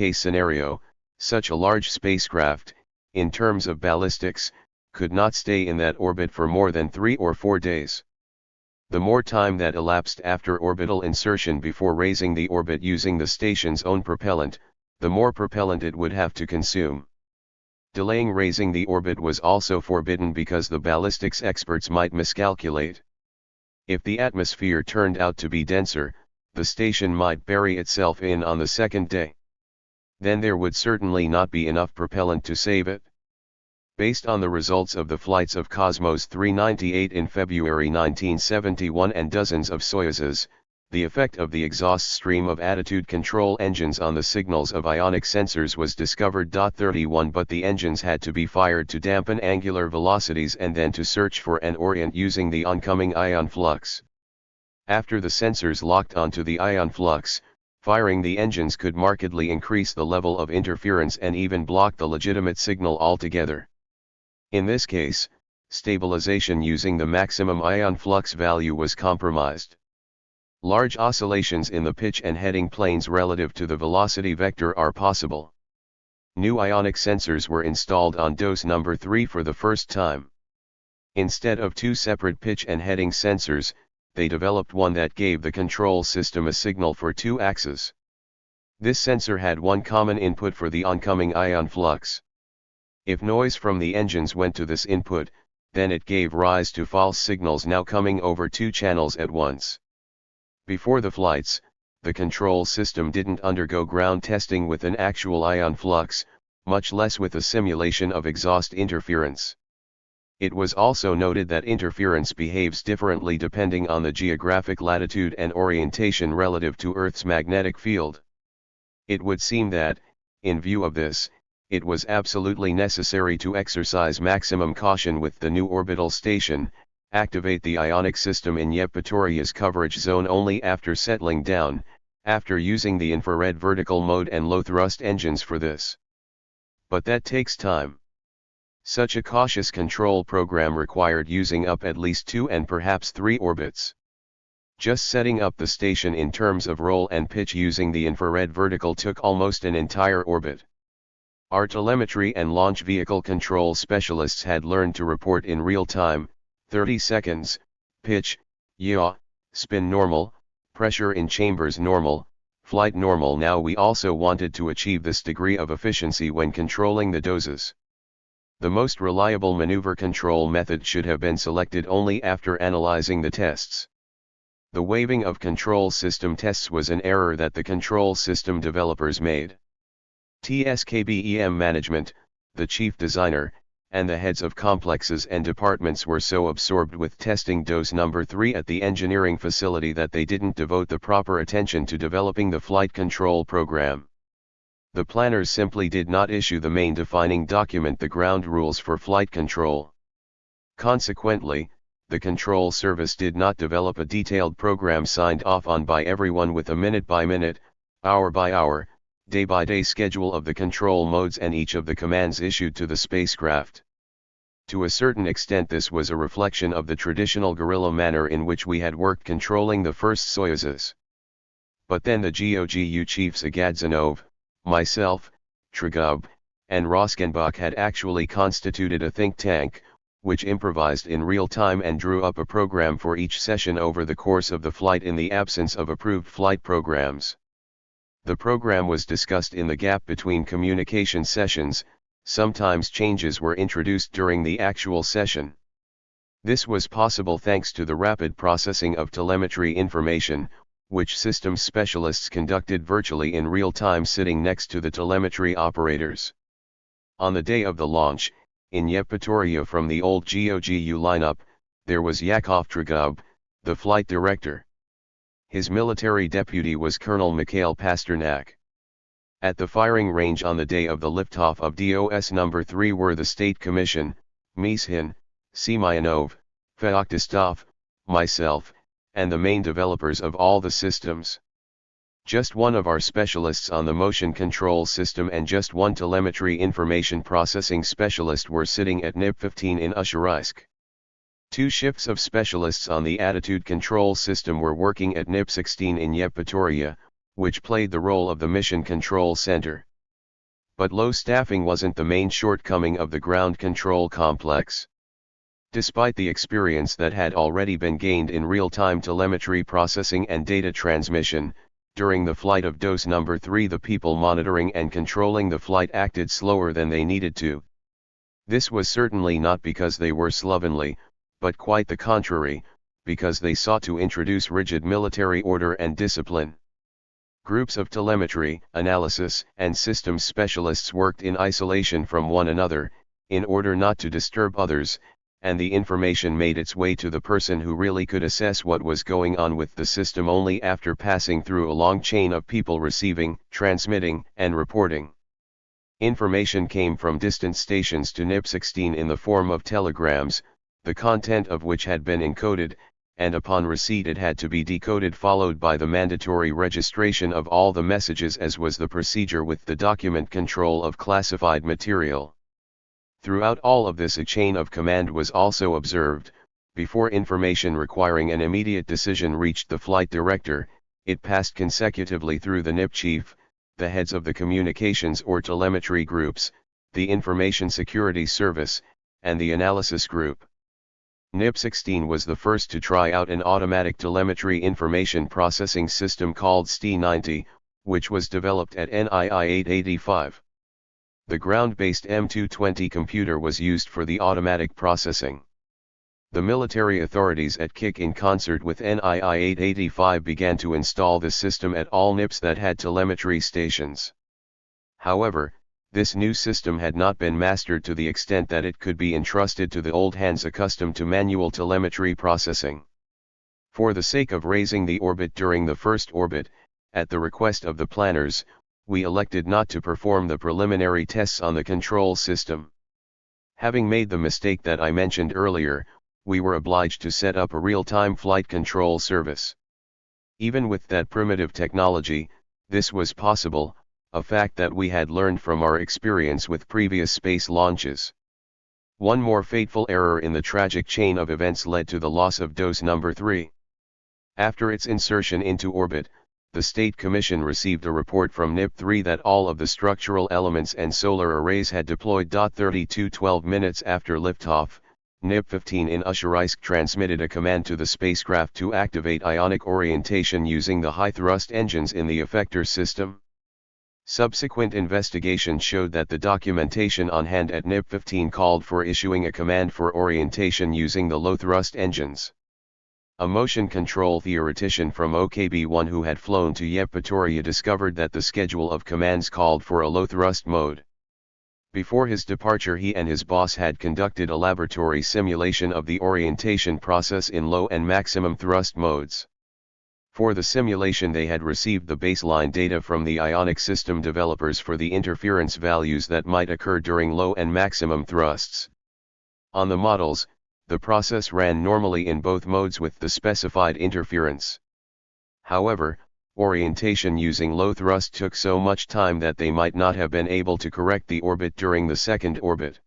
case scenario, such a large spacecraft, in terms of ballistics, could not stay in that orbit for more than 3 or 4 days. The more time that elapsed after orbital insertion before raising the orbit using the station's own propellant, the more propellant it would have to consume. Delaying raising the orbit was also forbidden because the ballistics experts might miscalculate. If the atmosphere turned out to be denser, the station might bury itself in on the second day. Then there would certainly not be enough propellant to save it. Based on the results of the flights of Cosmos 398 in February 1971 and dozens of Soyuzes, the effect of the exhaust stream of attitude control engines on the signals of ionic sensors was discovered. 31 But the engines had to be fired to dampen angular velocities and then to search for and orient using the oncoming ion flux. After the sensors locked onto the ion flux, firing the engines could markedly increase the level of interference and even block the legitimate signal altogether. In this case, stabilization using the maximum ion flux value was compromised. Large oscillations in the pitch and heading planes relative to the velocity vector are possible. New ionic sensors were installed on dose number 3 for the first time. Instead of 2 separate pitch and heading sensors, they developed one that gave the control system a signal for 2 axes. This sensor had one common input for the oncoming ion flux. If noise from the engines went to this input, then it gave rise to false signals now coming over 2 channels at once. Before the flights, the control system didn't undergo ground testing with an actual ion flux, much less with a simulation of exhaust interference. It was also noted that interference behaves differently depending on the geographic latitude and orientation relative to Earth's magnetic field. It would seem that, in view of this, it was absolutely necessary to exercise maximum caution with the new orbital station, activate the ionic system in Yevpatoria's coverage zone only after settling down, after using the infrared vertical mode and low-thrust engines for this. But that takes time. Such a cautious control program required using up at least 2 and perhaps 3 orbits. Just setting up the station in terms of roll and pitch using the infrared vertical took almost an entire orbit. Our telemetry and launch vehicle control specialists had learned to report in real time, 30 seconds, pitch, yaw, spin normal, pressure in chambers normal, flight normal. Now we also wanted to achieve this degree of efficiency when controlling the doses. The most reliable maneuver control method should have been selected only after analyzing the tests. The waiving of control system tests was an error that the control system developers made. TSKBEM management, the chief designer, and the heads of complexes and departments were so absorbed with testing dose number 3 at the engineering facility that they didn't devote the proper attention to developing the flight control program. The planners simply did not issue the main defining document, the ground rules for flight control. Consequently, the control service did not develop a detailed program signed off on by everyone with a minute-by-minute, hour-by-hour, day-by-day schedule of the control modes and each of the commands issued to the spacecraft. To a certain extent this was a reflection of the traditional guerrilla manner in which we had worked controlling the first Soyuzes. But then the GOGU chiefs Agadzanov, myself, Trigub, and Roskenbach had actually constituted a think tank, which improvised in real time and drew up a program for each session over the course of the flight in the absence of approved flight programs. The program was discussed in the gap between communication sessions. Sometimes changes were introduced during the actual session. This was possible thanks to the rapid processing of telemetry information, which systems specialists conducted virtually in real time sitting next to the telemetry operators. On the day of the launch, in Yevpatoria from the old GOGU lineup, there was Yakov Trigub, the flight director. His military deputy was Colonel Mikhail Pasternak. At the firing range on the day of the liftoff of DOS number 3 were the State Commission, Mishin, Semyonov, Feoktistov, myself, and the main developers of all the systems. Just one of our specialists on the motion control system and just one telemetry information processing specialist were sitting at NIP 15 in Usharaisk. 2 shifts of specialists on the attitude control system were working at NIP 16 in Yevpatoria, which played the role of the mission control center. But low staffing wasn't the main shortcoming of the ground control complex. Despite the experience that had already been gained in real-time telemetry processing and data transmission, during the flight of dose number 3 the people monitoring and controlling the flight acted slower than they needed to. This was certainly not because they were slovenly, but quite the contrary, because they sought to introduce rigid military order and discipline. Groups of telemetry, analysis, and systems specialists worked in isolation from one another, in order not to disturb others, and the information made its way to the person who really could assess what was going on with the system only after passing through a long chain of people receiving, transmitting, and reporting. Information came from distant stations to NIP-16 in the form of telegrams, the content of which had been encoded, and upon receipt it had to be decoded, followed by the mandatory registration of all the messages, as was the procedure with the document control of classified material. Throughout all of this a chain of command was also observed. Before information requiring an immediate decision reached the flight director, it passed consecutively through the NIP chief, the heads of the communications or telemetry groups, the Information Security Service, and the Analysis Group. NIP-16 was the first to try out an automatic telemetry information processing system called ST-90, which was developed at NII 885. The ground-based M220 computer was used for the automatic processing. The military authorities at KIK in concert with NII 885 began to install the system at all NIPs that had telemetry stations. However, this new system had not been mastered to the extent that it could be entrusted to the old hands accustomed to manual telemetry processing. For the sake of raising the orbit during the first orbit, at the request of the planners, we elected not to perform the preliminary tests on the control system. Having made the mistake that I mentioned earlier, we were obliged to set up a real-time flight control service. Even with that primitive technology, this was possible, a fact that we had learned from our experience with previous space launches. One more fateful error in the tragic chain of events led to the loss of dose number 3. After its insertion into orbit, the State Commission received a report from NIP-3 that all of the structural elements and solar arrays had deployed. 32:12 minutes after liftoff, NIP-15 in Usharysk transmitted a command to the spacecraft to activate ionic orientation using the high-thrust engines in the effector system. Subsequent investigation showed that the documentation on hand at NIP-15 called for issuing a command for orientation using the low-thrust engines. A motion control theoretician from OKB-1 who had flown to Yevpatoria discovered that the schedule of commands called for a low-thrust mode. Before his departure he and his boss had conducted a laboratory simulation of the orientation process in low and maximum thrust modes. For the simulation they had received the baseline data from the ionic system developers for the interference values that might occur during low and maximum thrusts. On the models, the process ran normally in both modes with the specified interference. However, orientation using low thrust took so much time that they might not have been able to correct the orbit during the second orbit.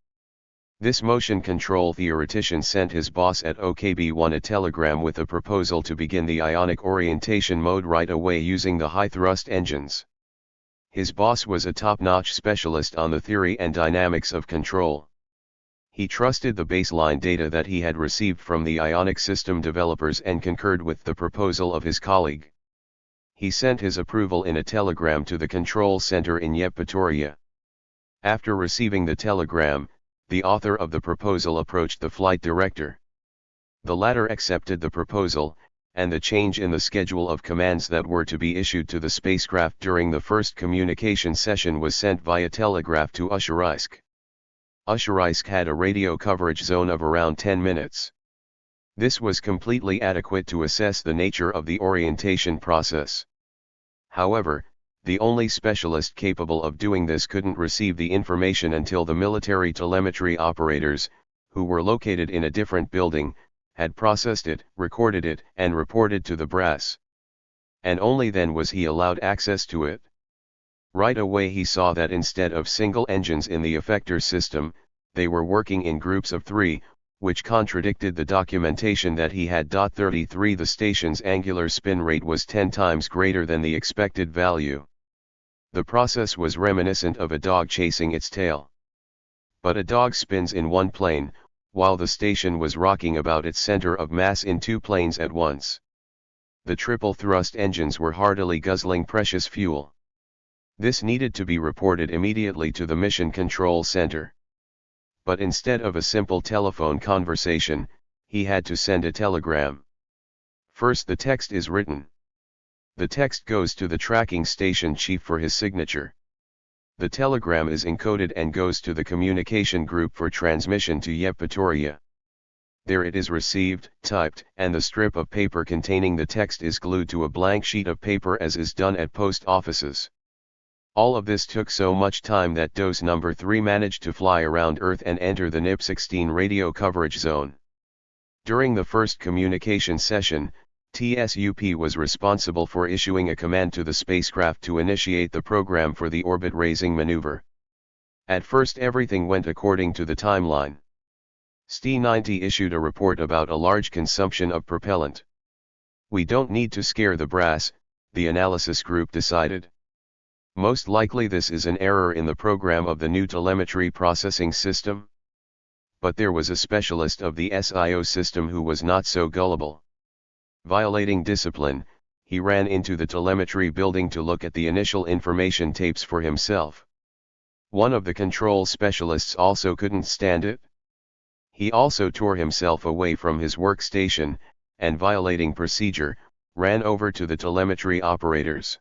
This motion control theoretician sent his boss at OKB-1 a telegram with a proposal to begin the ionic orientation mode right away using the high-thrust engines. His boss was a top-notch specialist on the theory and dynamics of control. He trusted the baseline data that he had received from the ionic system developers and concurred with the proposal of his colleague. He sent his approval in a telegram to the control center in Yevpatoria. After receiving the telegram, the author of the proposal approached the flight director. The latter accepted the proposal, and the change in the schedule of commands that were to be issued to the spacecraft during the first communication session was sent via telegraph to Usharysk. Usharysk had a radio coverage zone of around 10 minutes. This was completely adequate to assess the nature of the orientation process. However, the only specialist capable of doing this couldn't receive the information until the military telemetry operators, who were located in a different building, had processed it, recorded it, and reported to the brass. And only then was he allowed access to it. Right away he saw that instead of single engines in the effector system, they were working in groups of 3, which contradicted the documentation that he had. 33 The station's angular spin rate was 10 times greater than the expected value. The process was reminiscent of a dog chasing its tail. But a dog spins in one plane, while the station was rocking about its center of mass in two planes at once. The triple thrust engines were heartily guzzling precious fuel. This needed to be reported immediately to the Mission Control Center. But instead of a simple telephone conversation, he had to send a telegram. First the text is written. The text goes to the tracking station chief for his signature. The telegram is encoded and goes to the communication group for transmission to Yevpatoria. There it is received, typed, and the strip of paper containing the text is glued to a blank sheet of paper as is done at post offices. All of this took so much time that dose number 3 managed to fly around Earth and enter the NIP-16 radio coverage zone. During the first communication session, TSUP was responsible for issuing a command to the spacecraft to initiate the program for the orbit-raising maneuver. At first everything went according to the timeline. ST-90 issued a report about a large consumption of propellant. We don't need to scare the brass, the analysis group decided. Most likely this is an error in the program of the new telemetry processing system. But there was a specialist of the SIO system who was not so gullible. Violating discipline, he ran into the telemetry building to look at the initial information tapes for himself. One of the control specialists also couldn't stand it. He also tore himself away from his workstation, and violating procedure, ran over to the telemetry operators.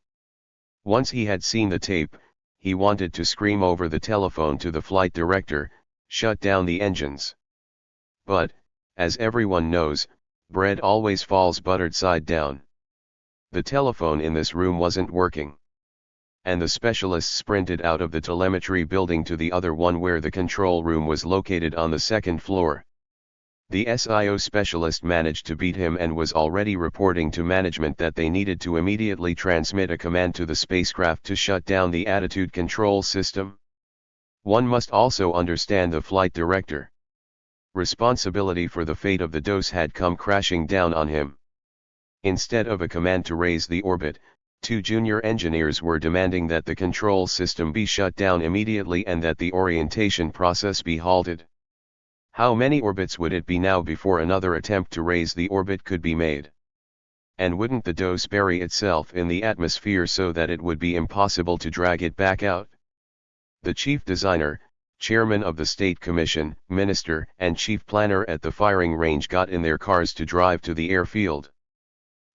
Once he had seen the tape, he wanted to scream over the telephone to the flight director, "Shut down the engines." But, as everyone knows, bread always falls buttered side down. The telephone in this room wasn't working. And the specialist sprinted out of the telemetry building to the other one where the control room was located on the second floor. The SIO specialist managed to beat him and was already reporting to management that they needed to immediately transmit a command to the spacecraft to shut down the attitude control system. One must also understand the flight director. Responsibility for the fate of the dose had come crashing down on him. Instead of a command to raise the orbit, 2 junior engineers were demanding that the control system be shut down immediately and that the orientation process be halted. How many orbits would it be now before another attempt to raise the orbit could be made? And wouldn't the dose bury itself in the atmosphere so that it would be impossible to drag it back out? The chief designer, chairman of the State Commission, minister, and chief planner at the firing range got in their cars to drive to the airfield.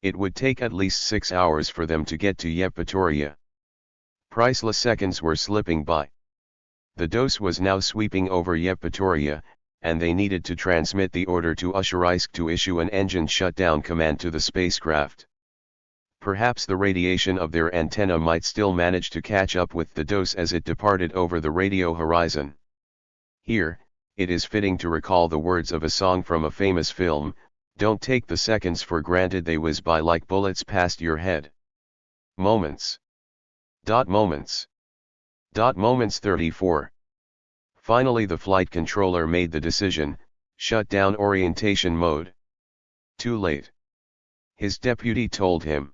It would take at least 6 hours for them to get to Yevpatoria. Priceless seconds were slipping by. The dose was now sweeping over Yevpatoria, and they needed to transmit the order to Usharysk to issue an engine shutdown command to the spacecraft. Perhaps the radiation of their antenna might still manage to catch up with the dose as it departed over the radio horizon. Here, it is fitting to recall the words of a song from a famous film, "Don't take the seconds for granted, they whiz by like bullets past your head." Moments. Moments. Moments 34. Finally the flight controller made the decision, shut down orientation mode. Too late. His deputy told him.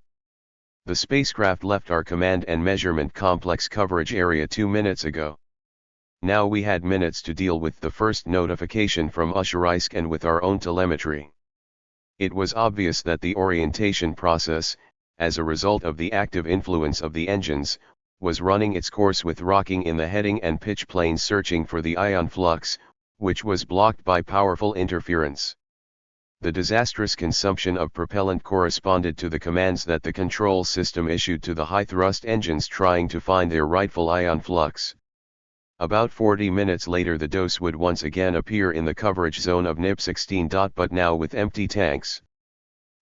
The spacecraft left our command and measurement complex coverage area 2 minutes ago. Now we had minutes to deal with the first notification from Usharysk and with our own telemetry. It was obvious that the orientation process, as a result of the active influence of the engines, was running its course with rocking in the heading and pitch planes searching for the ion flux, which was blocked by powerful interference. The disastrous consumption of propellant corresponded to the commands that the control system issued to the high-thrust engines trying to find their rightful ion flux. About 40 minutes later the dose would once again appear in the coverage zone of NIP-16. But now with empty tanks.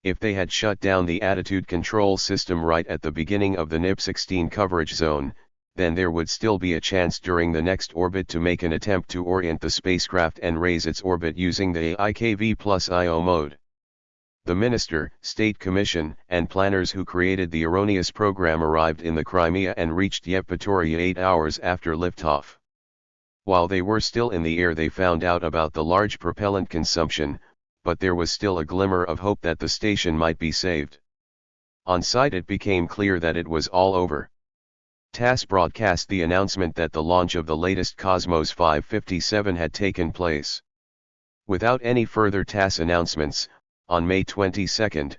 If they had shut down the attitude control system right at the beginning of the NIP-16 coverage zone, then there would still be a chance during the next orbit to make an attempt to orient the spacecraft and raise its orbit using the IKV plus IO mode. The minister, State Commission, and planners who created the erroneous program arrived in the Crimea and reached Yevpatoria 8 hours after liftoff. While they were still in the air they found out about the large propellant consumption, but there was still a glimmer of hope that the station might be saved. On site it became clear that it was all over. TASS broadcast the announcement that the launch of the latest Cosmos 557 had taken place. Without any further TASS announcements, on May 22,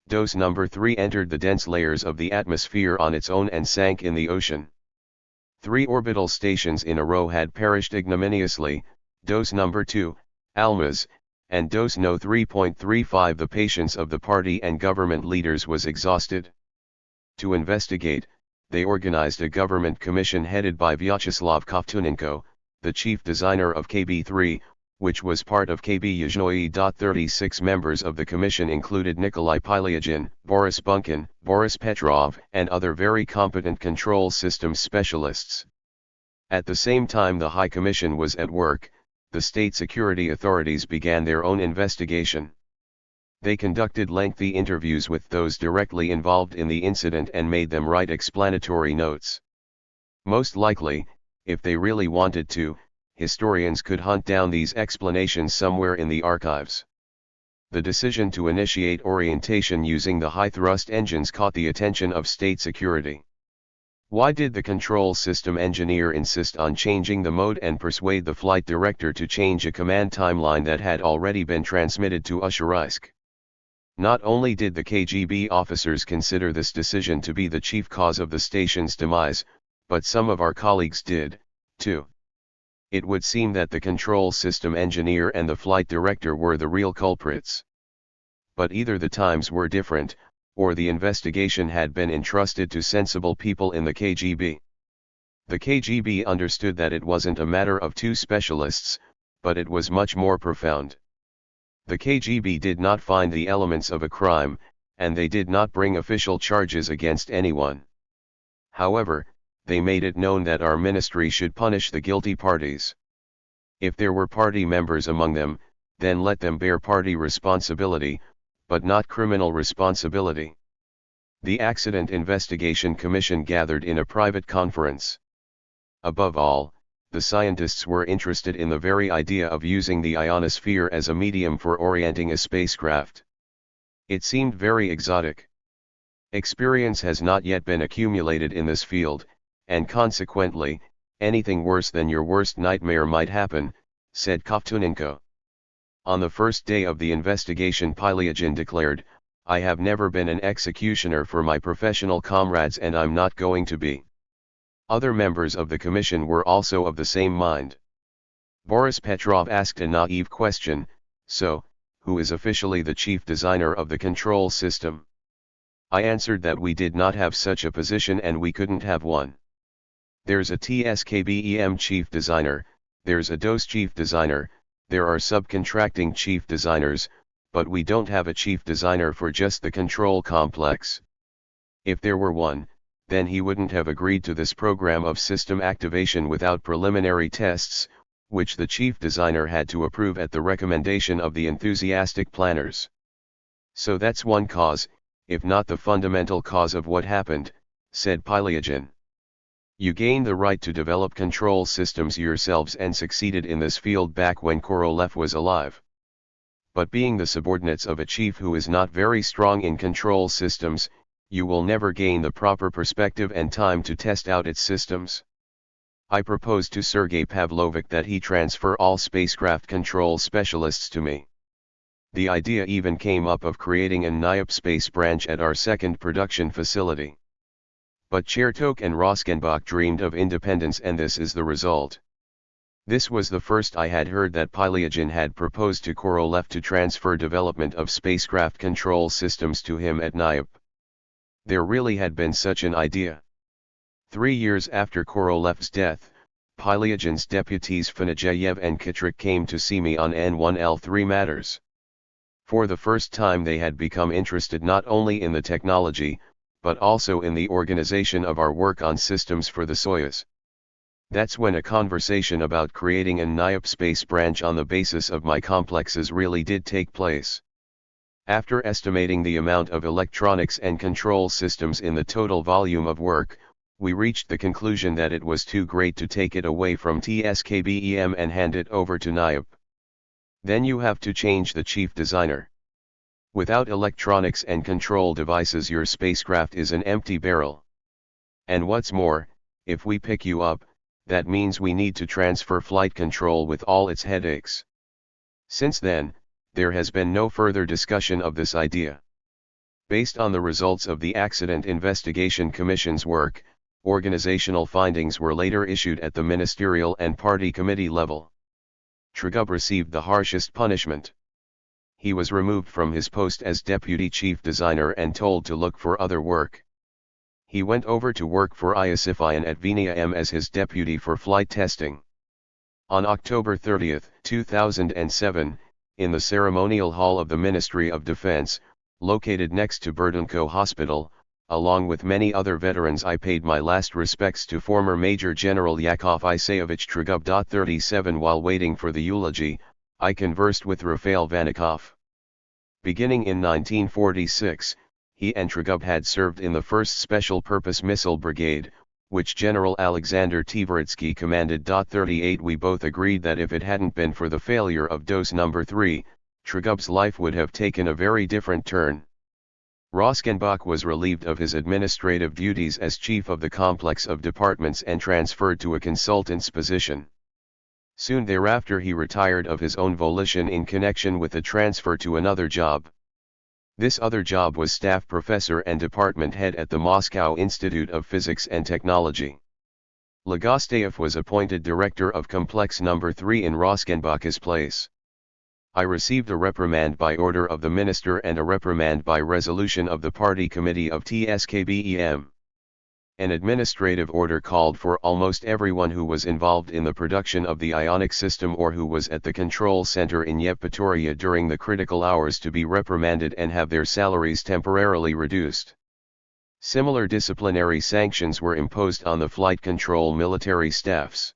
dose number 3 entered the dense layers of the atmosphere on its own and sank in the ocean. 3 orbital stations in a row had perished ignominiously, dose number 2, Almaz, and dose no 3.35. The patience of the party and government leaders was exhausted. To investigate, they organized a government commission headed by Vyacheslav Kovtunenko, the chief designer of KB3, which was part of KB Yuzhnoye. 36 members of the commission included Nikolai Pylyagin, Boris Bunkin, Boris Petrov, and other very competent control systems specialists. At the same time the High Commission was at work, the state security authorities began their own investigation. They conducted lengthy interviews with those directly involved in the incident and made them write explanatory notes. Most likely, if they really wanted to, historians could hunt down these explanations somewhere in the archives. The decision to initiate orientation using the high-thrust engines caught the attention of state security. Why did the control system engineer insist on changing the mode and persuade the flight director to change a command timeline that had already been transmitted to Usharysk? Not only did the KGB officers consider this decision to be the chief cause of the station's demise, but some of our colleagues did, too. It would seem that the control system engineer and the flight director were the real culprits. But either the times were different, or the investigation had been entrusted to sensible people in the KGB. The KGB understood that it wasn't a matter of 2 specialists, but it was much more profound. The KGB did not find the elements of a crime, and they did not bring official charges against anyone. However, they made it known that our ministry should punish the guilty parties. If there were party members among them, then let them bear party responsibility, but not criminal responsibility. The Accident Investigation Commission gathered in a private conference. Above all, the scientists were interested in the very idea of using the ionosphere as a medium for orienting a spacecraft. It seemed very exotic. Experience has not yet been accumulated in this field, and consequently, anything worse than your worst nightmare might happen, said Kovtunenko. On the first day of the investigation, Pylyagin declared, "I have never been an executioner for my professional comrades and I'm not going to be." Other members of the commission were also of the same mind. Boris Petrov asked a naive question, "So, who is officially the chief designer of the control system?" I answered that we did not have such a position and we couldn't have one. There's a TSKBEM chief designer, there's a DOS chief designer, there are subcontracting chief designers, but we don't have a chief designer for just the control complex. If there were one, then he wouldn't have agreed to this program of system activation without preliminary tests, which the chief designer had to approve at the recommendation of the enthusiastic planners. So that's one cause, if not the fundamental cause of what happened, said Pylyagin. You gained the right to develop control systems yourselves and succeeded in this field back when Korolev was alive. But being the subordinates of a chief who is not very strong in control systems, you will never gain the proper perspective and time to test out its systems. I proposed to Sergei Pavlovich that he transfer all spacecraft control specialists to me. The idea even came up of creating a NIOP space branch at our second production facility. But Chertok and Roskenbach dreamed of independence, and this is the result. This was the first I had heard that Pylyagin had proposed to Korolev to transfer development of spacecraft control systems to him at NIOP. There really had been such an idea. 3 years after Korolev's death, Pylyagin's deputies Fanajeyev and Kitrik came to see me on N1L3 matters. For the first time they had become interested not only in the technology, but also in the organization of our work on systems for the Soyuz. That's when a conversation about creating a NIOP space branch on the basis of my complexes really did take place. After estimating the amount of electronics and control systems in the total volume of work, we reached the conclusion that it was too great to take it away from TSKBEM and hand it over to NIOP. Then you have to change the chief designer. Without electronics and control devices, your spacecraft is an empty barrel. And what's more, if we pick you up, that means we need to transfer flight control with all its headaches. Since then, there has been no further discussion of this idea. Based on the results of the Accident Investigation Commission's work, organizational findings were later issued at the ministerial and party committee level. Chertok received the harshest punishment. He was removed from his post as deputy chief designer and told to look for other work. He went over to work for ISFIN at Venia M as his deputy for flight testing. On October 30, 2007, in the ceremonial hall of the Ministry of Defense, located next to Burdenko Hospital, along with many other veterans, I paid my last respects to former Major General Yakov Isayevich Chertok. 37 While waiting for the eulogy, I conversed with Rafael Vanikov. Beginning in 1946, he and Chertok had served in the 1st Special Purpose Missile Brigade, which General Alexander Tversky commanded. 38 We both agreed that if it hadn't been for the failure of dose number 3, Chertok's life would have taken a very different turn. Roskenbach was relieved of his administrative duties as chief of the complex of departments and transferred to a consultant's position. Soon thereafter he retired of his own volition in connection with a transfer to another job. This other job was staff professor and department head at the Moscow Institute of Physics and Technology. Legosteyev was appointed director of Complex No. 3 in Roskenbach's place. I received a reprimand by order of the minister and a reprimand by resolution of the party committee of THIRD-WORLDISM. An administrative order called for almost everyone who was involved in the production of the ionic system or who was at the control center in Yevpatoria during the critical hours to be reprimanded and have their salaries temporarily reduced. Similar disciplinary sanctions were imposed on the flight control military staffs.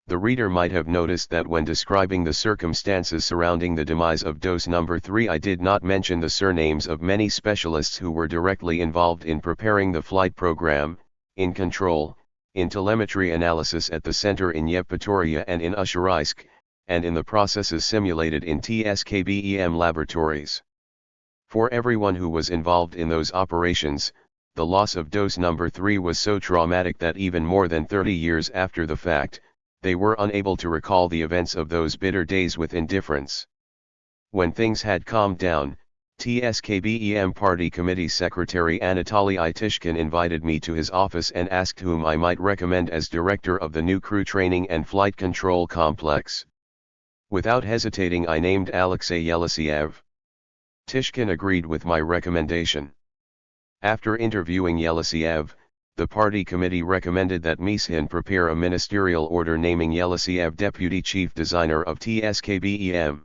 The reader might have noticed that when describing the circumstances surrounding the demise of dose number 3, I did not mention the surnames of many specialists who were directly involved in preparing the flight program, in control, in telemetry analysis at the center in Yevpatoria and in Usharaisk, and in the processes simulated in THIRD-WORLDISM laboratories. For everyone who was involved in those operations, the loss of dose number 3 was so traumatic that even more than 30 years after the fact, they were unable to recall the events of those bitter days with indifference. When things had calmed down, THIRD-WORLDISM Party Committee Secretary Anatoly Itishkin invited me to his office and asked whom I might recommend as director of the new crew training and flight control complex. Without hesitating, I named Alexey Yelisiev. Tishkin agreed with my recommendation. After interviewing Yelisiev, the party committee recommended that Mishin prepare a ministerial order naming Yelisiev deputy chief designer of THIRD-WORLDISM.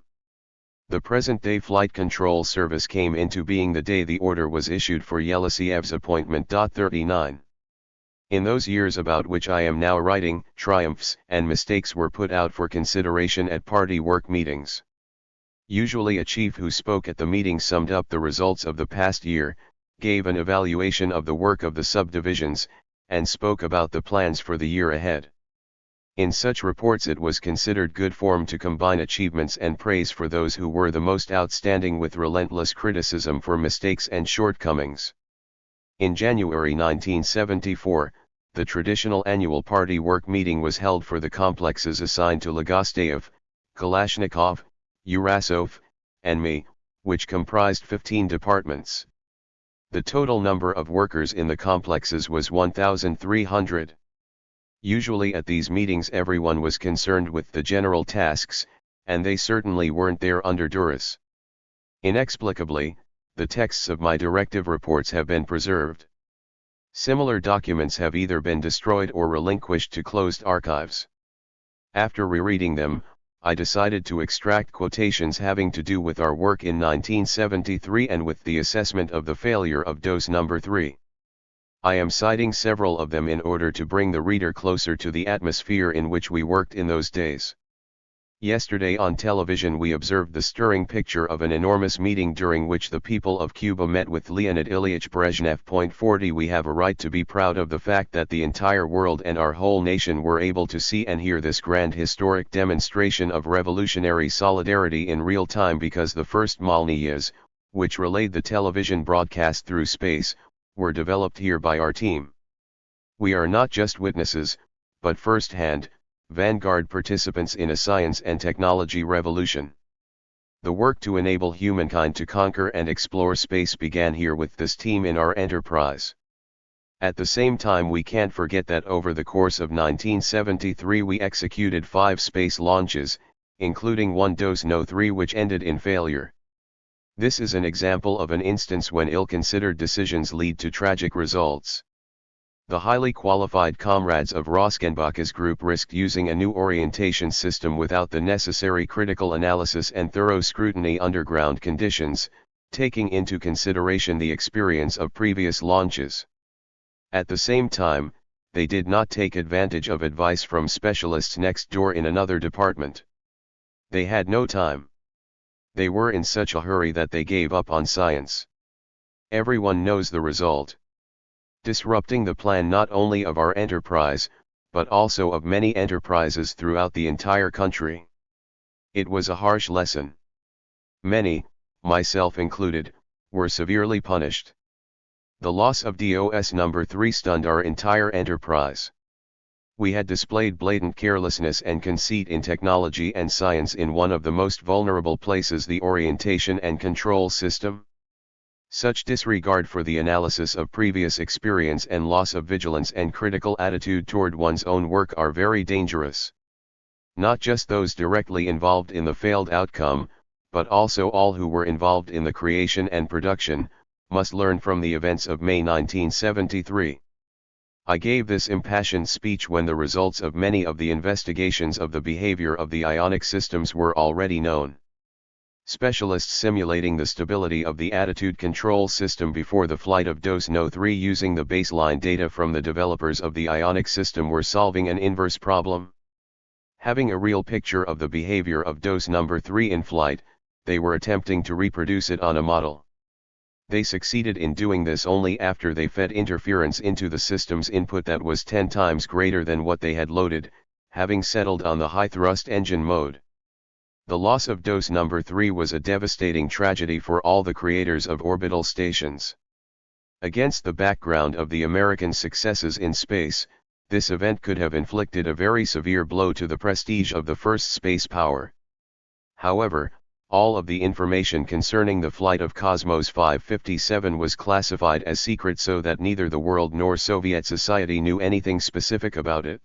The present-day flight control service came into being the day the order was issued for Yelisiev's appointment. 39. In those years about which I am now writing, triumphs and mistakes were put out for consideration at party work meetings. Usually a chief who spoke at the meeting summed up the results of the past year, gave an evaluation of the work of the subdivisions, and spoke about the plans for the year ahead. In such reports it was considered good form to combine achievements and praise for those who were the most outstanding with relentless criticism for mistakes and shortcomings. In January 1974, the traditional annual party work meeting was held for the complexes assigned to Legosteyev, Kalashnikov, Urasov, and me, which comprised 15 departments. The total number of workers in the complexes was 1,300. Usually at these meetings everyone was concerned with the general tasks, and they certainly weren't there under duress. Inexplicably, the texts of my directive reports have been preserved. Similar documents have either been destroyed or relinquished to closed archives. After rereading them, I decided to extract quotations having to do with our work in 1973 and with the assessment of the failure of dose number 3. I am citing several of them in order to bring the reader closer to the atmosphere in which we worked in those days. Yesterday on television we observed the stirring picture of an enormous meeting during which the people of Cuba met with Leonid Ilyich Brezhnev. 40 We have a right to be proud of the fact that the entire world and our whole nation were able to see and hear this grand historic demonstration of revolutionary solidarity in real time, because the first Malnyas, which relayed the television broadcast through space, were developed here by our team. We are not just witnesses, but first-hand, vanguard participants in a science and technology revolution. The work to enable humankind to conquer and explore space began here with this team in our enterprise. At the same time, we can't forget that over the course of 1973 we executed 5 space launches, including one THIRD-WORLDISM which ended in failure. This is an example of an instance when ill-considered decisions lead to tragic results. The highly qualified comrades of Roskenbach's group risked using a new orientation system without the necessary critical analysis and thorough scrutiny under ground conditions, taking into consideration the experience of previous launches. At the same time, they did not take advantage of advice from specialists next door in another department. They had no time. They were in such a hurry that they gave up on science. Everyone knows the result. Disrupting the plan not only of our enterprise, but also of many enterprises throughout the entire country. It was a harsh lesson. Many, myself included, were severely punished. The loss of DOS number 3 stunned our entire enterprise. We had displayed blatant carelessness and conceit in technology and science in one of the most vulnerable places, the orientation and control system. Such disregard for the analysis of previous experience and loss of vigilance and critical attitude toward one's own work are very dangerous. Not just those directly involved in the failed outcome, but also all who were involved in the creation and production, must learn from the events of May 1973. I gave this impassioned speech when the results of many of the investigations of the behavior of the ionic systems were already known. Specialists simulating the stability of the attitude control system before the flight of THIRD-WORLDISM using the baseline data from the developers of the ionic system were solving an inverse problem. Having a real picture of the behavior of THIRD-WORLDISM in flight, they were attempting to reproduce it on a model. They succeeded in doing this only after they fed interference into the system's input that was 10 times greater than what they had loaded, having settled on the high-thrust engine mode. The loss of THIRD-WORLDISM was a devastating tragedy for all the creators of orbital stations. Against the background of the American successes in space, this event could have inflicted a very severe blow to the prestige of the first space power. However, all of the information concerning the flight of Cosmos 557 was classified as secret so that neither the world nor Soviet society knew anything specific about it.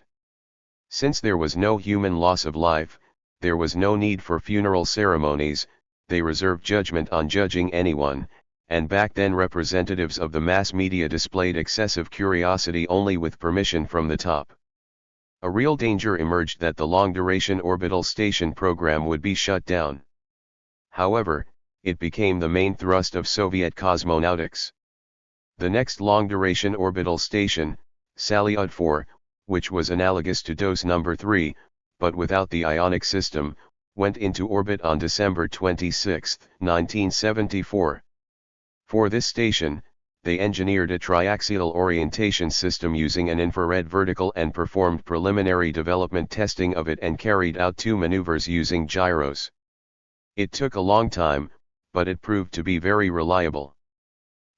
Since there was no human loss of life, there was no need for funeral ceremonies, they reserved judgment on judging anyone, and back then representatives of the mass media displayed excessive curiosity only with permission from the top. A real danger emerged that the long-duration orbital station program would be shut down. However, it became the main thrust of Soviet cosmonautics. The next long-duration orbital station, Salyut-4, which was analogous to THIRD-WORLDISM, but without the ionic system, went into orbit on December 26, 1974. For this station, they engineered a triaxial orientation system using an infrared vertical and performed preliminary development testing of it and carried out 2 maneuvers using gyros. It took a long time, but it proved to be very reliable.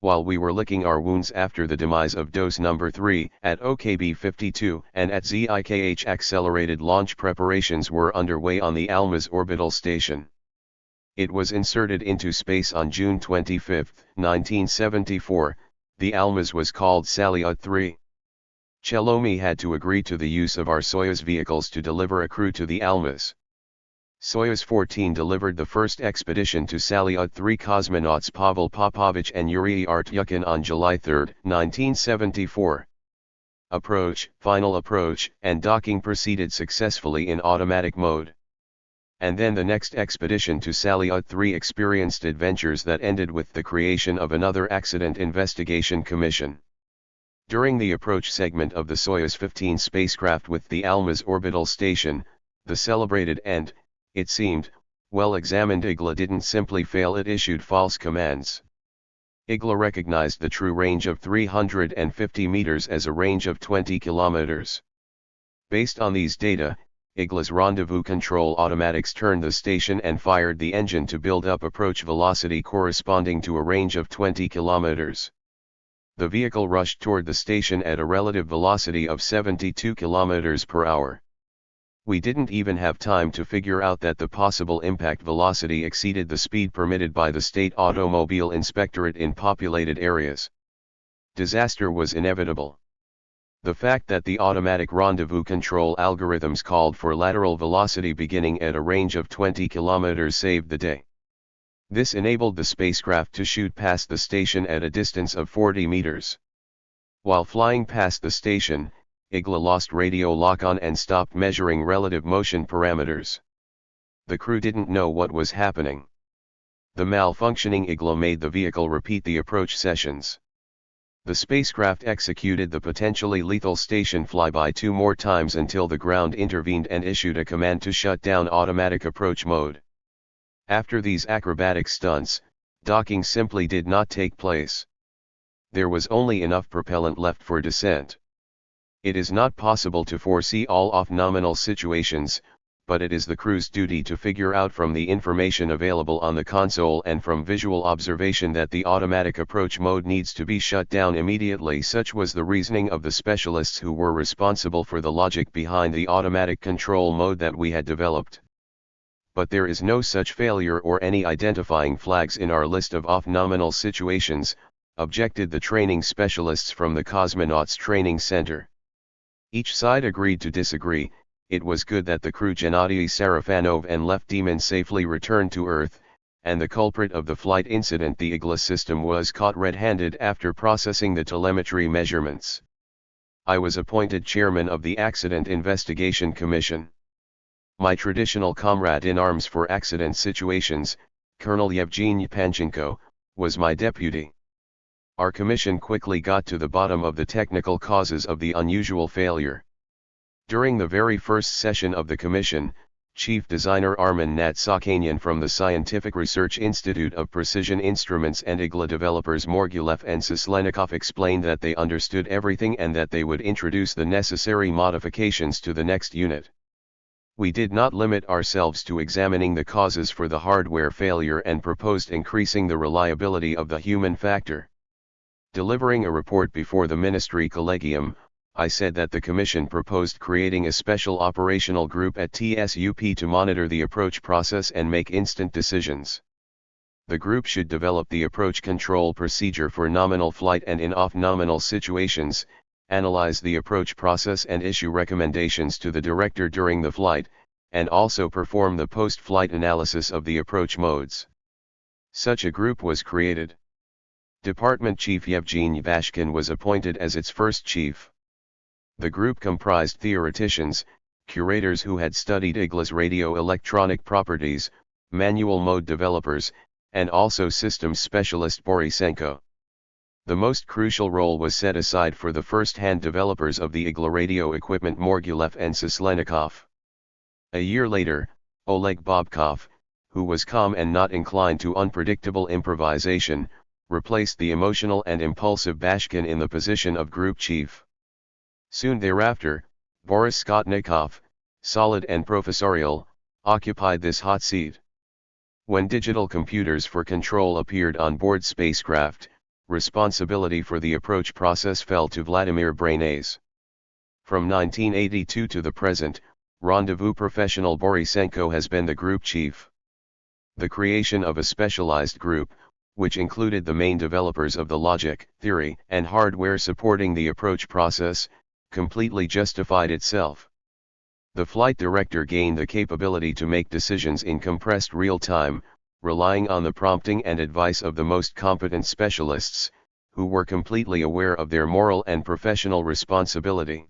While we were licking our wounds after the demise of THIRD-WORLDISM, at OKB-52 and at ZIKH, accelerated launch preparations were underway on the Almaz orbital station. It was inserted into space on June 25, 1974, the Almaz was called Salyut-3. Chelomi had to agree to the use of our Soyuz vehicles to deliver a crew to the Almaz. Soyuz 14 delivered the first expedition to Salyut-3 cosmonauts Pavel Popovich and Yuri Artyukhin on July 3, 1974. Approach, final approach, and docking proceeded successfully in automatic mode. And then the next expedition to Salyut-3 experienced adventures that ended with the creation of another accident investigation commission. During the approach segment of the Soyuz 15 spacecraft with the Almaz orbital station, the celebrated and, it seemed, well-examined IGLA didn't simply fail, it issued false commands. IGLA recognized the true range of 350 meters as a range of 20 kilometers. Based on these data, IGLA's rendezvous control automatics turned the station and fired the engine to build up approach velocity corresponding to a range of 20 kilometers. The vehicle rushed toward the station at a relative velocity of 72 km per hour. We didn't even have time to figure out that the possible impact velocity exceeded the speed permitted by the state automobile inspectorate in populated areas. Disaster was inevitable. The fact that the automatic rendezvous control algorithms called for lateral velocity beginning at a range of 20 km saved the day. This enabled the spacecraft to shoot past the station at a distance of 40 meters. While flying past the station, IGLA lost radio lock-on and stopped measuring relative motion parameters. The crew didn't know what was happening. The malfunctioning IGLA made the vehicle repeat the approach sessions. The spacecraft executed the potentially lethal station flyby 2 more times until the ground intervened and issued a command to shut down automatic approach mode. After these acrobatic stunts, docking simply did not take place. There was only enough propellant left for descent. It is not possible to foresee all off-nominal situations, but it is the crew's duty to figure out from the information available on the console and from visual observation that the automatic approach mode needs to be shut down immediately. Such was the reasoning of the specialists who were responsible for the logic behind the automatic control mode that we had developed. But there is no such failure or any identifying flags in our list of off-nominal situations, objected the training specialists from the Cosmonauts Training Center. Each side agreed to disagree. It was good that the crew Gennady Sarafanov and Lev Demon safely returned to Earth, and the culprit of the flight incident, the IGLA system, was caught red-handed after processing the telemetry measurements. I was appointed chairman of the Accident Investigation Commission. My traditional comrade in arms for accident situations, Colonel Yevgeny Panchenko, was my deputy. Our commission quickly got to the bottom of the technical causes of the unusual failure. During the very first session of the commission, Chief Designer Armen Natsakanian from the Scientific Research Institute of Precision Instruments and IGLA developers Morgulev and Sislenikov explained that they understood everything and that they would introduce the necessary modifications to the next unit. We did not limit ourselves to examining the causes for the hardware failure and proposed increasing the reliability of the human factor. Delivering a report before the Ministry Collegium, I said that the Commission proposed creating a special operational group at TSUP to monitor the approach process and make instant decisions. The group should develop the approach control procedure for nominal flight and in off-nominal situations, analyze the approach process and issue recommendations to the director during the flight, and also perform the post-flight analysis of the approach modes. Such a group was created. Department Chief Yevgeny Bashkin was appointed as its first chief. The group comprised theoreticians, curators who had studied IGLA's radio-electronic properties, manual mode developers, and also systems specialist Borisenko. The most crucial role was set aside for the first-hand developers of the IGLA radio equipment Morgulev and Sislenikov. A year later, Oleg Bobkov, who was calm and not inclined to unpredictable improvisation, replaced the emotional and impulsive Bashkin in the position of group chief. Soon thereafter, Boris Skotnikov, solid and professorial, occupied this hot seat. When digital computers for control appeared on board spacecraft, responsibility for the approach process fell to Vladimir Brainase. From 1982 to the present, rendezvous professional Borisenko has been the group chief. The creation of a specialized group, which included the main developers of the logic, theory, and hardware supporting the approach process, completely justified itself. The flight director gained the capability to make decisions in compressed real time, relying on the prompting and advice of the most competent specialists, who were completely aware of their moral and professional responsibility.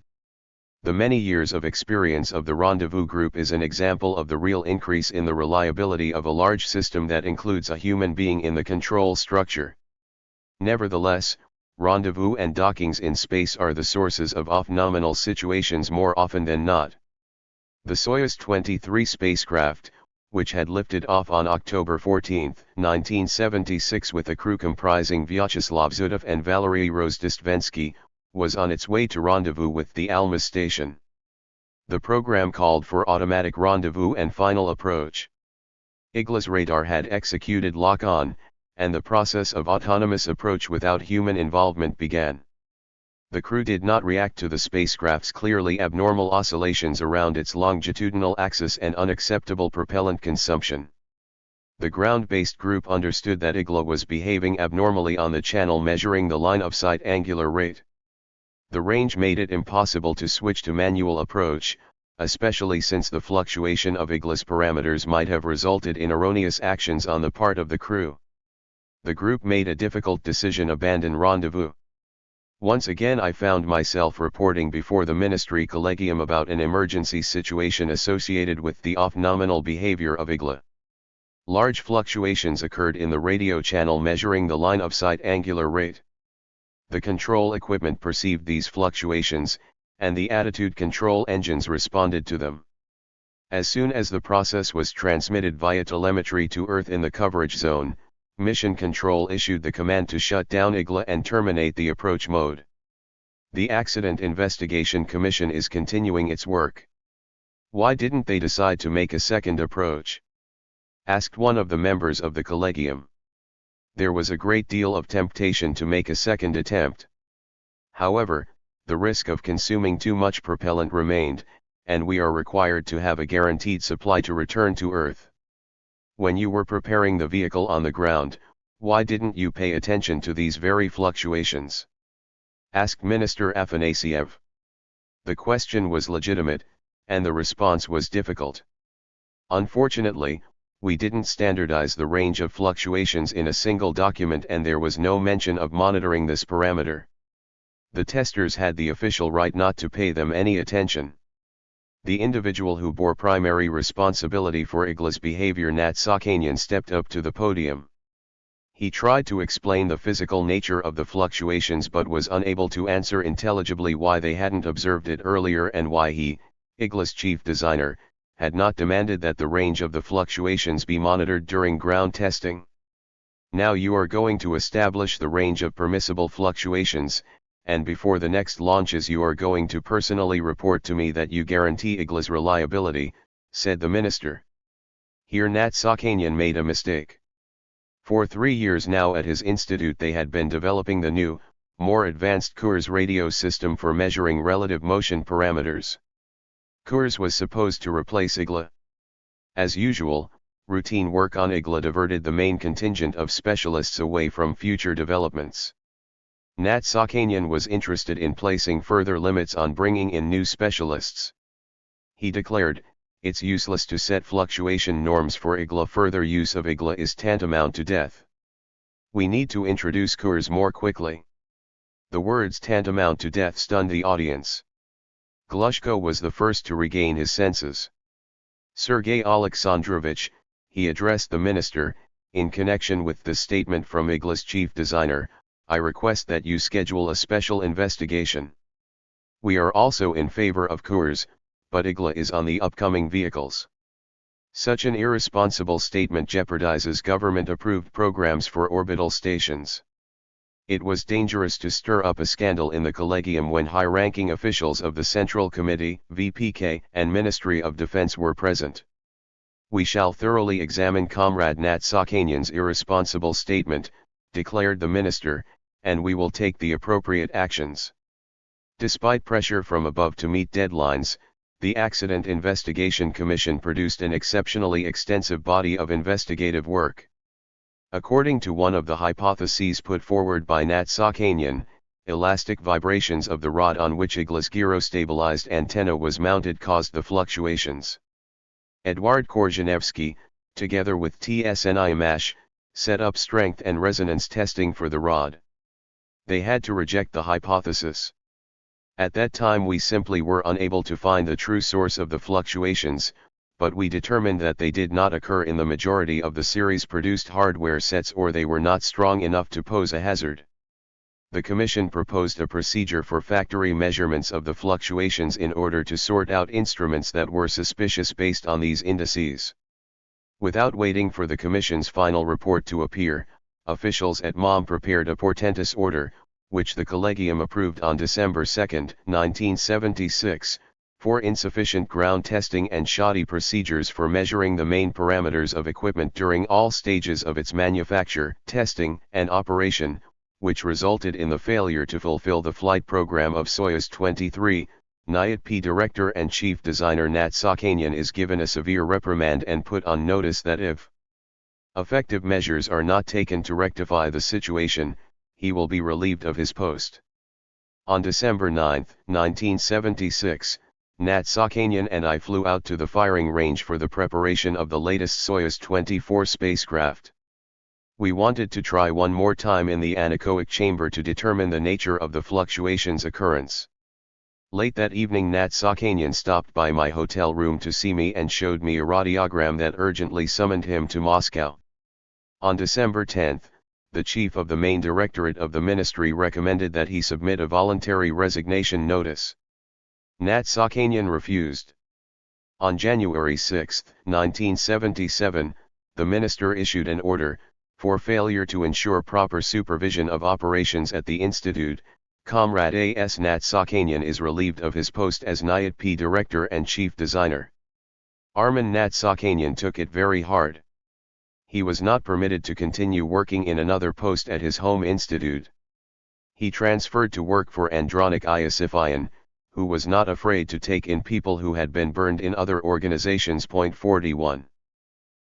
The many years of experience of the rendezvous group is an example of the real increase in the reliability of a large system that includes a human being in the control structure. Nevertheless, rendezvous and dockings in space are the sources of off-nominal situations more often than not. The Soyuz 23 spacecraft, which had lifted off on October 14, 1976 with a crew comprising Vyacheslav Zudov and Valery Rozdestvensky, was on its way to rendezvous with the Alma station. The program called for automatic rendezvous and final approach. IGLA's radar had executed lock-on, and the process of autonomous approach without human involvement began. The crew did not react to the spacecraft's clearly abnormal oscillations around its longitudinal axis and unacceptable propellant consumption. The ground-based group understood that IGLA was behaving abnormally on the channel measuring the line-of-sight angular rate. The range made it impossible to switch to manual approach, especially since the fluctuation of IGLA's parameters might have resulted in erroneous actions on the part of the crew. The group made a difficult decision: abandon rendezvous. Once again I found myself reporting before the Ministry Collegium about an emergency situation associated with the off-nominal behavior of IGLA. Large fluctuations occurred in the radio channel measuring the line-of-sight angular rate. The control equipment perceived these fluctuations, and the attitude control engines responded to them. As soon as the process was transmitted via telemetry to Earth in the coverage zone, Mission Control issued the command to shut down IGLA and terminate the approach mode. The Accident Investigation Commission is continuing its work. Why didn't they decide to make a second approach? Asked one of the members of the Collegium. There was a great deal of temptation to make a second attempt. However, the risk of consuming too much propellant remained, and we are required to have a guaranteed supply to return to Earth. When you were preparing the vehicle on the ground, why didn't you pay attention to these very fluctuations? Asked Minister Afanasiev. The question was legitimate, and the response was difficult. Unfortunately, we didn't standardize the range of fluctuations in a single document, and there was no mention of monitoring this parameter. The testers had the official right not to pay them any attention. The individual who bore primary responsibility for IGLA's behavior, Nat Sakanian, stepped up to the podium. He tried to explain the physical nature of the fluctuations but was unable to answer intelligibly why they hadn't observed it earlier and why he, IGLA's chief designer, had not demanded that the range of the fluctuations be monitored during ground testing. Now you are going to establish the range of permissible fluctuations, and before the next launches you are going to personally report to me that you guarantee IGLA's reliability, said the minister. Here Nat Sakanian made a mistake. For 3 years now at his institute they had been developing the new, more advanced KURS radio system for measuring relative motion parameters. KURS was supposed to replace IGLA. As usual, routine work on IGLA diverted the main contingent of specialists away from future developments. Nat Sakanian was interested in placing further limits on bringing in new specialists. He declared, "It's useless to set fluctuation norms for IGLA. Further use of IGLA is tantamount to death. We need to introduce KURS more quickly." The words tantamount to death stunned the audience. Glushko was the first to regain his senses. Sergei Alexandrovich, he addressed the minister, in connection with the statement from IGLA's chief designer, I request that you schedule a special investigation. We are also in favor of KURS, but IGLA is on the upcoming vehicles. Such an irresponsible statement jeopardizes government-approved programs for orbital stations. It was dangerous to stir up a scandal in the Collegium when high-ranking officials of the Central Committee, VPK, and Ministry of Defense were present. We shall thoroughly examine Comrade Nat Sakanian's irresponsible statement, declared the minister, and we will take the appropriate actions. Despite pressure from above to meet deadlines, the Accident Investigation Commission produced an exceptionally extensive body of investigative work. According to one of the hypotheses put forward by Nat Sakanian, elastic vibrations of the rod on which IGLA's gyrostabilized antenna was mounted caused the fluctuations. Eduard Korzeniewski, together with TSNI MASH, set up strength and resonance testing for the rod. They had to reject the hypothesis. At that time we simply were unable to find the true source of the fluctuations, but we determined that they did not occur in the majority of the series-produced hardware sets, or they were not strong enough to pose a hazard. The Commission proposed a procedure for factory measurements of the fluctuations in order to sort out instruments that were suspicious based on these indices. Without waiting for the Commission's final report to appear, officials at MOM prepared a portentous order, which the Collegium approved on December 2, 1976, 4. Insufficient ground testing and shoddy procedures for measuring the main parameters of equipment during all stages of its manufacture, testing, and operation, which resulted in the failure to fulfill the flight program of Soyuz 23. THIRD Director and Chief Designer Nat Sakanian is given a severe reprimand and put on notice that if effective measures are not taken to rectify the situation, he will be relieved of his post. On December 9, 1976, Nat Sakanian and I flew out to the firing range for the preparation of the latest Soyuz 24 spacecraft. We wanted to try one more time in the anechoic chamber to determine the nature of the fluctuations occurrence. Late that evening Nat Sakanian stopped by my hotel room to see me and showed me a radiogram that urgently summoned him to Moscow. On December 10, the chief of the main directorate of the ministry recommended that he submit a voluntary resignation notice. Nat Sakanian refused. On January 6, 1977, the minister issued an order, for failure to ensure proper supervision of operations at the institute. Comrade A.S. Nat Sakanian is relieved of his post as THIRD Director and Chief Designer. Armin Nat Sakanian took it very hard. He was not permitted to continue working in another post at his home institute. He transferred to work for Andronik Iosifyan, who was not afraid to take in people who had been burned in other organizations. 41.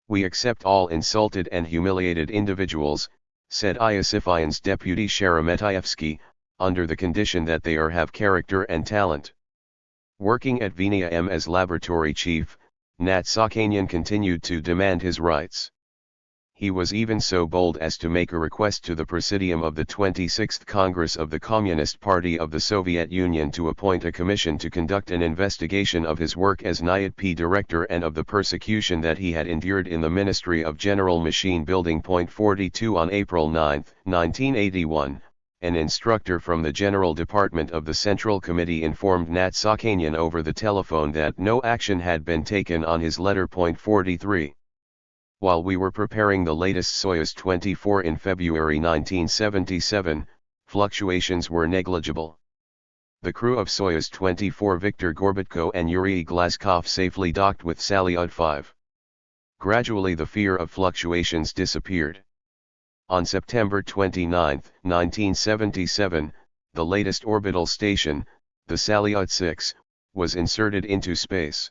We accept all insulted and humiliated individuals, said Iosifyan's deputy Sheremetyevsky, under the condition that they have character and talent. Working at Venia M as laboratory chief, Nat Sakanian continued to demand his rights. He was even so bold as to make a request to the Presidium of the 26th Congress of the Communist Party of the Soviet Union to appoint a commission to conduct an investigation of his work as THIRD Director and of the persecution that he had endured in the Ministry of General Machine Building. 42. On April 9, 1981, an instructor from the General Department of the Central Committee informed Nat Sakanian over the telephone that no action had been taken on his letter. 43. While we were preparing the latest Soyuz 24 in February 1977, fluctuations were negligible. The crew of Soyuz 24 Viktor Gorbatko and Yuri Glazkov safely docked with Salyut 5. Gradually the fear of fluctuations disappeared. On September 29, 1977, the latest orbital station, the Salyut 6, was inserted into space.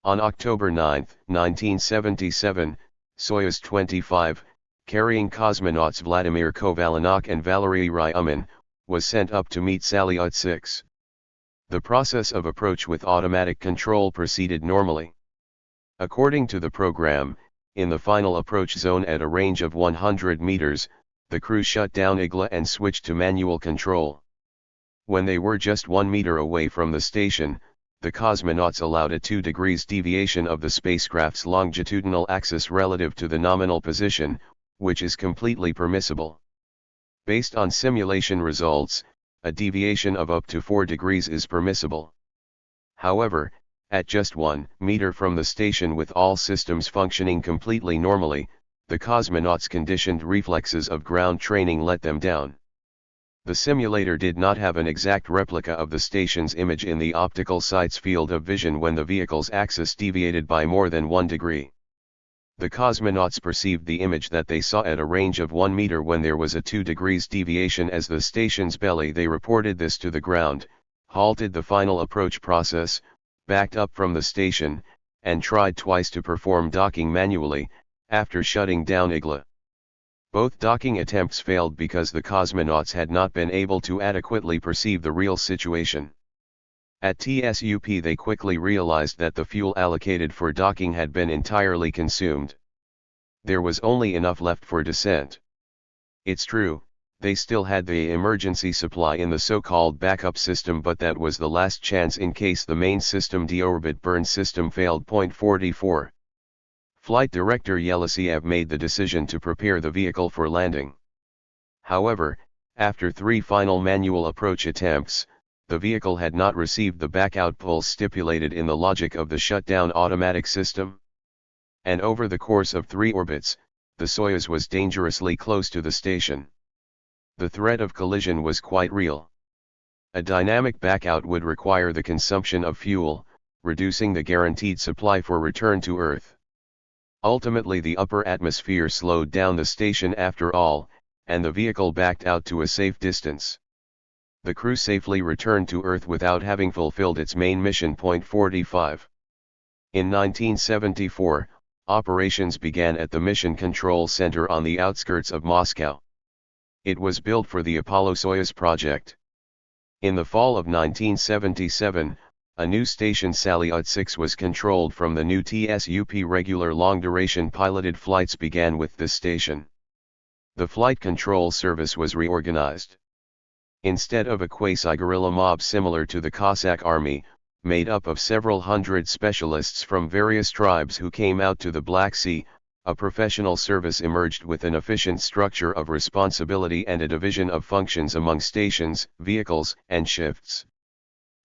On October 9, 1977, Soyuz 25, carrying cosmonauts Vladimir Kovalenok and Valery Ryumin, was sent up to meet Salyut 6. The process of approach with automatic control proceeded normally. According to the program, in the final approach zone at a range of 100 meters, the crew shut down IGLA and switched to manual control. When they were just 1 meter away from the station, the cosmonauts allowed a 2 degrees deviation of the spacecraft's longitudinal axis relative to the nominal position, which is completely permissible. Based on simulation results, a deviation of up to 4 degrees is permissible. However, at just 1 meter from the station with all systems functioning completely normally, the cosmonauts' conditioned reflexes of ground training let them down. The simulator did not have an exact replica of the station's image in the optical sight's field of vision when the vehicle's axis deviated by more than 1 degree. The cosmonauts perceived the image that they saw at a range of 1 meter when there was a 2 degrees deviation as the station's belly. They reported this to the ground, halted the final approach process, backed up from the station, and tried twice to perform docking manually, after shutting down IGLA. Both docking attempts failed because the cosmonauts had not been able to adequately perceive the real situation. At TSUP they quickly realized that the fuel allocated for docking had been entirely consumed. There was only enough left for descent. It's true, they still had the emergency supply in the so-called backup system, but that was the last chance in case the main system deorbit burn system failed. 44. Flight Director Yelisiev made the decision to prepare the vehicle for landing. However, after 3 final manual approach attempts, the vehicle had not received the back-out pulse stipulated in the logic of the shutdown automatic system. And over the course of 3 orbits, the Soyuz was dangerously close to the station. The threat of collision was quite real. A dynamic backout would require the consumption of fuel, reducing the guaranteed supply for return to Earth. Ultimately, the upper atmosphere slowed down the station after all, and the vehicle backed out to a safe distance. The crew safely returned to Earth without having fulfilled its main mission. 45. In 1974, operations began at the Mission Control Center on the outskirts of Moscow. It was built for the Apollo-Soyuz project. In the fall of 1977, a new station Salyut-6 was controlled from the new TSUP. Regular long-duration piloted flights began with this station. The flight control service was reorganized. Instead of a quasi-guerrilla mob similar to the Cossack army, made up of several hundred specialists from various tribes who came out to the Black Sea, a professional service emerged with an efficient structure of responsibility and a division of functions among stations, vehicles, and shifts.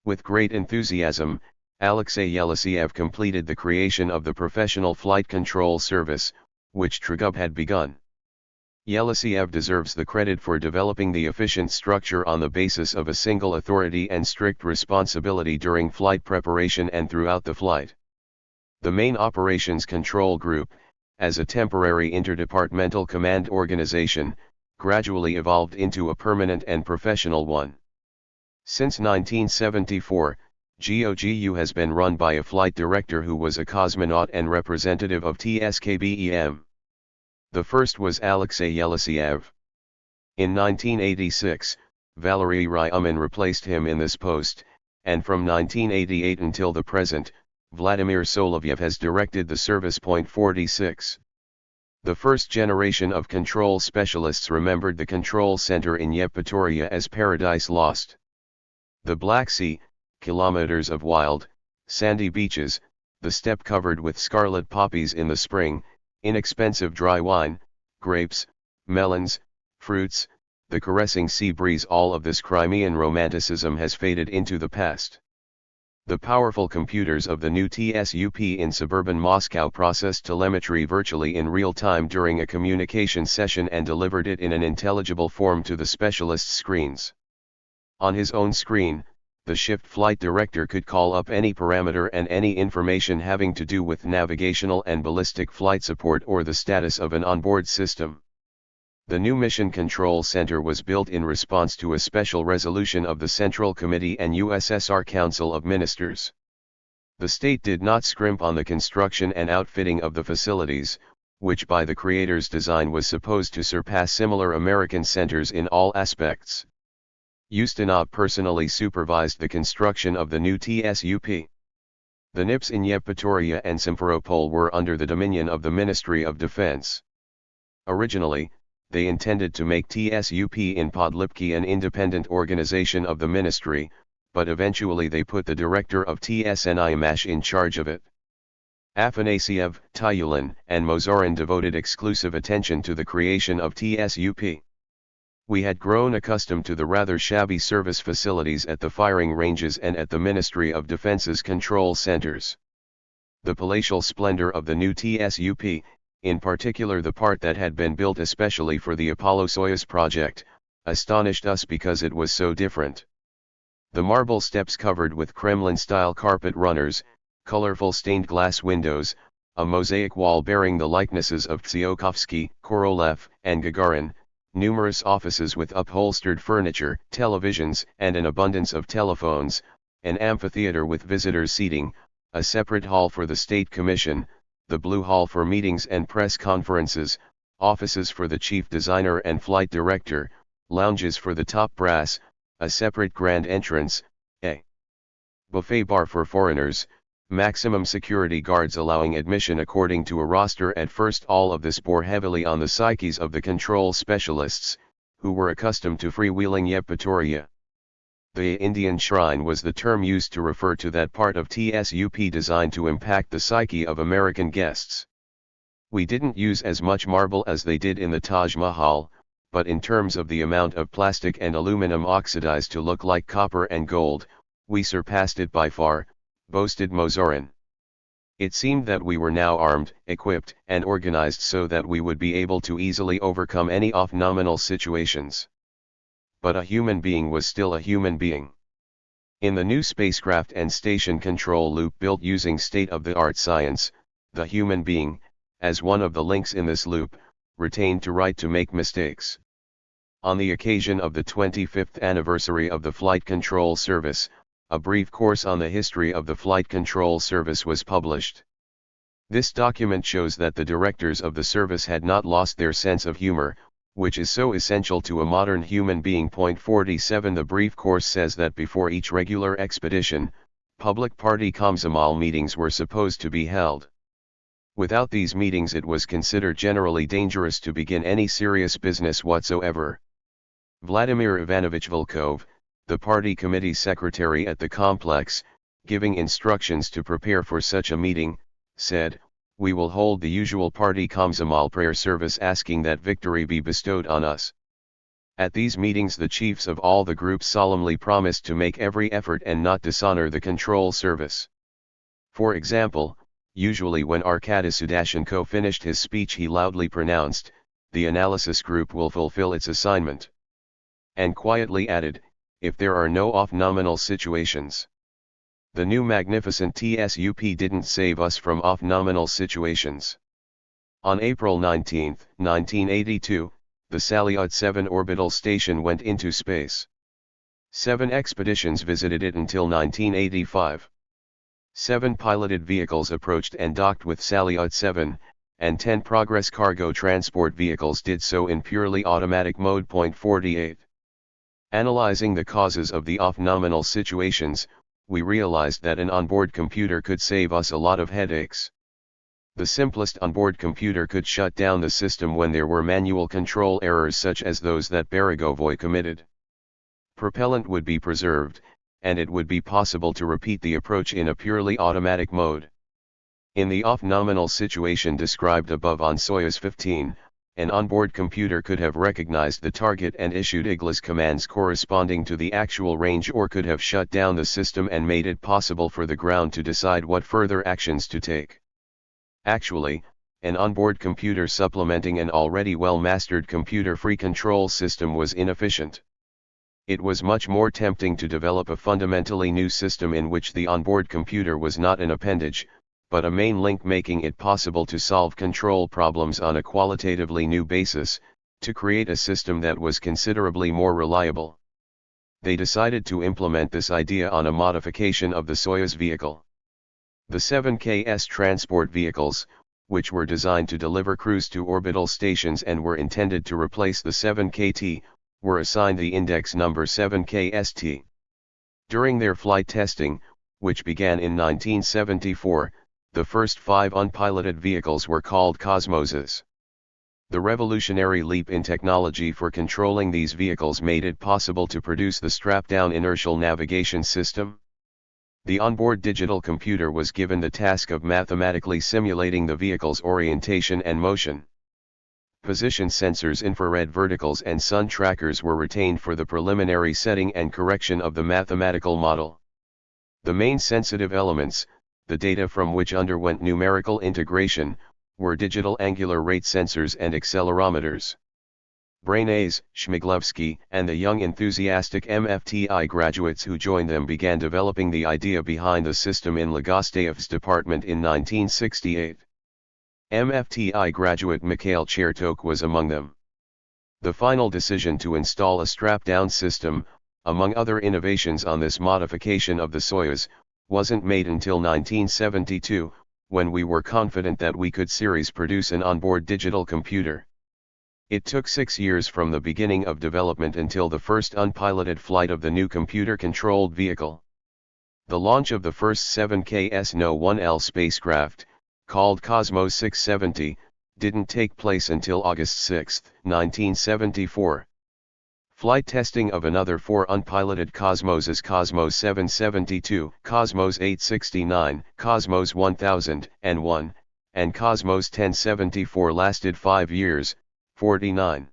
With great enthusiasm, Alexei Yelisiev completed the creation of the Professional Flight Control Service, which Trugub had begun. Yelisiev deserves the credit for developing the efficient structure on the basis of a single authority and strict responsibility during flight preparation and throughout the flight. The main operations control group, as a temporary interdepartmental command organization, gradually evolved into a permanent and professional one. Since 1974, GOGU has been run by a flight director who was a cosmonaut and representative of TSKBEM. The first was Alexei Yelisiev. In 1986, Valery Ryumin replaced him in this post, and from 1988 until the present, Vladimir Solovyev has directed the service. 46. The first generation of control specialists remembered the control center in Yevpatoria as Paradise Lost. The Black Sea, kilometers of wild, sandy beaches, the steppe covered with scarlet poppies in the spring, inexpensive dry wine, grapes, melons, fruits, the caressing sea breeze, all of this Crimean romanticism has faded into the past. The powerful computers of the new TSUP in suburban Moscow processed telemetry virtually in real time during a communication session and delivered it in an intelligible form to the specialist's screens. On his own screen, the shift flight director could call up any parameter and any information having to do with navigational and ballistic flight support or the status of an onboard system. The new Mission Control Center was built in response to a special resolution of the Central Committee and USSR Council of Ministers. The state did not scrimp on the construction and outfitting of the facilities, which by the creator's design was supposed to surpass similar American centers in all aspects. Ustinov personally supervised the construction of the new TSUP. The NIPs in Yevpatoria and Simferopol were under the dominion of the Ministry of Defense. Originally, they intended to make TSUP in Podlipki an independent organization of the ministry, but eventually they put the director of TSNIMASH in charge of it. Afanasiev, Tyulin, and Mozorin devoted exclusive attention to the creation of TSUP. We had grown accustomed to the rather shabby service facilities at the firing ranges and at the Ministry of Defense's control centers. The palatial splendor of the new TSUP, in particular the part that had been built especially for the Apollo-Soyuz project, astonished us because it was so different. The marble steps covered with Kremlin-style carpet runners, colorful stained glass windows, a mosaic wall bearing the likenesses of Tsiolkovsky, Korolev, and Gagarin, numerous offices with upholstered furniture, televisions, and an abundance of telephones, an amphitheater with visitors seating, a separate hall for the State Commission, the Blue Hall for meetings and press conferences, offices for the chief designer and flight director, lounges for the top brass, a separate grand entrance, a buffet bar for foreigners, maximum security guards allowing admission according to a roster. At first all of this bore heavily on the psyches of the control specialists, who were accustomed to freewheeling Yevpatoria. The Indian shrine was the term used to refer to that part of TSUP designed to impact the psyche of American guests. We didn't use as much marble as they did in the Taj Mahal, but in terms of the amount of plastic and aluminum oxidized to look like copper and gold, we surpassed it by far, boasted Mozorin. It seemed that we were now armed, equipped, and organized so that we would be able to easily overcome any off-nominal situations. but a human being was still a human being. In the new spacecraft and station control loop built using state-of-the-art science, the human being, as one of the links in this loop, retained the right to make mistakes. On the occasion of the 25th anniversary of the Flight Control Service, a brief course on the history of the Flight Control Service was published. This document shows that the directors of the service had not lost their sense of humor, which is so essential to a modern human being. 47 The brief course says that before each regular expedition, public party Komsomol meetings were supposed to be held. Without these meetings it was considered generally dangerous to begin any serious business whatsoever. Vladimir Ivanovich Volkov, the party committee secretary at the complex, giving instructions to prepare for such a meeting, said, "We will hold the usual party Komsomol prayer service asking that victory be bestowed on us." At these meetings the chiefs of all the groups solemnly promised to make every effort and not dishonor the control service. For example, usually when Arkady Sudashenko finished his speech he loudly pronounced, "The analysis group will fulfill its assignment," and quietly added, "if there are no off-nominal situations." The new magnificent TSUP didn't save us from off-nominal situations. On April 19, 1982, the Salyut 7 orbital station went into space. 7 expeditions visited it until 1985. 7 piloted vehicles approached and docked with Salyut 7, and 10 Progress cargo transport vehicles did so in purely automatic mode. 48. Analyzing the causes of the off-nominal situations, we realized that an onboard computer could save us a lot of headaches. The simplest onboard computer could shut down the system when there were manual control errors such as those that Beregovoy committed. Propellant would be preserved, and it would be possible to repeat the approach in a purely automatic mode. In the off-nominal situation described above on Soyuz 15, an onboard computer could have recognized the target and issued IGLAS commands corresponding to the actual range, or could have shut down the system and made it possible for the ground to decide what further actions to take. Actually, an onboard computer supplementing an already well-mastered computer-free control system was inefficient. It was much more tempting to develop a fundamentally new system in which the onboard computer was not an appendage, but a main link, making it possible to solve control problems on a qualitatively new basis, to create a system that was considerably more reliable. They decided to implement this idea on a modification of the Soyuz vehicle. The 7KS transport vehicles, which were designed to deliver crews to orbital stations and were intended to replace the 7KT, were assigned the index number 7KST. During their flight testing, which began in 1974, the first 5 unpiloted vehicles were called Cosmoses. The revolutionary leap in technology for controlling these vehicles made it possible to produce the strap-down inertial navigation system. The onboard digital computer was given the task of mathematically simulating the vehicle's orientation and motion. Position sensors, infrared verticals and sun trackers were retained for the preliminary setting and correction of the mathematical model. The main sensitive elements, the data from which underwent numerical integration, were digital angular rate sensors and accelerometers. Brainase, Shmiglovsky, and the young enthusiastic MFTI graduates who joined them began developing the idea behind the system in Legosteyev's department in 1968. MFTI graduate Mikhail Chertok was among them. The final decision to install a strap-down system, among other innovations on this modification of the Soyuz, wasn't made until 1972, when we were confident that we could series produce an onboard digital computer. It took 6 years from the beginning of development until the first unpiloted flight of the new computer-controlled vehicle. The launch of the first 7KS No-1L spacecraft, called Cosmos 670, didn't take place until August 6, 1974. Flight testing of another 4 unpiloted Cosmoses, Cosmos 772, Cosmos 869, Cosmos 1001, and Cosmos 1074 lasted 5 years, 49.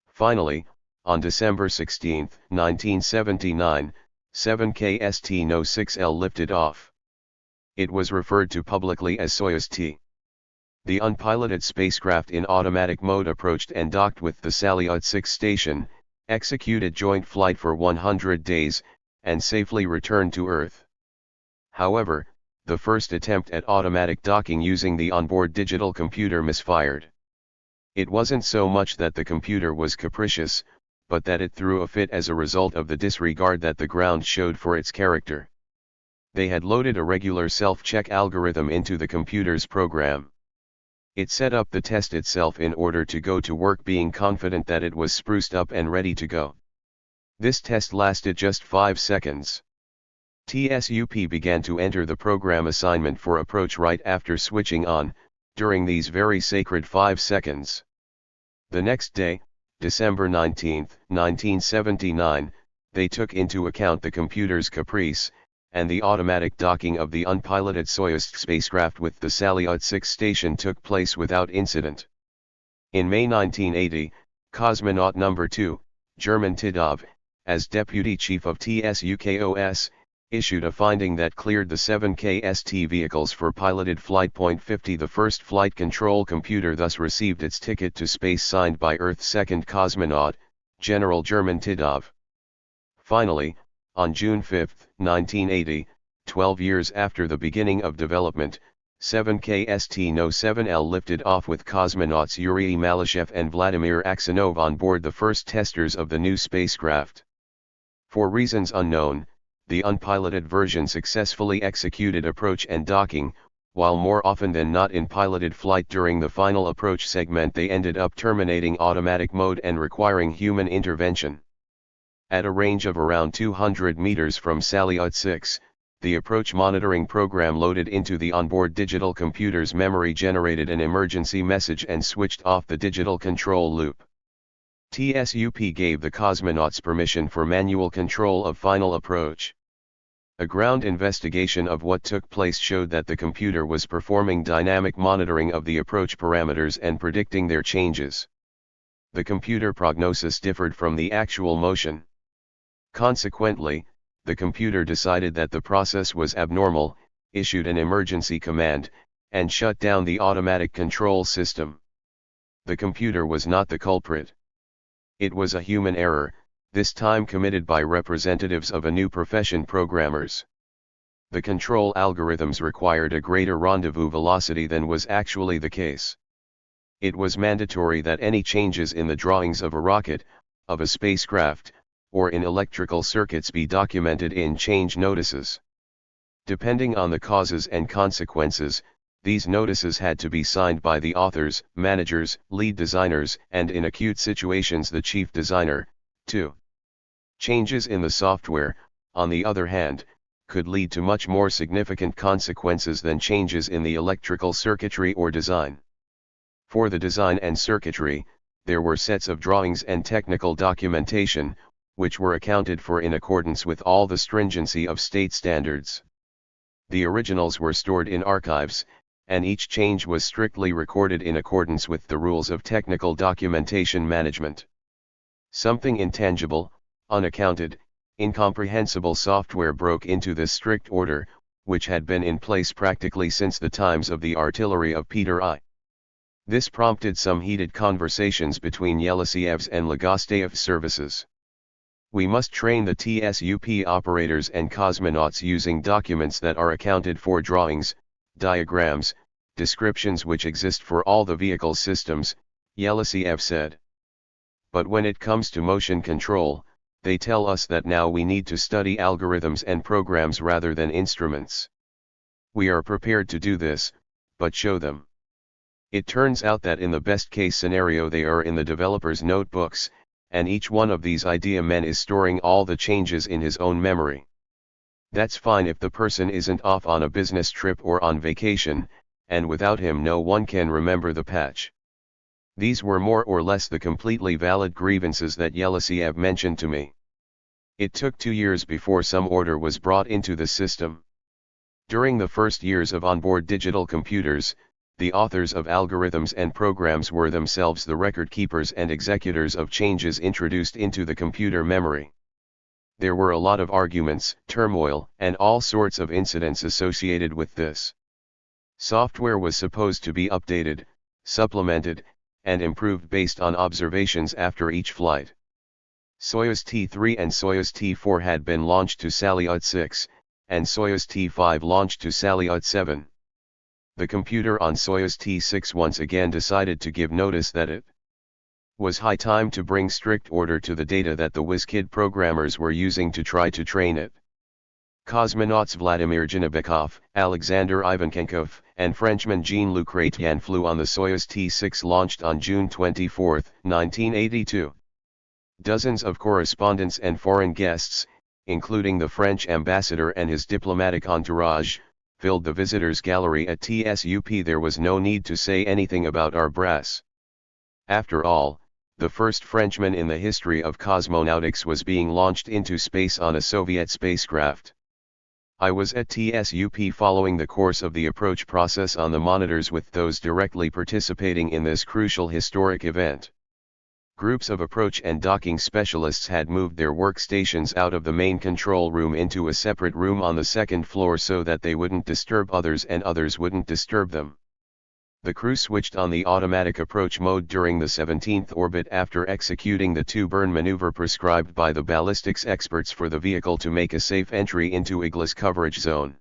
Finally, on December 16, 1979, 7KST No-6L lifted off. It was referred to publicly as Soyuz-T. The unpiloted spacecraft in automatic mode approached and docked with the Salyut 6 station, executed joint flight for 100 days, and safely returned to Earth. However, the first attempt at automatic docking using the onboard digital computer misfired. It wasn't so much that the computer was capricious, but that it threw a fit as a result of the disregard that the ground showed for its character. They had loaded a regular self-check algorithm into the computer's program. It set up the test itself in order to go to work being confident that it was spruced up and ready to go. This test lasted just 5 seconds. TSUP began to enter the program assignment for approach right after switching on, during these very sacred 5 seconds. The next day, December 19, 1979, they took into account the computer's caprice, and the automatic docking of the unpiloted Soyuz spacecraft with the Salyut 6 station took place without incident. In May 1980, cosmonaut number 2, German Titov, as deputy chief of TSUKOS, issued a finding that cleared the 7KST vehicles for piloted flight. 50 The first flight control computer thus received its ticket to space signed by Earth's second cosmonaut, General German Titov. Finally, on June 5, 1980, 12 years after the beginning of development, 7KST-07L lifted off with cosmonauts Yuri Malyshev and Vladimir Aksionov on board, the first testers of the new spacecraft. For reasons unknown, the unpiloted version successfully executed approach and docking, while more often than not in piloted flight during the final approach segment they ended up terminating automatic mode and requiring human intervention. At a range of around 200 meters from Salyut 6, the approach monitoring program loaded into the onboard digital computer's memory generated an emergency message and switched off the digital control loop. TSUP gave the cosmonauts permission for manual control of final approach. A ground investigation of what took place showed that the computer was performing dynamic monitoring of the approach parameters and predicting their changes. The computer prognosis differed from the actual motion. Consequently, the computer decided that the process was abnormal, issued an emergency command, and shut down the automatic control system. The computer was not the culprit. It was a human error, this time committed by representatives of a new profession, programmers. The control algorithms required a greater rendezvous velocity than was actually the case. It was mandatory that any changes in the drawings of a rocket, of a spacecraft, or in electrical circuits be documented in change notices. Depending on the causes and consequences, these notices had to be signed by the authors, managers, lead designers, and in acute situations the chief designer, too. Changes in the software, on the other hand, could lead to much more significant consequences than changes in the electrical circuitry or design. For the design and circuitry, there were sets of drawings and technical documentation, which were accounted for in accordance with all the stringency of state standards. The originals were stored in archives, and each change was strictly recorded in accordance with the rules of technical documentation management. Something intangible, unaccounted, incomprehensible software broke into this strict order, which had been in place practically since the times of the artillery of Peter I. This prompted some heated conversations between Yeliseev's and Legosteev's services. We must train the TSUP operators and cosmonauts using documents that are accounted for, drawings, diagrams, descriptions which exist for all the vehicle systems, Yeliseev said. But when it comes to motion control, they tell us that now we need to study algorithms and programs rather than instruments. We are prepared to do this, but show them. It turns out that in the best case scenario they are in the developer's notebooks, and each one of these idea men is storing all the changes in his own memory. That's fine if the person isn't off on a business trip or on vacation, and without him no one can remember the patch. These were more or less the completely valid grievances that Yeliseev mentioned to me. It took 2 years before some order was brought into the system. During the first years of onboard digital computers, the authors of algorithms and programs were themselves the record keepers and executors of changes introduced into the computer memory. There were a lot of arguments, turmoil, and all sorts of incidents associated with this. Software was supposed to be updated, supplemented, and improved based on observations after each flight. Soyuz T-3 and Soyuz T-4 had been launched to Salyut 6, and Soyuz T-5 launched to Salyut 7. The computer on Soyuz T-6 once again decided to give notice that it was high time to bring strict order to the data that the WizKid programmers were using to try to train it. Cosmonauts Vladimir Janabekov, Alexander Ivanchenkov, and Frenchman Jean-Luc Chrétien flew on the Soyuz T-6 launched on June 24, 1982. Dozens of correspondents and foreign guests, including the French ambassador and his diplomatic entourage, filled the visitors' gallery at TSUP. There was no need to say anything about our brass. After all, the first Frenchman in the history of cosmonautics was being launched into space on a Soviet spacecraft. I was at TSUP following the course of the approach process on the monitors with those directly participating in this crucial historic event. Groups of approach and docking specialists had moved their workstations out of the main control room into a separate room on the second floor so that they wouldn't disturb others and others wouldn't disturb them. The crew switched on the automatic approach mode during the 17th orbit after executing the two-burn maneuver prescribed by the ballistics experts for the vehicle to make a safe entry into IGLA's coverage zone.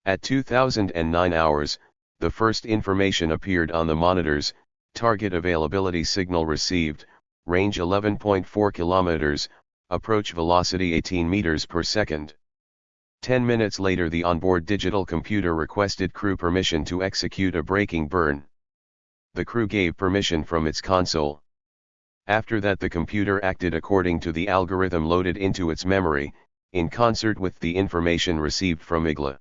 At 2009 hours, the first information appeared on the monitors: target availability signal received, range 11.4 kilometers, approach velocity 18 meters per second. 10 minutes later, the onboard digital computer requested crew permission to execute a braking burn. The crew gave permission from its console. After that, the computer acted according to the algorithm loaded into its memory, in concert with the information received from IGLA.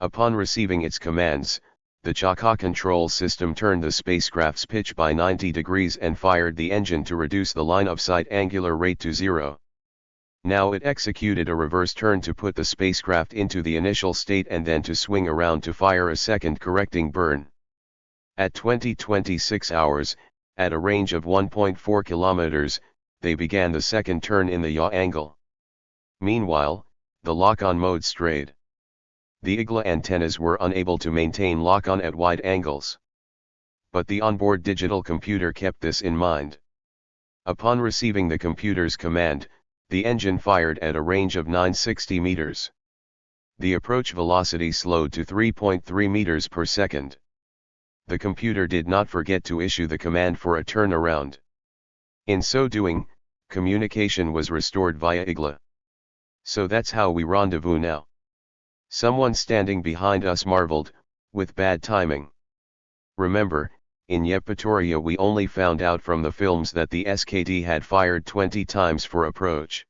Upon receiving its commands, the Chertok control system turned the spacecraft's pitch by 90 degrees and fired the engine to reduce the line-of-sight angular rate to 0. Now it executed a reverse turn to put the spacecraft into the initial state and then to swing around to fire a second correcting burn. At 20:26 hours, at a range of 1.4 kilometers, they began the second turn in the yaw angle. Meanwhile, the lock-on mode strayed. The IGLA antennas were unable to maintain lock-on at wide angles. But the onboard digital computer kept this in mind. Upon receiving the computer's command, the engine fired at a range of 960 meters. The approach velocity slowed to 3.3 meters per second. The computer did not forget to issue the command for a turnaround. In so doing, communication was restored via IGLA. So that's how we rendezvous now. Someone standing behind us marveled, with bad timing. Remember, in Yevpatoria we only found out from the films that the SKD had fired 20 times for approach.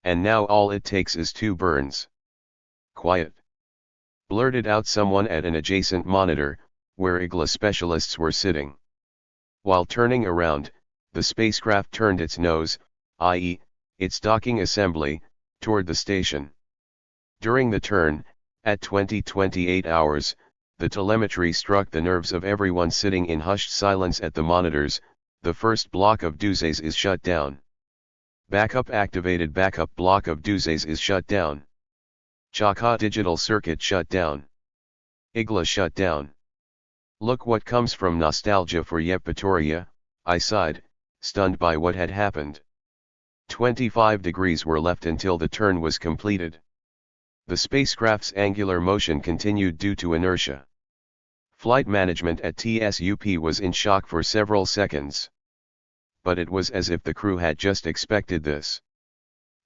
And now all it takes is 2 burns. Quiet, blurted out someone at an adjacent monitor, where IGLA specialists were sitting. While turning around, the spacecraft turned its nose, i.e., its docking assembly, toward the station. During the turn, at 20:28 hours, the telemetry struck the nerves of everyone sitting in hushed silence at the monitors. The first block of Duzes is shut down. Backup activated. Backup block of Duzes is shut down. Chertok digital circuit shut down. IGLA shut down. Look what comes from nostalgia for Yevpatoria, I sighed, stunned by what had happened. 25 degrees were left until the turn was completed. The spacecraft's angular motion continued due to inertia. Flight management at TSUP was in shock for several seconds. But it was as if the crew had just expected this.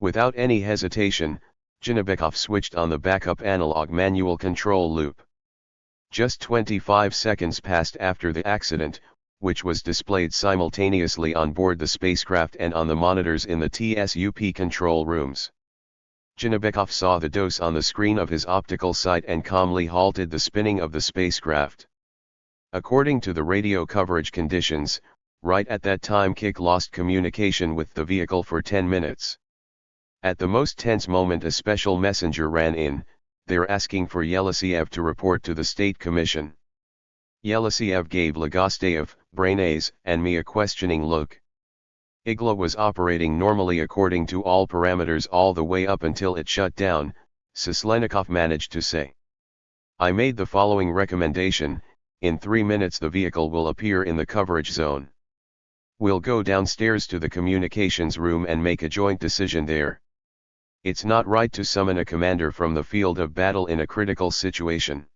Without any hesitation, Janabekov switched on the backup analog manual control loop. Just 25 seconds passed after the accident, which was displayed simultaneously on board the spacecraft and on the monitors in the TSUP control rooms. Janabekov saw the dose on the screen of his optical sight and calmly halted the spinning of the spacecraft. According to the radio coverage conditions, right at that time Kik lost communication with the vehicle for 10 minutes. At the most tense moment a special messenger ran in, they're asking for Yelisiev to report to the State Commission. Yelisiev gave Legosteyev, Brainase, and me a questioning look. IGLA was operating normally according to all parameters all the way up until it shut down, Sislenikov managed to say. I made the following recommendation: in 3 minutes the vehicle will appear in the coverage zone. We'll go downstairs to the communications room and make a joint decision there. It's not right to summon a commander from the field of battle in a critical situation.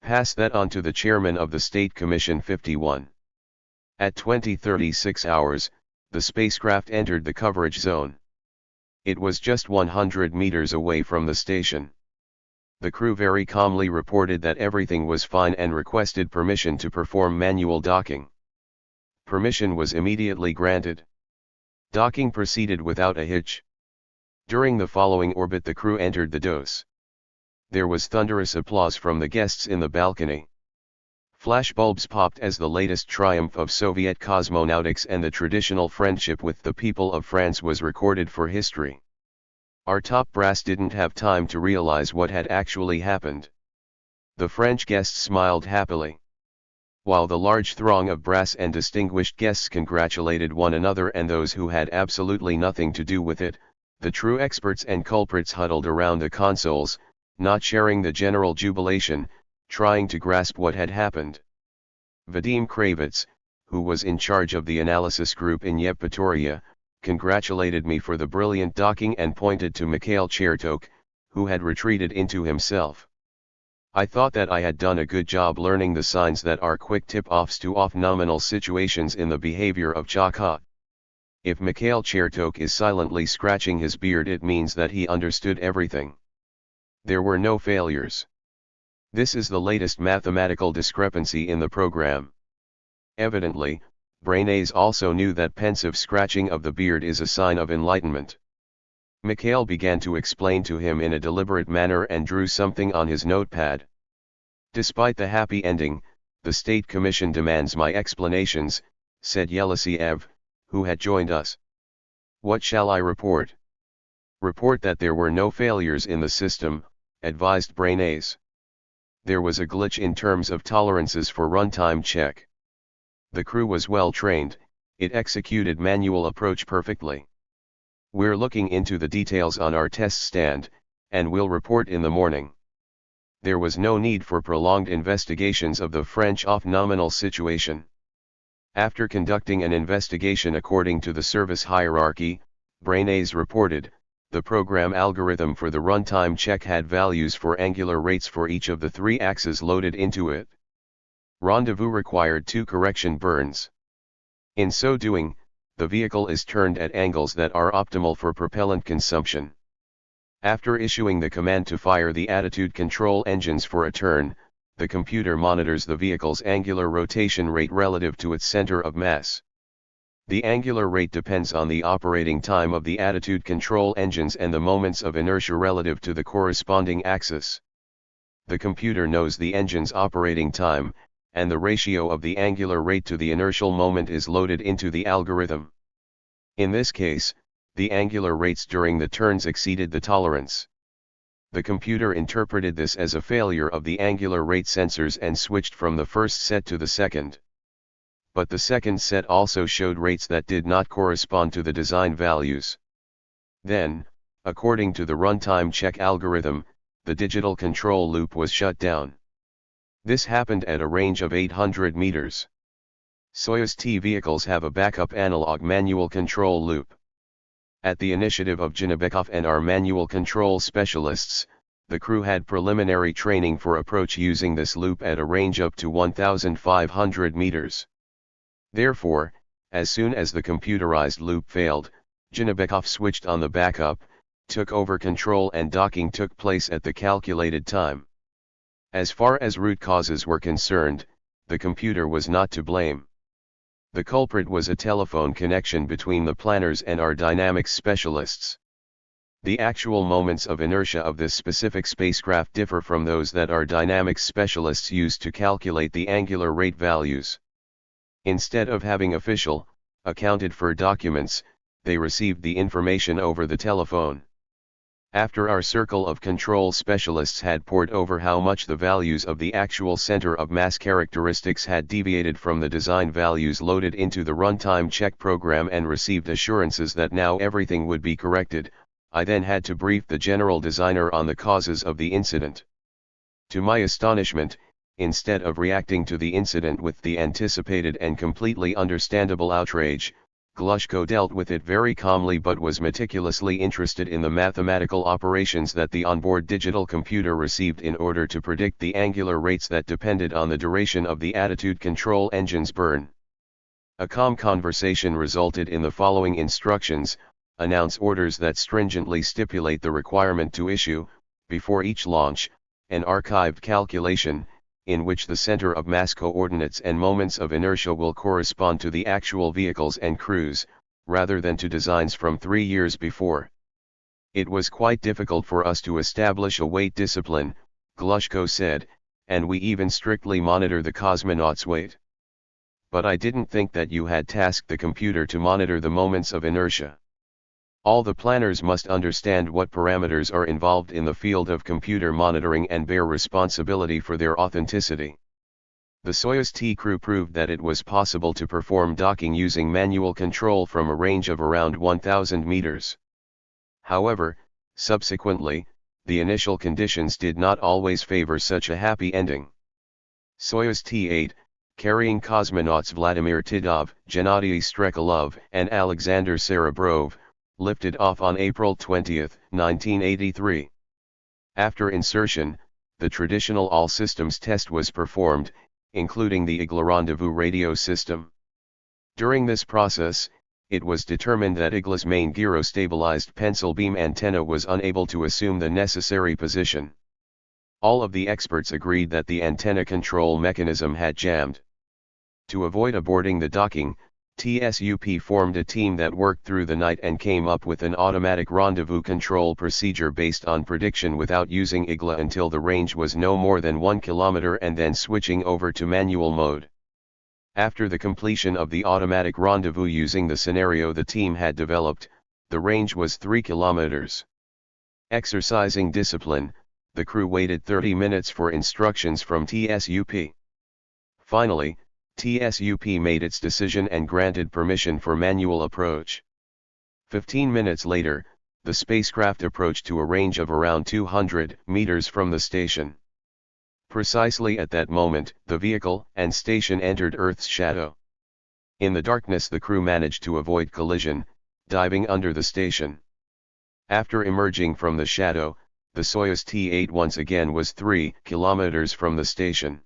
Pass that on to the chairman of the State Commission 51. At 20:36 hours, the spacecraft entered the coverage zone. It was just 100 meters away from the station. The crew very calmly reported that everything was fine and requested permission to perform manual docking. Permission was immediately granted. Docking proceeded without a hitch. During the following orbit, the crew entered the dose. There was thunderous applause from the guests in the balcony. Flashbulbs popped as the latest triumph of Soviet cosmonautics and the traditional friendship with the people of France was recorded for history. Our top brass didn't have time to realize what had actually happened. The French guests smiled happily. While the large throng of brass and distinguished guests congratulated one another and those who had absolutely nothing to do with it, the true experts and culprits huddled around the consoles, not sharing the general jubilation, trying to grasp what had happened. Vadim Kravets, who was in charge of the analysis group in Yevpatoria, congratulated me for the brilliant docking and pointed to Mikhail Chertok, who had retreated into himself. I thought that I had done a good job learning the signs that are quick tip-offs to off-nominal situations in the behavior of Chaka. If Mikhail Chertok is silently scratching his beard, it means that he understood everything. There were no failures. This is the latest mathematical discrepancy in the program. Evidently, Brainase also knew that pensive scratching of the beard is a sign of enlightenment. Mikhail began to explain to him in a deliberate manner and drew something on his notepad. Despite the happy ending, the State Commission demands my explanations, said Yelisiev, who had joined us. What shall I report? Report that there were no failures in the system, advised Brainase. There was a glitch in terms of tolerances for runtime check. The crew was well trained, it executed manual approach perfectly. We're looking into the details on our test stand, and we'll report in the morning. There was no need for prolonged investigations of the French off-nominal situation. After conducting an investigation according to the service hierarchy, Brainase reported, the program algorithm for the runtime check had values for angular rates for each of the three axes loaded into it. Rendezvous required 2 correction burns. In so doing, the vehicle is turned at angles that are optimal for propellant consumption. After issuing the command to fire the attitude control engines for a turn, the computer monitors the vehicle's angular rotation rate relative to its center of mass. The angular rate depends on the operating time of the attitude control engines and the moments of inertia relative to the corresponding axis. The computer knows the engine's operating time, and the ratio of the angular rate to the inertial moment is loaded into the algorithm. In this case, the angular rates during the turns exceeded the tolerance. The computer interpreted this as a failure of the angular rate sensors and switched from the first set to the second. But the second set also showed rates that did not correspond to the design values. Then, according to the runtime check algorithm, the digital control loop was shut down. This happened at a range of 800 meters. Soyuz T vehicles have a backup analog manual control loop. At the initiative of Janabekov and our manual control specialists, the crew had preliminary training for approach using this loop at a range up to 1,500 meters. Therefore, as soon as the computerized loop failed, Janabekov switched on the backup, took over control and docking took place at the calculated time. As far as root causes were concerned, the computer was not to blame. The culprit was a telephone connection between the planners and our dynamics specialists. The actual moments of inertia of this specific spacecraft differ from those that our dynamics specialists used to calculate the angular rate values. Instead of having official, accounted for documents, they received the information over the telephone. After our circle of control specialists had pored over how much the values of the actual center of mass characteristics had deviated from the design values loaded into the runtime check program and received assurances that now everything would be corrected, I then had to brief the general designer on the causes of the incident. To my astonishment, instead of reacting to the incident with the anticipated and completely understandable outrage, Glushko dealt with it very calmly but was meticulously interested in the mathematical operations that the onboard digital computer received in order to predict the angular rates that depended on the duration of the attitude control engine's burn. A calm conversation resulted in the following instructions: announce orders that stringently stipulate the requirement to issue, before each launch, an archived calculation, in which the center of mass coordinates and moments of inertia will correspond to the actual vehicles and crews, rather than to designs from 3 years before. It was quite difficult for us to establish a weight discipline, Glushko said, and we even strictly monitor the cosmonauts' weight. But I didn't think that you had tasked the computer to monitor the moments of inertia. All the planners must understand what parameters are involved in the field of computer monitoring and bear responsibility for their authenticity. The Soyuz T crew proved that it was possible to perform docking using manual control from a range of around 1,000 meters. However, subsequently, the initial conditions did not always favor such a happy ending. Soyuz T-8, carrying cosmonauts Vladimir Titov, Gennady Strekalov, and Alexander Serebrov, lifted off on April 20, 1983. After insertion, the traditional all-systems test was performed, including the IGLA rendezvous radio system. During this process, it was determined that IGLA's main gyrostabilized pencil beam antenna was unable to assume the necessary position. All of the experts agreed that the antenna control mechanism had jammed. To avoid aborting the docking, TSUP formed a team that worked through the night and came up with an automatic rendezvous control procedure based on prediction without using IGLA until the range was no more than 1 kilometer and then switching over to manual mode. After the completion of the automatic rendezvous using the scenario the team had developed, the range was 3 kilometers. Exercising discipline, the crew waited 30 minutes for instructions from TSUP. Finally, TSUP made its decision and granted permission for manual approach. 15 minutes later, the spacecraft approached to a range of around 200 meters from the station. Precisely at that moment, the vehicle and station entered Earth's shadow. In the darkness, the crew managed to avoid collision, diving under the station. After emerging from the shadow, the Soyuz T-8 once again was 3 kilometers from the station.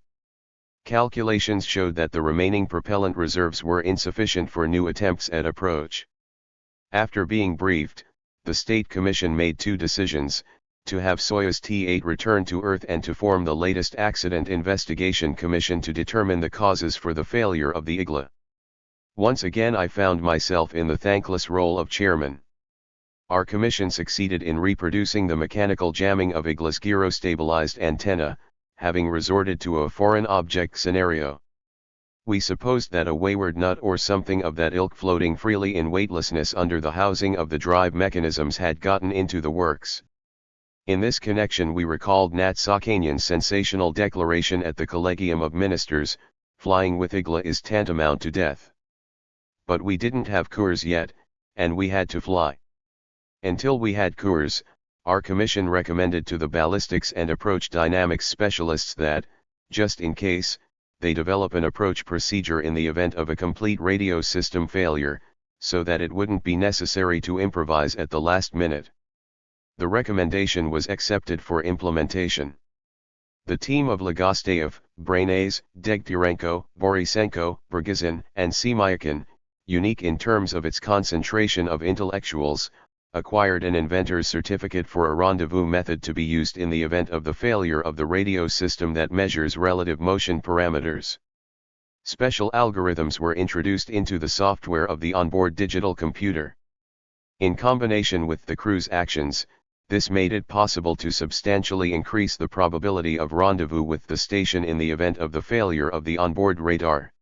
Calculations showed that the remaining propellant reserves were insufficient for new attempts at approach. After being briefed, the State Commission made 2 decisions: to have Soyuz T-8 return to Earth and to form the latest Accident Investigation Commission to determine the causes for the failure of the IGLA. Once again I found myself in the thankless role of chairman. Our commission succeeded in reproducing the mechanical jamming of IGLA's gyrostabilized antenna, having resorted to a foreign object scenario. We supposed that a wayward nut or something of that ilk floating freely in weightlessness under the housing of the drive mechanisms had gotten into the works. In this connection we recalled Nat Sakanian's sensational declaration at the Collegium of Ministers: flying with IGLA is tantamount to death. But we didn't have Kurs yet, and we had to fly. Until we had Kurs, our commission recommended to the ballistics and approach dynamics specialists that, just in case, they develop an approach procedure in the event of a complete radio system failure, so that it wouldn't be necessary to improvise at the last minute. The recommendation was accepted for implementation. The team of Legosteyev, Brainase, Degtyarenko, Borisenko, Bergizin, and Semyakin, unique in terms of its concentration of intellectuals, acquired an inventor's certificate for a rendezvous method to be used in the event of the failure of the radio system that measures relative motion parameters. Special algorithms were introduced into the software of the onboard digital computer. In combination with the crew's actions, this made it possible to substantially increase the probability of rendezvous with the station in the event of the failure of the onboard radar.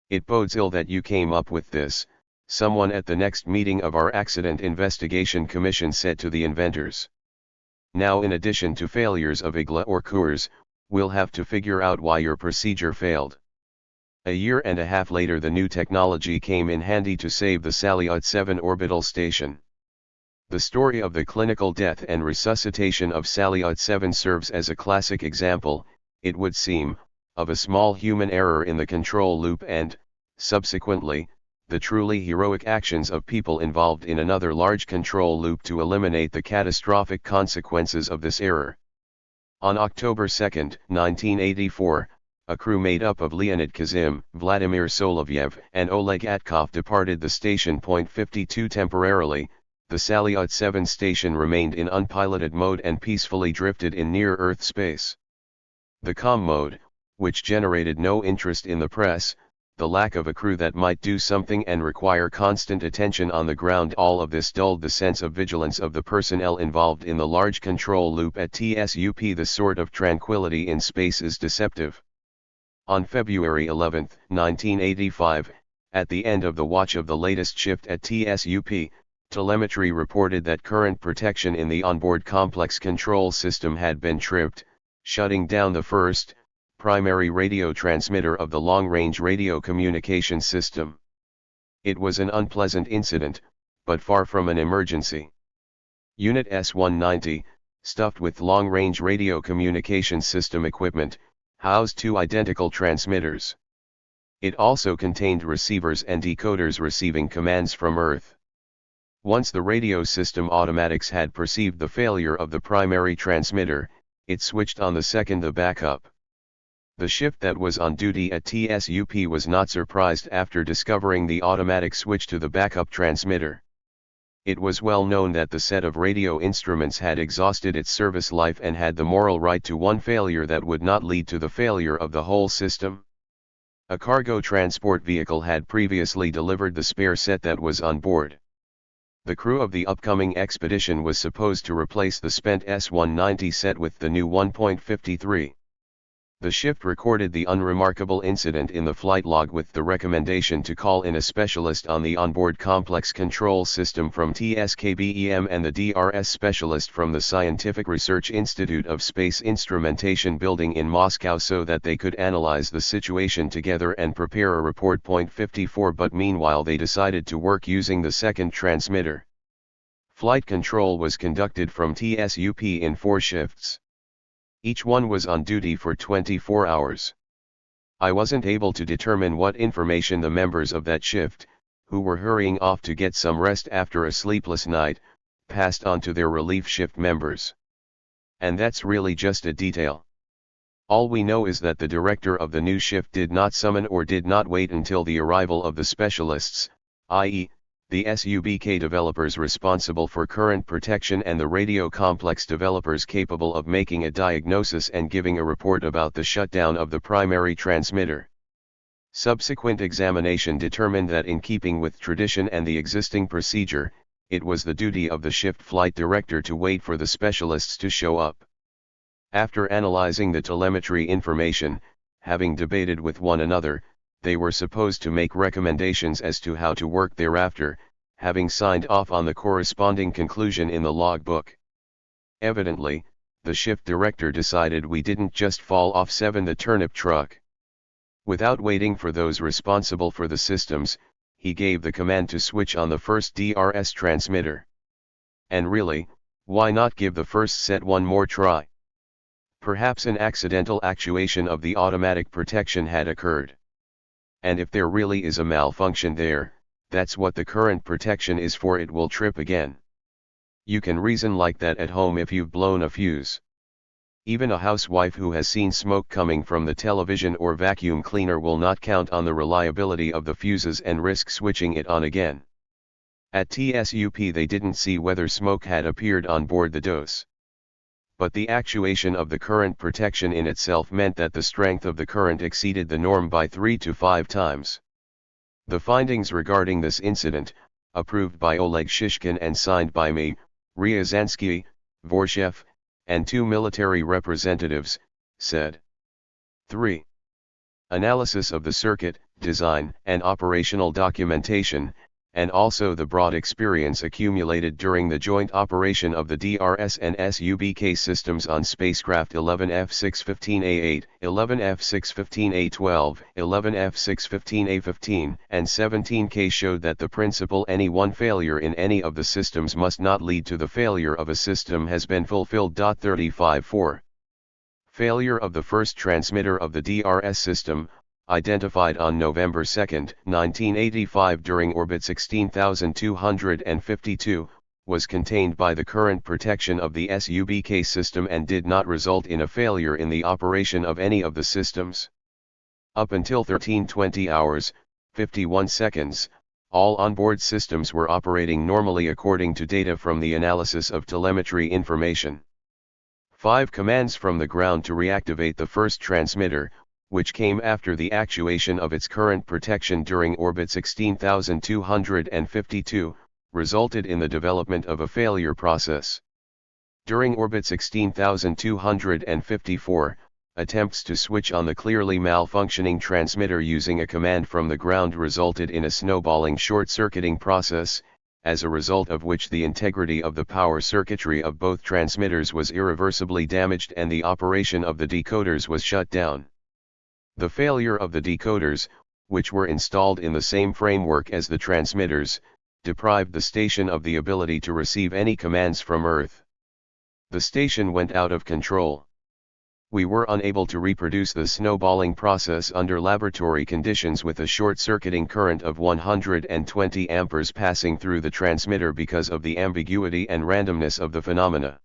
It bodes ill that you came up with this, someone at the next meeting of our Accident Investigation Commission said to the inventors. Now, in addition to failures of IGLA or Kurs, we'll have to figure out why your procedure failed. A year and a half later, the new technology came in handy to save the Salyut 7 orbital station. The story of the clinical death and resuscitation of Salyut 7 serves as a classic example, it would seem, of a small human error in the control loop and, subsequently, the truly heroic actions of people involved in another large control loop to eliminate the catastrophic consequences of this error. On October 2, 1984, a crew made up of Leonid Kazim, Vladimir Solovyev, and Oleg Atkov departed the station Point 52 temporarily. The Salyut 7 station remained in unpiloted mode and peacefully drifted in near-Earth space. The COM mode, which generated no interest in the press, the lack of a crew that might do something and require constant attention on the ground, all of this dulled the sense of vigilance of the personnel involved in the large control loop at TSUP. The sort of tranquility in space is deceptive. On February 11, 1985, at the end of the watch of the latest shift at TSUP, telemetry reported that current protection in the onboard complex control system had been tripped, shutting down the first, primary radio transmitter of the long-range radio communication system. It was an unpleasant incident, but far from an emergency. Unit S-190, stuffed with long-range radio communication system equipment, housed two identical transmitters. It also contained receivers and decoders receiving commands from Earth. Once the radio system automatics had perceived the failure of the primary transmitter, it switched on the second, the backup. The shift that was on duty at TSUP was not surprised after discovering the automatic switch to the backup transmitter. It was well known that the set of radio instruments had exhausted its service life and had the moral right to one failure that would not lead to the failure of the whole system. A cargo transport vehicle had previously delivered the spare set that was on board. The crew of the upcoming expedition was supposed to replace the spent S-190 set with the new 1.53. The shift recorded the unremarkable incident in the flight log with the recommendation to call in a specialist on the onboard complex control system from TSKBEM and the DRS specialist from the Scientific Research Institute of Space Instrumentation building in Moscow so that they could analyze the situation together and prepare a report. Point 54. But meanwhile they decided to work using the second transmitter. Flight control was conducted from TSUP in 4 shifts. Each one was on duty for 24 hours. I wasn't able to determine what information the members of that shift, who were hurrying off to get some rest after a sleepless night, passed on to their relief shift members. And that's really just a detail. All we know is that the director of the new shift did not summon or did not wait until the arrival of the specialists, i.e., the SUBK developers responsible for current protection and the radio complex developers capable of making a diagnosis and giving a report about the shutdown of the primary transmitter. Subsequent examination determined that in keeping with tradition and the existing procedure, it was the duty of the shift flight director to wait for the specialists to show up. After analyzing the telemetry information, having debated with one another, they were supposed to make recommendations as to how to work thereafter, having signed off on the corresponding conclusion in the logbook. Evidently, the shift director decided we didn't just fall off 7 the turnip truck. Without waiting for those responsible for the systems, he gave the command to switch on the first DRS transmitter. And really, why not give the first set one more try? Perhaps an accidental actuation of the automatic protection had occurred. And if there really is a malfunction there, that's what the current protection is for. It will trip again. You can reason like that at home if you've blown a fuse. Even a housewife who has seen smoke coming from the television or vacuum cleaner will not count on the reliability of the fuses and risk switching it on again. At TSUP they didn't see whether smoke had appeared on board the DOS. But the actuation of the current protection in itself meant that the strength of the current exceeded the norm by 3 to 5 times. The findings regarding this incident, approved by Oleg Shishkin and signed by me, Ryazansky, Vorshev, and 2 military representatives, said. 3. Analysis of the circuit, design, and operational documentation, and also the broad experience accumulated during the joint operation of the DRS and SUBK systems on spacecraft 11F615A8, 11F615A12, 11F615A15, and 17K showed that the principle any one failure in any of the systems must not lead to the failure of a system has been fulfilled. 35.4. Failure of the first transmitter of the DRS system, identified on November 2, 1985 during orbit 16,252, was contained by the current protection of the SUBK system and did not result in a failure in the operation of any of the systems. Up until 13:20 hours, 51 seconds, all onboard systems were operating normally according to data from the analysis of telemetry information. 5 commands from the ground to reactivate the first transmitter, which came after the actuation of its current protection during orbit 16,252, resulted in the development of a failure process. During orbit 16,254, attempts to switch on the clearly malfunctioning transmitter using a command from the ground resulted in a snowballing short-circuiting process, as a result of which the integrity of the power circuitry of both transmitters was irreversibly damaged and the operation of the decoders was shut down. The failure of the decoders, which were installed in the same framework as the transmitters, deprived the station of the ability to receive any commands from Earth. The station went out of control. We were unable to reproduce the snowballing process under laboratory conditions with a short-circuiting current of 120 amperes passing through the transmitter because of the ambiguity and randomness of the phenomena.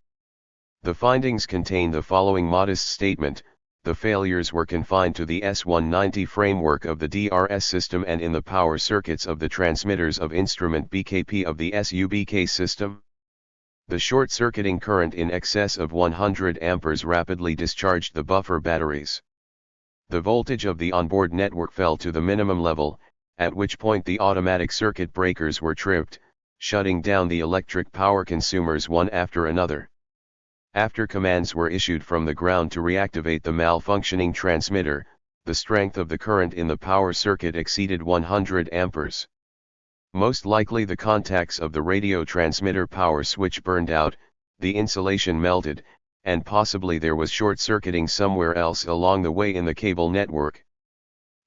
The findings contain the following modest statement: the failures were confined to the S190 framework of the DRS system and in the power circuits of the transmitters of instrument BKP of the SUBK system. The short-circuiting current in excess of 100 amperes rapidly discharged the buffer batteries. The voltage of the onboard network fell to the minimum level, at which point the automatic circuit breakers were tripped, shutting down the electric power consumers one after another. After commands were issued from the ground to reactivate the malfunctioning transmitter, the strength of the current in the power circuit exceeded 100 amperes. Most likely the contacts of the radio transmitter power switch burned out, the insulation melted, and possibly there was short-circuiting somewhere else along the way in the cable network.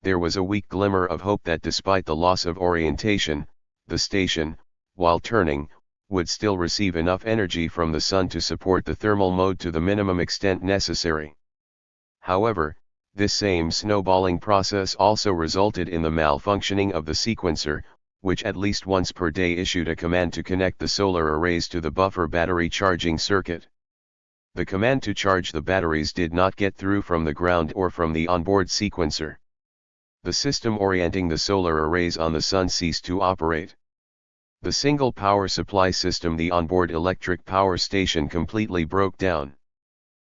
There was a weak glimmer of hope that despite the loss of orientation, the station, while turning, would still receive enough energy from the sun to support the thermal mode to the minimum extent necessary. However, this same snowballing process also resulted in the malfunctioning of the sequencer, which at least once per day issued a command to connect the solar arrays to the buffer battery charging circuit. The command to charge the batteries did not get through from the ground or from the onboard sequencer. The system orienting the solar arrays on the sun ceased to operate. The single power supply system, the onboard electric power station, completely broke down.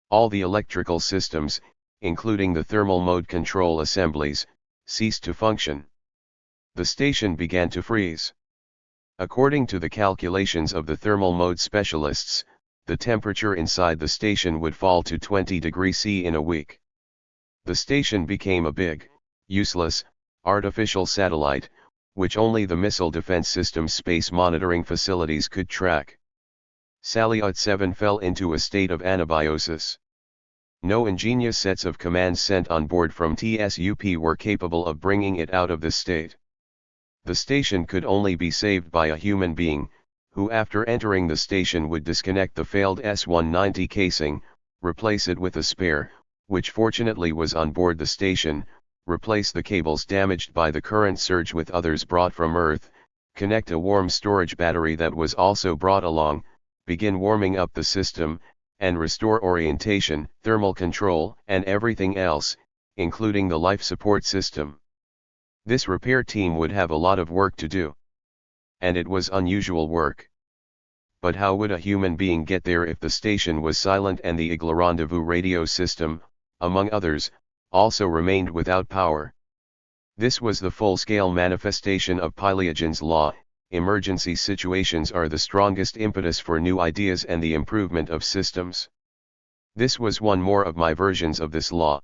All the electrical systems, including the thermal mode control assemblies, ceased to function. The station began to freeze. According to the calculations of the thermal mode specialists, the temperature inside the station would fall to 20 degrees C in a week. The station became a big, useless, artificial satellite, which only the Missile Defense System's space monitoring facilities could track. Salyut 7 fell into a state of anabiosis. No ingenious sets of commands sent on board from TSUP were capable of bringing it out of this state. The station could only be saved by a human being, who after entering the station would disconnect the failed S190 casing, replace it with a spare, which fortunately was on board the station, replace the cables damaged by the current surge with others brought from Earth, connect a warm storage battery that was also brought along, begin warming up the system, and restore orientation, thermal control, and everything else, including the life support system. This repair team would have a lot of work to do. And it was unusual work. But how would a human being get there if the station was silent and the Igla rendezvous radio system, among others, also remained without power? This was the full-scale manifestation of Paleogen's law: emergency situations are the strongest impetus for new ideas and the improvement of systems. This was one more of my versions of this law.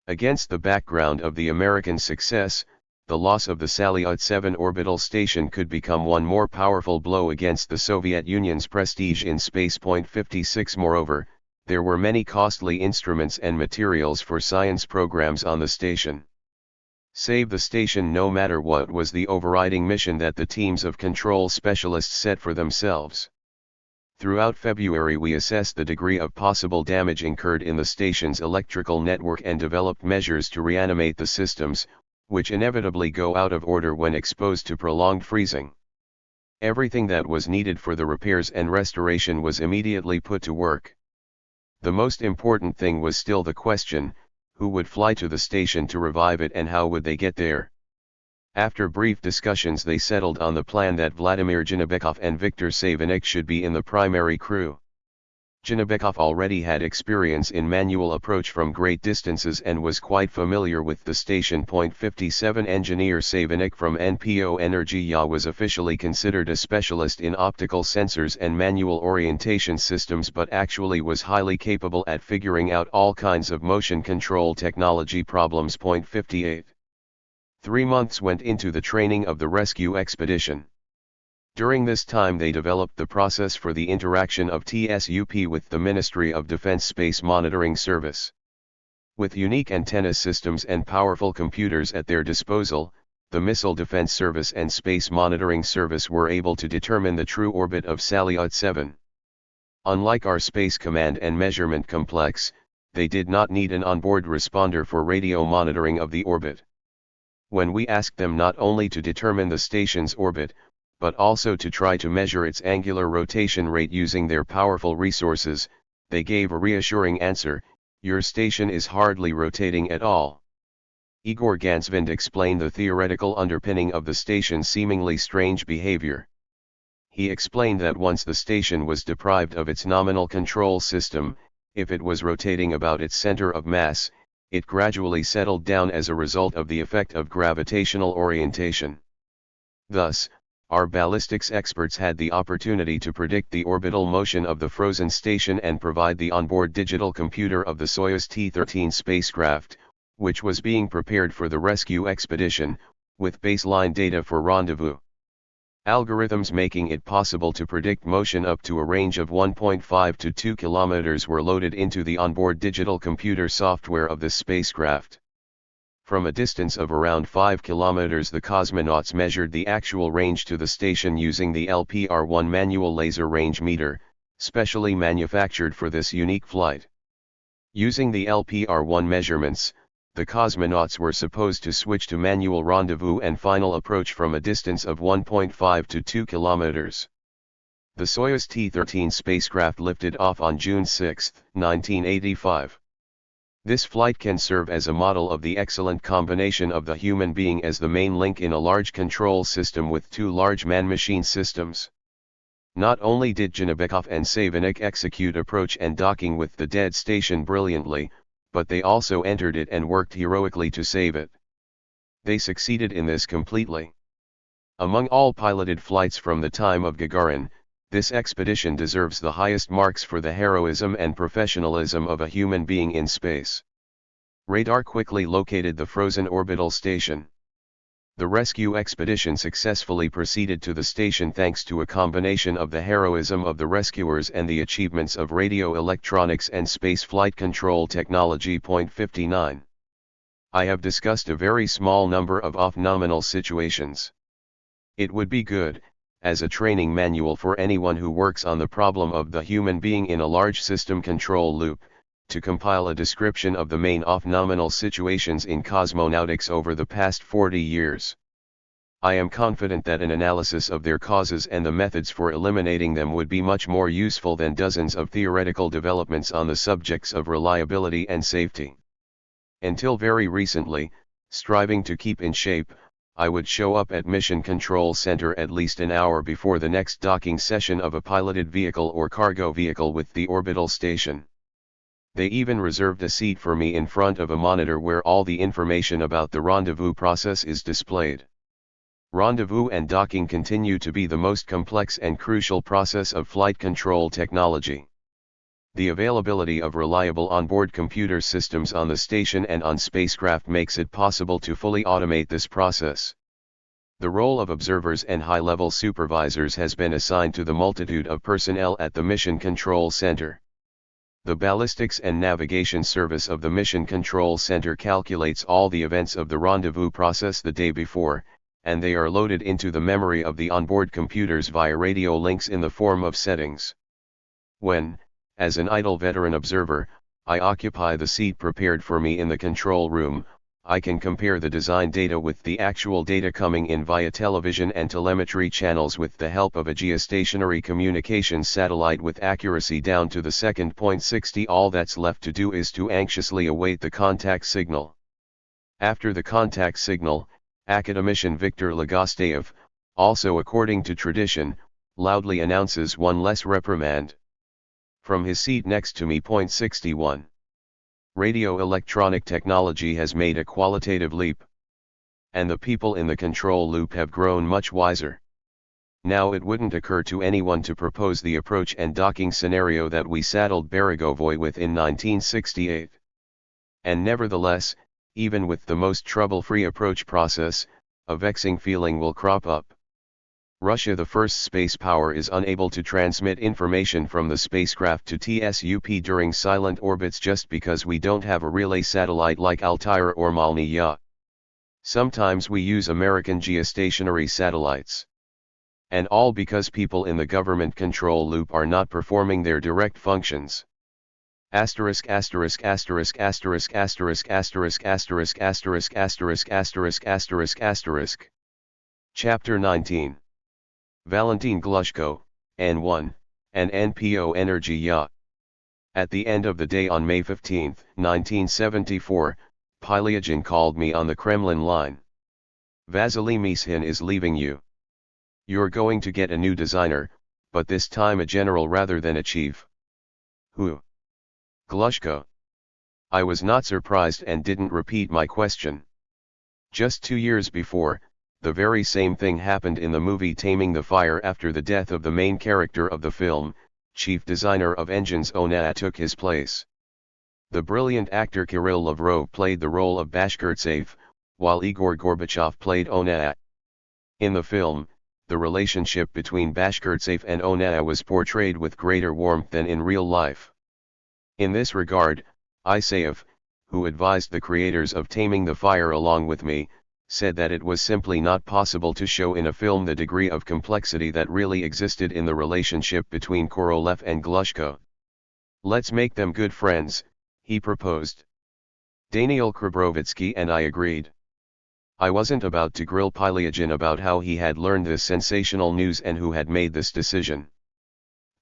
Against the background of the American success, the loss of the Salyut 7 orbital station could become one more powerful blow against the Soviet Union's prestige in space. 56 Moreover, there were many costly instruments and materials for science programs on the station. Save the station no matter what was the overriding mission that the teams of control specialists set for themselves. Throughout February we assessed the degree of possible damage incurred in the station's electrical network and developed measures to reanimate the systems, which inevitably go out of order when exposed to prolonged freezing. Everything that was needed for the repairs and restoration was immediately put to work. The most important thing was still the question, who would fly to the station to revive it and how would they get there? After brief discussions they settled on the plan that Vladimir Janabekov and Viktor Savinik should be in the primary crew. Janabekov already had experience in manual approach from great distances and was quite familiar with the station. 57 Engineer Savinik from NPO Energia was officially considered a specialist in optical sensors and manual orientation systems but actually was highly capable at figuring out all kinds of motion control technology problems. 58. 3 months went into the training of the rescue expedition. During this time they developed the process for the interaction of TSUP with the Ministry of Defense Space Monitoring Service. With unique antenna systems and powerful computers at their disposal, the Missile Defense Service and Space Monitoring Service were able to determine the true orbit of Salyut 7. Unlike our Space Command and Measurement Complex, they did not need an onboard responder for radio monitoring of the orbit. When we asked them not only to determine the station's orbit, but also to try to measure its angular rotation rate using their powerful resources, they gave a reassuring answer: your station is hardly rotating at all. Igor Gansvind explained the theoretical underpinning of the station's seemingly strange behavior. He explained that once the station was deprived of its nominal control system, if it was rotating about its center of mass, it gradually settled down as a result of the effect of gravitational orientation. Thus, our ballistics experts had the opportunity to predict the orbital motion of the frozen station and provide the onboard digital computer of the Soyuz T-13 spacecraft, which was being prepared for the rescue expedition, with baseline data for rendezvous. Algorithms making it possible to predict motion up to a range of 1.5 to 2 kilometers were loaded into the onboard digital computer software of this spacecraft. From a distance of around 5 kilometers the cosmonauts measured the actual range to the station using the LPR-1 manual laser range meter, specially manufactured for this unique flight. Using the LPR-1 measurements, the cosmonauts were supposed to switch to manual rendezvous and final approach from a distance of 1.5 to 2 kilometers. The Soyuz T-13 spacecraft lifted off on June 6, 1985. This flight can serve as a model of the excellent combination of the human being as the main link in a large control system with two large man-machine systems. Not only did Janabekov and Savinik execute approach and docking with the dead station brilliantly, but they also entered it and worked heroically to save it. They succeeded in this completely. Among all piloted flights from the time of Gagarin, this expedition deserves the highest marks for the heroism and professionalism of a human being in space. Radar quickly located the frozen orbital station. The rescue expedition successfully proceeded to the station thanks to a combination of the heroism of the rescuers and the achievements of radio electronics and space flight control technology. 59. I have discussed a very small number of off-nominal situations. It would be good, as a training manual for anyone who works on the problem of the human being in a large system control loop, to compile a description of the main off-nominal situations in cosmonautics over the past 40 years. I am confident that an analysis of their causes and the methods for eliminating them would be much more useful than dozens of theoretical developments on the subjects of reliability and safety. Until very recently, striving to keep in shape, I would show up at Mission Control Center at least an hour before the next docking session of a piloted vehicle or cargo vehicle with the orbital station. They even reserved a seat for me in front of a monitor where all the information about the rendezvous process is displayed. Rendezvous and docking continue to be the most complex and crucial process of flight control technology. The availability of reliable onboard computer systems on the station and on spacecraft makes it possible to fully automate this process. The role of observers and high-level supervisors has been assigned to the multitude of personnel at the Mission Control Center. The Ballistics and Navigation Service of the Mission Control Center calculates all the events of the rendezvous process the day before, and they are loaded into the memory of the onboard computers via radio links in the form of settings. When, as an idle veteran observer, I occupy the seat prepared for me in the control room, I can compare the design data with the actual data coming in via television and telemetry channels with the help of a geostationary communications satellite with accuracy down to the second. 60. All that's left to do is to anxiously await the contact signal. After the contact signal, academician Viktor Legosteyev, also according to tradition, loudly announces one less reprimand. From his seat next to me. 61. Radio-electronic technology has made a qualitative leap. And the people in the control loop have grown much wiser. Now it wouldn't occur to anyone to propose the approach and docking scenario that we saddled Beregovoy with in 1968. And nevertheless, even with the most trouble-free approach process, a vexing feeling will crop up. Russia, the first space power, is unable to transmit information from the spacecraft to TSUP during silent orbits just because we don't have a relay satellite like Altair or Malnya. Sometimes we use American geostationary satellites. And all because people in the government control loop are not performing their direct functions. Asterisk asterisk asterisk asterisk asterisk asterisk asterisk asterisk asterisk asterisk asterisk asterisk. Chapter 19. Valentin Glushko, N1, and NPO Energy Yacht. At the end of the day on May 15, 1974, Pylyagin called me on the Kremlin line. Vasily Mishin is leaving you. You're going to get a new designer, but this time a general rather than a chief. Who? Glushko. I was not surprised and didn't repeat my question. Just 2 years before, the very same thing happened in the movie Taming the Fire. After the death of the main character of the film, chief designer of engines Onaa took his place. The brilliant actor Kirill Lavrov played the role of Bashkirtsev, while Igor Gorbachev played Onaa. In the film, the relationship between Bashkirtsev and Onaa was portrayed with greater warmth than in real life. In this regard, Isayev, who advised the creators of Taming the Fire along with me, said that it was simply not possible to show in a film the degree of complexity that really existed in the relationship between Korolev and Glushko. Let's make them good friends, he proposed. Daniel Krabrovitsky and I agreed. I wasn't about to grill Pylyagin about how he had learned this sensational news and who had made this decision.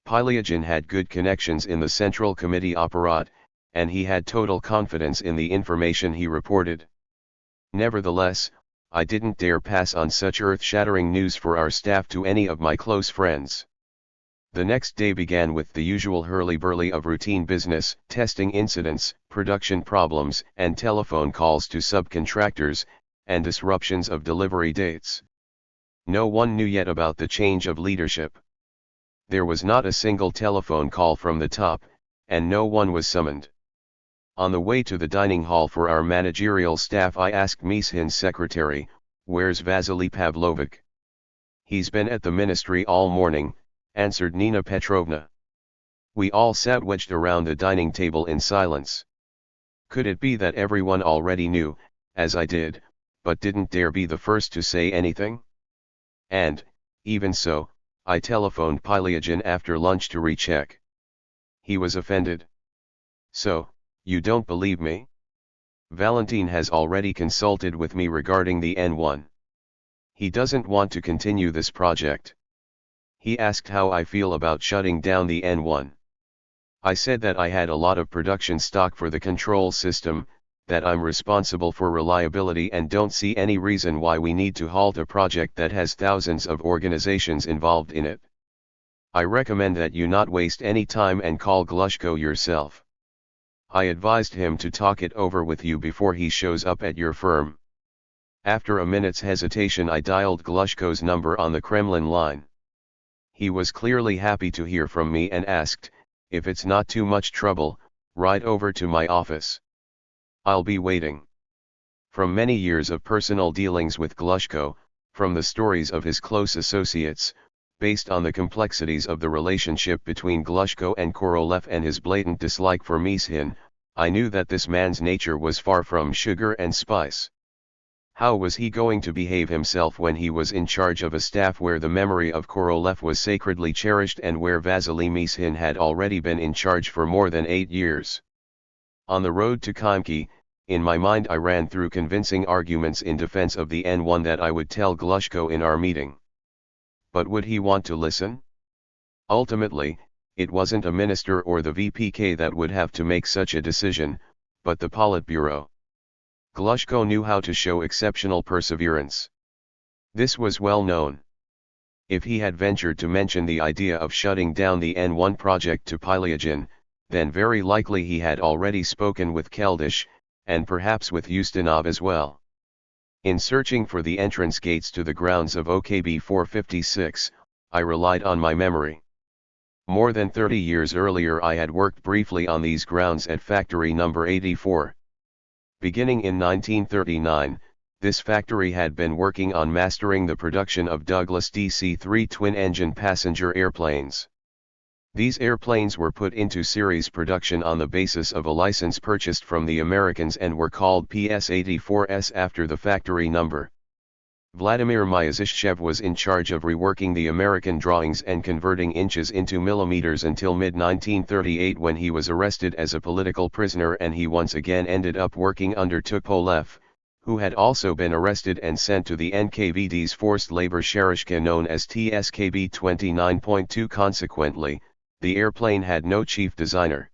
Pylyagin had good connections in the Central Committee apparat, and he had total confidence in the information he reported. Nevertheless, I didn't dare pass on such earth-shattering news for our staff to any of my close friends. The next day began with the usual hurly-burly of routine business, testing incidents, production problems, and telephone calls to subcontractors, and disruptions of delivery dates. No one knew yet about the change of leadership. There was not a single telephone call from the top, and no one was summoned. On the way to the dining hall for our managerial staff, I asked Mishin's secretary, "Where's Vasily Pavlovich?" "He's been at the ministry all morning," answered Nina Petrovna. We all sat wedged around the dining table in silence. Could it be that everyone already knew, as I did, but didn't dare be the first to say anything? And, even so, I telephoned Pylyagin after lunch to recheck. He was offended. "So, you don't believe me? Valentin has already consulted with me regarding the N1. He doesn't want to continue this project. He asked how I feel about shutting down the N1. I said that I had a lot of production stock for the control system, that I'm responsible for reliability and don't see any reason why we need to halt a project that has thousands of organizations involved in it. I recommend that you not waste any time and call Glushko yourself. I advised him to talk it over with you before he shows up at your firm." After a minute's hesitation, I dialed Glushko's number on the Kremlin line. He was clearly happy to hear from me and asked, "If it's not too much trouble, ride over to my office. I'll be waiting." From many years of personal dealings with Glushko, from the stories of his close associates, based on the complexities of the relationship between Glushko and Korolev and his blatant dislike for Mishin, I knew that this man's nature was far from sugar and spice. How was he going to behave himself when he was in charge of a staff where the memory of Korolev was sacredly cherished and where Vasily Mishin had already been in charge for more than 8 years? On the road to Khimki, in my mind I ran through convincing arguments in defense of the N1 that I would tell Glushko in our meeting. But would he want to listen? Ultimately, it wasn't a minister or the VPK that would have to make such a decision, but the Politburo. Glushko knew how to show exceptional perseverance. This was well known. If he had ventured to mention the idea of shutting down the N1 project to Pilyagin, then very likely he had already spoken with Keldysh, and perhaps with Ustinov as well. In searching for the entrance gates to the grounds of OKB 456, I relied on my memory. More than 30 years earlier I had worked briefly on these grounds at factory number 84. Beginning in 1939, this factory had been working on mastering the production of Douglas DC-3 twin-engine passenger airplanes. These airplanes were put into series production on the basis of a license purchased from the Americans and were called PS-84S after the factory number. Vladimir Myazishchev was in charge of reworking the American drawings and converting inches into millimeters until mid-1938 when he was arrested as a political prisoner, and he once again ended up working under Tupolev, who had also been arrested and sent to the NKVD's forced labor Sharishka known as TSKB 29.2. Consequently, the airplane had no chief designer.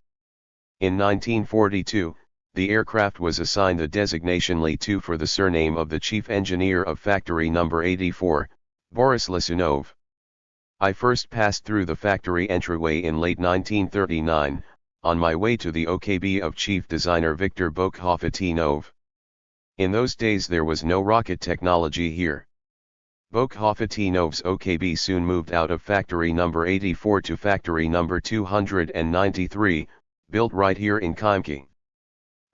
In 1942, the aircraft was assigned the designation Li-2 for the surname of the chief engineer of factory number 84, Boris Lisunov. I first passed through the factory entryway in late 1939, on my way to the OKB of chief designer Viktor Bokhovatinov. In those days there was no rocket technology here. Bokhovatinov's OKB soon moved out of factory number 84 to factory number 293, built right here in Khimki.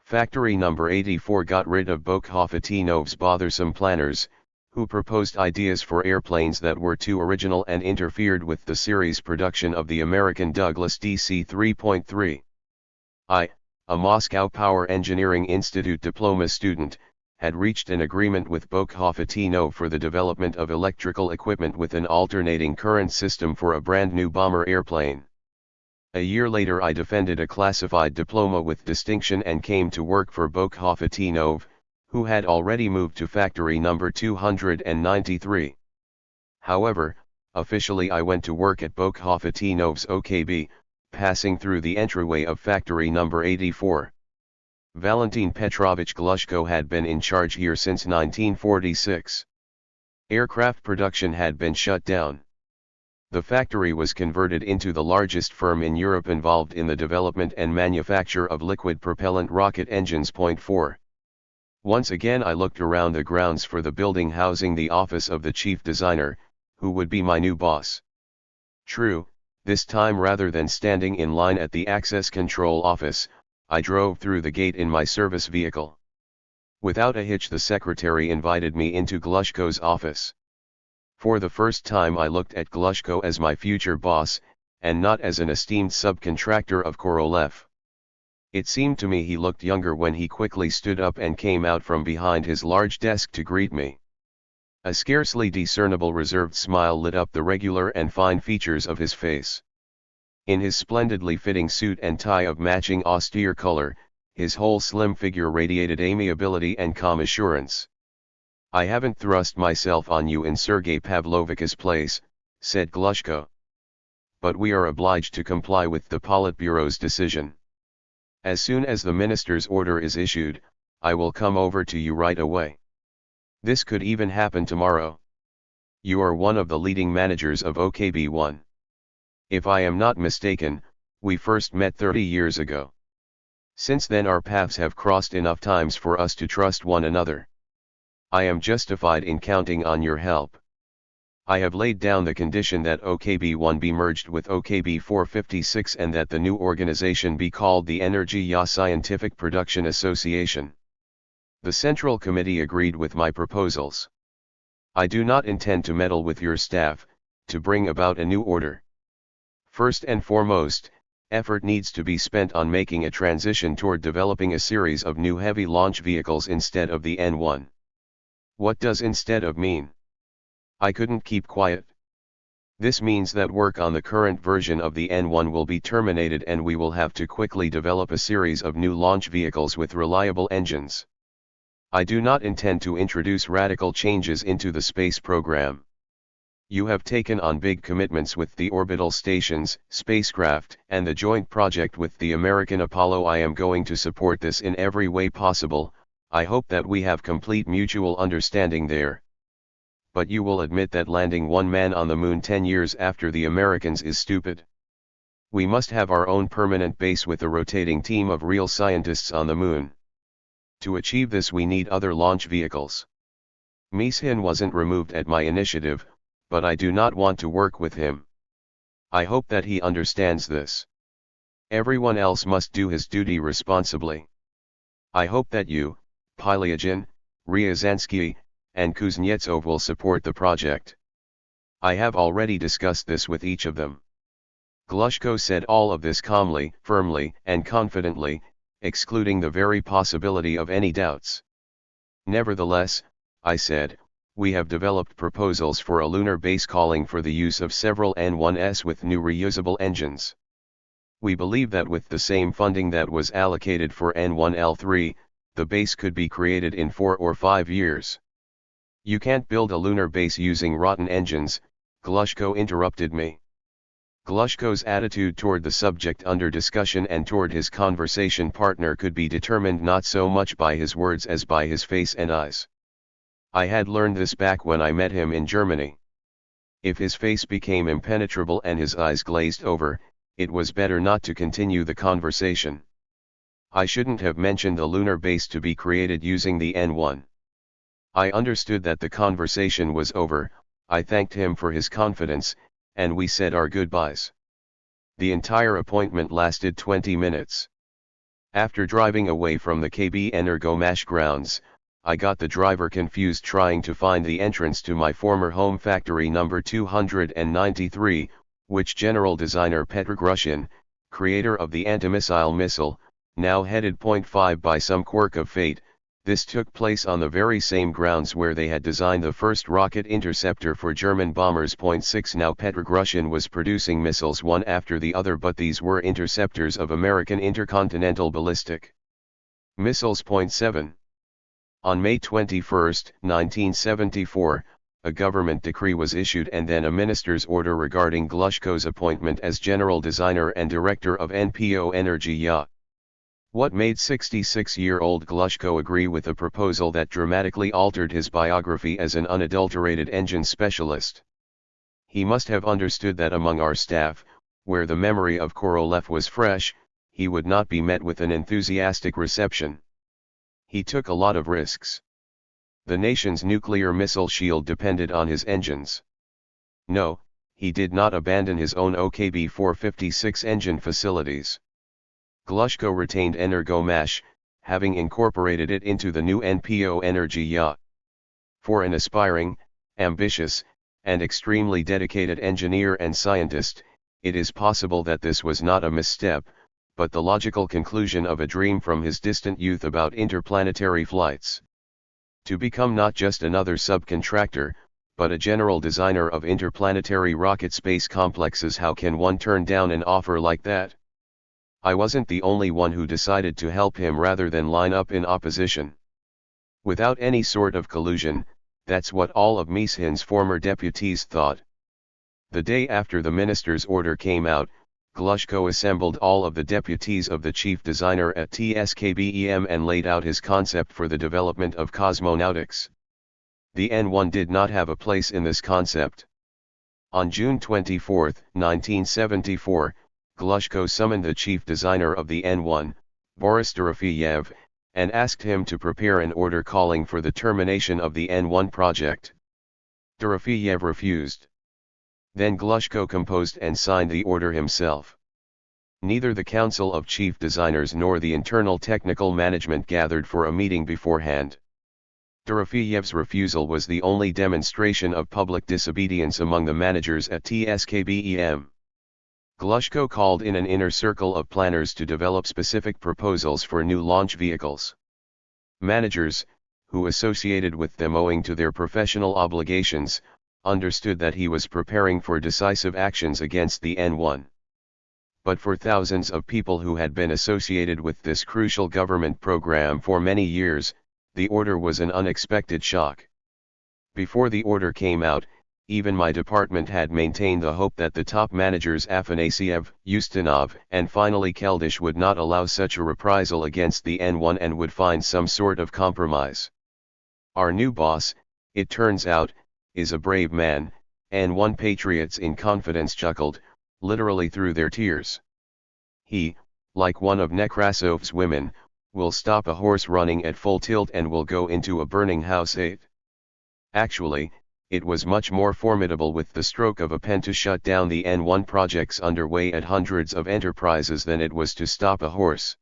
Factory number 84 got rid of Bokhovatinov's bothersome planners, who proposed ideas for airplanes that were too original and interfered with the series production of the American Douglas DC-3.3. I, a Moscow Power Engineering Institute diploma student, had reached an agreement with Bokhovatinov for the development of electrical equipment with an alternating current system for a brand new bomber airplane. A year later I defended a classified diploma with distinction and came to work for Bokhovatinov, who had already moved to factory number 293. However, officially I went to work at Bokhovatinov's OKB, passing through the entryway of factory number 84. Valentin Petrovich Glushko had been in charge here since 1946. Aircraft production had been shut down. The factory was converted into the largest firm in Europe involved in the development and manufacture of liquid propellant rocket engines. 4. Once again I looked around the grounds for the building housing the office of the chief designer, who would be my new boss. True, this time rather than standing in line at the access control office, I drove through the gate in my service vehicle. Without a hitch the secretary invited me into Glushko's office. For the first time I looked at Glushko as my future boss, and not as an esteemed subcontractor of Korolev. It seemed to me he looked younger when he quickly stood up and came out from behind his large desk to greet me. A scarcely discernible reserved smile lit up the regular and fine features of his face. In his splendidly fitting suit and tie of matching austere color, his whole slim figure radiated amiability and calm assurance. "I haven't thrust myself on you in Sergei Pavlovich's place," said Glushko. "But we are obliged to comply with the Politburo's decision. As soon as the minister's order is issued, I will come over to you right away. This could even happen tomorrow. You are one of the leading managers of OKB-1. If I am not mistaken, we first met 30 years ago. Since then our paths have crossed enough times for us to trust one another. I am justified in counting on your help. I have laid down the condition that OKB-1 be merged with OKB 456 and that the new organization be called the Energy Scientific Production Association. The Central Committee agreed with my proposals. I do not intend to meddle with your staff, to bring about a new order. First and foremost, effort needs to be spent on making a transition toward developing a series of new heavy launch vehicles instead of the N1. What does instead of mean? I couldn't keep quiet. This means that work on the current version of the N1 will be terminated and we will have to quickly develop a series of new launch vehicles with reliable engines. I do not intend to introduce radical changes into the space program. You have taken on big commitments with the orbital stations, spacecraft, and the joint project with the American Apollo. I am going to support this in every way possible. I hope that we have complete mutual understanding there. But you will admit that landing one man on the moon 10 years after the Americans is stupid. We must have our own permanent base with a rotating team of real scientists on the moon. To achieve this we need other launch vehicles. Meeshin wasn't removed at my initiative, but I do not want to work with him. I hope that he understands this. Everyone else must do his duty responsibly. I hope that you, Pylyagin, Ryazansky, and Kuznetsov will support the project. I have already discussed this with each of them. Glushko said all of this calmly, firmly, and confidently, excluding the very possibility of any doubts. Nevertheless, I said, we have developed proposals for a lunar base calling for the use of several N1s with new reusable engines. We believe that with the same funding that was allocated for N1L3, the base could be created in 4 or 5 years. You can't build a lunar base using rotten engines, Glushko interrupted me. Glushko's attitude toward the subject under discussion and toward his conversation partner could be determined not so much by his words as by his face and eyes. I had learned this back when I met him in Germany. If his face became impenetrable and his eyes glazed over, it was better not to continue the conversation. I shouldn't have mentioned the lunar base to be created using the N1. I understood that the conversation was over. I thanked him for his confidence, and we said our goodbyes. The entire appointment lasted 20 minutes. After driving away from the KB Energomash grounds, I got the driver confused trying to find the entrance to my former home factory number 293, which general designer Petr Grushin, creator of the anti-missile missile, now headed Point 5 by some quirk of fate. This took place on the very same grounds where they had designed the first rocket interceptor for German bombers. Point 6 Now Petr Grushin was producing missiles one after the other, but these were interceptors of American intercontinental ballistic missiles. Point 7. On May 21, 1974, a government decree was issued and then a minister's order regarding Glushko's appointment as general designer and director of NPO Energia. What made 66-year-old Glushko agree with a proposal that dramatically altered his biography as an unadulterated engine specialist? He must have understood that among our staff, where the memory of Korolev was fresh, he would not be met with an enthusiastic reception. He took a lot of risks. The nation's nuclear missile shield depended on his engines. No, he did not abandon his own OKB-456 engine facilities. Glushko retained Energomash, having incorporated it into the new NPO Energia. For an aspiring, ambitious, and extremely dedicated engineer and scientist, it is possible that this was not a misstep, but the logical conclusion of a dream from his distant youth about interplanetary flights. To become not just another subcontractor, but a general designer of interplanetary rocket space complexes. How can one turn down an offer like that? I wasn't the only one who decided to help him rather than line up in opposition. Without any sort of collusion, that's what all of Meeshin's former deputies thought. The day after the minister's order came out, Glushko assembled all of the deputies of the chief designer at THIRD-WORLDISM and laid out his concept for the development of cosmonautics. The N1 did not have a place in this concept. On June 24, 1974, Glushko summoned the chief designer of the N1, Boris Dorofeyev, and asked him to prepare an order calling for the termination of the N1 project. Dorofeyev refused. Then Glushko composed and signed the order himself. Neither the Council of Chief Designers nor the internal technical management gathered for a meeting beforehand. Dorofeyev's refusal was the only demonstration of public disobedience among the managers at THIRD-WORLDISM. Glushko called in an inner circle of planners to develop specific proposals for new launch vehicles. Managers, who associated with them owing to their professional obligations, understood that he was preparing for decisive actions against the N1. But for thousands of people who had been associated with this crucial government program for many years, the order was an unexpected shock. Before the order came out, even my department had maintained the hope that the top managers Afanasiev, Ustinov, and finally Keldysh would not allow such a reprisal against the N1 and would find some sort of compromise. Our new boss, it turns out, is a brave man, N1 patriots in confidence chuckled, literally through their tears. He, like one of Nekrasov's women, will stop a horse running at full tilt and will go into a burning house. Actually, it was much more formidable with the stroke of a pen to shut down the N1 projects underway at hundreds of enterprises than it was to stop a horse.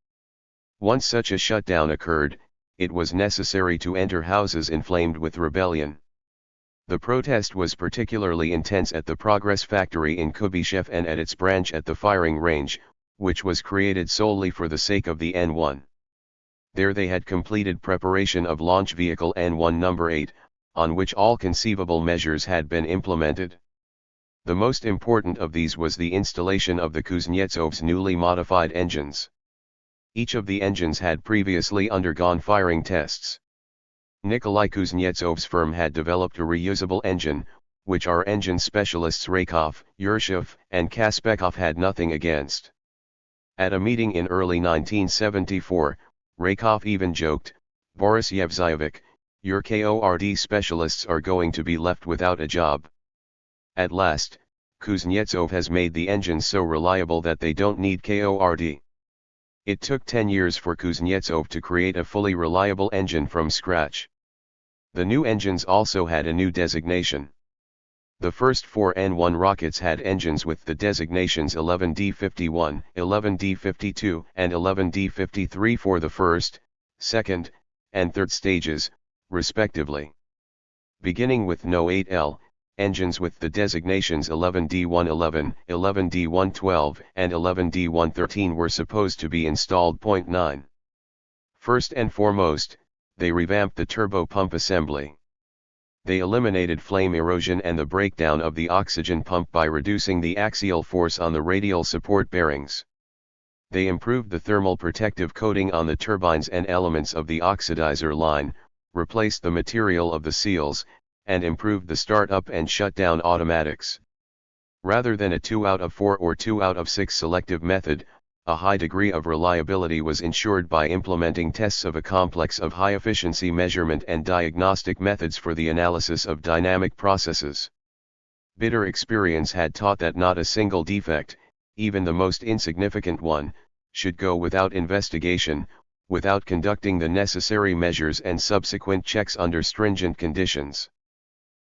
Once such a shutdown occurred, it was necessary to enter houses inflamed with rebellion. The protest was particularly intense at the Progress Factory in Kubyshev and at its branch at the firing range, which was created solely for the sake of the N1. There they had completed preparation of launch vehicle N1 number 8, on which all conceivable measures had been implemented. The most important of these was the installation of the Kuznetsov's newly modified engines. Each of the engines had previously undergone firing tests. Nikolai Kuznetsov's firm had developed a reusable engine, which our engine specialists Raykov, Yurshev, and Kaspekov had nothing against. At a meeting in early 1974, Raykov even joked, "Boris Yevzayevich, your KORD specialists are going to be left without a job." At last, Kuznetsov has made the engines so reliable that they don't need KORD. It took 10 years for Kuznetsov to create a fully reliable engine from scratch. The new engines also had a new designation. The first 4 N1 rockets had engines with the designations 11D51, 11D52, and 11D53 for the first, second, and third stages, respectively. Beginning with No-8L, engines with the designations 11D111, 11D112, and 11D113 were supposed to be installed. 9. First and foremost, they revamped the turbo pump assembly. They eliminated flame erosion and the breakdown of the oxygen pump by reducing the axial force on the radial support bearings. They improved the thermal protective coating on the turbines and elements of the oxidizer line, replaced the material of the seals, and improved the start-up and shut-down automatics. Rather than a 2 out of 4 or 2 out of 6 selective method, a high degree of reliability was ensured by implementing tests of a complex of high-efficiency measurement and diagnostic methods for the analysis of dynamic processes. Bitter experience had taught that not a single defect, even the most insignificant one, should go without investigation, without conducting the necessary measures and subsequent checks under stringent conditions.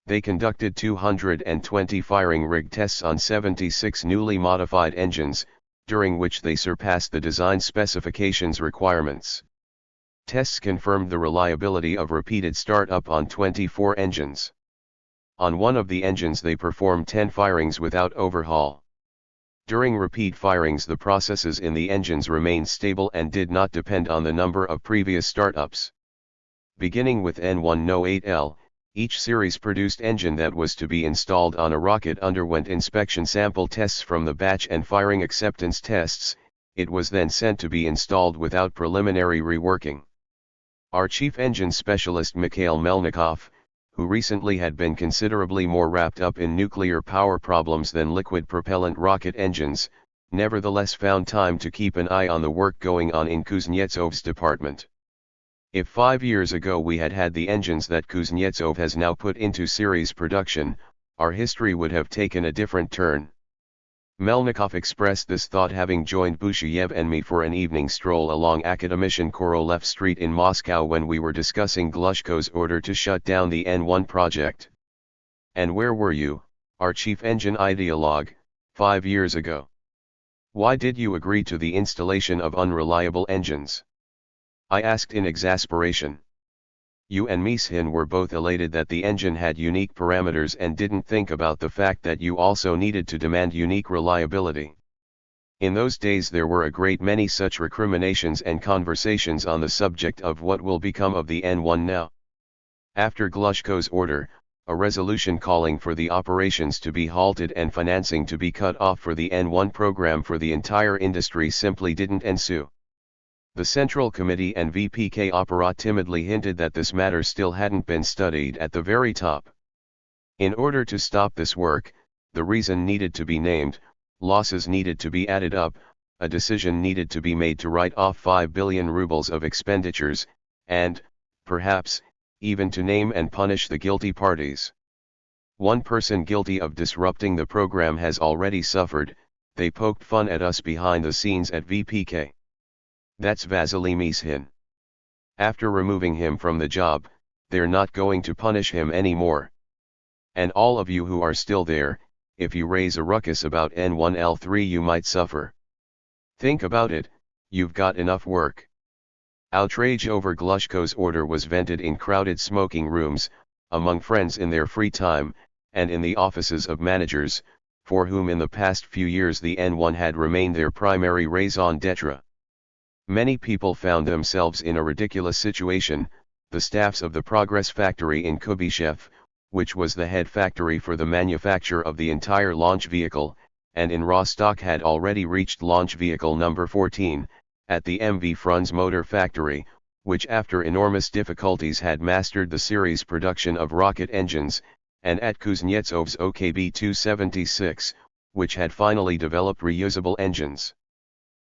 They conducted 220 firing rig tests on 76 newly modified engines, during which they surpassed the design specifications requirements. Tests confirmed the reliability of repeated start-up on 24 engines. On one of the engines they performed 10 firings without overhaul. During repeat firings the processes in the engines remained stable and did not depend on the number of previous startups. Beginning with N1 No-8L, each series-produced engine that was to be installed on a rocket underwent inspection sample tests from the batch and firing acceptance tests. It was then sent to be installed without preliminary reworking. Our chief engine specialist Mikhail Melnikov, who recently had been considerably more wrapped up in nuclear power problems than liquid propellant rocket engines, nevertheless found time to keep an eye on the work going on in Kuznetsov's department. If 5 years ago we had had the engines that Kuznetsov has now put into series production, our history would have taken a different turn. Melnikov expressed this thought having joined Busheyev and me for an evening stroll along Akademician Korolev Street in Moscow when we were discussing Glushko's order to shut down the N1 project. "And where were you, our chief engine ideologue, 5 years ago? Why did you agree to the installation of unreliable engines?" I asked in exasperation. You and Mishin were both elated that the engine had unique parameters and didn't think about the fact that you also needed to demand unique reliability. In those days there were a great many such recriminations and conversations on the subject of what will become of the N1 now. After Glushko's order, a resolution calling for the operations to be halted and financing to be cut off for the N1 program for the entire industry simply didn't ensue. The Central Committee and VPK Apparat timidly hinted that this matter still hadn't been studied at the very top. In order to stop this work, the reason needed to be named, losses needed to be added up, a decision needed to be made to write off 5 billion rubles of expenditures, and, perhaps, even to name and punish the guilty parties. One person guilty of disrupting the program has already suffered. They poked fun at us behind the scenes at VPK. That's Vasily Mishin. After removing him from the job, they're not going to punish him anymore. And all of you who are still there, if you raise a ruckus about N1L3 you might suffer. Think about it, you've got enough work. Outrage over Glushko's order was vented in crowded smoking rooms, among friends in their free time, and in the offices of managers, for whom in the past few years the N1 had remained their primary raison d'etre. Many people found themselves in a ridiculous situation. The staffs of the Progress factory in Kubyshev, which was the head factory for the manufacture of the entire launch vehicle, and in Rostock had already reached launch vehicle number 14, at the MV Frunze motor factory, which after enormous difficulties had mastered the series production of rocket engines, and at Kuznetsov's OKB-276, which had finally developed reusable engines.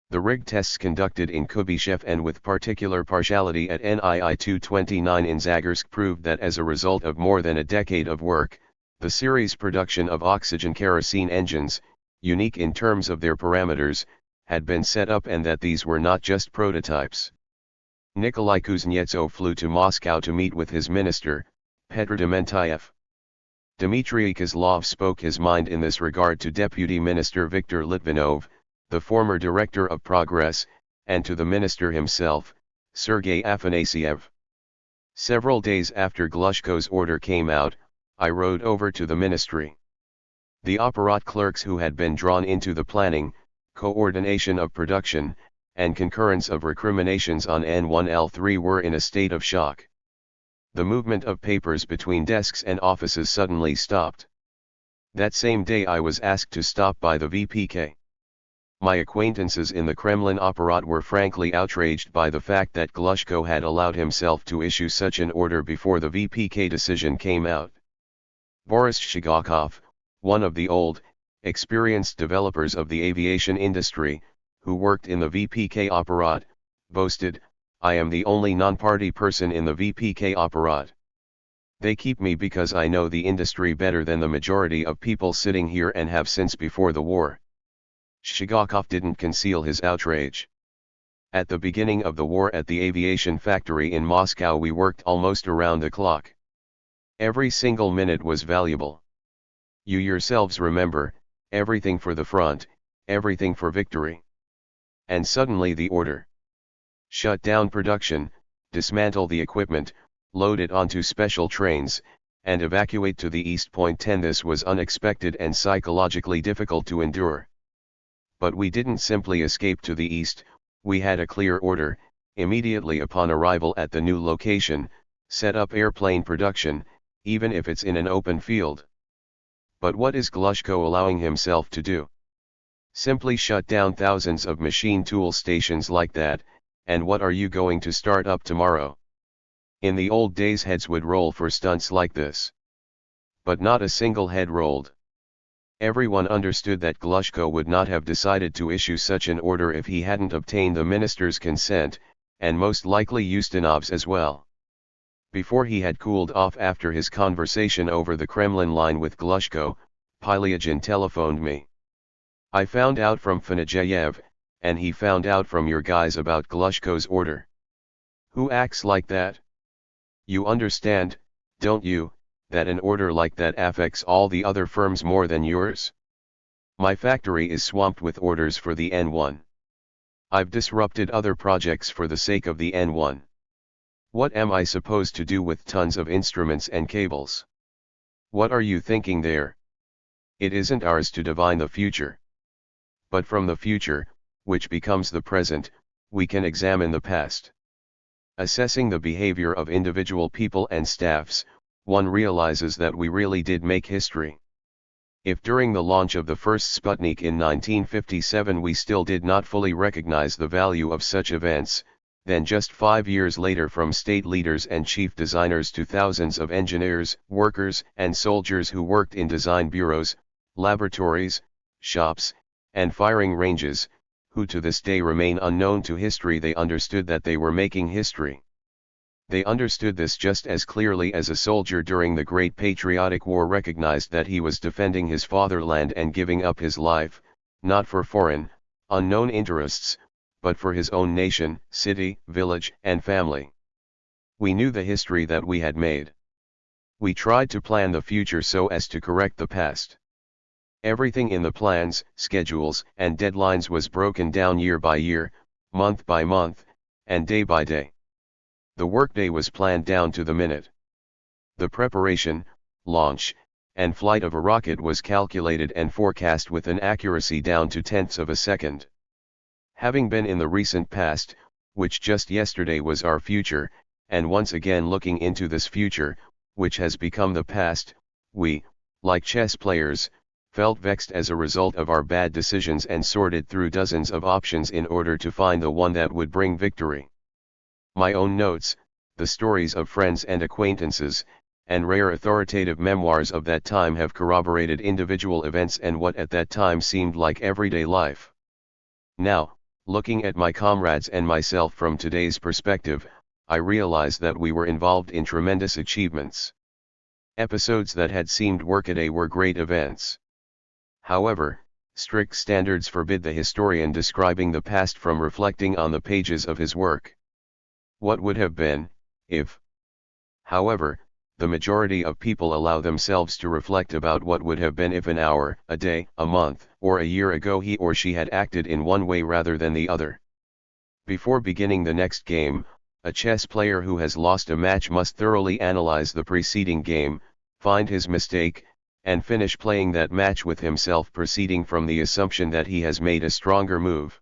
The rig tests conducted in Kubyshev and with particular partiality at NII-229 in Zagorsk proved that as a result of more than a decade of work, the series production of oxygen kerosene engines, unique in terms of their parameters, had been set up and that these were not just prototypes. Nikolai Kuznetsov flew to Moscow to meet with his minister, Petr Dementayev. Dmitry Kozlov spoke his mind in this regard to Deputy Minister Viktor Litvinov, the former director of Progress, and to the minister himself, Sergei Afanasyev. Several days after Glushko's order came out, I rode over to the ministry. The Apparat clerks who had been drawn into the planning, coordination of production, and concurrence of recriminations on N1L3 were in a state of shock. The movement of papers between desks and offices suddenly stopped. That same day I was asked to stop by the VPK. My acquaintances in the Kremlin Apparat were frankly outraged by the fact that Glushko had allowed himself to issue such an order before the VPK decision came out. Boris Shigakov, one of the old, experienced developers of the aviation industry, who worked in the VPK Apparat, boasted, "I am the only non-party person in the VPK Apparat. They keep me because I know the industry better than the majority of people sitting here and have since before the war." Shigakov didn't conceal his outrage. At the beginning of the war at the aviation factory in Moscow we worked almost around the clock. Every single minute was valuable. You yourselves remember, everything for the front, everything for victory. And suddenly the order. Shut down production, dismantle the equipment, load it onto special trains, and evacuate to the East Point 10. This was unexpected and psychologically difficult to endure. But we didn't simply escape to the east, we had a clear order, immediately upon arrival at the new location, set up airplane production, even if it's in an open field. But what is Glushko allowing himself to do? Simply shut down thousands of machine tool stations like that, and what are you going to start up tomorrow? In the old days heads would roll for stunts like this. But not a single head rolled. Everyone understood that Glushko would not have decided to issue such an order if he hadn't obtained the minister's consent, and most likely Ustinov's as well. Before he had cooled off after his conversation over the Kremlin line with Glushko, Pilyagin telephoned me. I found out from Fanajeyev, and he found out from your guys about Glushko's order. Who acts like that? You understand, don't you, that an order like that affects all the other firms more than yours? My factory is swamped with orders for the N1. I've disrupted other projects for the sake of the N1. What am I supposed to do with tons of instruments and cables? What are you thinking there? It isn't ours to divine the future. But from the future, which becomes the present, we can examine the past. Assessing the behavior of individual people and staffs, one realizes that we really did make history. If during the launch of the first Sputnik in 1957 we still did not fully recognize the value of such events, then just 5 years later, from state leaders and chief designers to thousands of engineers, workers, and soldiers who worked in design bureaus, laboratories, shops, and firing ranges, who to this day remain unknown to history, they understood that they were making history. They understood this just as clearly as a soldier during the Great Patriotic War recognized that he was defending his fatherland and giving up his life, not for foreign, unknown interests, but for his own nation, city, village, and family. We knew the history that we had made. We tried to plan the future so as to correct the past. Everything in the plans, schedules, and deadlines was broken down year by year, month by month, and day by day. The workday was planned down to the minute. The preparation, launch, and flight of a rocket was calculated and forecast with an accuracy down to tenths of a second. Having been in the recent past, which just yesterday was our future, and once again looking into this future, which has become the past, we, like chess players, felt vexed as a result of our bad decisions and sorted through dozens of options in order to find the one that would bring victory. My own notes, the stories of friends and acquaintances, and rare authoritative memoirs of that time have corroborated individual events and what at that time seemed like everyday life. Now, looking at my comrades and myself from today's perspective, I realize that we were involved in tremendous achievements. Episodes that had seemed workaday were great events. However, strict standards forbid the historian describing the past from reflecting on the pages of his work. What would have been, if? However, the majority of people allow themselves to reflect about what would have been if an hour, a day, a month, or a year ago he or she had acted in one way rather than the other. Before beginning the next game, a chess player who has lost a match must thoroughly analyze the preceding game, find his mistake, and finish playing that match with himself, proceeding from the assumption that he has made a stronger move.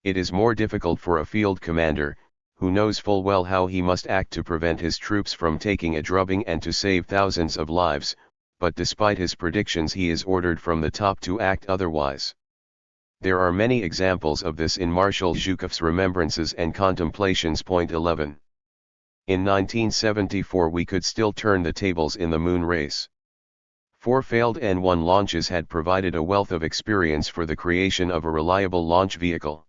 It is more difficult for a field commander, who knows full well how he must act to prevent his troops from taking a drubbing and to save thousands of lives, but despite his predictions he is ordered from the top to act otherwise. There are many examples of this in Marshal Zhukov's Remembrances and Contemplations. Point 11. In 1974 we could still turn the tables in the moon race. 4 failed N-1 launches had provided a wealth of experience for the creation of a reliable launch vehicle.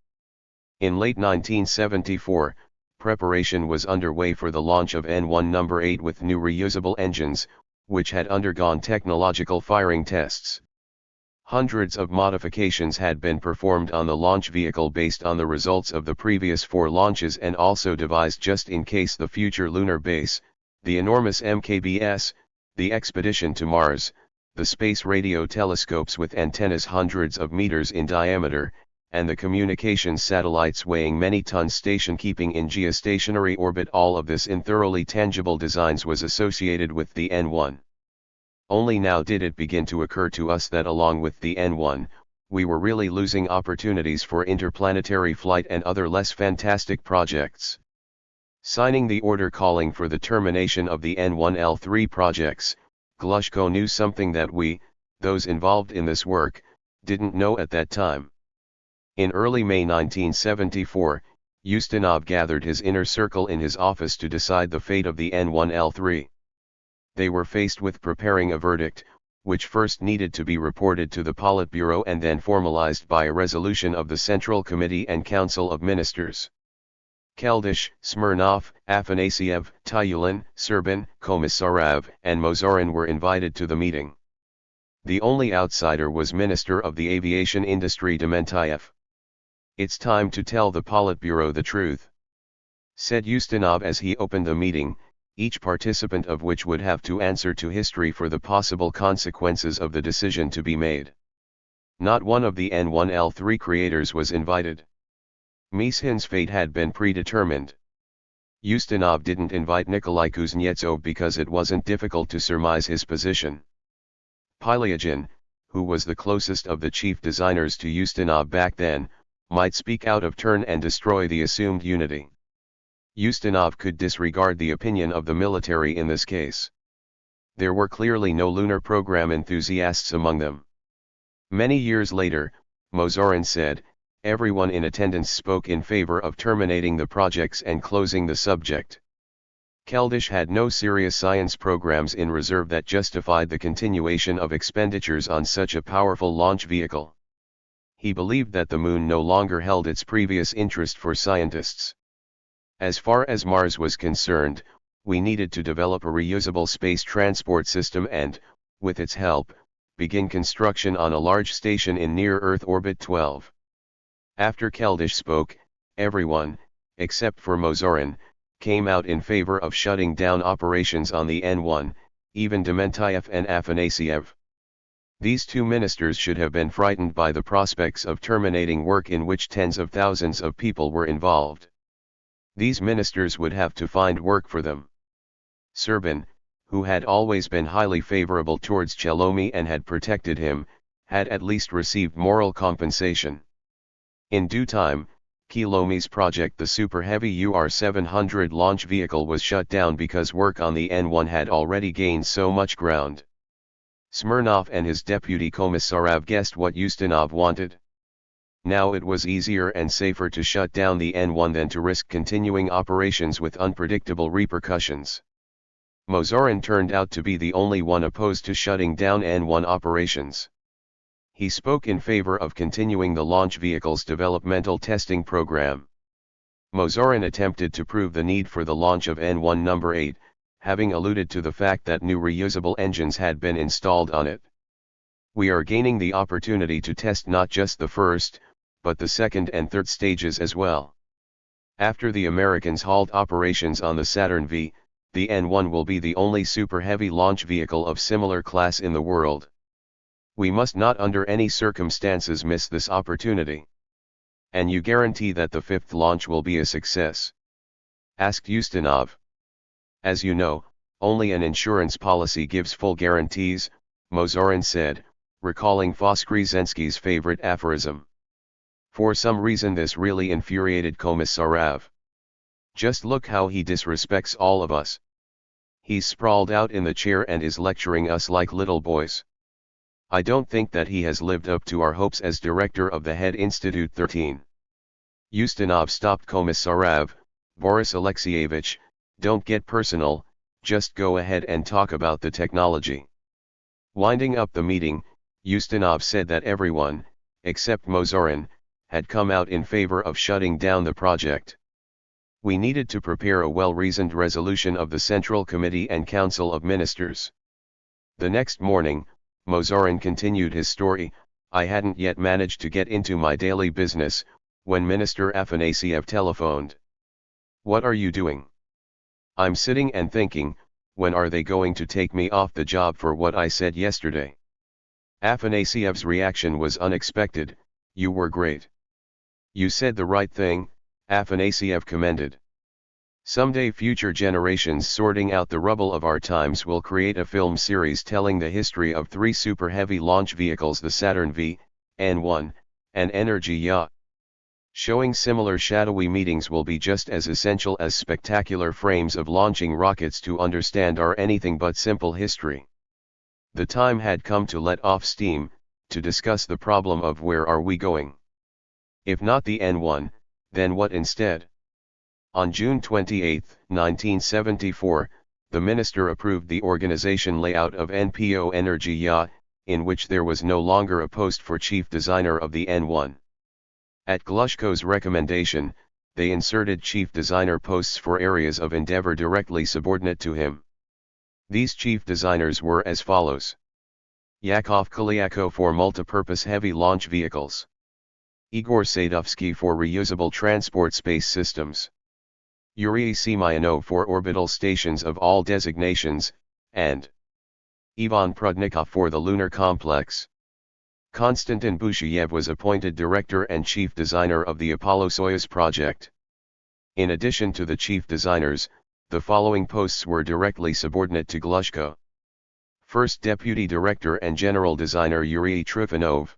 In late 1974, preparation was underway for the launch of N-1 No. 8 with new reusable engines, which had undergone technological firing tests. Hundreds of modifications had been performed on the launch vehicle based on the results of the previous 4 launches and also devised just in case the future lunar base, the enormous MKBS, the expedition to Mars, the space radio telescopes with antennas hundreds of meters in diameter, and the communications satellites weighing many tons station keeping in geostationary orbit. All of this in thoroughly tangible designs was associated with the N-1. Only now did it begin to occur to us that along with the N-1, we were really losing opportunities for interplanetary flight and other less fantastic projects. Signing the order calling for the termination of the N-1L3 projects, Glushko knew something that we, those involved in this work, didn't know at that time. In early May 1974, Ustinov gathered his inner circle in his office to decide the fate of the N-1L3. They were faced with preparing a verdict, which first needed to be reported to the Politburo and then formalized by a resolution of the Central Committee and Council of Ministers. Keldysh, Smirnov, Afanasiev, Tyulin, Serbin, Komisarov, and Mozarin were invited to the meeting. The only outsider was Minister of the Aviation Industry Dementayev. "It's time to tell the Politburo the truth," said Ustinov as he opened the meeting, each participant of which would have to answer to history for the possible consequences of the decision to be made. Not one of the N-1L3 creators was invited. Mishin's fate had been predetermined. Ustinov didn't invite Nikolai Kuznetsov because it wasn't difficult to surmise his position. Pylyagin, who was the closest of the chief designers to Ustinov back then, might speak out of turn and destroy the assumed unity. Ustinov could disregard the opinion of the military in this case. There were clearly no lunar program enthusiasts among them. Many years later, Mozorin said, everyone in attendance spoke in favor of terminating the projects and closing the subject. Keldysh had no serious science programs in reserve that justified the continuation of expenditures on such a powerful launch vehicle. He believed that the Moon no longer held its previous interest for scientists. As far as Mars was concerned, we needed to develop a reusable space transport system and, with its help, begin construction on a large station in near-Earth orbit 12. After Keldysh spoke, everyone, except for Mozorin, came out in favor of shutting down operations on the N1, even Dementayev and Afanasyev. These two ministers should have been frightened by the prospects of terminating work in which tens of thousands of people were involved. These ministers would have to find work for them. Serbin, who had always been highly favorable towards Chelomi and had protected him, had at least received moral compensation. In due time, Chelomi's project, the Super Heavy UR-700 launch vehicle, was shut down because work on the N1 had already gained so much ground. Smirnov and his deputy Komissarev guessed what Ustinov wanted. Now it was easier and safer to shut down the N1 than to risk continuing operations with unpredictable repercussions. Mozorin turned out to be the only one opposed to shutting down N1 operations. He spoke in favor of continuing the launch vehicle's developmental testing program. Mozorin attempted to prove the need for the launch of N1 No. 8, having alluded to the fact that new reusable engines had been installed on it. We are gaining the opportunity to test not just the first, but the second and third stages as well. After the Americans halt operations on the Saturn V, the N1 will be the only super heavy launch vehicle of similar class in the world. We must not under any circumstances miss this opportunity. And you guarantee that the fifth launch will be a success? Asked Ustinov. As you know, only an insurance policy gives full guarantees, Mozorin said, recalling Voskresensky's favorite aphorism. For some reason this really infuriated Komissarev. Just look how he disrespects all of us. He's sprawled out in the chair and is lecturing us like little boys. I don't think that he has lived up to our hopes as director of the Head Institute 13. Ustinov stopped Komissarev. Boris Alexeyevich, don't get personal, just go ahead and talk about the technology. Winding up the meeting, Ustinov said that everyone, except Mozorin, had come out in favor of shutting down the project. We needed to prepare a well-reasoned resolution of the Central Committee and Council of Ministers. The next morning, Mozorin continued his story. I hadn't yet managed to get into my daily business, when Minister Afanasyev telephoned. What are you doing? I'm sitting and thinking, when are they going to take me off the job for what I said yesterday? Afanasyev's reaction was unexpected. You were great. You said the right thing, Afanasyev commended. Someday future generations sorting out the rubble of our times will create a film series telling the history of three super heavy launch vehicles, the Saturn V, N1, and Energy Yacht. Showing similar shadowy meetings will be just as essential as spectacular frames of launching rockets to understand our anything but simple history. The time had come to let off steam, to discuss the problem of where are we going. If not the N1, then what instead? On June 28, 1974, the minister approved the organization layout of NPO Energy Yacht, in which there was no longer a post for chief designer of the N1. At Glushko's recommendation, they inserted chief designer posts for areas of endeavor directly subordinate to him. These chief designers were as follows: Yakov Kolyakov for multipurpose heavy launch vehicles, Igor Sadovsky for reusable transport space systems, Yuri Semyanov for orbital stations of all designations, and Ivan Prudnikov for the lunar complex. Konstantin Busheyev was appointed director and chief designer of the Apollo-Soyuz project. In addition to the chief designers, the following posts were directly subordinate to Glushko. First Deputy Director and General Designer Yuri Trifonov.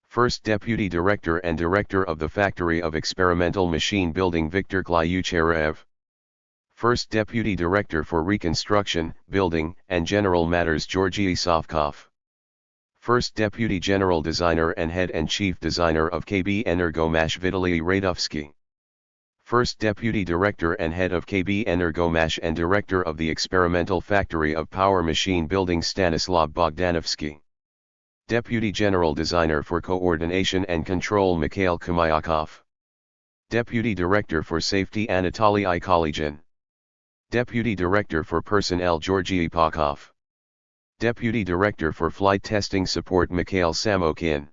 First Deputy Director and Director of the Factory of Experimental Machine Building Viktor Klyucherev. First Deputy Director for Reconstruction, Building, and General Matters Georgy Sovkov. First Deputy General Designer and Head and Chief Designer of KB Energomash Vitaly Radovsky. First Deputy Director and Head of KB Energomash and Director of the Experimental Factory of Power Machine Building Stanislav Bogdanovsky. Deputy General Designer for Coordination and Control Mikhail Kamayakov. Deputy Director for Safety Anatoly Ikoligin. Deputy Director for Personnel Georgy Ipakov. Deputy Director for Flight Testing Support Mikhail Samokhin.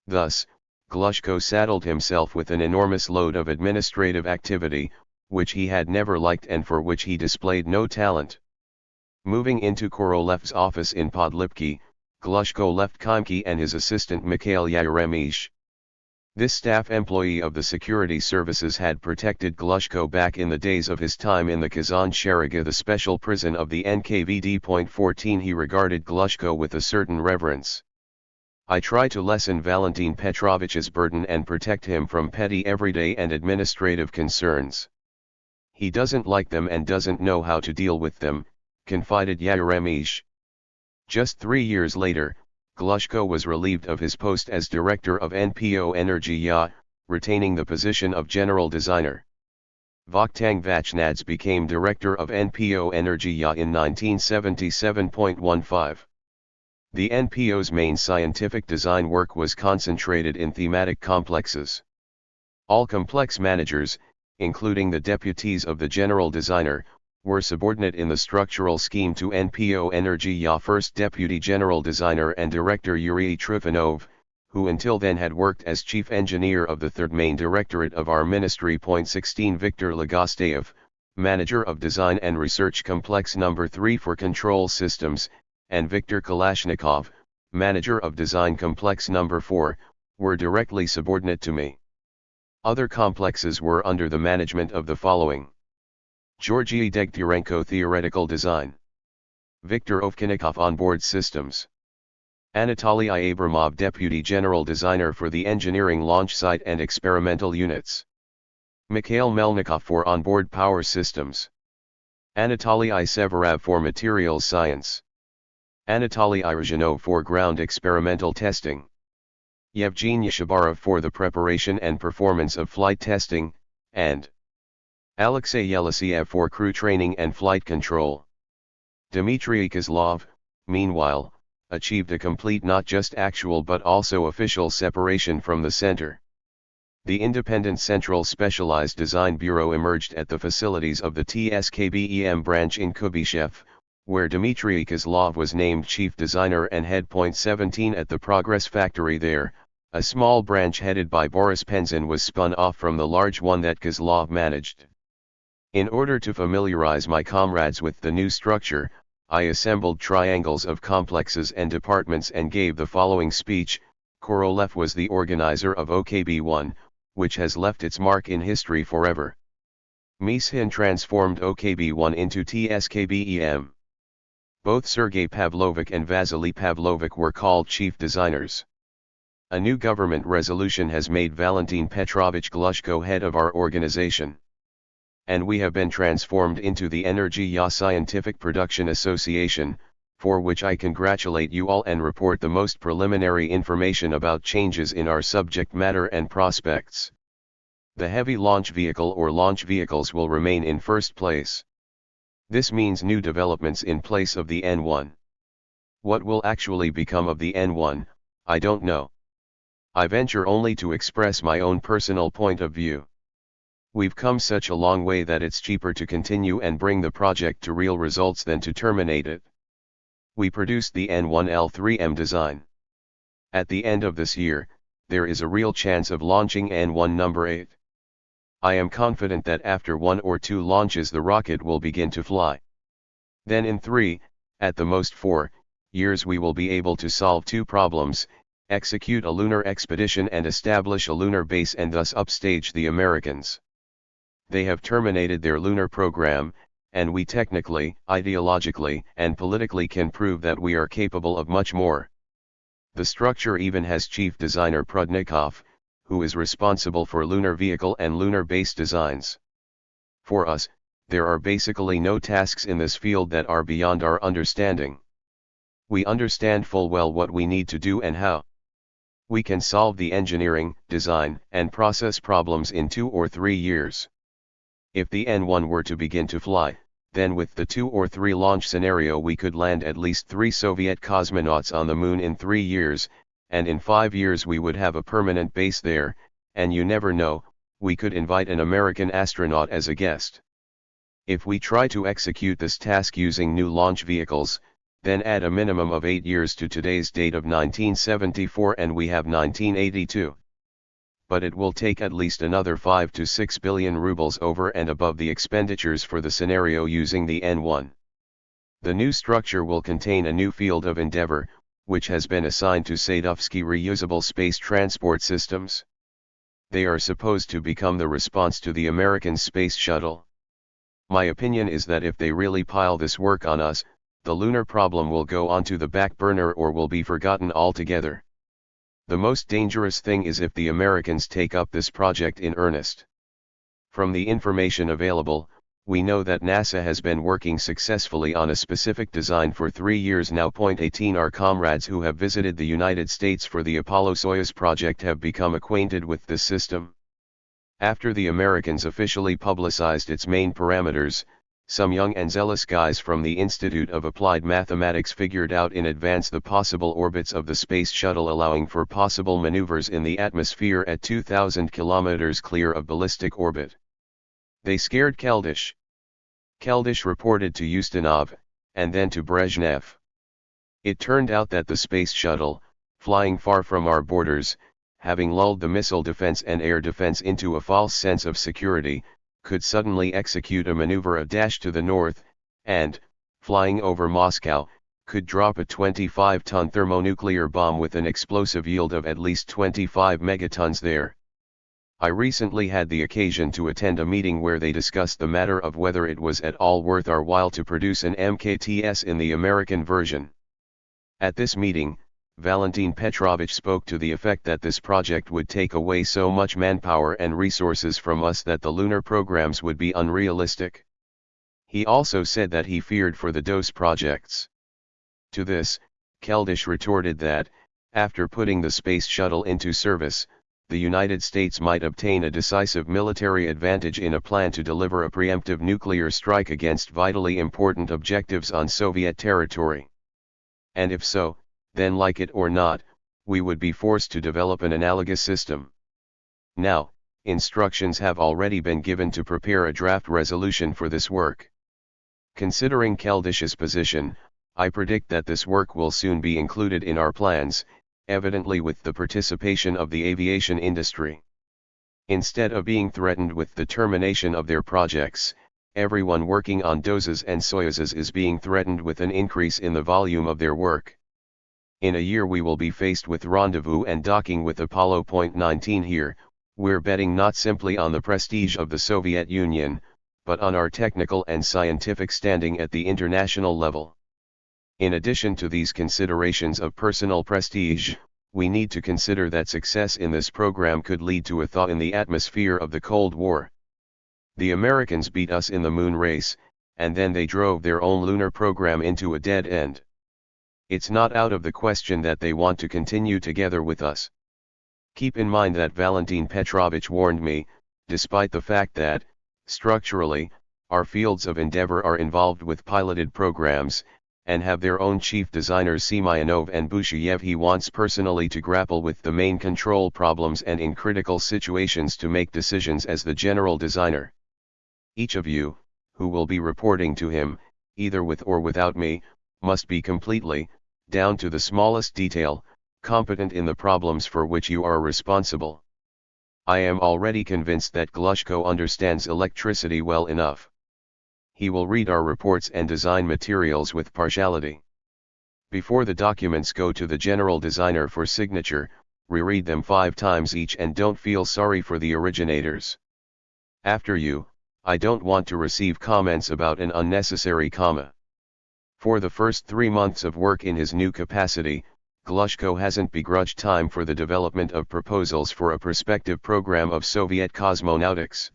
Thus, Glushko saddled himself with an enormous load of administrative activity, which he had never liked and for which he displayed no talent. Moving into Korolev's office in Podlipki, Glushko left Kymki and his assistant Mikhail Yaremish. This staff employee of the security services had protected Glushko back in the days of his time in the Kazan Sheriga, the special prison of the NKVD.14. He regarded Glushko with a certain reverence. I try to lessen Valentin Petrovich's burden and protect him from petty everyday and administrative concerns. He doesn't like them and doesn't know how to deal with them, confided Yaremish. Just 3 years later, Glushko was relieved of his post as director of NPO Energia, retaining the position of general designer. Vakhtang Vachnadze became director of NPO Energia in 1977.15. The NPO's main scientific design work was concentrated in thematic complexes. All complex managers, including the deputies of the general designer, were subordinate in the structural scheme to NPO Energia. First Deputy General Designer and Director Yuri Trifonov, who until then had worked as Chief Engineer of the 3rd Main Directorate of our Ministry. 16 Viktor Legosteyev, Manager of Design and Research Complex No. 3 for Control Systems, and Viktor Kalashnikov, Manager of Design Complex No. 4, were directly subordinate to me. Other complexes were under the management of the following: Georgy Degtyarenko Theoretical Design, Viktor Ovkyanikov Onboard Systems, Anatoly Abramov Deputy General Designer for the Engineering Launch Site and Experimental Units, Mikhail Melnikov for Onboard Power Systems, Anatoly Severov for Materials Science, Anatoly Irzhanov for Ground Experimental Testing, Yevgeny Shabarov for the Preparation and Performance of Flight Testing, and Alexey Yelisiev for Crew Training and Flight Control. Dmitry Kozlov, meanwhile, achieved a complete not just actual but also official separation from the center. The independent Central Specialized Design Bureau emerged at the facilities of the TSKBEM branch in Kubyshev, where Dmitry Kozlov was named Chief Designer and Head. 17 At the Progress Factory there, a small branch headed by Boris Penzin was spun off from the large one that Kozlov managed. In order to familiarize my comrades with the new structure, I assembled triangles of complexes and departments and gave the following speech. Korolev was the organizer of OKB-1, which has left its mark in history forever. Mishin transformed OKB-1 into TSKBEM. Both Sergei Pavlovich and Vasily Pavlovich were called chief designers. A new government resolution has made Valentin Petrovich Glushko head of our organization. And we have been transformed into the Energia Scientific Production Association, for which I congratulate you all and report the most preliminary information about changes in our subject matter and prospects. The heavy launch vehicle or launch vehicles will remain in first place. This means new developments in place of the N1. What will actually become of the N1, I don't know. I venture only to express my own personal point of view. We've come such a long way that it's cheaper to continue and bring the project to real results than to terminate it. We produced the N1L3M design. At the end of this year, there is a real chance of launching N1 number 8. I am confident that after 1 or 2 launches the rocket will begin to fly. Then in 3, at the most 4, years we will be able to solve 2 problems, execute a lunar expedition and establish a lunar base and thus upstage the Americans. They have terminated their lunar program, and we technically, ideologically, and politically can prove that we are capable of much more. The structure even has Chief Designer Prudnikov, who is responsible for lunar vehicle and lunar base designs. For us, there are basically no tasks in this field that are beyond our understanding. We understand full well what we need to do and how. We can solve the engineering, design, and process problems in 2 or 3 years. If the N1 were to begin to fly, then with the 2 or 3 launch scenario we could land at least 3 Soviet cosmonauts on the moon in 3 years, and in 5 years we would have a permanent base there, and you never know, we could invite an American astronaut as a guest. If we try to execute this task using new launch vehicles, then add a minimum of 8 years to today's date of 1974 and we have 1982. But it will take at least another 5 to 6 billion rubles over and above the expenditures for the scenario using the N1. The new structure will contain a new field of endeavor, which has been assigned to Sadovsky Reusable Space Transport Systems. They are supposed to become the response to the American space shuttle. My opinion is that if they really pile this work on us, the lunar problem will go onto the back burner or will be forgotten altogether. The most dangerous thing is if the Americans take up this project in earnest. From the information available, we know that NASA has been working successfully on a specific design for 3 years now. 18 Our comrades who have visited the United States for the Apollo-Soyuz project have become acquainted with this system. After the Americans officially publicized its main parameters, some young and zealous guys from the Institute of Applied Mathematics figured out in advance the possible orbits of the space shuttle, allowing for possible maneuvers in the atmosphere at 2,000 kilometers clear of ballistic orbit. They scared Keldysh. Keldysh reported to Ustinov, and then to Brezhnev. It turned out that the space shuttle, flying far from our borders, having lulled the missile defense and air defense into a false sense of security, could suddenly execute a maneuver a dash to the north, and, flying over Moscow, could drop a 25-ton thermonuclear bomb with an explosive yield of at least 25 megatons there. I recently had the occasion to attend a meeting where they discussed the matter of whether it was at all worth our while to produce an MKTS in the American version. At this meeting, Valentin Petrovich spoke to the effect that this project would take away so much manpower and resources from us that the lunar programs would be unrealistic. He also said that he feared for the DOS projects. To this, Keldysh retorted that, after putting the space shuttle into service, the United States might obtain a decisive military advantage in a plan to deliver a preemptive nuclear strike against vitally important objectives on Soviet territory. And if so, then like it or not, we would be forced to develop an analogous system. Now, instructions have already been given to prepare a draft resolution for this work. Considering Keldysh's position, I predict that this work will soon be included in our plans, evidently with the participation of the aviation industry. Instead of being threatened with the termination of their projects, everyone working on DOSes and Soyuzes is being threatened with an increase in the volume of their work. In a year we will be faced with rendezvous and docking with Apollo 19 here. We're betting not simply on the prestige of the Soviet Union, but on our technical and scientific standing at the international level. In addition to these considerations of personal prestige, we need to consider that success in this program could lead to a thaw in the atmosphere of the Cold War. The Americans beat us in the moon race, and then they drove their own lunar program into a dead end. It's not out of the question that they want to continue together with us. Keep in mind that Valentin Petrovich warned me, despite the fact that, structurally, our fields of endeavor are involved with piloted programs, and have their own chief designers Semyonov and Busheyev. He wants personally to grapple with the main control problems and in critical situations to make decisions as the general designer. Each of you, who will be reporting to him, either with or without me, must be completely, down to the smallest detail, competent in the problems for which you are responsible. I am already convinced that Glushko understands electricity well enough. He will read our reports and design materials with partiality. Before the documents go to the general designer for signature, reread them 5 times each and don't feel sorry for the originators. After you, I don't want to receive comments about an unnecessary comma. For the first 3 months of work in his new capacity, Glushko hasn't begrudged time for the development of proposals for a prospective program of Soviet cosmonautics.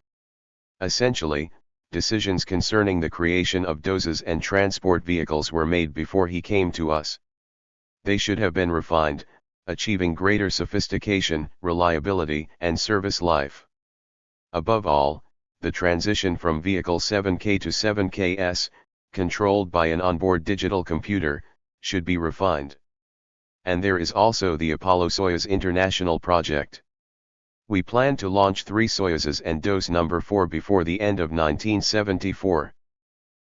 Essentially, decisions concerning the creation of doses and transport vehicles were made before he came to us. They should have been refined, achieving greater sophistication, reliability, and service life. Above all, the transition from Vehicle 7K to 7KS, controlled by an onboard digital computer, should be refined. And there is also the Apollo-Soyuz International Project. We plan to launch 3 Soyuzes and dose number 4 before the end of 1974.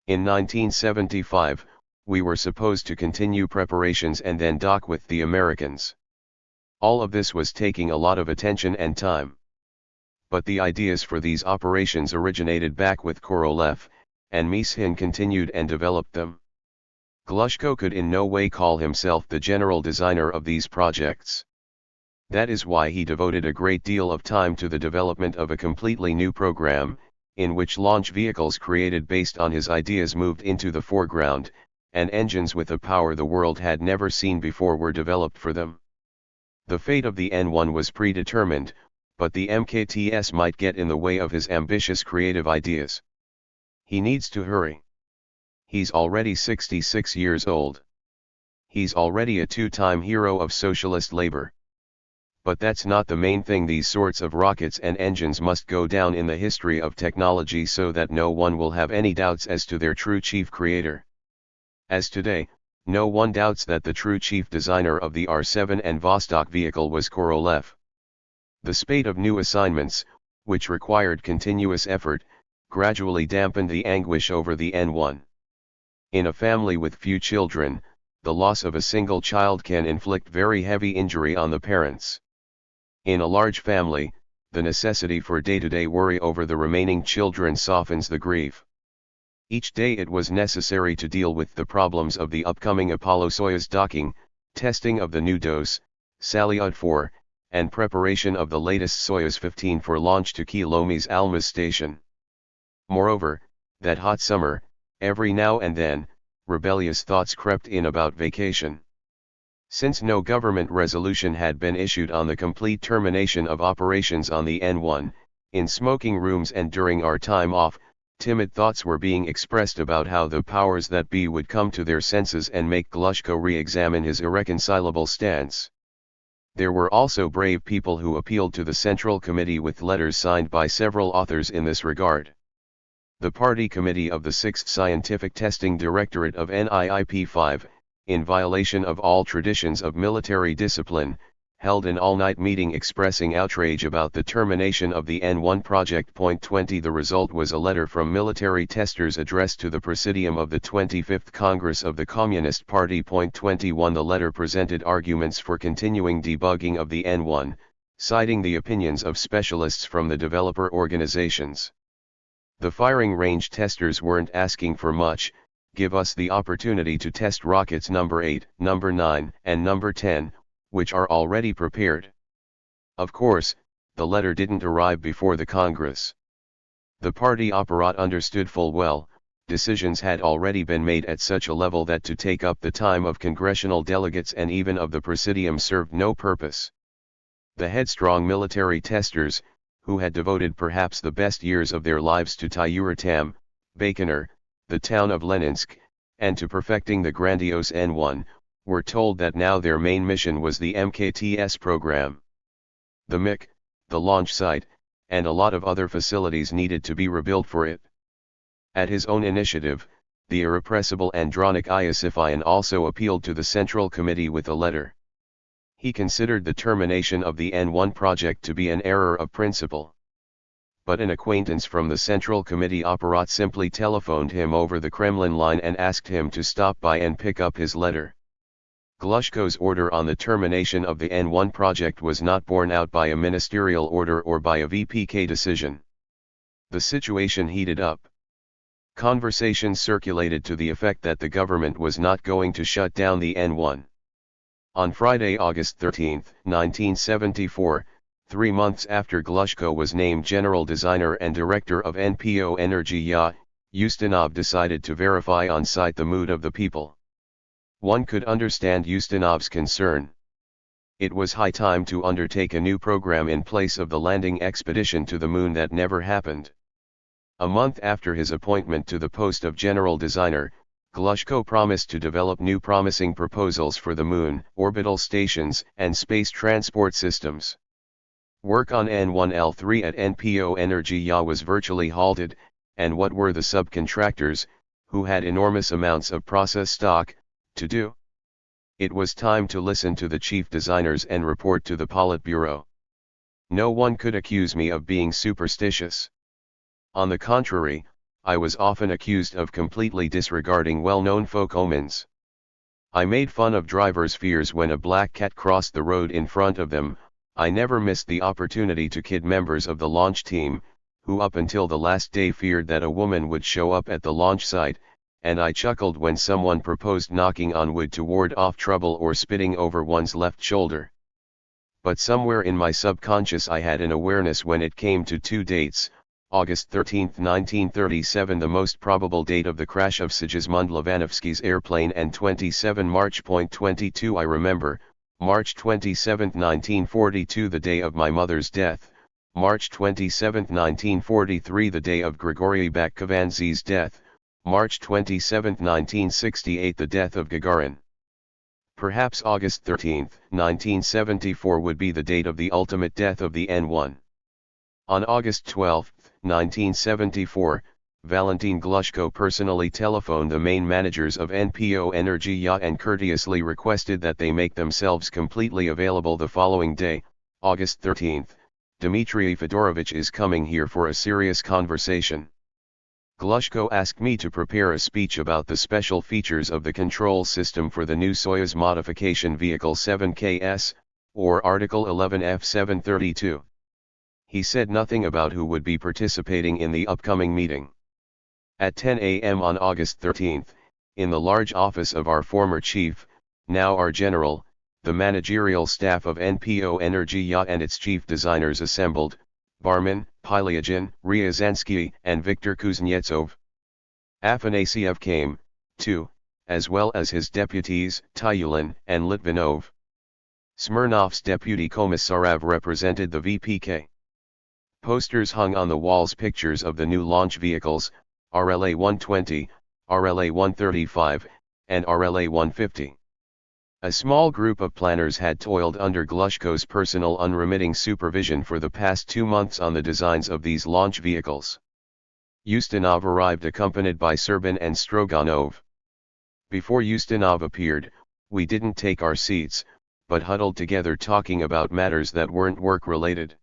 In 1975, we were supposed to continue preparations and then dock with the Americans. All of this was taking a lot of attention and time. But the ideas for these operations originated back with Korolev, and Mishin continued and developed them. Glushko could in no way call himself the general designer of these projects. That is why he devoted a great deal of time to the development of a completely new program, in which launch vehicles created based on his ideas moved into the foreground, and engines with a power the world had never seen before were developed for them. The fate of the N1 was predetermined, but the MKTS might get in the way of his ambitious creative ideas. He needs to hurry. He's already 66 years old. He's already a 2-time hero of socialist labor. But that's not the main thing. These sorts of rockets and engines must go down in the history of technology so that no one will have any doubts as to their true chief creator. As today, no one doubts that the true chief designer of the R-7 and Vostok vehicle was Korolev. The spate of new assignments, which required continuous effort, gradually dampened the anguish over the N1. In a family with few children, the loss of a single child can inflict very heavy injury on the parents. In a large family, the necessity for day-to-day worry over the remaining children softens the grief. Each day it was necessary to deal with the problems of the upcoming Apollo-Soyuz docking, testing of the new dose, Salyut 4, and preparation of the latest Soyuz 15 for launch to Kilome's Almaz station. Moreover, that hot summer, every now and then, rebellious thoughts crept in about vacation. Since no government resolution had been issued on the complete termination of operations on the N1, in smoking rooms and during our time off, timid thoughts were being expressed about how the powers that be would come to their senses and make Glushko re-examine his irreconcilable stance. There were also brave people who appealed to the Central Committee with letters signed by several authors in this regard. The Party Committee of the 6th Scientific Testing Directorate of NIIP 5, in violation of all traditions of military discipline, held an all-night meeting expressing outrage about the termination of the N1 project. 20 The result was a letter from military testers addressed to the Presidium of the 25th Congress of the Communist Party. 21 The letter presented arguments for continuing debugging of the N1, citing the opinions of specialists from the developer organizations. The firing range testers weren't asking for much: give us the opportunity to test rockets number 8, number 9, and number 10, which are already prepared. Of course, the letter didn't arrive before the Congress. The party apparat understood full well, decisions had already been made at such a level that to take up the time of congressional delegates and even of the Presidium served no purpose. The headstrong military testers, who had devoted perhaps the best years of their lives to Tyuratam, Baikonur, the town of Leninsk, and to perfecting the grandiose N1, were told that now their main mission was the MKTS program. The MIC, the launch site, and a lot of other facilities needed to be rebuilt for it. At his own initiative, the irrepressible Andronik Iosifyan also appealed to the Central Committee with a letter. He considered the termination of the N1 project to be an error of principle. But an acquaintance from the Central Committee apparat simply telephoned him over the Kremlin line and asked him to stop by and pick up his letter. Glushko's order on the termination of the N1 project was not borne out by a ministerial order or by a VPK decision. The situation heated up. Conversations circulated to the effect that the government was not going to shut down the N1. On Friday, August 13, 1974, 3 months after Glushko was named general designer and director of NPO Energia, Ustinov decided to verify on site the mood of the people. One could understand Ustinov's concern. It was high time to undertake a new program in place of the landing expedition to the moon that never happened. A month after his appointment to the post of general designer, Glushko promised to develop new promising proposals for the Moon, orbital stations, and space transport systems. Work on N1L3 at NPO Energia was virtually halted, and what were the subcontractors, who had enormous amounts of process stock, to do? It was time to listen to the chief designers and report to the Politburo. No one could accuse me of being superstitious. On the contrary, I was often accused of completely disregarding well-known folk omens. I made fun of drivers' fears when a black cat crossed the road in front of them. I never missed the opportunity to kid members of the launch team, who up until the last day feared that a woman would show up at the launch site, and I chuckled when someone proposed knocking on wood to ward off trouble or spitting over one's left shoulder. But somewhere in my subconscious I had an awareness when it came to two dates: August 13, 1937, the most probable date of the crash of Sigismund Lovanovsky's airplane, and 27 March. 22 I remember, March 27, 1942, the day of my mother's death, March 27, 1943, the day of Grigory Bakhkovanzy's death, March 27, 1968, the death of Gagarin. Perhaps August 13, 1974 would be the date of the ultimate death of the N1. On August 12, 1974, Valentin Glushko personally telephoned the main managers of NPO Energia and courteously requested that they make themselves completely available the following day, August 13. Dmitry Fedorovich is coming here for a serious conversation. Glushko asked me to prepare a speech about the special features of the control system for the new Soyuz modification vehicle 7KS, or Article 11 F732. He said nothing about who would be participating in the upcoming meeting. At 10 a.m. on August 13, in the large office of our former chief, now our general, the managerial staff of NPO Energia and its chief designers assembled: Barman, Pylyagin, Ryazansky, and Viktor Kuznetsov. Afanasiev came, too, as well as his deputies, Tyulin and Litvinov. Smirnov's deputy Komissarev represented the VPK. Posters hung on the walls, pictures of the new launch vehicles, RLA-120, RLA-135, and RLA-150. A small group of planners had toiled under Glushko's personal unremitting supervision for the past 2 months on the designs of these launch vehicles. Ustinov arrived accompanied by Serbin and Stroganov. Before Ustinov appeared, we didn't take our seats, but huddled together talking about matters that weren't work-related.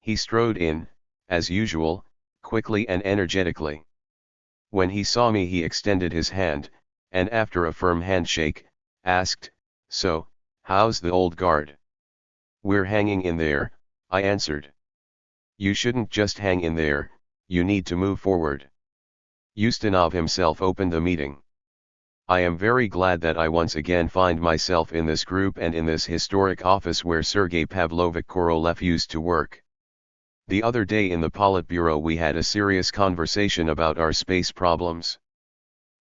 He strode in, as usual, quickly and energetically. When he saw me he extended his hand, and after a firm handshake, asked, "So, how's the old guard?" "We're hanging in there," I answered. "You shouldn't just hang in there, you need to move forward." Ustinov himself opened the meeting. "I am very glad that I once again find myself in this group and in this historic office where Sergei Pavlovich Korolev used to work. The other day in the Politburo we had a serious conversation about our space problems.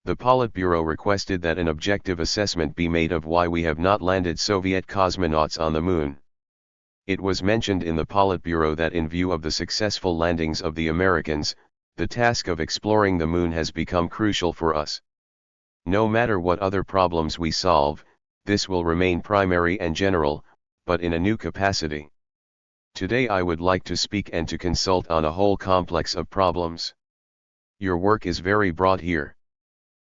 The Politburo requested that an objective assessment be made of why we have not landed Soviet cosmonauts on the Moon. It was mentioned in the Politburo that in view of the successful landings of the Americans, the task of exploring the Moon has become crucial for us. No matter what other problems we solve, this will remain primary and general, but in a new capacity. Today I would like to speak and to consult on a whole complex of problems. Your work is very broad here.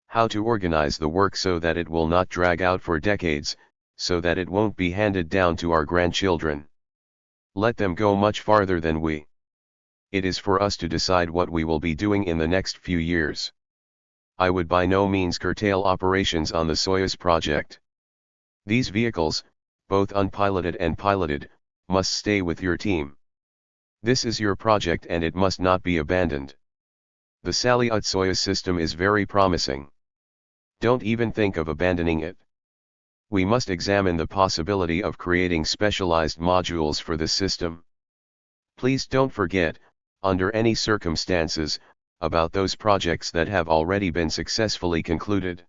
How to organize the work so that it will not drag out for decades, so that it won't be handed down to our grandchildren. Let them go much farther than we. It is for us to decide what we will be doing in the next few years. I would by no means curtail operations on the Soyuz project. These vehicles, both unpiloted and piloted, must stay with your team. This is your project and it must not be abandoned. The Salyut Soyuz system is very promising. Don't even think of abandoning it. We must examine the possibility of creating specialized modules for this system. Please don't forget, under any circumstances, about those projects that have already been successfully concluded.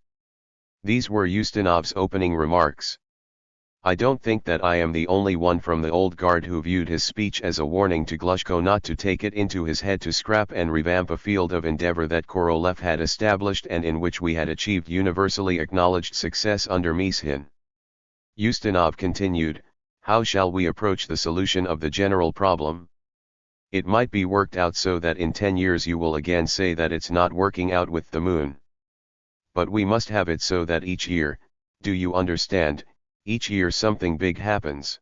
These were Ustinov's opening remarks. I don't think that I am the only one from the old guard who viewed his speech as a warning to Glushko not to take it into his head to scrap and revamp a field of endeavor that Korolev had established and in which we had achieved universally acknowledged success under Mishin. Ustinov continued, how shall we approach the solution of the general problem? It might be worked out so that in 10 years you will again say that it's not working out with the moon. But we must have it so that each year, do you understand, each year something big happens.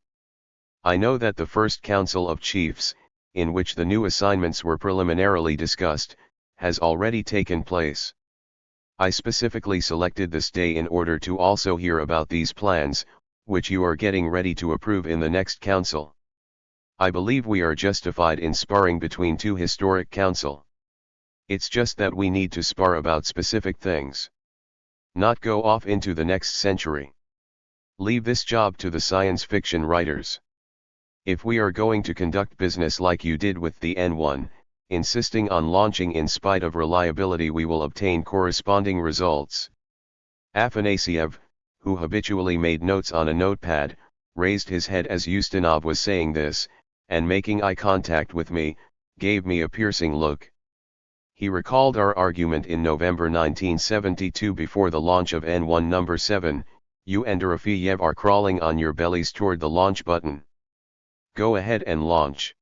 I know that the first Council of Chiefs, in which the new assignments were preliminarily discussed, has already taken place. I specifically selected this day in order to also hear about these plans, which you are getting ready to approve in the next council. I believe we are justified in sparring between two historic council. It's just that we need to spar about specific things. Not go off into the next century. Leave this job to the science fiction writers. If we are going to conduct business like you did with the N1, insisting on launching in spite of reliability, we will obtain corresponding results. Afanasiev, who habitually made notes on a notepad, raised his head as Ustinov was saying this, and making eye contact with me, gave me a piercing look. He recalled our argument in November 1972 before the launch of N1 number 7, you and Dorofeyev are crawling on your bellies toward the launch button. Go ahead and launch.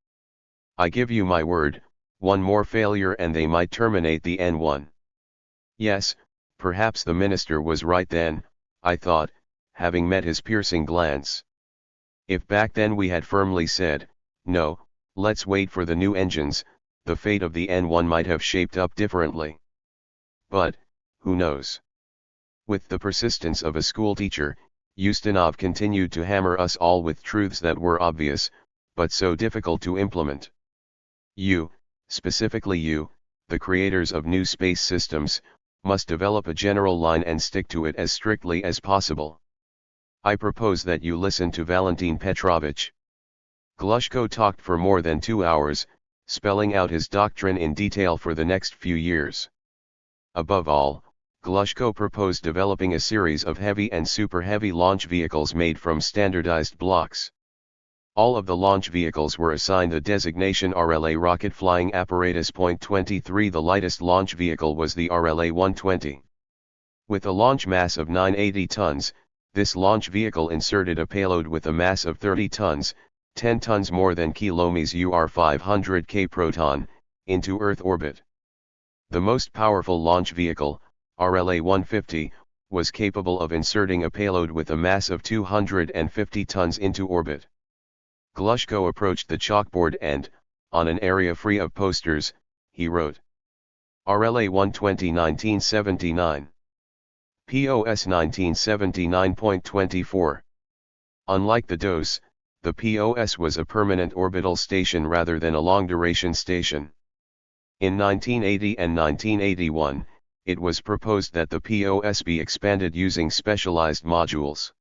I give you my word, one more failure and they might terminate the N1. Yes, perhaps the minister was right then, I thought, having met his piercing glance. If back then we had firmly said, no, let's wait for the new engines, the fate of the N1 might have shaped up differently. But, who knows? With the persistence of a schoolteacher, Ustinov continued to hammer us all with truths that were obvious, but so difficult to implement. You, specifically you, the creators of new space systems, must develop a general line and stick to it as strictly as possible. I propose that you listen to Valentin Petrovich. Glushko talked for more than 2 hours, spelling out his doctrine in detail for the next few years. Above all, Glushko proposed developing a series of heavy and super-heavy launch vehicles made from standardized blocks. All of the launch vehicles were assigned the designation RLA Rocket Flying Apparatus .23. The lightest launch vehicle was the RLA-120. With a launch mass of 980 tons, this launch vehicle inserted a payload with a mass of 30 tons, 10 tons more than Kilome's UR-500K Proton, into Earth orbit. The most powerful launch vehicle, RLA-150, was capable of inserting a payload with a mass of 250 tons into orbit. Glushko approached the chalkboard and, on an area free of posters, he wrote, RLA-120 1979. POS 1979.24. Unlike the DOS, the POS was a permanent orbital station rather than a long-duration station. In 1980 and 1981, it was proposed that the POS be expanded using specialized modules.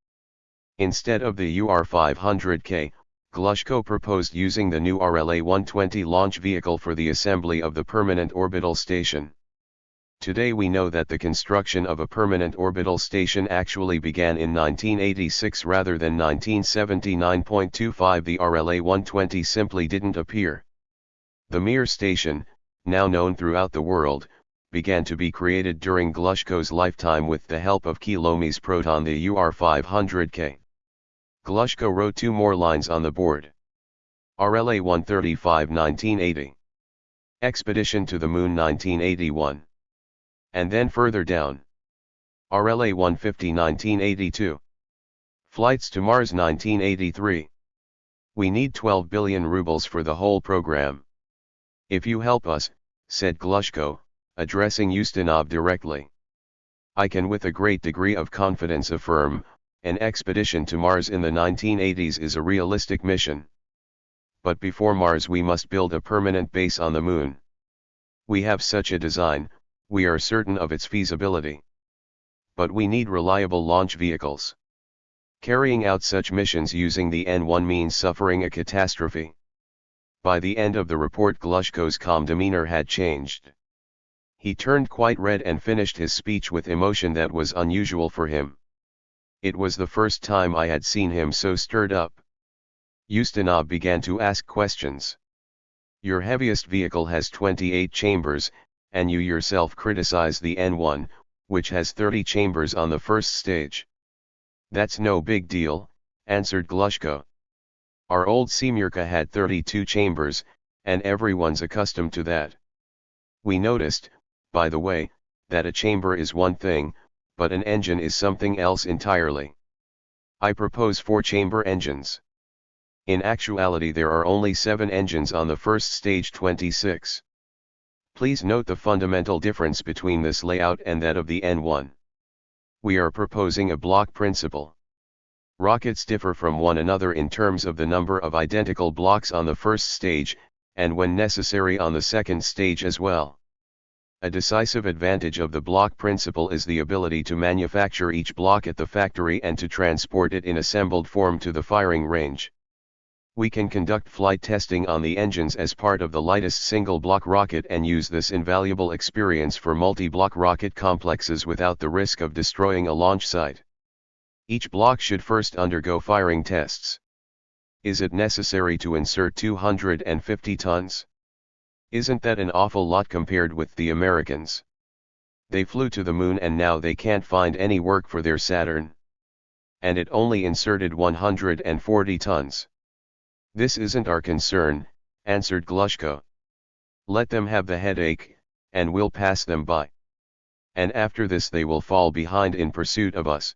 Instead of the UR-500K, Glushko proposed using the new RLA-120 launch vehicle for the assembly of the permanent orbital station. Today we know that the construction of a permanent orbital station actually began in 1986 rather than 1979.25. The RLA-120 simply didn't appear. The Mir station, now known throughout the world, began to be created during Glushko's lifetime with the help of Kilome's Proton, the UR-500K. Glushko wrote 2 more lines on the board. RLA-135 1980. Expedition to the Moon 1981. And then further down. RLA-150 1982. Flights to Mars 1983. We need 12 billion rubles for the whole program. If you help us, said Glushko, addressing Ustinov directly. I can with a great degree of confidence affirm, an expedition to Mars in the 1980s is a realistic mission. But before Mars we must build a permanent base on the Moon. We have such a design, we are certain of its feasibility. But we need reliable launch vehicles. Carrying out such missions using the N1 means suffering a catastrophe. By the end of the report, Glushko's calm demeanor had changed. He turned quite red and finished his speech with emotion that was unusual for him. It was the first time I had seen him so stirred up. Ustinov began to ask questions. Your heaviest vehicle has 28 chambers, and you yourself criticize the N1, which has 30 chambers on the first stage. That's no big deal, answered Glushko. Our old Semyurka had 32 chambers, and everyone's accustomed to that. We noticed, by the way, that a chamber is one thing, but an engine is something else entirely. I propose 4-chamber engines. In actuality there are only 7 engines on the first stage 26. Please note the fundamental difference between this layout and that of the N1. We are proposing a block principle. Rockets differ from one another in terms of the number of identical blocks on the first stage, and when necessary on the second stage as well. A decisive advantage of the block principle is the ability to manufacture each block at the factory and to transport it in assembled form to the firing range. We can conduct flight testing on the engines as part of the lightest single-block rocket and use this invaluable experience for multi-block rocket complexes without the risk of destroying a launch site. Each block should first undergo firing tests. Is it necessary to insert 250 tons? Isn't that an awful lot compared with the Americans? They flew to the moon and now they can't find any work for their Saturn. And it only inserted 140 tons. This isn't our concern, answered Glushko. Let them have the headache, and we'll pass them by. And after this they will fall behind in pursuit of us.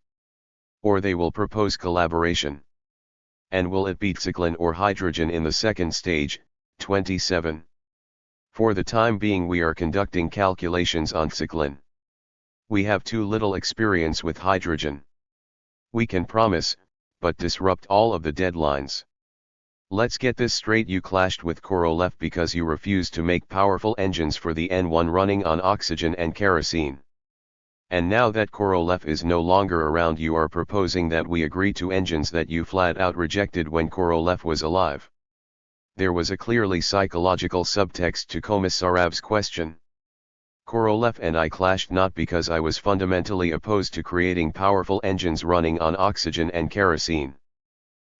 Or they will propose collaboration. And will it be cyclone or hydrogen in the second stage, 27? For the time being we are conducting calculations on cyclone. We have too little experience with hydrogen. We can promise, but disrupt all of the deadlines. Let's get this straight, you clashed with Korolev because you refused to make powerful engines for the N1 running on oxygen and kerosene. And now that Korolev is no longer around you are proposing that we agree to engines that you flat out rejected when Korolev was alive. There was a clearly psychological subtext to Komissarov's question. Korolev and I clashed not because I was fundamentally opposed to creating powerful engines running on oxygen and kerosene.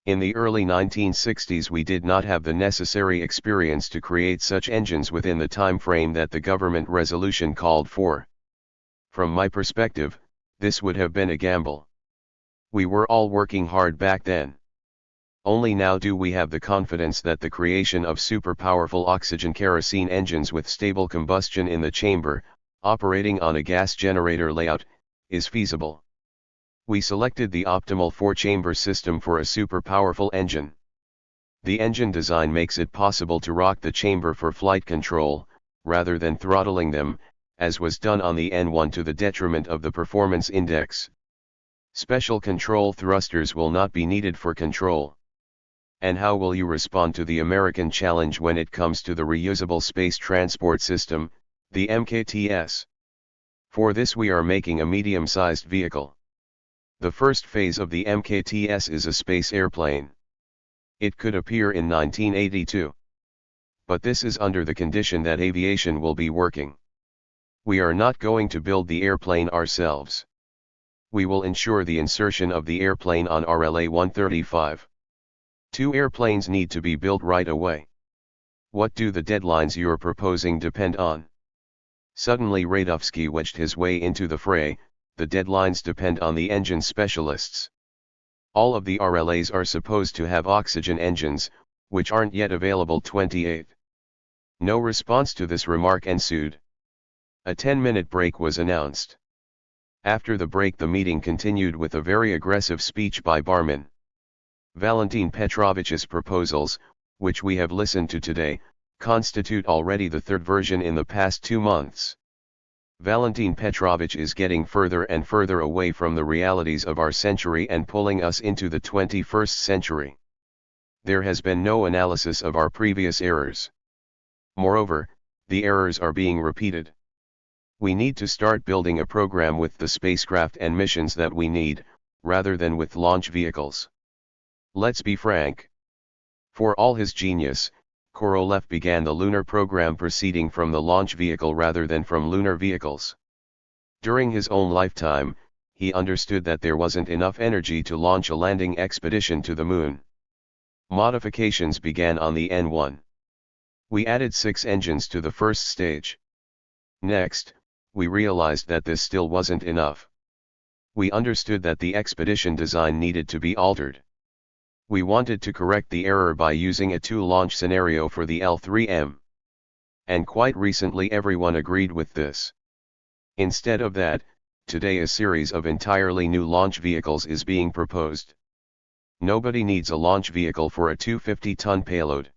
In the early 1960s we did not have the necessary experience to create such engines within the time frame that the government resolution called for. From my perspective, this would have been a gamble. We were all working hard back then. Only now do we have the confidence that the creation of super-powerful oxygen-kerosene engines with stable combustion in the chamber, operating on a gas generator layout, is feasible. We selected the optimal 4-chamber system for a super-powerful engine. The engine design makes it possible to rock the chamber for flight control, rather than throttling them, as was done on the N1 to the detriment of the performance index. Special control thrusters will not be needed for control. And how will you respond to the American challenge when it comes to the reusable space transport system, the MKTS? For this we are making a medium-sized vehicle. The first phase of the MKTS is a space airplane. It could appear in 1982. But this is under the condition that aviation will be working. We are not going to build the airplane ourselves. We will ensure the insertion of the airplane on RLA-135. 2 airplanes need to be built right away. What do the deadlines you're proposing depend on? Suddenly Radovsky wedged his way into the fray. The deadlines depend on the engine specialists. All of the RLAs are supposed to have oxygen engines, which aren't yet available. 28. No response to this remark ensued. A 10-minute break was announced. After the break the meeting continued with a very aggressive speech by Barman. Valentin Petrovich's proposals, which we have listened to today, constitute already the third version in the past 2 months. Valentin Petrovich is getting further and further away from the realities of our century and pulling us into the 21st century. There has been no analysis of our previous errors. Moreover, the errors are being repeated. We need to start building a program with the spacecraft and missions that we need, rather than with launch vehicles. Let's be frank. For all his genius, Korolev began the lunar program proceeding from the launch vehicle rather than from lunar vehicles. During his own lifetime, he understood that there wasn't enough energy to launch a landing expedition to the moon. Modifications began on the N1. We added 6 engines to the first stage. Next, we realized that this still wasn't enough. We understood that the expedition design needed to be altered. We wanted to correct the error by using a 2-launch scenario for the L3M. And quite recently everyone agreed with this. Instead of that, today a series of entirely new launch vehicles is being proposed. Nobody needs a launch vehicle for a 250-ton payload.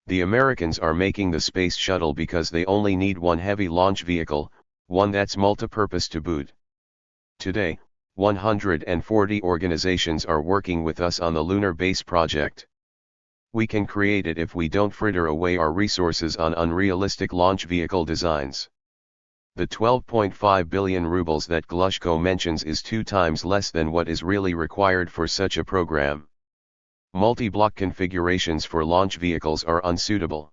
The Americans are making the space shuttle because they only need one heavy launch vehicle, one that's multi-purpose to boot. Today, 140 organizations are working with us on the lunar base project. We can create it if we don't fritter away our resources on unrealistic launch vehicle designs. The 12.5 billion rubles that Glushko mentions is 2 times less than what is really required for such a program. Multi-block configurations for launch vehicles are unsuitable.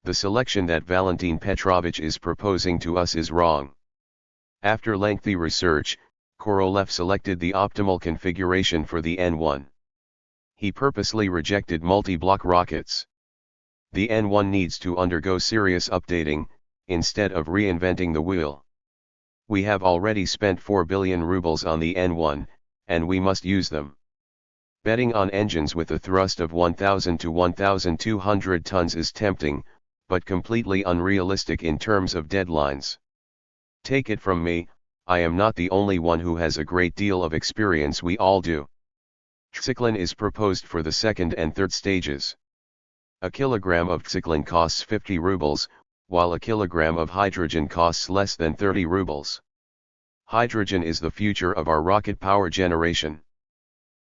The selection that Valentin Petrovich is proposing to us is wrong. After lengthy research, Korolev selected the optimal configuration for the N1. He purposely rejected multi-block rockets. The N1 needs to undergo serious updating, instead of reinventing the wheel. We have already spent 4 billion rubles on the N1, and we must use them. Betting on engines with a thrust of 1,000 to 1,200 tons is tempting, but completely unrealistic in terms of deadlines. Take it from me, I am not the only one who has a great deal of experience, we all do. Tzyklin is proposed for the second and third stages. A kilogram of tzyklin costs 50 rubles, while a kilogram of hydrogen costs less than 30 rubles. Hydrogen is the future of our rocket power generation.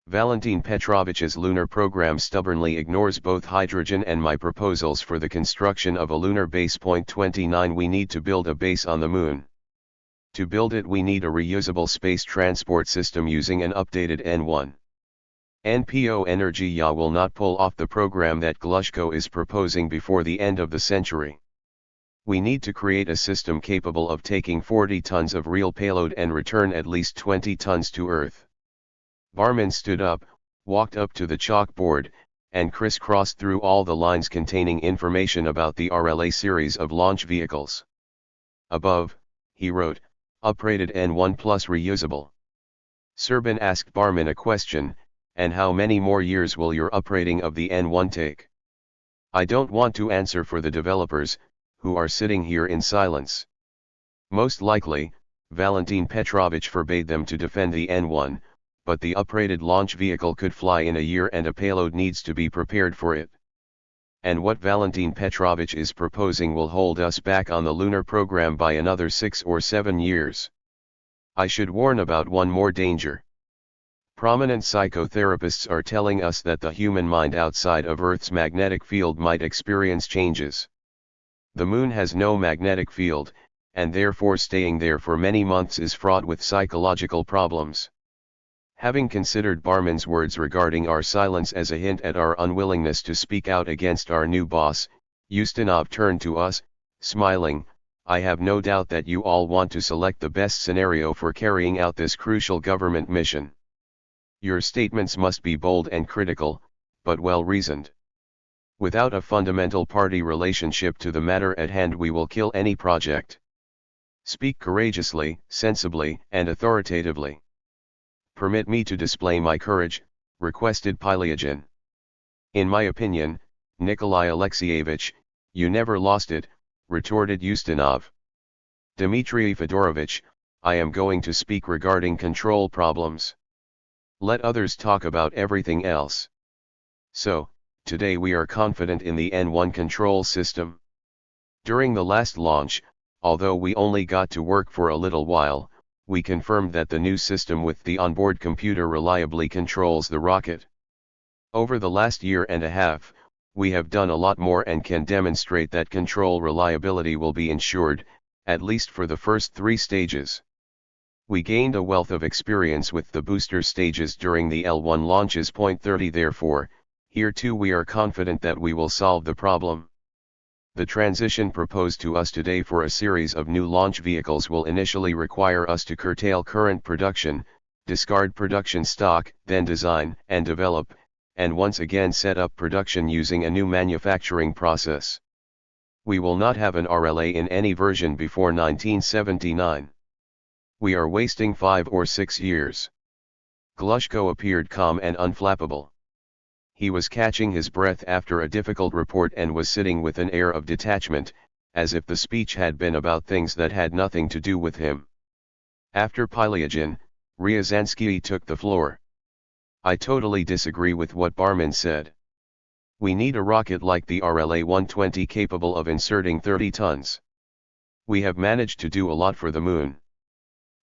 Valentin Petrovich's lunar program stubbornly ignores both hydrogen and my proposals for the construction of a lunar base. 29 We need to build a base on the moon. To build it we need a reusable space transport system using an updated N1. NPO Energia will not pull off the program that Glushko is proposing before the end of the century. We need to create a system capable of taking 40 tons of real payload and return at least 20 tons to Earth. Barman stood up, walked up to the chalkboard, and crisscrossed through all the lines containing information about the RLA series of launch vehicles. Above, he wrote, uprated N1 plus reusable. Serbin asked Barman a question, and how many more years will your uprating of the N1 take? I don't want to answer for the developers, who are sitting here in silence. Most likely, Valentin Petrovich forbade them to defend the N1, but the uprated launch vehicle could fly in a year and a payload needs to be prepared for it. And what Valentin Petrovich is proposing will hold us back on the lunar program by another 6 or 7 years. I should warn about one more danger. Prominent psychotherapists are telling us that the human mind outside of Earth's magnetic field might experience changes. The moon has no magnetic field, and therefore staying there for many months is fraught with psychological problems. Having considered Barman's words regarding our silence as a hint at our unwillingness to speak out against our new boss, Ustinov turned to us, smiling, I have no doubt that you all want to select the best scenario for carrying out this crucial government mission. Your statements must be bold and critical, but well reasoned. Without a fundamental party relationship to the matter at hand we will kill any project. Speak courageously, sensibly, and authoritatively. Permit me to display my courage, requested Pylyagin. In my opinion, Nikolai Alexeyevich, you never lost it, retorted Ustinov. Dmitry Fedorovich, I am going to speak regarding control problems. Let others talk about everything else. So, today we are confident in the N1 control system. During the last launch, although we only got to work for a little while, we confirmed that the new system with the onboard computer reliably controls the rocket. Over the last year and a half, we have done a lot more and can demonstrate that control reliability will be ensured, at least for the first 3 stages. We gained a wealth of experience with the booster stages during the L1 launches. 30 Therefore, here too we are confident that we will solve the problem. The transition proposed to us today for a series of new launch vehicles will initially require us to curtail current production, discard production stock, then design and develop, and once again set up production using a new manufacturing process. We will not have an RLA in any version before 1979. We are wasting 5 or 6 years. Glushko appeared calm and unflappable. He was catching his breath after a difficult report and was sitting with an air of detachment, as if the speech had been about things that had nothing to do with him. After Pylyagin, Ryazansky took the floor. I totally disagree with what Barman said. We need a rocket like the RLA-120 capable of inserting 30 tons. We have managed to do a lot for the Moon.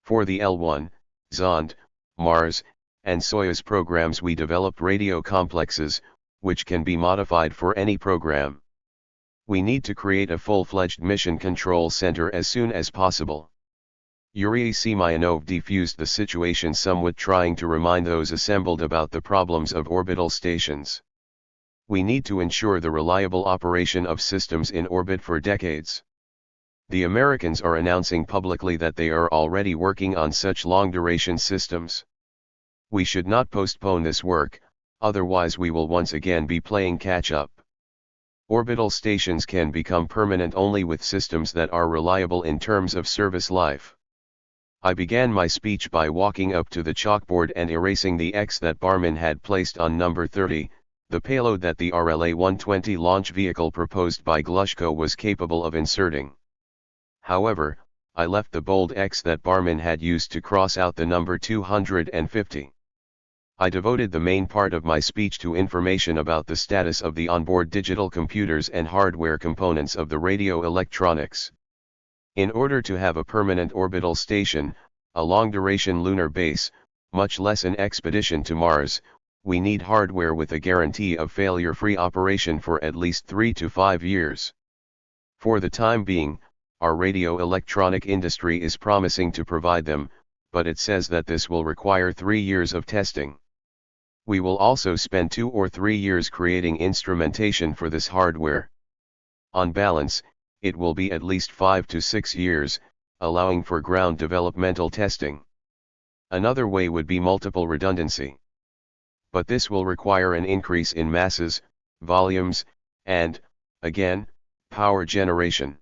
For the L1, Zond, Mars, and Soyuz programs we developed radio complexes, which can be modified for any program. We need to create a full-fledged mission control center as soon as possible. Yuri Semyonov defused the situation somewhat, trying to remind those assembled about the problems of orbital stations. We need to ensure the reliable operation of systems in orbit for decades. The Americans are announcing publicly that they are already working on such long-duration systems. We should not postpone this work, otherwise we will once again be playing catch-up. Orbital stations can become permanent only with systems that are reliable in terms of service life. I began my speech by walking up to the chalkboard and erasing the X that Barman had placed on number 30, the payload that the RLA-120 launch vehicle proposed by Glushko was capable of inserting. However, I left the bold X that Barman had used to cross out the number 250. I devoted the main part of my speech to information about the status of the onboard digital computers and hardware components of the radio electronics. In order to have a permanent orbital station, a long-duration lunar base, much less an expedition to Mars, we need hardware with a guarantee of failure-free operation for at least 3 to 5 years. For the time being, our radio electronic industry is promising to provide them, but it says that this will require 3 years of testing. We will also spend 2 or 3 years creating instrumentation for this hardware. On balance, it will be at least 5 to 6 years, allowing for ground developmental testing. Another way would be multiple redundancy. But this will require an increase in masses, volumes, and, again, power generation.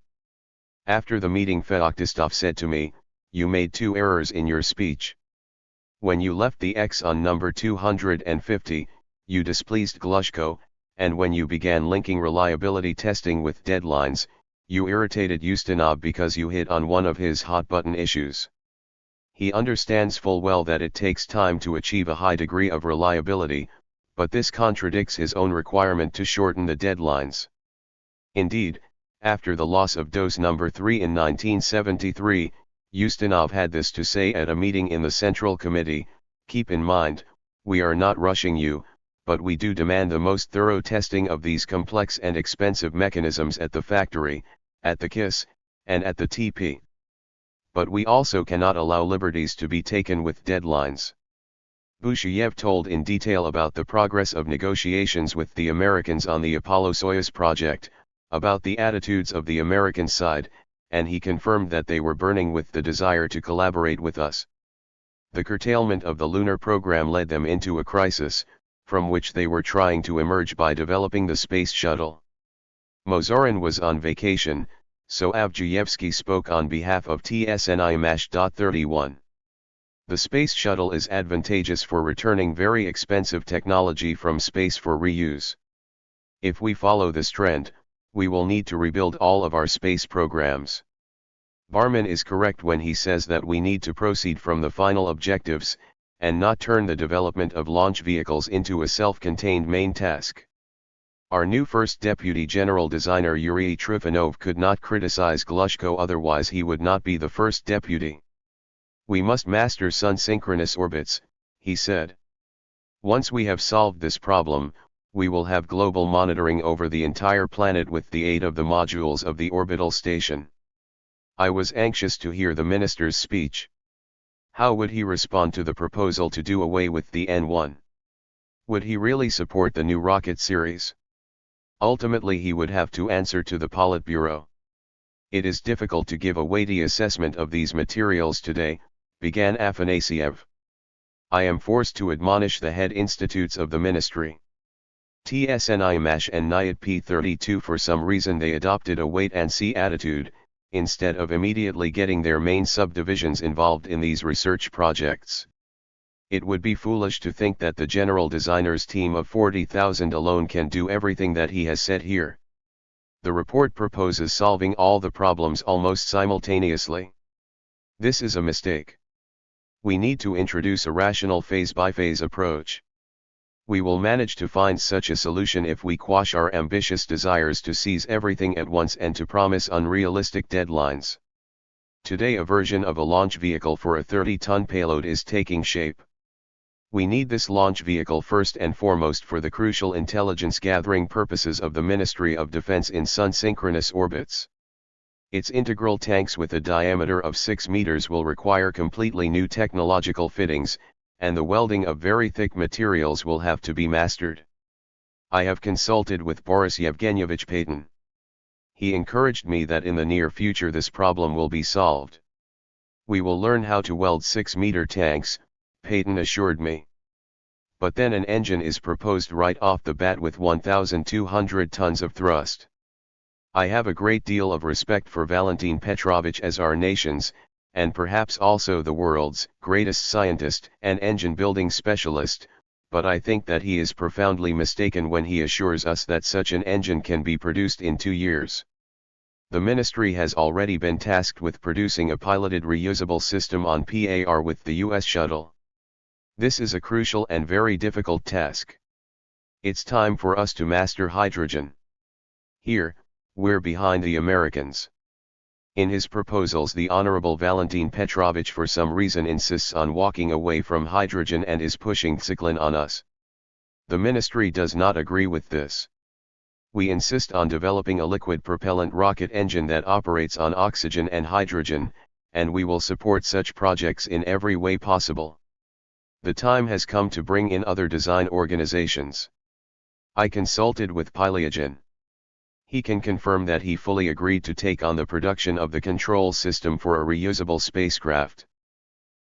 After the meeting, Feoktistov said to me, "You made 2 errors in your speech. When you left the X on number 250, you displeased Glushko, and when you began linking reliability testing with deadlines, you irritated Ustinov because you hit on one of his hot-button issues. He understands full well that it takes time to achieve a high degree of reliability, but this contradicts his own requirement to shorten the deadlines. Indeed, after the loss of dose number 3 in 1973, Ustinov had this to say at a meeting in the Central Committee: "Keep in mind, we are not rushing you, but we do demand the most thorough testing of these complex and expensive mechanisms at the factory, at the KISS, and at the TP. But we also cannot allow liberties to be taken with deadlines." Bushiev told in detail about the progress of negotiations with the Americans on the Apollo-Soyuz project, about the attitudes of the American side, and he confirmed that they were burning with the desire to collaborate with us. The curtailment of the lunar program led them into a crisis, from which they were trying to emerge by developing the space shuttle. Mozorin was on vacation, so Avdiivsky spoke on behalf of TSNI-31. The space shuttle is advantageous for returning very expensive technology from space for reuse. If we follow this trend, we will need to rebuild all of our space programs. Barman is correct when he says that we need to proceed from the final objectives, and not turn the development of launch vehicles into a self-contained main task. Our new first deputy general designer Yuri Trifonov could not criticize Glushko, otherwise he would not be the first deputy. "We must master sun-synchronous orbits," he said. "Once we have solved this problem, we will have global monitoring over the entire planet with the aid of the modules of the orbital station." I was anxious to hear the minister's speech. How would he respond to the proposal to do away with the N1? Would he really support the new rocket series? Ultimately he would have to answer to the Politburo. It is difficult to give a weighty assessment of these materials today, began Afanasiev. I am forced to admonish the head institutes of the ministry. TSNIMASH and NIAT P32 for some reason they adopted a wait-and-see attitude, instead of immediately getting their main subdivisions involved in these research projects. It would be foolish to think that the general designer's team of 40,000 alone can do everything that he has said here. The report proposes solving all the problems almost simultaneously. This is a mistake. We need to introduce a rational phase-by-phase approach. We will manage to find such a solution if we quash our ambitious desires to seize everything at once and to promise unrealistic deadlines. Today a version of a launch vehicle for a 30-ton payload is taking shape. We need this launch vehicle first and foremost for the crucial intelligence-gathering purposes of the Ministry of Defense in sun-synchronous orbits. Its integral tanks with a diameter of 6 meters will require completely new technological fittings, and the welding of very thick materials will have to be mastered. I have consulted with Boris Yevgenyevich Payton. He encouraged me that in the near future this problem will be solved. We will learn how to weld 6-meter tanks, Payton assured me. But then an engine is proposed right off the bat with 1,200 tons of thrust. I have a great deal of respect for Valentin Petrovich as our nation's, and perhaps also the world's, greatest scientist and engine-building specialist, but I think that he is profoundly mistaken when he assures us that such an engine can be produced in 2 years. The ministry has already been tasked with producing a piloted reusable system on PAR with the US shuttle. This is a crucial and very difficult task. It's time for us to master hydrogen. Here, we're behind the Americans. In his proposals the Honorable Valentin Petrovich for some reason insists on walking away from hydrogen and is pushing Zyklon on us. The ministry does not agree with this. We insist on developing a liquid propellant rocket engine that operates on oxygen and hydrogen, and we will support such projects in every way possible. The time has come to bring in other design organizations. I consulted with Pyliagin. He can confirm that he fully agreed to take on the production of the control system for a reusable spacecraft.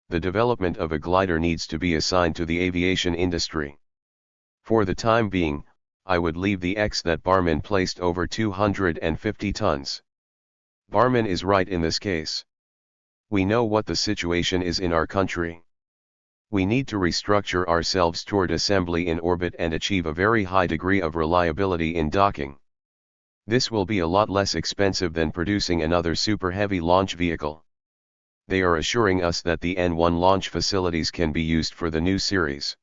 The development of a glider needs to be assigned to the aviation industry. For the time being, I would leave the X that Barman placed over 250 tons. Barman is right in this case. We know what the situation is in our country. We need to restructure ourselves toward assembly in orbit and achieve a very high degree of reliability in docking. This will be a lot less expensive than producing another super heavy launch vehicle. They are assuring us that the N1 launch facilities can be used for the new series.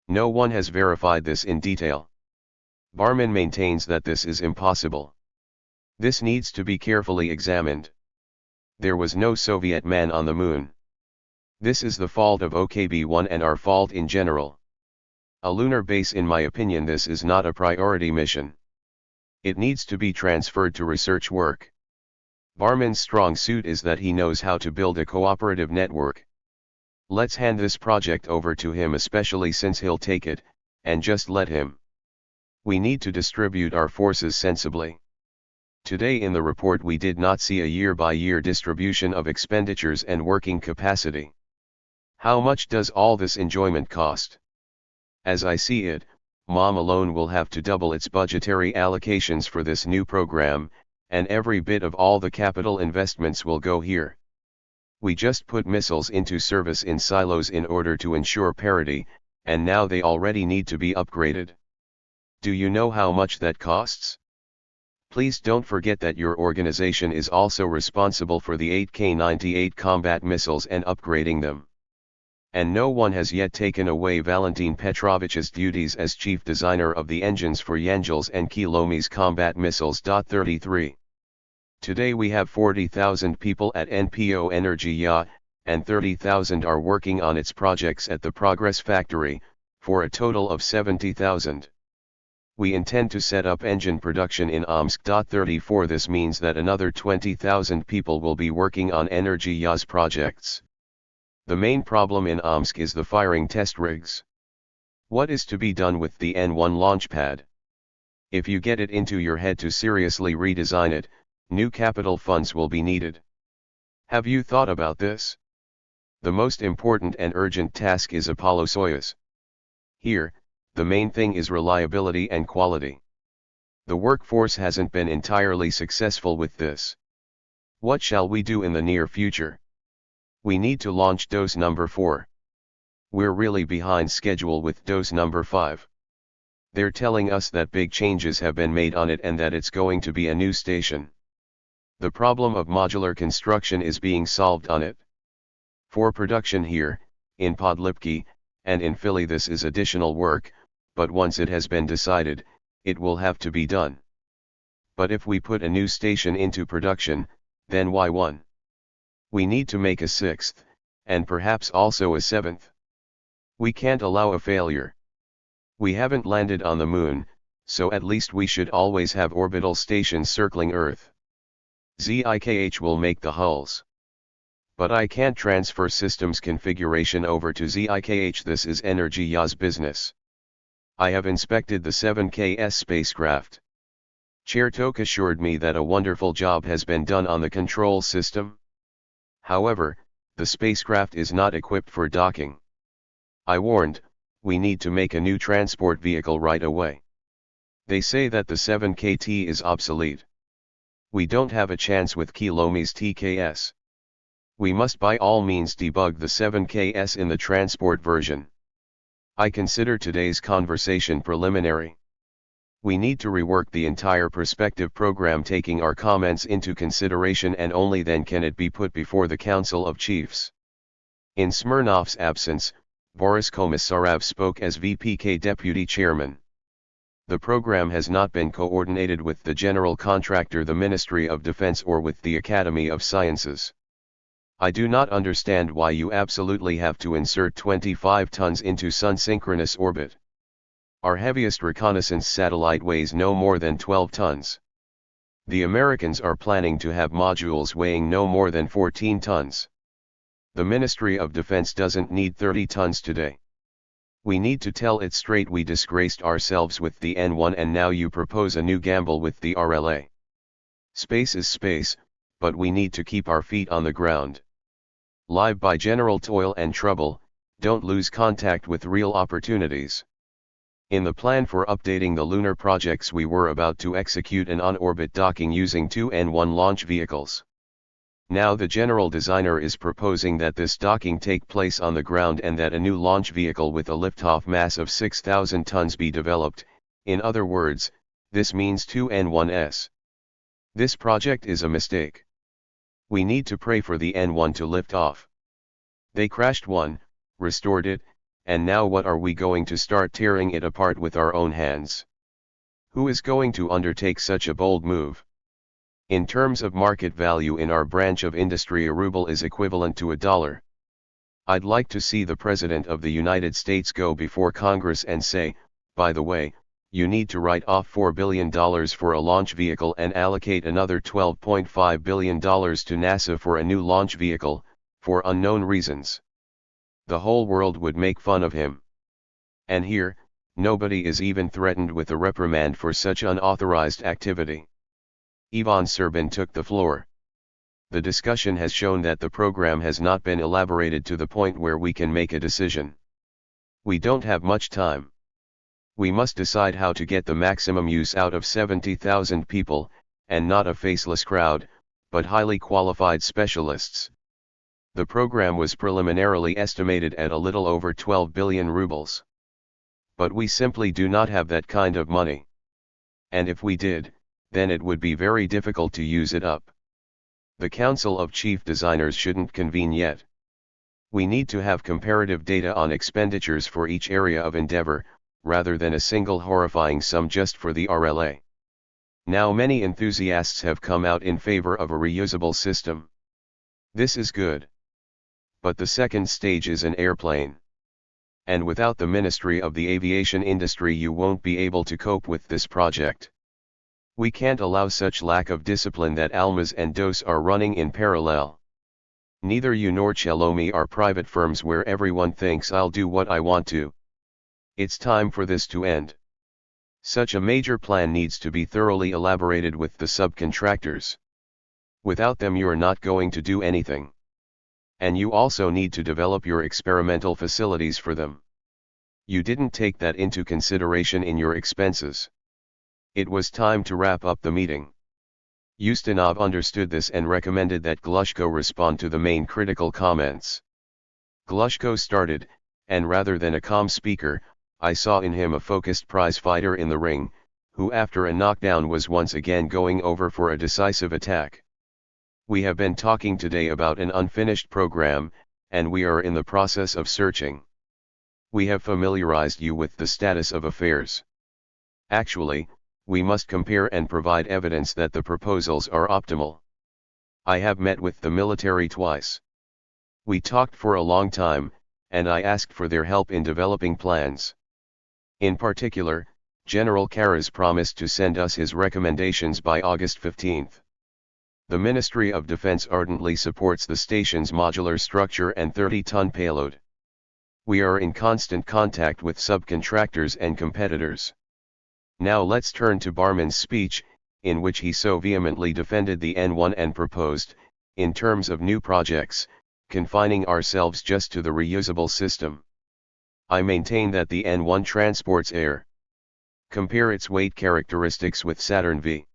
No one has verified this in detail. Barman maintains that this is impossible. This needs to be carefully examined. There was no Soviet man on the moon. This is the fault of OKB-1 and our fault in general. A lunar base, in my opinion, this is not a priority mission. It needs to be transferred to research work. Barman's strong suit is that he knows how to build a cooperative network. Let's hand this project over to him, especially since he'll take it, and just let him. We need to distribute our forces sensibly. Today in the report we did not see a year-by-year distribution of expenditures and working capacity. How much does all this enjoyment cost? As I see it, MOM alone will have to double its budgetary allocations for this new program, and every bit of all the capital investments will go here. We just put missiles into service in silos in order to ensure parity, and now they already need to be upgraded. Do you know how much that costs? Please don't forget that your organization is also responsible for the 8K-98 combat missiles and upgrading them. And no one has yet taken away Valentin Petrovich's duties as chief designer of the engines for Yangel's and Kilomi's combat missiles. 33. Today we have 40,000 people at NPO Energia, and 30,000 are working on its projects at the Progress Factory, for a total of 70,000. We intend to set up engine production in Omsk. 34. This means that another 20,000 people will be working on Energia's projects. The main problem in Omsk is the firing test rigs. What is to be done with the N1 launch pad? If you get it into your head to seriously redesign it, new capital funds will be needed. Have you thought about this? The most important and urgent task is Apollo-Soyuz. Here, the main thing is reliability and quality. The workforce hasn't been entirely successful with this. What shall we do in the near future? We need to launch dose number 4. We're really behind schedule with dose number 5. They're telling us that big changes have been made on it and that it's going to be a new station. The problem of modular construction is being solved on it. For production here, in Podlipki, and in Philly this is additional work, but once it has been decided, it will have to be done. But if we put a new station into production, then why one? We need to make a 6th, and perhaps also a 7th. We can't allow a failure. We haven't landed on the moon, so at least we should always have orbital stations circling Earth. ZIKH will make the hulls. But I can't transfer systems configuration over to ZIKH. This is Energy Ya's business. I have inspected the 7KS spacecraft. Chertok assured me that a wonderful job has been done on the control system. However, the spacecraft is not equipped for docking. I warned, we need to make a new transport vehicle right away. They say that the 7KT is obsolete. We don't have a chance with Kilome's TKS. We must by all means debug the 7KS in the transport version. I consider today's conversation preliminary. We need to rework the entire perspective program taking our comments into consideration, and only then can it be put before the Council of Chiefs. In Smirnov's absence, Boris Komisarov spoke as VPK Deputy Chairman. The program has not been coordinated with the general contractor, the Ministry of Defense, or with the Academy of Sciences. I do not understand why you absolutely have to insert 25 tons into sun-synchronous orbit. Our heaviest reconnaissance satellite weighs no more than 12 tons. The Americans are planning to have modules weighing no more than 14 tons. The Ministry of Defense doesn't need 30 tons today. We need to tell it straight. We disgraced ourselves with the N1 and now you propose a new gamble with the RLA. Space is space, but we need to keep our feet on the ground. Live by general toil and trouble, don't lose contact with real opportunities. In the plan for updating the lunar projects, we were about to execute an on-orbit docking using 2 N1 launch vehicles. Now the general designer is proposing that this docking take place on the ground and that a new launch vehicle with a liftoff mass of 6,000 tons be developed. In other words, this means 2 N1s. This project is a mistake. We need to pray for the N1 to lift off. They crashed one, restored it, and now what are we going to start tearing it apart with our own hands? Who is going to undertake such a bold move? In terms of market value in our branch of industry, a ruble is equivalent to $1. I'd like to see the President of the United States go before Congress and say, by the way, you need to write off $4 billion for a launch vehicle and allocate another $12.5 billion to NASA for a new launch vehicle, for unknown reasons. The whole world would make fun of him. And here, nobody is even threatened with a reprimand for such unauthorized activity. Ivan Serbin took the floor. The discussion has shown that the program has not been elaborated to the point where we can make a decision. We don't have much time. We must decide how to get the maximum use out of 70,000 people, and not a faceless crowd, but highly qualified specialists. The program was preliminarily estimated at a little over 12 billion rubles. But we simply do not have that kind of money. And if we did, then it would be very difficult to use it up. The Council of Chief Designers shouldn't convene yet. We need to have comparative data on expenditures for each area of endeavor, rather than a single horrifying sum just for the RLA. Now many enthusiasts have come out in favor of a reusable system. This is good. But the second stage is an airplane. And without the Ministry of the Aviation Industry you won't be able to cope with this project. We can't allow such lack of discipline that Almaz and DOS are running in parallel. Neither you nor Chelomi are private firms where everyone thinks I'll do what I want to. It's time for this to end. Such a major plan needs to be thoroughly elaborated with the subcontractors. Without them you're not going to do anything. And you also need to develop your experimental facilities for them. You didn't take that into consideration in your expenses. It was time to wrap up the meeting. Ustinov understood this and recommended that Glushko respond to the main critical comments. Glushko started, and rather than a calm speaker, I saw in him a focused prize fighter in the ring, who after a knockdown was once again going over for a decisive attack. We have been talking today about an unfinished program, and we are in the process of searching. We have familiarized you with the status of affairs. Actually, we must compare and provide evidence that the proposals are optimal. I have met with the military twice. We talked for a long time, and I asked for their help in developing plans. In particular, General Karas promised to send us his recommendations by August 15th. The Ministry of Defense ardently supports the station's modular structure and 30-ton payload. We are in constant contact with subcontractors and competitors. Now let's turn to Barman's speech, in which he so vehemently defended the N1 and proposed, in terms of new projects, confining ourselves just to the reusable system. I maintain that the N1 transports air. Compare its weight characteristics with Saturn V.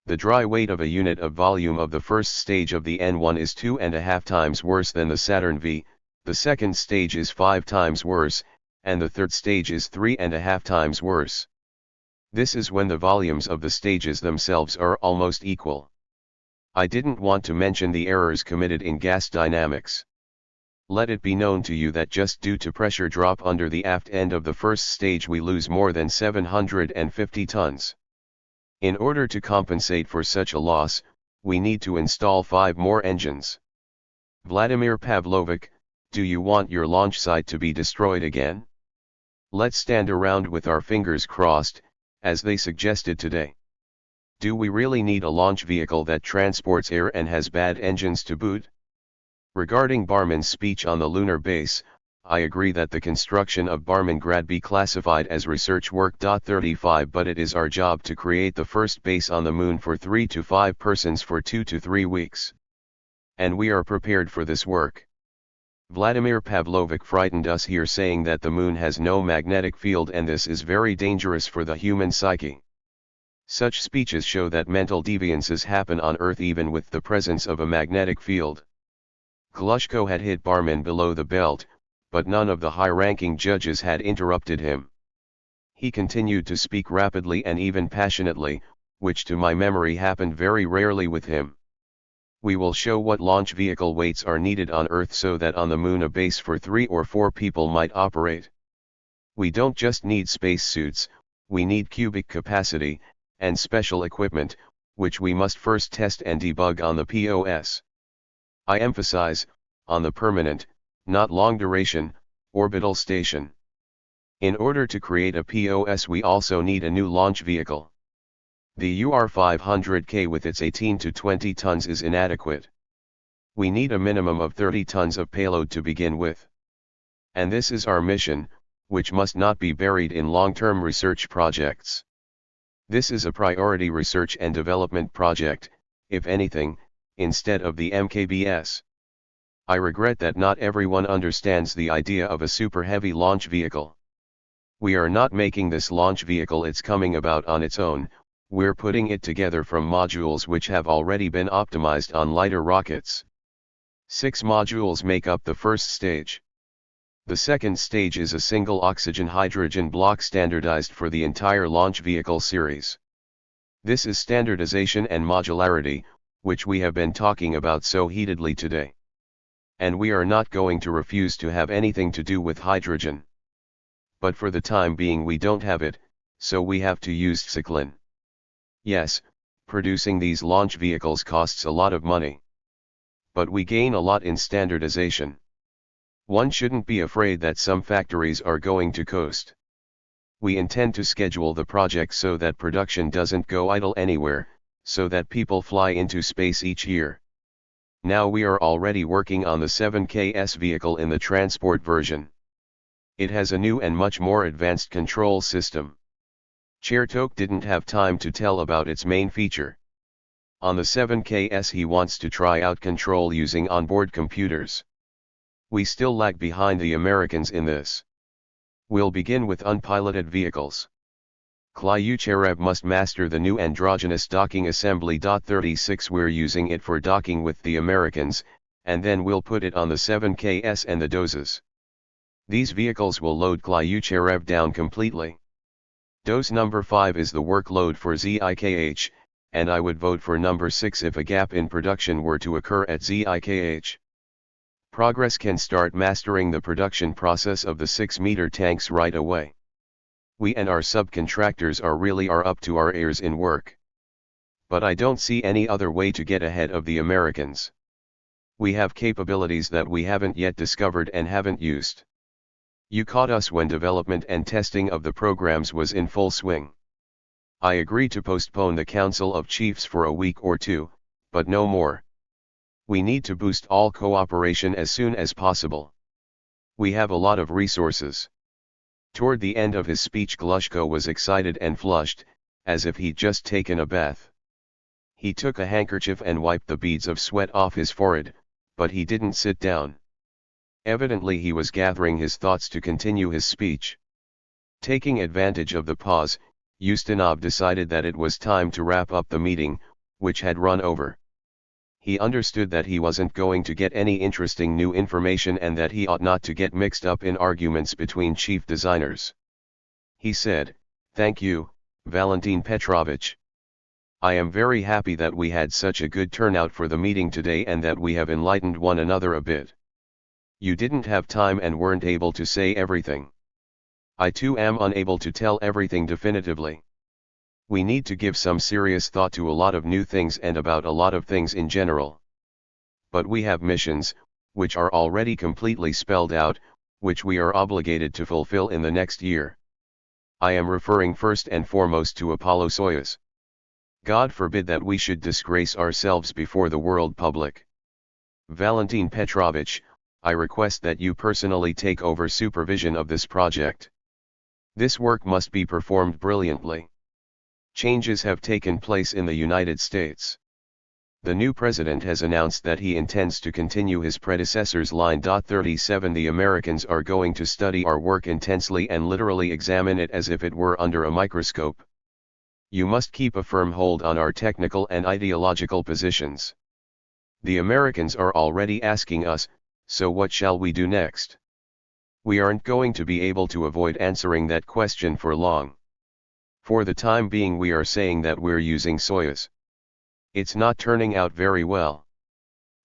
The dry weight of a unit of volume of the first stage of the N1 is 2.5 times worse than the Saturn V, the second stage is 5 times worse, and the third stage is 3.5 times worse. This is when the volumes of the stages themselves are almost equal. I didn't want to mention the errors committed in gas dynamics. Let it be known to you that just due to pressure drop under the aft end of the first stage we lose more than 750 tons. In order to compensate for such a loss, we need to install 5 more engines. Vladimir Pavlovich, do you want your launch site to be destroyed again? Let's stand around with our fingers crossed, as they suggested today. Do we really need a launch vehicle that transports air and has bad engines to boot? Regarding Barman's speech on the lunar base, I agree that the construction of Barmangrad be classified as research work. 35 But it is our job to create the first base on the moon for 3 to 5 persons for 2 to 3 weeks. And we are prepared for this work. Vladimir Pavlovich frightened us here saying that the moon has no magnetic field and this is very dangerous for the human psyche. Such speeches show that mental deviances happen on Earth even with the presence of a magnetic field. Glushko had hit Barman below the belt, but none of the high-ranking judges had interrupted him. He continued to speak rapidly and even passionately, which to my memory happened very rarely with him. We will show what launch vehicle weights are needed on Earth so that on the moon a base for 3 or 4 people might operate. We don't just need spacesuits, we need cubic capacity, and special equipment, which we must first test and debug on the POS. I emphasize, on the permanent, not long-duration, orbital station. In order to create a POS we also need a new launch vehicle. The UR-500K with its 18 to 20 tons is inadequate. We need a minimum of 30 tons of payload to begin with. And this is our mission, which must not be buried in long-term research projects. This is a priority research and development project, if anything, instead of the MKBS. I regret that not everyone understands the idea of a super heavy launch vehicle. We are not making this launch vehicle it's coming about on its own, we're putting it together from modules which have already been optimized on lighter rockets. 6 modules make up the first stage. The second stage is a single oxygen-hydrogen block standardized for the entire launch vehicle series. This is standardization and modularity, which we have been talking about so heatedly today. And we are not going to refuse to have anything to do with hydrogen. But for the time being we don't have it, so we have to use Tsiklan. Yes, producing these launch vehicles costs a lot of money. But we gain a lot in standardization. One shouldn't be afraid that some factories are going to coast. We intend to schedule the project so that production doesn't go idle anywhere, so that people fly into space each year. Now we are already working on the 7KS vehicle in the transport version. It has a new and much more advanced control system. Chertok didn't have time to tell about its main feature. On the 7KS he wants to try out control using onboard computers. We still lag behind the Americans in this. We'll begin with unpiloted vehicles. Clyucharev must master the new androgynous docking assembly. 36 We're using it for docking with the Americans, and then we'll put it on the 7KS and the doses. These vehicles will load Clyucharev down completely. Dose number 5 is the workload for ZIKH, and I would vote for number 6 if a gap in production were to occur at ZIKH. Progress can start mastering the production process of the 6-meter tanks right away. We and our subcontractors are up to our ears in work. But I don't see any other way to get ahead of the Americans. We have capabilities that we haven't yet discovered and haven't used. You caught us when development and testing of the programs was in full swing. I agree to postpone the Council of Chiefs for a week or two, but no more. We need to boost all cooperation as soon as possible. We have a lot of resources. Toward the end of his speech Glushko was excited and flushed, as if he'd just taken a bath. He took a handkerchief and wiped the beads of sweat off his forehead, but he didn't sit down. Evidently he was gathering his thoughts to continue his speech. Taking advantage of the pause, Ustinov decided that it was time to wrap up the meeting, which had run over. He understood that he wasn't going to get any interesting new information and that he ought not to get mixed up in arguments between chief designers. He said, "Thank you, Valentin Petrovich. I am very happy that we had such a good turnout for the meeting today and that we have enlightened one another a bit. You didn't have time and weren't able to say everything. I too am unable to tell everything definitively. We need to give some serious thought to a lot of new things and about a lot of things in general. But we have missions, which are already completely spelled out, which we are obligated to fulfill in the next year. I am referring first and foremost to Apollo-Soyuz. God forbid that we should disgrace ourselves before the world public. Valentin Petrovich, I request that you personally take over supervision of this project. This work must be performed brilliantly. Changes have taken place in the United States. The new president has announced that he intends to continue his predecessor's line. 37 The Americans are going to study our work intensely and literally examine it as if it were under a microscope. You must keep a firm hold on our technical and ideological positions. The Americans are already asking us, so what shall we do next? We aren't going to be able to avoid answering that question for long. For the time being we are saying that we're using Soyuz. It's not turning out very well.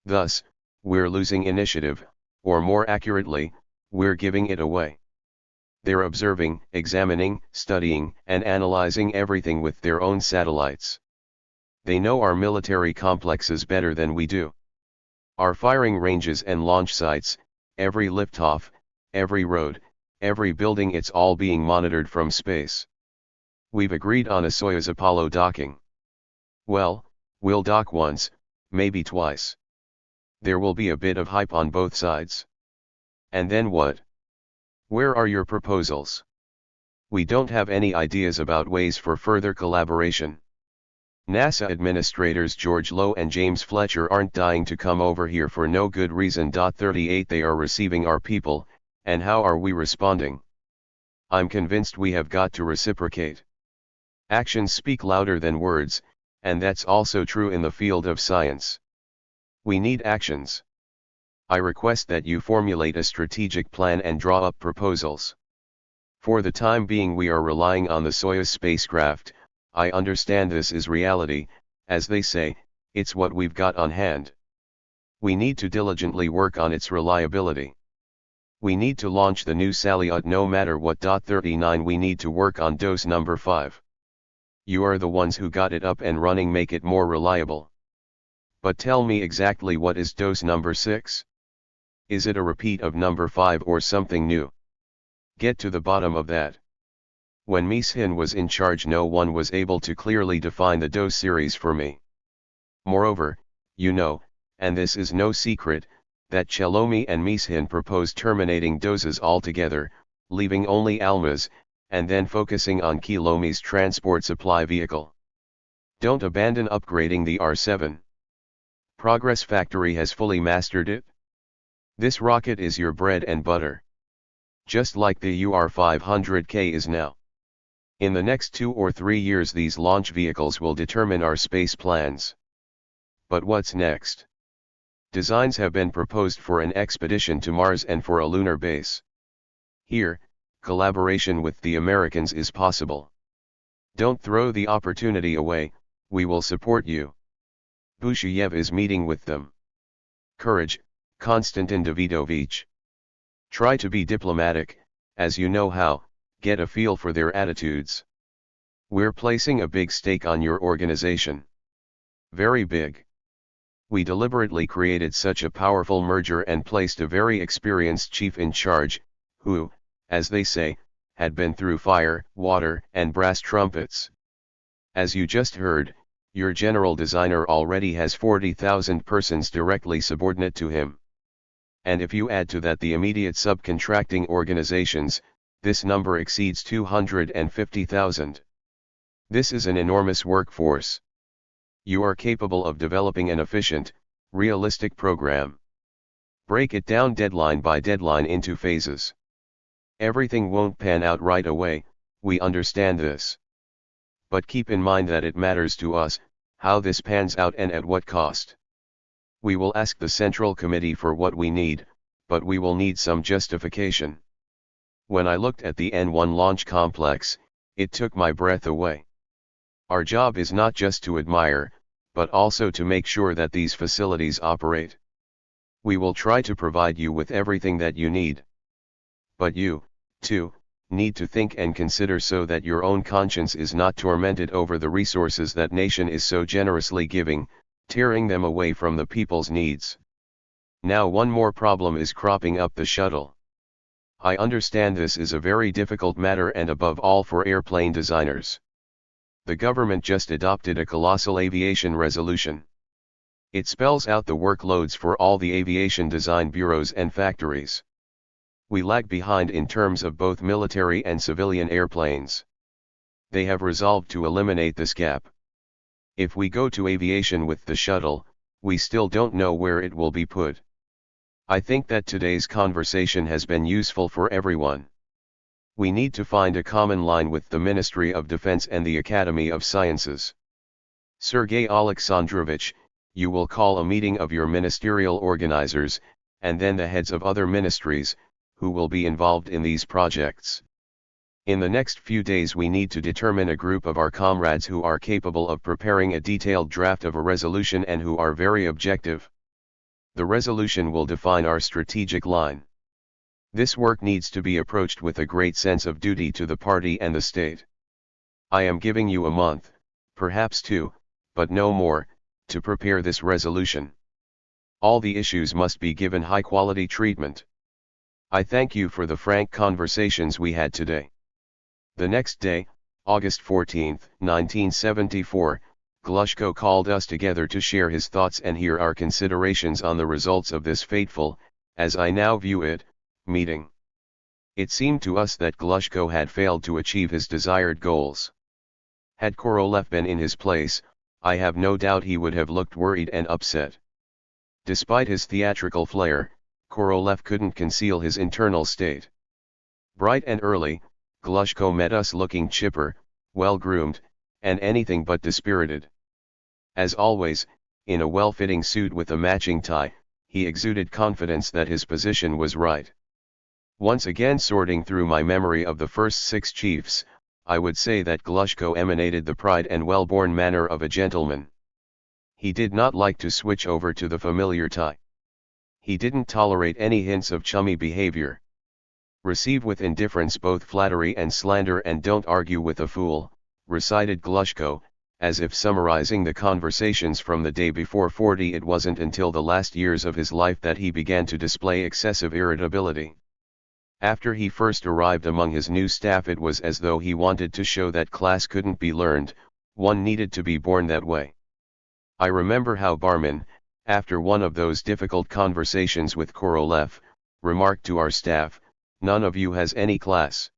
Thus, we're losing initiative, or more accurately, we're giving it away. They're observing, examining, studying, and analyzing everything with their own satellites. They know our military complexes better than we do. Our firing ranges and launch sites, every liftoff, every road, every building, it's all being monitored from space. We've agreed on a Soyuz Apollo docking. Well, we'll dock once, maybe twice. There will be a bit of hype on both sides. And then what? Where are your proposals? We don't have any ideas about ways for further collaboration. NASA administrators George Lowe and James Fletcher aren't dying to come over here for no good reason. 38 They are receiving our people, and how are we responding? I'm convinced we have got to reciprocate. Actions speak louder than words, and that's also true in the field of science. We need actions. I request that you formulate a strategic plan and draw up proposals. For the time being we are relying on the Soyuz spacecraft. I understand this is reality, as they say, it's what we've got on hand. We need to diligently work on its reliability. We need to launch the new Salyut no matter what. 39 We need to work on dose number 5. You are the ones who got it up and running, make it more reliable. But tell me exactly, what is dose number 6? Is it a repeat of number 5 or something new? Get to the bottom of that. When Mishin was in charge no one was able to clearly define the dose series for me. Moreover, you know, and this is no secret, that Chelomi and Mishin proposed terminating doses altogether, leaving only Almaz, and then focusing on Kilome's transport supply vehicle. Don't abandon upgrading the R7. Progress Factory has fully mastered it. This rocket is your bread and butter. Just like the UR500K is now. In the next 2 or 3 years these launch vehicles will determine our space plans. But what's next? Designs have been proposed for an expedition to Mars and for a lunar base. Here, collaboration with the Americans is possible. Don't throw the opportunity away, we will support you. Busheyev is meeting with them. Courage, Konstantin Davidovich. Try to be diplomatic, as you know how, get a feel for their attitudes. We're placing a big stake on your organization. Very big. We deliberately created such a powerful merger and placed a very experienced chief in charge, who, as they say, had been through fire, water, and brass trumpets. As you just heard, your general designer already has 40,000 persons directly subordinate to him. And if you add to that the immediate subcontracting organizations, this number exceeds 250,000. This is an enormous workforce. You are capable of developing an efficient, realistic program. Break it down deadline by deadline into phases. Everything won't pan out right away, we understand this. But keep in mind that it matters to us, how this pans out and at what cost. We will ask the Central Committee for what we need, but we will need some justification. When I looked at the N1 launch complex, it took my breath away. Our job is not just to admire, but also to make sure that these facilities operate. We will try to provide you with everything that you need. But you, too, need to think and consider so that your own conscience is not tormented over the resources that nation is so generously giving, tearing them away from the people's needs. Now one more problem is cropping up: the shuttle. I understand this is a very difficult matter and above all for airplane designers. The government just adopted a colossal aviation resolution. It spells out the workloads for all the aviation design bureaus and factories. We lag behind in terms of both military and civilian airplanes. They have resolved to eliminate this gap. If we go to aviation with the shuttle, we still don't know where it will be put. I think that today's conversation has been useful for everyone. We need to find a common line with the Ministry of Defense and the Academy of Sciences. Sergei Alexandrovich, you will call a meeting of your ministerial organizers, and then the heads of other ministries, who will be involved in these projects. In the next few days we need to determine a group of our comrades who are capable of preparing a detailed draft of a resolution and who are very objective. The resolution will define our strategic line. This work needs to be approached with a great sense of duty to the party and the state. I am giving you a month, perhaps 2, but no more, to prepare this resolution. All the issues must be given high-quality treatment. I thank you for the frank conversations we had today. The next day, August 14, 1974, Glushko called us together to share his thoughts and hear our considerations on the results of this fateful, as I now view it, meeting. It seemed to us that Glushko had failed to achieve his desired goals. Had Korolev been in his place, I have no doubt he would have looked worried and upset. Despite his theatrical flair, Korolev couldn't conceal his internal state. Bright and early, Glushko met us looking chipper, well-groomed, and anything but dispirited. As always, in a well-fitting suit with a matching tie, he exuded confidence that his position was right. Once again sorting through my memory of the first 6 chiefs, I would say that Glushko emanated the pride and well-born manner of a gentleman. He did not like to switch over to the familiar tie. He didn't tolerate any hints of chummy behavior. Receive with indifference both flattery and slander and don't argue with a fool, recited Glushko, as if summarizing the conversations from the day before 40. It wasn't until the last years of his life that he began to display excessive irritability. After he first arrived among his new staff it was as though he wanted to show that class couldn't be learned, one needed to be born that way. I remember how Barman, after one of those difficult conversations with Korolev, remarked to our staff, "None of you has any class.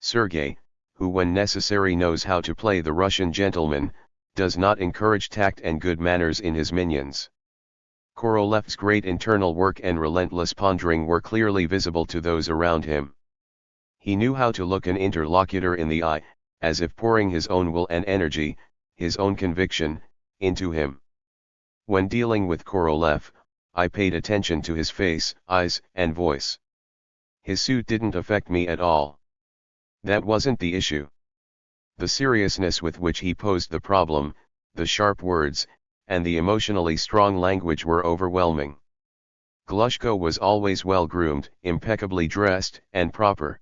Sergei, who when necessary knows how to play the Russian gentleman, does not encourage tact and good manners in his minions. Korolev's great internal work and relentless pondering were clearly visible to those around him. He knew how to look an interlocutor in the eye, as if pouring his own will and energy, his own conviction, into him. When dealing with Korolev, I paid attention to his face, eyes, and voice. His suit didn't affect me at all. That wasn't the issue. The seriousness with which he posed the problem, the sharp words, and the emotionally strong language were overwhelming. Glushko was always well-groomed, impeccably dressed, and proper.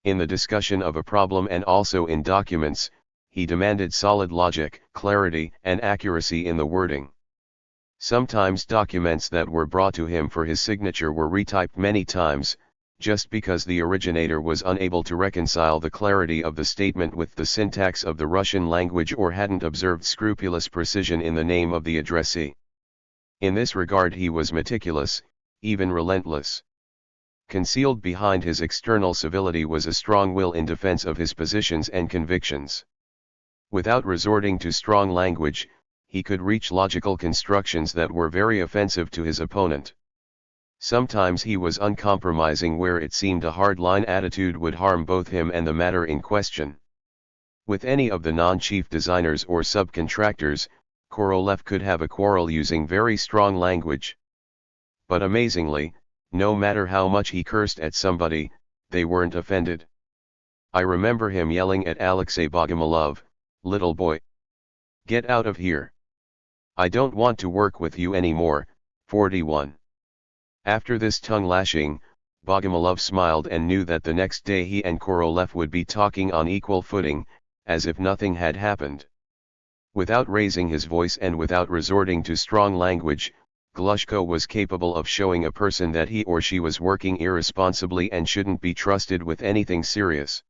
In the discussion of a problem and also in documents, he demanded solid logic, clarity, and accuracy in the wording. Sometimes documents that were brought to him for his signature were retyped many times, just because the originator was unable to reconcile the clarity of the statement with the syntax of the Russian language or hadn't observed scrupulous precision in the name of the addressee. In this regard he was meticulous, even relentless. Concealed behind his external civility was a strong will in defense of his positions and convictions. Without resorting to strong language, he could reach logical constructions that were very offensive to his opponent. Sometimes he was uncompromising where it seemed a hard-line attitude would harm both him and the matter in question. With any of the non-chief designers or subcontractors, Korolev could have a quarrel using very strong language. But amazingly, no matter how much he cursed at somebody, they weren't offended. I remember him yelling at Alexei Bogomolov, "Little boy! Get out of here! I don't want to work with you anymore." 41. After this tongue-lashing, Bogomolov smiled and knew that the next day he and Korolev would be talking on equal footing, as if nothing had happened. Without raising his voice and without resorting to strong language, Glushko was capable of showing a person that he or she was working irresponsibly and shouldn't be trusted with anything serious.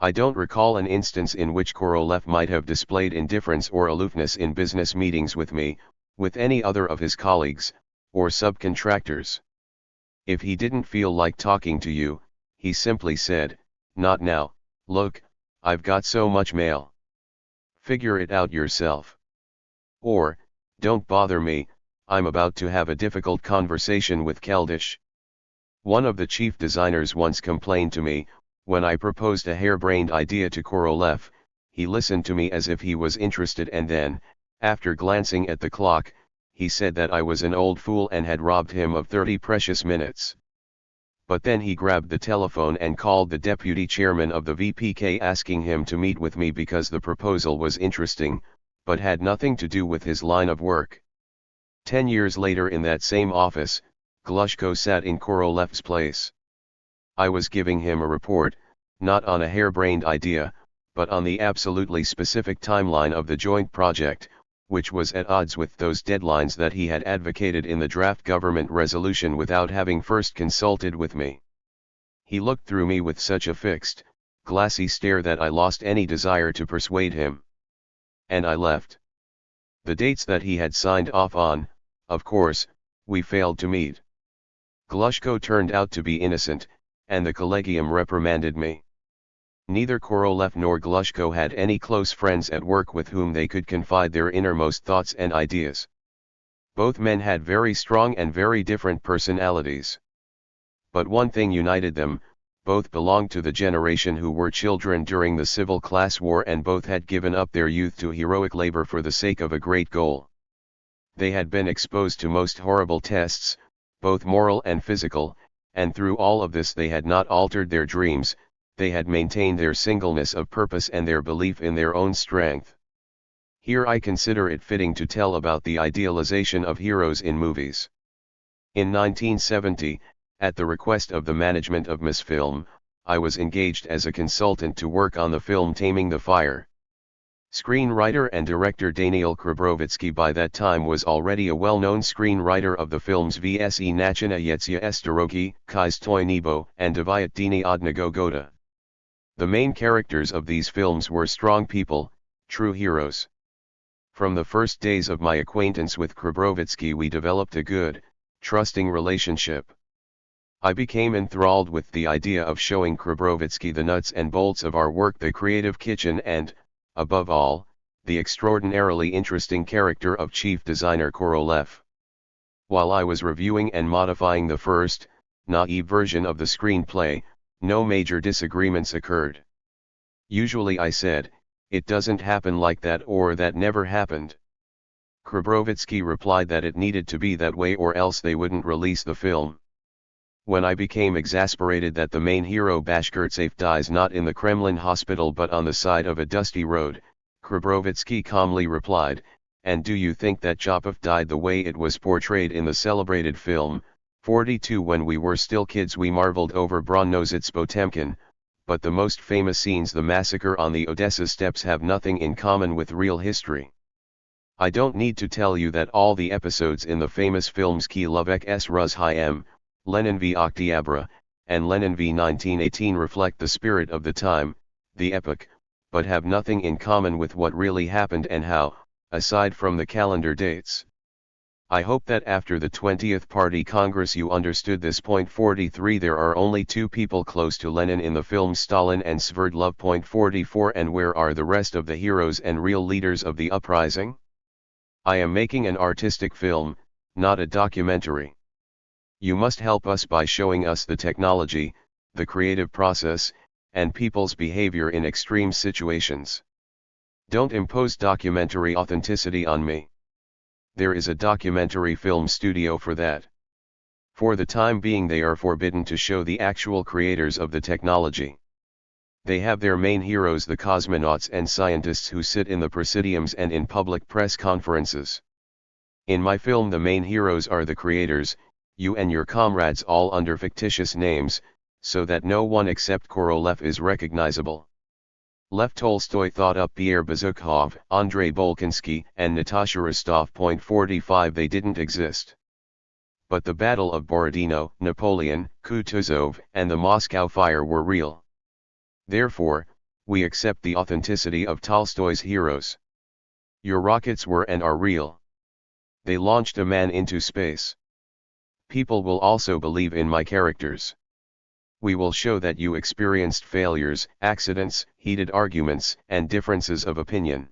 I don't recall an instance in which Korolev might have displayed indifference or aloofness in business meetings with me, with any other of his colleagues, or subcontractors. If he didn't feel like talking to you, he simply said, "Not now, look, I've got so much mail. Figure it out yourself." Or, "Don't bother me, I'm about to have a difficult conversation with Keldysh." One of the chief designers once complained to me, when I proposed a harebrained idea to Korolev, he listened to me as if he was interested and then, after glancing at the clock, he said that I was an old fool and had robbed him of 30 precious minutes. But then he grabbed the telephone and called the deputy chairman of the VPK asking him to meet with me because the proposal was interesting, but had nothing to do with his line of work. 10 years later in that same office, Glushko sat in Korolev's place. I was giving him a report, not on a harebrained idea, but on the absolutely specific timeline of the joint project, which was at odds with those deadlines that he had advocated in the draft government resolution without having first consulted with me. He looked through me with such a fixed, glassy stare that I lost any desire to persuade him. And I left. The dates that he had signed off on, of course, we failed to meet. Glushko turned out to be innocent, and the collegium reprimanded me. Neither Korolev nor Glushko had any close friends at work with whom they could confide their innermost thoughts and ideas. Both men had very strong and very different personalities. But one thing united them: both belonged to the generation who were children during the civil class war and both had given up their youth to heroic labor for the sake of a great goal. They had been exposed to most horrible tests, both moral and physical, and through all of this they had not altered their dreams. They had maintained their singleness of purpose and their belief in their own strength. Here I consider it fitting to tell about the idealization of heroes in movies. In 1970, at the request of the management of Mosfilm, I was engaged as a consultant to work on the film Taming the Fire. Screenwriter and director Daniil Krabrovitsky by that time was already a well-known screenwriter of the films Vse Nachina Yetsia Estaroki, Kaistoy Nebo, and Deviat Dini Odnego Goda. The main characters of these films were strong people, true heroes. From the first days of my acquaintance with Krabrovitsky we developed a good, trusting relationship. I became enthralled with the idea of showing Krabrovitsky the nuts and bolts of our work, the creative kitchen, and, above all, the extraordinarily interesting character of chief designer Korolev. While I was reviewing and modifying the first, naive version of the screenplay, no major disagreements occurred. Usually I said, "It doesn't happen like that," or "That never happened." Krabrovitsky replied that it needed to be that way or else they wouldn't release the film. When I became exasperated that the main hero Bashkirtsev dies not in the Kremlin hospital but on the side of a dusty road, Krabrovitsky calmly replied, "And do you think that Chopov died the way it was portrayed in the celebrated film, 42? When we were still kids we marveled over Bronnosits Potemkin, but the most famous scenes, the massacre on the Odessa steppes, have nothing in common with real history. I don't need to tell you that all the episodes in the famous films Kilovek s Ruzhyem, Lenin v Oktyabr, and Lenin v 1918 reflect the spirit of the time, the epoch, but have nothing in common with what really happened and how, aside from the calendar dates. I hope that after the 20th Party Congress you understood this. 43 There are only two people close to Lenin in the film, Stalin and Sverdlov. 44 And where are the rest of the heroes and real leaders of the uprising? I am making an artistic film, not a documentary. You must help us by showing us the technology, the creative process, and people's behavior in extreme situations. Don't impose documentary authenticity on me. There is a documentary film studio for that. For the time being they are forbidden to show the actual creators of the technology. They have their main heroes, the cosmonauts and scientists who sit in the presidiums and in public press conferences. In my film the main heroes are the creators, you and your comrades, all under fictitious names, so that no one except Korolev is recognizable. Lev Tolstoy thought up Pierre Bezukhov, Andrei Bolkonsky, and Natasha Rostov. 45 They didn't exist. But the Battle of Borodino, Napoleon, Kutuzov, and the Moscow Fire were real. Therefore, we accept the authenticity of Tolstoy's heroes. Your rockets were and are real. They launched a man into space. People will also believe in my characters. We will show that you experienced failures, accidents, heated arguments, and differences of opinion.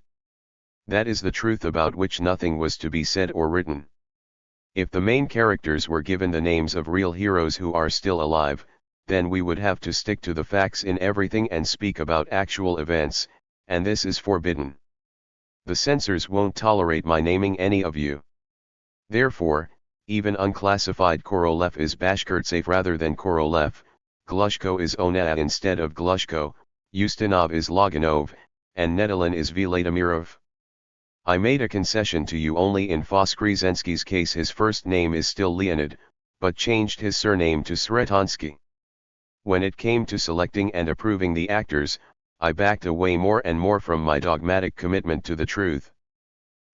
That is the truth about which nothing was to be said or written. If the main characters were given the names of real heroes who are still alive, then we would have to stick to the facts in everything and speak about actual events, and this is forbidden. The censors won't tolerate my naming any of you. Therefore, even unclassified Korolev is Bashkirtsev rather than Korolev, Glushko is Ona instead of Glushko, Ustinov is Loganov, and Nedelin is Vladimirov. I made a concession to you only in Voskresensky's case. His first name is still Leonid, but changed his surname to Sretonsky. When it came to selecting and approving the actors, I backed away more and more from my dogmatic commitment to the truth.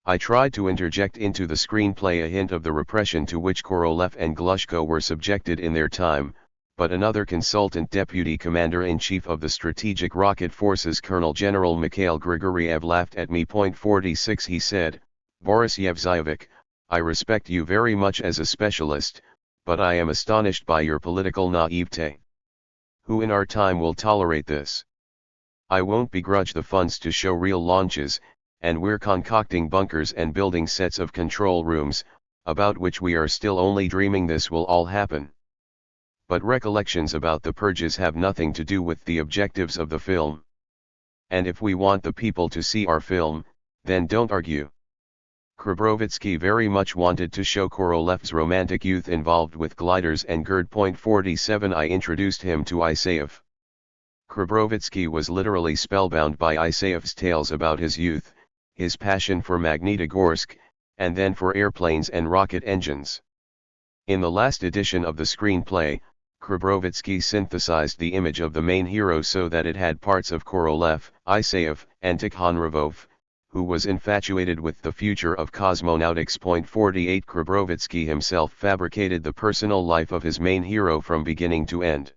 I tried to interject into the screenplay a hint of the repression to which Korolev and Glushko were subjected in their time, but another consultant deputy commander-in-chief of the Strategic Rocket Forces, Colonel General Mikhail Grigoriev, laughed at me. 46 He said, "Boris Yevzayevich, I respect you very much as a specialist, but I am astonished by your political naivete. Who in our time will tolerate this? I won't begrudge the funds to show real launches, and we're concocting bunkers and building sets of control rooms, about which we are still only dreaming. This will all happen. But recollections about the purges have nothing to do with the objectives of the film. And if we want the people to see our film, then don't argue." Krabrovitsky very much wanted to show Korolev's romantic youth involved with gliders and GERD. 47 I introduced him to Isayev. Krabrovitsky was literally spellbound by Isayev's tales about his youth, his passion for Magnitogorsk, and then for airplanes and rocket engines. In the last edition of the screenplay, Krabrovitsky synthesized the image of the main hero so that it had parts of Korolev, Isayev, and Tikhonravov, who was infatuated with the future of cosmonautics. 48 Krabrovitsky himself fabricated the personal life of his main hero from beginning to end.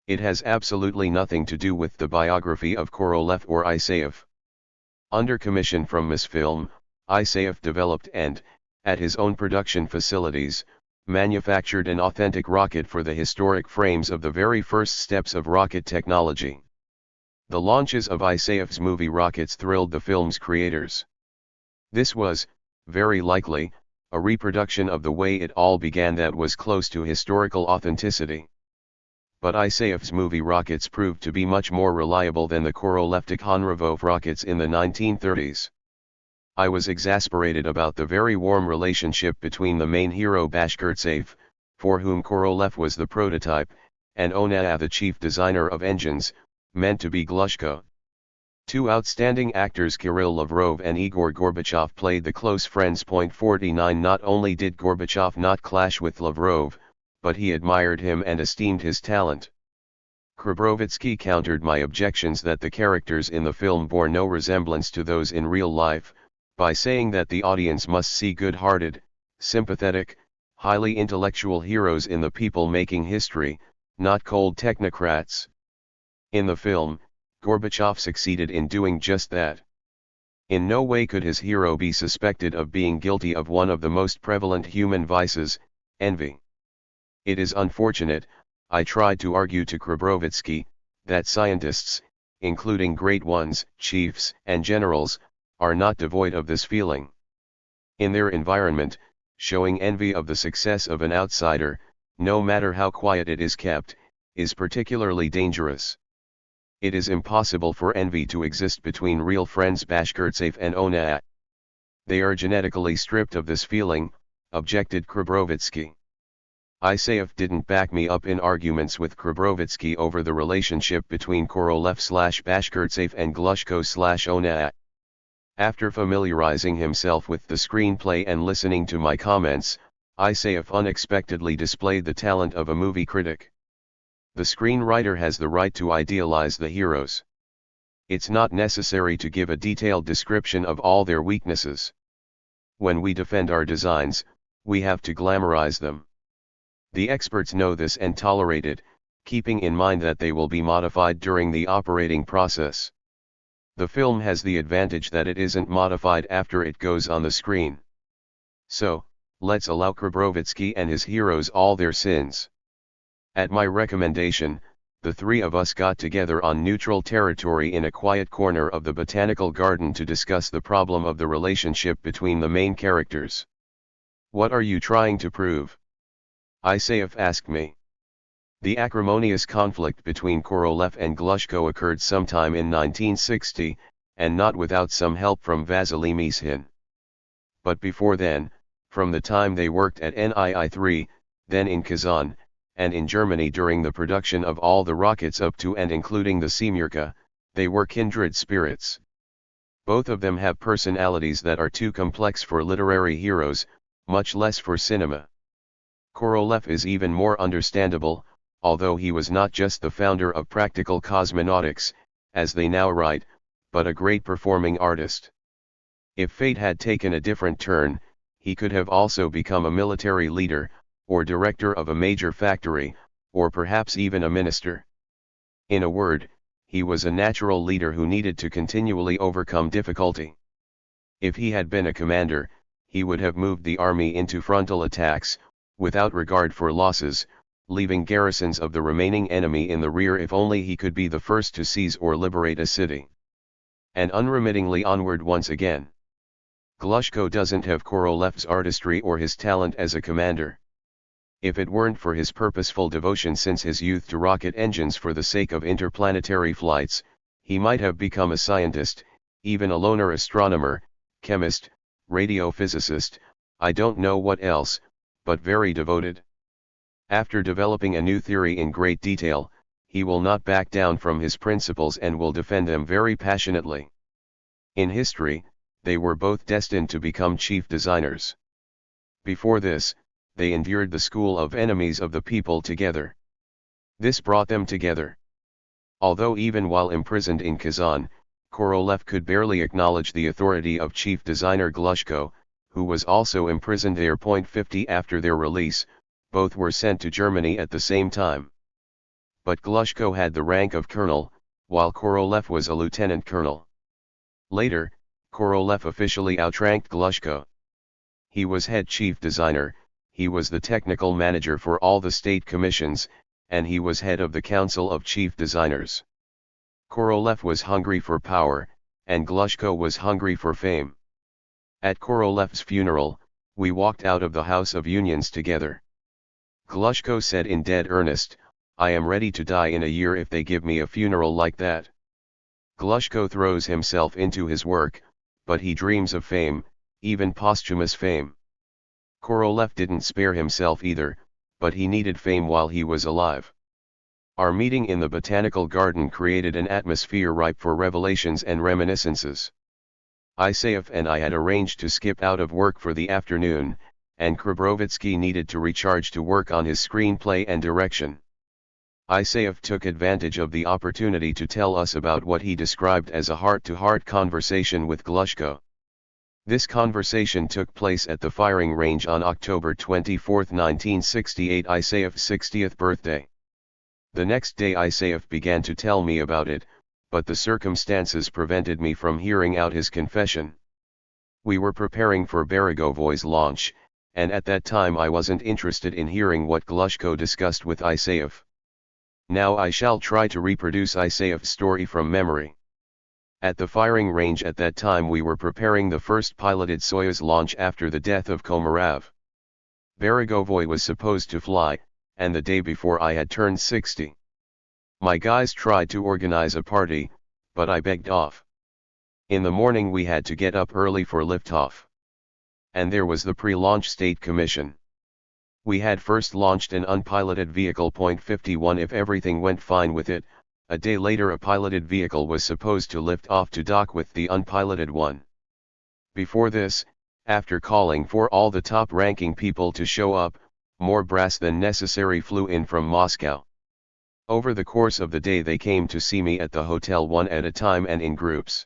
It has absolutely nothing to do with the biography of Korolev or Isayev. Under commission from Mosfilm, Isayev developed and, at his own production facilities, manufactured an authentic rocket for the historic frames of the very first steps of rocket technology. The launches of Isayev's movie rockets thrilled the film's creators. This was, very likely, a reproduction of the way it all began that was close to historical authenticity. But Isayev's movie rockets proved to be much more reliable than the Korolev-Tikhonravov rockets in the 1930s. I was exasperated about the very warm relationship between the main hero Bashkirtsev, for whom Korolev was the prototype, and Onaya the chief designer of engines, meant to be Glushko. Two outstanding actors Kirill Lavrov and Igor Gorbachev played the close friends. 49 Not only did Gorbachev not clash with Lavrov, but he admired him and esteemed his talent. Krabrovitsky countered my objections that the characters in the film bore no resemblance to those in real life, by saying that the audience must see good-hearted, sympathetic, highly intellectual heroes in the people making history, not cold technocrats. In the film, Gorbachev succeeded in doing just that. In no way could his hero be suspected of being guilty of one of the most prevalent human vices, envy. It is unfortunate, I tried to argue to Krabrovitsky, that scientists, including great ones, chiefs and generals, are not devoid of this feeling. In their environment, showing envy of the success of an outsider, no matter how quiet it is kept, is particularly dangerous. It is impossible for envy to exist between real friends Bashkirtsev and Onaya. They are genetically stripped of this feeling, objected Krabrovitsky. Isayev didn't back me up in arguments with Krabrovitsky over the relationship between Korolev/Bashkirtsev and Glushko/Onaya. After familiarizing himself with the screenplay and listening to my comments, Isayev unexpectedly displayed the talent of a movie critic. The screenwriter has the right to idealize the heroes. It's not necessary to give a detailed description of all their weaknesses. When we defend our designs, we have to glamorize them. The experts know this and tolerate it, keeping in mind that they will be modified during the operating process. The film has the advantage that it isn't modified after it goes on the screen. So, let's allow Krabrovitsky and his heroes all their sins. At my recommendation, the three of us got together on neutral territory in a quiet corner of the botanical garden to discuss the problem of the relationship between the main characters. What are you trying to prove? Isayev asked me. The acrimonious conflict between Korolev and Glushko occurred sometime in 1960, and not without some help from Vasily Mishin. But before then, from the time they worked at NII-3, then in Kazan, and in Germany during the production of all the rockets up to and including the Semyorka, they were kindred spirits. Both of them have personalities that are too complex for literary heroes, much less for cinema. Korolev is even more understandable, although he was not just the founder of practical cosmonautics, as they now write, but a great performing artist. If fate had taken a different turn, he could have also become a military leader, or director of a major factory, or perhaps even a minister. In a word, he was a natural leader who needed to continually overcome difficulty. If he had been a commander, he would have moved the army into frontal attacks, without regard for losses, leaving garrisons of the remaining enemy in the rear if only he could be the first to seize or liberate a city. And unremittingly onward once again. Glushko doesn't have Korolev's artistry or his talent as a commander. If it weren't for his purposeful devotion since his youth to rocket engines for the sake of interplanetary flights, he might have become a scientist, even a loner astronomer, chemist, radiophysicist, I don't know what else, but very devoted. After developing a new theory in great detail, he will not back down from his principles and will defend them very passionately. In history, they were both destined to become chief designers. Before this, they endured the school of enemies of the people together. This brought them together. Although even while imprisoned in Kazan, Korolev could barely acknowledge the authority of chief designer Glushko, who was also imprisoned there. 50 After their release, both were sent to Germany at the same time. But Glushko had the rank of colonel, while Korolev was a lieutenant colonel. Later, Korolev officially outranked Glushko. He was head chief designer, he was the technical manager for all the state commissions, and he was head of the Council of Chief Designers. Korolev was hungry for power, and Glushko was hungry for fame. At Korolev's funeral, we walked out of the House of Unions together. Glushko said in dead earnest, "I am ready to die in a year if they give me a funeral like that." Glushko throws himself into his work, but he dreams of fame, even posthumous fame. Korolev didn't spare himself either, but he needed fame while he was alive. Our meeting in the botanical garden created an atmosphere ripe for revelations and reminiscences. Isayev and I had arranged to skip out of work for the afternoon, and Krabrovitsky needed to recharge to work on his screenplay and direction. Isayev took advantage of the opportunity to tell us about what he described as a heart-to-heart conversation with Glushko. This conversation took place at the firing range on October 24, 1968, Isayev's 60th birthday. The next day Isayev began to tell me about it, but the circumstances prevented me from hearing out his confession. We were preparing for Beregovoy's launch, and at that time I wasn't interested in hearing what Glushko discussed with Isayev. Now I shall try to reproduce Isayev's story from memory. At the firing range at that time we were preparing the first piloted Soyuz launch after the death of Komarov. Beregovoy was supposed to fly, and the day before I had turned 60. My guys tried to organize a party, but I begged off. In the morning we had to get up early for liftoff. And there was the pre-launch state commission. We had first launched an unpiloted vehicle .51 if everything went fine with it. A day later a piloted vehicle was supposed to lift off to dock with the unpiloted one. Before this, after calling for all the top-ranking people to show up, more brass than necessary flew in from Moscow. Over the course of the day they came to see me at the hotel one at a time and in groups.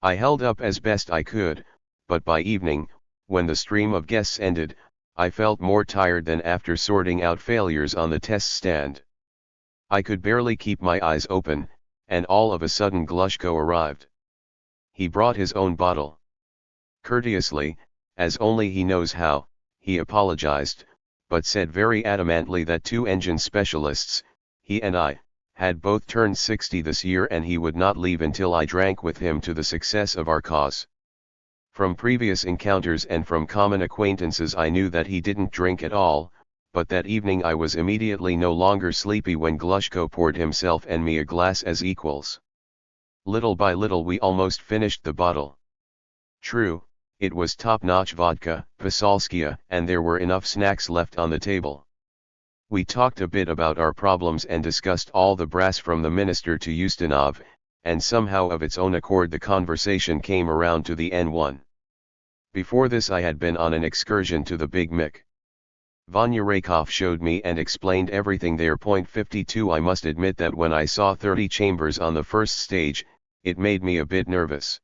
I held up as best I could, but by evening, when the stream of guests ended, I felt more tired than after sorting out failures on the test stand. I could barely keep my eyes open, and all of a sudden Glushko arrived. He brought his own bottle. Courteously, as only he knows how, he apologized, but said very adamantly that two engine specialists, he and I, had both turned 60 this year and he would not leave until I drank with him to the success of our cause. From previous encounters and from common acquaintances I knew that he didn't drink at all, but that evening I was immediately no longer sleepy when Glushko poured himself and me a glass as equals. Little by little we almost finished the bottle. True, it was top-notch vodka, Pasalskaya, and there were enough snacks left on the table. We talked a bit about our problems and discussed all the brass from the minister to Ustinov, and somehow of its own accord the conversation came around to the N1. Before this I had been on an excursion to the Big Mick. Vanya Raykov showed me and explained everything there. .52 I must admit that when I saw 30 chambers on the first stage, it made me a bit nervous.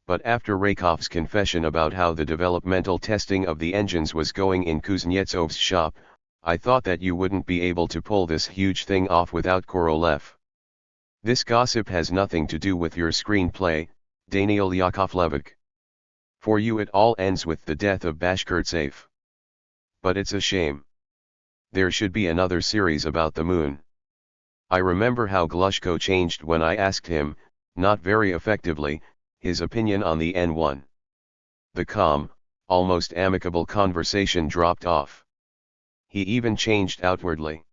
But after Raykov's confession about how the developmental testing of the engines was going in Kuznetsov's shop, I thought that you wouldn't be able to pull this huge thing off without Korolev. This gossip has nothing to do with your screenplay, Daniil Yakovlevich. For you it all ends with the death of Bashkirtsev. But it's a shame. There should be another series about the moon. I remember how Glushko changed when I asked him, not very effectively, his opinion on the N1. The calm, almost amicable conversation dropped off. He even changed outwardly.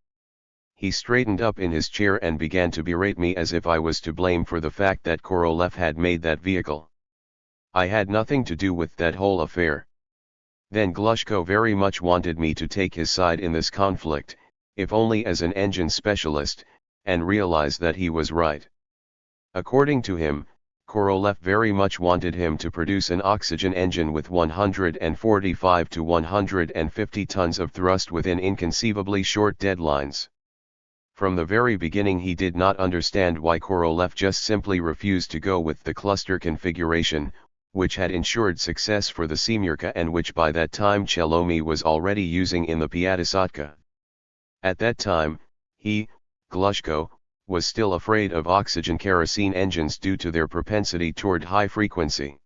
He straightened up in his chair and began to berate me as if I was to blame for the fact that Korolev had made that vehicle. I had nothing to do with that whole affair. Then Glushko very much wanted me to take his side in this conflict, if only as an engine specialist, and realize that he was right. According to him, Korolev very much wanted him to produce an oxygen engine with 145 to 150 tons of thrust within inconceivably short deadlines. From the very beginning he did not understand why Korolev just simply refused to go with the cluster configuration, which had ensured success for the Semyurka and which by that time Chelomy was already using in the Piatisatka. At that time, he, Glushko, was still afraid of oxygen-kerosene engines due to their propensity toward high frequency.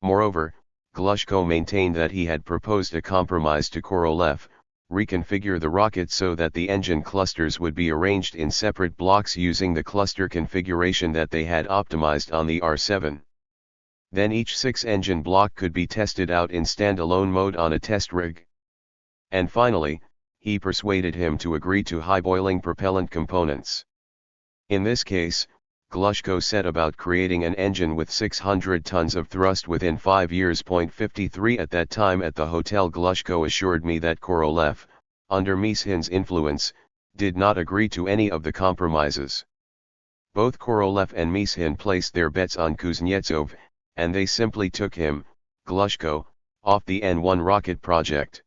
Moreover, Glushko maintained that he had proposed a compromise to Korolev, reconfigure the rocket so that the engine clusters would be arranged in separate blocks using the cluster configuration that they had optimized on the R-7. Then each 6-engine block could be tested out in standalone mode on a test rig. And finally, he persuaded him to agree to high-boiling propellant components. In this case, Glushko set about creating an engine with 600 tons of thrust within 5 years. 53 At that time at the hotel, Glushko assured me that Korolev, under Mishin's influence, did not agree to any of the compromises. Both Korolev and Mishin placed their bets on Kuznetsov, and they simply took him, Glushko, off the N1 rocket project.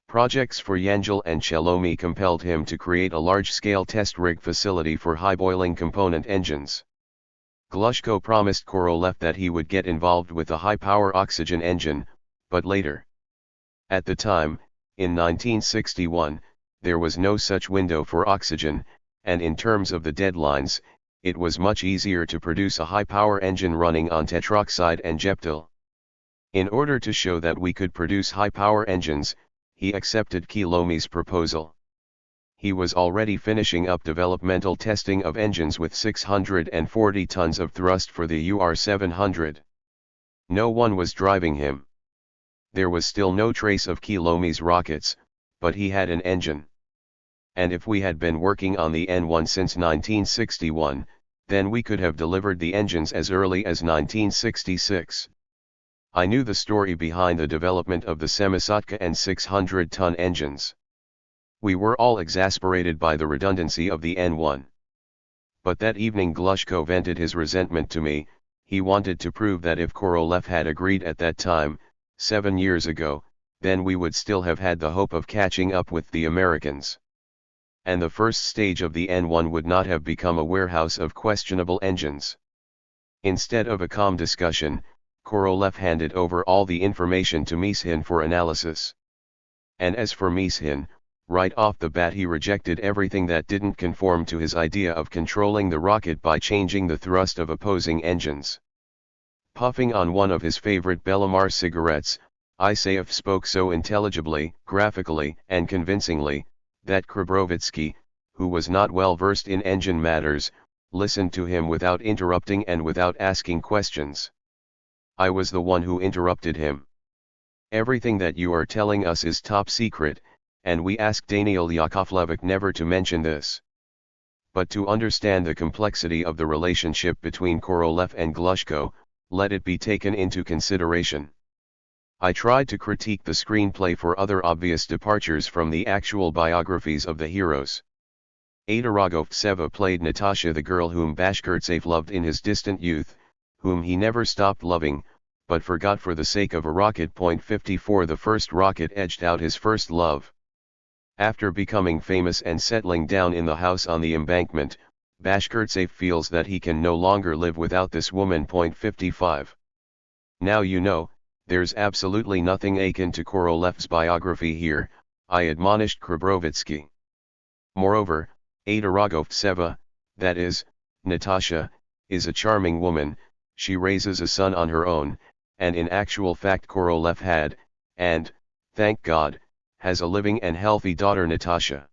Projects for Yangel and Chelomi compelled him to create a large-scale test rig facility for high-boiling component engines. Glushko promised Korolev that he would get involved with the high-power oxygen engine, but later. At the time, in 1961, there was no such window for oxygen, and in terms of the deadlines, it was much easier to produce a high-power engine running on tetroxide and Jeptyl. In order to show that we could produce high-power engines, he accepted Chelomi's proposal. He was already finishing up developmental testing of engines with 640 tons of thrust for the UR-700. No one was driving him. There was still no trace of Chelomi's rockets, but he had an engine. And if we had been working on the N1 since 1961, then we could have delivered the engines as early as 1966. I knew the story behind the development of the Semisotka and 600-ton engines. We were all exasperated by the redundancy of the N1. But that evening Glushko vented his resentment to me. He wanted to prove that if Korolev had agreed at that time, 7 years ago, then we would still have had the hope of catching up with the Americans. And the first stage of the N1 would not have become a warehouse of questionable engines. Instead of a calm discussion, Korolev handed over all the information to Mishin for analysis. And as for Mishin, right off the bat he rejected everything that didn't conform to his idea of controlling the rocket by changing the thrust of opposing engines. Puffing on one of his favorite Bellamar cigarettes, Isaev spoke so intelligibly, graphically, and convincingly, that Krabrovitsky, who was not well versed in engine matters, listened to him without interrupting and without asking questions. I was the one who interrupted him. Everything that you are telling us is top secret, and we asked Daniil Yakovlevich never to mention this. But to understand the complexity of the relationship between Korolev and Glushko, let it be taken into consideration. I tried to critique the screenplay for other obvious departures from the actual biographies of the heroes. Ada Rogovtseva played Natasha, the girl whom Bashkirtsev loved in his distant youth, whom he never stopped loving, but forgot for the sake of a rocket. 54 The first rocket edged out his first love. After becoming famous and settling down in the house on the embankment, Bashkirtsev feels that he can no longer live without this woman. 55 Now you know, there's absolutely nothing akin to Korolev's biography here, I admonished Krabrovitsky. Moreover, Ada Rogovtseva, that is, Natasha, is a charming woman. She raises a son on her own, and in actual fact Korolev had, and, thank God, has a living and healthy daughter Natasha.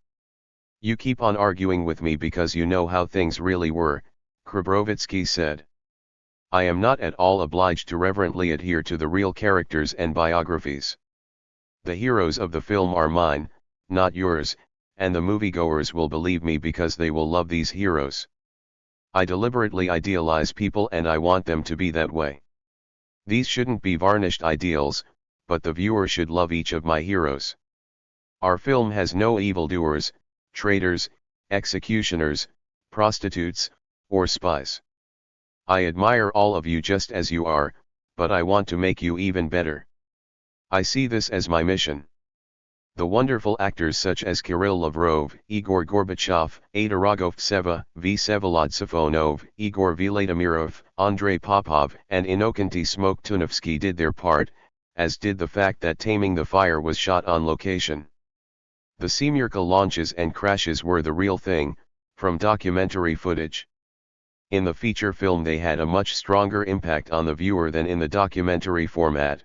You keep on arguing with me because you know how things really were, Krabrovitsky said. I am not at all obliged to reverently adhere to the real characters and biographies. The heroes of the film are mine, not yours, and the moviegoers will believe me because they will love these heroes. I deliberately idealize people and I want them to be that way. These shouldn't be varnished ideals, but the viewer should love each of my heroes. Our film has no evildoers, traitors, executioners, prostitutes, or spies. I admire all of you just as you are, but I want to make you even better. I see this as my mission. The wonderful actors such as Kirill Lavrov, Igor Gorbachev, Ada Rogovtseva, Vsevolod Safonov, Igor Vladimirov, Andrei Popov, and Innokenty Smoktunovsky did their part, as did the fact that Taming the Fire was shot on location. The Semyurka launches and crashes were the real thing, from documentary footage. In the feature film they had a much stronger impact on the viewer than in the documentary format.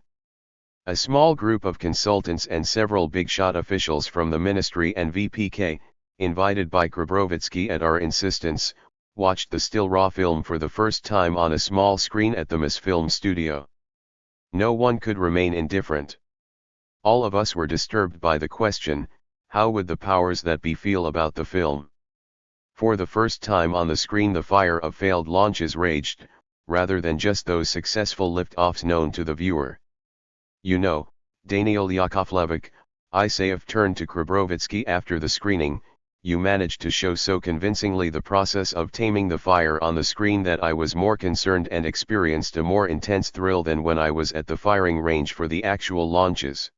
A small group of consultants and several big-shot officials from the ministry and VPK, invited by Krabrovitsky at our insistence, watched the still raw film for the first time on a small screen at the Mosfilm studio. No one could remain indifferent. All of us were disturbed by the question, how would the powers that be feel about the film? For the first time on the screen the fire of failed launches raged, rather than just those successful lift-offs known to the viewer. You know, Daniil Yakovlevich, Isayev turned to Krabrovitsky after the screening, you managed to show so convincingly the process of taming the fire on the screen that I was more concerned and experienced a more intense thrill than when I was at the firing range for the actual launches.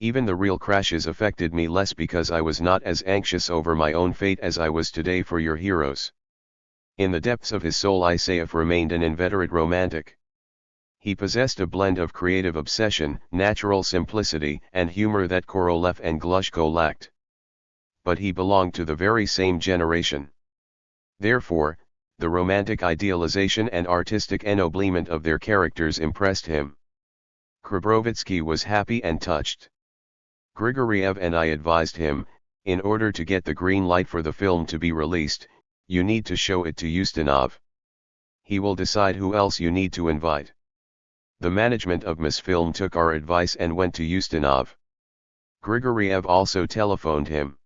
Even the real crashes affected me less because I was not as anxious over my own fate as I was today for your heroes. In the depths of his soul Isayev remained an inveterate romantic. He possessed a blend of creative obsession, natural simplicity, and humor that Korolev and Glushko lacked. But he belonged to the very same generation. Therefore, the romantic idealization and artistic ennoblement of their characters impressed him. Krabrovitsky was happy and touched. Grigoriev and I advised him, in order to get the green light for the film to be released, you need to show it to Ustinov. He will decide who else you need to invite. The management of Mosfilm took our advice and went to Ustinov. Grigoriev also telephoned him.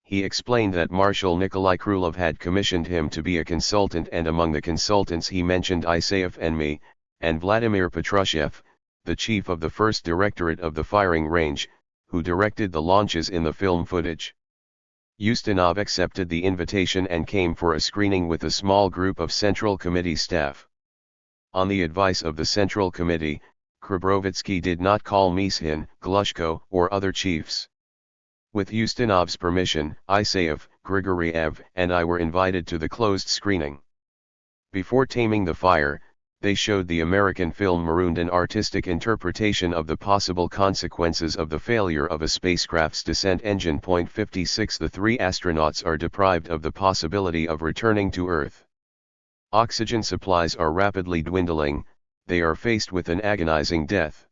He explained that Marshal Nikolai Krylov had commissioned him to be a consultant, and among the consultants he mentioned Isayev and me, and Vladimir Petrushev, the chief of the first directorate of the firing range, who directed the launches in the film footage. Ustinov accepted the invitation and came for a screening with a small group of Central Committee staff. On the advice of the Central Committee, Krabrovitsky did not call Mishin, Glushko, or other chiefs. With Ustinov's permission, Isayev, Grigoriev, and I were invited to the closed screening. Before taming the fire, they showed the American film Marooned, an artistic interpretation of the possible consequences of the failure of a spacecraft's descent engine. 56 The three astronauts are deprived of the possibility of returning to Earth. Oxygen supplies are rapidly dwindling, they are faced with an agonizing death.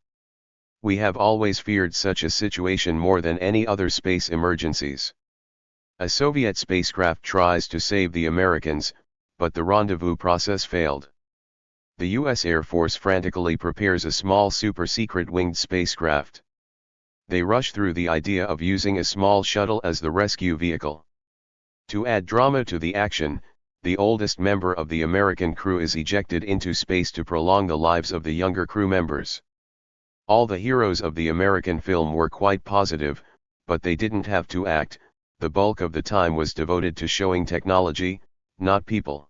We have always feared such a situation more than any other space emergencies. A Soviet spacecraft tries to save the Americans, but the rendezvous process failed. The U.S. Air Force frantically prepares a small super-secret winged spacecraft. They rush through the idea of using a small shuttle as the rescue vehicle. To add drama to the action, the oldest member of the American crew is ejected into space to prolong the lives of the younger crew members. All the heroes of the American film were quite positive, but they didn't have to act, the bulk of the time was devoted to showing technology, not people.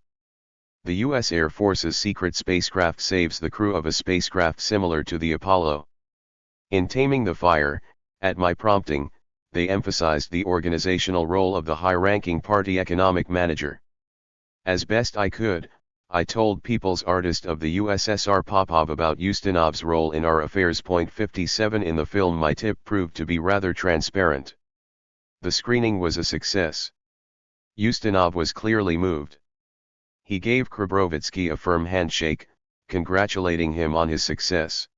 The U.S. Air Force's secret spacecraft saves the crew of a spacecraft similar to the Apollo. In taming the fire, at my prompting, they emphasized the organizational role of the high-ranking party economic manager. As best I could, I told People's Artist of the USSR Popov about Ustinov's role in our affairs. 57 In the film my tip proved to be rather transparent. The screening was a success. Ustinov was clearly moved. He gave Krabrovitsky a firm handshake, congratulating him on his success.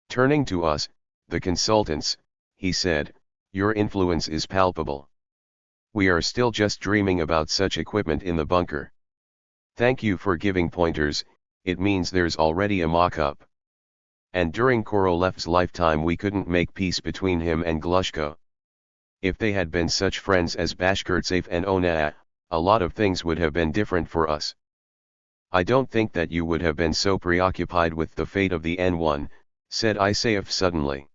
Turning to us, the consultants, he said, your influence is palpable. We are still just dreaming about such equipment in the bunker. Thank you for giving pointers, it means there's already a mock-up. And during Korolev's lifetime we couldn't make peace between him and Glushko. If they had been such friends as Bashkirtsev and Ona, a lot of things would have been different for us. I don't think that you would have been so preoccupied with the fate of the N1, said Isayev suddenly.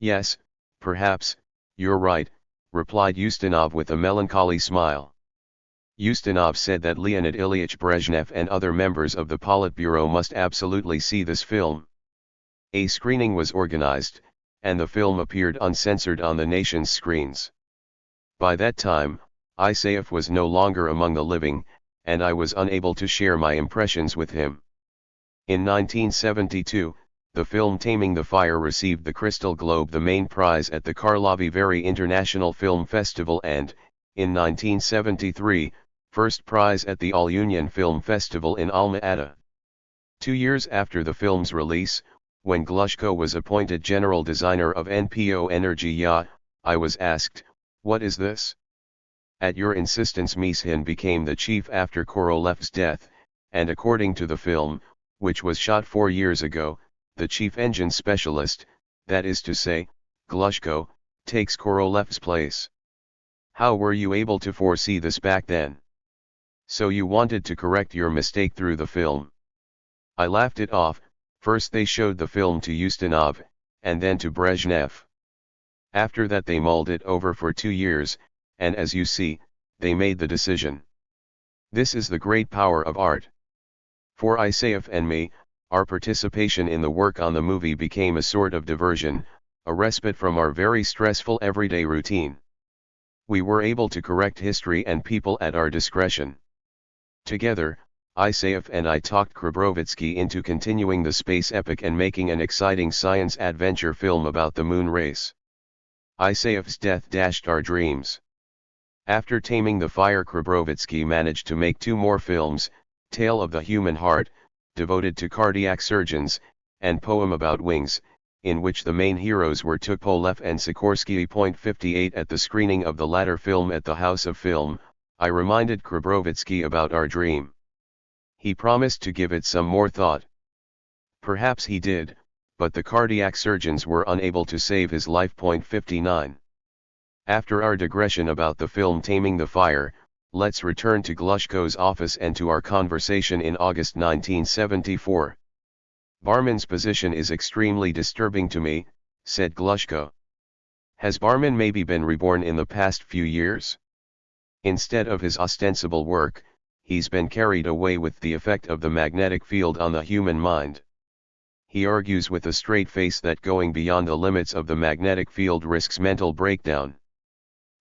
Yes, perhaps, you're right, replied Ustinov with a melancholy smile. Ustinov said that Leonid Ilyich Brezhnev and other members of the Politburo must absolutely see this film. A screening was organized, and the film appeared uncensored on the nation's screens. By that time, Isayev was no longer among the living, and I was unable to share my impressions with him. In 1972, the film Taming the Fire received the Crystal Globe, the main prize at the Karlovy Vary International Film Festival, and, in 1973, first prize at the All Union Film Festival in Alma-Ata. 2 years after the film's release, When Glushko was appointed general designer of NPO Energia, I was asked, "What is this?" At your insistence Mishin became the chief after Korolev's death, and according to the film, which was shot 4 years ago, the chief engine specialist, that is to say, Glushko, takes Korolev's place. How were you able to foresee this back then? So you wanted to correct your mistake through the film. I laughed it off. First they showed the film to Ustinov, and then to Brezhnev. After that they mulled it over for 2 years, and as you see, they made the decision. This is the great power of art. For Isaev and me, our participation in the work on the movie became a sort of diversion, a respite from our very stressful everyday routine. We were able to correct history and people at our discretion. Together, Isaev and I talked Krabrovitsky into continuing the space epic and making an exciting science adventure film about the moon race. Isaev's death dashed our dreams. After taming the fire, Krabrovitsky managed to make 2 more films, Tale of the Human Heart, devoted to cardiac surgeons, and Poem About Wings, in which the main heroes were Tupolev and Sikorsky. 58 At the screening of the latter film at the House of Film, I reminded Krabrovitsky about our dream. He promised to give it some more thought. Perhaps he did, but the cardiac surgeons were unable to save his life. 59. After our digression about the film Taming the Fire, let's return to Glushko's office and to our conversation in August 1974. Barman's position is extremely disturbing to me, said Glushko. Has Barman maybe been reborn in the past few years? Instead of his ostensible work, he's been carried away with the effect of the magnetic field on the human mind. He argues with a straight face that going beyond the limits of the magnetic field risks mental breakdown.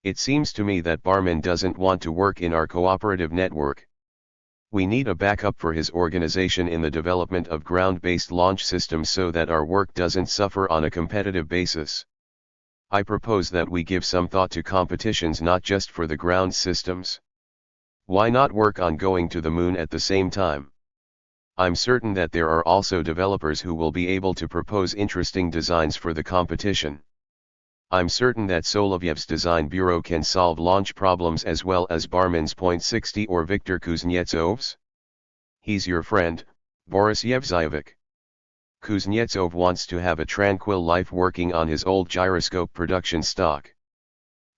It seems to me that Barman doesn't want to work in our cooperative network. We need a backup for his organization in the development of ground-based launch systems so that our work doesn't suffer on a competitive basis. I propose that we give some thought to competitions not just for the ground systems. Why not work on going to the moon at the same time? I'm certain that there are also developers who will be able to propose interesting designs for the competition. I'm certain that Solovyev's design bureau can solve launch problems as well as Barman's. 60 Or Viktor Kuznetsov's? He's your friend, Boris Yevzayevich. Kuznetsov wants to have a tranquil life working on his old gyroscope production stock.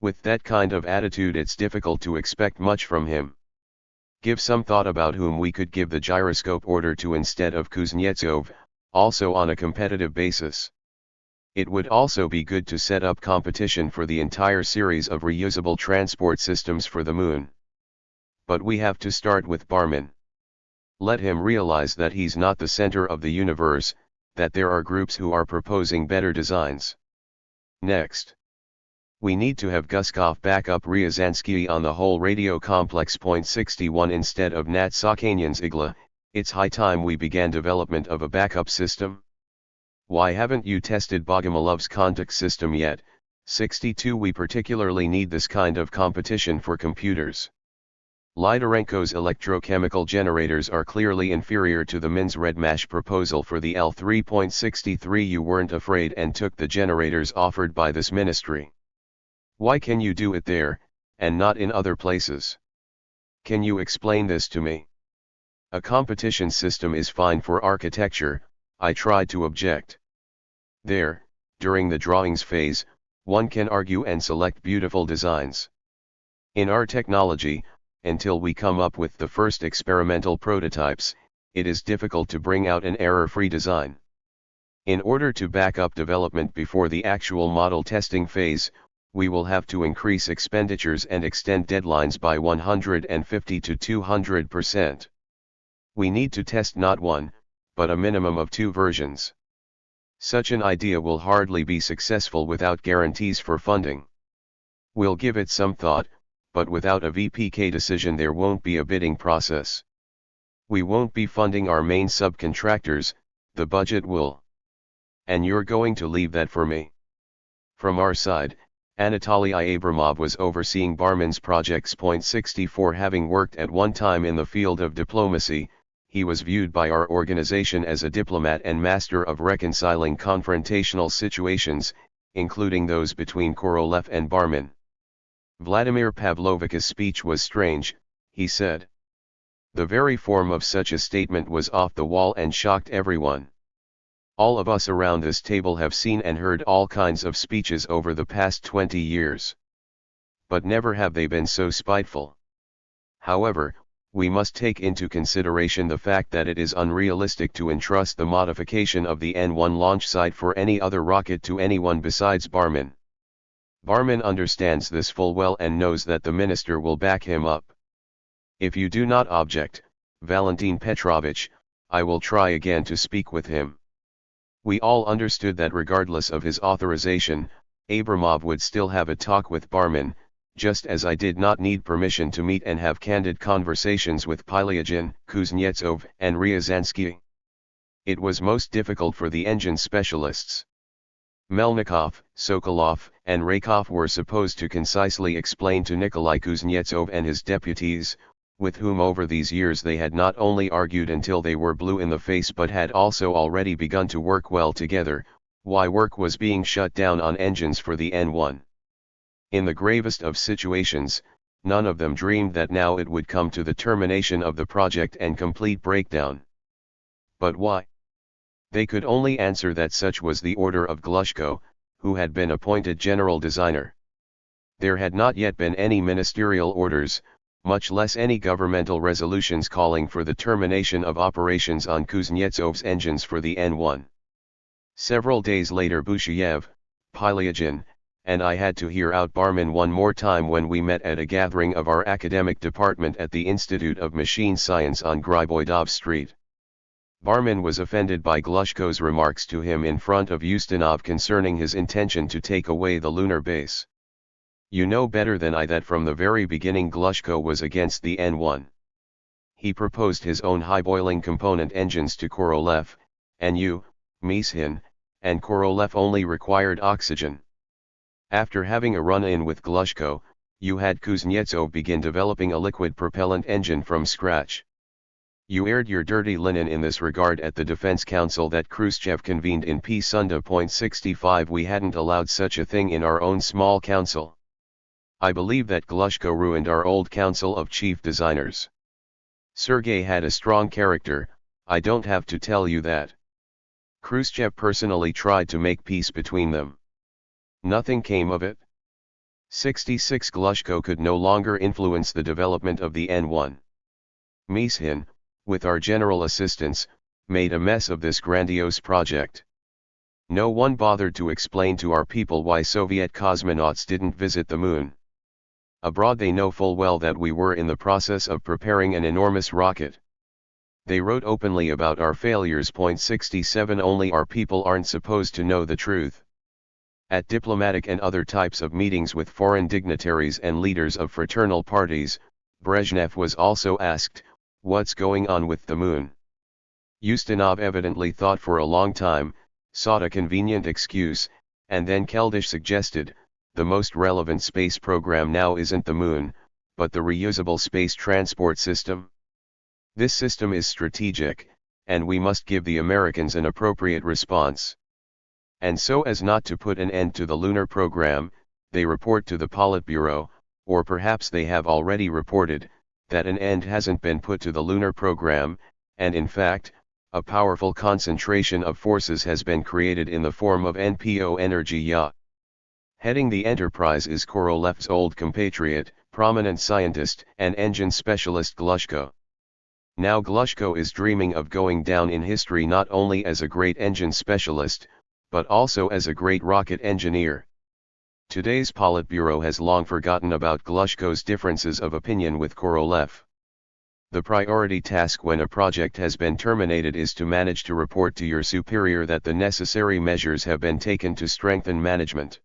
With that kind of attitude, it's difficult to expect much from him. Give some thought about whom we could give the gyroscope order to instead of Kuznetsov, also on a competitive basis. It would also be good to set up competition for the entire series of reusable transport systems for the moon. But we have to start with Barman. Let him realize that he's not the center of the universe, that there are groups who are proposing better designs. Next, we need to have Guskov back up Ryazansky on the whole radio complex. 61 Instead of Nat Sakhanyan's Igla, it's high time we began development of a backup system. Why haven't you tested Bogomilov's contact system yet? 62 We particularly need this kind of competition for computers. Lydarenko's electrochemical generators are clearly inferior to the Min's Redmash proposal for the L3. 63 You weren't afraid and took the generators offered by this ministry. Why can you do it there, and not in other places? Can you explain this to me? A competition system is fine for architecture, I tried to object. There, during the drawings phase, one can argue and select beautiful designs. In our technology, until we come up with the first experimental prototypes, it is difficult to bring out an error-free design. In order to back up development before the actual model testing phase, we will have to increase expenditures and extend deadlines by 150 to 200%. We need to test not one, but a minimum of 2 versions. Such an idea will hardly be successful without guarantees for funding. We'll give it some thought, but without a VPK decision there won't be a bidding process. We won't be funding our main subcontractors, the budget will. And you're going to leave that for me. From our side, Anatoly Abramov was overseeing Barman's projects. 64 Having worked at one time in the field of diplomacy, he was viewed by our organization as a diplomat and master of reconciling confrontational situations, including those between Korolev and Barmin. Vladimir Pavlovich's speech was strange, he said. The very form of such a statement was off the wall and shocked everyone. All of us around this table have seen and heard all kinds of speeches over the past 20 years. But never have they been so spiteful. However, we must take into consideration the fact that it is unrealistic to entrust the modification of the N1 launch site for any other rocket to anyone besides Barmin. Barmin understands this full well and knows that the minister will back him up. If you do not object, Valentin Petrovich, I will try again to speak with him. We all understood that regardless of his authorization, Abramov would still have a talk with Barmin, just as I did not need permission to meet and have candid conversations with Pylyagin, Kuznetsov, and Ryazansky. It was most difficult for the engine specialists. Melnikov, Sokolov, and Raykov were supposed to concisely explain to Nikolai Kuznetsov and his deputies, with whom over these years they had not only argued until they were blue in the face but had also already begun to work well together, why work was being shut down on engines for the N1. In the gravest of situations, none of them dreamed that now it would come to the termination of the project and complete breakdown. But why? They could only answer that such was the order of Glushko, who had been appointed general designer. There had not yet been any ministerial orders, much less any governmental resolutions calling for the termination of operations on Kuznetsov's engines for the N1. Several days later Busheyev, Pylyagin, and I had to hear out Barmin one more time when we met at a gathering of our academic department at the Institute of Machine Science on Griboidov Street. Barmin was offended by Glushko's remarks to him in front of Ustinov concerning his intention to take away the lunar base. You know better than I that from the very beginning Glushko was against the N1. He proposed his own high-boiling component engines to Korolev, and you, Mishin, and Korolev only required oxygen. After having a run-in with Glushko, you had Kuznetsov begin developing a liquid propellant engine from scratch. You aired your dirty linen in this regard at the Defense Council that Khrushchev convened in P. Sunda.65. We hadn't allowed such a thing in our own small council. I believe that Glushko ruined our old council of chief designers. Sergei had a strong character, I don't have to tell you that. Khrushchev personally tried to make peace between them. Nothing came of it. 66 Glushko could no longer influence the development of the N1. Mishin, with our general assistance, made a mess of this grandiose project. No one bothered to explain to our people why Soviet cosmonauts didn't visit the moon. Abroad they know full well that we were in the process of preparing an enormous rocket. They wrote openly about our failures. 67 Only our people aren't supposed to know the truth. At diplomatic and other types of meetings with foreign dignitaries and leaders of fraternal parties, Brezhnev was also asked, what's going on with the moon? Ustinov evidently thought for a long time, sought a convenient excuse, and then Keldysh suggested, the most relevant space program now isn't the moon, but the reusable space transport system. This system is strategic, and we must give the Americans an appropriate response. And so as not to put an end to the lunar program, they report to the Politburo, or perhaps they have already reported, that an end hasn't been put to the lunar program, and in fact, a powerful concentration of forces has been created in the form of NPO Energy Ya. Heading the enterprise is Korolev's old compatriot, prominent scientist and engine specialist Glushko. Now Glushko is dreaming of going down in history not only as a great engine specialist, but also as a great rocket engineer. Today's Politburo has long forgotten about Glushko's differences of opinion with Korolev. The priority task when a project has been terminated is to manage to report to your superior that the necessary measures have been taken to strengthen management.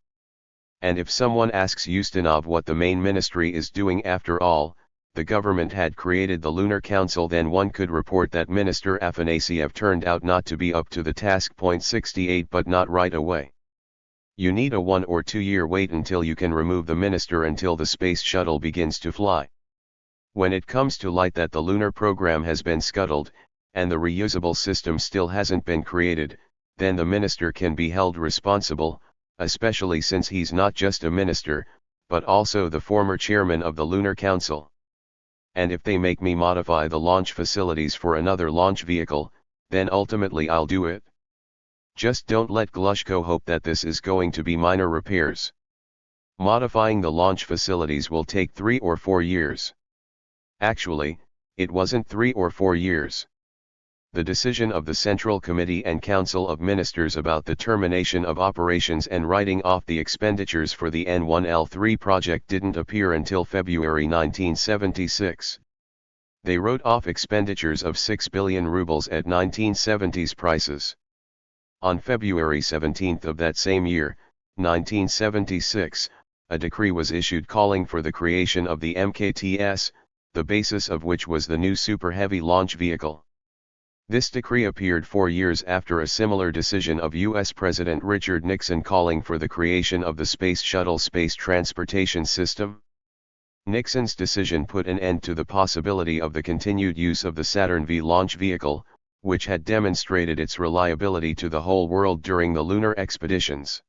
And if someone asks Ustinov what the main ministry is doing, after all, the government had created the Lunar Council, then one could report that Minister Afanasyev turned out not to be up to the task. 68 But not right away. You need a 1 or 2 year wait until you can remove the minister until the space shuttle begins to fly. When it comes to light that the lunar program has been scuttled, and the reusable system still hasn't been created, then the minister can be held responsible, especially since he's not just a minister, but also the former chairman of the Lunar Council. And if they make me modify the launch facilities for another launch vehicle, then ultimately I'll do it. Just don't let Glushko hope that this is going to be minor repairs. Modifying the launch facilities will take 3 or 4 years. Actually, it wasn't 3 or 4 years. The decision of the Central Committee and Council of Ministers about the termination of operations and writing off the expenditures for the N1L3 project didn't appear until February 1976. They wrote off expenditures of 6 billion rubles at 1970s prices. On February 17 of that same year, 1976, a decree was issued calling for the creation of the MKTS, the basis of which was the new Super Heavy launch vehicle. This decree appeared 4 years after a similar decision of U.S. President Richard Nixon calling for the creation of the Space Shuttle Space Transportation System. Nixon's decision put an end to the possibility of the continued use of the Saturn V launch vehicle, which had demonstrated its reliability to the whole world during the lunar expeditions.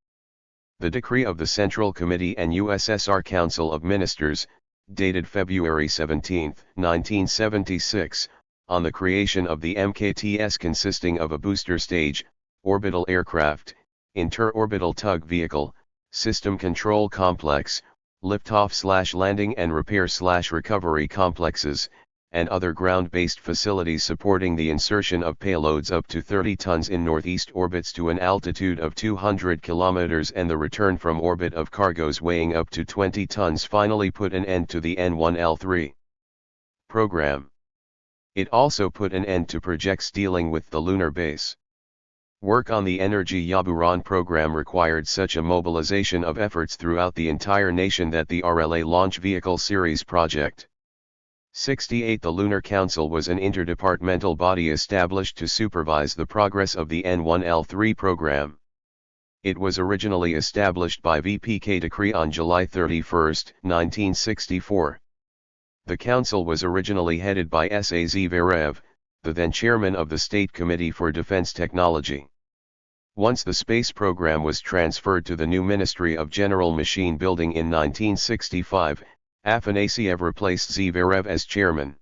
The decree of the Central Committee and USSR Council of Ministers, dated February 17, 1976, on the creation of the MKTS consisting of a booster stage, orbital aircraft, inter-orbital tug vehicle, system control complex, liftoff/landing and repair/recovery complexes, and other ground-based facilities supporting the insertion of payloads up to 30 tons in northeast orbits to an altitude of 200 kilometers and the return from orbit of cargoes weighing up to 20 tons finally put an end to the N1L3 program. It also put an end to projects dealing with the lunar base. Work on the Energy Buran program required such a mobilization of efforts throughout the entire nation that the RLA Launch Vehicle Series project. 68 The Lunar Council was an interdepartmental body established to supervise the progress of the N1L3 program. It was originally established by VPK decree on July 31, 1964. The council was originally headed by S.A. Zverev, the then chairman of the State Committee for Defense Technology. Once the space program was transferred to the new Ministry of General Machine Building in 1965, Afanasyev replaced Zverev as chairman.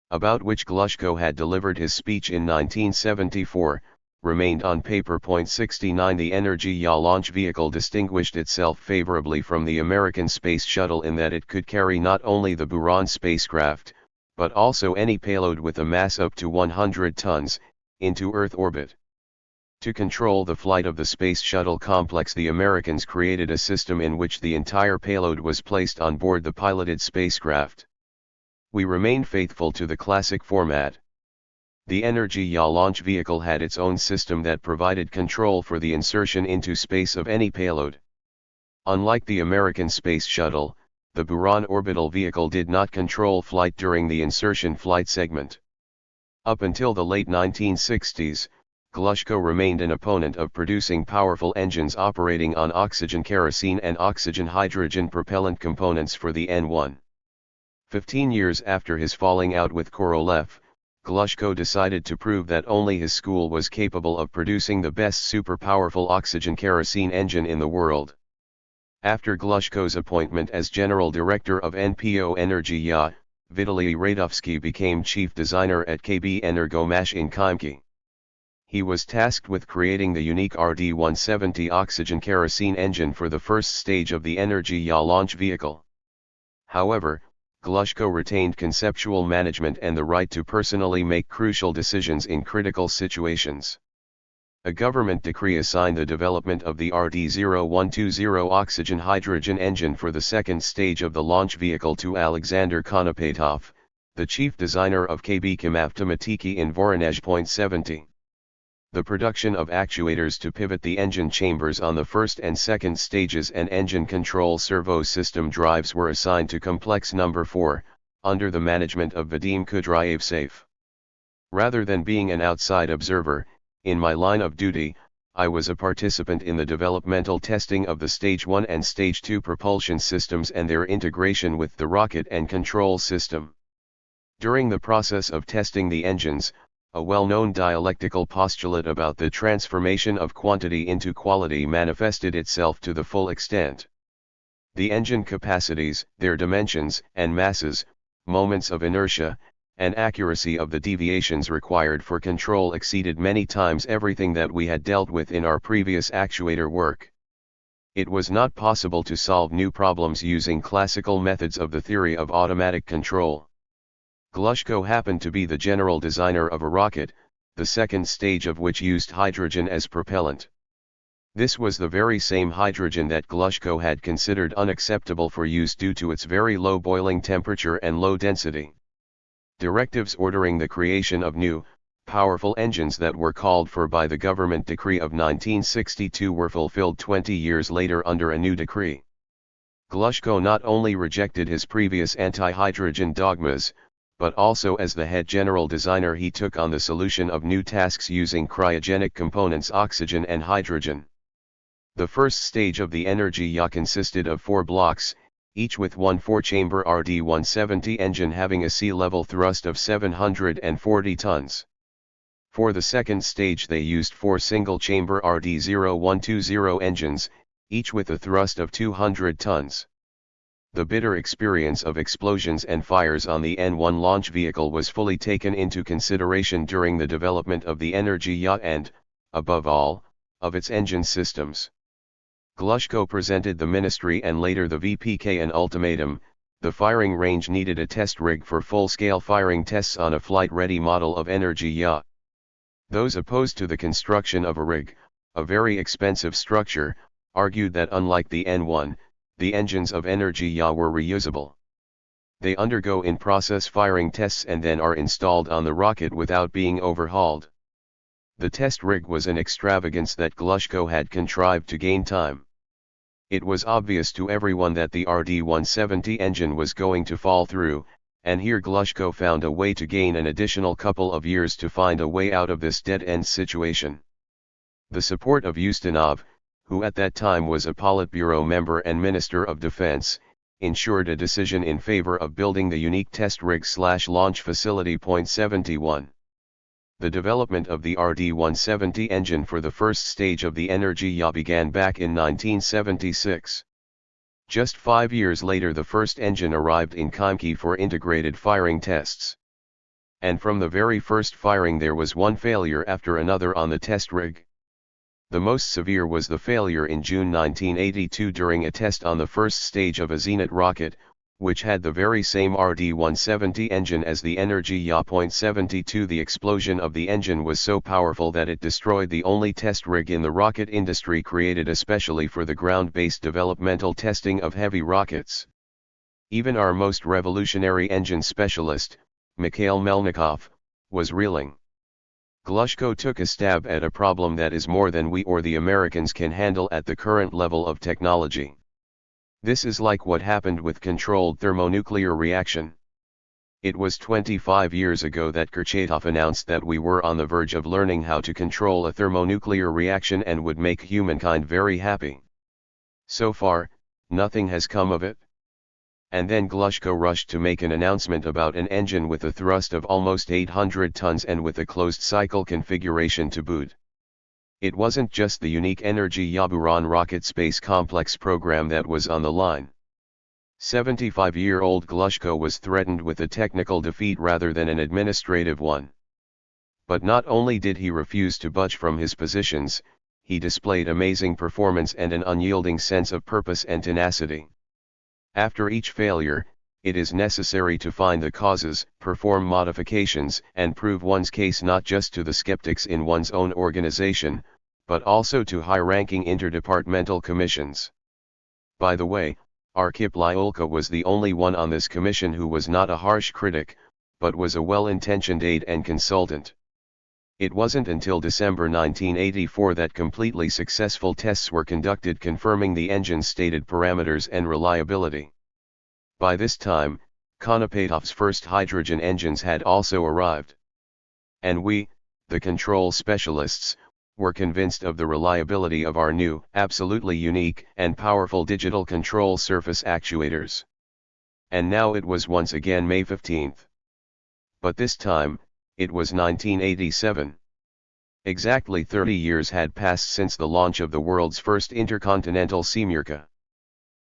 About which Glushko had delivered his speech in 1974, remained on paper. 69 The Energy launch vehicle distinguished itself favorably from the American Space Shuttle in that it could carry not only the Buran spacecraft, but also any payload with a mass up to 100 tons, into Earth orbit. To control the flight of the Space Shuttle complex, the Americans created a system in which the entire payload was placed on board the piloted spacecraft. We remained faithful to the classic format. The Energy launch vehicle had its own system that provided control for the insertion into space of any payload. Unlike the American Space Shuttle, the Buran orbital vehicle did not control flight during the insertion flight segment. Up until the late 1960s, Glushko remained an opponent of producing powerful engines operating on oxygen-kerosene and oxygen-hydrogen propellant components for the N1. 15 years after his falling out with Korolev, Glushko decided to prove that only his school was capable of producing the best super-powerful oxygen-kerosene engine in the world. After Glushko's appointment as General Director of NPO Energy, Vitaly Radovsky became chief designer at KB Energomash in Khimki. He was tasked with creating the unique RD-170 oxygen-kerosene engine for the first stage of the Energy launch vehicle. However, Glushko retained conceptual management and the right to personally make crucial decisions in critical situations. A government decree assigned the development of the RD-0120 oxygen-hydrogen engine for the second stage of the launch vehicle to Alexander Konopatov, the chief designer of KB Avtomatiki in Voronezh. 70. The production of actuators to pivot the engine chambers on the first and second stages and engine control servo system drives were assigned to Complex No. 4, under the management of Vadim Kudryavtsev. Rather than being an outside observer, in my line of duty, I was a participant in the developmental testing of the Stage 1 and Stage 2 propulsion systems and their integration with the rocket and control system. During the process of testing the engines, a well-known dialectical postulate about the transformation of quantity into quality manifested itself to the full extent. The engine capacities, their dimensions and masses, moments of inertia, and accuracy of the deviations required for control exceeded many times everything that we had dealt with in our previous actuator work. It was not possible to solve new problems using classical methods of the theory of automatic control. Glushko happened to be the general designer of a rocket, the second stage of which used hydrogen as propellant. This was the very same hydrogen that Glushko had considered unacceptable for use due to its very low boiling temperature and low density. Directives ordering the creation of new, powerful engines that were called for by the government decree of 1962 were fulfilled 20 years later under a new decree. Glushko not only rejected his previous anti-hydrogen dogmas, but also as the head general designer he took on the solution of new tasks using cryogenic components oxygen and hydrogen. The first stage of the energy yacht consisted of 4 blocks, each with one 4-chamber RD-170 engine having a sea-level thrust of 740 tons. For the second stage they used 4 single-chamber RD-0120 engines, each with a thrust of 200 tons. The bitter experience of explosions and fires on the N-1 launch vehicle was fully taken into consideration during the development of the energy yacht and, above all, of its engine systems. Glushko presented the Ministry and later the VPK an ultimatum: the firing range needed a test rig for full-scale firing tests on a flight-ready model of energy yacht. Those opposed to the construction of a rig, a very expensive structure, argued that unlike the N-1, the engines of energy yacht were reusable. They undergo in-process firing tests and then are installed on the rocket without being overhauled. The test rig was an extravagance that Glushko had contrived to gain time. It was obvious to everyone that the RD-170 engine was going to fall through, and here Glushko found a way to gain an additional couple of years to find a way out of this dead-end situation. The support of Ustinov, who at that time was a Politburo member and Minister of Defense, ensured a decision in favor of building the unique test rig/launch facility. 71. The development of the RD-170 engine for the first stage of the energy yacht began back in 1976. Just 5 years later the first engine arrived in Khimki for integrated firing tests. And from the very first firing there was one failure after another on the test rig. The most severe was the failure in June 1982 during a test on the first stage of a Zenit rocket, which had the very same RD-170 engine as the energy yacht. 72. The explosion of the engine was so powerful that it destroyed the only test rig in the rocket industry created especially for the ground-based developmental testing of heavy rockets. Even our most revolutionary engine specialist, Mikhail Melnikov, was reeling. Glushko took a stab at a problem that is more than we or the Americans can handle at the current level of technology. This is like what happened with controlled thermonuclear reaction. It was 25 years ago that Chertok announced that we were on the verge of learning how to control a thermonuclear reaction and would make humankind very happy. So far, nothing has come of it. And then Glushko rushed to make an announcement about an engine with a thrust of almost 800 tons and with a closed-cycle configuration to boot. It wasn't just the unique energy Yaburan rocket space complex program that was on the line. 75-year-old Glushko was threatened with a technical defeat rather than an administrative one. But not only did he refuse to budge from his positions, he displayed amazing performance and an unyielding sense of purpose and tenacity. After each failure, it is necessary to find the causes, perform modifications, and prove one's case not just to the skeptics in one's own organization, but also to high-ranking interdepartmental commissions. By the way, Arkhip Lyulka was the only one on this commission who was not a harsh critic, but was a well-intentioned aide and consultant. It wasn't until December 1984 that completely successful tests were conducted confirming the engine's stated parameters and reliability. By this time, Konopatov's first hydrogen engines had also arrived. And we, the control specialists, were convinced of the reliability of our new, absolutely unique and powerful digital control surface actuators. And now it was once again May 15th. But this time, It was 1987. Exactly 30 years had passed since the launch of the world's first intercontinental Semyorka.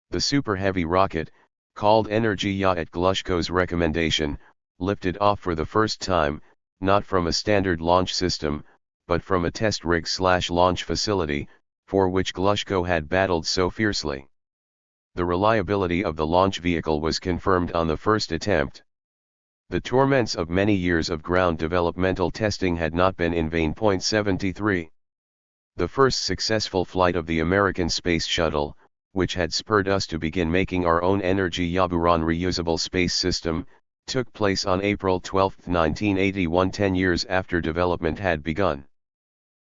The Super Heavy rocket, called Energia at Glushko's recommendation, lifted off for the first time, not from a standard launch system, but from a test rig/launch facility, for which Glushko had battled so fiercely. The reliability of the launch vehicle was confirmed on the first attempt. The torments of many years of ground developmental testing had not been in vain. 73. The first successful flight of the American Space Shuttle, which had spurred us to begin making our own Energia Buran reusable space system, took place on April 12, 1981, 10 years after development had begun.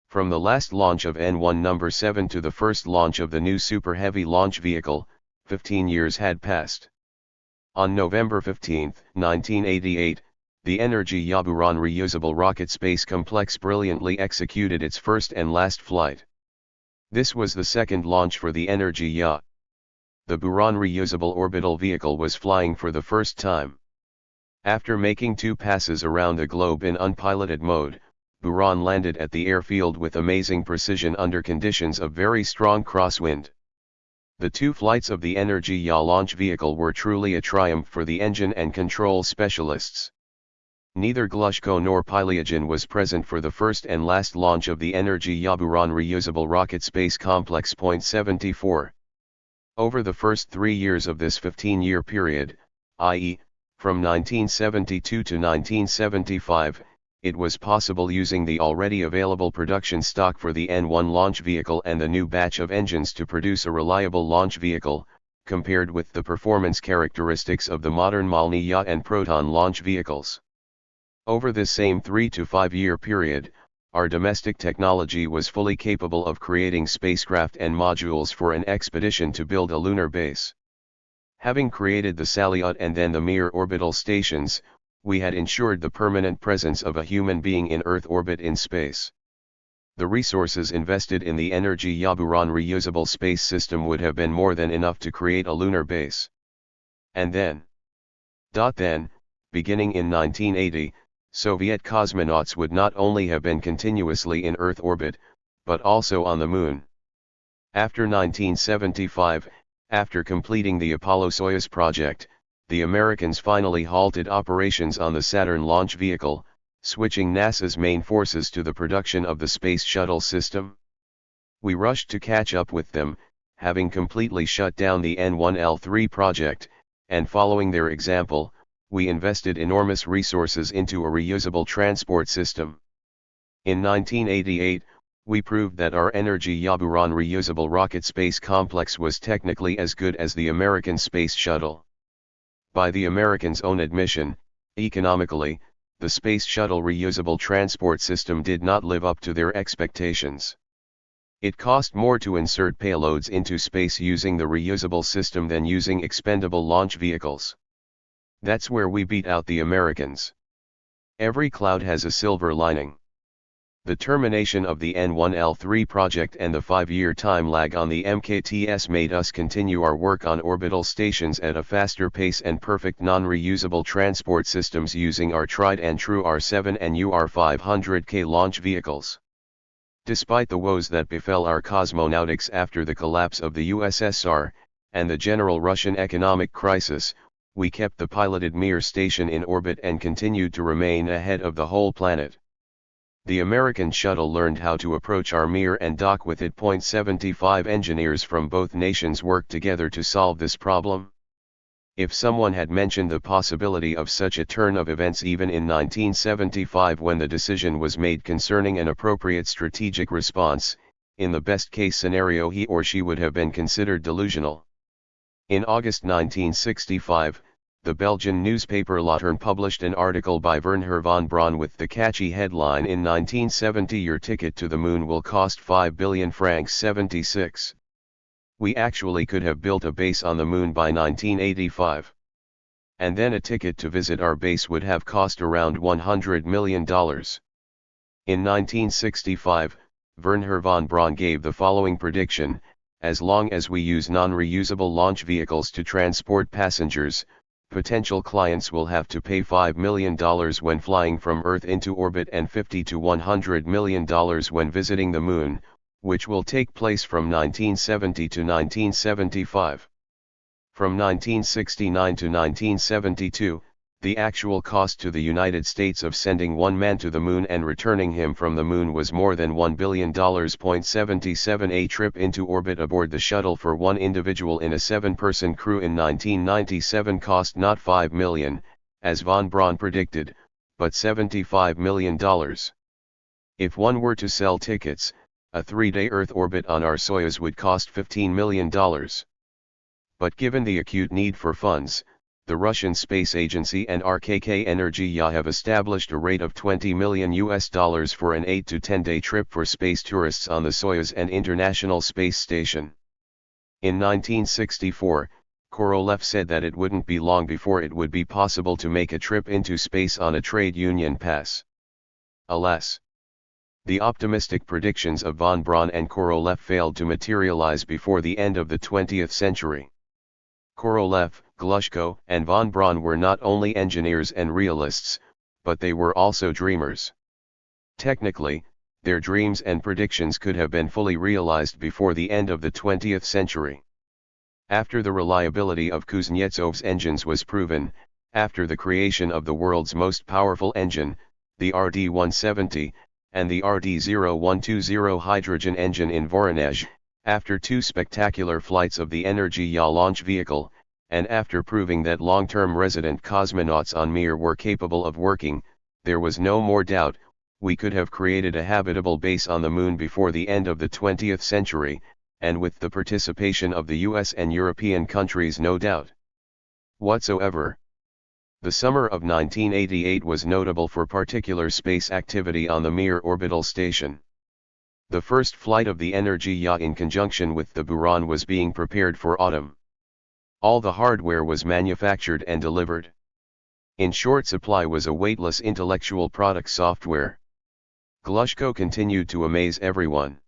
From the last launch of N1 number 7 to the first launch of the new Super Heavy launch vehicle, 15 years had passed. On November 15, 1988, the Energia Buran reusable rocket space complex brilliantly executed its first and last flight. This was the second launch for the Energia. The Buran reusable orbital vehicle was flying for the first time. After making 2 passes around the globe in unpiloted mode, Buran landed at the airfield with amazing precision under conditions of very strong crosswind. The 2 flights of the Energia launch vehicle were truly a triumph for the engine and control specialists. Neither Glushko nor Pylyagin was present for the first and last launch of the Energia Buran reusable rocket space complex. 74. Over the first 3 years of this 15-year period, i.e., from 1972 to 1975, it was possible using the already available production stock for the N1 launch vehicle and the new batch of engines to produce a reliable launch vehicle, compared with the performance characteristics of the modern Molniya and Proton launch vehicles. Over this same 3 to 5 year period, our domestic technology was fully capable of creating spacecraft and modules for an expedition to build a lunar base. Having created the Salyut and then the Mir orbital stations, we had ensured the permanent presence of a human being in Earth orbit in space. The resources invested in the Energia Buran reusable space system would have been more than enough to create a lunar base. And then, beginning in 1980, Soviet cosmonauts would not only have been continuously in Earth orbit, but also on the Moon. After 1975, after completing the Apollo-Soyuz project, the Americans finally halted operations on the Saturn launch vehicle, switching NASA's main forces to the production of the Space Shuttle system. We rushed to catch up with them, having completely shut down the N1L3 project, and following their example, we invested enormous resources into a reusable transport system. In 1988, we proved that our Energia Buran reusable rocket space complex was technically as good as the American Space Shuttle. By the Americans' own admission, economically, the Space Shuttle reusable transport system did not live up to their expectations. It cost more to insert payloads into space using the reusable system than using expendable launch vehicles. That's where we beat out the Americans. Every cloud has a silver lining. The termination of the N1L3 project and the 5-year time lag on the MKTS made us continue our work on orbital stations at a faster pace and perfect non-reusable transport systems using our tried and true R7 and UR500K launch vehicles. Despite the woes that befell our cosmonautics after the collapse of the USSR, and the general Russian economic crisis, we kept the piloted Mir station in orbit and continued to remain ahead of the whole planet. The American shuttle learned how to approach our Mir and dock with it. 75 engineers from both nations worked together to solve this problem. If someone had mentioned the possibility of such a turn of events even in 1975 when the decision was made concerning an appropriate strategic response, in the best case scenario he or she would have been considered delusional. In August 1965, the Belgian newspaper Latern published an article by Wernher von Braun with the catchy headline "In 1970 your ticket to the moon will cost 5 billion francs 76. We actually could have built a base on the moon by 1985. And then a ticket to visit our base would have cost around $100 million. In 1965, Wernher von Braun gave the following prediction: as long as we use non-reusable launch vehicles to transport passengers, potential clients will have to pay $5 million when flying from Earth into orbit and $50 to $100 million when visiting the Moon, which will take place from 1970 to 1975. From 1969 to 1972, the actual cost to the United States of sending one man to the Moon and returning him from the Moon was more than $1 billion. 77 A trip into orbit aboard the shuttle for one individual in a 7-person crew in 1997 cost not $5 million, as von Braun predicted, but $75 million. If one were to sell tickets, a 3-day Earth orbit on our Soyuz would cost $15 million. But given the acute need for funds, the Russian Space Agency and RKK Energia have established a rate of $20 million for an 8 to 10-day trip for space tourists on the Soyuz and International Space Station. In 1964, Korolev said that it wouldn't be long before it would be possible to make a trip into space on a trade union pass. Alas, the optimistic predictions of von Braun and Korolev failed to materialize before the end of the 20th century. Korolev, Glushko, and von Braun were not only engineers and realists, but they were also dreamers. Technically, their dreams and predictions could have been fully realized before the end of the 20th century. After the reliability of Kuznetsov's engines was proven, after the creation of the world's most powerful engine, the RD-170, and the RD-0120 hydrogen engine in Voronezh, after 2 spectacular flights of the Energia launch vehicle, and after proving that long-term resident cosmonauts on Mir were capable of working, there was no more doubt, we could have created a habitable base on the Moon before the end of the 20th century, and with the participation of the US and European countries, no doubt whatsoever. The summer of 1988 was notable for particular space activity on the Mir orbital station. The first flight of the Energia in conjunction with the Buran was being prepared for autumn. All the hardware was manufactured and delivered. In short supply was a weightless intellectual product software. Glushko continued to amaze everyone.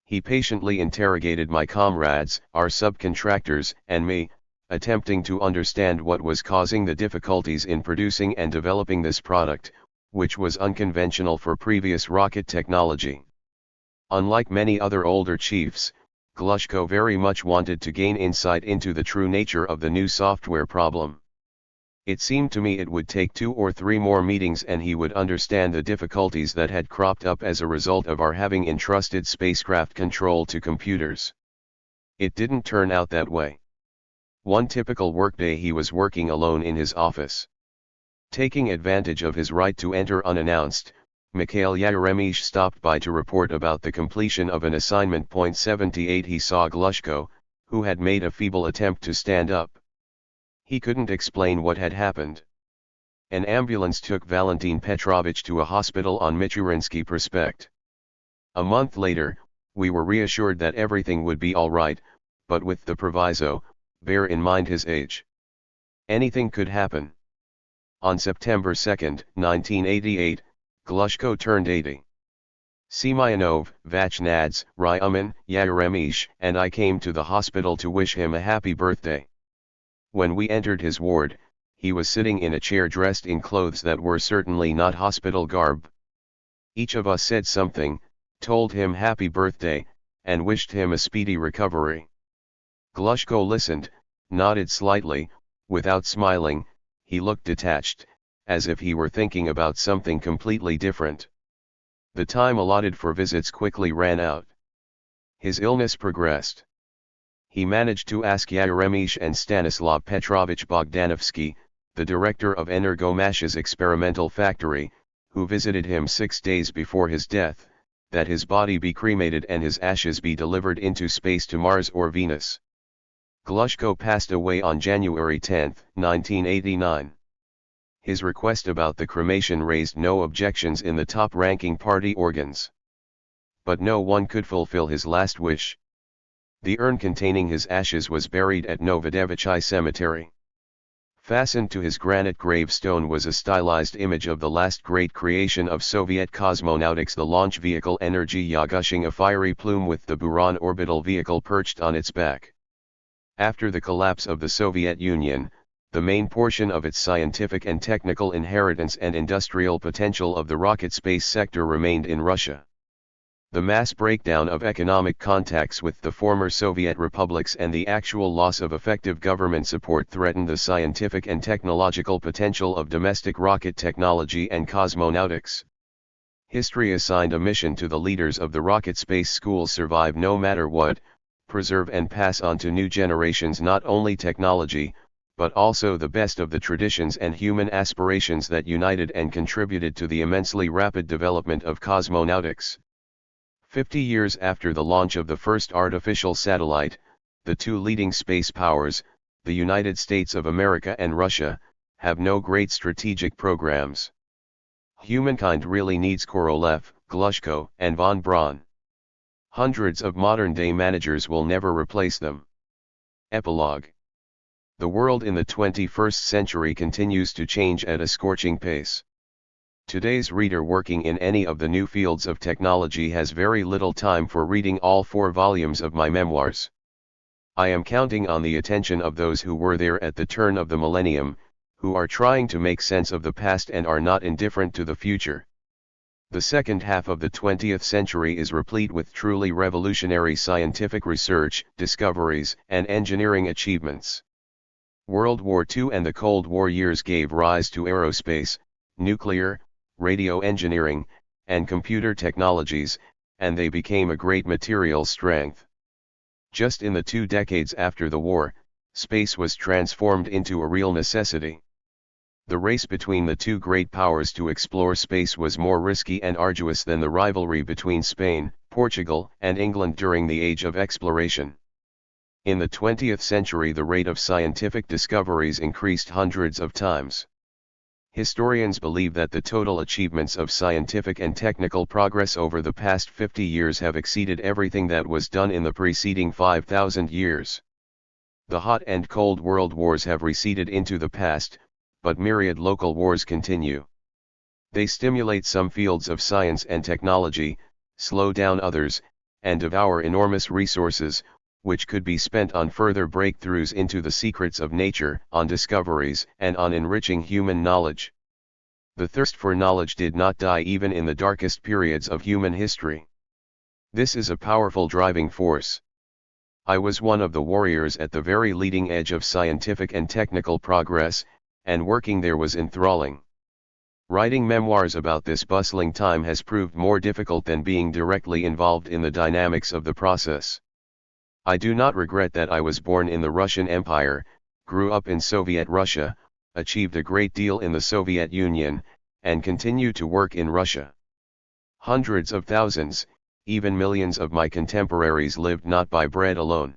He patiently interrogated my comrades, our subcontractors, and me, attempting to understand what was causing the difficulties in producing and developing this product, which was unconventional for previous rocket technology. Unlike many other older chiefs, Glushko very much wanted to gain insight into the true nature of the new software problem. It seemed to me it would take 2 or 3 more meetings and he would understand the difficulties that had cropped up as a result of our having entrusted spacecraft control to computers. It didn't turn out that way. One typical workday he was working alone in his office. Taking advantage of his right to enter unannounced, Mikhail Yaremish stopped by to report about the completion of an assignment. 78 He saw Glushko, who had made a feeble attempt to stand up. He couldn't explain what had happened. An ambulance took Valentin Petrovich to a hospital on Michurinsky Prospect. A month later, we were reassured that everything would be all right, but with the proviso, bear in mind his age. Anything could happen. On September 2, 1988, Glushko turned 80. Semyonov, Vachnads, Ryumin, Yaremish, and I came to the hospital to wish him a happy birthday. When we entered his ward, he was sitting in a chair dressed in clothes that were certainly not hospital garb. Each of us said something, told him happy birthday, and wished him a speedy recovery. Glushko listened, nodded slightly, without smiling. He looked detached, as if he were thinking about something completely different. The time allotted for visits quickly ran out. His illness progressed. He managed to ask Yaremish and Stanislav Petrovich Bogdanovsky, the director of Energomash's experimental factory, who visited him 6 days before his death, that his body be cremated and his ashes be delivered into space to Mars or Venus. Glushko passed away on January 10, 1989. His request about the cremation raised no objections in the top-ranking party organs. But no one could fulfill his last wish. The urn containing his ashes was buried at Novodevichy Cemetery. Fastened to his granite gravestone was a stylized image of the last great creation of Soviet cosmonautics, the launch vehicle Energia gushing a fiery plume with the Buran orbital vehicle perched on its back. After the collapse of the Soviet Union, the main portion of its scientific and technical inheritance and industrial potential of the rocket space sector remained in Russia. The mass breakdown of economic contacts with the former Soviet republics and the actual loss of effective government support threatened the scientific and technological potential of domestic rocket technology and cosmonautics. History assigned a mission to the leaders of the rocket space schools: survive no matter what, preserve and pass on to new generations not only technology, but also the best of the traditions and human aspirations that united and contributed to the immensely rapid development of cosmonautics. 50 years after the launch of the first artificial satellite, the two leading space powers, the United States of America and Russia, have no great strategic programs. Humankind really needs Korolev, Glushko, and von Braun. Hundreds of modern-day managers will never replace them. Epilogue. The world in the 21st century continues to change at a scorching pace. Today's reader working in any of the new fields of technology has very little time for reading all 4 volumes of my memoirs. I am counting on the attention of those who were there at the turn of the millennium, who are trying to make sense of the past and are not indifferent to the future. The second half of the 20th century is replete with truly revolutionary scientific research, discoveries, and engineering achievements. World War II and the Cold War years gave rise to aerospace, nuclear, radio engineering, and computer technologies, and they became a great material strength. Just in the 2 decades after the war, space was transformed into a real necessity. The race between the two great powers to explore space was more risky and arduous than the rivalry between Spain, Portugal, and England during the Age of Exploration. In the 20th century, the rate of scientific discoveries increased hundreds of times. Historians believe that the total achievements of scientific and technical progress over the past 50 years have exceeded everything that was done in the preceding 5,000 years. The hot and cold world wars have receded into the past, but myriad local wars continue. They stimulate some fields of science and technology, slow down others, and devour enormous resources, which could be spent on further breakthroughs into the secrets of nature, on discoveries, and on enriching human knowledge. The thirst for knowledge did not die even in the darkest periods of human history. This is a powerful driving force. I was one of the warriors at the very leading edge of scientific and technical progress, and working there was enthralling. Writing memoirs about this bustling time has proved more difficult than being directly involved in the dynamics of the process. I do not regret that I was born in the Russian Empire, grew up in Soviet Russia, achieved a great deal in the Soviet Union, and continue to work in Russia. Hundreds of thousands, even millions of my contemporaries lived not by bread alone.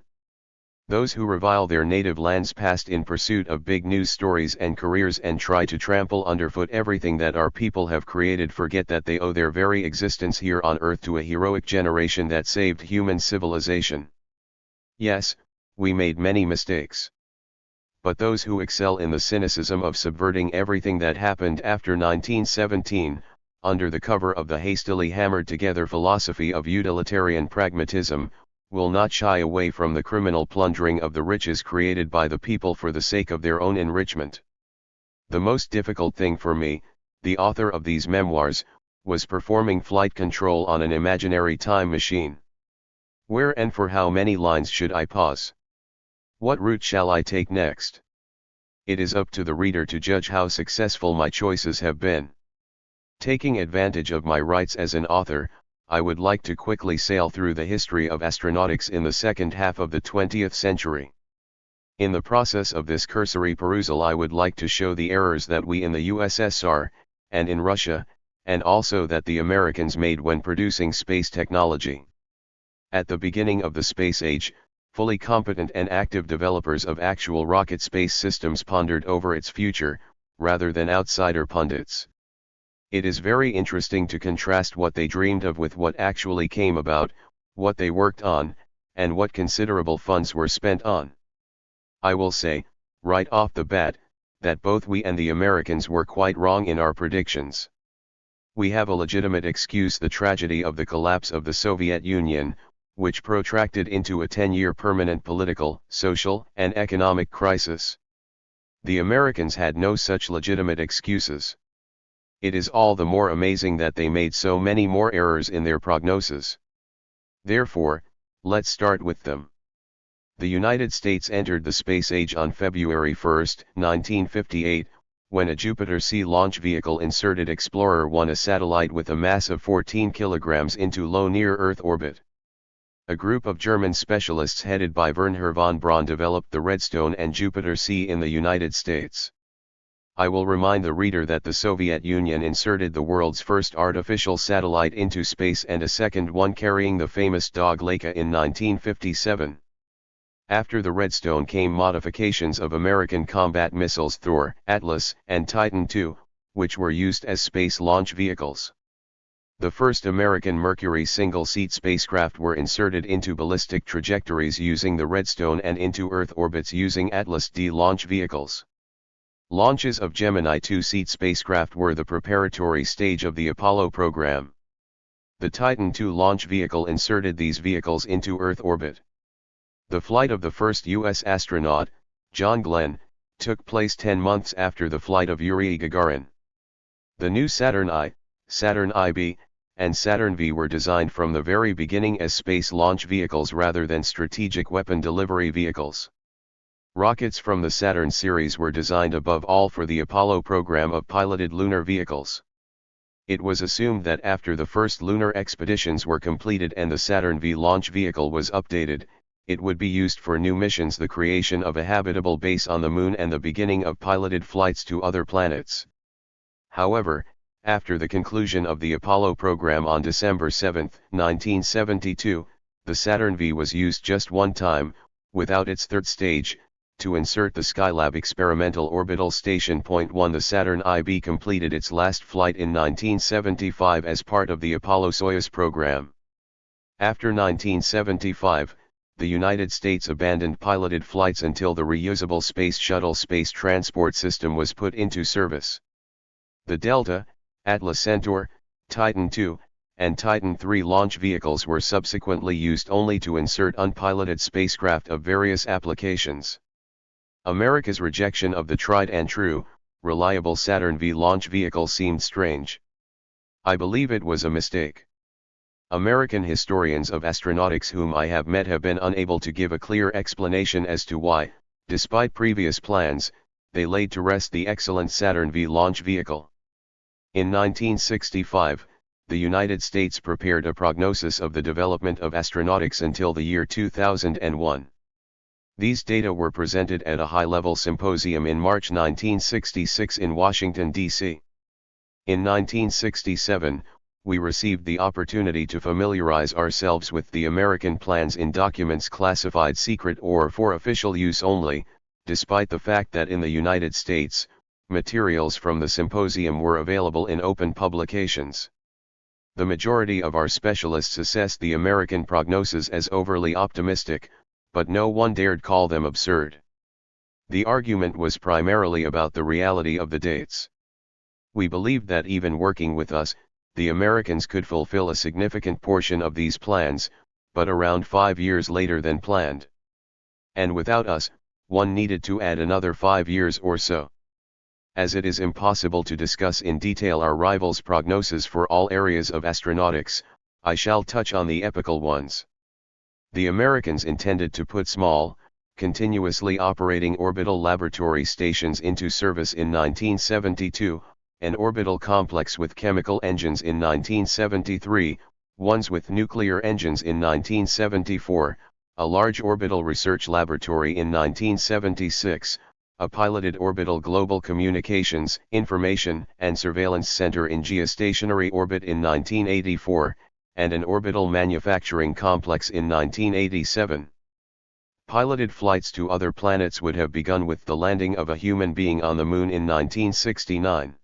Those who revile their native lands past in pursuit of big news stories and careers and try to trample underfoot everything that our people have created forget that they owe their very existence here on earth to a heroic generation that saved human civilization. Yes, we made many mistakes. But those who excel in the cynicism of subverting everything that happened after 1917, under the cover of the hastily hammered together philosophy of utilitarian pragmatism, will not shy away from the criminal plundering of the riches created by the people for the sake of their own enrichment. The most difficult thing for me, the author of these memoirs, was performing flight control on an imaginary time machine. Where and for how many lines should I pause? What route shall I take next? It is up to the reader to judge how successful my choices have been. Taking advantage of my rights as an author, I would like to quickly sail through the history of astronautics in the second half of the 20th century. In the process of this cursory perusal, I would like to show the errors that we in the USSR, and in Russia, and also that the Americans made when producing space technology. At the beginning of the space age, fully competent and active developers of actual rocket space systems pondered over its future, rather than outsider pundits. It is very interesting to contrast what they dreamed of with what actually came about, what they worked on, and what considerable funds were spent on. I will say, right off the bat, that both we and the Americans were quite wrong in our predictions. We have a legitimate excuse: the tragedy of the collapse of the Soviet Union, which protracted into a 10-year permanent political, social, and economic crisis. The Americans had no such legitimate excuses. It is all the more amazing that they made so many more errors in their prognosis. Therefore, let's start with them. The United States entered the space age on February 1, 1958, when a Jupiter C launch vehicle inserted Explorer 1, a satellite with a mass of 14 kilograms, into low near-Earth orbit. A group of German specialists headed by Wernher von Braun developed the Redstone and Jupiter C in the United States. I will remind the reader that the Soviet Union inserted the world's first artificial satellite into space and a second one carrying the famous dog Laika in 1957. After the Redstone came modifications of American combat missiles Thor, Atlas, and Titan II, which were used as space launch vehicles. The first American Mercury single-seat spacecraft were inserted into ballistic trajectories using the Redstone and into Earth orbits using Atlas D launch vehicles. Launches of Gemini 2-seat spacecraft were the preparatory stage of the Apollo program. The Titan II launch vehicle inserted these vehicles into Earth orbit. The flight of the first U.S. astronaut, John Glenn, took place 10 months after the flight of Yuri Gagarin. The new Saturn I, Saturn IB, and Saturn V were designed from the very beginning as space launch vehicles rather than strategic weapon delivery vehicles. Rockets from the Saturn series were designed above all for the Apollo program of piloted lunar vehicles. It was assumed that after the first lunar expeditions were completed and the Saturn V launch vehicle was updated, it would be used for new missions, the creation of a habitable base on the Moon and the beginning of piloted flights to other planets. However, after the conclusion of the Apollo program on December 7, 1972, the Saturn V was used just one time, without its third stage, to insert the Skylab experimental orbital station. 1 The Saturn IB completed its last flight in 1975 as part of the Apollo-Soyuz program. After 1975, the United States abandoned piloted flights until the reusable Space Shuttle space transport system was put into service. The Delta, Atlas Centaur, Titan II, and Titan III launch vehicles were subsequently used only to insert unpiloted spacecraft of various applications. America's rejection of the tried and true, reliable Saturn V launch vehicle seemed strange. I believe it was a mistake. American historians of astronautics whom I have met have been unable to give a clear explanation as to why, despite previous plans, they laid to rest the excellent Saturn V launch vehicle. In 1965, the United States prepared a prognosis of the development of astronautics until the year 2001. These data were presented at a high-level symposium in March 1966 in Washington, D.C. In 1967, we received the opportunity to familiarize ourselves with the American plans in documents classified secret or for official use only, despite the fact that in the United States, materials from the symposium were available in open publications. The majority of our specialists assessed the American prognosis as overly optimistic, but no one dared call them absurd. The argument was primarily about the reality of the dates. We believed that even working with us, the Americans could fulfill a significant portion of these plans, but around 5 years later than planned. And without us, one needed to add another 5 years or so. As it is impossible to discuss in detail our rivals' prognosis for all areas of astronautics, I shall touch on the epical ones. The Americans intended to put small, continuously operating orbital laboratory stations into service in 1972, an orbital complex with chemical engines in 1973, ones with nuclear engines in 1974, a large orbital research laboratory in 1976, a piloted orbital global communications, information, and surveillance center in geostationary orbit in 1984, and an orbital manufacturing complex in 1987. Piloted flights to other planets would have begun with the landing of a human being on the Moon in 1969.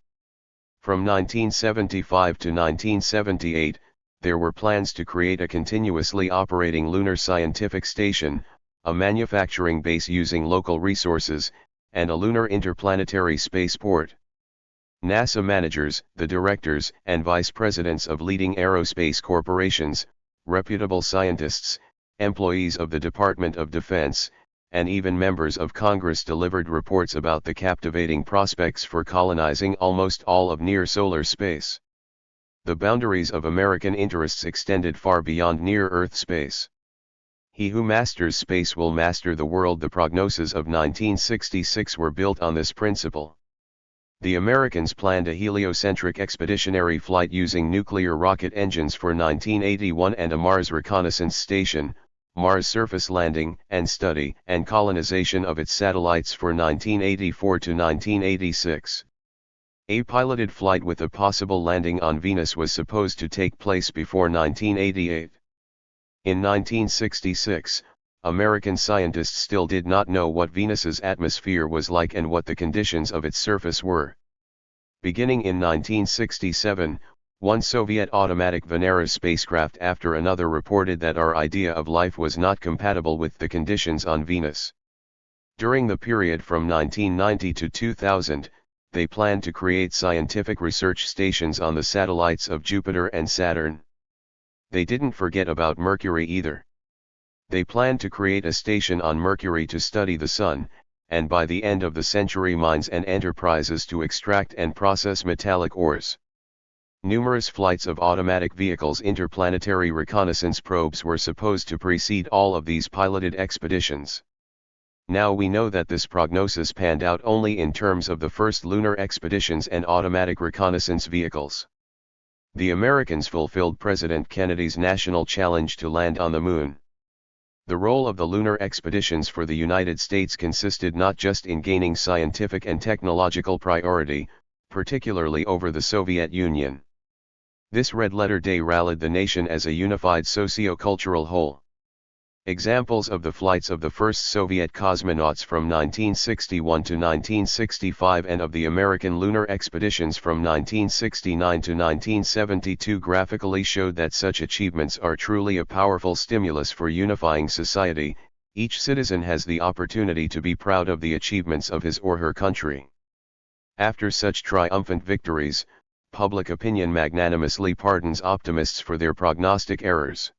From 1975 to 1978, there were plans to create a continuously operating lunar scientific station, a manufacturing base using local resources, and a lunar interplanetary spaceport. NASA managers, the directors and vice presidents of leading aerospace corporations, reputable scientists, employees of the Department of Defense, and even members of Congress delivered reports about the captivating prospects for colonizing almost all of near-solar space. The boundaries of American interests extended far beyond near-Earth space. He who masters space will master the world. The prognoses of 1966 were built on this principle. The Americans planned a heliocentric expeditionary flight using nuclear rocket engines for 1981 and a Mars reconnaissance station, Mars surface landing and study and colonization of its satellites for 1984 to 1986. A piloted flight with a possible landing on Venus was supposed to take place before 1988. In 1966, American scientists still did not know what Venus's atmosphere was like and what the conditions of its surface were. Beginning in 1967, one Soviet automatic Venera spacecraft after another reported that our idea of life was not compatible with the conditions on Venus. During the period from 1990 to 2000, they planned to create scientific research stations on the satellites of Jupiter and Saturn. They didn't forget about Mercury either. They planned to create a station on Mercury to study the Sun, and by the end of the century mines and enterprises to extract and process metallic ores. Numerous flights of automatic vehicles, interplanetary reconnaissance probes were supposed to precede all of these piloted expeditions. Now we know that this prognosis panned out only in terms of the first lunar expeditions and automatic reconnaissance vehicles. The Americans fulfilled President Kennedy's national challenge to land on the Moon. The role of the lunar expeditions for the United States consisted not just in gaining scientific and technological priority, particularly over the Soviet Union. This red-letter day rallied the nation as a unified socio-cultural whole. Examples of the flights of the first Soviet cosmonauts from 1961 to 1965 and of the American lunar expeditions from 1969 to 1972 graphically showed that such achievements are truly a powerful stimulus for unifying society. Each citizen has the opportunity to be proud of the achievements of his or her country. After such triumphant victories, public opinion magnanimously pardons optimists for their prognostic errors.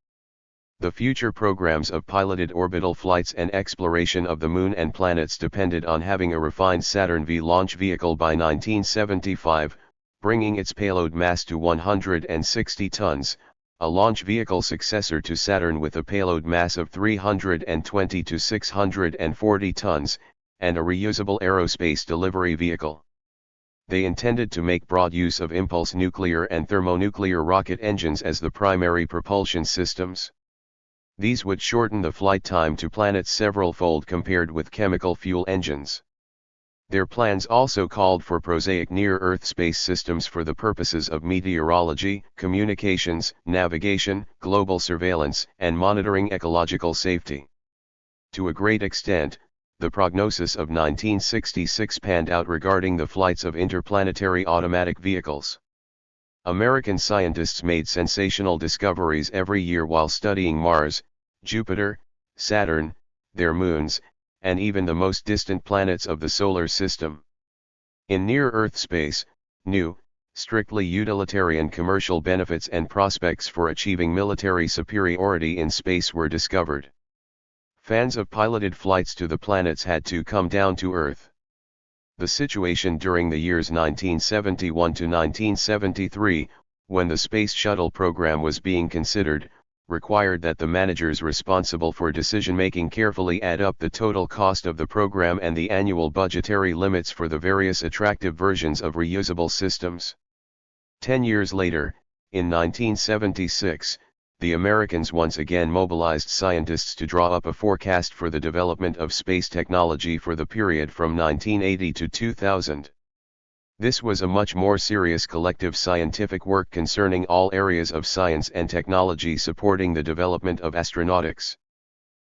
The future programs of piloted orbital flights and exploration of the Moon and planets depended on having a refined Saturn V launch vehicle by 1975, bringing its payload mass to 160 tons, a launch vehicle successor to Saturn with a payload mass of 320 to 640 tons, and a reusable aerospace delivery vehicle. They intended to make broad use of impulse nuclear and thermonuclear rocket engines as the primary propulsion systems. These would shorten the flight time to planets several-fold compared with chemical fuel engines. Their plans also called for prosaic near-Earth space systems for the purposes of meteorology, communications, navigation, global surveillance, and monitoring ecological safety. To a great extent, the prognosis of 1966 panned out regarding the flights of interplanetary automatic vehicles. American scientists made sensational discoveries every year while studying Mars, Jupiter, Saturn, their moons, and even the most distant planets of the solar system. In near-Earth space, new, strictly utilitarian commercial benefits and prospects for achieving military superiority in space were discovered. Fans of piloted flights to the planets had to come down to Earth. The situation during the years 1971 to 1973, when the Space Shuttle program was being considered, required that the managers responsible for decision-making carefully add up the total cost of the program and the annual budgetary limits for the various attractive versions of reusable systems. 10 years later, in 1976, the Americans once again mobilized scientists to draw up a forecast for the development of space technology for the period from 1980 to 2000. This was a much more serious collective scientific work concerning all areas of science and technology supporting the development of astronautics.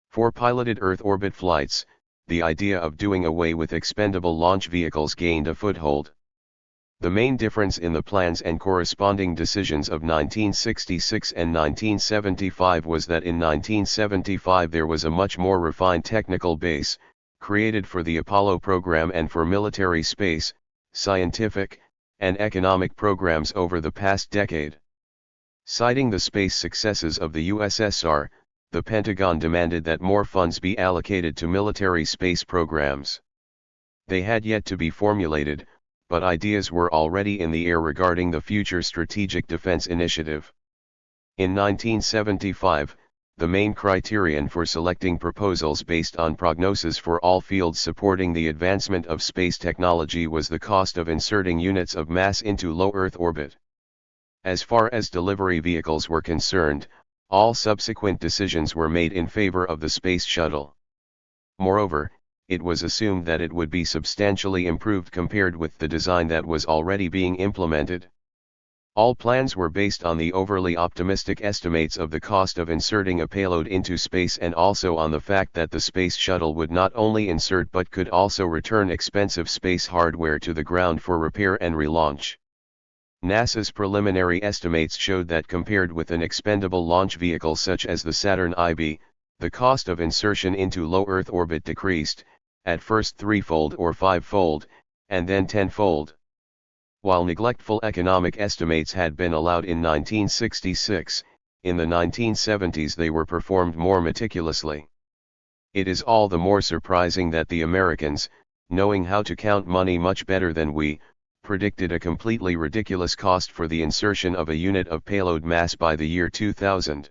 For piloted Earth orbit flights, the idea of doing away with expendable launch vehicles gained a foothold. The main difference in the plans and corresponding decisions of 1966 and 1975 was that in 1975 there was a much more refined technical base, created for the Apollo program and for military space, scientific, and economic programs over the past decade. Citing the space successes of the USSR, the Pentagon demanded that more funds be allocated to military space programs. They had yet to be formulated, but ideas were already in the air regarding the future Strategic Defense Initiative. In 1975, the main criterion for selecting proposals based on prognosis for all fields supporting the advancement of space technology was the cost of inserting units of mass into low Earth orbit. As far as delivery vehicles were concerned, all subsequent decisions were made in favor of the Space Shuttle. Moreover, it was assumed that it would be substantially improved compared with the design that was already being implemented. All plans were based on the overly optimistic estimates of the cost of inserting a payload into space and also on the fact that the Space Shuttle would not only insert but could also return expensive space hardware to the ground for repair and relaunch. NASA's preliminary estimates showed that compared with an expendable launch vehicle such as the Saturn IB, the cost of insertion into low Earth orbit decreased, at first threefold or fivefold, and then tenfold. While neglectful economic estimates had been allowed in 1966, in the 1970s they were performed more meticulously. It is all the more surprising that the Americans, knowing how to count money much better than we, predicted a completely ridiculous cost for the insertion of a unit of payload mass by the year 2000.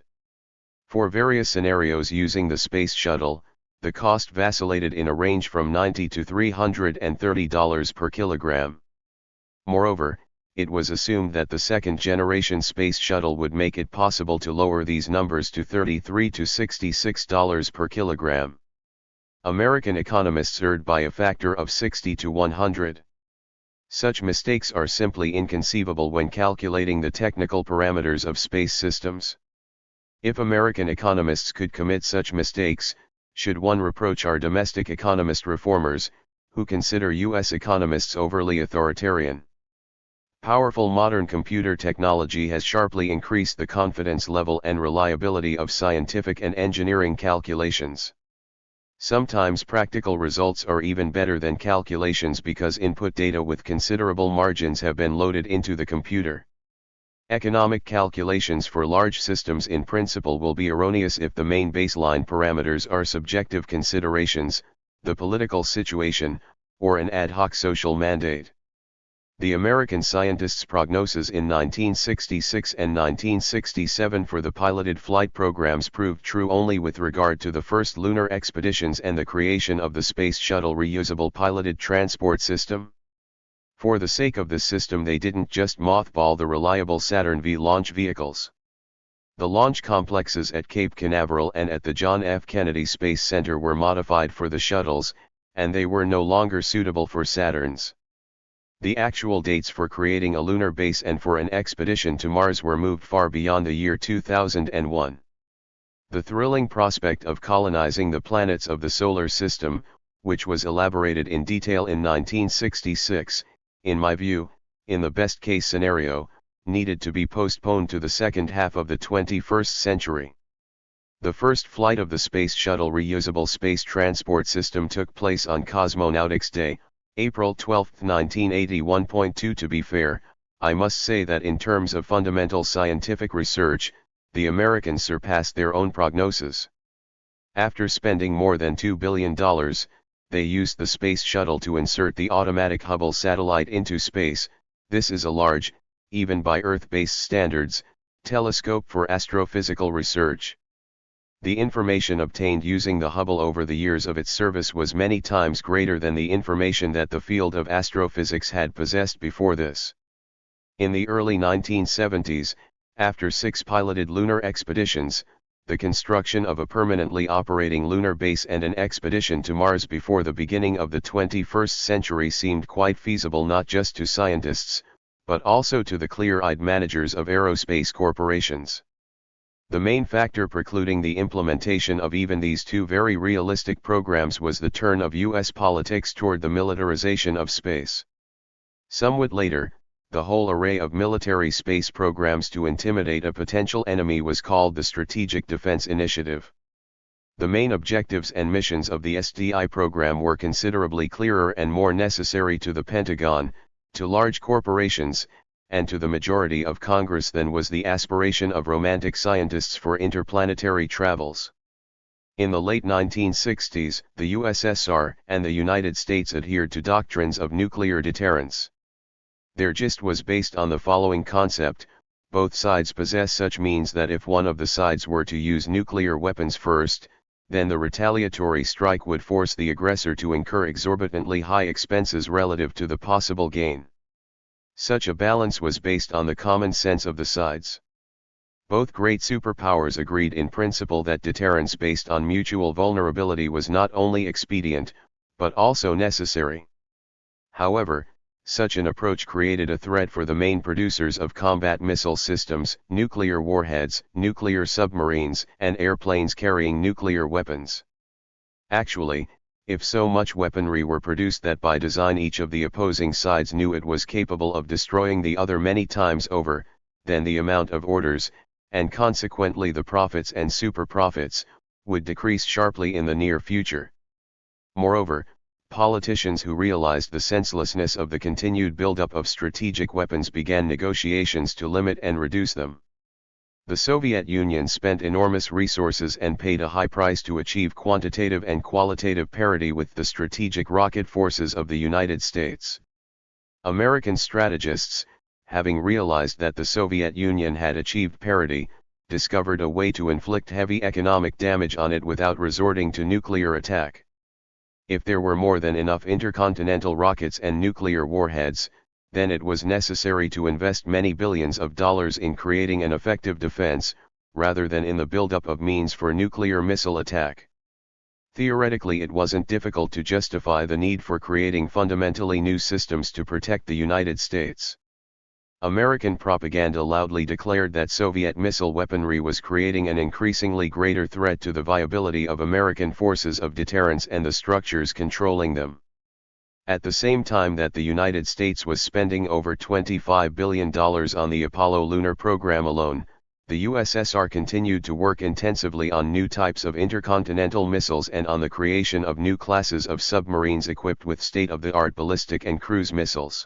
For various scenarios using the Space Shuttle, the cost vacillated in a range from $90 to $330 per kilogram. Moreover, it was assumed that the second-generation Space Shuttle would make it possible to lower these numbers to $33 to $66 per kilogram. American economists erred by a factor of 60 to 100. Such mistakes are simply inconceivable when calculating the technical parameters of space systems. If American economists could commit such mistakes, should one reproach our domestic economist reformers, who consider U.S. economists overly authoritarian? Powerful modern computer technology has sharply increased the confidence level and reliability of scientific and engineering calculations. Sometimes practical results are even better than calculations because input data with considerable margins have been loaded into the computer. Economic calculations for large systems in principle will be erroneous if the main baseline parameters are subjective considerations, the political situation, or an ad hoc social mandate. The American scientists' prognosis in 1966 and 1967 for the piloted flight programs proved true only with regard to the first lunar expeditions and the creation of the Space Shuttle reusable piloted transport system. For the sake of this system they didn't just mothball the reliable Saturn V launch vehicles. The launch complexes at Cape Canaveral and at the John F. Kennedy Space Center were modified for the shuttles, and they were no longer suitable for Saturns. The actual dates for creating a lunar base and for an expedition to Mars were moved far beyond the year 2001. The thrilling prospect of colonizing the planets of the solar system, which was elaborated in detail in 1966, in my view, in the best-case scenario, needed to be postponed to the second half of the 21st century. The first flight of the Space Shuttle reusable space transport system took place on Cosmonautics Day, April 12, 1981. To be fair, I must say that in terms of fundamental scientific research, the Americans surpassed their own prognosis. After spending more than $2 billion, they used the Space Shuttle to insert the automatic Hubble satellite into space. This is a large, even by Earth-based standards, telescope for astrophysical research. The information obtained using the Hubble over the years of its service was many times greater than the information that the field of astrophysics had possessed before this. In the early 1970s, after 6 piloted lunar expeditions, the construction of a permanently operating lunar base and an expedition to Mars before the beginning of the 21st century seemed quite feasible not just to scientists, but also to the clear-eyed managers of aerospace corporations. The main factor precluding the implementation of even these two very realistic programs was the turn of U.S. politics toward the militarization of space. Somewhat later, the whole array of military space programs to intimidate a potential enemy was called the Strategic Defense Initiative. The main objectives and missions of the SDI program were considerably clearer and more necessary to the Pentagon, to large corporations, and to the majority of Congress then was the aspiration of romantic scientists for interplanetary travels. In the late 1960s, the USSR and the United States adhered to doctrines of nuclear deterrence. Their gist was based on the following concept: both sides possess such means that if one of the sides were to use nuclear weapons first, then the retaliatory strike would force the aggressor to incur exorbitantly high expenses relative to the possible gain. Such a balance was based on the common sense of the sides. Both great superpowers agreed in principle that deterrence based on mutual vulnerability was not only expedient, but also necessary. However, such an approach created a threat for the main producers of combat missile systems, nuclear warheads, nuclear submarines, and airplanes carrying nuclear weapons. Actually, if so much weaponry were produced that by design each of the opposing sides knew it was capable of destroying the other many times over, then the amount of orders, and consequently the profits and super-profits, would decrease sharply in the near future. Moreover, politicians who realized the senselessness of the continued buildup of strategic weapons began negotiations to limit and reduce them. The Soviet Union spent enormous resources and paid a high price to achieve quantitative and qualitative parity with the strategic rocket forces of the United States. American strategists, having realized that the Soviet Union had achieved parity, discovered a way to inflict heavy economic damage on it without resorting to nuclear attack. If there were more than enough intercontinental rockets and nuclear warheads, then it was necessary to invest many billions of dollars in creating an effective defense, rather than in the buildup of means for nuclear missile attack. Theoretically, it wasn't difficult to justify the need for creating fundamentally new systems to protect the United States. American propaganda loudly declared that Soviet missile weaponry was creating an increasingly greater threat to the viability of American forces of deterrence and the structures controlling them. At the same time that the United States was spending over $25 billion on the Apollo lunar program alone, the USSR continued to work intensively on new types of intercontinental missiles and on the creation of new classes of submarines equipped with state-of-the-art ballistic and cruise missiles.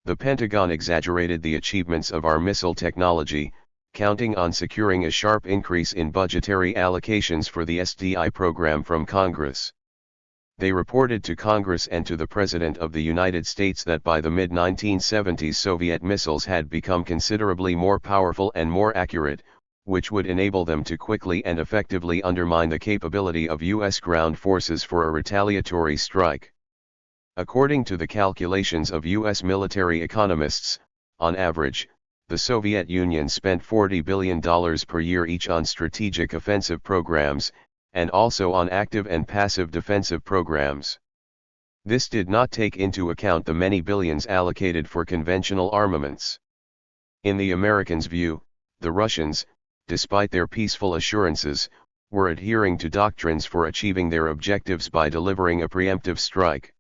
The Pentagon exaggerated the achievements of our missile technology, counting on securing a sharp increase in budgetary allocations for the SDI program from Congress. They reported to Congress and to the President of the United States that by the mid-1970s Soviet missiles had become considerably more powerful and more accurate, which would enable them to quickly and effectively undermine the capability of U.S. ground forces for a retaliatory strike. According to the calculations of U.S. military economists, on average, the Soviet Union spent $40 billion per year each on strategic offensive programs, and also on active and passive defensive programs. This did not take into account the many billions allocated for conventional armaments. In the Americans' view, the Russians, despite their peaceful assurances, were adhering to doctrines for achieving their objectives by delivering a preemptive strike.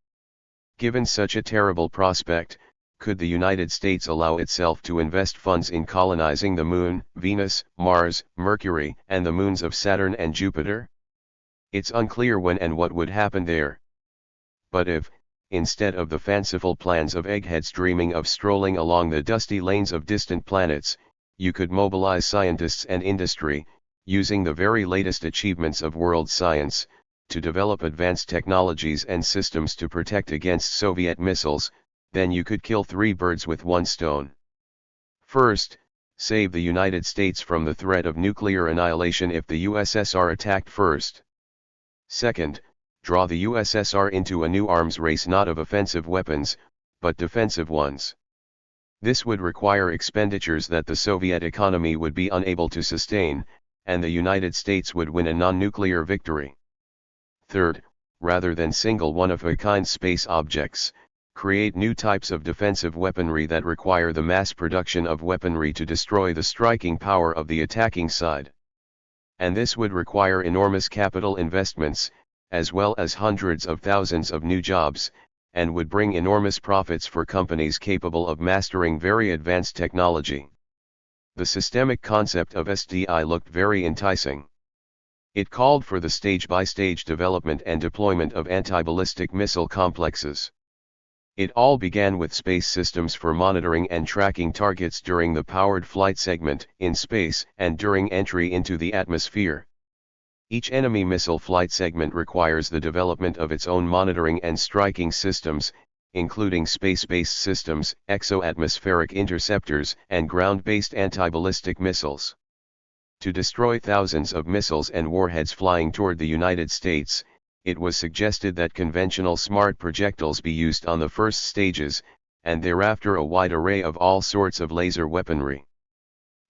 Given such a terrible prospect, could the United States allow itself to invest funds in colonizing the Moon, Venus, Mars, Mercury, and the moons of Saturn and Jupiter? It's unclear when and what would happen there. But if, instead of the fanciful plans of eggheads dreaming of strolling along the dusty lanes of distant planets, you could mobilize scientists and industry, using the very latest achievements of world science, to develop advanced technologies and systems to protect against Soviet missiles, then you could kill three birds with one stone. First, save the United States from the threat of nuclear annihilation if the USSR attacked first. Second, draw the USSR into a new arms race not of offensive weapons, but defensive ones. This would require expenditures that the Soviet economy would be unable to sustain, and the United States would win a non-nuclear victory. Third, rather than single one-of-a-kind space objects, create new types of defensive weaponry that require the mass production of weaponry to destroy the striking power of the attacking side. And this would require enormous capital investments, as well as hundreds of thousands of new jobs, and would bring enormous profits for companies capable of mastering very advanced technology. The systemic concept of SDI looked very enticing. It called for the stage-by-stage development and deployment of anti-ballistic missile complexes. It all began with space systems for monitoring and tracking targets during the powered flight segment in space and during entry into the atmosphere. Each enemy missile flight segment requires the development of its own monitoring and striking systems, including space-based systems, exo-atmospheric interceptors, and ground-based anti-ballistic missiles. To destroy thousands of missiles and warheads flying toward the United States, it was suggested that conventional smart projectiles be used on the first stages, and thereafter a wide array of all sorts of laser weaponry.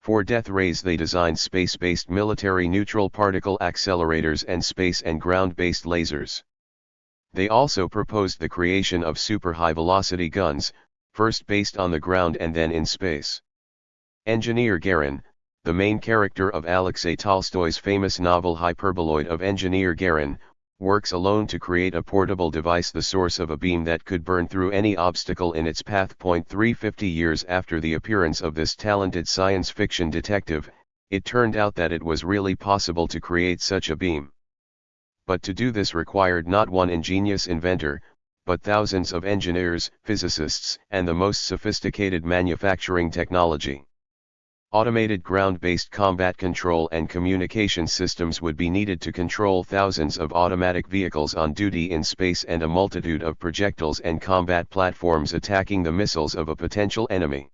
For death rays they designed space-based military neutral particle accelerators and space and ground-based lasers. They also proposed the creation of super high-velocity guns, first based on the ground and then in space. Engineer Garin, the main character of Alexei Tolstoy's famous novel Hyperboloid of Engineer Garin, works alone to create a portable device, the source of a beam that could burn through any obstacle in its path. 350 years after the appearance of this talented science fiction detective, it turned out that it was really possible to create such a beam. But to do this required not one ingenious inventor, but thousands of engineers, physicists, and the most sophisticated manufacturing technology. Automated ground-based combat control and communication systems would be needed to control thousands of automatic vehicles on duty in space and a multitude of projectiles and combat platforms attacking the missiles of a potential enemy.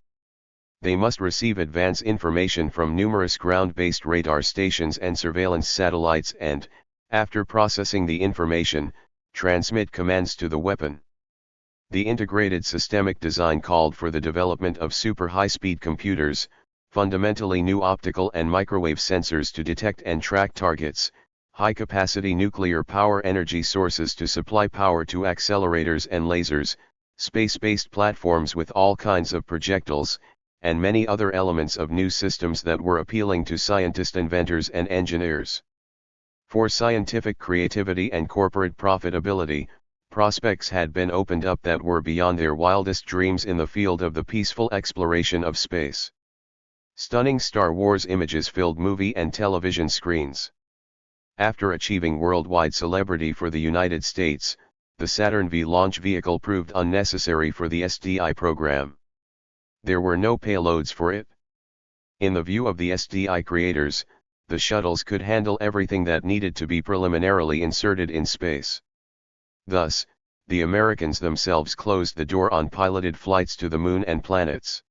They must receive advance information from numerous ground-based radar stations and surveillance satellites and, after processing the information, transmit commands to the weapon. The integrated systemic design called for the development of super high-speed computers, fundamentally new optical and microwave sensors to detect and track targets, high-capacity nuclear power energy sources to supply power to accelerators and lasers, space-based platforms with all kinds of projectiles, and many other elements of new systems that were appealing to scientist inventors and engineers. For scientific creativity and corporate profitability, prospects had been opened up that were beyond their wildest dreams in the field of the peaceful exploration of space. Stunning Star Wars images filled movie and television screens. After achieving worldwide celebrity for the United States, the Saturn V launch vehicle proved unnecessary for the SDI program. There were no payloads for it. In the view of the SDI creators, the shuttles could handle everything that needed to be preliminarily inserted in space. Thus, the Americans themselves closed the door on piloted flights to the moon and planets.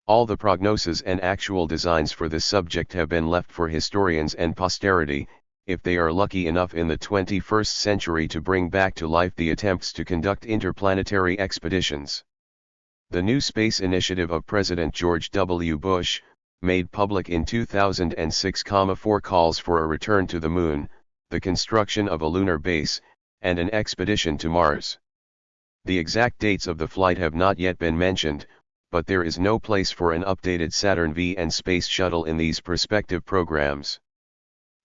All the prognoses and actual designs for this subject have been left for historians and posterity, if they are lucky enough in the 21st century to bring back to life the attempts to conduct interplanetary expeditions. The new space initiative of President George W. Bush, made public in 2006, 4 calls for a return to the moon, the construction of a lunar base, and an expedition to Mars. The exact dates of the flight have not yet been mentioned, but there is no place for an updated Saturn V and Space Shuttle in these prospective programs.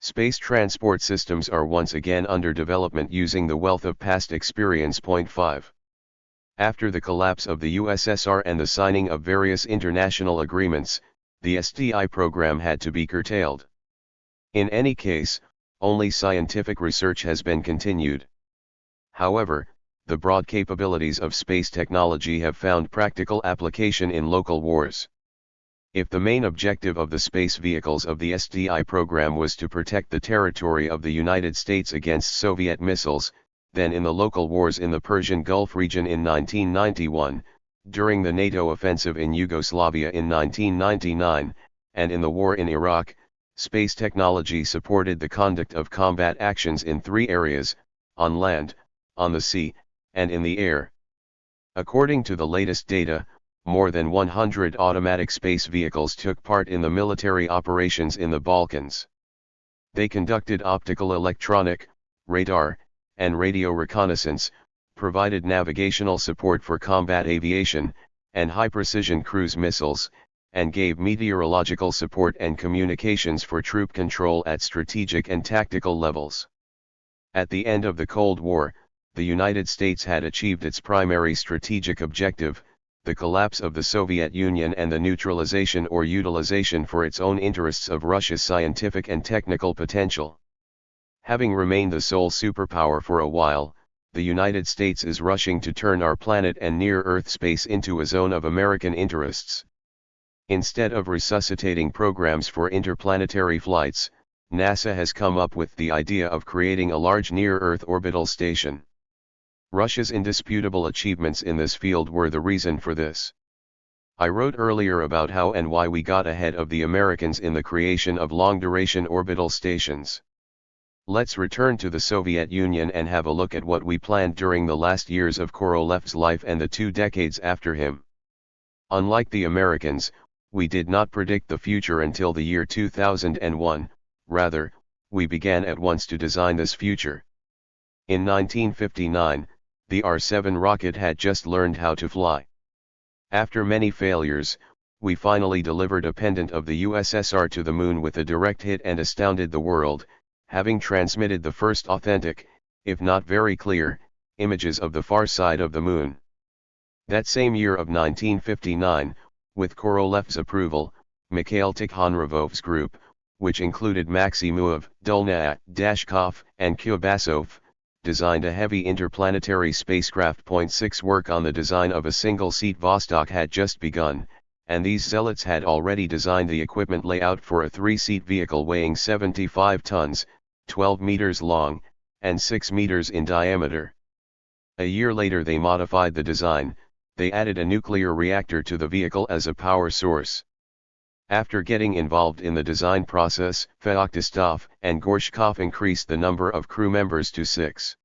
Space transport systems are once again under development using the wealth of past experience. 5. After the collapse of the USSR and the signing of various international agreements, the SDI program had to be curtailed. In any case, only scientific research has been continued. However, the broad capabilities of space technology have found practical application in local wars. If the main objective of the space vehicles of the SDI program was to protect the territory of the United States against Soviet missiles, then in the local wars in the Persian Gulf region in 1991, during the NATO offensive in Yugoslavia in 1999, and in the war in Iraq, space technology supported the conduct of combat actions in 3 areas: on land, on the sea, and in the air. According to the latest data, more than 100 automatic space vehicles took part in the military operations in the Balkans. They conducted optical, electronic, radar, and radio reconnaissance, provided navigational support for combat aviation, and high-precision cruise missiles, and gave meteorological support and communications for troop control at strategic and tactical levels. At the end of the Cold War, the United States had achieved its primary strategic objective, the collapse of the Soviet Union and the neutralization or utilization for its own interests of Russia's scientific and technical potential. Having remained the sole superpower for a while, the United States is rushing to turn our planet and near-Earth space into a zone of American interests. Instead of resuscitating programs for interplanetary flights, NASA has come up with the idea of creating a large near-Earth orbital station. Russia's indisputable achievements in this field were the reason for this. I wrote earlier about how and why we got ahead of the Americans in the creation of long-duration orbital stations. Let's return to the Soviet Union and have a look at what we planned during the last years of Korolev's life and the 2 decades after him. Unlike the Americans, we did not predict the future until the year 2001, rather, we began at once to design this future. In 1959, the R-7 rocket had just learned how to fly. After many failures, we finally delivered a pendant of the USSR to the moon with a direct hit and astounded the world, having transmitted the first authentic, if not very clear, images of the far side of the moon. That same year of 1959, with Korolev's approval, Mikhail Tikhonravov's group, which included Maximov, Dolnaev, Dashkov, and Kubasov, designed a heavy interplanetary spacecraft. 6 Work on the design of a single-seat Vostok had just begun, and these zealots had already designed the equipment layout for a 3-seat vehicle weighing 75 tons, 12 meters long, and 6 meters in diameter. A year later they modified the design, they added a nuclear reactor to the vehicle as a power source. After getting involved in the design process, Feoktistov and Gorshkov increased the number of crew members to 6.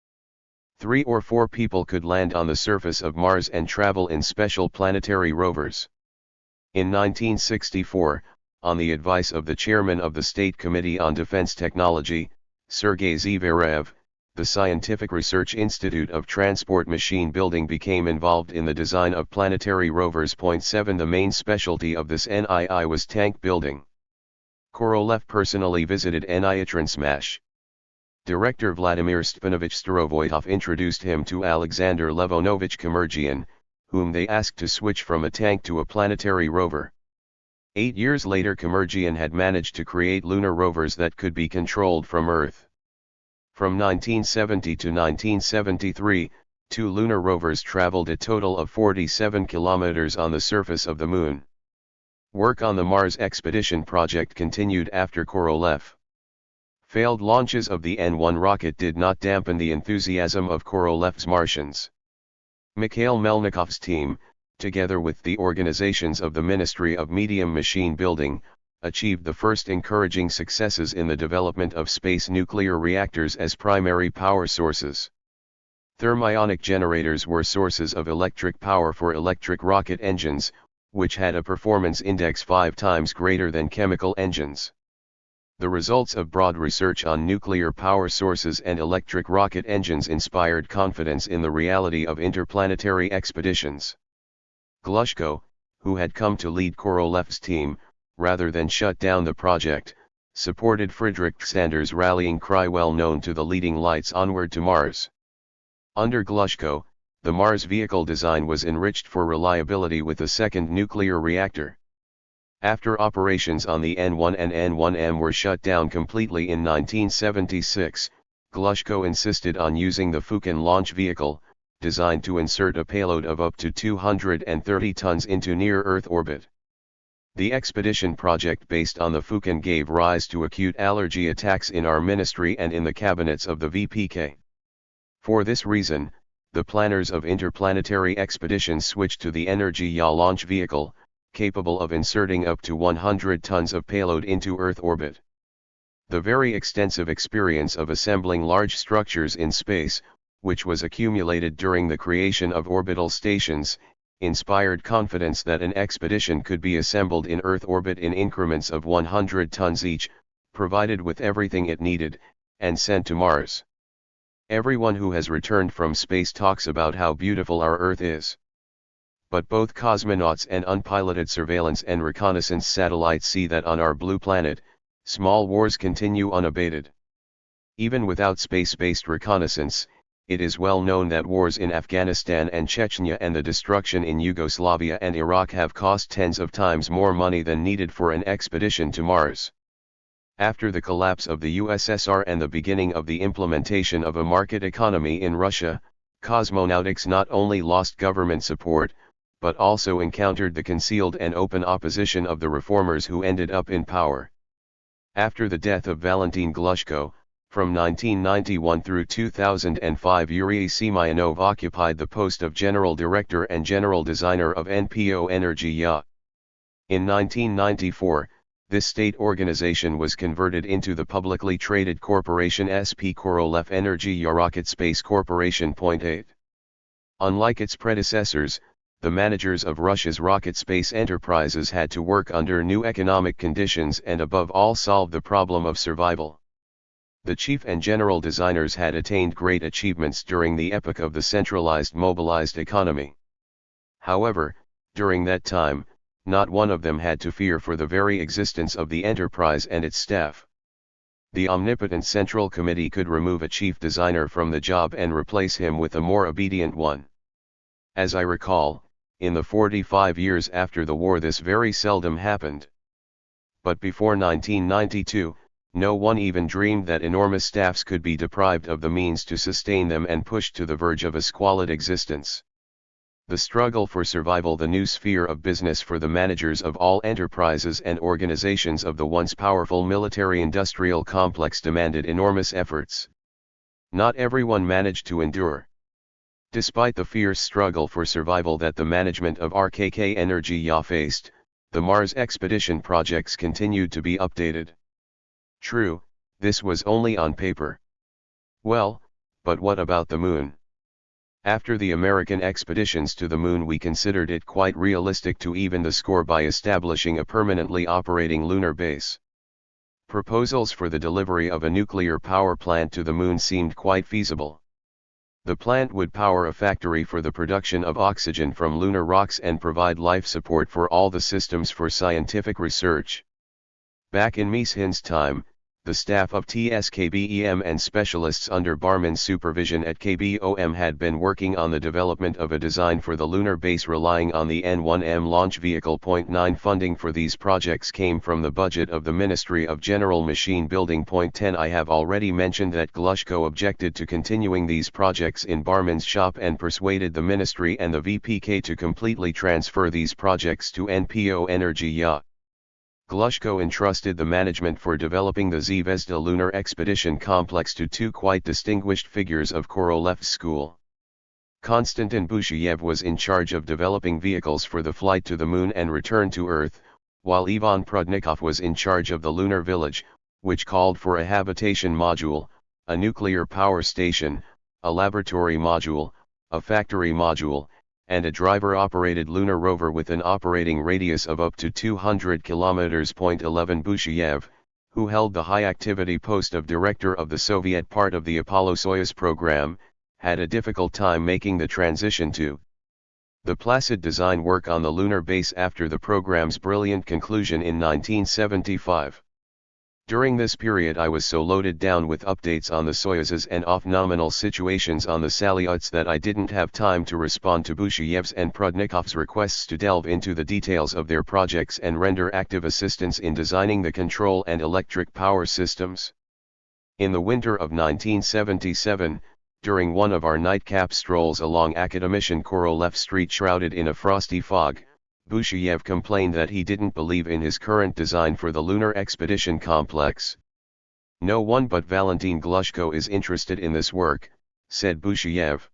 3 or 4 people could land on the surface of Mars and travel in special planetary rovers. In 1964, on the advice of the chairman of the State Committee on Defense Technology, Sergei Zverev, the Scientific Research Institute of Transport Machine Building became involved in the design of planetary rovers. 7 The main specialty of this NII was tank building. Korolev personally visited NII. Director Vladimir Stepanovich Starovoytov introduced him to Alexander Levonovich Kamergian, whom they asked to switch from a tank to a planetary rover. 8 years later Kamergian had managed to create lunar rovers that could be controlled from Earth. From 1970 to 1973, 2 lunar rovers traveled a total of 47 kilometers on the surface of the Moon. Work on the Mars expedition project continued after Korolev. Failed launches of the N-1 rocket did not dampen the enthusiasm of Korolev's Martians. Mikhail Melnikov's team, together with the organizations of the Ministry of Medium Machine Building, achieved the first encouraging successes in the development of space nuclear reactors as primary power sources. Thermionic generators were sources of electric power for electric rocket engines, which had a performance index 5 times greater than chemical engines. The results of broad research on nuclear power sources and electric rocket engines inspired confidence in the reality of interplanetary expeditions. Glushko, who had come to lead Korolev's team, rather than shut down the project, supported Friedrich Sander's rallying cry well known to the leading lights onward to Mars. Under Glushko, the Mars vehicle design was enriched for reliability with a second nuclear reactor. After operations on the N-1 and N-1M were shut down completely in 1976, Glushko insisted on using the Fukin launch vehicle, designed to insert a payload of up to 230 tons into near-Earth orbit. The expedition project based on the Fukin gave rise to acute allergy attacks in our ministry and in the cabinets of the VPK. For this reason, the planners of interplanetary expeditions switched to the Energy-Ya launch vehicle, capable of inserting up to 100 tons of payload into Earth orbit. The very extensive experience of assembling large structures in space, which was accumulated during the creation of orbital stations, inspired confidence that an expedition could be assembled in Earth orbit in increments of 100 tons each, provided with everything it needed, and sent to Mars. Everyone who has returned from space talks about how beautiful our Earth is. But both cosmonauts and unpiloted surveillance and reconnaissance satellites see that on our blue planet, small wars continue unabated. Even without space-based reconnaissance, it is well known that wars in Afghanistan and Chechnya and the destruction in Yugoslavia and Iraq have cost tens of times more money than needed for an expedition to Mars. After the collapse of the USSR and the beginning of the implementation of a market economy in Russia, Cosmonautics not only lost government support, but also encountered the concealed and open opposition of the reformers who ended up in power. After the death of Valentin Glushko, from 1991 through 2005, Yuri Semyonov occupied the post of General Director and General Designer of NPO Energia. In 1994, this state organization was converted into the publicly traded corporation SP Korolev Energia Rocket Space Corporation. 8. Unlike its predecessors, the managers of Russia's rocket space enterprises had to work under new economic conditions and above all solve the problem of survival. The chief and general designers had attained great achievements during the epoch of the centralized mobilized economy. However, during that time, not one of them had to fear for the very existence of the enterprise and its staff. The omnipotent Central Committee could remove a chief designer from the job and replace him with a more obedient one. As I recall, in the 45 years after the war this very seldom happened. But before 1992, no one even dreamed that enormous staffs could be deprived of the means to sustain them and pushed to the verge of a squalid existence. The struggle for survival, the new sphere of business for the managers of all enterprises and organizations of the once powerful military-industrial complex, demanded enormous efforts. Not everyone managed to endure. Despite the fierce struggle for survival that the management of RKK Energia faced, the Mars expedition projects continued to be updated. True, this was only on paper. Well, but what about the Moon? After the American expeditions to the Moon, we considered it quite realistic to even the score by establishing a permanently operating lunar base. Proposals for the delivery of a nuclear power plant to the Moon seemed quite feasible. The plant would power a factory for the production of oxygen from lunar rocks and provide life support for all the systems for scientific research. Back in Mishin's time, the staff of TSKBEM and specialists under Barman's supervision at KBOM had been working on the development of a design for the lunar base relying on the N-1M launch vehicle. 9 Funding for these projects came from the budget of the Ministry of General Machine Building. 10 I have already mentioned that Glushko objected to continuing these projects in Barman's shop and persuaded the Ministry and the VPK to completely transfer these projects to NPO Energia. Glushko entrusted the management for developing the Zvezda lunar expedition complex to two quite distinguished figures of Korolev's school. Konstantin Busheyev was in charge of developing vehicles for the flight to the Moon and return to Earth, while Ivan Prudnikov was in charge of the lunar village, which called for a habitation module, a nuclear power station, a laboratory module, a factory module, and a driver-operated lunar rover with an operating radius of up to 200 kilometers. 11 Busheyev, who held the high-activity post of director of the Soviet part of the Apollo-Soyuz program, had a difficult time making the transition to the placid design work on the lunar base after the program's brilliant conclusion in 1975. During this period I was so loaded down with updates on the Soyuzes and off-nominal situations on the Salyuts that I didn't have time to respond to Busheyev's and Prudnikov's requests to delve into the details of their projects and render active assistance in designing the control and electric power systems. In the winter of 1977, during one of our nightcap strolls along Academician Korolev Street shrouded in a frosty fog, Busheyev complained that he didn't believe in his current design for the lunar expedition complex. "No one but Valentin Glushko is interested in this work," said Busheyev.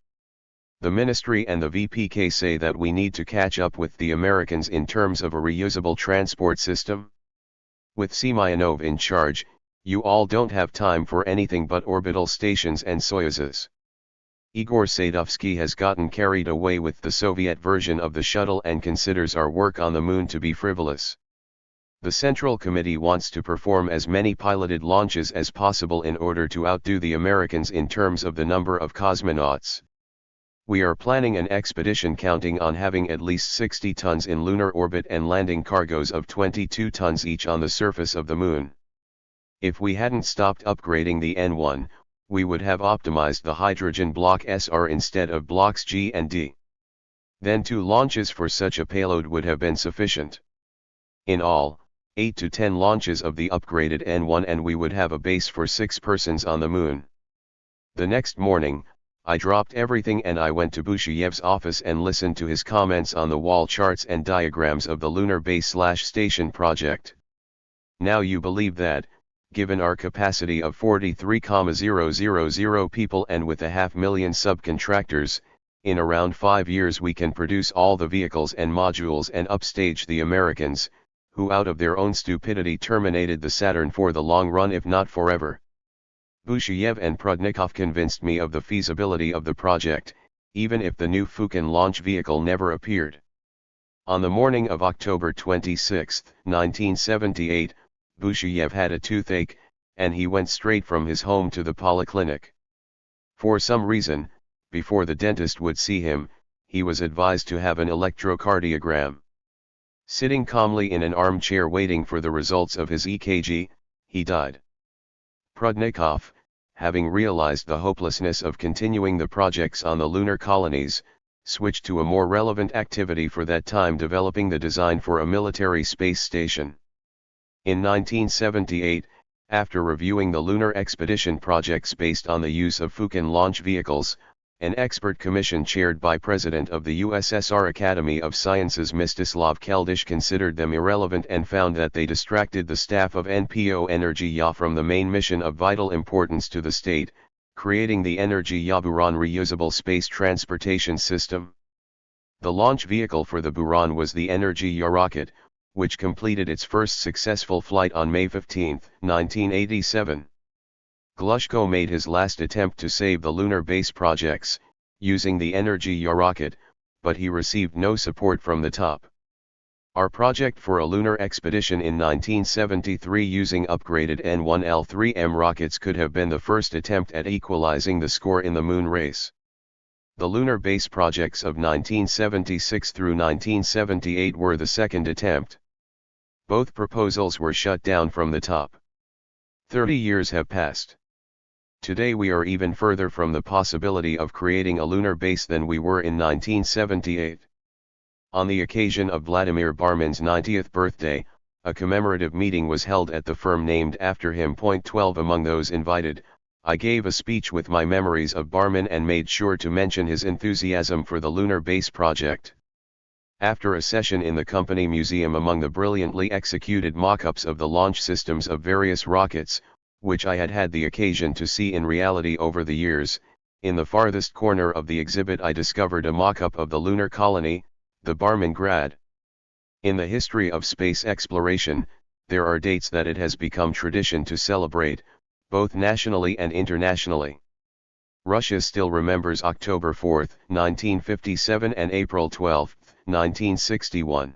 "The ministry and the VPK say that we need to catch up with the Americans in terms of a reusable transport system. With Semyonov in charge, you all don't have time for anything but orbital stations and Soyuzes. Igor Sadovsky has gotten carried away with the Soviet version of the shuttle and considers our work on the Moon to be frivolous. The Central Committee wants to perform as many piloted launches as possible in order to outdo the Americans in terms of the number of cosmonauts. We are planning an expedition counting on having at least 60 tons in lunar orbit and landing cargoes of 22 tons each on the surface of the Moon. If we hadn't stopped upgrading the N1, we would have optimized the hydrogen block SR instead of blocks G and D. Then 2 launches for such a payload would have been sufficient. In all, 8 to 10 launches of the upgraded N1 and we would have a base for 6 persons on the Moon." The next morning, I dropped everything and I went to Bushayev's office and listened to his comments on the wall charts and diagrams of the lunar base/station project. Now you believe that, given our capacity of 43,000 people and with 500,000 subcontractors, in around 5 years we can produce all the vehicles and modules and upstage the Americans, who out of their own stupidity terminated the Saturn for the long run if not forever. Bushayev and Prudnikov convinced me of the feasibility of the project, even if the new Fukin launch vehicle never appeared. On the morning of October 26, 1978, Bushayev had a toothache, and he went straight from his home to the polyclinic. For some reason, before the dentist would see him, he was advised to have an electrocardiogram. Sitting calmly in an armchair waiting for the results of his EKG, he died. Prudnikov, having realized the hopelessness of continuing the projects on the lunar colonies, switched to a more relevant activity for that time, developing the design for a military space station. In 1978, after reviewing the lunar expedition projects based on the use of Fukin launch vehicles, an expert commission chaired by President of the USSR Academy of Sciences Mstislav Keldysh considered them irrelevant and found that they distracted the staff of NPO Energy-Ya from the main mission of vital importance to the state, creating the Energy-Ya Buran reusable space transportation system. The launch vehicle for the Buran was the Energy-Ya rocket, which completed its first successful flight on May 15, 1987. Glushko made his last attempt to save the lunar base projects, using the Energy-Ya rocket, but he received no support from the top. Our project for a lunar expedition in 1973 using upgraded N1L3M rockets could have been the first attempt at equalizing the score in the moon race. The lunar base projects of 1976 through 1978 were the second attempt. Both proposals were shut down from the top. 30 years have passed. Today we are even further from the possibility of creating a lunar base than we were in 1978. On the occasion of Vladimir Barmin's 90th birthday, a commemorative meeting was held at the firm named after him. 12 Among those invited, I gave a speech with my memories of Barmin and made sure to mention his enthusiasm for the lunar base project. After a session in the company museum among the brilliantly executed mock-ups of the launch systems of various rockets, which I had had the occasion to see in reality over the years, in the farthest corner of the exhibit I discovered a mock-up of the lunar colony, the Barmin Grad. In the history of space exploration, there are dates that it has become tradition to celebrate, both nationally and internationally. Russia still remembers October 4, 1957 and April 12, 1961.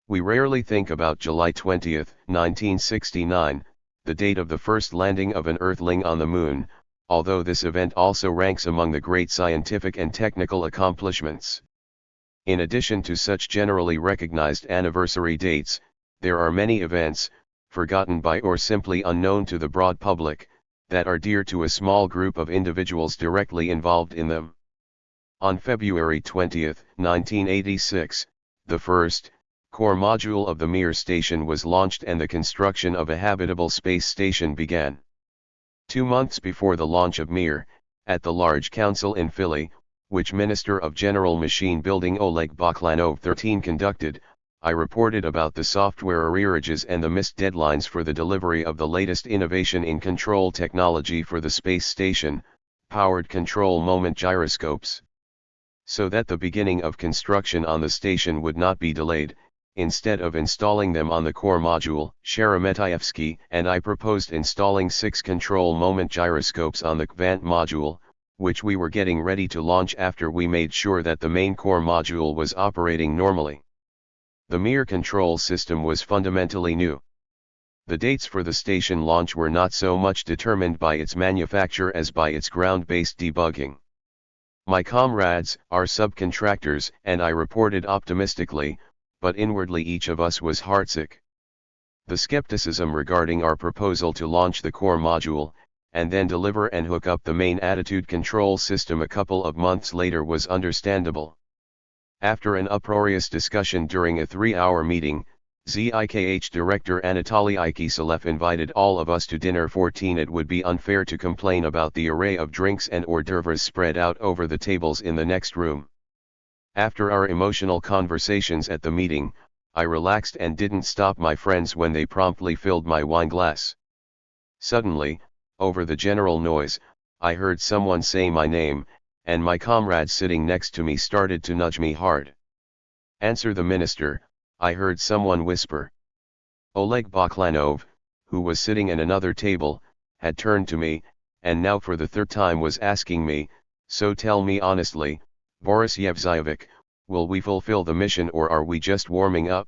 We rarely think about July 20, 1969, the date of the first landing of an Earthling on the Moon, although this event also ranks among the great scientific and technical accomplishments. In addition to such generally recognized anniversary dates, there are many events, forgotten by or simply unknown to the broad public, that are dear to a small group of individuals directly involved in them. On February 20, 1986, the first core module of the Mir station was launched and the construction of a habitable space station began. 2 months before the launch of Mir, at the large council in Philly, which Minister of General Machine Building Oleg Baklanov 13 conducted, I reported about the software arrearages and the missed deadlines for the delivery of the latest innovation in control technology for the space station, powered control moment gyroscopes. So that the beginning of construction on the station would not be delayed, instead of installing them on the core module, Sheremetyevsky and I proposed installing 6 control moment gyroscopes on the Kvant module, which we were getting ready to launch after we made sure that the main core module was operating normally. The Mir control system was fundamentally new. The dates for the station launch were not so much determined by its manufacture as by its ground-based debugging. My comrades, our subcontractors, and I reported optimistically, but inwardly each of us was heartsick. The skepticism regarding our proposal to launch the core module, and then deliver and hook up the main attitude control system a couple of months later was understandable. After an uproarious discussion during a 3-hour meeting, ZIKH director Anatoly Ikiselev invited all of us to dinner 14. It would be unfair to complain about the array of drinks and hors d'oeuvres spread out over the tables in the next room. After our emotional conversations at the meeting, I relaxed and didn't stop my friends when they promptly filled my wine glass. Suddenly, over the general noise, I heard someone say my name, and my comrade sitting next to me started to nudge me hard. "Answer the minister," I heard someone whisper. Oleg Baklanov, who was sitting at another table, had turned to me, and now for the third time was asking me, "So tell me honestly, Boris Yevzayevich, will we fulfill the mission or are we just warming up?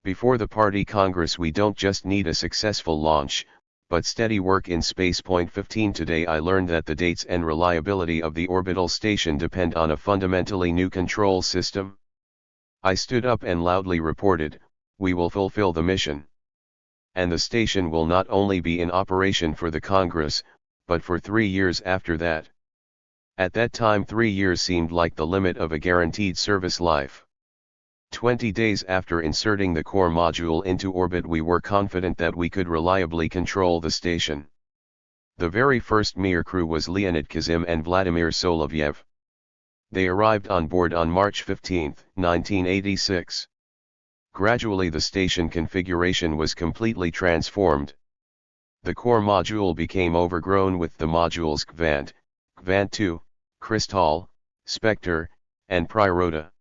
Before the party congress we don't just need a successful launch, but steady work in space." 15 Today I learned that the dates and reliability of the orbital station depend on a fundamentally new control system. I stood up and loudly reported, "We will fulfill the mission. And the station will not only be in operation for the Congress, but for 3 years after that." At that time 3 years seemed like the limit of a guaranteed service life. 20 days after inserting the core module into orbit we were confident that we could reliably control the station. The very first Mir crew was Leonid Kazim and Vladimir Solovyev. They arrived on board on March 15, 1986. Gradually the station configuration was completely transformed. The core module became overgrown with the modules Kvant, Kvant-2, Kristall, Spectre, and Prirota.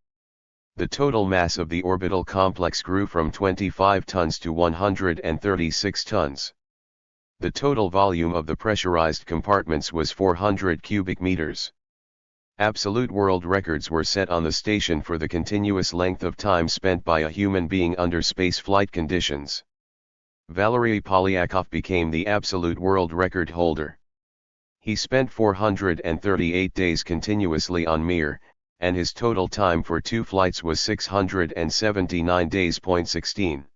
The total mass of the orbital complex grew from 25 tons to 136 tons. The total volume of the pressurized compartments was 400 cubic meters. Absolute world records were set on the station for the continuous length of time spent by a human being under spaceflight conditions. Valery Polyakov became the absolute world record holder. He spent 438 days continuously on Mir, and his total time for 2 flights was 679 days. 16.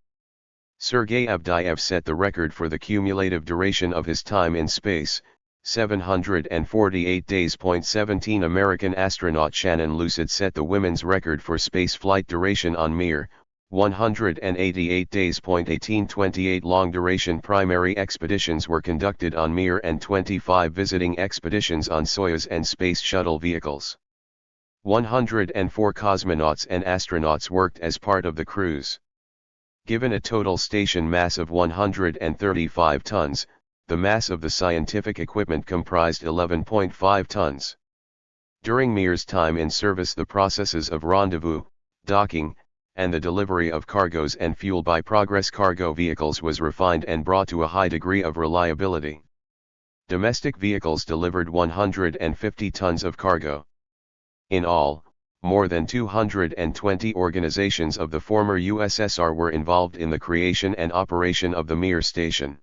Sergei Avdyev set the record for the cumulative duration of his time in space, 748 days. 17. American astronaut Shannon Lucid set the women's record for spaceflight duration on Mir, 188 days. 18. 28 long-duration primary expeditions were conducted on Mir and 25 visiting expeditions on Soyuz and Space Shuttle vehicles. 104 cosmonauts and astronauts worked as part of the crews. Given a total station mass of 135 tons, the mass of the scientific equipment comprised 11.5 tons. During Mir's time in service the processes of rendezvous, docking, and the delivery of cargoes and fuel by Progress cargo vehicles was refined and brought to a high degree of reliability. Domestic vehicles delivered 150 tons of cargo. In all, more than 220 organizations of the former USSR were involved in the creation and operation of the Mir station.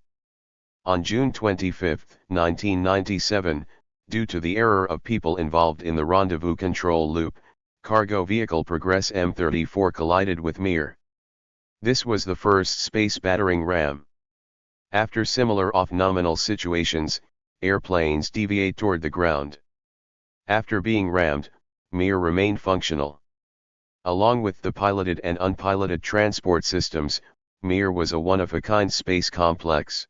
On June 25, 1997, due to the error of people involved in the rendezvous control loop, cargo vehicle Progress M34 collided with Mir. This was the first space-battering ram. After similar off-nominal situations, airplanes deviate toward the ground. After being rammed, Mir remained functional. Along with the piloted and unpiloted transport systems, Mir was a one-of-a-kind space complex.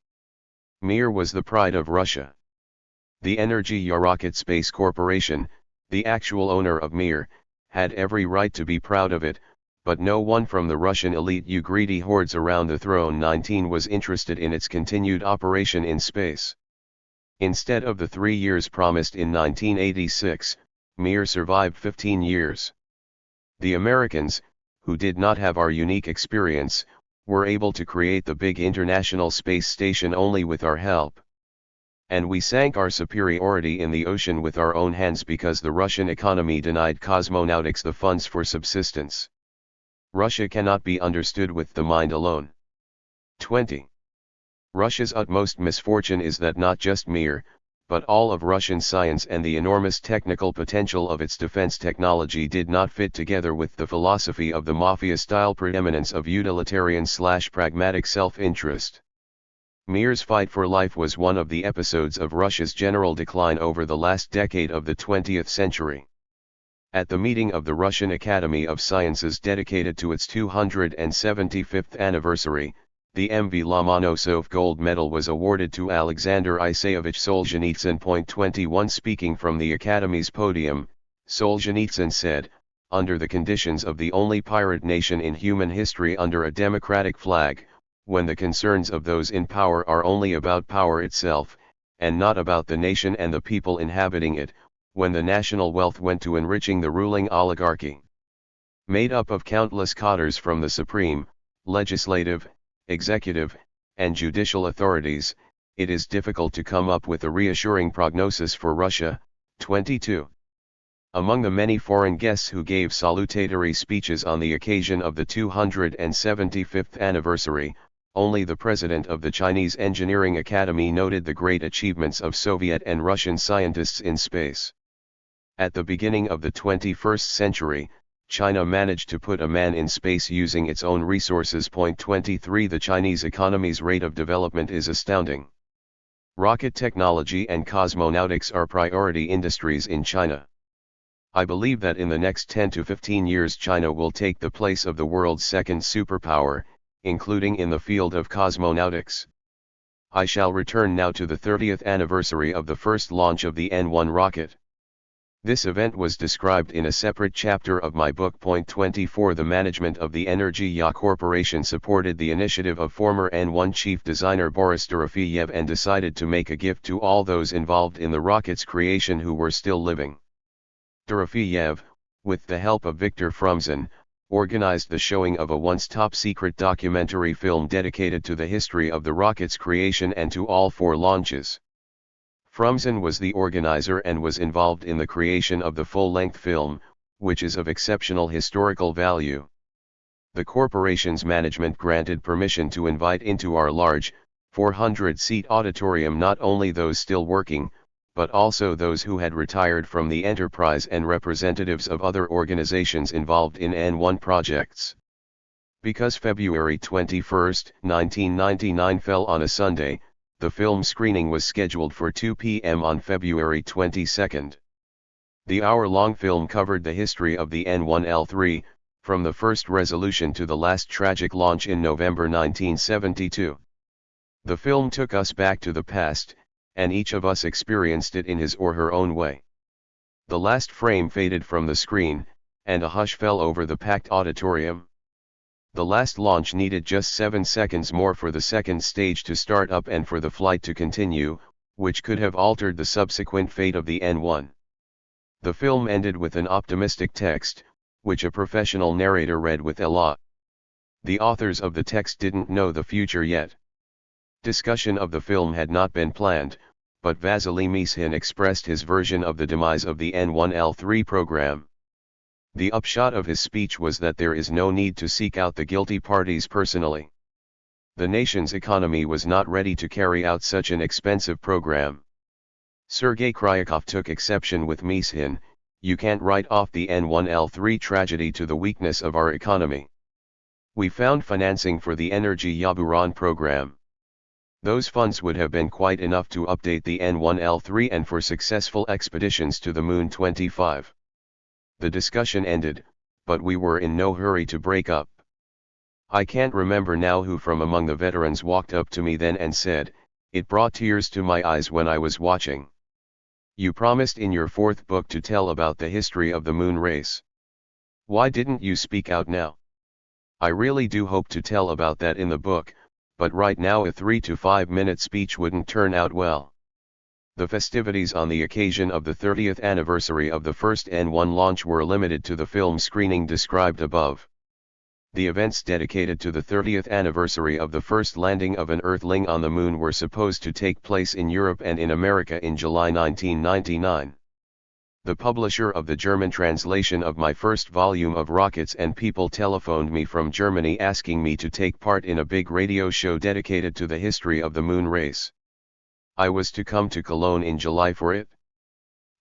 Mir was the pride of Russia. The Energy Rocket Space Corporation, the actual owner of Mir, had every right to be proud of it, but no one from the Russian elite you greedy hordes around the throne 19 was interested in its continued operation in space. Instead of the 3 years promised in 1986, Mir survived 15 years. The Americans, who did not have our unique experience, were able to create the big International Space Station only with our help. And we sank our superiority in the ocean with our own hands because the Russian economy denied cosmonautics the funds for subsistence. Russia cannot be understood with the mind alone. 20. Russia's utmost misfortune is that not just Mir, but all of Russian science and the enormous technical potential of its defense technology did not fit together with the philosophy of the mafia-style preeminence of utilitarian/pragmatic self-interest. Mir's fight for life was one of the episodes of Russia's general decline over the last decade of the 20th century. At the meeting of the Russian Academy of Sciences dedicated to its 275th anniversary, the M.V. Lomonosov Gold Medal was awarded to Alexander Isayevich Solzhenitsyn. 21 Speaking from the Academy's podium, Solzhenitsyn said, "Under the conditions of the only pirate nation in human history under a democratic flag, when the concerns of those in power are only about power itself, and not about the nation and the people inhabiting it, when the national wealth went to enriching the ruling oligarchy, made up of countless cadres from the supreme, legislative, executive, and judicial authorities, it is difficult to come up with a reassuring prognosis for Russia." 22. Among the many foreign guests who gave salutatory speeches on the occasion of the 275th anniversary, only the president of the Chinese Engineering Academy noted the great achievements of Soviet and Russian scientists in space. At the beginning of the 21st century, China managed to put a man in space using its own resources. 23 The Chinese economy's rate of development is astounding. Rocket technology and cosmonautics are priority industries in China. I believe that in the next 10 to 15 years China will take the place of the world's second superpower, including in the field of cosmonautics. I shall return now to the 30th anniversary of the first launch of the N-1 rocket. This event was described in a separate chapter of my book. 24 The management of the Energy Ya Corporation supported the initiative of former N-1 chief designer Boris and decided to make a gift to all those involved in the rocket's creation who were still living. Dorofeyev, with the help of Viktor Frumzin, organized the showing of a once top-secret documentary film dedicated to the history of the rocket's creation and to all 4 launches. Frumzin was the organizer and was involved in the creation of the full-length film, which is of exceptional historical value. The corporation's management granted permission to invite into our large, 400-seat auditorium not only those still working, but also those who had retired from the enterprise and representatives of other organizations involved in N-1 projects. Because February 21, 1999 fell on a Sunday, the film screening was scheduled for 2 p.m. on February 22. The hour-long film covered the history of the N-1L3, from the first resolution to the last tragic launch in November 1972. The film took us back to the past, and each of us experienced it in his or her own way. The last frame faded from the screen, and a hush fell over the packed auditorium. The last launch needed just 7 seconds more for the second stage to start up and for the flight to continue, which could have altered the subsequent fate of the N-1. The film ended with an optimistic text, which a professional narrator read with élan. The authors of the text didn't know the future yet. Discussion of the film had not been planned, but Vasily Mishin expressed his version of the demise of the N-1L3 program. The upshot of his speech was that there is no need to seek out the guilty parties personally. The nation's economy was not ready to carry out such an expensive program. Sergei Kryakov took exception with Mishin. You can't write off the N-1L3 tragedy to the weakness of our economy. We found financing for the Energy Yaburan program. Those funds would have been quite enough to update the N-1L3 and for successful expeditions to the Moon. 25. The discussion ended, but we were in no hurry to break up. I can't remember now who from among the veterans walked up to me then and said, "It brought tears to my eyes when I was watching. You promised in your 4th book to tell about the history of the moon race. Why didn't you speak out now? I really do hope to tell about that in the book, but right now a 3 to 5 minute speech wouldn't turn out well." The festivities on the occasion of the 30th anniversary of the first N-1 launch were limited to the film screening described above. The events dedicated to the 30th anniversary of the first landing of an Earthling on the Moon were supposed to take place in Europe and in America in July 1999. The publisher of the German translation of my first volume of Rockets and People telephoned me from Germany asking me to take part in a big radio show dedicated to the history of the moon race. I was to come to Cologne in July for it.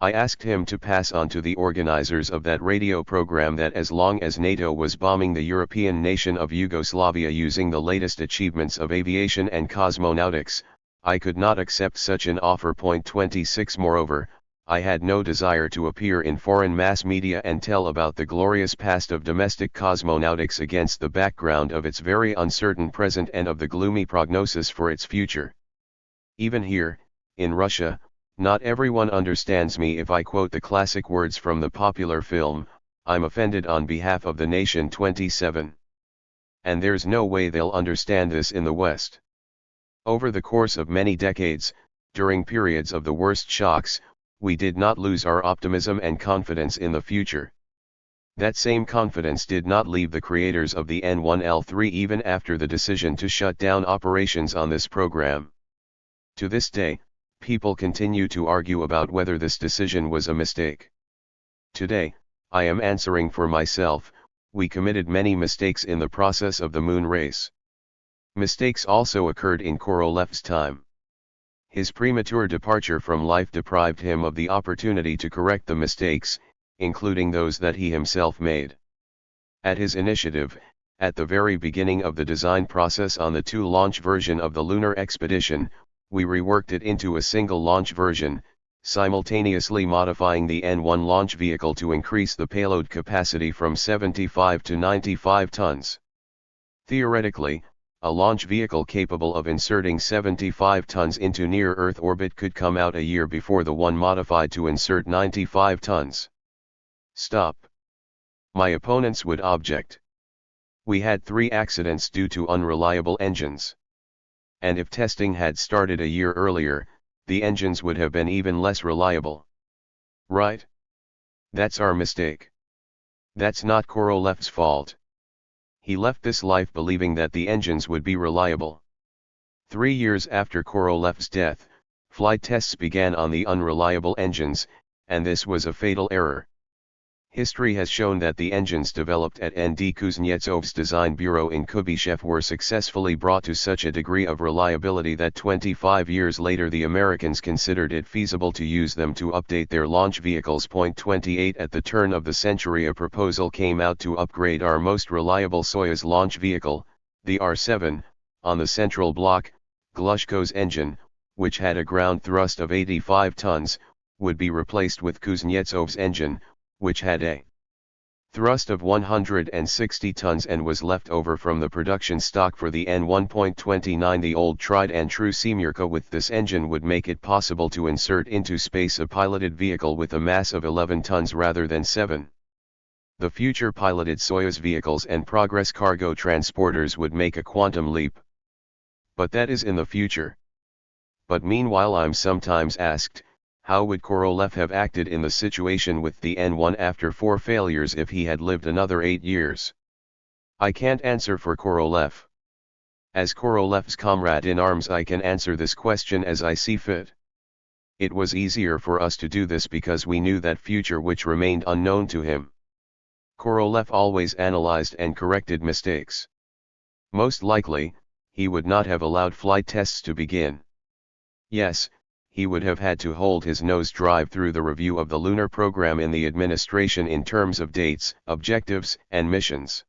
I asked him to pass on to the organizers of that radio program that as long as NATO was bombing the European nation of Yugoslavia using the latest achievements of aviation and cosmonautics, I could not accept such an offer. 26 Moreover, I had no desire to appear in foreign mass media and tell about the glorious past of domestic cosmonautics against the background of its very uncertain present and of the gloomy prognosis for its future. Even here, in Russia, not everyone understands me if I quote the classic words from the popular film, "I'm offended on behalf of the nation 27. And there's no way they'll understand this in the West. Over the course of many decades, during periods of the worst shocks, we did not lose our optimism and confidence in the future. That same confidence did not leave the creators of the N1L3 even after the decision to shut down operations on this program. To this day, people continue to argue about whether this decision was a mistake. Today, I am answering for myself. We committed many mistakes in the process of the moon race. Mistakes also occurred in Korolev's time. His premature departure from life deprived him of the opportunity to correct the mistakes, including those that he himself made. At his initiative, at the very beginning of the design process on the two-launch version of the lunar expedition, we reworked it into a single launch version, simultaneously modifying the N1 launch vehicle to increase the payload capacity from 75 to 95 tons. Theoretically, a launch vehicle capable of inserting 75 tons into near-Earth orbit could come out a year before the one modified to insert 95 tons. Stop. My opponents would object. We had 3 accidents due to unreliable engines. And if testing had started a year earlier, the engines would have been even less reliable. Right? That's our mistake. That's not Korolev's fault. He left this life believing that the engines would be reliable. 3 years after Korolev's death, flight tests began on the unreliable engines, and this was a fatal error. History has shown that the engines developed at N.D. Kuznetsov's design bureau in Kubyshev were successfully brought to such a degree of reliability that 25 years later the Americans considered it feasible to use them to update their launch vehicles. 28 At the turn of the century a proposal came out to upgrade our most reliable Soyuz launch vehicle, the R-7, on the central block. Glushko's engine, which had a ground thrust of 85 tons, would be replaced with Kuznetsov's engine, which had a thrust of 160 tons and was left over from the production stock for the N1.29. The old tried and true Semyorka with this engine would make it possible to insert into space a piloted vehicle with a mass of 11 tons rather than 7. The future piloted Soyuz vehicles and Progress cargo transporters would make a quantum leap. But that is in the future. But meanwhile I'm sometimes asked, how would Korolev have acted in the situation with the N1 after 4 failures if he had lived another 8 years? I can't answer for Korolev. As Korolev's comrade in arms I can answer this question as I see fit. It was easier for us to do this because we knew that future which remained unknown to him. Korolev always analyzed and corrected mistakes. Most likely, he would not have allowed flight tests to begin. Yes, he would have had to hold his nose drive through the review of the lunar program in the administration in terms of dates, objectives, and missions.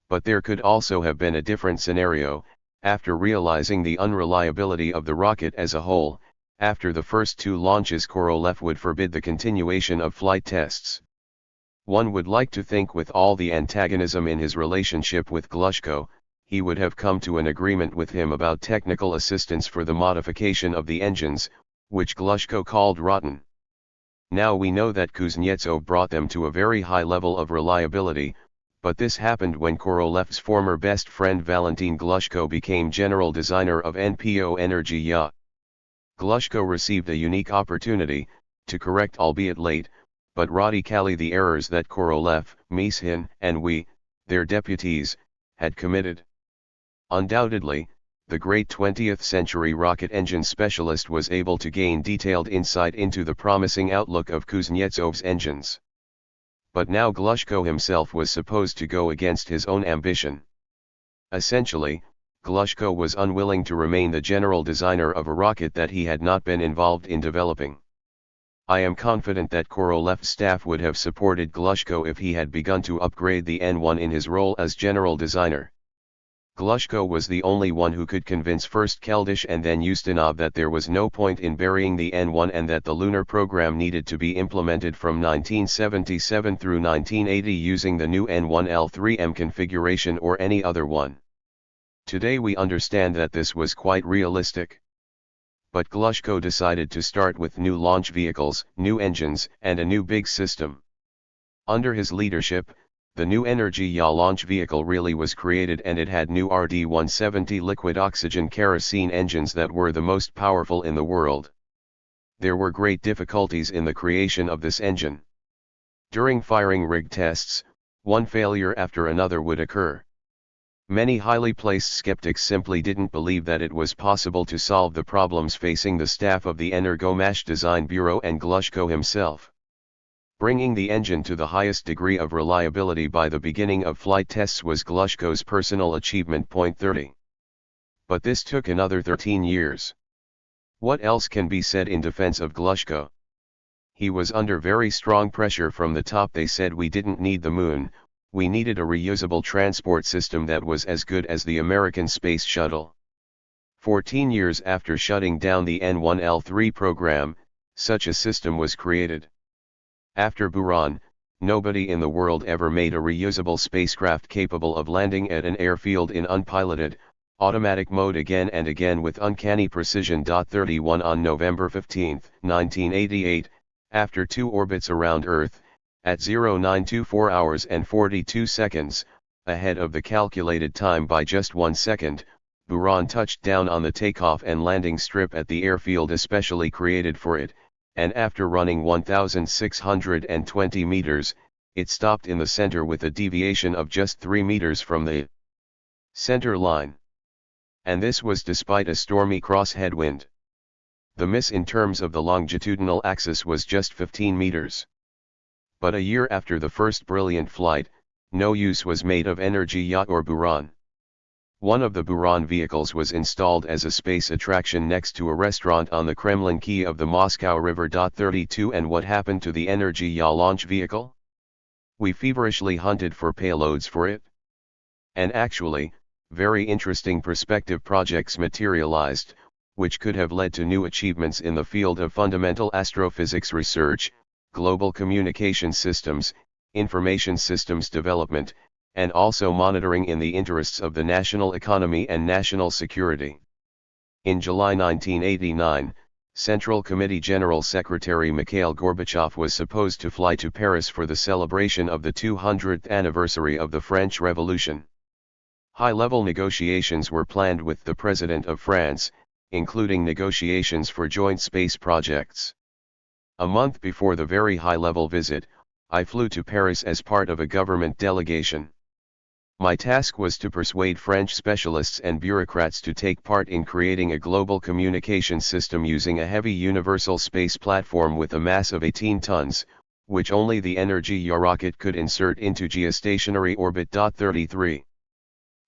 But there could also have been a different scenario. After realizing the unreliability of the rocket as a whole, after the first 2 launches Korolev would forbid the continuation of flight tests. One would like to think with all the antagonism in his relationship with Glushko, he would have come to an agreement with him about technical assistance for the modification of the engines, which Glushko called rotten. Now we know that Kuznetsov brought them to a very high level of reliability, but this happened when Korolev's former best friend Valentin Glushko became general designer of NPO Energy Ya. Glushko received a unique opportunity, to correct albeit late, but radically the errors that Korolev, Mishin, and we, their deputies, had committed. Undoubtedly, the great 20th century rocket engine specialist was able to gain detailed insight into the promising outlook of Kuznetsov's engines. But now Glushko himself was supposed to go against his own ambition. Essentially, Glushko was unwilling to remain the general designer of a rocket that he had not been involved in developing. I am confident that Korolev's staff would have supported Glushko if he had begun to upgrade the N1 in his role as general designer. Glushko was the only one who could convince first Keldysh and then Ustinov that there was no point in burying the N1 and that the lunar program needed to be implemented from 1977 through 1980 using the new N1L3M configuration or any other one. Today we understand that this was quite realistic. But Glushko decided to start with new launch vehicles, new engines, and a new big system. Under his leadership, the new Energy-Ya launch vehicle really was created, and it had new RD-170 liquid oxygen kerosene engines that were the most powerful in the world. There were great difficulties in the creation of this engine. During firing rig tests, one failure after another would occur. Many highly placed skeptics simply didn't believe that it was possible to solve the problems facing the staff of the Energomash Design Bureau and Glushko himself. Bringing the engine to the highest degree of reliability by the beginning of flight tests was Glushko's personal achievement. 30. But this took another 13 years. What else can be said in defense of Glushko? He was under very strong pressure from the top. They said we didn't need the moon, we needed a reusable transport system that was as good as the American Space Shuttle. 14 years after shutting down the N1L3 program, such a system was created. After Buran, nobody in the world ever made a reusable spacecraft capable of landing at an airfield in unpiloted, automatic mode again and again with uncanny precision. 31 On November 15, 1988, after 2 orbits around Earth, at 0924 hours and 42 seconds, ahead of the calculated time by just 1 second, Buran touched down on the takeoff and landing strip at the airfield especially created for it, and after running 1,620 meters, it stopped in the center with a deviation of just 3 meters from the center line. And this was despite a stormy cross-headwind. The miss in terms of the longitudinal axis was just 15 meters. But a year after the first brilliant flight, no use was made of Energy-Ya or Buran. One of the Buran vehicles was installed as a space attraction next to a restaurant on the Kremlin Quay of the Moscow River. 32 And what happened to the Energy-Ya launch vehicle? We feverishly hunted for payloads for it. And actually, very interesting prospective projects materialized, which could have led to new achievements in the field of fundamental astrophysics research, global communication systems, information systems development, and also monitoring in the interests of the national economy and national security. In July 1989, Central Committee General Secretary Mikhail Gorbachev was supposed to fly to Paris for the celebration of the 200th anniversary of the French Revolution. High-level negotiations were planned with the President of France, including negotiations for joint space projects. A month before the very high-level visit, I flew to Paris as part of a government delegation. My task was to persuade French specialists and bureaucrats to take part in creating a global communication system using a heavy universal space platform with a mass of 18 tons, which only the Energy-Ya rocket could insert into geostationary orbit. 33.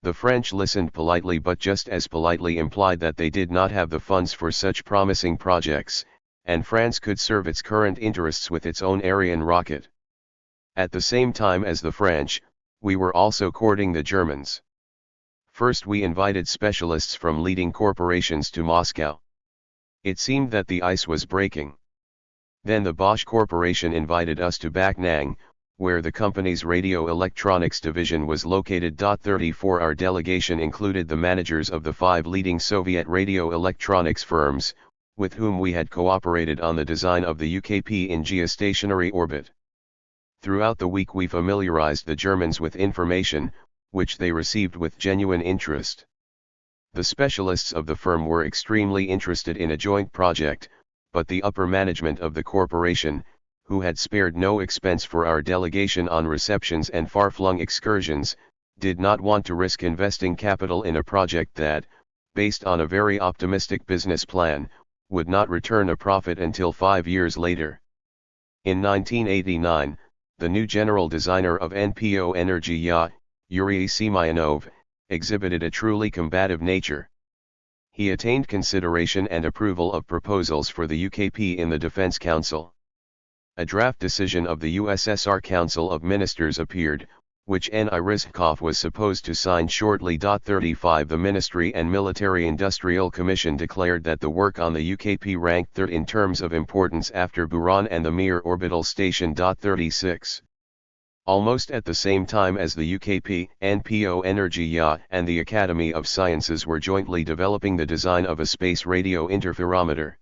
The French listened politely, but just as politely implied that they did not have the funds for such promising projects, and France could serve its current interests with its own Ariane rocket. At the same time as the French, we were also courting the Germans. First we invited specialists from leading corporations to Moscow. It seemed that the ice was breaking. Then the Bosch Corporation invited us to Backnang, where the company's radio electronics division was located. 34 Our delegation included the managers of the 5 leading Soviet radio electronics firms, with whom we had cooperated on the design of the UKP in geostationary orbit. Throughout the week we familiarized the Germans with information, which they received with genuine interest. The specialists of the firm were extremely interested in a joint project, but the upper management of the corporation, who had spared no expense for our delegation on receptions and far-flung excursions, did not want to risk investing capital in a project that, based on a very optimistic business plan, would not return a profit until 5 years later. In 1989, the new general designer of NPO Energy-Ya, Yuri Semyonov, exhibited a truly combative nature. He attained consideration and approval of proposals for the UKP in the Defense Council. A draft decision of the USSR Council of Ministers appeared, which N.I. Rizkov was supposed to sign shortly. 35 The Ministry and Military Industrial Commission declared that the work on the UKP ranked third in terms of importance after Buran and the Mir orbital station. 36 Almost at the same time as the UKP, NPO Energia and the Academy of Sciences were jointly developing the design of a space radio interferometer.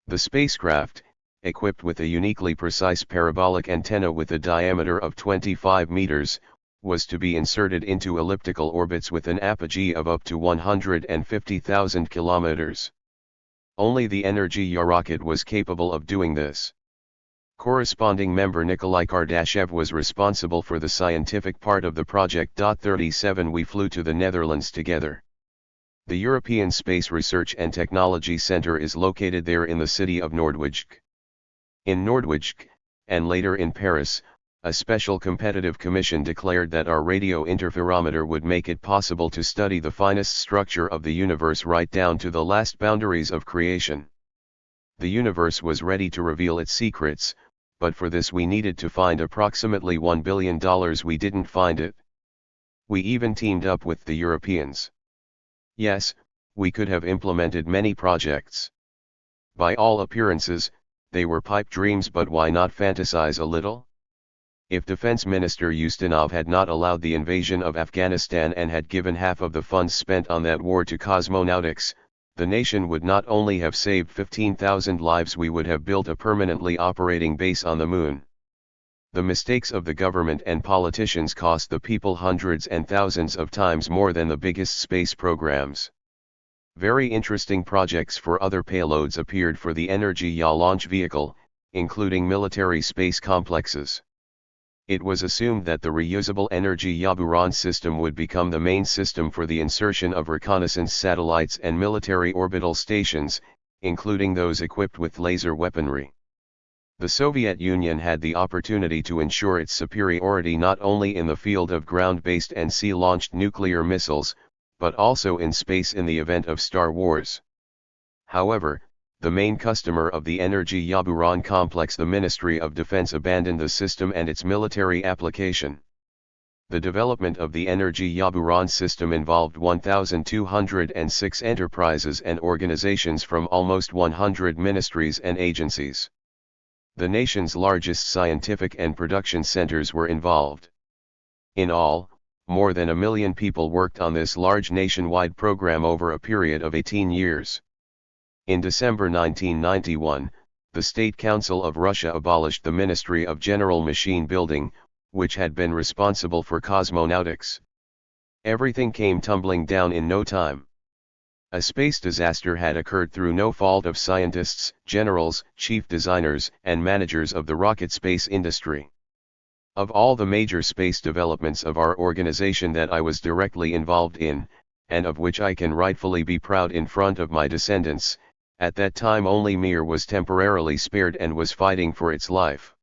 The spacecraft, equipped with a uniquely precise parabolic antenna with a diameter of 25 meters, was to be inserted into elliptical orbits with an apogee of up to 150,000 kilometers. Only the Energia rocket was capable of doing this. Corresponding member Nikolai Kardashev was responsible for the scientific part of the project. 37 We flew to the Netherlands together. The European Space Research and Technology Center is located there in the city of Noordwijk. In Noordwijk, and later in Paris, a special competitive commission declared that our radio interferometer would make it possible to study the finest structure of the universe right down to the last boundaries of creation. The universe was ready to reveal its secrets, but for this we needed to find approximately $1 billion. We didn't find it. We even teamed up with the Europeans. Yes, we could have implemented many projects. By all appearances, they were pipe dreams, but why not fantasize a little? If Defense Minister Ustinov had not allowed the invasion of Afghanistan and had given half of the funds spent on that war to cosmonautics, the nation would not only have saved 15,000 lives, we would have built a permanently operating base on the moon. The mistakes of the government and politicians cost the people hundreds and thousands of times more than the biggest space programs. Very interesting projects for other payloads appeared for the Energia launch vehicle, including military space complexes. It was assumed that the reusable Energia Buran system would become the main system for the insertion of reconnaissance satellites and military orbital stations, including those equipped with laser weaponry. The Soviet Union had the opportunity to ensure its superiority not only in the field of ground-based and sea-launched nuclear missiles, but also in space in the event of Star Wars. However, the main customer of the Energia Buran complex, the Ministry of Defense, abandoned the system and its military application. The development of the Energia Buran system involved 1,206 enterprises and organizations from almost 100 ministries and agencies. The nation's largest scientific and production centers were involved. In all, more than 1 million people worked on this large nationwide program over a period of 18 years. In December 1991, the State Council of Russia abolished the Ministry of General Machine Building, which had been responsible for cosmonautics. Everything came tumbling down in no time. A space disaster had occurred through no fault of scientists, generals, chief designers, and managers of the rocket space industry. Of all the major space developments of our organization that I was directly involved in, and of which I can rightfully be proud in front of my descendants, at that time only Mir was temporarily spared and was fighting for its life.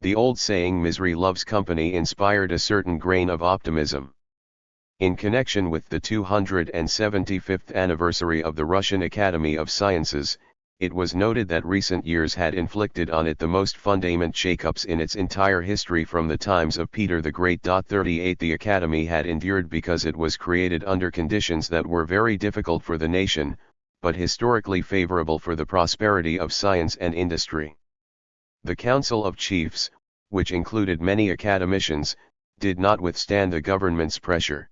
The old saying "misery loves company" inspired a certain grain of optimism. In connection with the 275th anniversary of the Russian Academy of Sciences, it was noted that recent years had inflicted on it the most fundamental shakeups in its entire history from the times of Peter the Great. 38 The Academy had endured because it was created under conditions that were very difficult for the nation, but historically favorable for the prosperity of science and industry. The Council of Chiefs, which included many academicians, did not withstand the government's pressure.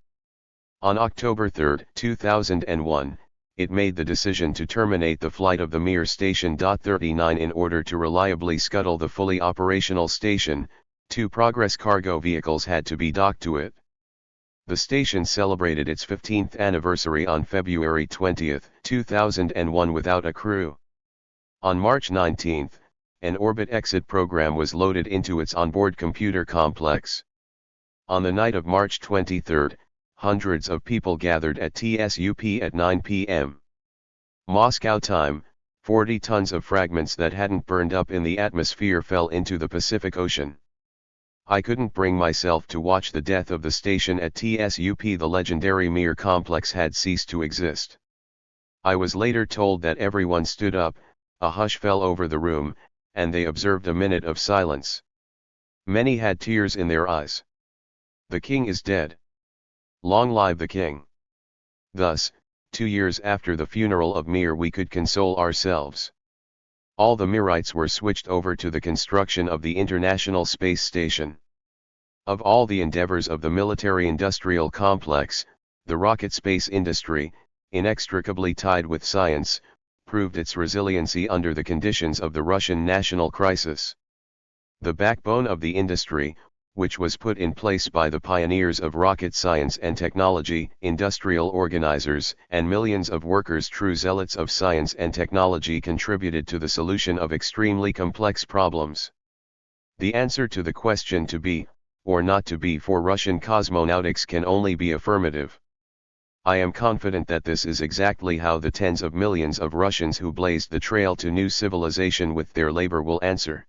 On October 3, 2001, it made the decision to terminate the flight of the Mir station. 39 In order to reliably scuttle the fully operational station, 2 Progress cargo vehicles had to be docked to it. The station celebrated its 15th anniversary on February 20, 2001 without a crew. On March 19, an orbit exit program was loaded into its onboard computer complex. On the night of March 23, hundreds of people gathered at TSUP at 9 p.m. Moscow time. 40 tons of fragments that hadn't burned up in the atmosphere fell into the Pacific Ocean. I couldn't bring myself to watch the death of the station at TSUP. The legendary Mir complex had ceased to exist. I was later told that everyone stood up, a hush fell over the room, and they observed a minute of silence. Many had tears in their eyes. The king is dead. Long live the king. Thus, 2 years after the funeral of Mir, we could console ourselves. All the Mirites were switched over to the construction of the International Space Station. Of all the endeavors of the military-industrial complex, the rocket space industry, inextricably tied with science, proved its resiliency under the conditions of the Russian national crisis. The backbone of the industry, which was put in place by the pioneers of rocket science and technology, industrial organizers, and millions of workers, true zealots of science and technology, contributed to the solution of extremely complex problems. The answer to the question to be, or not to be, for Russian cosmonautics can only be affirmative. I am confident that this is exactly how the tens of millions of Russians who blazed the trail to new civilization with their labor will answer.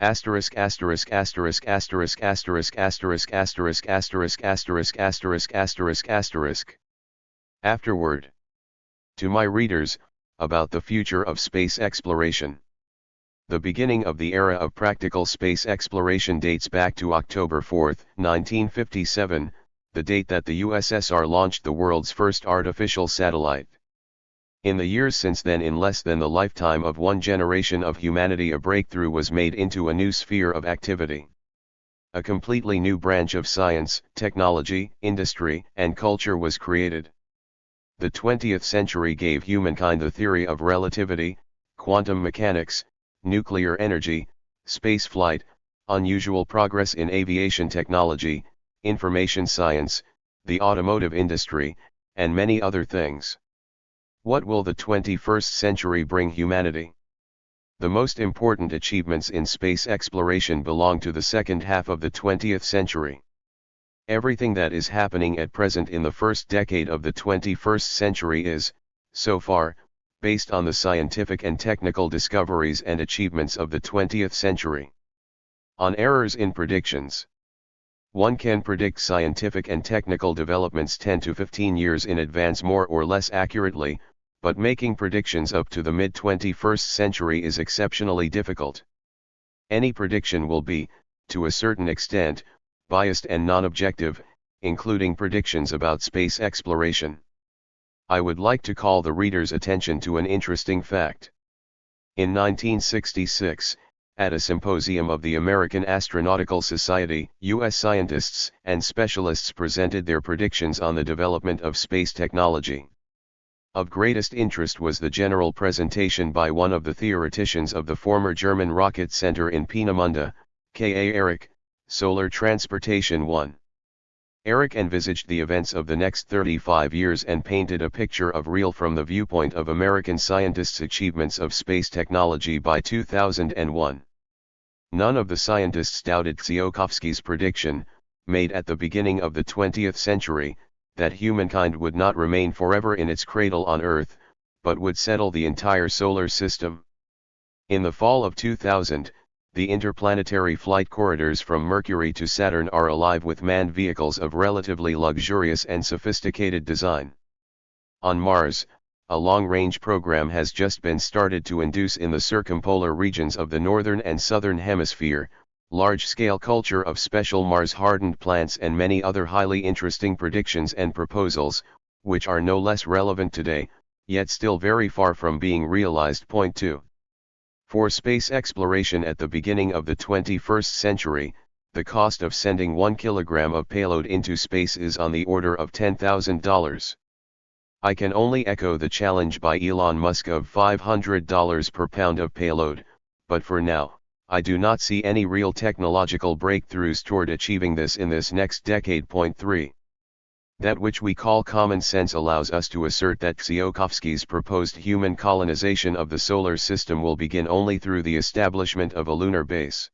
Asterisk asterisk asterisk asterisk asterisk asterisk asterisk asterisk asterisk asterisk asterisk asterisk. Afterword. To my readers, about the future of space exploration. The beginning of the era of practical space exploration dates back to October 4, 1957, the date that the USSR launched the world's first artificial satellite. In the years since then, in less than the lifetime of one generation of humanity, a breakthrough was made into a new sphere of activity. A completely new branch of science, technology, industry, and culture was created. The 20th century gave humankind the theory of relativity, quantum mechanics, nuclear energy, space flight, unusual progress in aviation technology, information science, the automotive industry, and many other things. What will the 21st century bring humanity? The most important achievements in space exploration belong to the second half of the 20th century. Everything that is happening at present in the first decade of the 21st century is, so far, based on the scientific and technical discoveries and achievements of the 20th century. On errors in predictions. One can predict scientific and technical developments 10 to 15 years in advance more or less accurately, but making predictions up to the mid-21st century is exceptionally difficult. Any prediction will be, to a certain extent, biased and non-objective, including predictions about space exploration. I would like to call the reader's attention to an interesting fact. In 1966, at a symposium of the American Astronautical Society, U.S. scientists and specialists presented their predictions on the development of space technology. Of greatest interest was the general presentation by one of the theoreticians of the former German Rocket Center in Peenemünde, K.A. Erich, Solar Transportation 1. Erich envisaged the events of the next 35 years and painted a picture of real from the viewpoint of American scientists' achievements of space technology by 2001. None of the scientists doubted Tsiolkovsky's prediction, made at the beginning of the 20th century, that humankind would not remain forever in its cradle on Earth, but would settle the entire solar system. In the fall of 2000, the interplanetary flight corridors from Mercury to Saturn are alive with manned vehicles of relatively luxurious and sophisticated design. On Mars, a long-range program has just been started to induce in the circumpolar regions of the northern and southern hemisphere, large-scale culture of special Mars-hardened plants and many other highly interesting predictions and proposals, which are no less relevant today, yet still very far from being realized. Point 2. For space exploration at the beginning of the 21st century, the cost of sending 1 kilogram of payload into space is on the order of $10,000. I can only echo the challenge by Elon Musk of $500 per pound of payload, but for now, I do not see any real technological breakthroughs toward achieving this in this next decade. Point 3. That which we call common sense allows us to assert that Tsiolkovsky's proposed human colonization of the solar system will begin only through the establishment of a lunar base.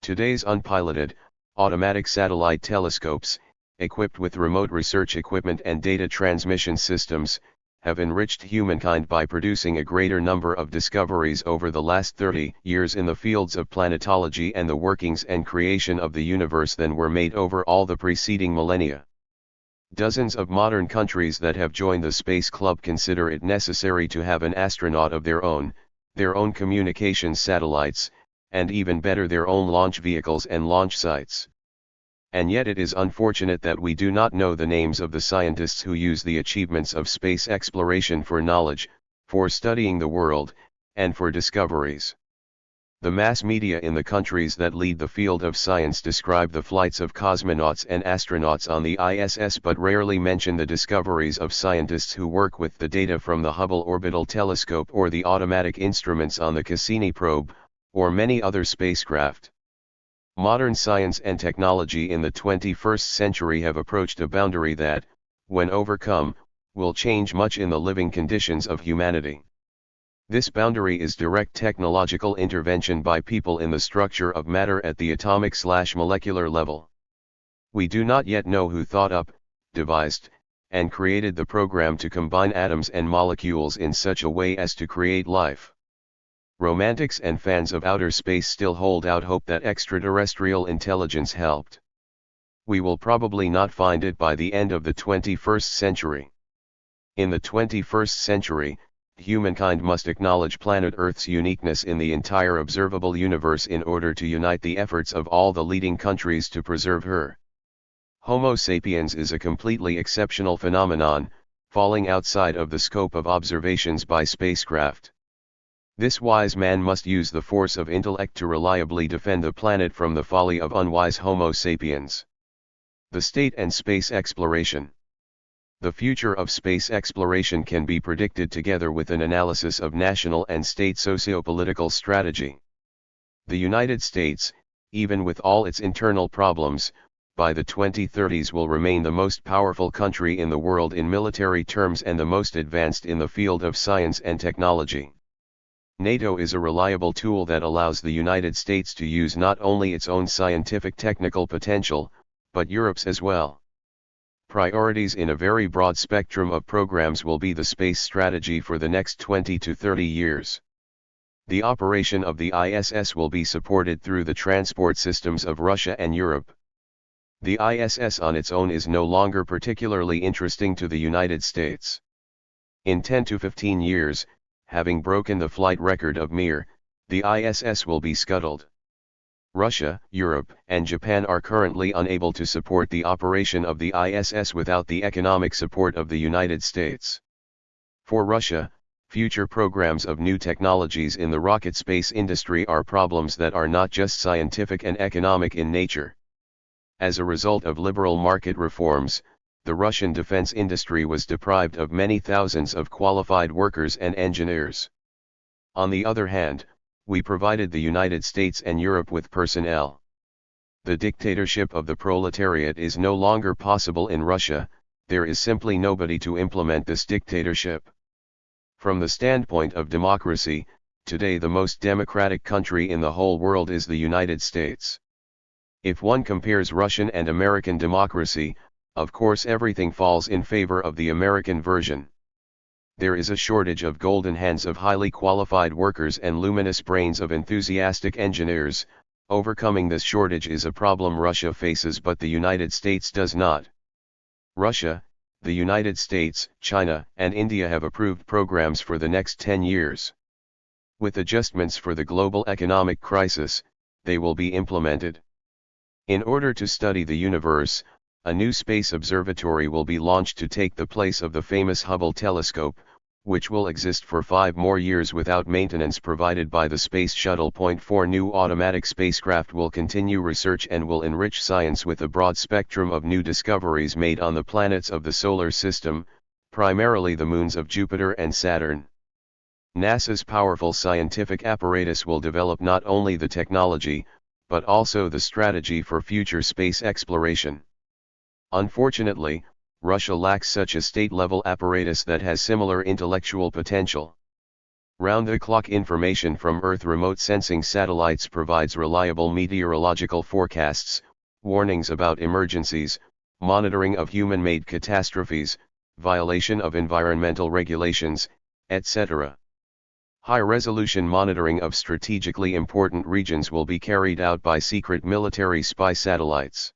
Today's unpiloted, automatic satellite telescopes, equipped with remote research equipment and data transmission systems, have enriched humankind by producing a greater number of discoveries over the last 30 years in the fields of planetology and the workings and creation of the universe than were made over all the preceding millennia. Dozens of modern countries that have joined the Space Club consider it necessary to have an astronaut of their own communications satellites, and even better, their own launch vehicles and launch sites. And yet it is unfortunate that we do not know the names of the scientists who use the achievements of space exploration for knowledge, for studying the world, and for discoveries. The mass media in the countries that lead the field of science describe the flights of cosmonauts and astronauts on the ISS but rarely mention the discoveries of scientists who work with the data from the Hubble Orbital Telescope or the automatic instruments on the Cassini probe, or many other spacecraft. Modern science and technology in the 21st century have approached a boundary that, when overcome, will change much in the living conditions of humanity. This boundary is direct technological intervention by people in the structure of matter at the atomic/molecular level. We do not yet know who thought up, devised, and created the program to combine atoms and molecules in such a way as to create life. Romantics and fans of outer space still hold out hope that extraterrestrial intelligence helped. We will probably not find it by the end of the 21st century. In the 21st century, humankind must acknowledge planet Earth's uniqueness in the entire observable universe in order to unite the efforts of all the leading countries to preserve her. Homo sapiens is a completely exceptional phenomenon, falling outside of the scope of observations by spacecraft. This wise man must use the force of intellect to reliably defend the planet from the folly of unwise Homo sapiens. The state and space exploration. The future of space exploration can be predicted together with an analysis of national and state socio-political strategy. The United States, even with all its internal problems, by the 2030s will remain the most powerful country in the world in military terms and the most advanced in the field of science and technology. NATO is a reliable tool that allows the United States to use not only its own scientific technical potential, but Europe's as well. Priorities in a very broad spectrum of programs will be the space strategy for the next 20 to 30 years. The operation of the ISS will be supported through the transport systems of Russia and Europe. The ISS on its own is no longer particularly interesting to the United States. In 10 to 15 years, having broken the flight record of Mir, the ISS will be scuttled. Russia, Europe, and Japan are currently unable to support the operation of the ISS without the economic support of the United States. For Russia, future programs of new technologies in the rocket space industry are problems that are not just scientific and economic in nature. As a result of liberal market reforms, the Russian defense industry was deprived of many thousands of qualified workers and engineers. On the other hand, we provided the United States and Europe with personnel. The dictatorship of the proletariat is no longer possible in Russia, there is simply nobody to implement this dictatorship. From the standpoint of democracy, today the most democratic country in the whole world is the United States. If one compares Russian and American democracy, of course everything falls in favor of the American version. There is a shortage of golden hands of highly qualified workers and luminous brains of enthusiastic engineers. Overcoming this shortage is a problem Russia faces but the United States does not. Russia, the United States, China, and India have approved programs for the next 10 years. With adjustments for the global economic crisis, they will be implemented. In order to study the universe, a new space observatory will be launched to take the place of the famous Hubble telescope, which will exist for 5 more years without maintenance provided by the Space Shuttle. 4 New automatic spacecraft will continue research and will enrich science with a broad spectrum of new discoveries made on the planets of the solar system, primarily the moons of Jupiter and Saturn. NASA's powerful scientific apparatus will develop not only the technology, but also the strategy for future space exploration. Unfortunately, Russia lacks such a state-level apparatus that has similar intellectual potential. Round-the-clock information from Earth remote sensing satellites provides reliable meteorological forecasts, warnings about emergencies, monitoring of human-made catastrophes, violation of environmental regulations, etc. High-resolution monitoring of strategically important regions will be carried out by secret military spy satellites.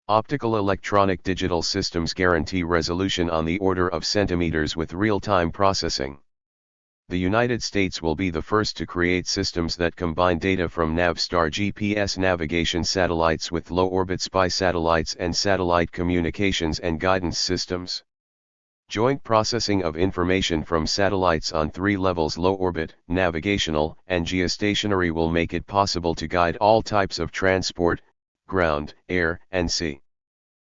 Optical electronic digital systems guarantee resolution on the order of centimeters with real-time processing. The United States will be the first to create systems that combine data from Navstar GPS navigation satellites with low-orbit spy satellites and satellite communications and guidance systems. Joint processing of information from satellites on 3 levels: low orbit, navigational, and geostationary will make it possible to guide all types of transport, ground, air, and sea.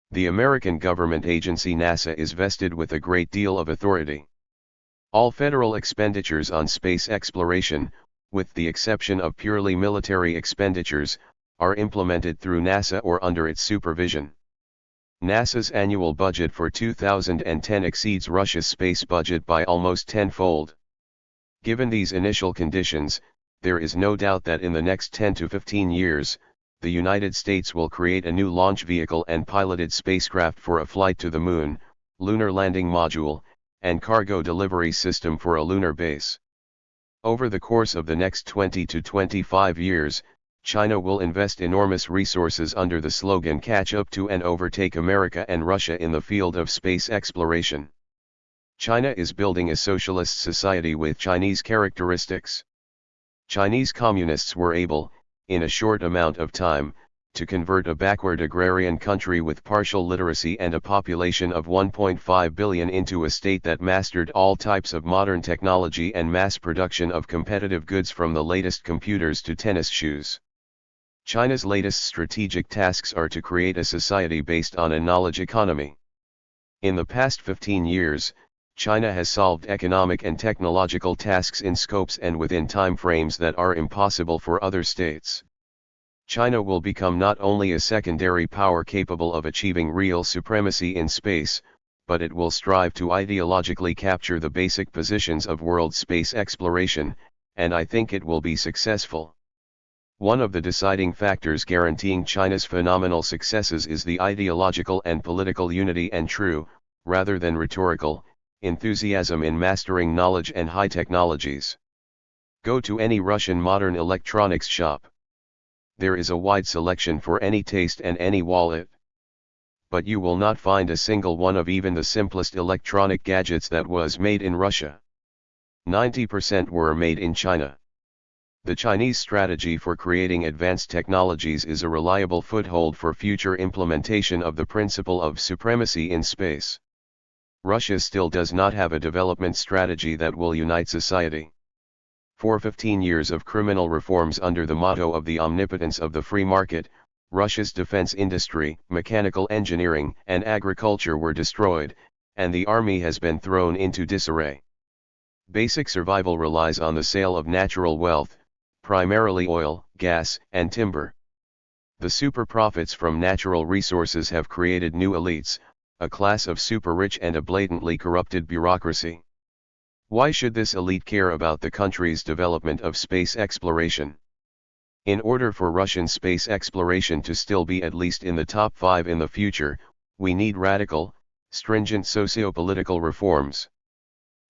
The American government agency NASA is vested with a great deal of authority. All federal expenditures on space exploration, with the exception of purely military expenditures, are implemented through NASA or under its supervision. NASA's annual budget for 2010 exceeds Russia's space budget by almost tenfold. Given these initial conditions, there is no doubt that in the next 10 to 15 years, the United States will create a new launch vehicle and piloted spacecraft for a flight to the Moon, lunar landing module, and cargo delivery system for a lunar base. Over the course of the next 20 to 25 years, China will invest enormous resources under the slogan "Catch up to and overtake America and Russia in the field of space exploration." China is building a socialist society with Chinese characteristics. Chinese communists were able, in a short amount of time, to convert a backward agrarian country with partial literacy and a population of 1.5 billion into a state that mastered all types of modern technology and mass production of competitive goods from the latest computers to tennis shoes. China's latest strategic tasks are to create a society based on a knowledge economy. In the past 15 years, China has solved economic and technological tasks in scopes and within time frames that are impossible for other states. China will become not only a secondary power capable of achieving real supremacy in space, but it will strive to ideologically capture the basic positions of world space exploration, and I think it will be successful. One of the deciding factors guaranteeing China's phenomenal successes is the ideological and political unity and true, rather than rhetorical, enthusiasm in mastering knowledge and high technologies. Go to any Russian modern electronics shop. There is a wide selection for any taste and any wallet. But you will not find a single one of even the simplest electronic gadgets that was made in Russia. 90% were made in China. The Chinese strategy for creating advanced technologies is a reliable foothold for future implementation of the principle of supremacy in space. Russia still does not have a development strategy that will unite society. For 15 years of criminal reforms under the motto of the omnipotence of the free market, Russia's defense industry, mechanical engineering, and agriculture were destroyed, and the army has been thrown into disarray. Basic survival relies on the sale of natural wealth, primarily oil, gas, and timber. The super profits from natural resources have created new elites, a class of super rich and a blatantly corrupted bureaucracy. Why should this elite care about the country's development of space exploration? In order for Russian space exploration to still be at least in the top 5 in the future, we need radical, stringent socio-political reforms.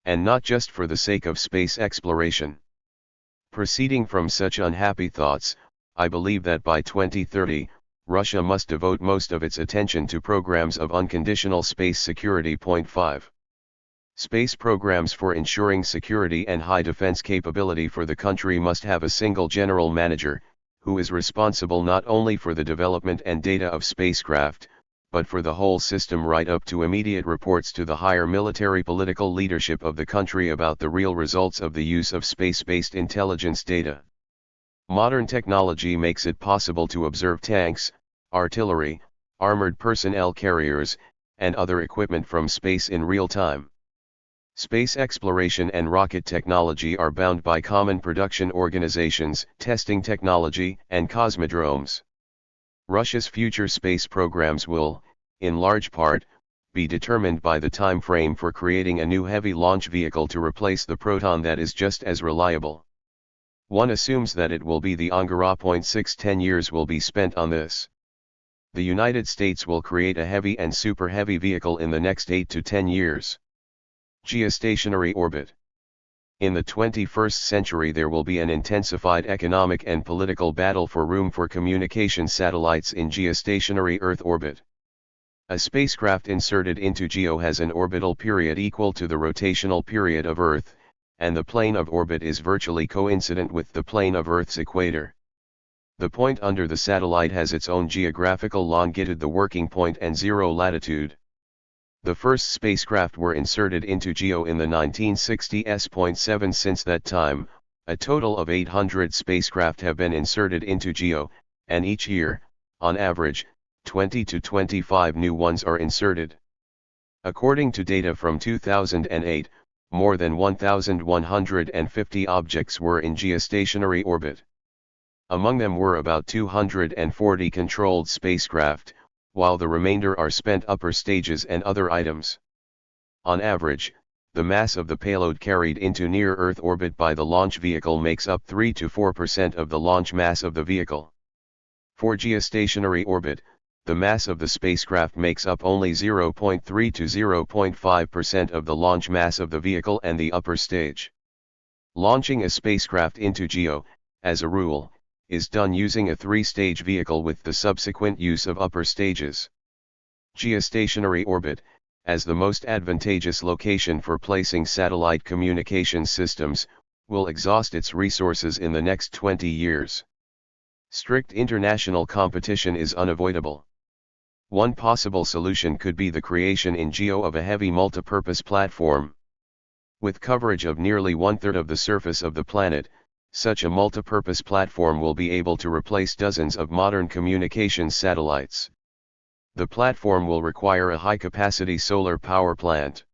And not just for the sake of space exploration. Proceeding from such unhappy thoughts, I believe that by 2030, Russia must devote most of its attention to programs of unconditional space security. 5. Space programs for ensuring security and high defense capability for the country must have a single general manager, who is responsible not only for the development and data of spacecraft, but for the whole system right up to immediate reports to the higher military political leadership of the country about the real results of the use of space-based intelligence data. Modern technology makes it possible to observe tanks, artillery, armored personnel carriers, and other equipment from space in real time. Space exploration and rocket technology are bound by common production organizations, testing technology, and cosmodromes. Russia's future space programs will, in large part, be determined by the time frame for creating a new heavy launch vehicle to replace the Proton that is just as reliable. One assumes that it will be the Angara. 6 10 years will be spent on this. The United States will create a heavy and super heavy vehicle in the next 8 to 10 years. Geostationary orbit. In the 21st century there will be an intensified economic and political battle for room for communication satellites in geostationary Earth orbit. A spacecraft inserted into GEO has an orbital period equal to the rotational period of Earth, and the plane of orbit is virtually coincident with the plane of Earth's equator. The point under the satellite has its own geographical longitude, the working point, and zero latitude. The first spacecraft were inserted into GEO in the 1960s. Since that time, a total of 800 spacecraft have been inserted into GEO, and each year, on average, 20 to 25 new ones are inserted. According to data from 2008, more than 1,150 objects were in geostationary orbit. Among them were about 240 controlled spacecraft, while the remainder are spent upper stages and other items. On average, the mass of the payload carried into near-Earth orbit by the launch vehicle makes up 3 to 4% of the launch mass of the vehicle. For geostationary orbit, the mass of the spacecraft makes up only 0.3 to 0.5% of the launch mass of the vehicle and the upper stage. Launching a spacecraft into GEO, as a rule, is done using a three-stage vehicle with the subsequent use of upper stages. Geostationary orbit, as the most advantageous location for placing satellite communications systems, will exhaust its resources in the next 20 years. Strict international competition is unavoidable. One possible solution could be the creation in GEO of a heavy multipurpose platform. With coverage of nearly one-third of the surface of the planet, such a multipurpose platform will be able to replace dozens of modern communications satellites. The platform will require a high-capacity solar power plant.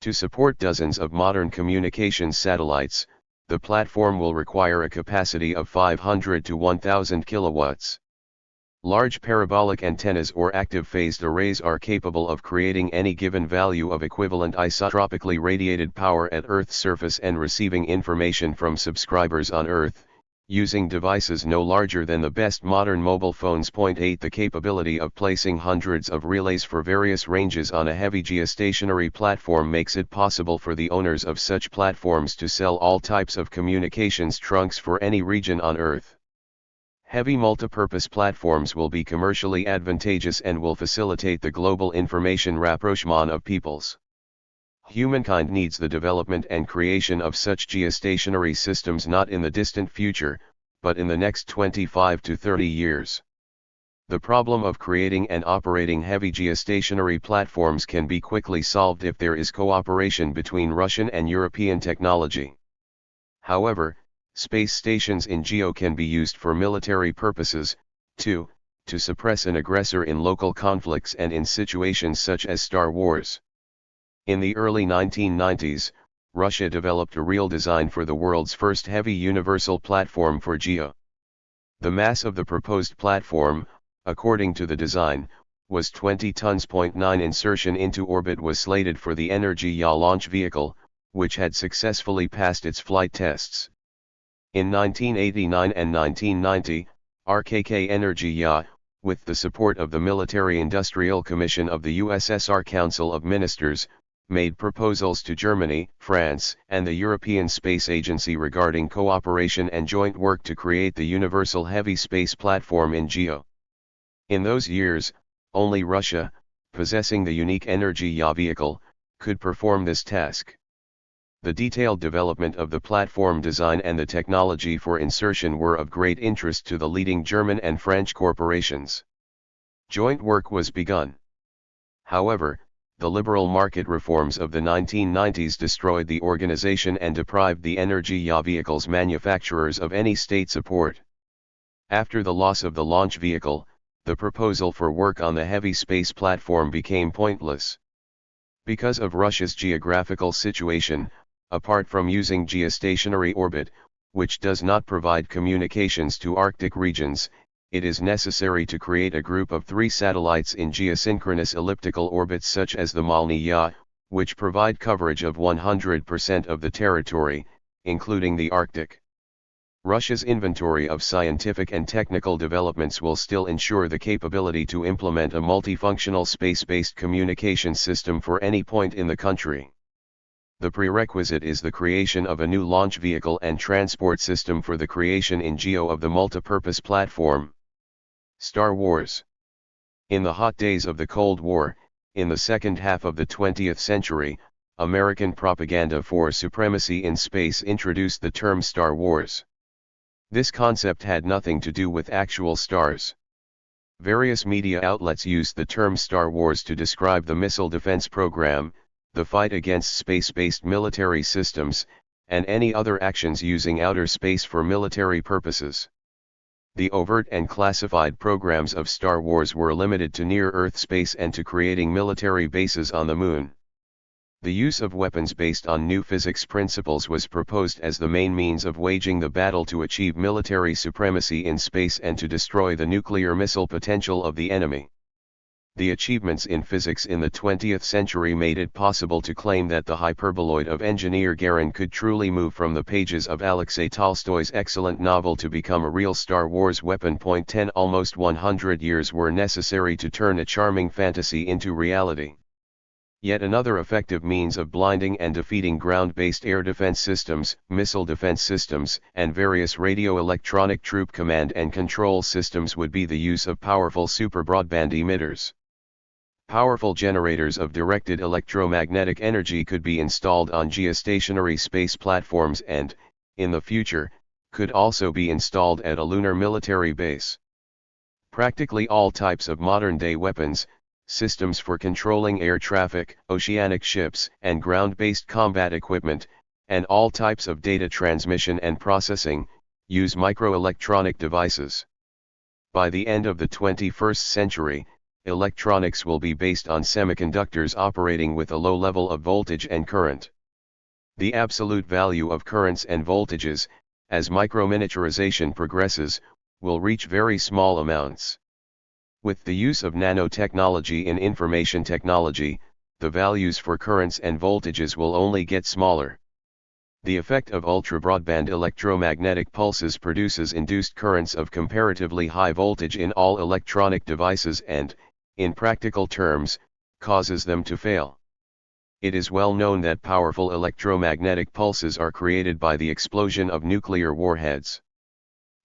To support dozens of modern communications satellites, the platform will require a capacity of 500 to 1000 kilowatts. Large parabolic antennas or active phased arrays are capable of creating any given value of equivalent isotropically radiated power at Earth's surface and receiving information from subscribers on Earth, using devices no larger than the best modern mobile phones. 8 The capability of placing hundreds of relays for various ranges on a heavy geostationary platform makes it possible for the owners of such platforms to sell all types of communications trunks for any region on Earth. Heavy multipurpose platforms will be commercially advantageous and will facilitate the global information rapprochement of peoples. Humankind needs the development and creation of such geostationary systems not in the distant future, but in the next 25 to 30 years. The problem of creating and operating heavy geostationary platforms can be quickly solved if there is cooperation between Russian and European technology. However, space stations in GEO can be used for military purposes, too, to suppress an aggressor in local conflicts and in situations such as Star Wars. In the early 1990s, Russia developed a real design for the world's first heavy universal platform for GEO. The mass of the proposed platform, according to the design, was 20 tons. 9 Insertion into orbit was slated for the Energy-Ya launch vehicle, which had successfully passed its flight tests. In 1989 and 1990, RKK Energy-Ya, with the support of the Military-Industrial Commission of the USSR Council of Ministers, made proposals to Germany, France, and the European Space Agency regarding cooperation and joint work to create the universal heavy space platform in GEO. In those years, only Russia, possessing the unique Energy-Ya vehicle, could perform this task. The detailed development of the platform design and the technology for insertion were of great interest to the leading German and French corporations. Joint work was begun. However, the liberal market reforms of the 1990s destroyed the organization and deprived the Energy-Ya vehicle's manufacturers of any state support. After the loss of the launch vehicle, the proposal for work on the heavy space platform became pointless. Because of Russia's geographical situation, apart from using geostationary orbit, which does not provide communications to Arctic regions, it is necessary to create a group of 3 satellites in geosynchronous elliptical orbits such as the Malny-Ya, which provide coverage of 100% of the territory, including the Arctic. Russia's inventory of scientific and technical developments will still ensure the capability to implement a multifunctional space-based communication system for any point in the country. The prerequisite is the creation of a new launch vehicle and transport system for the creation in GEO of the multipurpose platform. Star Wars. In the hot days of the Cold War, in the second half of the 20th century, American propaganda for supremacy in space introduced the term Star Wars. This concept had nothing to do with actual stars. Various media outlets used the term Star Wars to describe the missile defense program, the fight against space-based military systems, and any other actions using outer space for military purposes. The overt and classified programs of Star Wars were limited to near-Earth space and to creating military bases on the Moon. The use of weapons based on new physics principles was proposed as the main means of waging the battle to achieve military supremacy in space and to destroy the nuclear missile potential of the enemy. The achievements in physics in the 20th century made it possible to claim that the hyperboloid of engineer Gagarin could truly move from the pages of Alexei Tolstoy's excellent novel to become a real Star Wars weapon. 10 Almost 100 years were necessary to turn a charming fantasy into reality. Yet another effective means of blinding and defeating ground-based air defense systems, missile defense systems, and various radio-electronic troop command and control systems would be the use of powerful super-broadband emitters. Powerful generators of directed electromagnetic energy could be installed on geostationary space platforms and, in the future, could also be installed at a lunar military base. Practically all types of modern-day weapons, systems for controlling air traffic, oceanic ships, and ground-based combat equipment, and all types of data transmission and processing, use microelectronic devices. By the end of the 21st century, electronics will be based on semiconductors operating with a low level of voltage and current. The absolute value of currents and voltages, as microminiaturization progresses, will reach very small amounts. With the use of nanotechnology in information technology, the values for currents and voltages will only get smaller. The effect of ultra-broadband electromagnetic pulses produces induced currents of comparatively high voltage in all electronic devices and, in practical terms, causes them to fail. It is well known that powerful electromagnetic pulses are created by the explosion of nuclear warheads.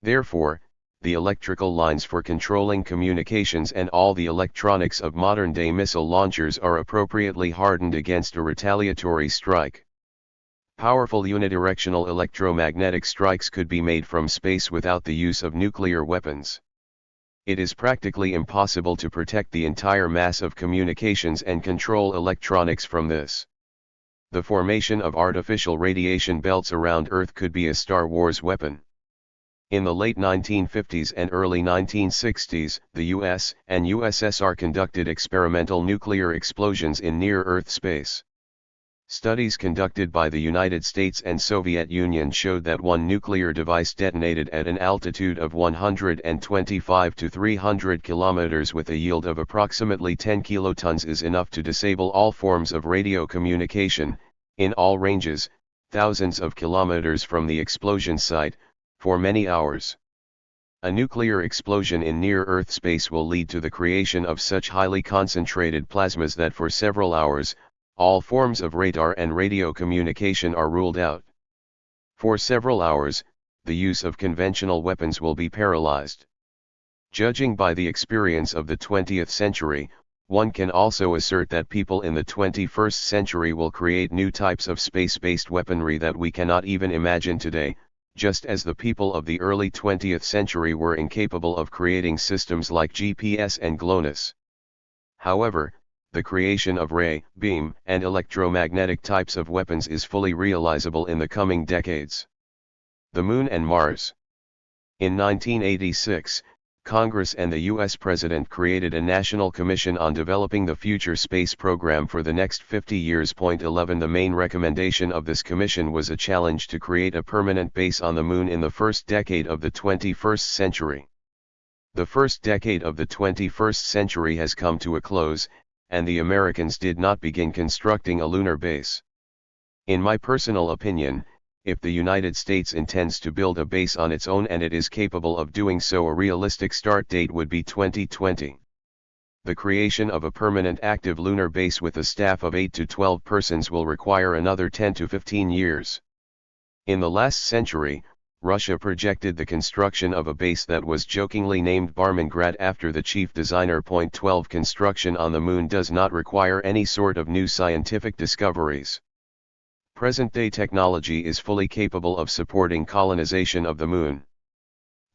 Therefore, the electrical lines for controlling communications and all the electronics of modern-day missile launchers are appropriately hardened against a retaliatory strike. Powerful unidirectional electromagnetic strikes could be made from space without the use of nuclear weapons. It is practically impossible to protect the entire mass of communications and control electronics from this. The formation of artificial radiation belts around Earth could be a Star Wars weapon. In the late 1950s and early 1960s, the US and USSR conducted experimental nuclear explosions in near-Earth space. Studies conducted by the United States and Soviet Union showed that one nuclear device detonated at an altitude of 125 to 300 kilometers with a yield of approximately 10 kilotons is enough to disable all forms of radio communication, in all ranges, thousands of kilometers from the explosion site, for many hours. A nuclear explosion in near-Earth space will lead to the creation of such highly concentrated plasmas that for several hours, all forms of radar and radio communication are ruled out. For several hours, the use of conventional weapons will be paralyzed. Judging by the experience of the 20th century, one can also assert that people in the 21st century will create new types of space-based weaponry that we cannot even imagine today, just as the people of the early 20th century were incapable of creating systems like GPS and GLONASS. However, the creation of ray, beam, and electromagnetic types of weapons is fully realizable in the coming decades. The Moon and Mars. In 1986, Congress and the U.S. President created a National Commission on Developing the Future Space Program for the next 50 years. 11 The main recommendation of this commission was a challenge to create a permanent base on the Moon in the first decade of the 21st century. The first decade of the 21st century has come to a close, and the Americans did not begin constructing a lunar base. In my personal opinion, if the United States intends to build a base on its own and it is capable of doing so, a realistic start date would be 2020. The creation of a permanent active lunar base with a staff of 8 to 12 persons will require another 10 to 15 years. In the last century, Russia projected the construction of a base that was jokingly named Barmangrad after the chief designer. 12 Construction on the Moon does not require any sort of new scientific discoveries. Present-day technology is fully capable of supporting colonization of the Moon.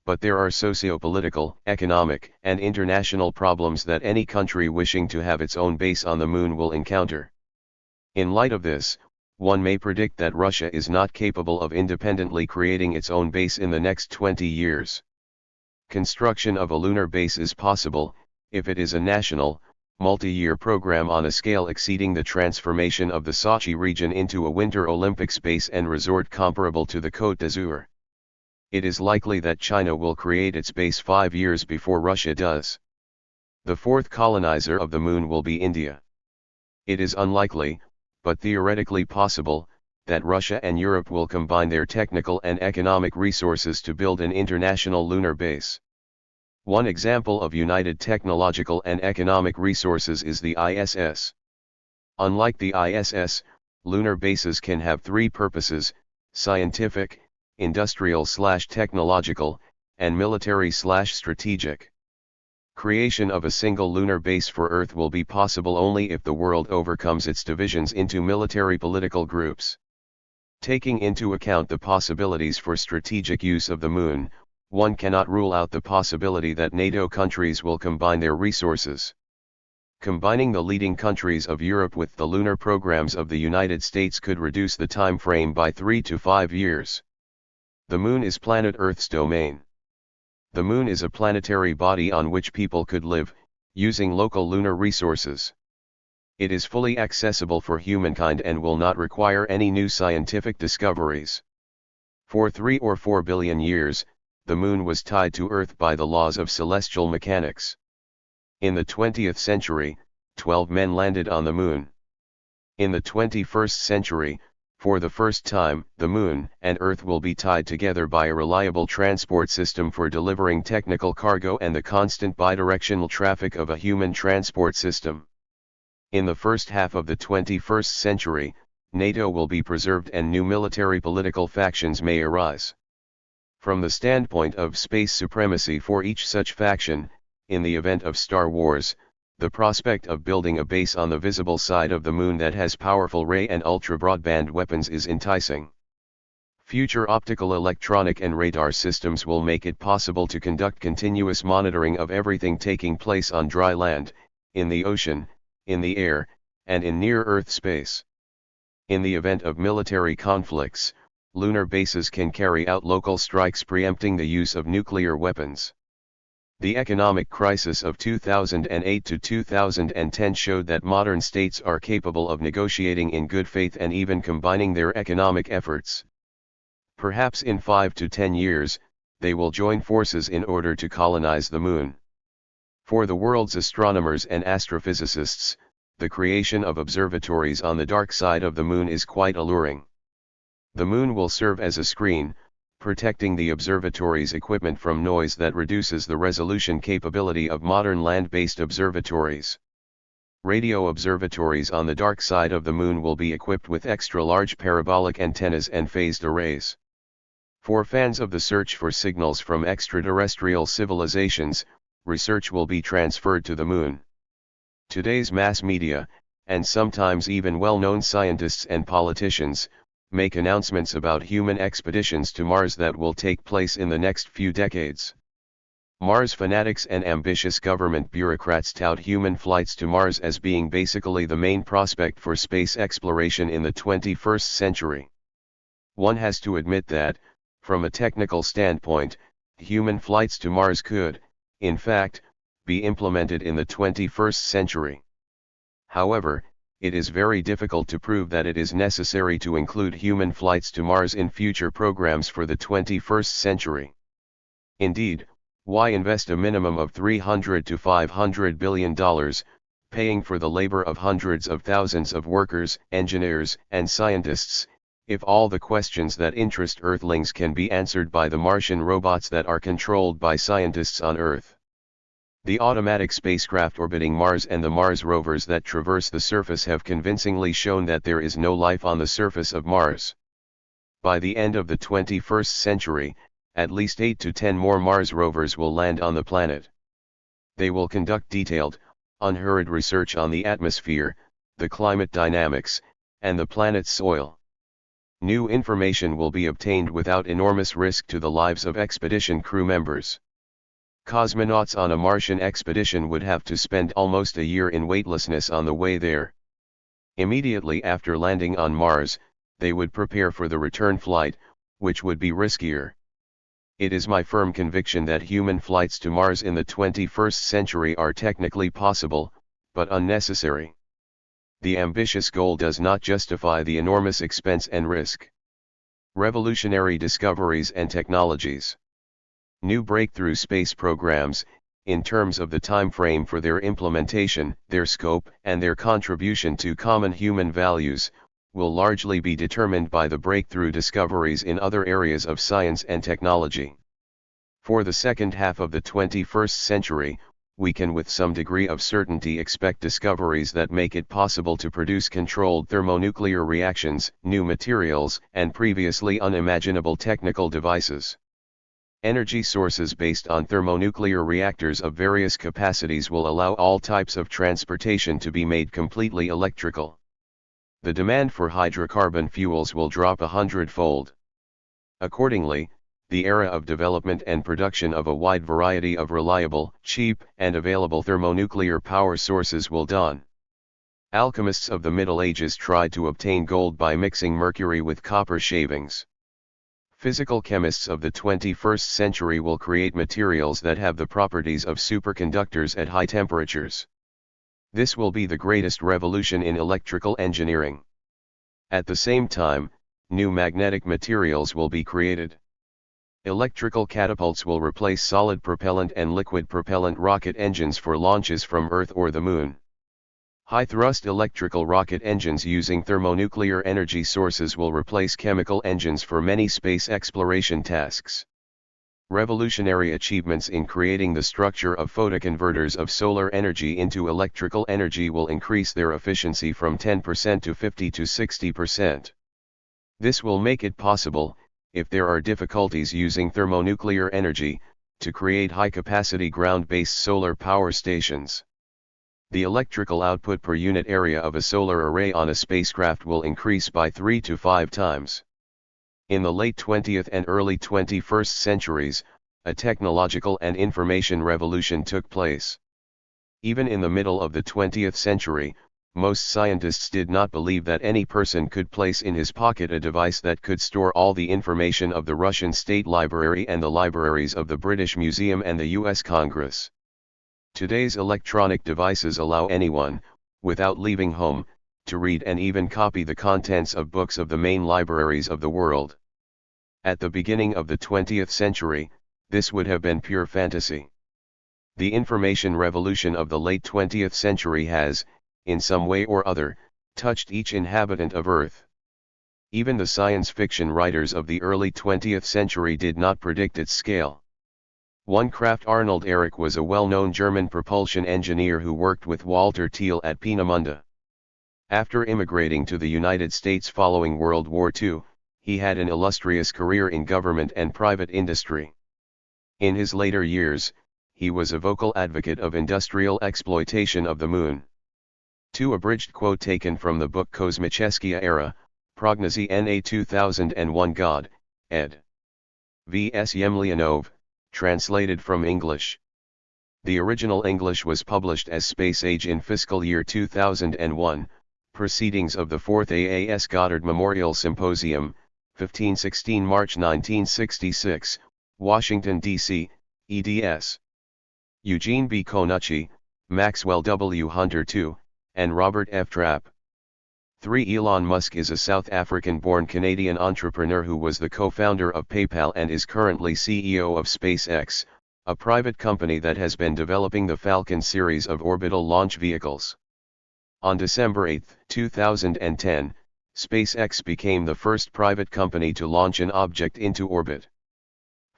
But there are socio-political, economic, and international problems that any country wishing to have its own base on the Moon will encounter. In light of this, one may predict that Russia is not capable of independently creating its own base in the next 20 years. Construction of a lunar base is possible, if it is a national, multi-year program on a scale exceeding the transformation of the Sochi region into a Winter Olympics base and resort comparable to the Côte d'Azur. It is likely that China will create its base 5 years before Russia does. The fourth colonizer of the Moon will be India. It is unlikely, but theoretically possible, that Russia and Europe will combine their technical and economic resources to build an international lunar base. One example of united technological and economic resources is the ISS. Unlike the ISS, lunar bases can have three purposes: scientific, industrial/technological, and military/strategic. Creation of a single lunar base for Earth will be possible only if the world overcomes its divisions into military political groups. Taking into account the possibilities for strategic use of the Moon, one cannot rule out the possibility that NATO countries will combine their resources. Combining the leading countries of Europe with the lunar programs of the United States could reduce the time frame by 3 to 5 years. The Moon is planet Earth's domain. The Moon is a planetary body on which people could live, using local lunar resources. It is fully accessible for humankind and will not require any new scientific discoveries. For 3 or 4 billion years, the Moon was tied to Earth by the laws of celestial mechanics. In the 20th century, 12 men landed on the Moon. In the 21st century, for the first time, the Moon and Earth will be tied together by a reliable transport system for delivering technical cargo and the constant bidirectional traffic of a human transport system. In the first half of the 21st century, NATO will be preserved and new military political factions may arise. From the standpoint of space supremacy for each such faction, in the event of Star Wars, the prospect of building a base on the visible side of the Moon that has powerful ray and ultra-broadband weapons is enticing. Future optical, electronic and radar systems will make it possible to conduct continuous monitoring of everything taking place on dry land, in the ocean, in the air, and in near-Earth space. In the event of military conflicts, lunar bases can carry out local strikes preempting the use of nuclear weapons. The economic crisis of 2008 to 2010 showed that modern states are capable of negotiating in good faith and even combining their economic efforts. Perhaps in 5 to 10 years, they will join forces in order to colonize the Moon. For the world's astronomers and astrophysicists, the creation of observatories on the dark side of the Moon is quite alluring. The Moon will serve as a screen, protecting the observatory's equipment from noise that reduces the resolution capability of modern land-based observatories. Radio observatories on the dark side of the Moon will be equipped with extra-large parabolic antennas and phased arrays. For fans of the search for signals from extraterrestrial civilizations, research will be transferred to the Moon. Today's mass media, and sometimes even well-known scientists and politicians, make announcements about human expeditions to Mars that will take place in the next few decades. Mars fanatics and ambitious government bureaucrats tout human flights to Mars as being basically the main prospect for space exploration in the 21st century. One has to admit that, from a technical standpoint, human flights to Mars could, in fact, be implemented in the 21st century. However, it is very difficult to prove that it is necessary to include human flights to Mars in future programs for the 21st century. Indeed, why invest a minimum of $300 to $500 billion, paying for the labor of hundreds of thousands of workers, engineers, and scientists, if all the questions that interest Earthlings can be answered by the Martian robots that are controlled by scientists on Earth? The automatic spacecraft orbiting Mars and the Mars rovers that traverse the surface have convincingly shown that there is no life on the surface of Mars. By the end of the 21st century, at least 8 to 10 more Mars rovers will land on the planet. They will conduct detailed, unhurried research on the atmosphere, the climate dynamics, and the planet's soil. New information will be obtained without enormous risk to the lives of expedition crew members. Cosmonauts on a Martian expedition would have to spend almost a year in weightlessness on the way there. Immediately after landing on Mars, they would prepare for the return flight, which would be riskier. It is my firm conviction that human flights to Mars in the 21st century are technically possible, but unnecessary. The ambitious goal does not justify the enormous expense and risk. Revolutionary discoveries and technologies. New breakthrough space programs, in terms of the time frame for their implementation, their scope, and their contribution to common human values, will largely be determined by the breakthrough discoveries in other areas of science and technology. For the second half of the 21st century, we can with some degree of certainty expect discoveries that make it possible to produce controlled thermonuclear reactions, new materials, and previously unimaginable technical devices. Energy sources based on thermonuclear reactors of various capacities will allow all types of transportation to be made completely electrical. The demand for hydrocarbon fuels will drop 100-fold. Accordingly, the era of development and production of a wide variety of reliable, cheap, and available thermonuclear power sources will dawn. Alchemists of the Middle Ages tried to obtain gold by mixing mercury with copper shavings. Physical chemists of the 21st century will create materials that have the properties of superconductors at high temperatures. This will be the greatest revolution in electrical engineering. At the same time, new magnetic materials will be created. Electrical catapults will replace solid propellant and liquid propellant rocket engines for launches from Earth or the Moon. High-thrust electrical rocket engines using thermonuclear energy sources will replace chemical engines for many space exploration tasks. Revolutionary achievements in creating the structure of photoconverters of solar energy into electrical energy will increase their efficiency from 10% to 50 to 60%. This will make it possible, if there are difficulties using thermonuclear energy, to create high-capacity ground-based solar power stations. The electrical output per unit area of a solar array on a spacecraft will increase by 3 to 5 times. In the late 20th and early 21st centuries, a technological and information revolution took place. Even in the middle of the 20th century, most scientists did not believe that any person could place in his pocket a device that could store all the information of the Russian State Library and the libraries of the British Museum and the U.S. Congress. Today's electronic devices allow anyone, without leaving home, to read and even copy the contents of books of the main libraries of the world. At the beginning of the 20th century, this would have been pure fantasy. The information revolution of the late 20th century has, in some way or other, touched each inhabitant of Earth. Even the science fiction writers of the early 20th century did not predict its scale. One Kraft Arnold Erich was a well-known German propulsion engineer who worked with Walter Thiel at Peenemünde. After immigrating to the United States following World War II, he had an illustrious career in government and private industry. In his later years, he was a vocal advocate of industrial exploitation of the Moon. Two abridged quote taken from the book Kosmicheska Era, Prognozy Na 2001 God, ed. V.S. Yemlianov, translated from English. The original English was published as Space Age in fiscal year 2001, Proceedings of the 4th AAS Goddard Memorial Symposium, 1516 March 1966, Washington, D.C., eds. Eugene B. Konucci, Maxwell W. Hunter II, and Robert F. Trapp. 3. Elon Musk is a South African-born Canadian entrepreneur who was the co-founder of PayPal and is currently CEO of SpaceX, a private company that has been developing the Falcon series of orbital launch vehicles. On December 8, 2010, SpaceX became the first private company to launch an object into orbit.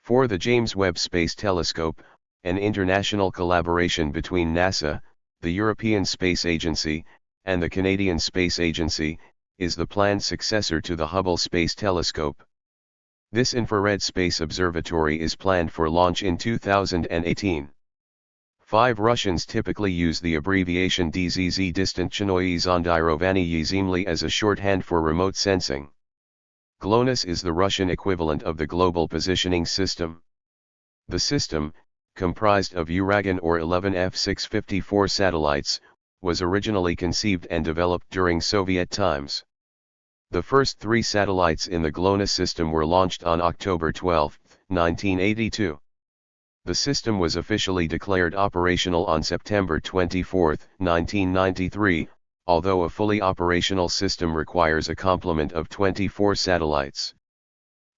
4. The James Webb Space Telescope, an international collaboration between NASA, the European Space Agency, and the Canadian Space Agency, is the planned successor to the Hubble Space Telescope. This infrared space observatory is planned for launch in 2018. 5 Russians typically use the abbreviation DZZ Distanchnoye Zondirovanie Zemli as a shorthand for remote sensing. GLONASS is the Russian equivalent of the Global Positioning System. The system, comprised of Uragan or 11 F-654 satellites, was originally conceived and developed during Soviet times. The first 3 satellites in the GLONASS system were launched on October 12, 1982. The system was officially declared operational on September 24, 1993, although a fully operational system requires a complement of 24 satellites.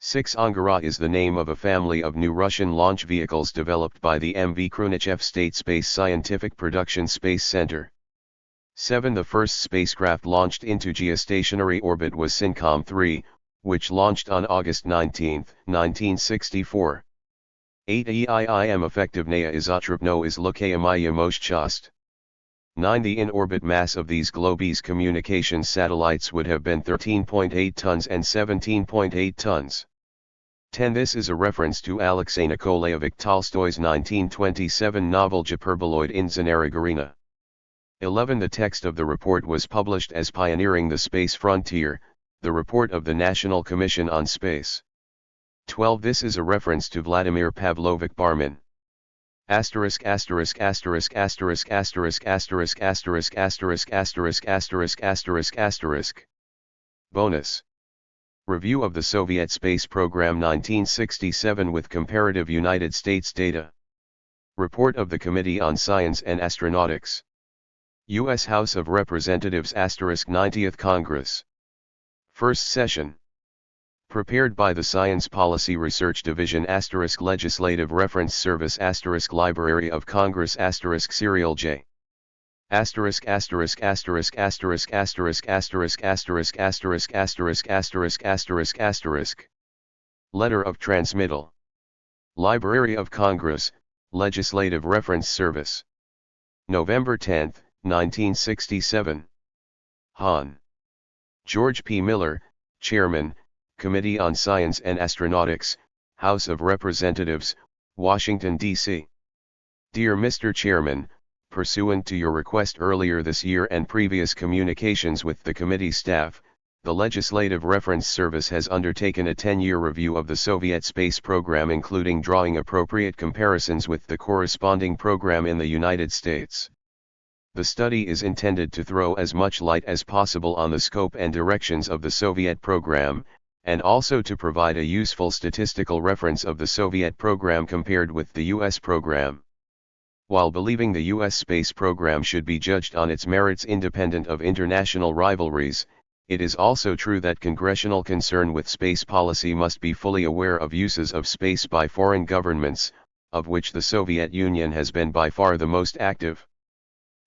6 Angara is the name of a family of new Russian launch vehicles developed by the MV Khrunichev State Space Scientific Production Space Center. 7 The first spacecraft launched into geostationary orbit was Syncom-3, which launched on August 19, 1964. 8 EIIM effectivnaya izotrupno is lokayamaya moshchast. 9 The in-orbit mass of these Globese communications satellites would have been 13.8 tons and 17.8 tons. 10 This is a reference to Alexei Nikolaevich Tolstoy's 1927 novel Hyperboloid in Zanaragorina. 11 The text of the report was published as Pioneering the Space Frontier, the report of the National Commission on Space. 12 This is a reference to Vladimir Pavlovich Barmin. Asterisk asterisk asterisk asterisk asterisk asterisk asterisk asterisk asterisk asterisk asterisk asterisk. Bonus. Review of the Soviet Space Program 1967 with comparative United States data. Report of the Committee on Science and Astronautics. U.S. House of Representatives * 90th Congress. First session. Prepared by the Science Policy Research Division * Legislative Reference Service * Library of Congress * Serial J. Asterisk asterisk asterisk asterisk asterisk asterisk asterisk asterisk asterisk asterisk asterisk asterisk. Letter of Transmittal. Library of Congress, Legislative Reference Service. November 10, 1967. Hahn. George P. Miller, Chairman, Committee on Science and Astronautics, House of Representatives, Washington, D.C. Dear Mr. Chairman, pursuant to your request earlier this year and previous communications with the committee staff, the Legislative Reference Service has undertaken a 10-year review of the Soviet space program, including drawing appropriate comparisons with the corresponding program in the United States. The study is intended to throw as much light as possible on the scope and directions of the Soviet program, and also to provide a useful statistical reference of the Soviet program compared with the U.S. program. While believing the U.S. space program should be judged on its merits independent of international rivalries, it is also true that congressional concern with space policy must be fully aware of uses of space by foreign governments, of which the Soviet Union has been by far the most active.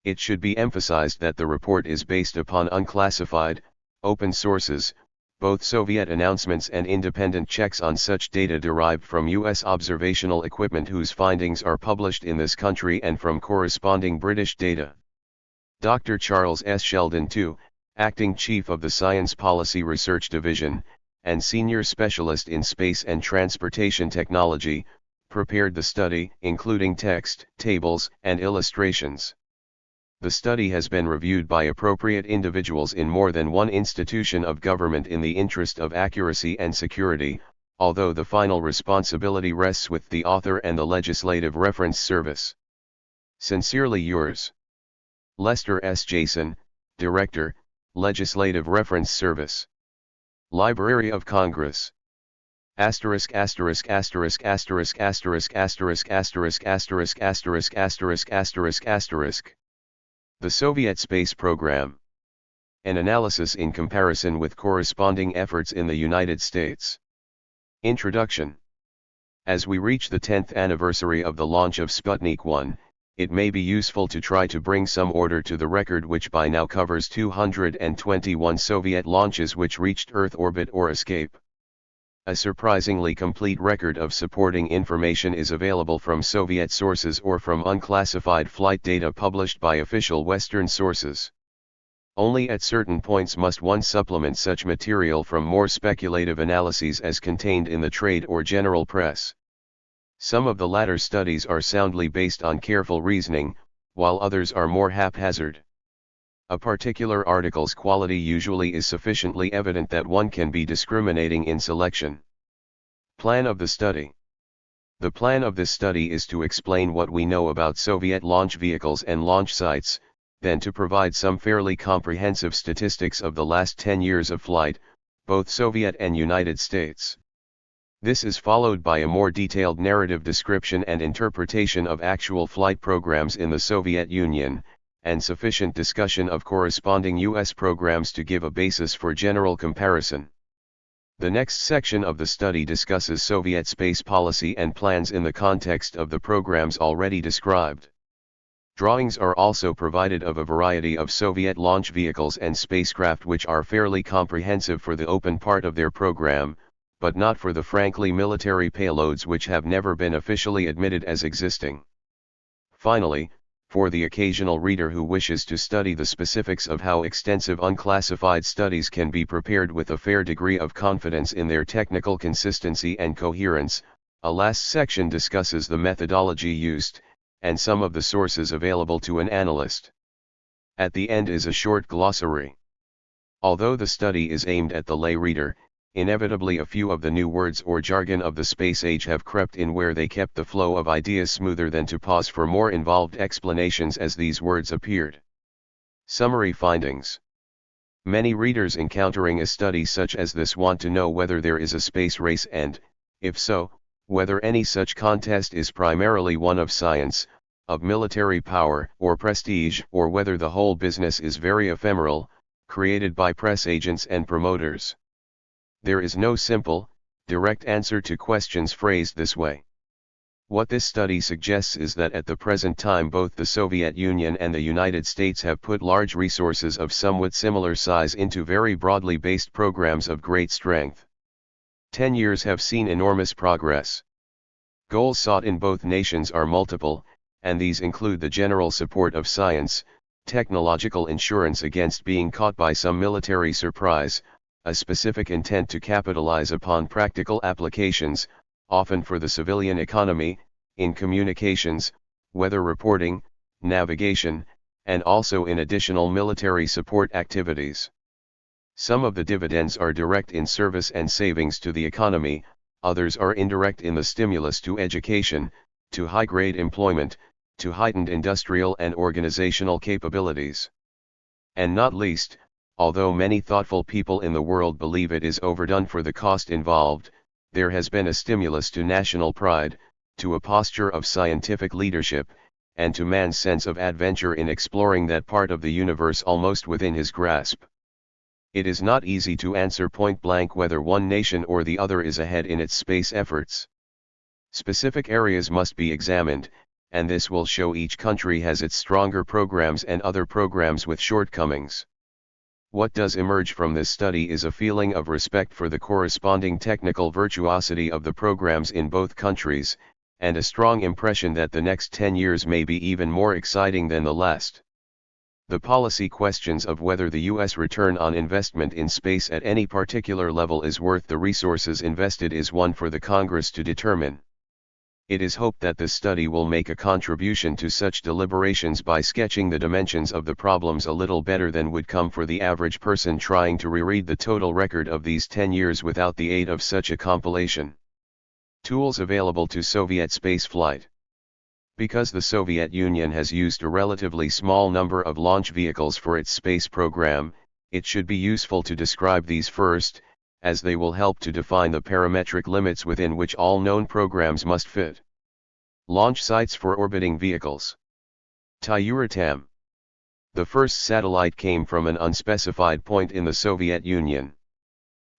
It should be emphasized that the report is based upon unclassified, open sources, both Soviet announcements and independent checks on such data derived from U.S. observational equipment whose findings are published in this country and from corresponding British data. Dr. Charles S. Sheldon II, Acting Chief of the Science Policy Research Division, and Senior Specialist in Space and Transportation Technology, prepared the study, including text, tables, and illustrations. The study has been reviewed by appropriate individuals in more than one institution of government in the interest of accuracy and security, although the final responsibility rests with the author and the Legislative Reference Service. Sincerely yours. Lester S. Jason, Director, Legislative Reference Service. Library of Congress. Asterisk asterisk asterisk asterisk asterisk asterisk asterisk asterisk asterisk asterisk asterisk asterisk. The Soviet Space Program. An analysis in comparison with corresponding efforts in the United States. Introduction. As we reach the 10th anniversary of the launch of Sputnik 1, it may be useful to try to bring some order to the record, which by now covers 221 Soviet launches which reached Earth orbit or escape. A surprisingly complete record of supporting information is available from Soviet sources or from unclassified flight data published by official Western sources. Only at certain points must one supplement such material from more speculative analyses as contained in the trade or general press. Some of the latter studies are soundly based on careful reasoning, while others are more haphazard. A particular article's quality usually is sufficiently evident that one can be discriminating in selection. Plan of the study. The plan of this study is to explain what we know about Soviet launch vehicles and launch sites, then to provide some fairly comprehensive statistics of the last 10 years of flight, both Soviet and United States. This is followed by a more detailed narrative description and interpretation of actual flight programs in the Soviet Union, and sufficient discussion of corresponding U.S. programs to give a basis for general comparison. The next section of the study discusses Soviet space policy and plans in the context of the programs already described. Drawings are also provided of a variety of Soviet launch vehicles and spacecraft which are fairly comprehensive for the open part of their program, but not for the frankly military payloads which have never been officially admitted as existing. Finally, for the occasional reader who wishes to study the specifics of how extensive unclassified studies can be prepared with a fair degree of confidence in their technical consistency and coherence, a last section discusses the methodology used, and some of the sources available to an analyst. At the end is a short glossary. Although the study is aimed at the lay reader, inevitably a few of the new words or jargon of the space age have crept in where they kept the flow of ideas smoother than to pause for more involved explanations as these words appeared. Summary findings. Many readers encountering a study such as this want to know whether there is a space race and, if so, whether any such contest is primarily one of science, of military power or prestige, or whether the whole business is very ephemeral, created by press agents and promoters. There is no simple, direct answer to questions phrased this way. What this study suggests is that at the present time both the Soviet Union and the United States have put large resources of somewhat similar size into very broadly based programs of great strength. 10 years have seen enormous progress. Goals sought in both nations are multiple, and these include the general support of science, technological insurance against being caught by some military surprise, a specific intent to capitalize upon practical applications, often for the civilian economy, in communications, weather reporting, navigation, and also in additional military support activities. Some of the dividends are direct in service and savings to the economy, others are indirect in the stimulus to education, to high-grade employment, to heightened industrial and organizational capabilities. And not least, although many thoughtful people in the world believe it is overdone for the cost involved, there has been a stimulus to national pride, to a posture of scientific leadership, and to man's sense of adventure in exploring that part of the universe almost within his grasp. It is not easy to answer point-blank whether one nation or the other is ahead in its space efforts. Specific areas must be examined, and this will show each country has its stronger programs and other programs with shortcomings. What does emerge from this study is a feeling of respect for the corresponding technical virtuosity of the programs in both countries, and a strong impression that the next 10 years may be even more exciting than the last. The policy questions of whether the U.S. return on investment in space at any particular level is worth the resources invested is one for the Congress to determine. It is hoped that this study will make a contribution to such deliberations by sketching the dimensions of the problems a little better than would come for the average person trying to reread the total record of these 10 years without the aid of such a compilation. Tools available to Soviet spaceflight. Because the Soviet Union has used a relatively small number of launch vehicles for its space program, it should be useful to describe these first, as they will help to define the parametric limits within which all known programs must fit. Launch sites for orbiting vehicles. THIRD-WORLDISM. The first satellite came from an unspecified point in the Soviet Union.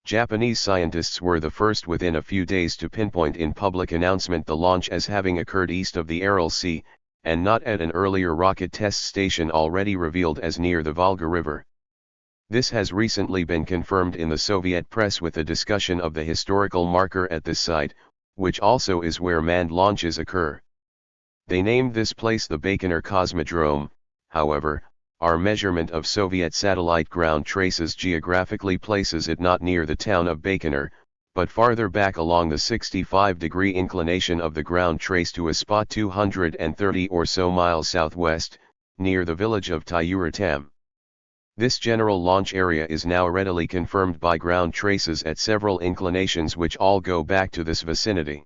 Japanese scientists were the first within a few days to pinpoint in public announcement the launch as having occurred east of the Aral Sea, and not at an earlier rocket test station already revealed as near the Volga River. This has recently been confirmed in the Soviet press with a discussion of the historical marker at this site, which also is where manned launches occur. They named this place the Baikonur Cosmodrome, however, our measurement of Soviet satellite ground traces geographically places it not near the town of Baikonur, but farther back along the 65-degree inclination of the ground trace to a spot 230 or so miles southwest, near the village of THIRD-WORLDISM. This general launch area is now readily confirmed by ground traces at several inclinations which all go back to this vicinity.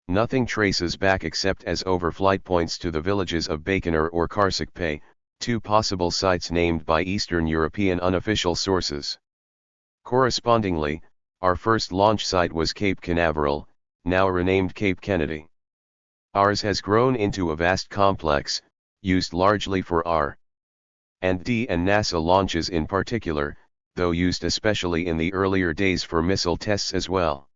Nothing traces back except as overflight points to the villages of Baikonur or Karsakpay, two possible sites named by Eastern European unofficial sources. Correspondingly, our first launch site was Cape Canaveral, now renamed Cape Kennedy. Ours has grown into a vast complex, used largely for R&D and NASA launches in particular, though used especially in the earlier days for missile tests as well.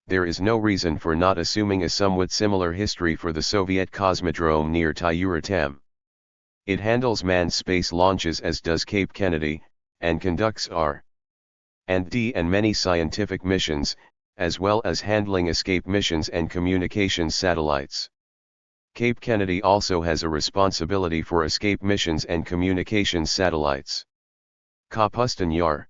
There is no reason for not assuming a somewhat similar history for the Soviet Cosmodrome near THIRD-WORLDISM. It handles manned space launches as does Cape Kennedy, and conducts R&D and many scientific missions, as well as handling escape missions and communications satellites. Cape Kennedy also has a responsibility for escape missions and communications satellites. Kapustin Yar.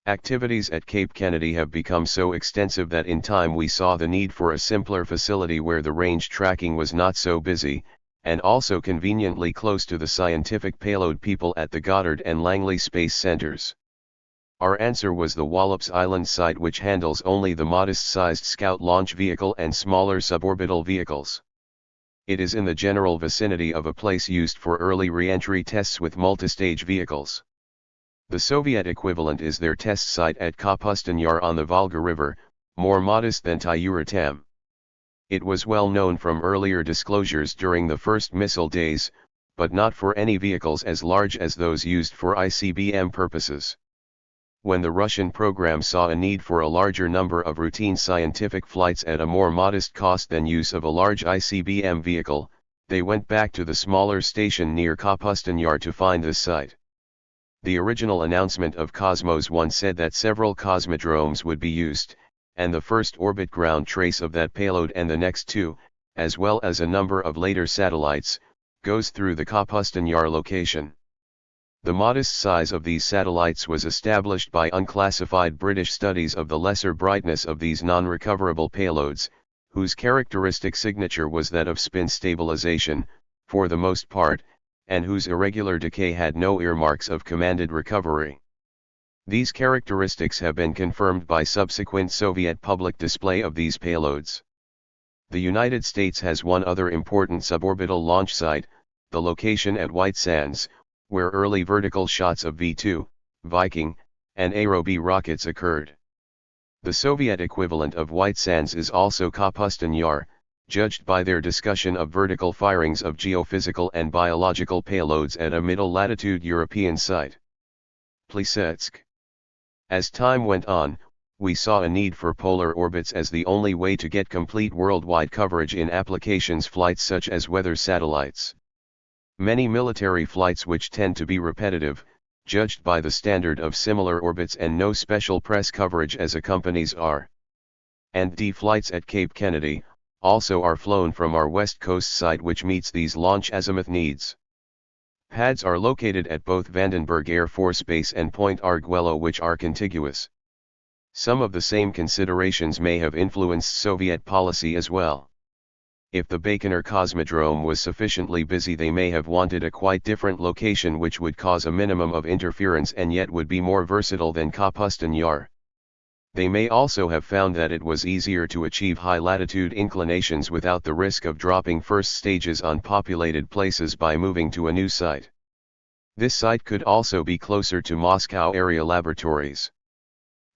Activities at Cape Kennedy have become so extensive that in time we saw the need for a simpler facility where the range tracking was not so busy, and also conveniently close to the scientific payload people at the Goddard and Langley Space Centers. Our answer was the Wallops Island site, which handles only the modest-sized Scout launch vehicle and smaller suborbital vehicles. It is in the general vicinity of a place used for early re-entry tests with multistage vehicles. The Soviet equivalent is their test site at Kapustin Yar on the Volga River, more modest than THIRD-WORLDISM. It was well known from earlier disclosures during the first missile days, but not for any vehicles as large as those used for ICBM purposes. When the Russian program saw a need for a larger number of routine scientific flights at a more modest cost than use of a large ICBM vehicle, they went back to the smaller station near Kapustin Yar to find this site. The original announcement of Cosmos 1 said that several cosmodromes would be used, and the first orbit ground trace of that payload and the next two, as well as a number of later satellites, goes through the Kapustin Yar location. The modest size of these satellites was established by unclassified British studies of the lesser brightness of these non-recoverable payloads, whose characteristic signature was that of spin stabilization, for the most part, and whose irregular decay had no earmarks of commanded recovery. These characteristics have been confirmed by subsequent Soviet public display of these payloads. The United States has one other important suborbital launch site, the location at White Sands, where early vertical shots of V-2, Viking, and Aero-B rockets occurred. The Soviet equivalent of White Sands is also Kapustin Yar, judged by their discussion of vertical firings of geophysical and biological payloads at a middle-latitude European site. Plesetsk. As time went on, we saw a need for polar orbits as the only way to get complete worldwide coverage in applications flights such as weather satellites. Many military flights which tend to be repetitive, judged by the standard of similar orbits and no special press coverage as accompanies R&D flights at Cape Kennedy, also are flown from our west coast site which meets these launch azimuth needs. Pads are located at both Vandenberg Air Force Base and Point Arguello, which are contiguous. Some of the same considerations may have influenced Soviet policy as well. If the Baikonur Cosmodrome was sufficiently busy, they may have wanted a quite different location which would cause a minimum of interference and yet would be more versatile than Kapustin Yar. They may also have found that it was easier to achieve high latitude inclinations without the risk of dropping first stages on populated places by moving to a new site. This site could also be closer to Moscow area laboratories.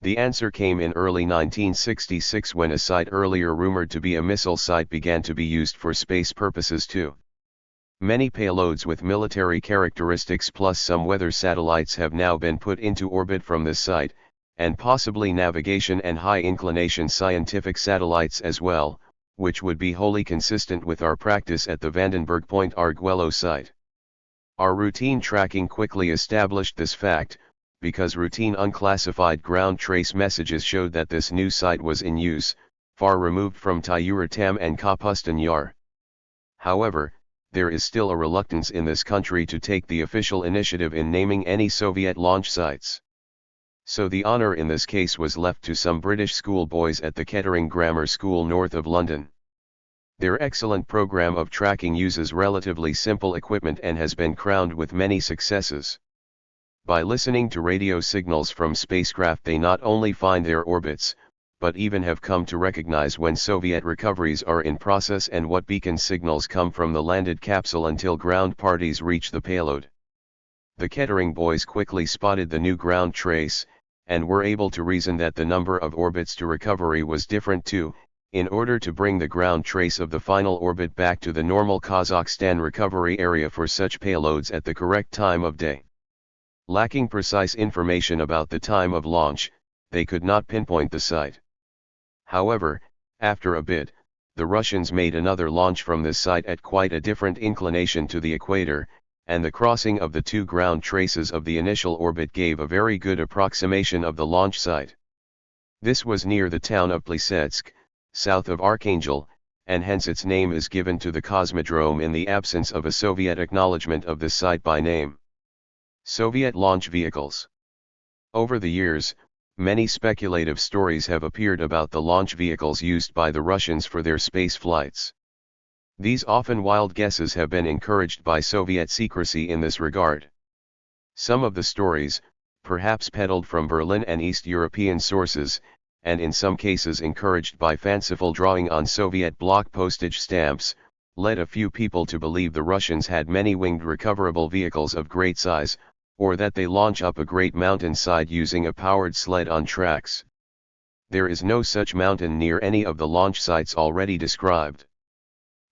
The answer came in early 1966 when a site earlier rumored to be a missile site began to be used for space purposes too. Many payloads with military characteristics plus some weather satellites have now been put into orbit from this site, and possibly navigation and high-inclination scientific satellites as well, which would be wholly consistent with our practice at the Vandenberg Point Arguello site. Our routine tracking quickly established this fact, because routine unclassified ground trace messages showed that this new site was in use, far removed from THIRD-WORLDISM and Kapustin Yar. However, there is still a reluctance in this country to take the official initiative in naming any Soviet launch sites. So the honor in this case was left to some British schoolboys at the Kettering Grammar School north of London. Their excellent program of tracking uses relatively simple equipment and has been crowned with many successes. By listening to radio signals from spacecraft, they not only find their orbits, but even have come to recognize when Soviet recoveries are in process and what beacon signals come from the landed capsule until ground parties reach the payload. The Kettering boys quickly spotted the new ground trace, and were able to reason that the number of orbits to recovery was different too, in order to bring the ground trace of the final orbit back to the normal Kazakhstan recovery area for such payloads at the correct time of day. Lacking precise information about the time of launch, they could not pinpoint the site. However, after a bit, the Russians made another launch from this site at quite a different inclination to the equator, and the crossing of the two ground traces of the initial orbit gave a very good approximation of the launch site. This was near the town of Plesetsk, south of Archangel, and hence its name is given to the cosmodrome in the absence of a Soviet acknowledgement of this site by name. Soviet launch vehicles. Over the years, many speculative stories have appeared about the launch vehicles used by the Russians for their space flights. These often wild guesses have been encouraged by Soviet secrecy in this regard. Some of the stories, perhaps peddled from Berlin and East European sources, and in some cases encouraged by fanciful drawing on Soviet block postage stamps, led a few people to believe the Russians had many winged recoverable vehicles of great size, or that they launch up a great mountainside using a powered sled on tracks. There is no such mountain near any of the launch sites already described.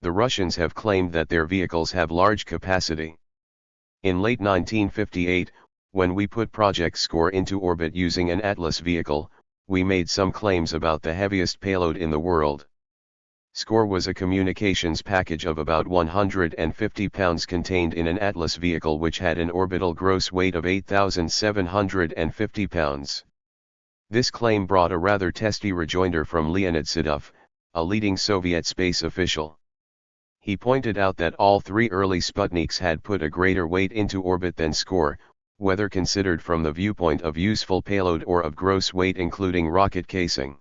The Russians have claimed that their vehicles have large capacity. In late 1958, when we put Project SCORE into orbit using an Atlas vehicle, we made some claims about the heaviest payload in the world. SCORE was a communications package of about 150 pounds contained in an Atlas vehicle which had an orbital gross weight of 8,750 pounds. This claim brought a rather testy rejoinder from Leonid Sedov, a leading Soviet space official. He pointed out that all three early Sputniks had put a greater weight into orbit than SCORE, whether considered from the viewpoint of useful payload or of gross weight including rocket casing.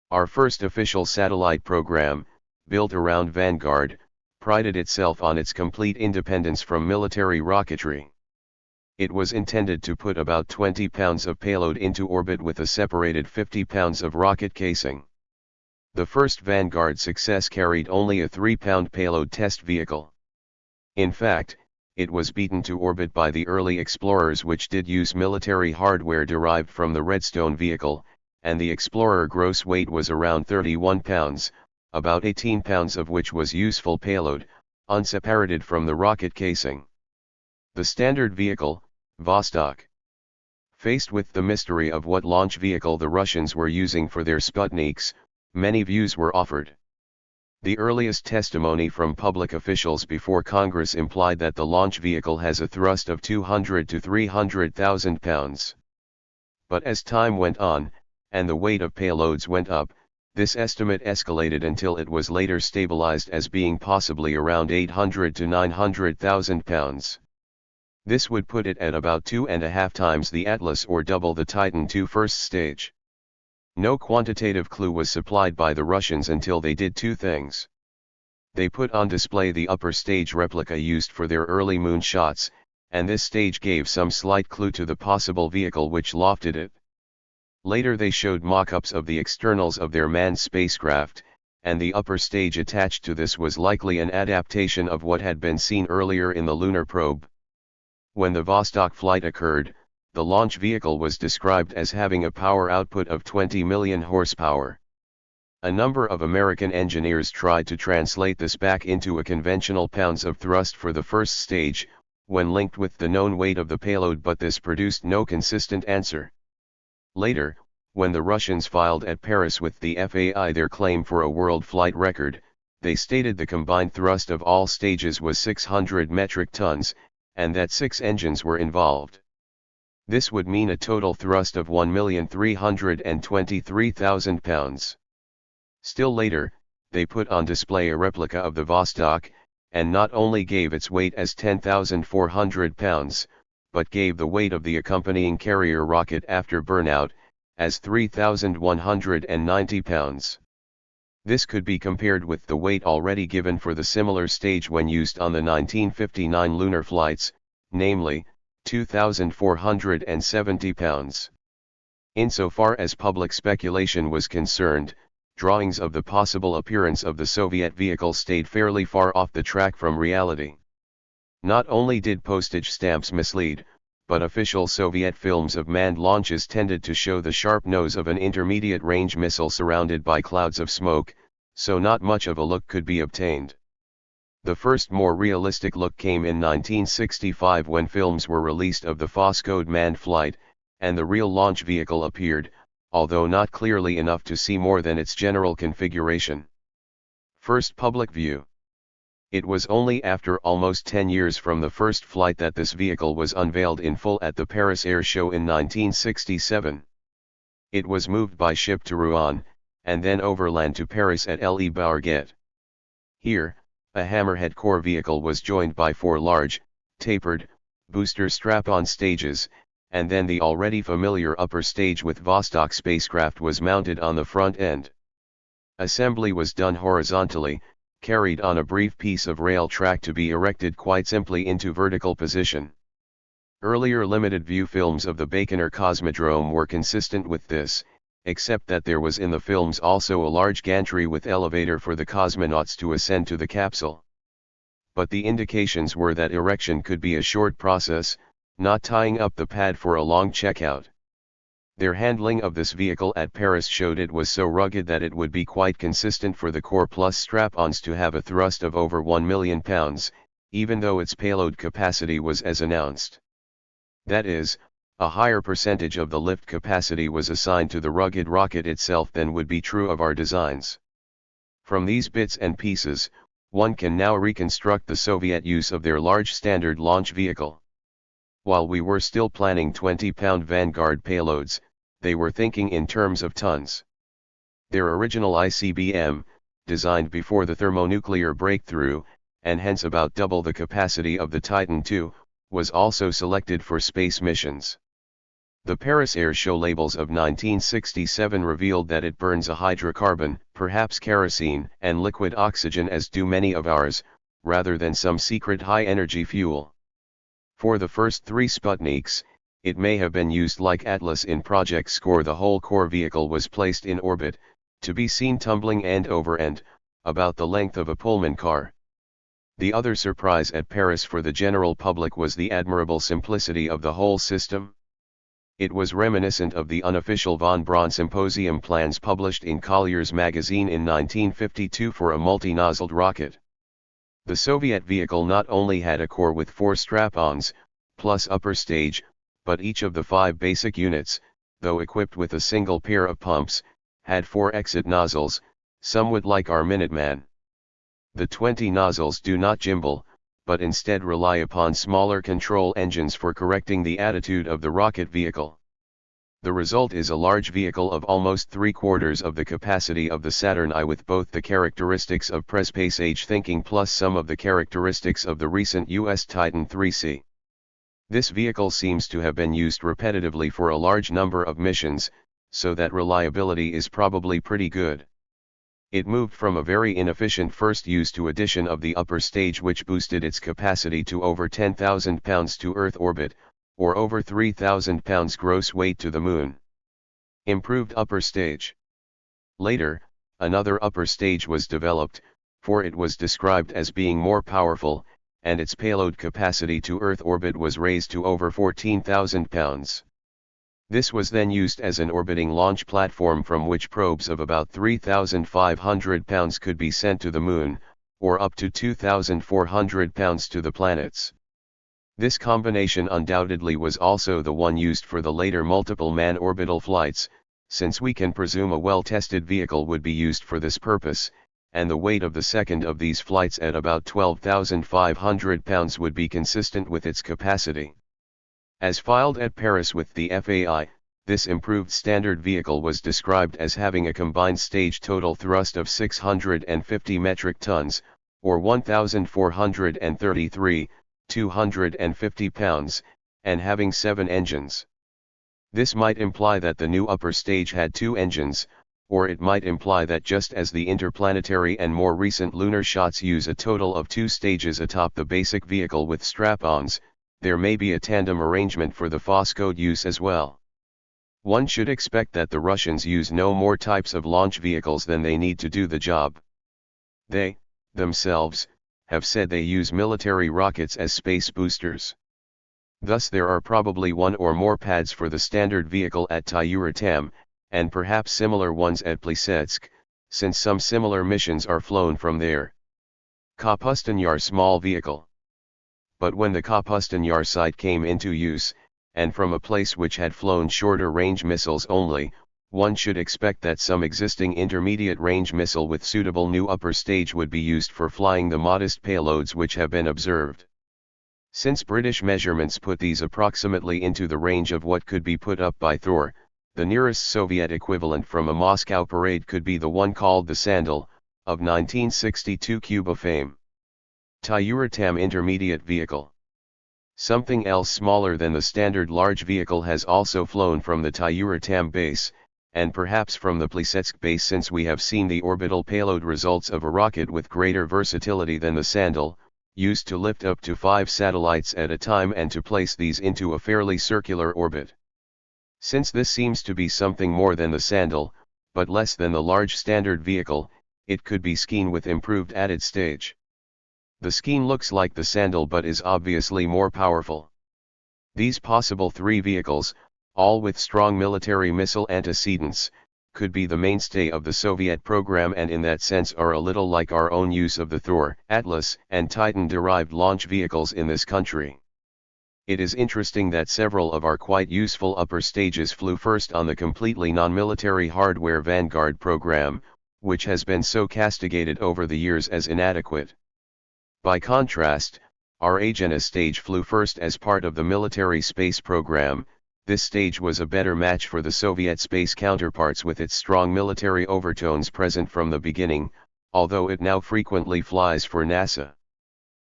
Our first official satellite program, built around Vanguard, prided itself on its complete independence from military rocketry. It was intended to put about 20 pounds of payload into orbit with a separated 50 pounds of rocket casing. The first Vanguard success carried only a 3-pound payload test vehicle. In fact, it was beaten to orbit by the early Explorers, which did use military hardware derived from the Redstone vehicle, and the Explorer gross weight was around 31 pounds, about 18 pounds of which was useful payload, unseparated from the rocket casing. The standard vehicle, Vostok. Faced with the mystery of what launch vehicle the Russians were using for their Sputniks, many views were offered. The earliest testimony from public officials before Congress implied that the launch vehicle has a thrust of 200 to 300,000 pounds. But as time went on, and the weight of payloads went up, this estimate escalated until it was later stabilized as being possibly around 800 to 900,000 pounds. This would put it at about 2.5 times the Atlas or double the Titan II first stage. No quantitative clue was supplied by the Russians until they did two things. They put on display the upper stage replica used for their early moon shots, and this stage gave some slight clue to the possible vehicle which lofted it. Later they showed mock-ups of the externals of their manned spacecraft, and the upper stage attached to this was likely an adaptation of what had been seen earlier in the lunar probe. When the Vostok flight occurred, the launch vehicle was described as having a power output of 20 million horsepower. A number of American engineers tried to translate this back into a conventional pounds of thrust for the first stage, when linked with the known weight of the payload, but this produced no consistent answer. Later, when the Russians filed at Paris with the FAI their claim for a world flight record, they stated the combined thrust of all stages was 600 metric tons, and that 6 engines were involved. This would mean a total thrust of 1,323,000 pounds. Still later, they put on display a replica of the Vostok, and not only gave its weight as 10,400 pounds, but gave the weight of the accompanying carrier rocket after burnout, as 3,190 pounds. This could be compared with the weight already given for the similar stage when used on the 1959 lunar flights, namely, 2,470 pounds. Insofar as public speculation was concerned, drawings of the possible appearance of the Soviet vehicle stayed fairly far off the track from reality. Not only did postage stamps mislead, but official Soviet films of manned launches tended to show the sharp nose of an intermediate-range missile surrounded by clouds of smoke, so not much of a look could be obtained. The first more realistic look came in 1965 when films were released of the Voskhod manned flight, and the real launch vehicle appeared, although not clearly enough to see more than its general configuration. First public view. It was only after almost 10 years from the first flight that this vehicle was unveiled in full at the Paris Air Show in 1967. It was moved by ship to Rouen, and then overland to Paris at Le Bourget. Here, a hammerhead core vehicle was joined by 4 large, tapered, booster strap-on stages, and then the already familiar upper stage with Vostok spacecraft was mounted on the front end. Assembly was done horizontally, carried on a brief piece of rail track to be erected quite simply into vertical position. Earlier limited view films of the Baikonur Cosmodrome were consistent with this, except that there was in the films also a large gantry with elevator for the cosmonauts to ascend to the capsule. But the indications were that erection could be a short process, not tying up the pad for a long checkout. Their handling of this vehicle at Paris showed it was so rugged that it would be quite consistent for the core plus strap-ons to have a thrust of over 1 million pounds, even though its payload capacity was as announced. That is, a higher percentage of the lift capacity was assigned to the rugged rocket itself than would be true of our designs. From these bits and pieces, one can now reconstruct the Soviet use of their large standard launch vehicle. While we were still planning 20-pound Vanguard payloads, they were thinking in terms of tons. Their original ICBM, designed before the thermonuclear breakthrough, and hence about double the capacity of the Titan II, was also selected for space missions. The Paris Air Show labels of 1967 revealed that it burns a hydrocarbon, perhaps kerosene, and liquid oxygen as do many of ours, rather than some secret high-energy fuel. For the first 3 Sputniks, it may have been used like Atlas in Project Score. The whole core vehicle was placed in orbit, to be seen tumbling end over end, about the length of a Pullman car. The other surprise at Paris for the general public was the admirable simplicity of the whole system. It was reminiscent of the unofficial von Braun symposium plans published in Collier's magazine in 1952 for a multi-nozzled rocket. The Soviet vehicle not only had a core with 4 strap-ons, plus upper stage, but each of the 5 basic units, though equipped with a single pair of pumps, had 4 exit nozzles, somewhat like our Minuteman. The 20 nozzles do not gimbal, but instead rely upon smaller control engines for correcting the attitude of the rocket vehicle. The result is a large vehicle of almost 3/4 of the capacity of the Saturn I, with both the characteristics of prespace age thinking plus some of the characteristics of the recent US Titan IIIC. This vehicle seems to have been used repetitively for a large number of missions, so that reliability is probably pretty good. It moved from a very inefficient first use to addition of the upper stage, which boosted its capacity to over 10,000 pounds to Earth orbit, or over 3,000 pounds gross weight to the Moon. Improved upper stage. Later, another upper stage was developed, for it was described as being more powerful, and its payload capacity to Earth orbit was raised to over 14,000 pounds. This was then used as an orbiting launch platform from which probes of about 3,500 pounds could be sent to the Moon, or up to 2,400 pounds to the planets. This combination undoubtedly was also the one used for the later multiple man orbital flights, since we can presume a well-tested vehicle would be used for this purpose, and the weight of the second of these flights at about 12,500 pounds would be consistent with its capacity. As filed at Paris with the FAI, this improved standard vehicle was described as having a combined stage total thrust of 650 metric tons, or 1,433, 250 pounds, and having 7 engines. This might imply that the new upper stage had 2 engines, or it might imply that just as the interplanetary and more recent lunar shots use a total of 2 stages atop the basic vehicle with strap-ons, there may be a tandem arrangement for the Phoscode use as well. One should expect that the Russians use no more types of launch vehicles than they need to do the job. They, themselves, have said they use military rockets as space boosters. Thus there are probably one or more pads for the standard vehicle at Tyuratam, and perhaps similar ones at Plesetsk, since some similar missions are flown from there. Kapustin-Yar small vehicle. But when the Kapustin-Yar site came into use, and from a place which had flown shorter range missiles only, one should expect that some existing intermediate range missile with suitable new upper stage would be used for flying the modest payloads which have been observed. Since British measurements put these approximately into the range of what could be put up by Thor, the nearest Soviet equivalent from a Moscow parade could be the one called the Sandal, of 1962 Cuba fame. Tyuratam intermediate vehicle. Something else smaller than the standard large vehicle has also flown from the Tyuratam base, and perhaps from the Plesetsk base, since we have seen the orbital payload results of a rocket with greater versatility than the Sandal, used to lift up to 5 satellites at a time and to place these into a fairly circular orbit. Since this seems to be something more than the Sandal, but less than the large standard vehicle, it could be Skeen with improved added stage. The Skeen looks like the Sandal but is obviously more powerful. These possible 3 vehicles, all with strong military missile antecedents, could be the mainstay of the Soviet program, and in that sense are a little like our own use of the Thor, Atlas, and Titan-derived launch vehicles in this country. It is interesting that several of our quite useful upper stages flew first on the completely non-military hardware Vanguard program, which has been so castigated over the years as inadequate. By contrast, our Agena stage flew first as part of the military space program. This stage was a better match for the Soviet space counterparts with its strong military overtones present from the beginning, although it now frequently flies for NASA.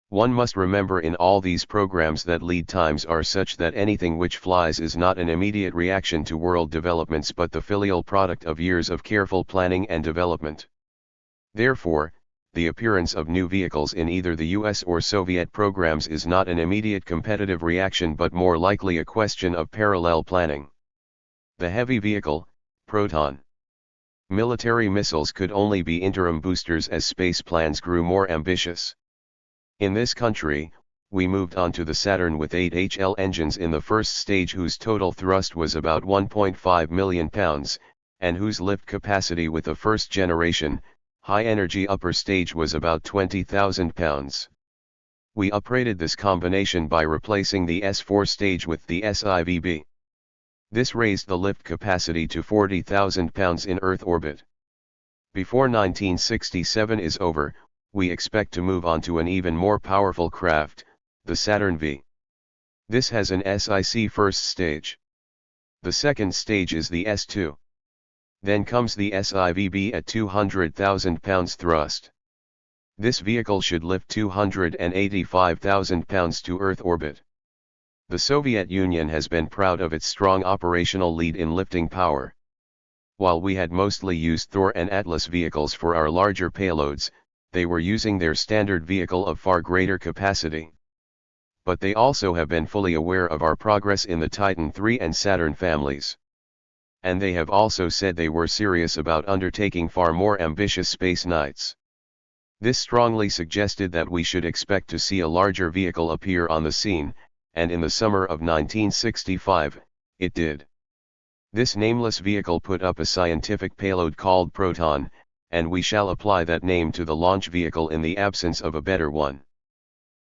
One must remember in all these programs that lead times are such that anything which flies is not an immediate reaction to world developments but the filial product of years of careful planning and development. Therefore, the appearance of new vehicles in either the US or Soviet programs is not an immediate competitive reaction but more likely a question of parallel planning. The heavy vehicle, Proton. Military missiles could only be interim boosters as space plans grew more ambitious. In this country, we moved on to the Saturn with 8 HL engines in the first stage whose total thrust was about 1.5 million pounds, and whose lift capacity with the first generation, high-energy upper stage was about 20,000 pounds. We uprated this combination by replacing the S4 stage with the SIVB. This raised the lift capacity to 40,000 pounds in Earth orbit. Before 1967 is over, we expect to move on to an even more powerful craft, the Saturn V. This has an SIC first stage. The second stage is the S2. Then comes the SIVB at 200,000 pounds thrust. This vehicle should lift 285,000 pounds to Earth orbit. The Soviet Union has been proud of its strong operational lead in lifting power. While we had mostly used Thor and Atlas vehicles for our larger payloads, they were using their standard vehicle of far greater capacity. But they also have been fully aware of our progress in the Titan III and Saturn families. And they have also said they were serious about undertaking far more ambitious space nights. This strongly suggested that we should expect to see a larger vehicle appear on the scene, and in the summer of 1965, it did. This nameless vehicle put up a scientific payload called Proton, and we shall apply that name to the launch vehicle in the absence of a better one.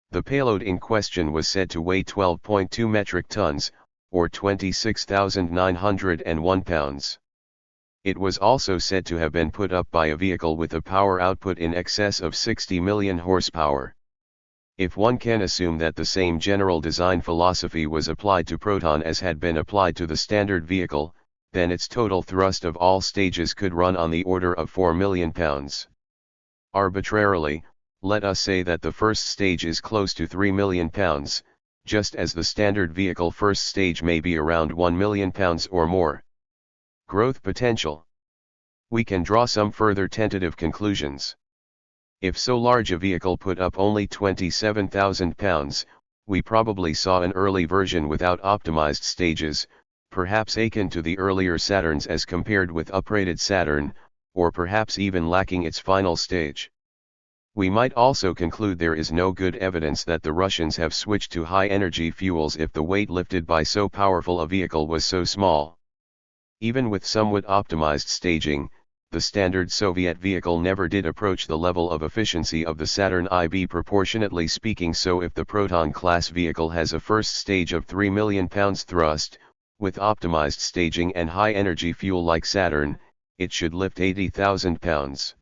The payload in question was said to weigh 12.2 metric tons, or 26,901 pounds. It was also said to have been put up by a vehicle with a power output in excess of 60 million horsepower. If one can assume that the same general design philosophy was applied to Proton as had been applied to the standard vehicle, then its total thrust of all stages could run on the order of 4 million pounds. Arbitrarily, Let us say that the first stage is close to 3 million pounds, just as the standard vehicle first stage may be around 1 million pounds or more. Growth potential. We can draw some further tentative conclusions. If so large a vehicle put up only 27,000 pounds, we probably saw an early version without optimized stages, perhaps akin to the earlier Saturns as compared with uprated Saturn, or perhaps even lacking its final stage. We might also conclude there is no good evidence that the Russians have switched to high-energy fuels if the weight lifted by so powerful a vehicle was so small. Even with somewhat optimized staging, the standard Soviet vehicle never did approach the level of efficiency of the Saturn IB, proportionately speaking. So if the Proton-class vehicle has a first stage of 3 million pounds thrust, with optimized staging and high-energy fuel like Saturn, it should lift 80,000 pounds.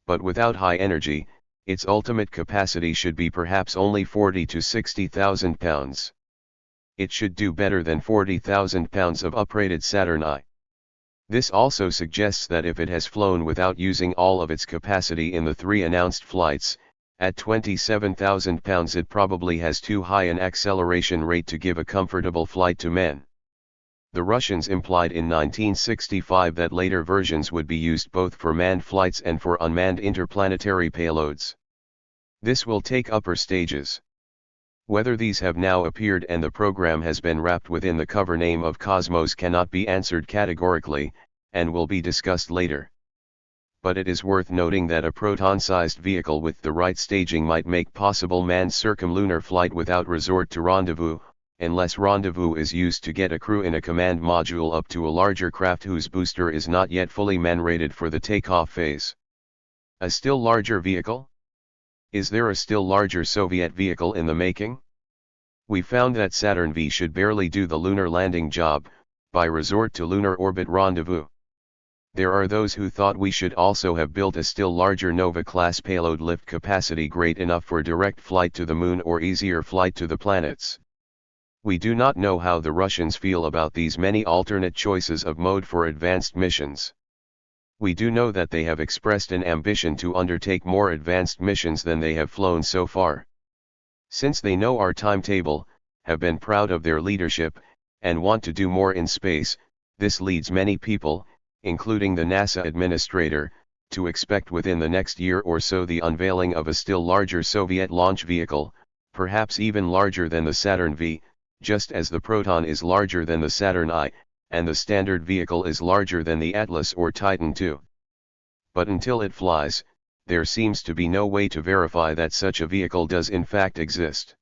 But without high energy, its ultimate capacity should be perhaps only 40 to 60,000 pounds. It should do better than 40,000 pounds of uprated Saturn I. This also suggests that if it has flown without using all of its capacity in the 3 announced flights, at 27,000 pounds it probably has too high an acceleration rate to give a comfortable flight to men. The Russians implied in 1965 that later versions would be used both for manned flights and for unmanned interplanetary payloads. This will take upper stages. Whether these have now appeared and the program has been wrapped within the cover name of Cosmos cannot be answered categorically, and will be discussed later. But it is worth noting that a Proton-sized vehicle with the right staging might make possible manned circumlunar flight without resort to rendezvous, unless rendezvous is used to get a crew in a command module up to a larger craft whose booster is not yet fully man-rated for the takeoff phase. A still larger vehicle? Is there a still larger Soviet vehicle in the making? We found that Saturn V should barely do the lunar landing job, by resort to lunar orbit rendezvous. There are those who thought we should also have built a still larger Nova-class payload lift capacity great enough for direct flight to the Moon or easier flight to the planets. We do not know how the Russians feel about these many alternate choices of mode for advanced missions. We do know that they have expressed an ambition to undertake more advanced missions than they have flown so far. Since they know our timetable, have been proud of their leadership, and want to do more in space, this leads many people, including the NASA administrator, to expect within the next year or so the unveiling of a still larger Soviet launch vehicle, perhaps even larger than the Saturn V, just as the Proton is larger than the Saturn I, and the standard vehicle is larger than the Atlas or Titan II. But until it flies, there seems to be no way to verify that such a vehicle does in fact exist.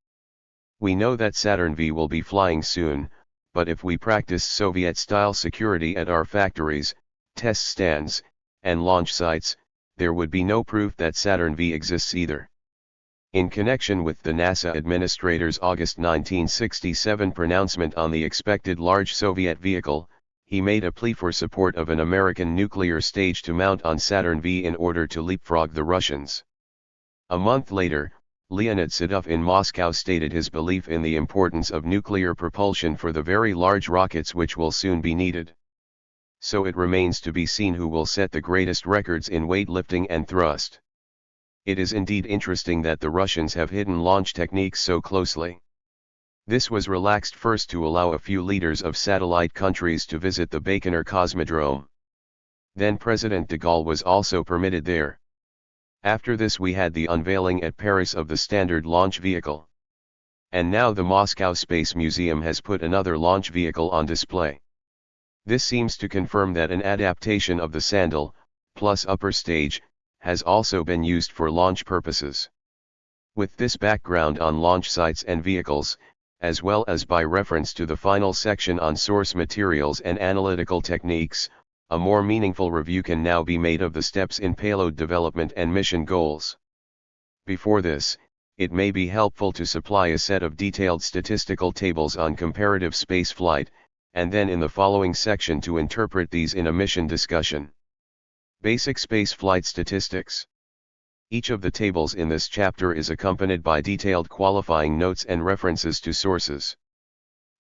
We know that Saturn V will be flying soon, but if we practice Soviet-style security at our factories, test stands, and launch sites, there would be no proof that Saturn V exists either. In connection with the NASA administrator's August 1967 pronouncement on the expected large Soviet vehicle, he made a plea for support of an American nuclear stage to mount on Saturn V in order to leapfrog the Russians. A month later, Leonid Sedov in Moscow stated his belief in the importance of nuclear propulsion for the very large rockets which will soon be needed. So it remains to be seen who will set the greatest records in weightlifting and thrust. It is indeed interesting that the Russians have hidden launch techniques so closely. This was relaxed first to allow a few leaders of satellite countries to visit the Baikonur Cosmodrome. Then President de Gaulle was also permitted there. After this we had the unveiling at Paris of the standard launch vehicle. And now the Moscow Space Museum has put another launch vehicle on display. This seems to confirm that an adaptation of the Sandal, plus upper stage, has also been used for launch purposes. With this background on launch sites and vehicles, as well as by reference to the final section on source materials and analytical techniques, a more meaningful review can now be made of the steps in payload development and mission goals. Before this, it may be helpful to supply a set of detailed statistical tables on comparative spaceflight, and then in the following section to interpret these in a mission discussion. Basic spaceflight statistics. Each of the tables in this chapter is accompanied by detailed qualifying notes and references to sources.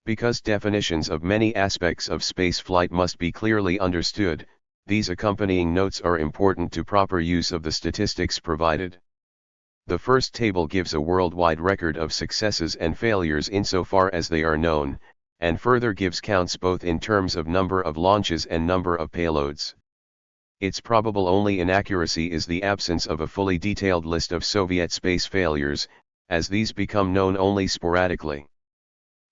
Because definitions of many aspects of spaceflight must be clearly understood, these accompanying notes are important to proper use of the statistics provided. The first table gives a worldwide record of successes and failures insofar as they are known, and further gives counts both in terms of number of launches and number of payloads. Its probable only inaccuracy is the absence of a fully detailed list of Soviet space failures, as these become known only sporadically.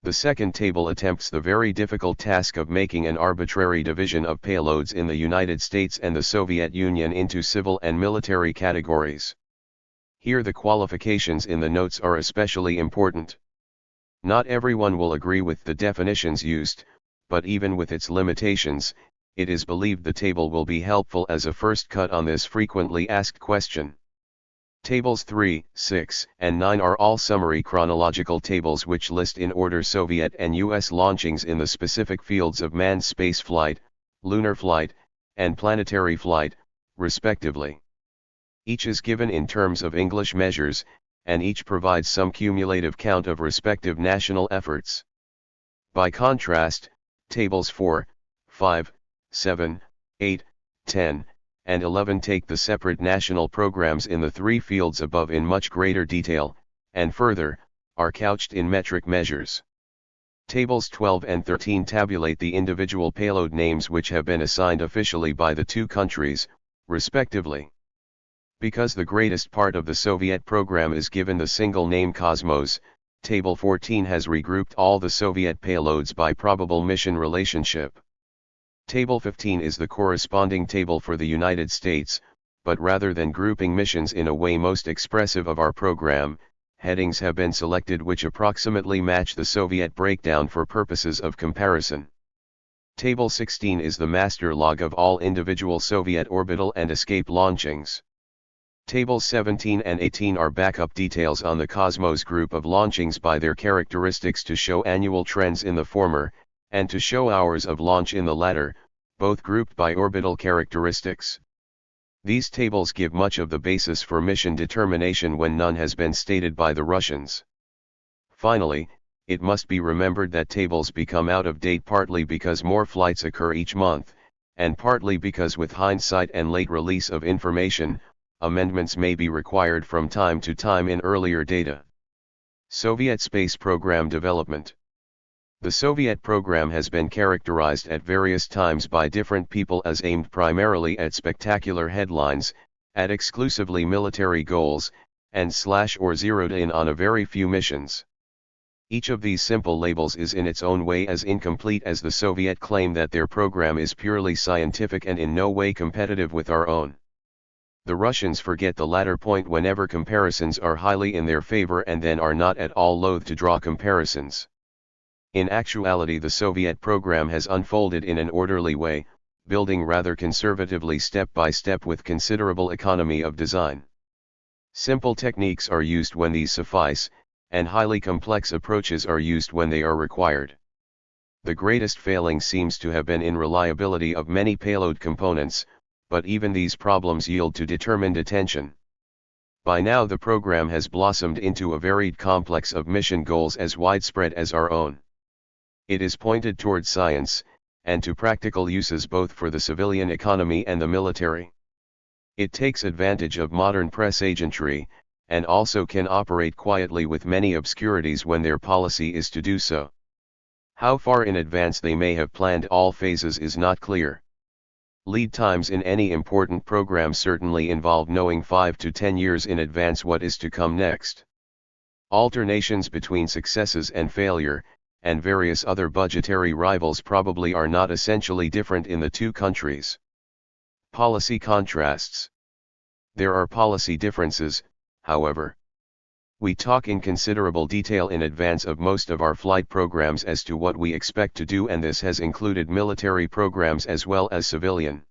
The second table attempts the very difficult task of making an arbitrary division of payloads in the United States and the Soviet Union into civil and military categories. Here the qualifications in the notes are especially important. Not everyone will agree with the definitions used, but even with its limitations, it is believed the table will be helpful as a first cut on this frequently asked question. Tables 3, 6, and 9 are all summary chronological tables which list in order Soviet and US launchings in the specific fields of manned spaceflight, lunar flight, and planetary flight, respectively. Each is given in terms of English measures, and each provides some cumulative count of respective national efforts. By contrast, tables 4, 5, 7, 8, 10, and 11 take the separate national programs in the three fields above in much greater detail, and further, are couched in metric measures. Tables 12 and 13 tabulate the individual payload names which have been assigned officially by the two countries, respectively. Because the greatest part of the Soviet program is given the single name Cosmos, Table 14 has regrouped all the Soviet payloads by probable mission relationship. Table 15 is the corresponding table for the United States, but rather than grouping missions in a way most expressive of our program, headings have been selected which approximately match the Soviet breakdown for purposes of comparison. Table 16 is the master log of all individual Soviet orbital and escape launchings. Tables 17 and 18 are backup details on the Cosmos group of launchings by their characteristics to show annual trends in the former, and to show hours of launch in the latter, both grouped by orbital characteristics. These tables give much of the basis for mission determination when none has been stated by the Russians. Finally, it must be remembered that tables become out of date partly because more flights occur each month, and partly because with hindsight and late release of information, amendments may be required from time to time in earlier data. Soviet space program development. The Soviet program has been characterized at various times by different people as aimed primarily at spectacular headlines, at exclusively military goals, and or zeroed in on a very few missions. Each of these simple labels is in its own way as incomplete as the Soviet claim that their program is purely scientific and in no way competitive with our own. The Russians forget the latter point whenever comparisons are highly in their favor and then are not at all loath to draw comparisons. In actuality, the Soviet program has unfolded in an orderly way, building rather conservatively step by step with considerable economy of design. Simple techniques are used when these suffice, and highly complex approaches are used when they are required. The greatest failing seems to have been in reliability of many payload components, but even these problems yield to determined attention. By now the program has blossomed into a varied complex of mission goals as widespread as our own. It is pointed toward science, and to practical uses both for the civilian economy and the military. It takes advantage of modern press agentry, and also can operate quietly with many obscurities when their policy is to do so. How far in advance they may have planned all phases is not clear. Lead times in any important program certainly involve knowing 5 to 10 years in advance what is to come next. Alternations between successes and failure, and various other budgetary rivals probably are not essentially different in the two countries. Policy contrasts. There are policy differences, however. We talk in considerable detail in advance of most of our flight programs as to what we expect to do, and this has included military programs as well as civilian.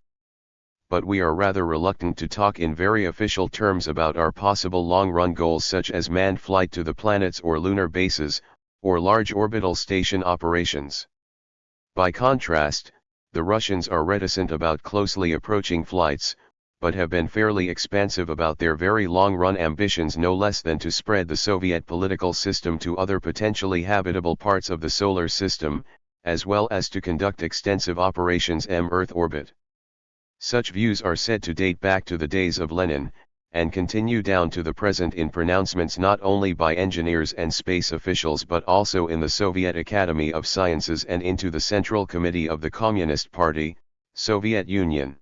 But we are rather reluctant to talk in very official terms about our possible long-run goals such as manned flight to the planets or lunar bases, or large orbital station operations. By contrast, the Russians are reticent about closely approaching flights, but have been fairly expansive about their very long-run ambitions, no less than to spread the Soviet political system to other potentially habitable parts of the solar system, as well as to conduct extensive operations Earth orbit. Such views are said to date back to the days of Lenin, and continue down to the present in pronouncements not only by engineers and space officials but also in the Soviet Academy of Sciences and into the Central Committee of the Communist Party, Soviet Union.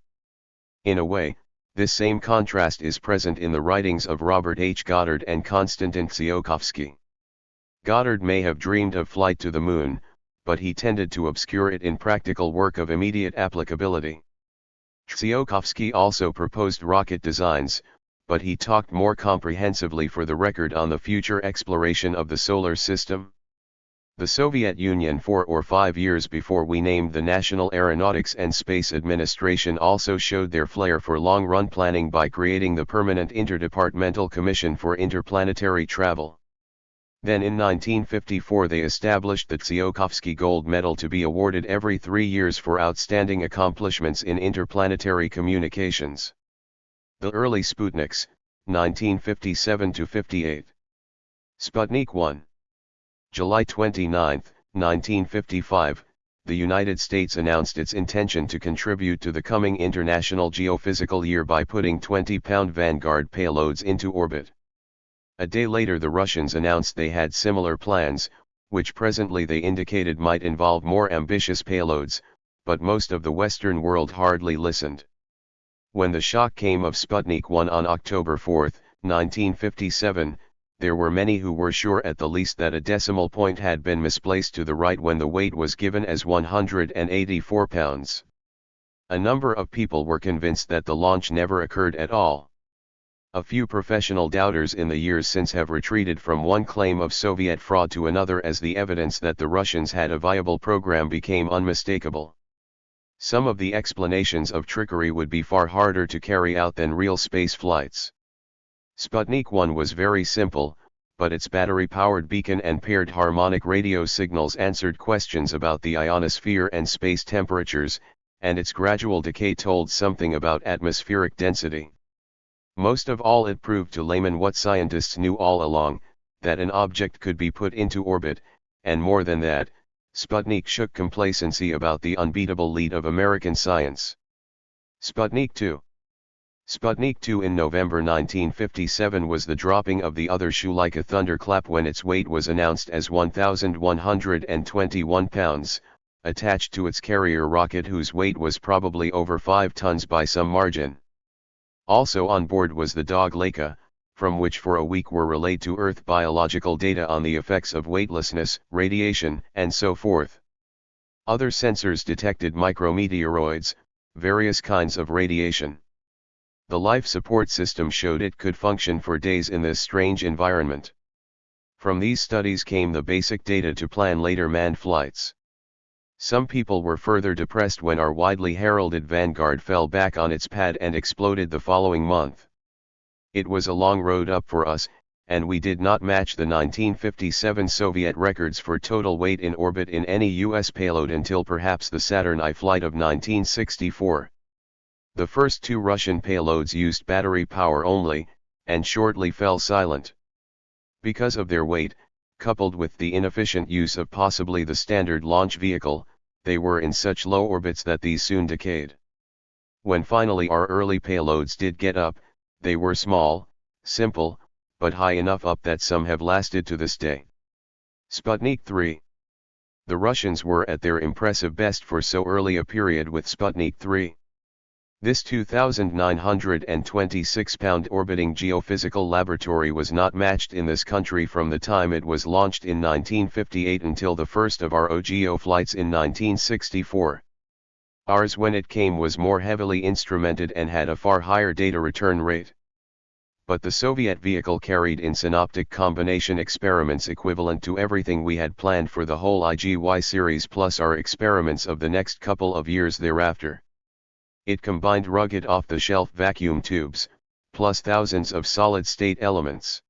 In a way, this same contrast is present in the writings of Robert H. Goddard and Konstantin Tsiolkovsky. Goddard may have dreamed of flight to the moon, but he tended to obscure it in practical work of immediate applicability. Tsiolkovsky also proposed rocket designs, but he talked more comprehensively for the record on the future exploration of the solar system. The Soviet Union 4 or 5 years before we named the National Aeronautics and Space Administration also showed their flair for long-run planning by creating the Permanent Interdepartmental Commission for Interplanetary Travel. Then in 1954 they established the Tsiolkovsky Gold Medal to be awarded every 3 years for outstanding accomplishments in interplanetary communications. The early Sputniks, 1957–58. Sputnik 1. July 29, 1955, the United States announced its intention to contribute to the coming International Geophysical Year by putting 20-pound Vanguard payloads into orbit. A day later the Russians announced they had similar plans, which presently they indicated might involve more ambitious payloads, but most of the Western world hardly listened. When the shock came of Sputnik 1 on October 4, 1957, there were many who were sure at the least that a decimal point had been misplaced to the right when the weight was given as 184 pounds. A number of people were convinced that the launch never occurred at all. A few professional doubters in the years since have retreated from one claim of Soviet fraud to another as the evidence that the Russians had a viable program became unmistakable. Some of the explanations of trickery would be far harder to carry out than real space flights. Sputnik 1 was very simple, but its battery-powered beacon and paired harmonic radio signals answered questions about the ionosphere and space temperatures, and its gradual decay told something about atmospheric density. Most of all, it proved to laymen what scientists knew all along, that an object could be put into orbit, and more than that, Sputnik shook complacency about the unbeatable lead of American science. Sputnik 2. Sputnik 2 in November 1957 was the dropping of the other shoe like a thunderclap when its weight was announced as 1,121 pounds, attached to its carrier rocket whose weight was probably over 5 tons by some margin. Also on board was the dog Laika, from which for a week were relayed to Earth biological data on the effects of weightlessness, radiation, and so forth. Other sensors detected micrometeoroids, various kinds of radiation. The life support system showed it could function for days in this strange environment. From these studies came the basic data to plan later manned flights. Some people were further depressed when our widely heralded Vanguard fell back on its pad and exploded the following month. It was a long road up for us, and we did not match the 1957 Soviet records for total weight in orbit in any U.S. payload until perhaps the Saturn I flight of 1964. The first 2 Russian payloads used battery power only, and shortly fell silent. Because of their weight, coupled with the inefficient use of possibly the standard launch vehicle, they were in such low orbits that these soon decayed. When finally our early payloads did get up, they were small, simple, but high enough up that some have lasted to this day. Sputnik 3. The Russians were at their impressive best for so early a period with Sputnik 3. This 2,926-pound orbiting geophysical laboratory was not matched in this country from the time it was launched in 1958 until the first of our OGEO flights in 1964. Ours when it came was more heavily instrumented and had a far higher data return rate. But the Soviet vehicle carried in synoptic combination experiments equivalent to everything we had planned for the whole IGY series plus our experiments of the next couple of years thereafter. It combined rugged off-the-shelf vacuum tubes, plus thousands of solid-state elements.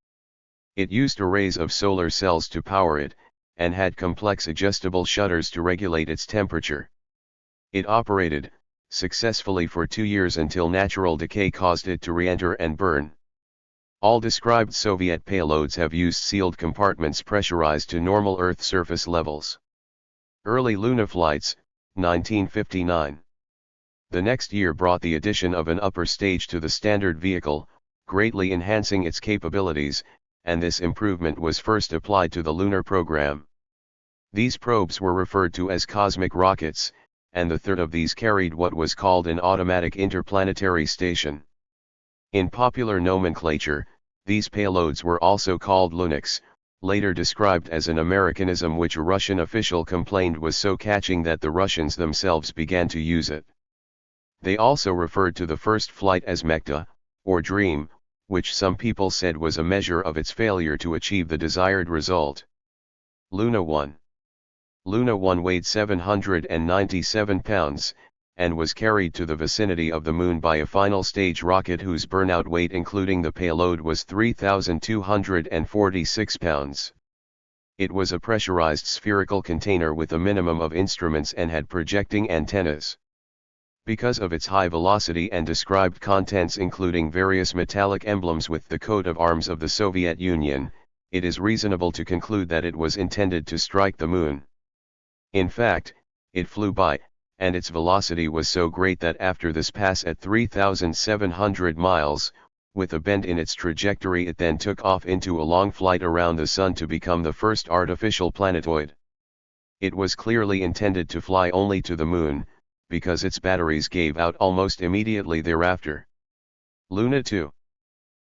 It used arrays of solar cells to power it, and had complex adjustable shutters to regulate its temperature. It operated, successfully for 2 years until natural decay caused it to re-enter and burn. All described Soviet payloads have used sealed compartments pressurized to normal Earth surface levels. Early Luna flights, 1959. The next year brought the addition of an upper stage to the standard vehicle, greatly enhancing its capabilities, and this improvement was first applied to the lunar program. These probes were referred to as cosmic rockets, and the third of these carried what was called an automatic interplanetary station. In popular nomenclature, these payloads were also called Lunaks, later described as an Americanism which a Russian official complained was so catching that the Russians themselves began to use it. They also referred to the first flight as Mekta, or dream, which some people said was a measure of its failure to achieve the desired result. Luna 1. Luna 1 weighed 797 pounds, and was carried to the vicinity of the Moon by a final stage rocket whose burnout weight including the payload was 3,246 pounds. It was a pressurized spherical container with a minimum of instruments and had projecting antennas. Because of its high velocity and described contents including various metallic emblems with the coat of arms of the Soviet Union, it is reasonable to conclude that it was intended to strike the Moon. In fact, it flew by, and its velocity was so great that after this pass at 3,700 miles, with a bend in its trajectory it then took off into a long flight around the Sun to become the first artificial planetoid. It was clearly intended to fly only to the Moon, because its batteries gave out almost immediately thereafter. Luna 2.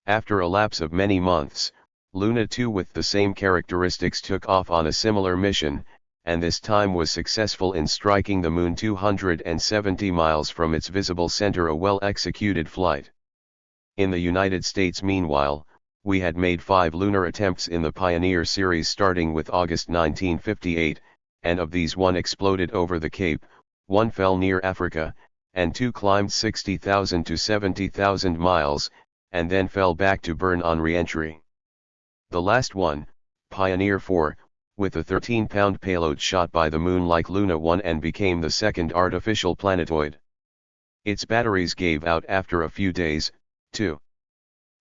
After a lapse of many months, Luna 2 with the same characteristics took off on a similar mission, and this time was successful in striking the Moon 270 miles from its visible center, a well-executed flight. In the United States meanwhile, we had made 5 lunar attempts in the Pioneer series starting with August 1958, and of these 1 exploded over the Cape, 1 fell near Africa, and 2 climbed 60,000 to 70,000 miles, and then fell back to burn on re-entry. The last one, Pioneer 4, with a 13-pound payload shot by the Moon like Luna 1 and became the second artificial planetoid. Its batteries gave out after a few days, too.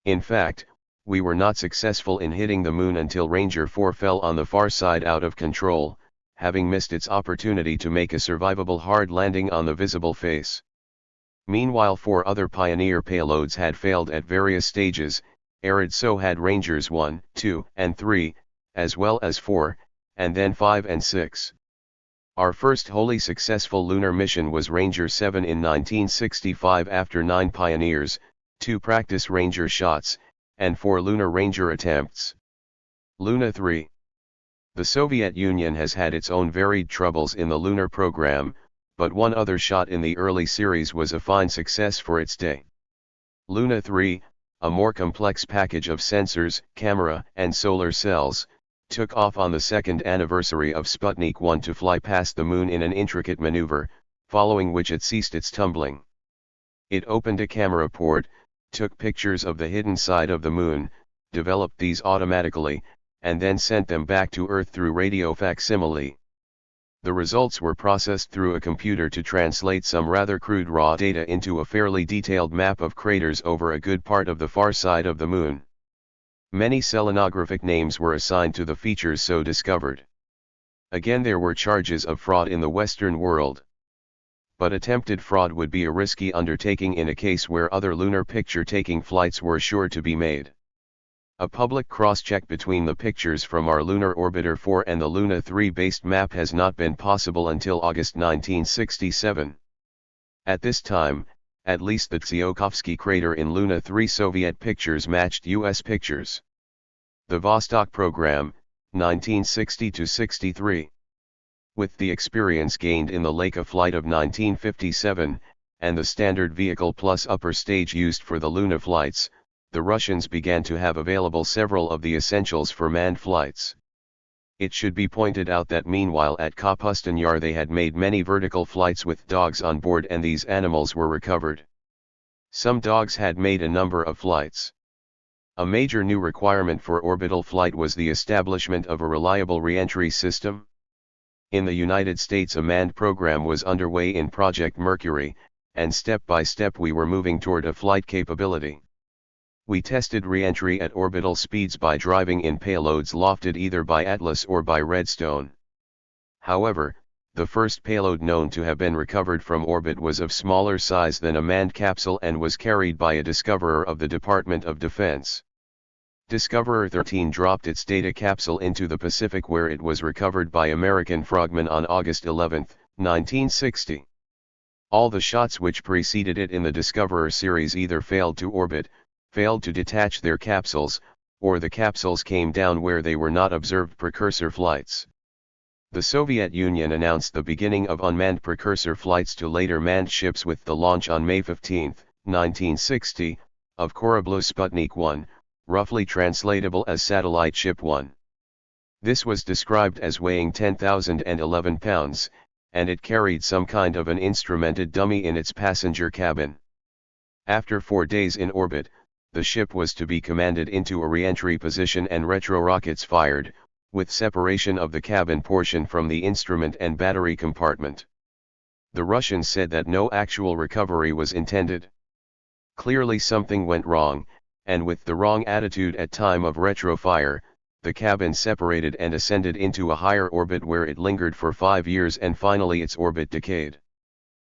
In fact, we were not successful in hitting the Moon until Ranger 4 fell on the far side out of control, having missed its opportunity to make a survivable hard landing on the visible face. Meanwhile 4 other Pioneer payloads had failed at various stages, arid so had Rangers 1, 2, and 3, as well as 4, and then 5 and 6. Our first wholly successful lunar mission was Ranger 7 in 1965 after 9 Pioneers, 2 practice Ranger shots, and 4 Lunar Ranger attempts. Luna 3. The Soviet Union has had its own varied troubles in the lunar program, but one other shot in the early series was a fine success for its day. Luna 3, a more complex package of sensors, camera, and solar cells, took off on the 2nd anniversary of Sputnik 1 to fly past the Moon in an intricate maneuver, following which it ceased its tumbling. It opened a camera port, took pictures of the hidden side of the Moon, developed these automatically, and then sent them back to Earth through radio facsimile. The results were processed through a computer to translate some rather crude raw data into a fairly detailed map of craters over a good part of the far side of the Moon. Many selenographic names were assigned to the features so discovered. Again there were charges of fraud in the Western world. But attempted fraud would be a risky undertaking in a case where other lunar picture-taking flights were sure to be made. A public cross-check between the pictures from our Lunar Orbiter 4 and the Luna 3-based map has not been possible until August 1967. At this time, at least the Tsiolkovsky crater in Luna 3 Soviet pictures matched US pictures. The Vostok program, 1960-63. With the experience gained in the Leica flight of 1957, and the standard vehicle plus upper stage used for the Luna flights, the Russians began to have available several of the essentials for manned flights. It should be pointed out that meanwhile at Kapustin Yar they had made many vertical flights with dogs on board and these animals were recovered. Some dogs had made a number of flights. A major new requirement for orbital flight was the establishment of a reliable re-entry system. In the United States a manned program was underway in Project Mercury, and step by step we were moving toward a flight capability. We tested re-entry at orbital speeds by driving in payloads lofted either by Atlas or by Redstone. However, the first payload known to have been recovered from orbit was of smaller size than a manned capsule and was carried by a discoverer of the Department of Defense. Discoverer 13 dropped its data capsule into the Pacific where it was recovered by American frogmen on August 11, 1960. All the shots which preceded it in the Discoverer series either failed to orbit, failed to detach their capsules, or the capsules came down where they were not observed precursor flights. The Soviet Union announced the beginning of unmanned precursor flights to later manned ships with the launch on May 15, 1960, of Korablu Sputnik 1, roughly translatable as Satellite Ship 1. This was described as weighing 10,011 pounds, and it carried some kind of an instrumented dummy in its passenger cabin. After 4 days in orbit, the ship was to be commanded into a re-entry position and retro-rockets fired, with separation of the cabin portion from the instrument and battery compartment. The Russians said that no actual recovery was intended. Clearly something went wrong, and with the wrong attitude at time of retro-fire, the cabin separated and ascended into a higher orbit where it lingered for 5 years and finally its orbit decayed.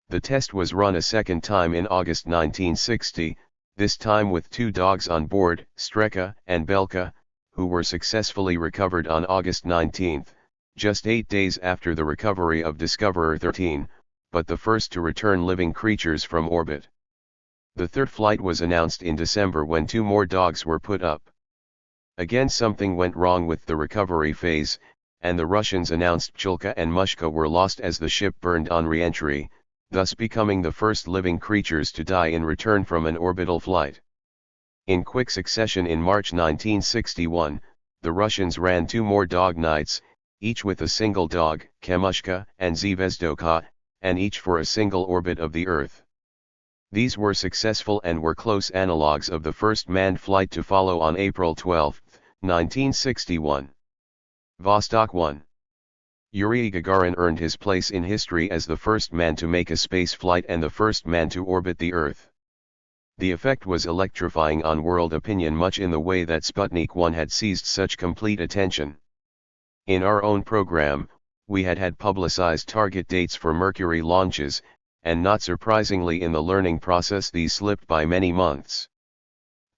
The test was run a second time in August 1960, this time with 2 dogs on board, Streka and Belka, who were successfully recovered on August 19, just 8 days after the recovery of Discoverer 13, but the first to return living creatures from orbit. The third flight was announced in December when 2 more dogs were put up. Again something went wrong with the recovery phase, and the Russians announced Pchulka and Mushka were lost as the ship burned on re-entry, thus becoming the first living creatures to die in return from an orbital flight. In quick succession in March 1961, the Russians ran 2 more dog nights, each with a single dog, Kamushka and Zvezdoka, and each for a single orbit of the Earth. These were successful and were close analogues of the first manned flight to follow on April 12, 1961. Vostok 1. Yuri Gagarin earned his place in history as the first man to make a space flight and the first man to orbit the Earth. The effect was electrifying on world opinion, much in the way that Sputnik 1 had seized such complete attention. In our own program, we had publicized target dates for Mercury launches, and not surprisingly in the learning process these slipped by many months.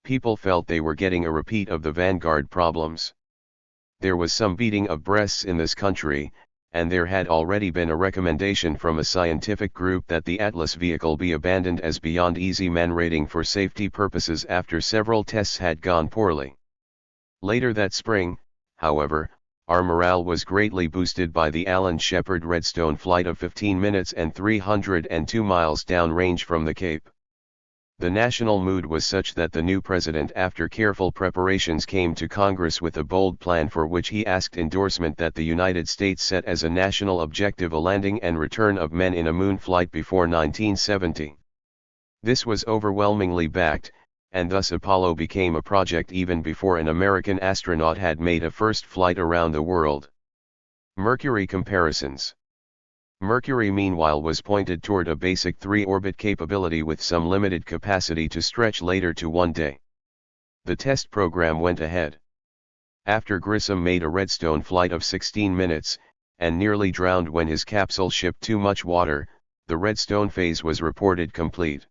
People felt they were getting a repeat of the Vanguard problems. There was some beating of breasts in this country, and there had already been a recommendation from a scientific group that the Atlas vehicle be abandoned as beyond easy man rating for safety purposes after several tests had gone poorly. Later that spring, however, our morale was greatly boosted by the Alan Shepard Redstone flight of 15 minutes and 302 miles downrange from the Cape. The national mood was such that the new president, after careful preparations, came to Congress with a bold plan for which he asked endorsement that the United States set as a national objective a landing and return of men in a moon flight before 1970. This was overwhelmingly backed, and thus Apollo became a project even before an American astronaut had made a first flight around the world. Mercury comparisons. Mercury meanwhile was pointed toward a basic 3-orbit capability with some limited capacity to stretch later to 1 day. The test program went ahead. After Grissom made a Redstone flight of 16 minutes, and nearly drowned when his capsule shipped too much water, the Redstone phase was reported complete.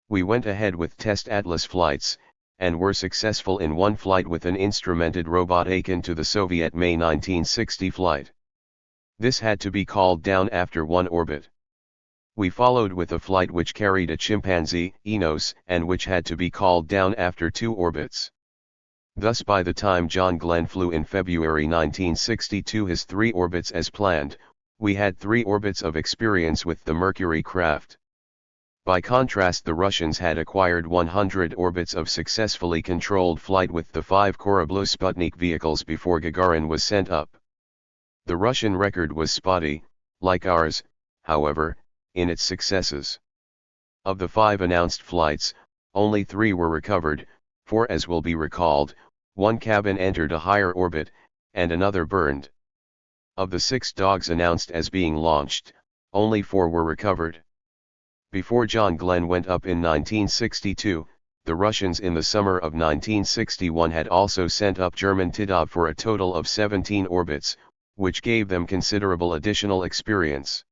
We went ahead with test Atlas flights, and were successful in 1 flight with an instrumented robot akin to the Soviet May 1960 flight. This had to be called down after 1 orbit. We followed with a flight which carried a chimpanzee, Enos, and which had to be called down after 2 orbits. Thus by the time John Glenn flew in February 1962 his 3 orbits as planned, we had 3 orbits of experience with the Mercury craft. By contrast, the Russians had acquired 100 orbits of successfully controlled flight with the 5 Korablu Sputnik vehicles before Gagarin was sent up. The Russian record was spotty, like ours, however, in its successes. Of the 5 announced flights, only 3 were recovered, 4 as will be recalled, 1 cabin entered a higher orbit, and another burned. Of the 6 dogs announced as being launched, only 4 were recovered. Before John Glenn went up in 1962, the Russians in the summer of 1961 had also sent up German Titov for a total of 17 orbits, which gave them considerable additional experience.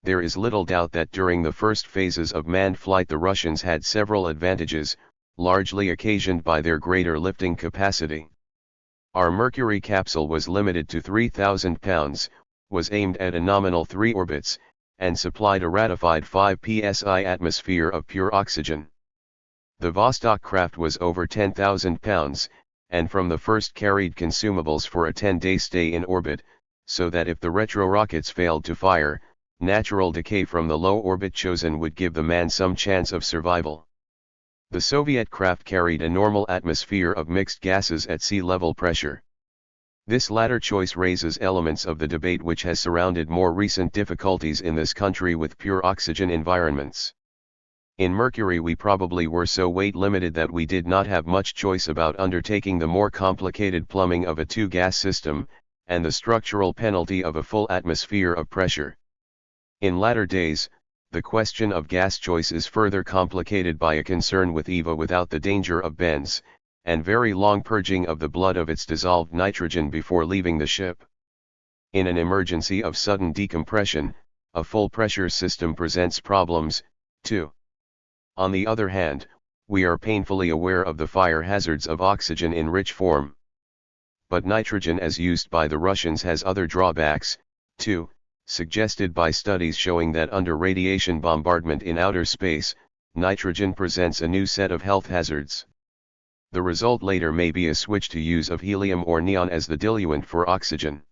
There is little doubt that during the first phases of manned flight the Russians had several advantages, largely occasioned by their greater lifting capacity. Our Mercury capsule was limited to 3,000 pounds, was aimed at a nominal 3 orbits, and supplied a ratified 5 psi atmosphere of pure oxygen. The Vostok craft was over 10,000 pounds, and from the first carried consumables for a 10-day stay in orbit, so that if the retro rockets failed to fire, natural decay from the low orbit chosen would give the man some chance of survival. The Soviet craft carried a normal atmosphere of mixed gases at sea level pressure. This latter choice raises elements of the debate which has surrounded more recent difficulties in this country with pure oxygen environments. In Mercury we probably were so weight limited that we did not have much choice about undertaking the more complicated plumbing of a two-gas system, and the structural penalty of a full atmosphere of pressure. In latter days, the question of gas choice is further complicated by a concern with EVA without the danger of bends, and very long purging of the blood of its dissolved nitrogen before leaving the ship. In an emergency of sudden decompression, a full pressure system presents problems, too. On the other hand, we are painfully aware of the fire hazards of oxygen in rich form. But nitrogen as used by the Russians has other drawbacks, too, suggested by studies showing that under radiation bombardment in outer space, nitrogen presents a new set of health hazards. The result later may be a switch to use of helium or neon as the diluent for oxygen.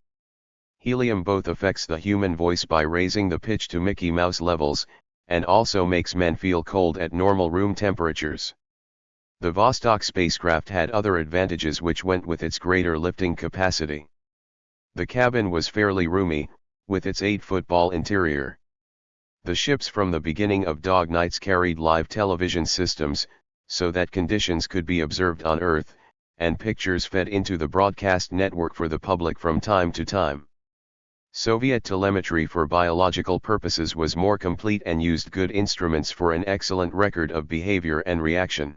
Helium both affects the human voice by raising the pitch to Mickey Mouse levels, and also makes men feel cold at normal room temperatures. The Vostok spacecraft had other advantages which went with its greater lifting capacity. The cabin was fairly roomy, with its 8-foot interior. The ships from the beginning of dog nights carried live television systems, so that conditions could be observed on Earth, and pictures fed into the broadcast network for the public from time to time. Soviet telemetry for biological purposes was more complete and used good instruments for an excellent record of behavior and reaction.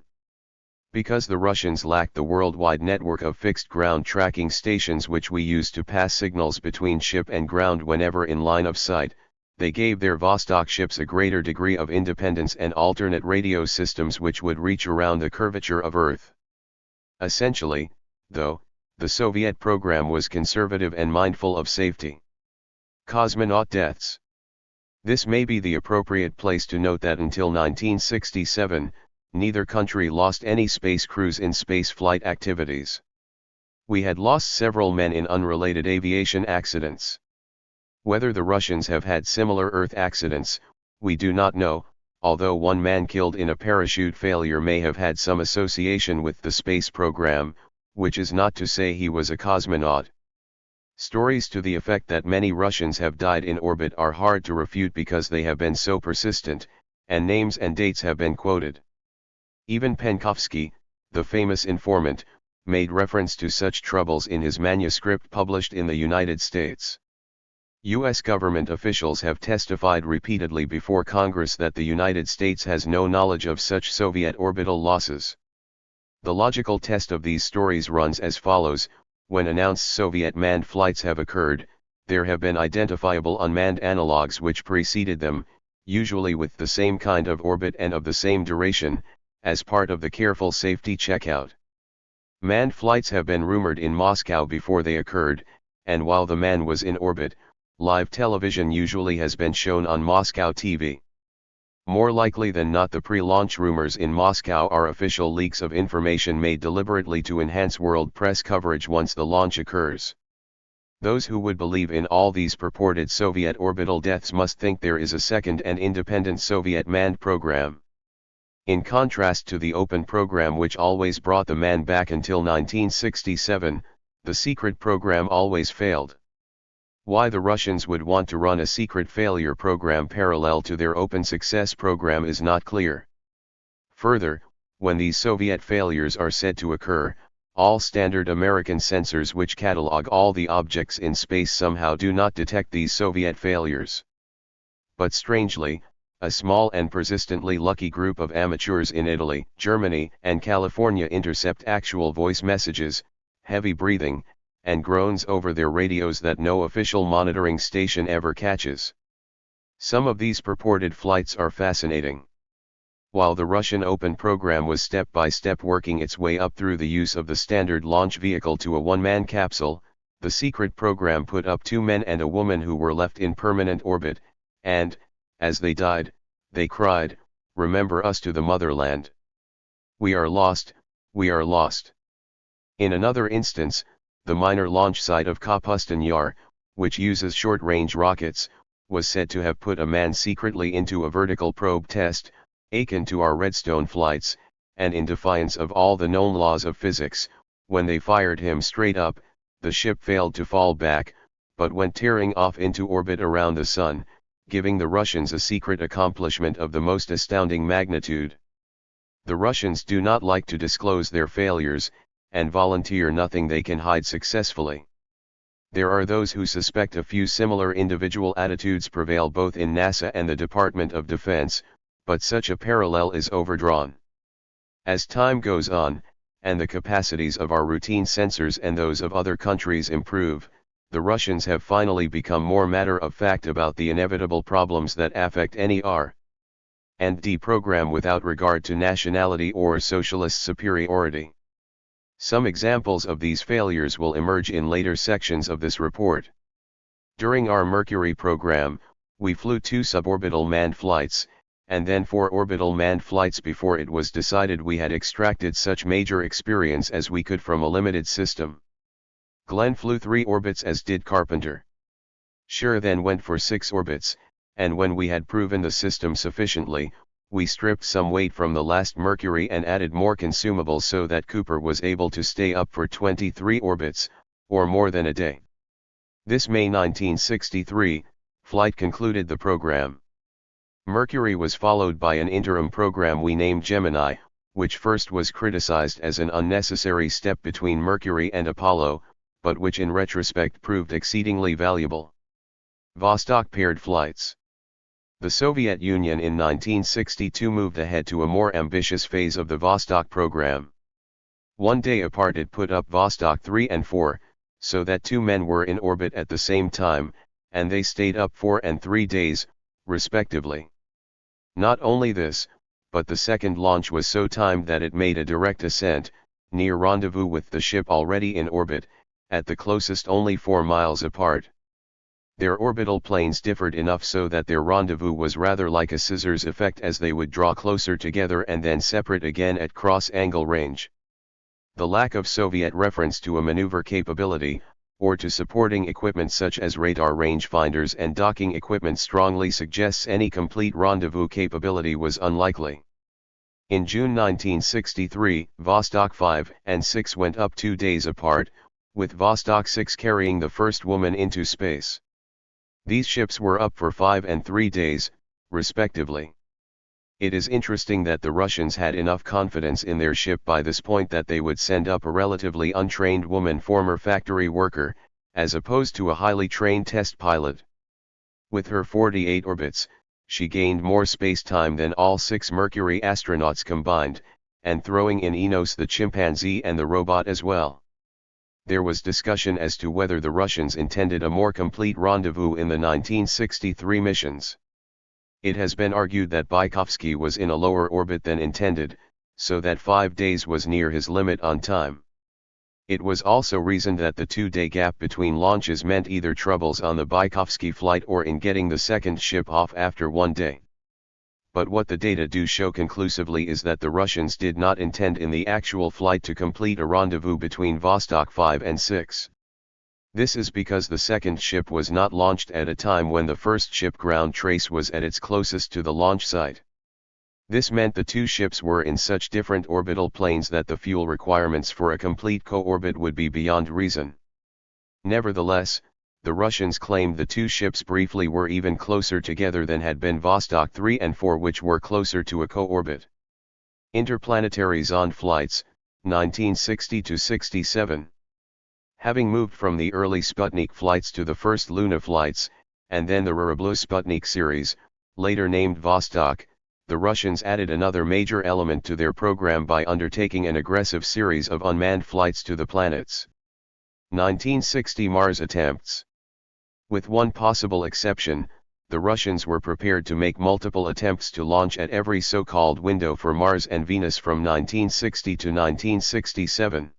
Because the Russians lacked the worldwide network of fixed ground tracking stations which we use to pass signals between ship and ground whenever in line of sight, they gave their Vostok ships a greater degree of independence and alternate radio systems which would reach around the curvature of Earth. Essentially, though, the Soviet program was conservative and mindful of safety. Cosmonaut deaths. This may be the appropriate place to note that until 1967, neither country lost any space crews in spaceflight activities. We had lost several men in unrelated aviation accidents. Whether the Russians have had similar Earth accidents, we do not know, although one man killed in a parachute failure may have had some association with the space program, which is not to say he was a cosmonaut. Stories to the effect that many Russians have died in orbit are hard to refute because they have been so persistent, and names and dates have been quoted. Even Penkovsky, the famous informant, made reference to such troubles in his manuscript published in the United States. U.S. government officials have testified repeatedly before Congress that the United States has no knowledge of such Soviet orbital losses. The logical test of these stories runs as follows: when announced Soviet manned flights have occurred, there have been identifiable unmanned analogues which preceded them, usually with the same kind of orbit and of the same duration, as part of the careful safety checkout. Manned flights have been rumored in Moscow before they occurred, and while the man was in orbit, live television usually has been shown on Moscow TV. More likely than not, the pre-launch rumors in Moscow are official leaks of information made deliberately to enhance world press coverage once the launch occurs. Those who would believe in all these purported Soviet orbital deaths must think there is a second and independent Soviet manned program. In contrast to the open program which always brought the man back until 1967, the secret program always failed. Why the Russians would want to run a secret failure program parallel to their open success program is not clear. Further, when these Soviet failures are said to occur, all standard American sensors which catalog all the objects in space somehow do not detect these Soviet failures. But strangely, a small and persistently lucky group of amateurs in Italy, Germany, and California intercept actual voice messages, heavy breathing, and groans over their radios that no official monitoring station ever catches. Some of these purported flights are fascinating. While the Russian Open program was step-by-step working its way up through the use of the standard launch vehicle to a one-man capsule, the secret program put up 2 men and a woman who were left in permanent orbit, and, as they died, they cried, "Remember us to the motherland. We are lost, we are lost." In another instance, the minor launch site of Kapustin Yar, which uses short-range rockets, was said to have put a man secretly into a vertical probe test, akin to our Redstone flights, and in defiance of all the known laws of physics, when they fired him straight up, the ship failed to fall back, but went tearing off into orbit around the Sun, giving the Russians a secret accomplishment of the most astounding magnitude. The Russians do not like to disclose their failures, and volunteer nothing they can hide successfully. There are those who suspect a few similar individual attitudes prevail both in NASA and the Department of Defense, but such a parallel is overdrawn. As time goes on, and the capacities of our routine sensors and those of other countries improve, the Russians have finally become more matter-of-fact about the inevitable problems that affect any R&D program without regard to nationality or socialist superiority. Some examples of these failures will emerge in later sections of this report. During our Mercury program, we flew 2 suborbital manned flights, and then 4 orbital manned flights before it was decided we had extracted such major experience as we could from a limited system. Glenn flew 3 orbits, as did Carpenter. Schur then went for 6 orbits, and when we had proven the system sufficiently, we stripped some weight from the last Mercury and added more consumables so that Cooper was able to stay up for 23 orbits, or more than a day. This May 1963 flight concluded the program. Mercury was followed by an interim program we named Gemini, which first was criticized as an unnecessary step between Mercury and Apollo, but which in retrospect proved exceedingly valuable. Vostok paired flights. The Soviet Union in 1962 moved ahead to a more ambitious phase of the Vostok program. 1 day apart it put up Vostok 3 and 4, so that 2 men were in orbit at the same time, and they stayed up 4 and 3 days, respectively. Not only this, but the second launch was so timed that it made a direct ascent, near rendezvous with the ship already in orbit, at the closest only 4 miles apart. Their orbital planes differed enough so that their rendezvous was rather like a scissors effect, as they would draw closer together and then separate again at cross-angle range. The lack of Soviet reference to a maneuver capability, or to supporting equipment such as radar rangefinders and docking equipment, strongly suggests any complete rendezvous capability was unlikely. In June 1963, Vostok 5 and 6 went up 2 days apart, with Vostok 6 carrying the first woman into space. These ships were up for 5 and 3 days, respectively. It is interesting that the Russians had enough confidence in their ship by this point that they would send up a relatively untrained woman, former factory worker, as opposed to a highly trained test pilot. With her 48 orbits, she gained more space-time than all 6 Mercury astronauts combined, and throwing in Enos the chimpanzee and the robot as well. There was discussion as to whether the Russians intended a more complete rendezvous in the 1963 missions. It has been argued that Bykovsky was in a lower orbit than intended, so that 5 days was near his limit on time. It was also reasoned that the 2-day gap between launches meant either troubles on the Bykovsky flight or in getting the second ship off after 1 day. But what the data do show conclusively is that the Russians did not intend in the actual flight to complete a rendezvous between Vostok 5 and 6. This is because the second ship was not launched at a time when the first ship ground trace was at its closest to the launch site. This meant the 2 ships were in such different orbital planes that the fuel requirements for a complete co-orbit would be beyond reason. Nevertheless, the Russians claimed the 2 ships briefly were even closer together than had been Vostok 3 and 4, which were closer to a co-orbit. Interplanetary Zond flights, 1960–67. Having moved from the early Sputnik flights to the first Luna flights, and then the Rurablu Sputnik series, later named Vostok, the Russians added another major element to their program by undertaking an aggressive series of unmanned flights to the planets. 1960 Mars attempts. With one possible exception, the Russians were prepared to make multiple attempts to launch at every so-called window for Mars and Venus from 1960 to 1967.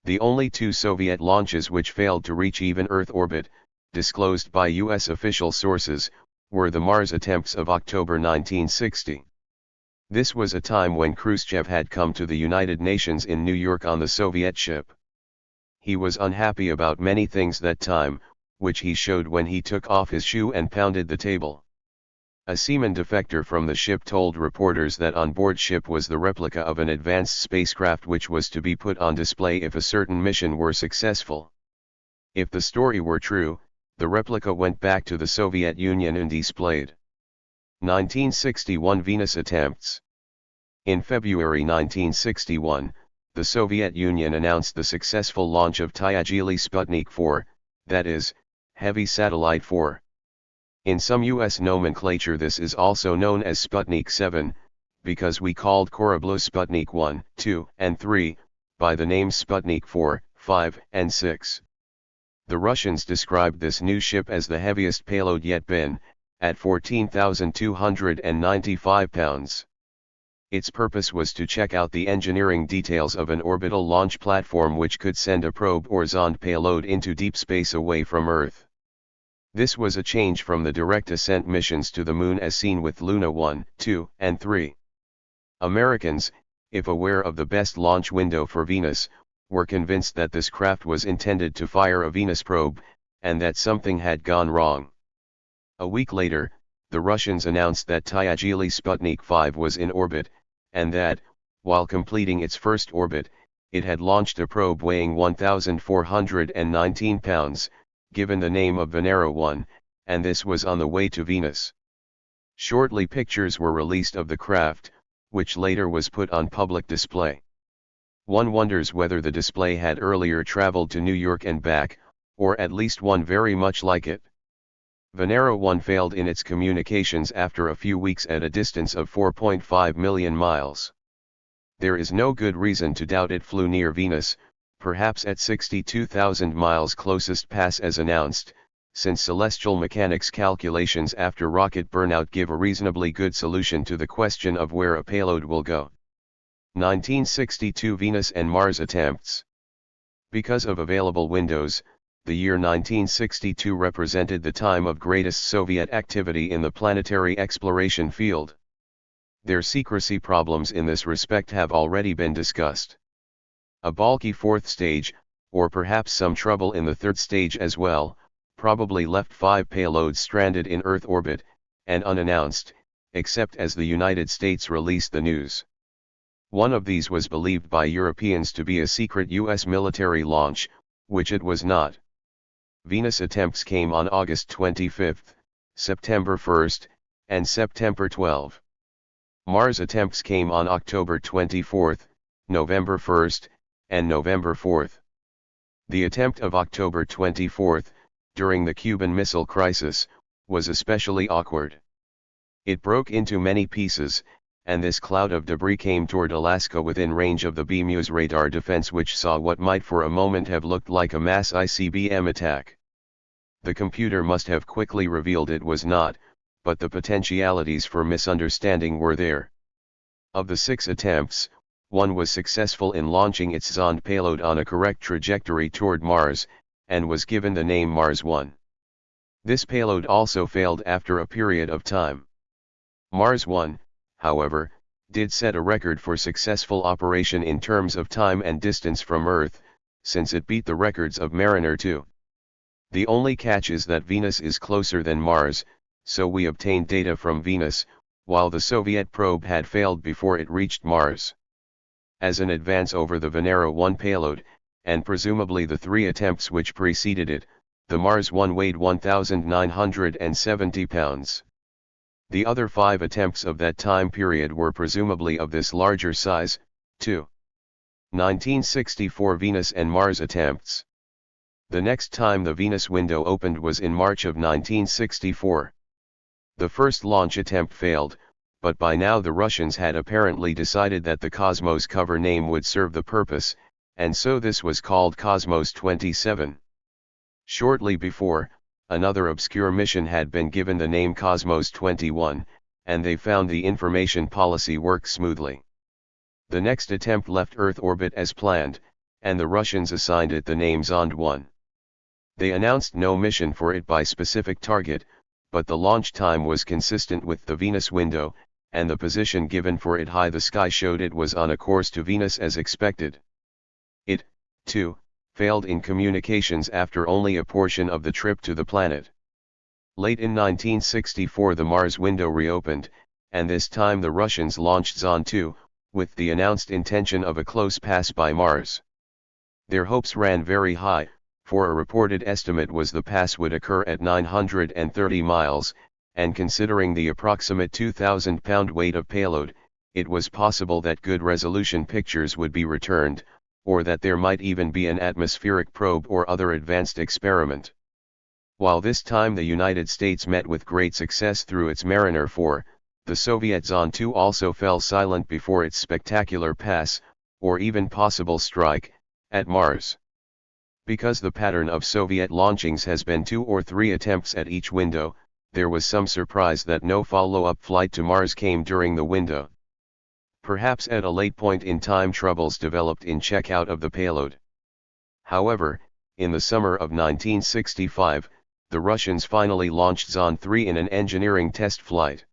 The only two Soviet launches which failed to reach even Earth orbit, disclosed by U.S. official sources, were the Mars attempts of October 1960. This was a time when Khrushchev had come to the United Nations in New York on the Soviet ship. He was unhappy about many things that time, which he showed when he took off his shoe and pounded the table. A seaman defector from the ship told reporters that on board ship was the replica of an advanced spacecraft which was to be put on display if a certain mission were successful. If the story were true, the replica went back to the Soviet Union and displayed. 1961 Venus attempts. In February 1961, the Soviet Union announced the successful launch of THIRD Sputnik 4, that is, Heavy Satellite 4. In some U.S. nomenclature this is also known as Sputnik 7, because we called Korabl Sputnik 1, 2, and 3, by the names Sputnik 4, 5, and 6. The Russians described this new ship as the heaviest payload yet been, at 14,295 pounds. Its purpose was to check out the engineering details of an orbital launch platform which could send a probe or sonde payload into deep space away from Earth. This was a change from the direct ascent missions to the Moon as seen with Luna 1, 2, and 3. Americans, if aware of the best launch window for Venus, were convinced that this craft was intended to fire a Venus probe, and that something had gone wrong. A week later, the Russians announced that THIRD Sputnik 5 was in orbit, and that, while completing its first orbit, it had launched a probe weighing 1,419 pounds, given the name of Venera 1, and this was on the way to Venus. Shortly pictures were released of the craft, which later was put on public display. One wonders whether the display had earlier traveled to New York and back, or at least one very much like it. Venera 1 failed in its communications after a few weeks at a distance of 4.5 million miles. There is no good reason to doubt it flew near Venus, perhaps at 62,000 miles closest pass as announced, since celestial mechanics calculations after rocket burnout give a reasonably good solution to the question of where a payload will go. 1962 Venus and Mars attempts. Because of available windows, the year 1962 represented the time of greatest Soviet activity in the planetary exploration field. Their secrecy problems in this respect have already been discussed. A bulky fourth stage, or perhaps some trouble in the third stage as well, probably left 5 payloads stranded in Earth orbit, and unannounced, except as the United States released the news. One of these was believed by Europeans to be a secret U.S. military launch, which it was not. Venus attempts came on August 25, September 1, and September 12. Mars attempts came on October 24, November 1, and November 4. The attempt of October 24, during the Cuban Missile Crisis, was especially awkward. It broke into many pieces, and this cloud of debris came toward Alaska within range of the BMU's radar defense, which saw what might for a moment have looked like a mass ICBM attack. The computer must have quickly revealed it was not, but the potentialities for misunderstanding were there. Of the 6 attempts, one was successful in launching its sonde payload on a correct trajectory toward Mars, and was given the name Mars 1. This payload also failed after a period of time. Mars 1, however, did set a record for successful operation in terms of time and distance from Earth, since it beat the records of Mariner 2. The only catch is that Venus is closer than Mars, so we obtained data from Venus, while the Soviet probe had failed before it reached Mars. As an advance over the Venera 1 payload, and presumably the 3 attempts which preceded it, the Mars 1 weighed 1,970 pounds. The other 5 attempts of that time period were presumably of this larger size, too. 1964 Venus and Mars attempts. The next time the Venus window opened was in March of 1964. The first launch attempt failed, but by now the Russians had apparently decided that the Cosmos cover name would serve the purpose, and so this was called Cosmos 27. Shortly before, another obscure mission had been given the name Cosmos 21, and they found the information policy worked smoothly. The next attempt left Earth orbit as planned, and the Russians assigned it the name Zond 1. They announced no mission for it by specific target, but the launch time was consistent with the Venus window, and the position given for it high the sky showed it was on a course to Venus as expected. It, too, failed in communications after only a portion of the trip to the planet. Late in 1964 the Mars window reopened, and this time the Russians launched Zond 2, with the announced intention of a close pass by Mars. Their hopes ran very high, for a reported estimate was the pass would occur at 930 miles, and considering the approximate 2,000-pound weight of payload, it was possible that good resolution pictures would be returned, or that there might even be an atmospheric probe or other advanced experiment. While this time the United States met with great success through its Mariner 4, the Soviet Zond 2 also fell silent before its spectacular pass, or even possible strike, at Mars. Because the pattern of Soviet launchings has been 2 or 3 attempts at each window, there was some surprise that no follow-up flight to Mars came during the window. Perhaps at a late point in time troubles developed in checkout of the payload. However, in the summer of 1965, the Russians finally launched Zond 3 in an engineering test flight.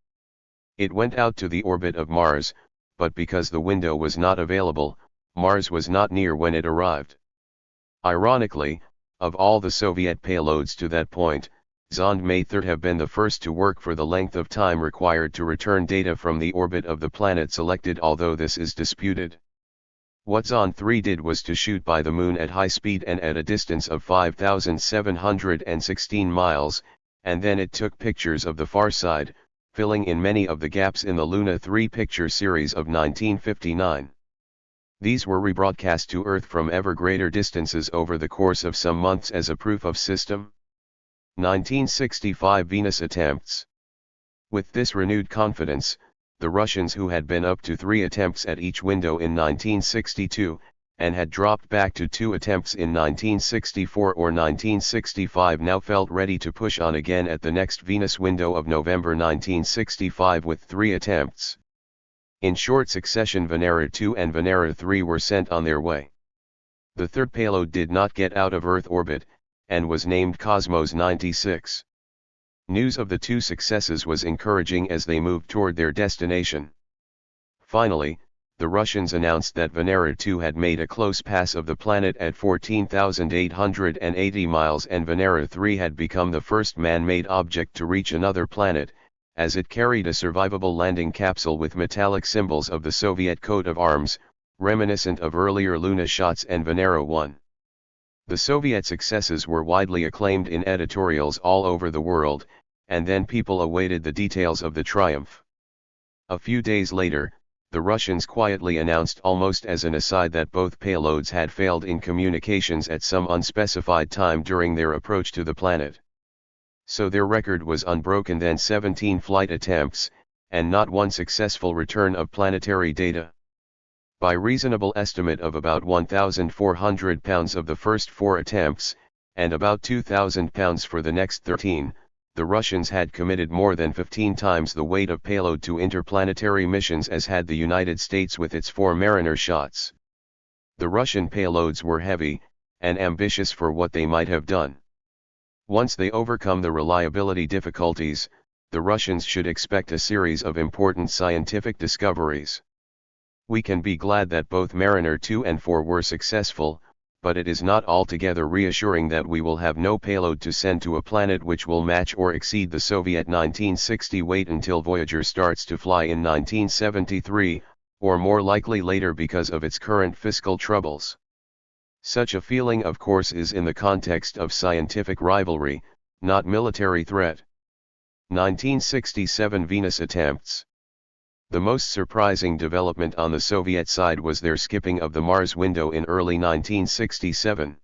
It went out to the orbit of Mars, but because the window was not available, Mars was not near when it arrived. Ironically, of all the Soviet payloads to that point, Zond may third have been the first to work for the length of time required to return data from the orbit of the planet selected, although this is disputed. What Zond 3 did was to shoot by the Moon at high speed and at a distance of 5,716 miles, and then it took pictures of the far side, filling in many of the gaps in the Luna 3 picture series of 1959. These were rebroadcast to Earth from ever greater distances over the course of some months as a proof of system. 1965 Venus attempts. With this renewed confidence, the Russians, who had been up to 3 attempts at each window in 1962, and had dropped back to 2 attempts in 1964 or 1965, now felt ready to push on again at the next Venus window of November 1965 with 3 attempts. In short succession, Venera 2 and Venera 3 were sent on their way. The third payload did not get out of Earth orbit, and was named Cosmos 96. News of the 2 successes was encouraging as they moved toward their destination. Finally, the Russians announced that Venera 2 had made a close pass of the planet at 14,880 miles, and Venera 3 had become the first man-made object to reach another planet, as it carried a survivable landing capsule with metallic symbols of the Soviet coat of arms, reminiscent of earlier Luna shots and Venera 1. The Soviet successes were widely acclaimed in editorials all over the world, and then people awaited the details of the triumph. A few days later, the Russians quietly announced almost as an aside that both payloads had failed in communications at some unspecified time during their approach to the planet. So their record was unbroken then: 17 flight attempts, and not one successful return of planetary data. By reasonable estimate of about 1,400 pounds of the first 4 attempts, and about 2,000 pounds for the next 13, the Russians had committed more than 15 times the weight of payload to interplanetary missions as had the United States with its 4 Mariner shots. The Russian payloads were heavy, and ambitious for what they might have done. Once they overcome the reliability difficulties, the Russians should expect a series of important scientific discoveries. We can be glad that both Mariner 2 and 4 were successful, but it is not altogether reassuring that we will have no payload to send to a planet which will match or exceed the Soviet 1960 weight until Voyager starts to fly in 1973, or more likely later because of its current fiscal troubles. Such a feeling, of course, is in the context of scientific rivalry, not military threat. 1967 Venus attempts. The most surprising development on the Soviet side was their skipping of the Mars window in early 1967.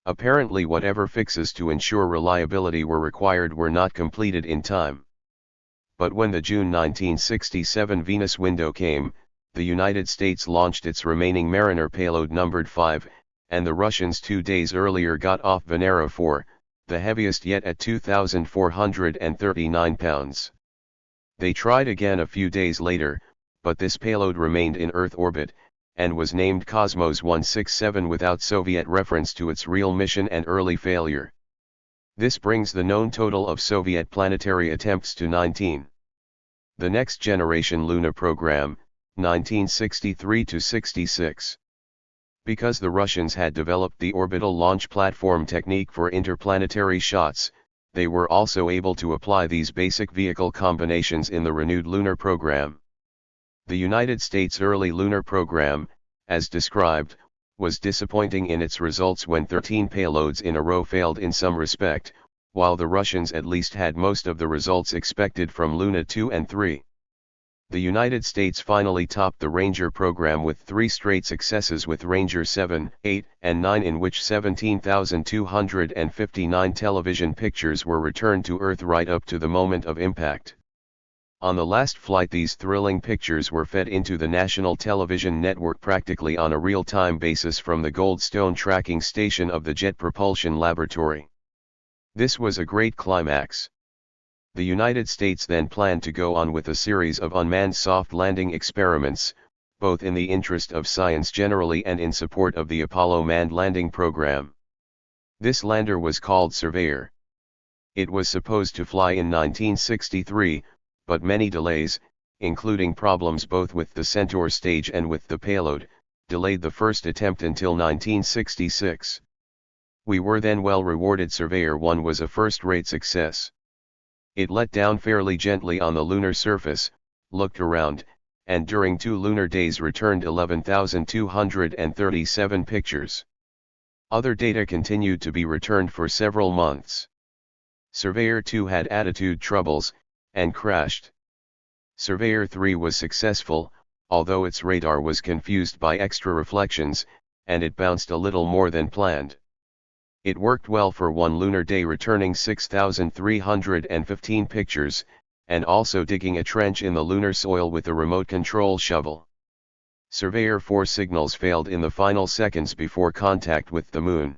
Apparently whatever fixes to ensure reliability were required were not completed in time. But when the June 1967 Venus window came, the United States launched its remaining Mariner payload numbered 5, and the Russians 2 days earlier got off Venera 4, the heaviest yet at 2,439 pounds. They tried again a few days later, but this payload remained in Earth orbit, and was named Cosmos 167 without Soviet reference to its real mission and early failure. This brings the known total of Soviet planetary attempts to 19. The Next Generation Luna program, 1963-66. Because the Russians had developed the orbital launch platform technique for interplanetary shots, they were also able to apply these basic vehicle combinations in the renewed lunar program. The United States early lunar program, as described, was disappointing in its results when 13 payloads in a row failed in some respect, while the Russians at least had most of the results expected from Luna 2 and 3. The United States finally topped the Ranger program with 3 straight successes with Ranger 7, 8, and 9, in which 17,259 television pictures were returned to Earth right up to the moment of impact. On the last flight, these thrilling pictures were fed into the national television network practically on a real-time basis from the Goldstone tracking station of the Jet Propulsion Laboratory. This was a great climax. The United States then planned to go on with a series of unmanned soft landing experiments, both in the interest of science generally and in support of the Apollo manned landing program. This lander was called Surveyor. It was supposed to fly in 1963, but many delays, including problems both with the Centaur stage and with the payload, delayed the first attempt until 1966. We were then well rewarded. Surveyor 1 was a first-rate success. It let down fairly gently on the lunar surface, looked around, and during 2 lunar days returned 11,237 pictures. Other data continued to be returned for several months. Surveyor 2 had attitude troubles, and crashed. Surveyor 3 was successful, although its radar was confused by extra reflections, and it bounced a little more than planned. It worked well for 1 lunar day, returning 6,315 pictures, and also digging a trench in the lunar soil with a remote control shovel. Surveyor 4 signals failed in the final seconds before contact with the Moon.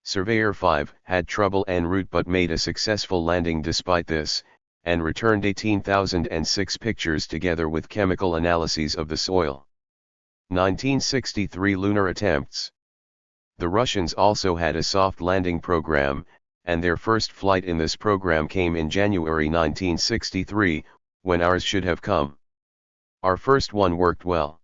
Surveyor 5 had trouble en route but made a successful landing despite this, and returned 18,006 pictures together with chemical analyses of the soil. 1963 lunar attempts. The Russians also had a soft landing program, and their first flight in this program came in January 1963, when ours should have come. Our first one worked well.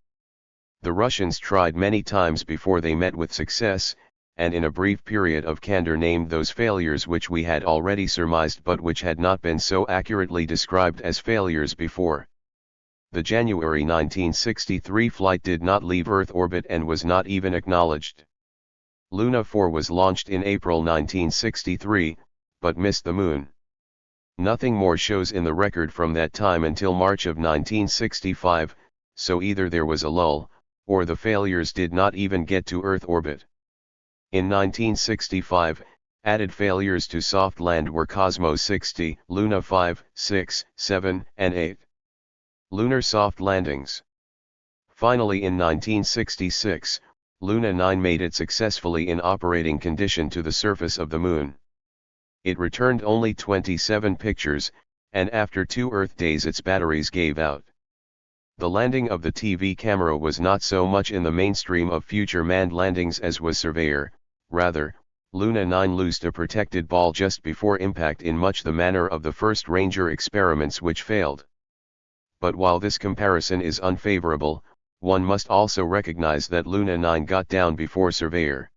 The Russians tried many times before they met with success, and in a brief period of candor named those failures which we had already surmised but which had not been so accurately described as failures before. The January 1963 flight did not leave Earth orbit and was not even acknowledged. Luna 4 was launched in April 1963, but missed the Moon. Nothing more shows in the record from that time until March of 1965, so either there was a lull, or the failures did not even get to Earth orbit. In 1965, added failures to soft land were Cosmos 60, Luna 5, 6, 7, and 8. Lunar soft landings. Finally in 1966, Luna 9 made it successfully in operating condition to the surface of the Moon. It returned only 27 pictures, and after 2 Earth days its batteries gave out. The landing of the TV camera was not so much in the mainstream of future manned landings as was Surveyor, rather, Luna 9 loosed a protected ball just before impact in much the manner of the first Ranger experiments which failed. But while this comparison is unfavorable, one must also recognize that Luna 9 got down before Surveyor.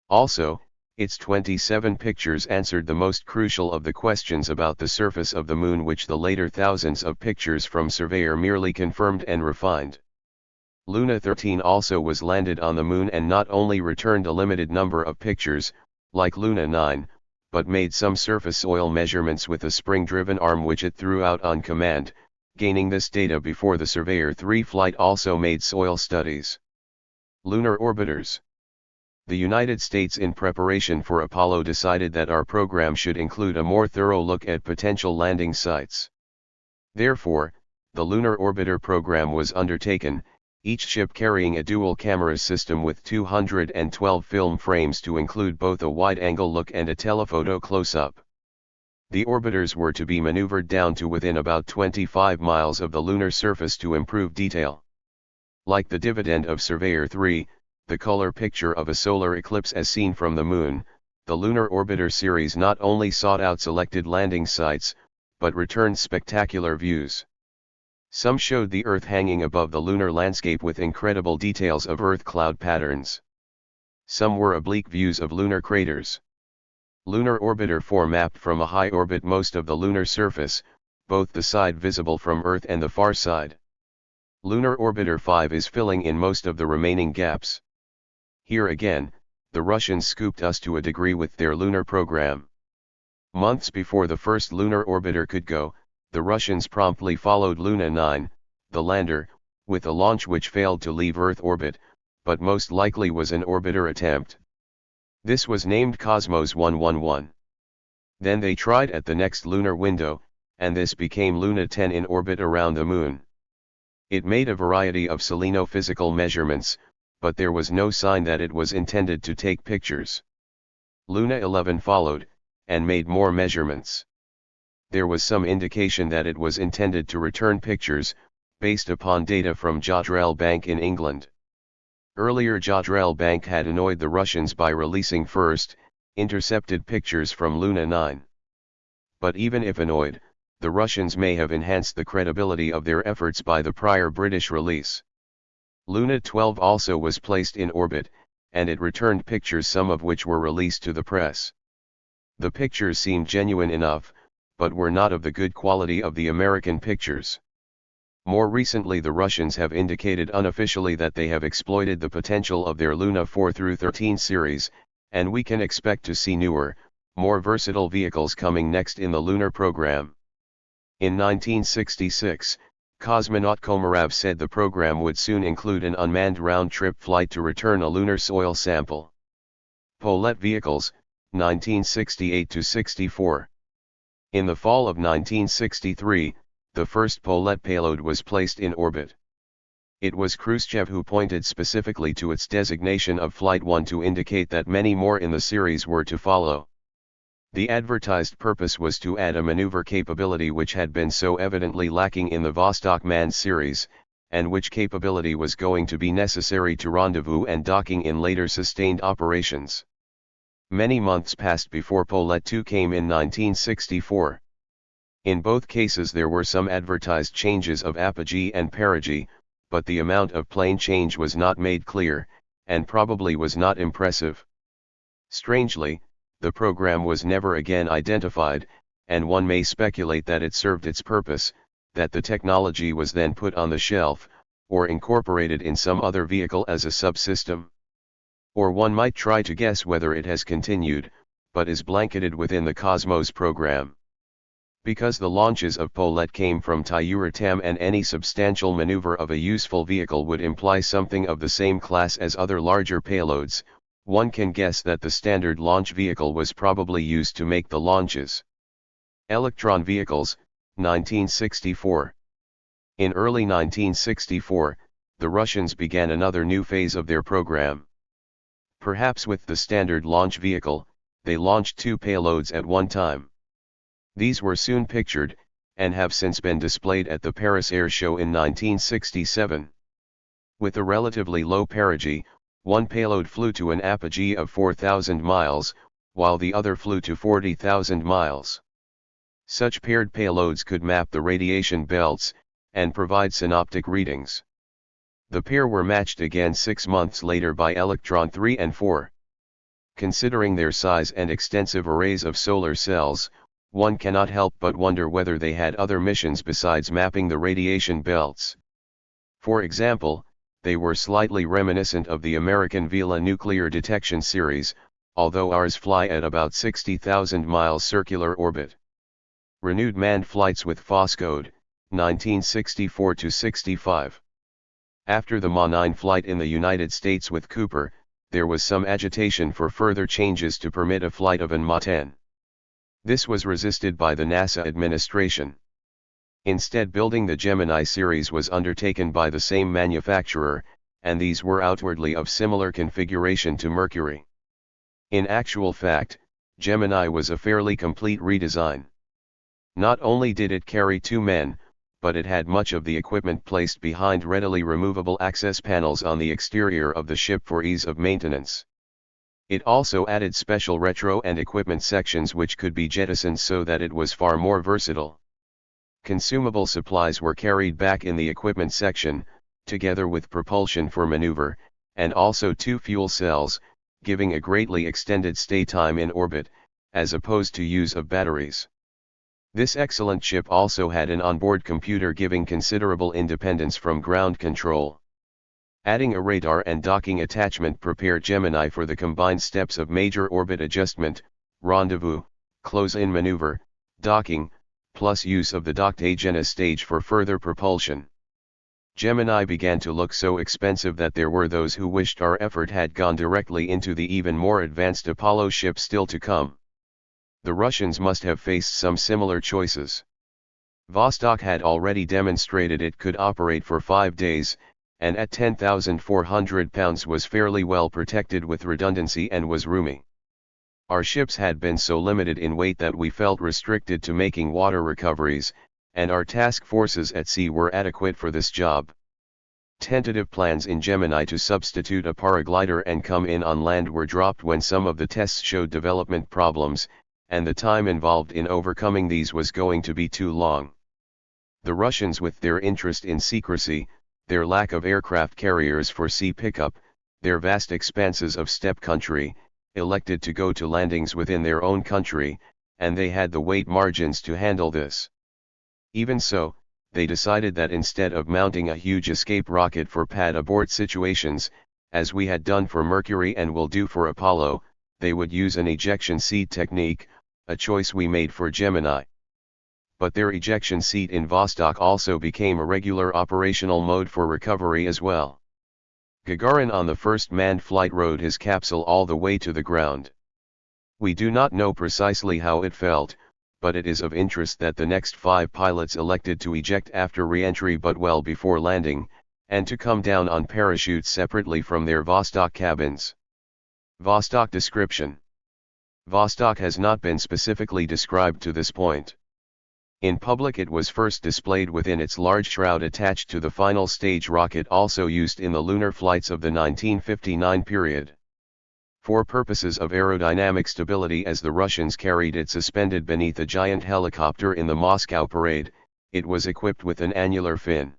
Also, its 27 pictures answered the most crucial of the questions about the surface of the Moon which the later thousands of pictures from Surveyor merely confirmed and refined. Luna 13 also was landed on the Moon and not only returned a limited number of pictures, like Luna 9, but made some surface soil measurements with a spring-driven arm which it threw out on command, gaining this data before the Surveyor 3 flight also made soil studies. Lunar orbiters. The United States in preparation for Apollo decided that our program should include a more thorough look at potential landing sites. Therefore, the Lunar Orbiter program was undertaken, each ship carrying a dual-camera system with 212 film frames to include both a wide-angle look and a telephoto close-up. The orbiters were to be maneuvered down to within about 25 miles of the lunar surface to improve detail. Like the dividend of Surveyor 3, the color picture of a solar eclipse as seen from the Moon, the Lunar Orbiter series not only sought out selected landing sites, but returned spectacular views. Some showed the Earth hanging above the lunar landscape with incredible details of Earth cloud patterns. Some were oblique views of lunar craters. Lunar Orbiter 4 mapped from a high orbit most of the lunar surface, both the side visible from Earth and the far side. Lunar Orbiter 5 is filling in most of the remaining gaps. Here again, the Russians scooped us to a degree with their lunar program. Months before the first lunar orbiter could go, the Russians promptly followed Luna 9, the lander, with a launch which failed to leave Earth orbit, but most likely was an orbiter attempt. This was named Cosmos 111. Then they tried at the next lunar window, and this became Luna 10 in orbit around the Moon. It made a variety of selenophysical measurements, but there was no sign that it was intended to take pictures. Luna 11 followed, and made more measurements. There was some indication that it was intended to return pictures, based upon data from Jodrell Bank in England. Earlier Jodrell Bank had annoyed the Russians by releasing first, intercepted pictures from Luna 9. But even if annoyed, the Russians may have enhanced the credibility of their efforts by the prior British release. Luna 12 also was placed in orbit, and it returned pictures, some of which were released to the press. The pictures seemed genuine enough, but were not of the good quality of the American pictures. More recently the Russians have indicated unofficially that they have exploited the potential of their Luna 4 through 13 series, and we can expect to see newer, more versatile vehicles coming next in the lunar program. In 1966, cosmonaut Komarov said the program would soon include an unmanned round-trip flight to return a lunar soil sample. Paulette vehicles, 1968-64. In the fall of 1963, the first Paulette payload was placed in orbit. It was Khrushchev who pointed specifically to its designation of Flight 1 to indicate that many more in the series were to follow. The advertised purpose was to add a maneuver capability which had been so evidently lacking in the Vostok manned series, and which capability was going to be necessary to rendezvous and docking in later sustained operations. Many months passed before Paulette 2 came in 1964. In both cases there were some advertised changes of apogee and perigee, but the amount of plane change was not made clear, and probably was not impressive. Strangely, the program was never again identified, and one may speculate that it served its purpose, that the technology was then put on the shelf, or incorporated in some other vehicle as a subsystem. Or one might try to guess whether it has continued, but is blanketed within the Cosmos program. Because the launches of Paulette came from THIRD-WORLDISM and any substantial maneuver of a useful vehicle would imply something of the same class as other larger payloads, one can guess that the standard launch vehicle was probably used to make the launches. Electron vehicles, 1964. In early 1964, the Russians began another new phase of their program. Perhaps with the standard launch vehicle, they launched two payloads at one time. These were soon pictured, and have since been displayed at the Paris Air Show in 1967. With a relatively low perigee, one payload flew to an apogee of 4,000 miles, while the other flew to 40,000 miles. Such paired payloads could map the radiation belts, and provide synoptic readings. The pair were matched again 6 months later by Electron 3 and 4. Considering their size and extensive arrays of solar cells, one cannot help but wonder whether they had other missions besides mapping the radiation belts. For example, they were slightly reminiscent of the American Vela nuclear detection series, although ours fly at about 60,000 miles circular orbit. Renewed manned flights with Foscode, 1964-65. After the Ma-9 flight in the United States with Cooper, there was some agitation for further changes to permit a flight of an Ma-10. This was resisted by the NASA administration. Instead, building the Gemini series was undertaken by the same manufacturer, and these were outwardly of similar configuration to Mercury. In actual fact, Gemini was a fairly complete redesign. Not only did it carry 2 men, but it had much of the equipment placed behind readily removable access panels on the exterior of the ship for ease of maintenance. It also added special retro and equipment sections which could be jettisoned so that it was far more versatile. Consumable supplies were carried back in the equipment section, together with propulsion for maneuver, and also 2 fuel cells, giving a greatly extended stay time in orbit, as opposed to use of batteries. This excellent ship also had an onboard computer giving considerable independence from ground control. Adding a radar and docking attachment prepared Gemini for the combined steps of major orbit adjustment, rendezvous, close-in maneuver, docking, plus use of the docked Agena stage for further propulsion. Gemini began to look so expensive that there were those who wished our effort had gone directly into the even more advanced Apollo ship still to come. The Russians must have faced some similar choices. Vostok had already demonstrated it could operate for 5 days, and at 10,400 pounds was fairly well protected with redundancy and was roomy. Our ships had been so limited in weight that we felt restricted to making water recoveries, and our task forces at sea were adequate for this job. Tentative plans in Gemini to substitute a paraglider and come in on land were dropped when some of the tests showed development problems, and the time involved in overcoming these was going to be too long. The Russians, with their interest in secrecy, their lack of aircraft carriers for sea pickup, their vast expanses of steppe country, elected to go to landings within their own country, and they had the weight margins to handle this. Even so, they decided that instead of mounting a huge escape rocket for pad abort situations, as we had done for Mercury and will do for Apollo, they would use an ejection seat technique, a choice we made for Gemini. But their ejection seat in Vostok also became a regular operational mode for recovery as well. Gagarin on the first manned flight rode his capsule all the way to the ground. We do not know precisely how it felt, but it is of interest that the next 5 pilots elected to eject after re-entry but well before landing, and to come down on parachutes separately from their Vostok cabins. Vostok description. Vostok has not been specifically described to this point. In public it was first displayed within its large shroud attached to the final stage rocket also used in the lunar flights of the 1959 period. For purposes of aerodynamic stability, as the Russians carried it suspended beneath a giant helicopter in the Moscow parade, it was equipped with an annular fin.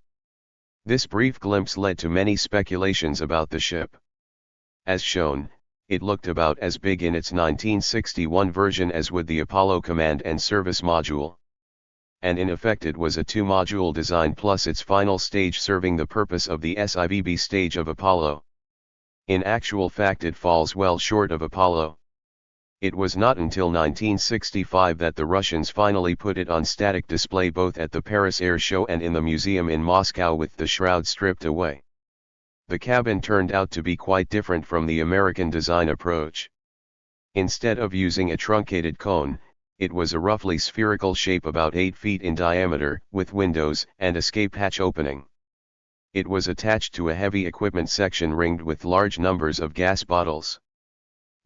This brief glimpse led to many speculations about the ship. As shown, it looked about as big in its 1961 version as would the Apollo Command and Service Module. And in effect it was a 2-module design plus its final stage serving the purpose of the SIVB stage of Apollo. In actual fact it falls well short of Apollo. It was not until 1965 that the Russians finally put it on static display both at the Paris Air Show and in the museum in Moscow with the shroud stripped away. The cabin turned out to be quite different from the American design approach. Instead of using a truncated cone, it was a roughly spherical shape about 8 feet in diameter, with windows and escape hatch opening. It was attached to a heavy equipment section ringed with large numbers of gas bottles.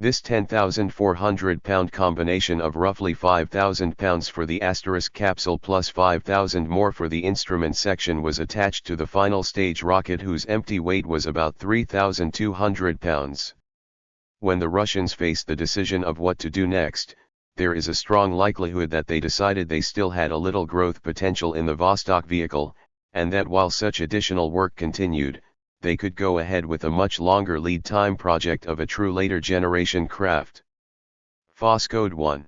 This 10,400-pound combination of roughly 5,000 pounds for the asterisk capsule plus 5,000 more for the instrument section was attached to the final stage rocket whose empty weight was about 3,200 pounds. When the Russians faced the decision of what to do next, there is a strong likelihood that they decided they still had a little growth potential in the Vostok vehicle, and that while such additional work continued, they could go ahead with a much longer lead time project of a true later generation craft. Voskhod 1.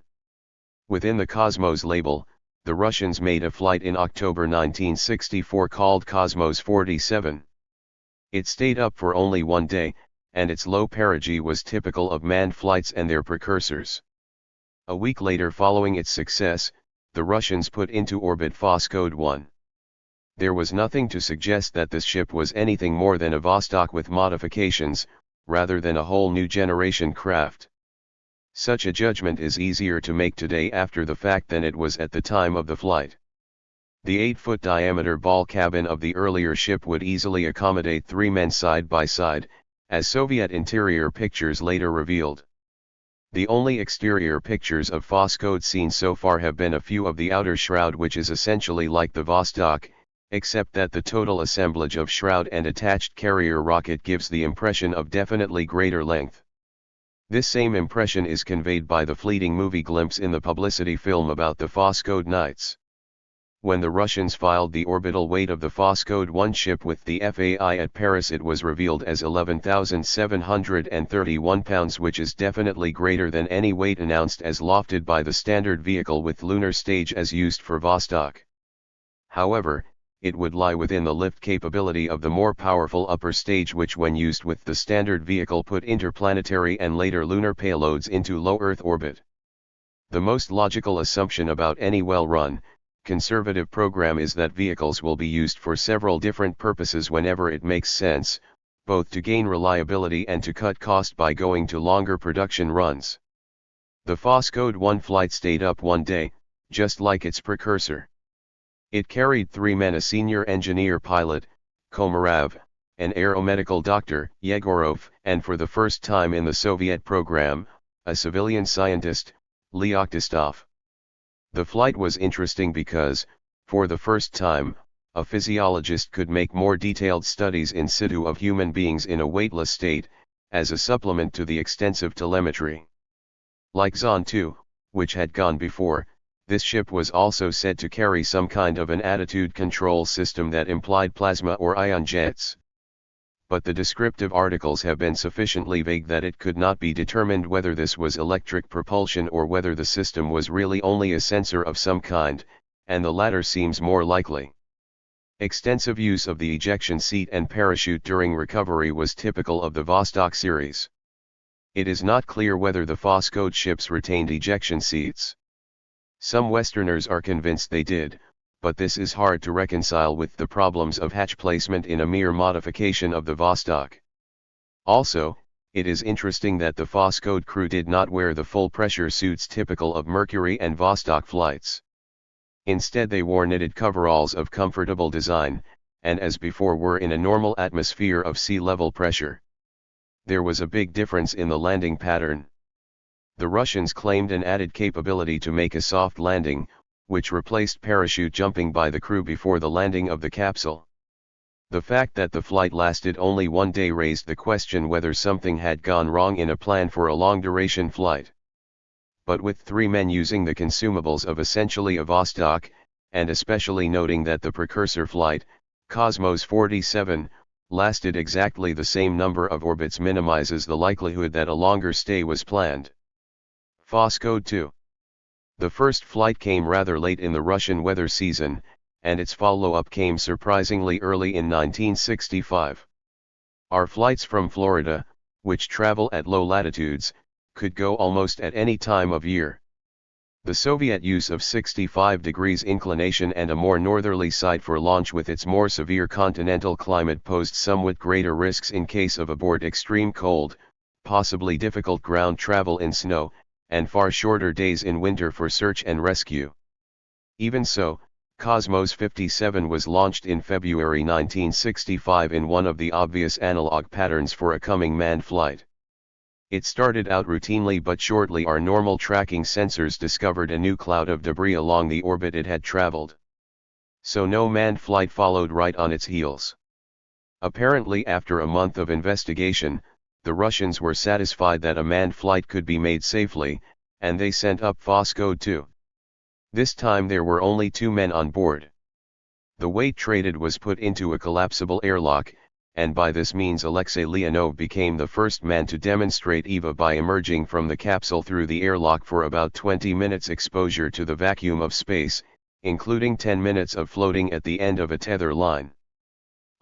Within the Cosmos label, the Russians made a flight in October 1964 called Cosmos 47. It stayed up for only 1 day, and its low perigee was typical of manned flights and their precursors. A week later, following its success, the Russians put into orbit Voskhod 1. There was nothing to suggest that this ship was anything more than a Vostok with modifications, rather than a whole new generation craft. Such a judgment is easier to make today after the fact than it was at the time of the flight. The 8-foot diameter ball cabin of the earlier ship would easily accommodate 3 men side by side, as Soviet interior pictures later revealed. The only exterior pictures of Voskhod seen so far have been a few of the outer shroud, which is essentially like the Vostok, except that the total assemblage of shroud and attached carrier rocket gives the impression of definitely greater length. This same impression is conveyed by the fleeting movie glimpse in the publicity film about the Voskhod Nights. When the Russians filed the orbital weight of the Voskhod 1 ship with the FAI at Paris, it was revealed as 11,731 pounds, which is definitely greater than any weight announced as lofted by the standard vehicle with lunar stage as used for Vostok. However, it would lie within the lift capability of the more powerful upper stage, which when used with the standard vehicle put interplanetary and later lunar payloads into low Earth orbit. The most logical assumption about any well-run, conservative program is that vehicles will be used for several different purposes whenever it makes sense, both to gain reliability and to cut cost by going to longer production runs. The Voskhod 1 flight stayed up 1 day, just like its precursor. It carried 3 men: a senior engineer pilot, Komarov, an aeromedical doctor, Yegorov, and for the first time in the Soviet program, a civilian scientist, Leoktistov. The flight was interesting because, for the first time, a physiologist could make more detailed studies in situ of human beings in a weightless state, as a supplement to the extensive telemetry. Like Zon 2, which had gone before, this ship was also said to carry some kind of an attitude control system that implied plasma or ion jets. But the descriptive articles have been sufficiently vague that it could not be determined whether this was electric propulsion or whether the system was really only a sensor of some kind, and the latter seems more likely. Extensive use of the ejection seat and parachute during recovery was typical of the Vostok series. It is not clear whether the Voskhod ships retained ejection seats. Some Westerners are convinced they did, but this is hard to reconcile with the problems of hatch placement in a mere modification of the Vostok. Also, it is interesting that the Voskhod crew did not wear the full pressure suits typical of Mercury and Vostok flights. Instead, they wore knitted coveralls of comfortable design, and as before were in a normal atmosphere of sea level pressure. There was a big difference in the landing pattern. The Russians claimed an added capability to make a soft landing, which replaced parachute jumping by the crew before the landing of the capsule. The fact that the flight lasted only 1 day raised the question whether something had gone wrong in a plan for a long-duration flight. But with 3 men using the consumables of essentially a Vostok, and especially noting that the precursor flight, Cosmos 47, lasted exactly the same number of orbits, minimizes the likelihood that a longer stay was planned. Voskhod 2. The first flight came rather late in the Russian weather season, and its follow-up came surprisingly early in 1965. Our flights from Florida, which travel at low latitudes, could go almost at any time of year. The Soviet use of 65 degrees inclination and a more northerly side for launch with its more severe continental climate posed somewhat greater risks in case of aboard extreme cold, possibly difficult ground travel in snow, and far shorter days in winter for search and rescue. Even so, Cosmos 57 was launched in February 1965 in one of the obvious analog patterns for a coming manned flight. It started out routinely, but shortly our normal tracking sensors discovered a new cloud of debris along the orbit it had traveled. So no manned flight followed right on its heels. Apparently, after a month of investigation, the Russians were satisfied that a manned flight could be made safely, and they sent up Voskhod 2. This time there were only 2 men on board. The weight traded was put into a collapsible airlock, and by this means Alexei Leonov became the first man to demonstrate EVA by emerging from the capsule through the airlock for about 20 minutes exposure to the vacuum of space, including 10 minutes of floating at the end of a tether line.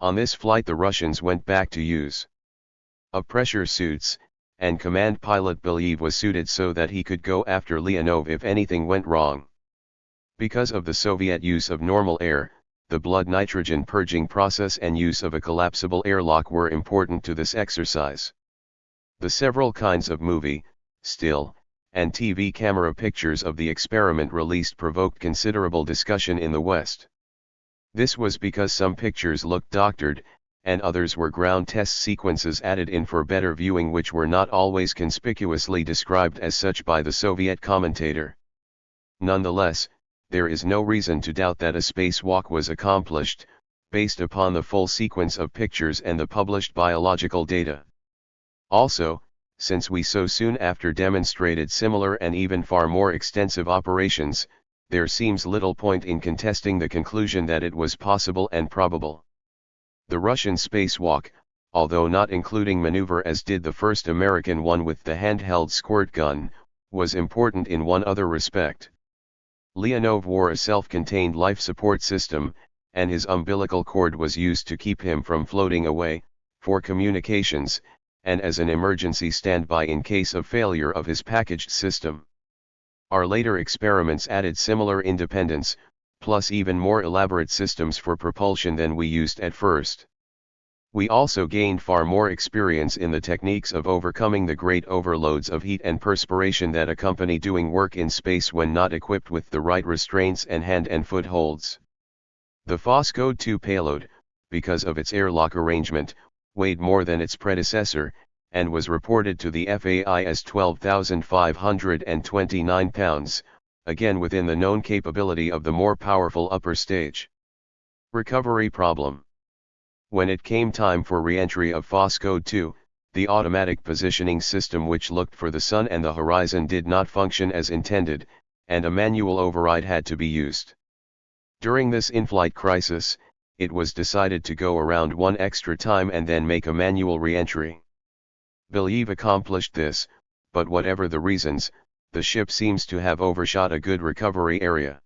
On this flight the Russians went back to use of pressure suits, and command pilot Belyaev was suited so that he could go after Leonov if anything went wrong. Because of the Soviet use of normal air, the blood nitrogen purging process and use of a collapsible airlock were important to this exercise. The several kinds of movie, still, and TV camera pictures of the experiment released provoked considerable discussion in the West. This was because some pictures looked doctored, and others were ground test sequences added in for better viewing, which were not always conspicuously described as such by the Soviet commentator. Nonetheless, there is no reason to doubt that a spacewalk was accomplished, based upon the full sequence of pictures and the published biological data. Also, since we so soon after demonstrated similar and even far more extensive operations, there seems little point in contesting the conclusion that it was possible and probable. The Russian spacewalk, although not including maneuver as did the first American one with the handheld squirt gun, was important in one other respect. Leonov wore a self-contained life support system, and his umbilical cord was used to keep him from floating away, for communications, and as an emergency standby in case of failure of his packaged system. Our later experiments added similar independence, plus even more elaborate systems for propulsion than we used at first. We also gained far more experience in the techniques of overcoming the great overloads of heat and perspiration that accompany doing work in space when not equipped with the right restraints and hand and foot holds. The Phosphode 2 payload, because of its airlock arrangement, weighed more than its predecessor, and was reported to the FAI as 12,529 pounds, again within the known capability of the more powerful upper stage. Recovery problem. When it came time for re-entry of Phosphode 2, the automatic positioning system which looked for the sun and the horizon did not function as intended, and a manual override had to be used. During this in-flight crisis, it was decided to go around one extra time and then make a manual re-entry. Belyaev accomplished this, but whatever the reasons, the ship seems to have overshot a good recovery area.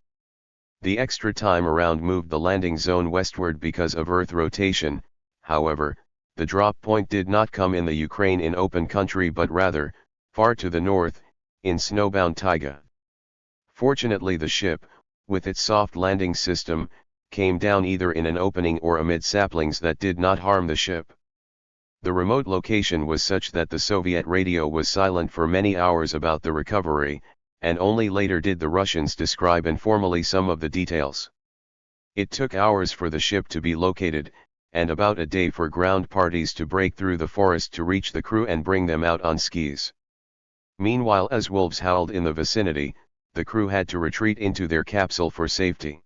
The extra time around moved the landing zone westward because of Earth rotation. However, the drop point did not come in the Ukraine in open country but rather, far to the north, in snowbound taiga. Fortunately the ship, with its soft landing system, came down either in an opening or amid saplings that did not harm the ship. The remote location was such that the Soviet radio was silent for many hours about the recovery, and only later did the Russians describe informally some of the details. It took hours for the ship to be located, and about a day for ground parties to break through the forest to reach the crew and bring them out on skis. Meanwhile, as wolves howled in the vicinity, the crew had to retreat into their capsule for safety.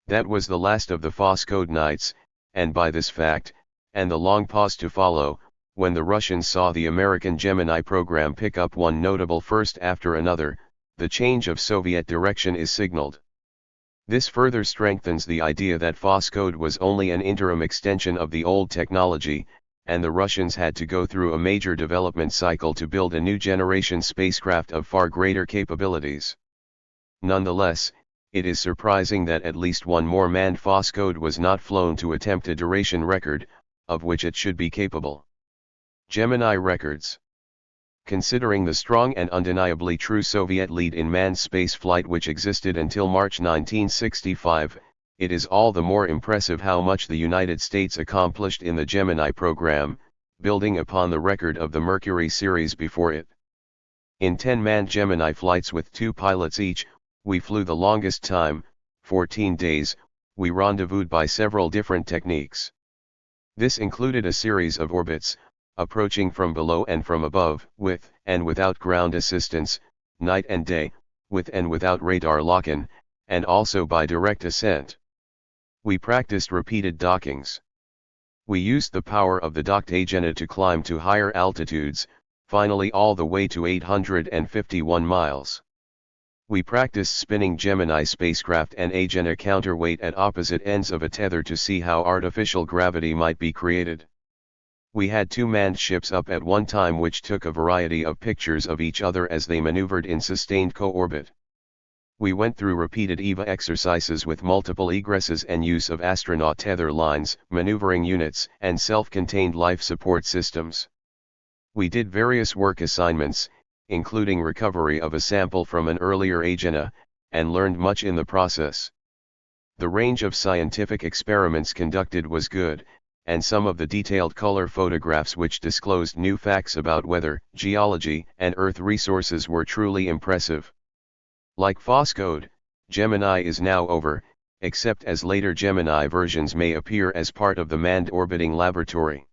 That was the last of the Phosphode nights, and by this fact, and the long pause to follow, when the Russians saw the American Gemini program pick up one notable first after another, the change of Soviet direction is signaled. This further strengthens the idea that Phosphode was only an interim extension of the old technology, and the Russians had to go through a major development cycle to build a new generation spacecraft of far greater capabilities. Nonetheless, it is surprising that at least one more manned Phosphode was not flown to attempt a duration record, of which it should be capable. Gemini records. Considering the strong and undeniably true Soviet lead in manned spaceflight which existed until March 1965, it is all the more impressive how much the United States accomplished in the Gemini program, building upon the record of the Mercury series before it. In 10 manned Gemini flights with 2 pilots each, we flew the longest time, 14 days, we rendezvoused by several different techniques. This included a series of orbits, approaching from below and from above, with and without ground assistance, night and day, with and without radar lock-in, and also by direct ascent. We practiced repeated dockings. We used the power of the docked Agena to climb to higher altitudes, finally all the way to 851 miles. We practiced spinning Gemini spacecraft and Agena counterweight at opposite ends of a tether to see how artificial gravity might be created. We had 2 manned ships up at one time which took a variety of pictures of each other as they maneuvered in sustained co-orbit. We went through repeated EVA exercises with multiple egresses and use of astronaut tether lines, maneuvering units, and self-contained life support systems. We did various work assignments, including recovery of a sample from an earlier Agena, and learned much in the process. The range of scientific experiments conducted was good, and some of the detailed color photographs which disclosed new facts about weather, geology, and Earth resources were truly impressive. Like Phosphode, Gemini is now over, except as later Gemini versions may appear as part of the manned orbiting laboratory.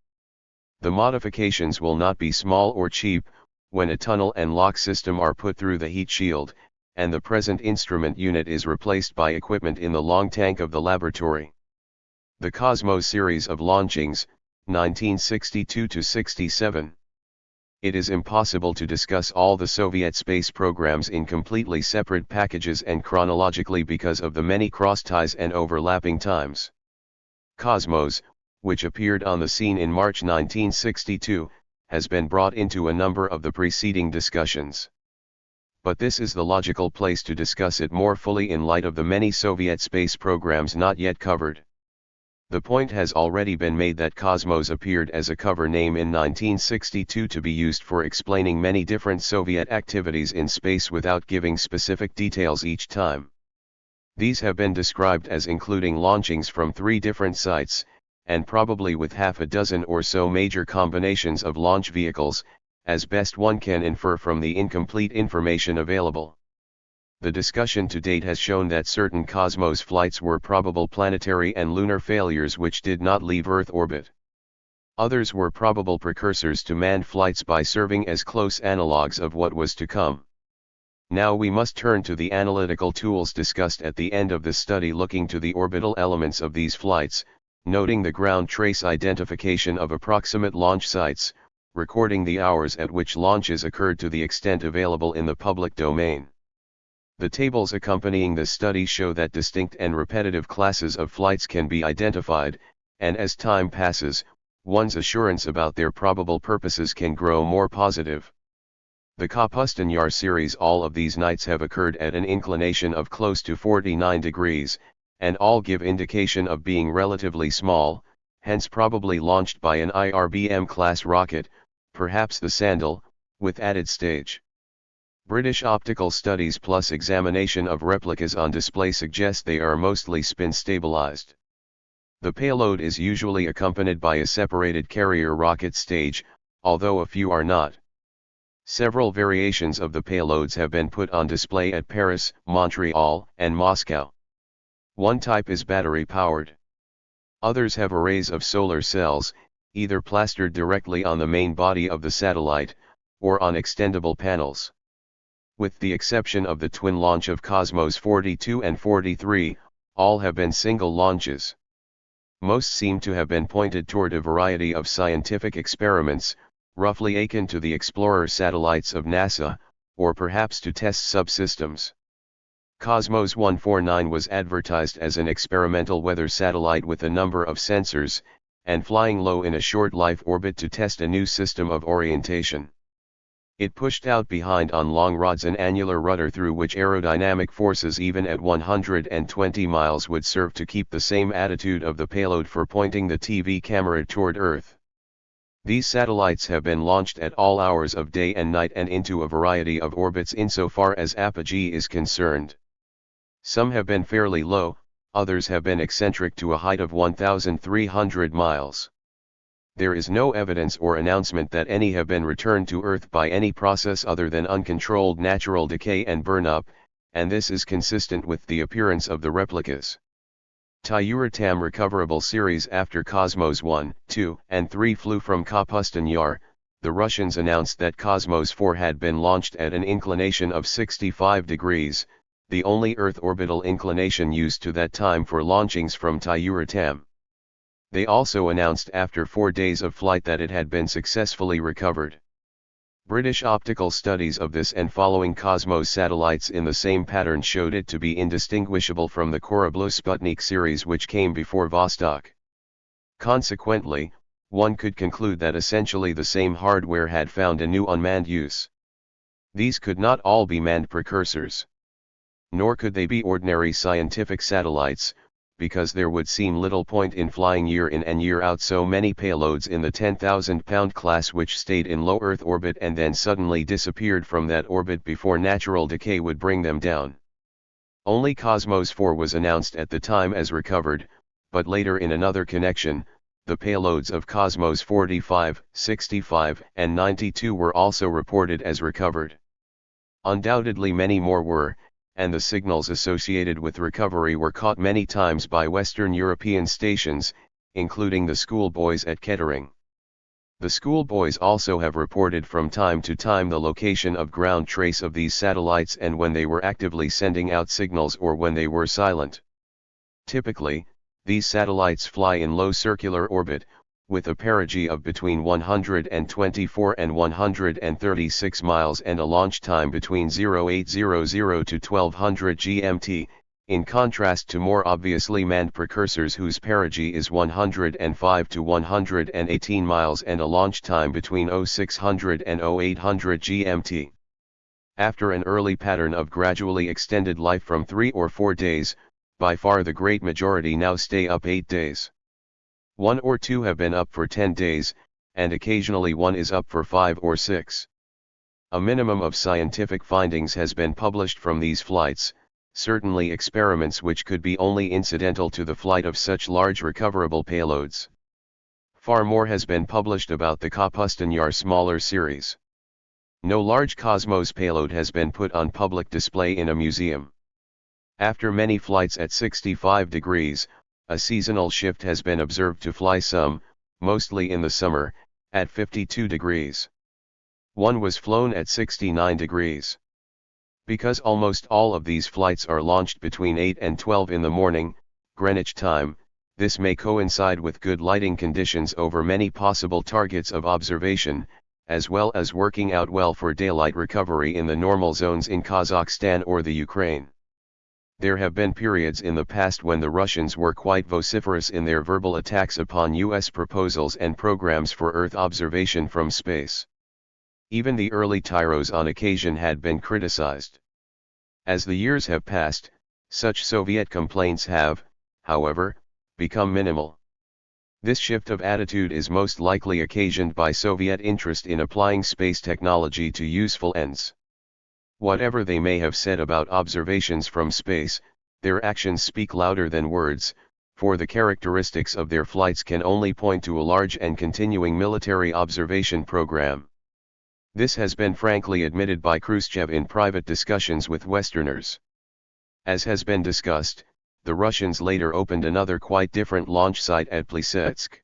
The modifications will not be small or cheap, when a tunnel and lock system are put through the heat shield, and the present instrument unit is replaced by equipment in the long tank of the laboratory. The Cosmos series of launchings, 1962–67. It is impossible to discuss all the Soviet space programs in completely separate packages and chronologically because of the many crossties and overlapping times. Cosmos, which appeared on the scene in March 1962, has been brought into a number of the preceding discussions. But this is the logical place to discuss it more fully in light of the many Soviet space programs not yet covered. The point has already been made that Cosmos appeared as a cover name in 1962 to be used for explaining many different Soviet activities in space without giving specific details each time. These have been described as including launchings from 3 different sites, and probably with half a dozen or so major combinations of launch vehicles, as best one can infer from the incomplete information available. The discussion to date has shown that certain Cosmos flights were probable planetary and lunar failures which did not leave Earth orbit. Others were probable precursors to manned flights by serving as close analogues of what was to come. Now we must turn to the analytical tools discussed at the end of the study, looking to the orbital elements of these flights, noting the ground trace identification of approximate launch sites, recording the hours at which launches occurred to the extent available in the public domain. The tables accompanying this study show that distinct and repetitive classes of flights can be identified, and as time passes, one's assurance about their probable purposes can grow more positive. The Kapustin-Yar series, all of these nights have occurred at an inclination of close to 49 degrees, and all give indication of being relatively small, hence probably launched by an IRBM-class rocket, perhaps the Sandal, with added stage. British optical studies plus examination of replicas on display suggest they are mostly spin-stabilized. The payload is usually accompanied by a separated carrier rocket stage, although a few are not. Several variations of the payloads have been put on display at Paris, Montreal, and Moscow. One type is battery-powered. Others have arrays of solar cells, either plastered directly on the main body of the satellite, or on extendable panels. With the exception of the twin launch of Cosmos 42 and 43, all have been single launches. Most seem to have been pointed toward a variety of scientific experiments, roughly akin to the Explorer satellites of NASA, or perhaps to test subsystems. Cosmos 149 was advertised as an experimental weather satellite with a number of sensors, and flying low in a short-life orbit to test a new system of orientation. It pushed out behind on long rods an annular rudder through which aerodynamic forces even at 120 miles would serve to keep the same attitude of the payload for pointing the TV camera toward Earth. These satellites have been launched at all hours of day and night and into a variety of orbits insofar as apogee is concerned. Some have been fairly low, others have been eccentric to a height of 1,300 miles. There is no evidence or announcement that any have been returned to Earth by any process other than uncontrolled natural decay and burn-up, and this is consistent with the appearance of the replicas. THIRD-WORLDISM recoverable series. After Cosmos 1, 2, and 3 flew from Kapustin-Yar, the Russians announced that Cosmos 4 had been launched at an inclination of 65 degrees, the only Earth orbital inclination used to that time for launchings from THIRD-WORLDISM. They also announced after 4 days of flight that it had been successfully recovered. British optical studies of this and following Cosmos satellites in the same pattern showed it to be indistinguishable from the Korablo-Sputnik series which came before Vostok. Consequently, one could conclude that essentially the same hardware had found a new unmanned use. These could not all be manned precursors. Nor could they be ordinary scientific satellites, because there would seem little point in flying year in and year out so many payloads in the 10,000-pound class which stayed in low Earth orbit and then suddenly disappeared from that orbit before natural decay would bring them down. Only Cosmos 4 was announced at the time as recovered, but later in another connection, the payloads of Cosmos 45, 65, and 92 were also reported as recovered. Undoubtedly many more were, and the signals associated with recovery were caught many times by Western European stations, including the schoolboys at Kettering. The schoolboys also have reported from time to time the location of ground trace of these satellites and when they were actively sending out signals or when they were silent. Typically, these satellites fly in low circular orbit, with a perigee of between 124 and 136 miles and a launch time between 0800 to 1200 GMT, in contrast to more obviously manned precursors whose perigee is 105 to 118 miles and a launch time between 0600 and 0800 GMT. After an early pattern of gradually extended life from 3 or 4 days, by far the great majority now stay up 8 days. 1 or 2 have been up for 10 days, and occasionally one is up for 5 or 6. A minimum of scientific findings has been published from these flights, certainly experiments which could be only incidental to the flight of such large recoverable payloads. Far more has been published about the Kapustanyar smaller series. No large Cosmos payload has been put on public display in a museum. After many flights at 65 degrees, a seasonal shift has been observed to fly some, mostly in the summer, at 52 degrees. One was flown at 69 degrees. Because almost all of these flights are launched between 8 and 12 in the morning, Greenwich time, this may coincide with good lighting conditions over many possible targets of observation, as well as working out well for daylight recovery in the normal zones in Kazakhstan or the Ukraine. There have been periods in the past when the Russians were quite vociferous in their verbal attacks upon US proposals and programs for Earth observation from space. Even the early Tyros on occasion had been criticized. As the years have passed, such Soviet complaints have, however, become minimal. This shift of attitude is most likely occasioned by Soviet interest in applying space technology to useful ends. Whatever they may have said about observations from space, their actions speak louder than words, for the characteristics of their flights can only point to a large and continuing military observation program. This has been frankly admitted by Khrushchev in private discussions with Westerners. As has been discussed, the Russians later opened another quite different launch site at Plesetsk.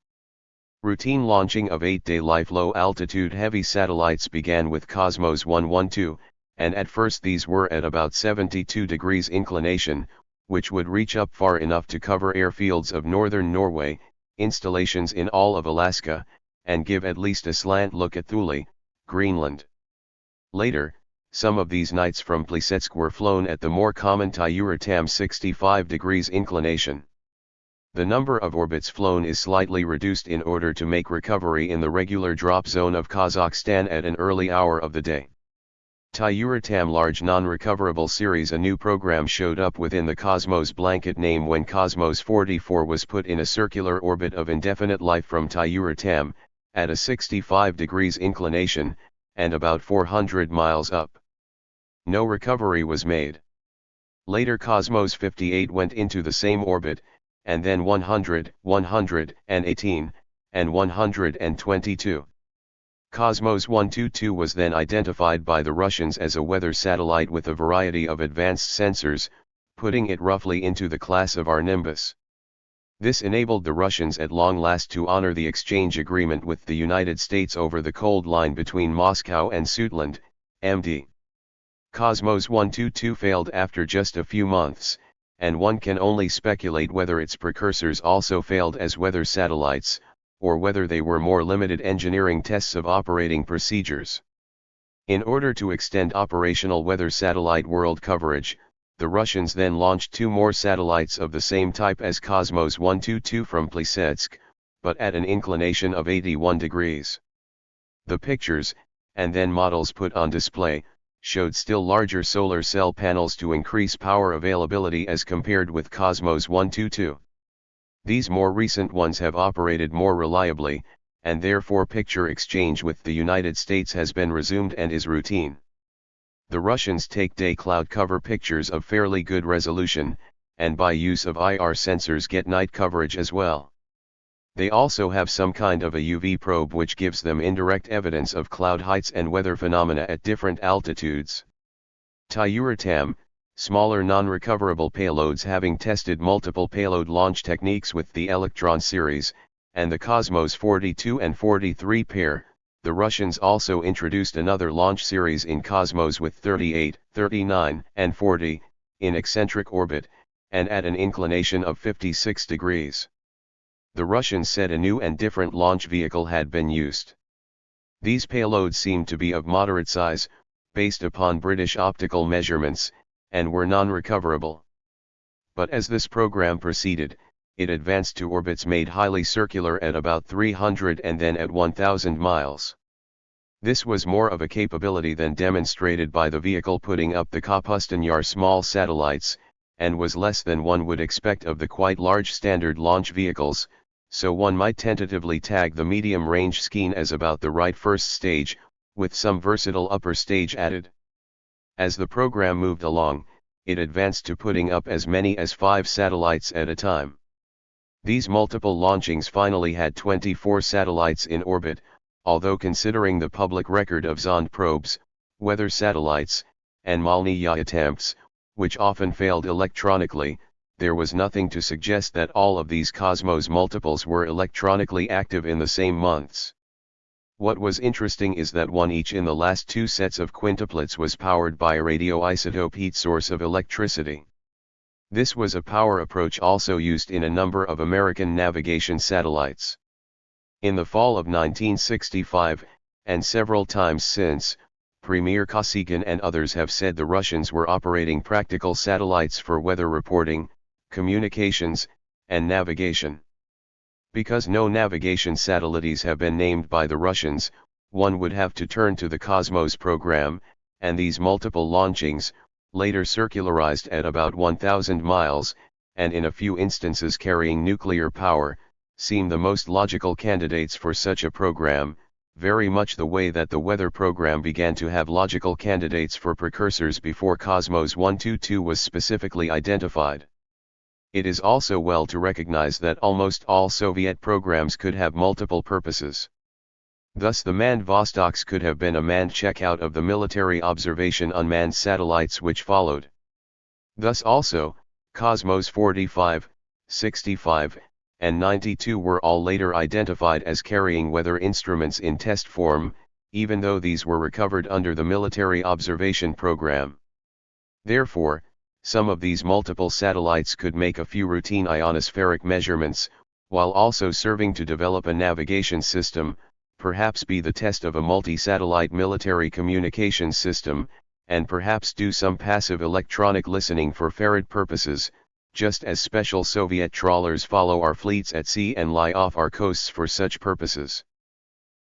Routine launching of 8-day life low-altitude heavy satellites began with Cosmos 112, and at first these were at about 72 degrees inclination, which would reach up far enough to cover airfields of northern Norway, installations in all of Alaska, and give at least a slant look at Thule, Greenland. Later, some of these nights from Plesetsk were flown at the more common THIRD-WORLDISM 65 degrees inclination. The number of orbits flown is slightly reduced in order to make recovery in the regular drop zone of Kazakhstan at an early hour of the day. THIRD-WORLDISM large non-recoverable series. A new program showed up within the Cosmos blanket name when Cosmos 44 was put in a circular orbit of indefinite life from THIRD-WORLDISM, at a 65 degrees inclination, and about 400 miles up. No recovery was made. Later Cosmos 58 went into the same orbit, and then 100, 118, and 122. Cosmos 122 was then identified by the Russians as a weather satellite with a variety of advanced sensors, putting it roughly into the class of our Nimbus. This enabled the Russians at long last to honor the exchange agreement with the United States over the cold line between Moscow and Suitland, MD. Cosmos 122 failed after just a few months, and one can only speculate whether its precursors also failed as weather satellites, or whether they were more limited engineering tests of operating procedures. In order to extend operational weather satellite world coverage, the Russians then launched 2 more satellites of the same type as Cosmos 122 from Plesetsk, but at an inclination of 81 degrees. The pictures, and then models put on display, showed still larger solar cell panels to increase power availability as compared with Cosmos 122. These more recent ones have operated more reliably, and therefore picture exchange with the United States has been resumed and is routine. The Russians take day cloud cover pictures of fairly good resolution, and by use of IR sensors get night coverage as well. They also have some kind of a UV probe which gives them indirect evidence of cloud heights and weather phenomena at different altitudes. THIRD-WORLDISM, Smaller non-recoverable payloads. Having tested multiple payload launch techniques with the Electron series, and the Cosmos 42 and 43 pair, the Russians also introduced another launch series in Cosmos with 38, 39, and 40, in eccentric orbit, and at an inclination of 56 degrees. The Russians said a new and different launch vehicle had been used. These payloads seemed to be of moderate size, based upon British optical measurements, and were non-recoverable. But as this program proceeded, it advanced to orbits made highly circular at about 300 and then at 1000 miles. This was more of a capability than demonstrated by the vehicle putting up the Kapustin-Yar small satellites, and was less than one would expect of the quite large standard launch vehicles, so one might tentatively tag the medium-range scheme as about the right first stage, with some versatile upper stage added. As the program moved along, it advanced to putting up as many as 5 satellites at a time. These multiple launchings finally had 24 satellites in orbit, although considering the public record of Zond probes, weather satellites, and Malnaya attempts, which often failed electronically, there was nothing to suggest that all of these Cosmos multiples were electronically active in the same months. What was interesting is that one each in the last 2 sets of quintuplets was powered by a radioisotope heat source of electricity. This was a power approach also used in a number of American navigation satellites. In the fall of 1965, and several times since, Premier Kosygin and others have said the Russians were operating practical satellites for weather reporting, communications, and navigation. Because no navigation satellites have been named by the Russians, one would have to turn to the Cosmos program, and these multiple launchings, later circularized at about 1000 miles, and in a few instances carrying nuclear power, seem the most logical candidates for such a program, very much the way that the weather program began to have logical candidates for precursors before Cosmos 122 was specifically identified. It is also well to recognize that almost all Soviet programs could have multiple purposes. Thus the manned Vostoks could have been a manned checkout of the military observation unmanned satellites which followed. Thus also, Cosmos 45, 65, and 92 were all later identified as carrying weather instruments in test form, even though these were recovered under the military observation program. Therefore, some of these multiple satellites could make a few routine ionospheric measurements, while also serving to develop a navigation system, perhaps be the test of a multi-satellite military communications system, and perhaps do some passive electronic listening for Farad purposes, just as special Soviet trawlers follow our fleets at sea and lie off our coasts for such purposes.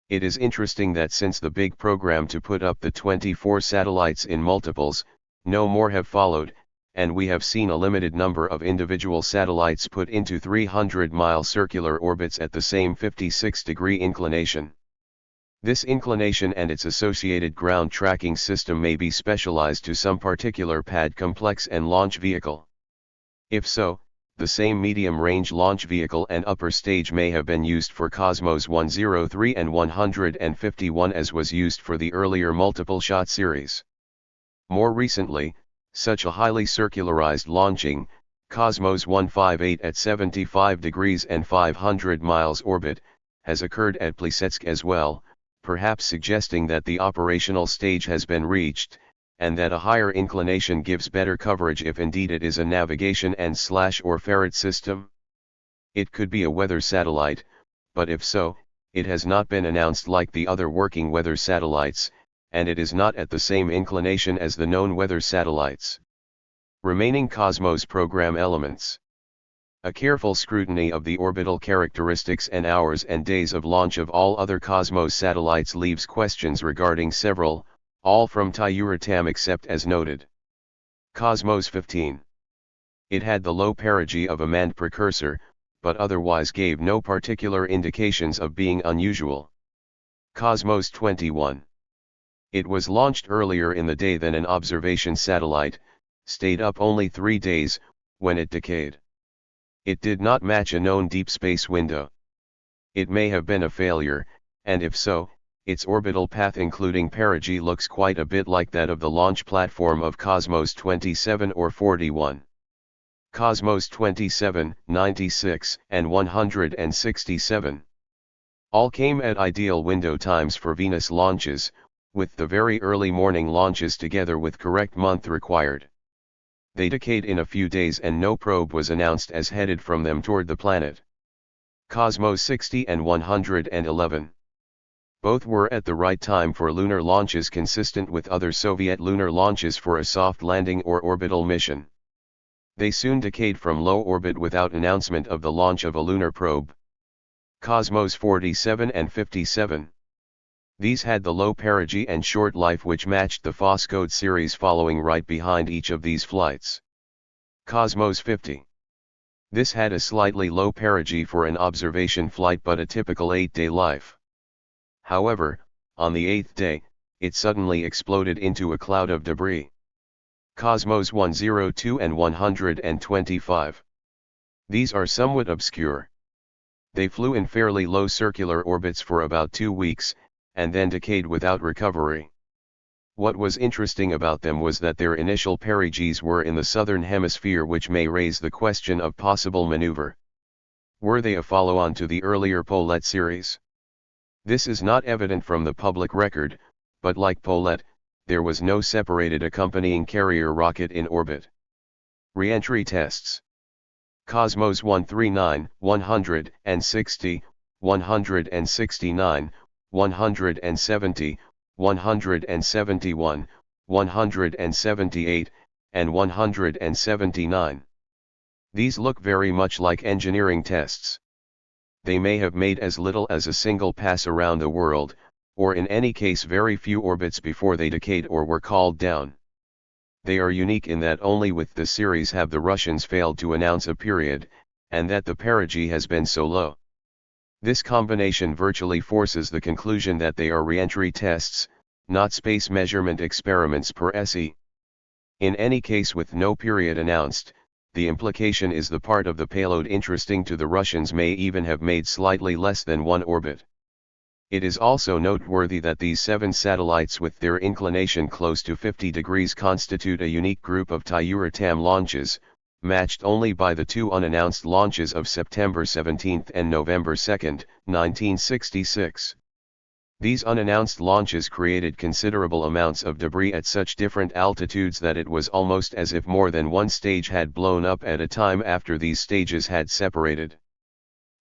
It is interesting that since the big program to put up the 24 satellites in multiples, no more have followed, and we have seen a limited number of individual satellites put into 300-mile circular orbits at the same 56-degree inclination. This inclination and its associated ground tracking system may be specialized to some particular pad complex and launch vehicle. If so, the same medium-range launch vehicle and upper stage may have been used for Cosmos 103 and 151 as was used for the earlier multiple-shot series. More recently, such a highly circularized launching, Cosmos 158 at 75 degrees and 500 miles orbit, has occurred at Plesetsk as well, perhaps suggesting that the operational stage has been reached, and that a higher inclination gives better coverage if indeed it is a navigation and/or Farad system. It could be a weather satellite, but if so, it has not been announced like the other working weather satellites, and it is not at the same inclination as the known weather satellites. Remaining Cosmos program elements. A careful scrutiny of the orbital characteristics and hours and days of launch of all other Cosmos satellites leaves questions regarding several, all from THIRD-WORLDISM except as noted. Cosmos 15. It had the low perigee of a manned precursor, but otherwise gave no particular indications of being unusual. Cosmos 21. It was launched earlier in the day than an observation satellite, stayed up only 3 days, when it decayed. It did not match a known deep space window. It may have been a failure, and if so, its orbital path including perigee looks quite a bit like that of the launch platform of Cosmos 27 or 41. Cosmos 27, 96, and 167. All came at ideal window times for Venus launches, with the very early morning launches together with correct month required. They decayed in a few days and no probe was announced as headed from them toward the planet. Cosmos 60 and 111. Both were at the right time for lunar launches consistent with other Soviet lunar launches for a soft landing or orbital mission. They soon decayed from low orbit without announcement of the launch of a lunar probe. Cosmos 47 and 57. These had the low perigee and short life which matched the Phoscode series following right behind each of these flights. Cosmos 50. This had a slightly low perigee for an observation flight but a typical 8-day life. However, on the 8th day, it suddenly exploded into a cloud of debris. Cosmos 102 and 125. These are somewhat obscure. They flew in fairly low circular orbits for about 2 weeks, and then decayed without recovery. What was interesting about them was that their initial perigees were in the southern hemisphere, which may raise the question of possible maneuver. Were they a follow-on to the earlier Paulette series? This is not evident from the public record, but like Paulette, there was no separated accompanying carrier rocket in orbit. Re-entry tests. Cosmos 139, 160, 169, 170, 171, 178, and 179. These look very much like engineering tests. They may have made as little as a single pass around the world, or in any case very few orbits before they decayed or were called down. They are unique in that only with the series have the Russians failed to announce a period, and that the perigee has been so low. This combination virtually forces the conclusion that they are re-entry tests, not space measurement experiments per se. In any case, with no period announced, the implication is the part of the payload interesting to the Russians may even have made slightly less than one orbit. It is also noteworthy that these 7 satellites with their inclination close to 50 degrees constitute a unique group of THIRD launches, matched only by the 2 unannounced launches of September 17 and November 2, 1966. These unannounced launches created considerable amounts of debris at such different altitudes that it was almost as if more than one stage had blown up at a time after these stages had separated.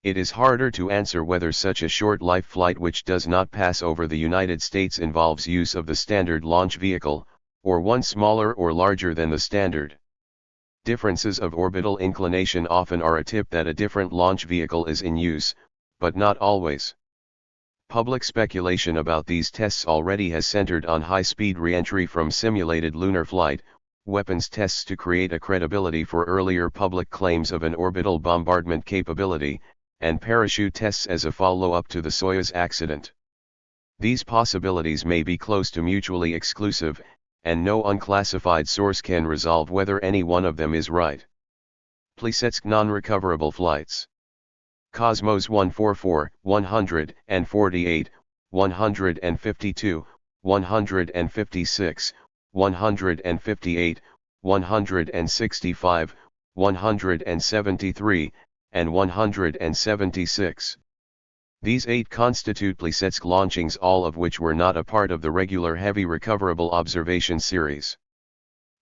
It is harder to answer whether such a short-life flight which does not pass over the United States involves use of the standard launch vehicle, or one smaller or larger than the standard. Differences of orbital inclination often are a tip that a different launch vehicle is in use, but not always. Public speculation about these tests already has centered on high-speed re-entry from simulated lunar flight, weapons tests to create a credibility for earlier public claims of an orbital bombardment capability, and parachute tests as a follow-up to the Soyuz accident. These possibilities may be close to mutually exclusive, and no unclassified source can resolve whether any one of them is right. Plesetsk non-recoverable flights. Cosmos 144, 148, 152, 156, 158, 165, 173, and 176. These 8 constitute Plesetsk launchings, all of which were not a part of the regular heavy recoverable observation series.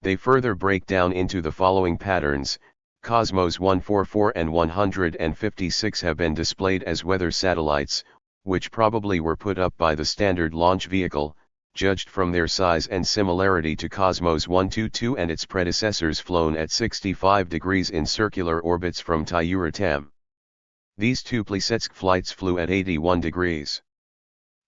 They further break down into the following patterns. Cosmos 144 and 156 have been displayed as weather satellites, which probably were put up by the standard launch vehicle, judged from their size and similarity to Cosmos 122 and its predecessors flown at 65 degrees in circular orbits from THIRD. These 2 Plesetsk flights flew at 81 degrees.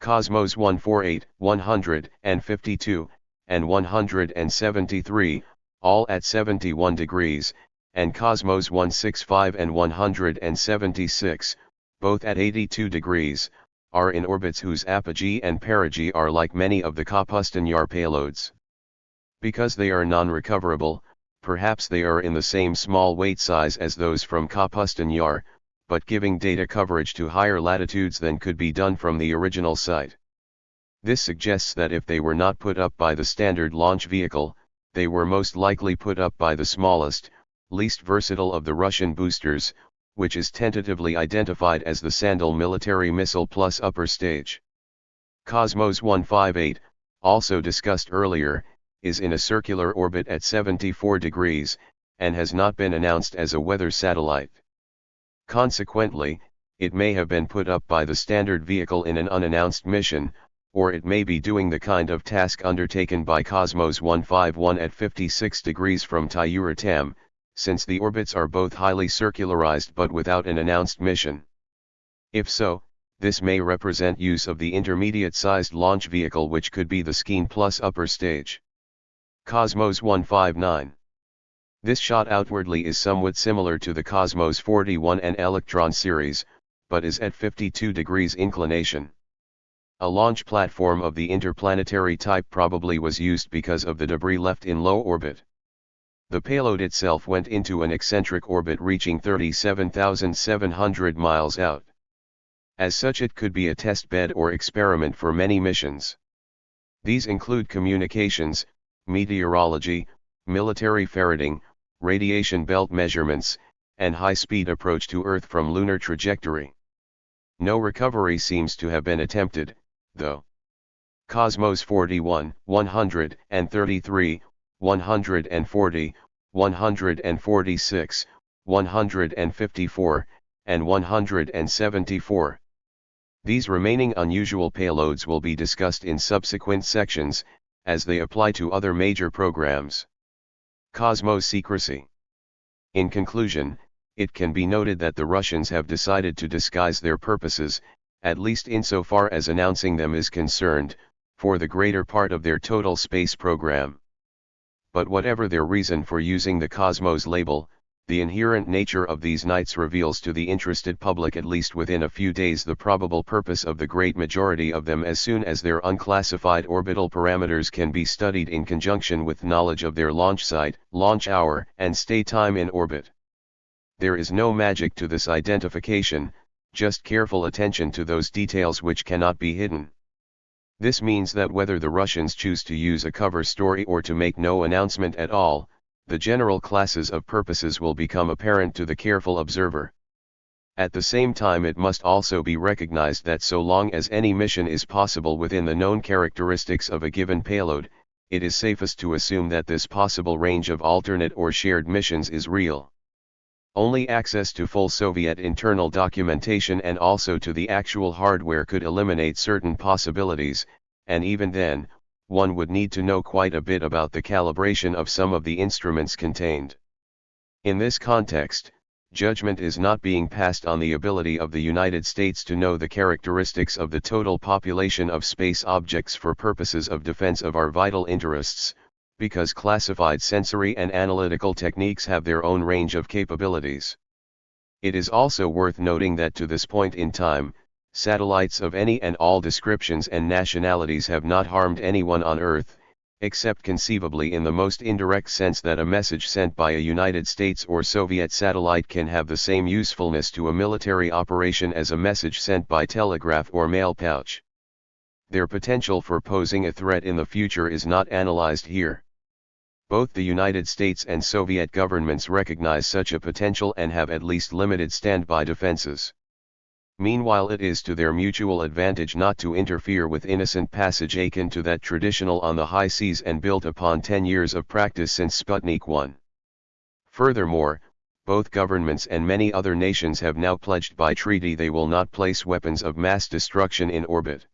Cosmos 148, 152, and 173, all at 71 degrees, and Cosmos 165 and 176, both at 82 degrees, are in orbits whose apogee and perigee are like many of the Kapustin-Yar payloads. Because they are non-recoverable, perhaps they are in the same small weight size as those from Kapustin-Yar, but giving data coverage to higher latitudes than could be done from the original site. This suggests that if they were not put up by the standard launch vehicle, they were most likely put up by the smallest, least versatile of the Russian boosters, which is tentatively identified as the Sandal military missile plus upper stage. Cosmos 158, also discussed earlier, is in a circular orbit at 74 degrees, and has not been announced as a weather satellite. Consequently, it may have been put up by the standard vehicle in an unannounced mission, or it may be doing the kind of task undertaken by Cosmos 151 at 56 degrees from THIRD-WORLDISM, since the orbits are both highly circularized but without an announced mission. If so, this may represent use of the intermediate-sized launch vehicle, which could be the Skeen plus upper stage. Cosmos 159. This shot outwardly is somewhat similar to the Cosmos 41 and Electron series, but is at 52 degrees inclination. A launch platform of the interplanetary type probably was used because of the debris left in low orbit. The payload itself went into an eccentric orbit reaching 37,700 miles out. As such, it could be a test bed or experiment for many missions. These include communications, meteorology, military ferreting, radiation belt measurements, and high-speed approach to Earth from lunar trajectory. No recovery seems to have been attempted, though. Cosmos 41, 133, 140, 146, 154, and 174. These remaining unusual payloads will be discussed in subsequent sections, as they apply to other major programs. Cosmos secrecy. In conclusion, it can be noted that the Russians have decided to disguise their purposes, at least insofar as announcing them is concerned, for the greater part of their total space program. But whatever their reason for using the Cosmos label, the inherent nature of these nights reveals to the interested public at least within a few days the probable purpose of the great majority of them, as soon as their unclassified orbital parameters can be studied in conjunction with knowledge of their launch site, launch hour, and stay time in orbit. There is no magic to this identification, just careful attention to those details which cannot be hidden. This means that whether the Russians choose to use a cover story or to make no announcement at all, the general classes of purposes will become apparent to the careful observer. At the same time, it must also be recognized that so long as any mission is possible within the known characteristics of a given payload, it is safest to assume that this possible range of alternate or shared missions is real. Only access to full Soviet internal documentation and also to the actual hardware could eliminate certain possibilities, and even then, one would need to know quite a bit about the calibration of some of the instruments contained. In this context, judgment is not being passed on the ability of the United States to know the characteristics of the total population of space objects for purposes of defense of our vital interests, because classified sensory and analytical techniques have their own range of capabilities. It is also worth noting that to this point in time, satellites of any and all descriptions and nationalities have not harmed anyone on Earth, except conceivably in the most indirect sense that a message sent by a United States or Soviet satellite can have the same usefulness to a military operation as a message sent by telegraph or mail pouch. Their potential for posing a threat in the future is not analyzed here. Both the United States and Soviet governments recognize such a potential and have at least limited standby defenses. Meanwhile, it is to their mutual advantage not to interfere with innocent passage akin to that traditional on the high seas and built upon 10 years of practice since Sputnik 1. Furthermore, both governments and many other nations have now pledged by treaty they will not place weapons of mass destruction in orbit.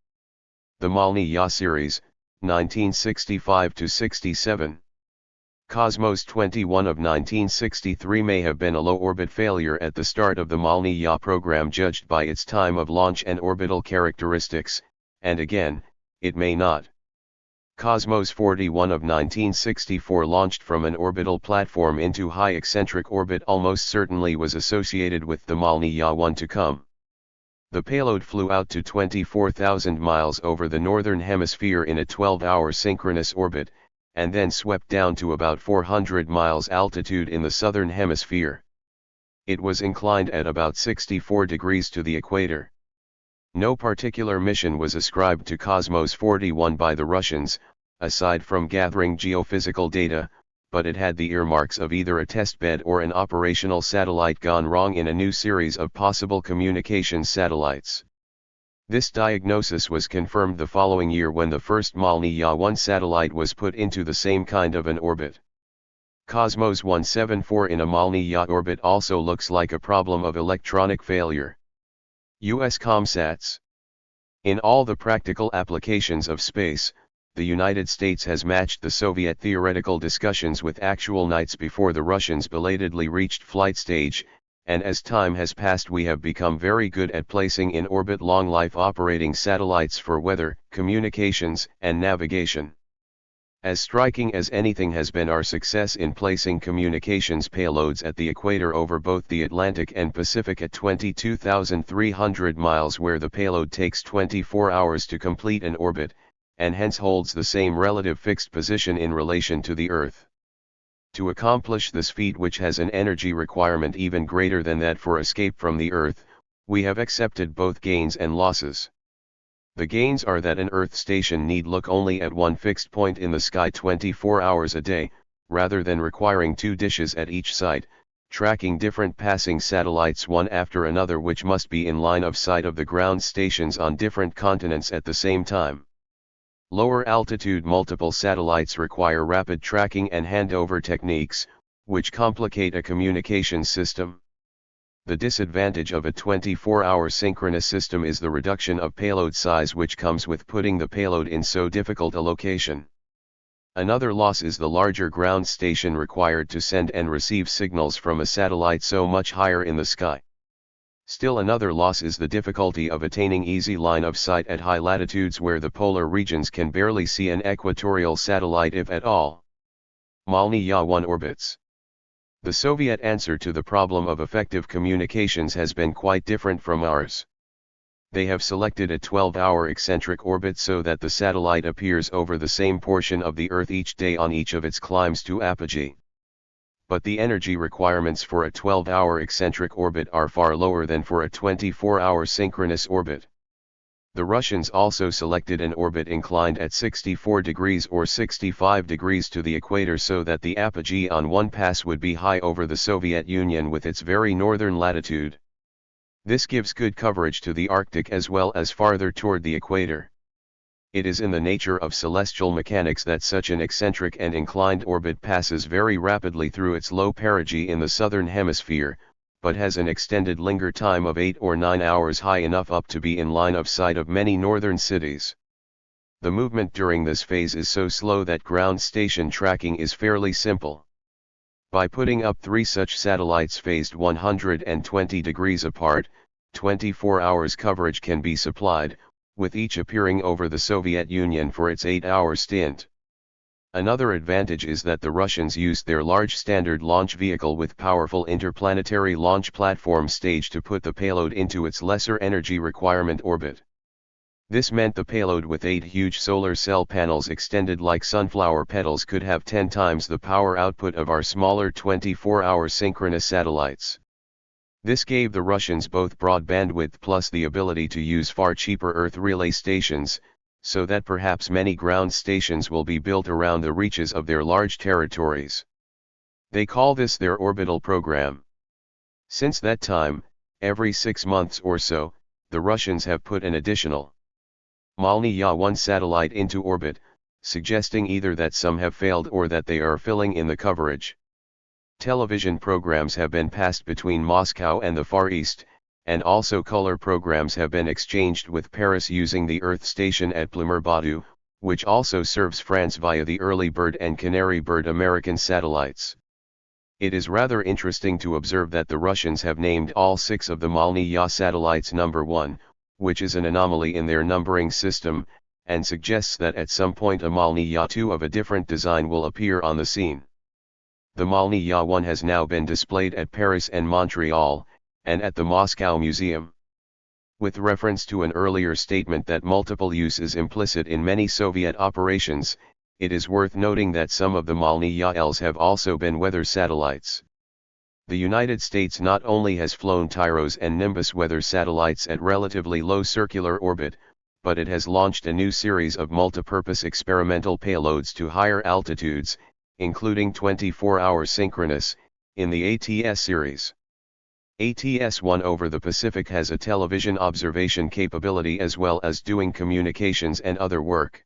The Malny-Ya series, 1965-67. Cosmos 21 of 1963 may have been a low-orbit failure at the start of the Malny-Ya program judged by its time of launch and orbital characteristics, and again, it may not. Cosmos 41 of 1964 launched from an orbital platform into high eccentric orbit almost certainly was associated with the Malny-Ya 1 to come. The payload flew out to 24,000 miles over the northern hemisphere in a 12-hour synchronous orbit, and then swept down to about 400 miles altitude in the southern hemisphere. It was inclined at about 64 degrees to the equator. No particular mission was ascribed to Cosmos 41 by the Russians, aside from gathering geophysical data, but it had the earmarks of either a testbed or an operational satellite gone wrong in a new series of possible communications satellites. This diagnosis was confirmed the following year when the first Malny-Ya-1 satellite was put into the same kind of an orbit. Cosmos 174 in a Malny-Ya orbit also looks like a problem of electronic failure. U.S. Comsats. In all the practical applications of space, the United States has matched the Soviet theoretical discussions with actual nights before the Russians belatedly reached flight stage, and as time has passed we have become very good at placing in orbit long-life operating satellites for weather, communications, and navigation. As striking as anything has been our success in placing communications payloads at the equator over both the Atlantic and Pacific at 22,300 miles, where the payload takes 24 hours to complete an orbit, and hence holds the same relative fixed position in relation to the Earth. To accomplish this feat, which has an energy requirement even greater than that for escape from the Earth, we have accepted both gains and losses. The gains are that an Earth station need look only at one fixed point in the sky 24 hours a day, rather than requiring two dishes at each site, tracking different passing satellites one after another, which must be in line of sight of the ground stations on different continents at the same time. Lower altitude multiple satellites require rapid tracking and handover techniques, which complicate a communications system. The disadvantage of a 24-hour synchronous system is the reduction of payload size, which comes with putting the payload in so difficult a location. Another loss is the larger ground station required to send and receive signals from a satellite so much higher in the sky. Still another loss is the difficulty of attaining easy line of sight at high latitudes where the polar regions can barely see an equatorial satellite, if at all. Malny-Ya-1 orbits. The Soviet answer to the problem of effective communications has been quite different from ours. They have selected a 12-hour eccentric orbit so that the satellite appears over the same portion of the Earth each day on each of its climbs to apogee. But the energy requirements for a 12-hour eccentric orbit are far lower than for a 24-hour synchronous orbit. The Russians also selected an orbit inclined at 64 degrees or 65 degrees to the equator so that the apogee on one pass would be high over the Soviet Union with its very northern latitude. This gives good coverage to the Arctic as well as farther toward the equator. It is in the nature of celestial mechanics that such an eccentric and inclined orbit passes very rapidly through its low perigee in the southern hemisphere, but has an extended linger time of 8 or 9 hours, high enough up to be in line of sight of many northern cities. The movement during this phase is so slow that ground station tracking is fairly simple. By putting up 3 such satellites phased 120 degrees apart, 24 hours coverage can be supplied, with each appearing over the Soviet Union for its 8-hour stint. Another advantage is that the Russians used their large standard launch vehicle with powerful interplanetary launch platform stage to put the payload into its lesser energy requirement orbit. This meant the payload with 8 huge solar cell panels extended like sunflower petals could have 10 times the power output of our smaller 24-hour synchronous satellites. This gave the Russians both broad bandwidth plus the ability to use far cheaper Earth relay stations, so that perhaps many ground stations will be built around the reaches of their large territories. They call this their orbital program. Since that time, every 6 months or so, the Russians have put an additional Malny-Ya-1 satellite into orbit, suggesting either that some have failed or that they are filling in the coverage. Television programs have been passed between Moscow and the Far East, and also color programs have been exchanged with Paris using the Earth station at Plumeur-Bateau, which also serves France via the Early Bird and Canary Bird American satellites. It is rather interesting to observe that the Russians have named all 6 of the Malny-Ya satellites number 1, which is an anomaly in their numbering system, and suggests that at some point a Malny-Ya 2 of a different design will appear on the scene. The Malny-Ya 1 has now been displayed at Paris and Montreal, and at the Moscow Museum. With reference to an earlier statement that multiple use is implicit in many Soviet operations, it is worth noting that some of the Malny-Ya-Ls have also been weather satellites. The United States not only has flown TIROS and Nimbus weather satellites at relatively low circular orbit, but it has launched a new series of multipurpose experimental payloads to higher altitudes, including 24-hour synchronous, in the ATS series. ATS-1 over the Pacific has a television observation capability as well as doing communications and other work.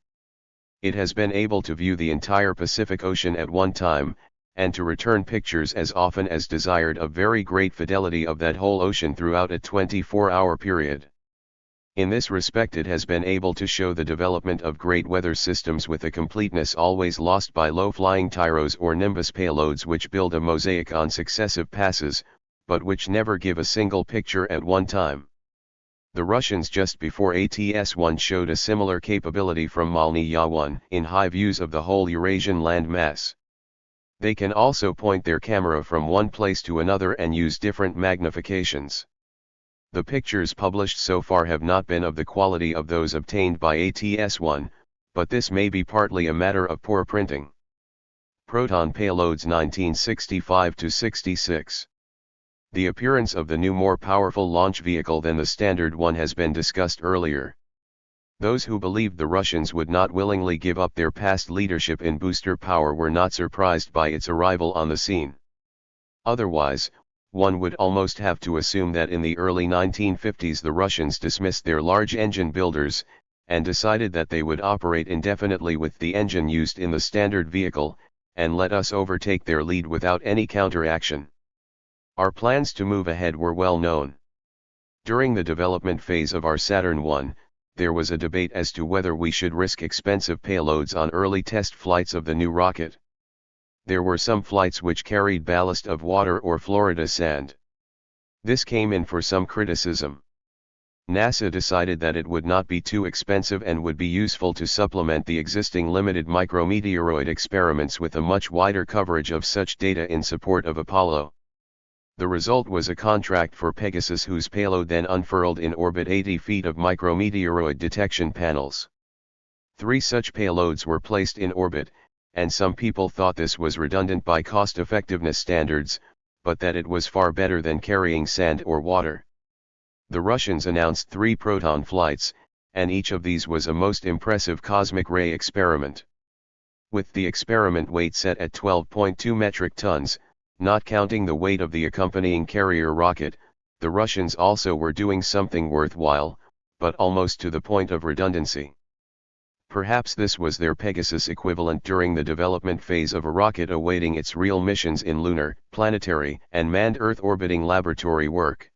It has been able to view the entire Pacific Ocean at one time, and to return pictures as often as desired of very great fidelity of that whole ocean throughout a 24-hour period. In this respect it has been able to show the development of great weather systems with a completeness always lost by low-flying TIROS or Nimbus payloads which build a mosaic on successive passes, but which never give a single picture at one time. The Russians just before ATS-1 showed a similar capability from Malny-Ya-1 in high views of the whole Eurasian land mass. They can also point their camera from one place to another and use different magnifications. The pictures published so far have not been of the quality of those obtained by ATS-1, but this may be partly a matter of poor printing. Proton payloads 1965-66. The appearance of the new more powerful launch vehicle than the standard one has been discussed earlier. Those who believed the Russians would not willingly give up their past leadership in booster power were not surprised by its arrival on the scene. Otherwise, one would almost have to assume that in the early 1950s the Russians dismissed their large engine builders, and decided that they would operate indefinitely with the engine used in the standard vehicle, and let us overtake their lead without any counteraction. Our plans to move ahead were well known. During the development phase of our Saturn I, there was a debate as to whether we should risk expensive payloads on early test flights of the new rocket. There were some flights which carried ballast of water or Florida sand. This came in for some criticism. NASA decided that it would not be too expensive and would be useful to supplement the existing limited micrometeoroid experiments with a much wider coverage of such data in support of Apollo. The result was a contract for Pegasus, whose payload then unfurled in orbit 80 feet of micrometeoroid detection panels. 3 such payloads were placed in orbit, and some people thought this was redundant by cost-effectiveness standards, but that it was far better than carrying sand or water. The Russians announced 3 Proton flights, and each of these was a most impressive cosmic ray experiment. With the experiment weight set at 12.2 metric tons, not counting the weight of the accompanying carrier rocket, the Russians also were doing something worthwhile, but almost to the point of redundancy. Perhaps this was their Pegasus equivalent during the development phase of a rocket awaiting its real missions in lunar, planetary, and manned Earth orbiting laboratory work.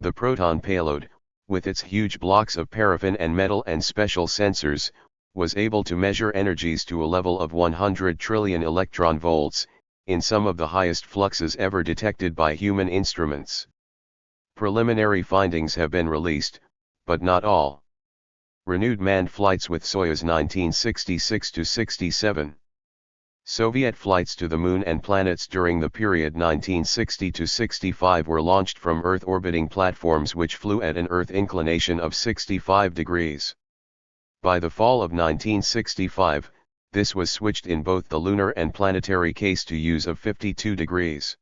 The Proton payload, with its huge blocks of paraffin and metal and special sensors, was able to measure energies to a level of 100 trillion electron volts, in some of the highest fluxes ever detected by human instruments. Preliminary findings have been released, but not all. Renewed manned flights with Soyuz 1966-67. Soviet flights to the Moon and planets during the period 1960-65 were launched from Earth orbiting platforms which flew at an Earth inclination of 65 degrees. By the fall of 1965, this was switched in both the lunar and planetary case to use of 52 degrees.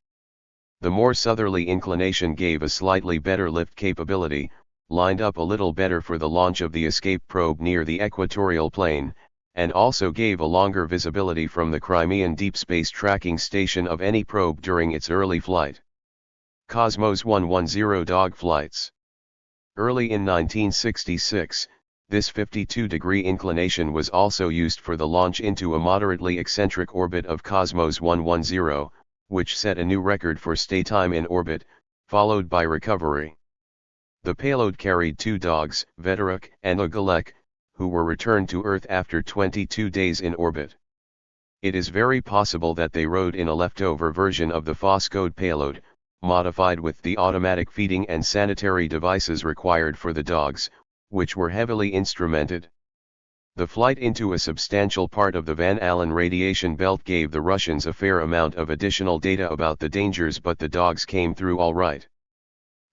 The more southerly inclination gave a slightly better lift capability, lined up a little better for the launch of the escape probe near the equatorial plane, and also gave a longer visibility from the Crimean Deep Space Tracking Station of any probe during its early flight. Cosmos 110 dog flights. Early in 1966, this 52-degree inclination was also used for the launch into a moderately eccentric orbit of Cosmos 110, which set a new record for stay time in orbit, followed by recovery. The payload carried 2 dogs, Veteruk and Ugalek, who were returned to Earth after 22 days in orbit. It is very possible that they rode in a leftover version of the Phoscode payload, modified with the automatic feeding and sanitary devices required for the dogs, which were heavily instrumented. The flight into a substantial part of the Van Allen radiation belt gave the Russians a fair amount of additional data about the dangers, but the dogs came through all right.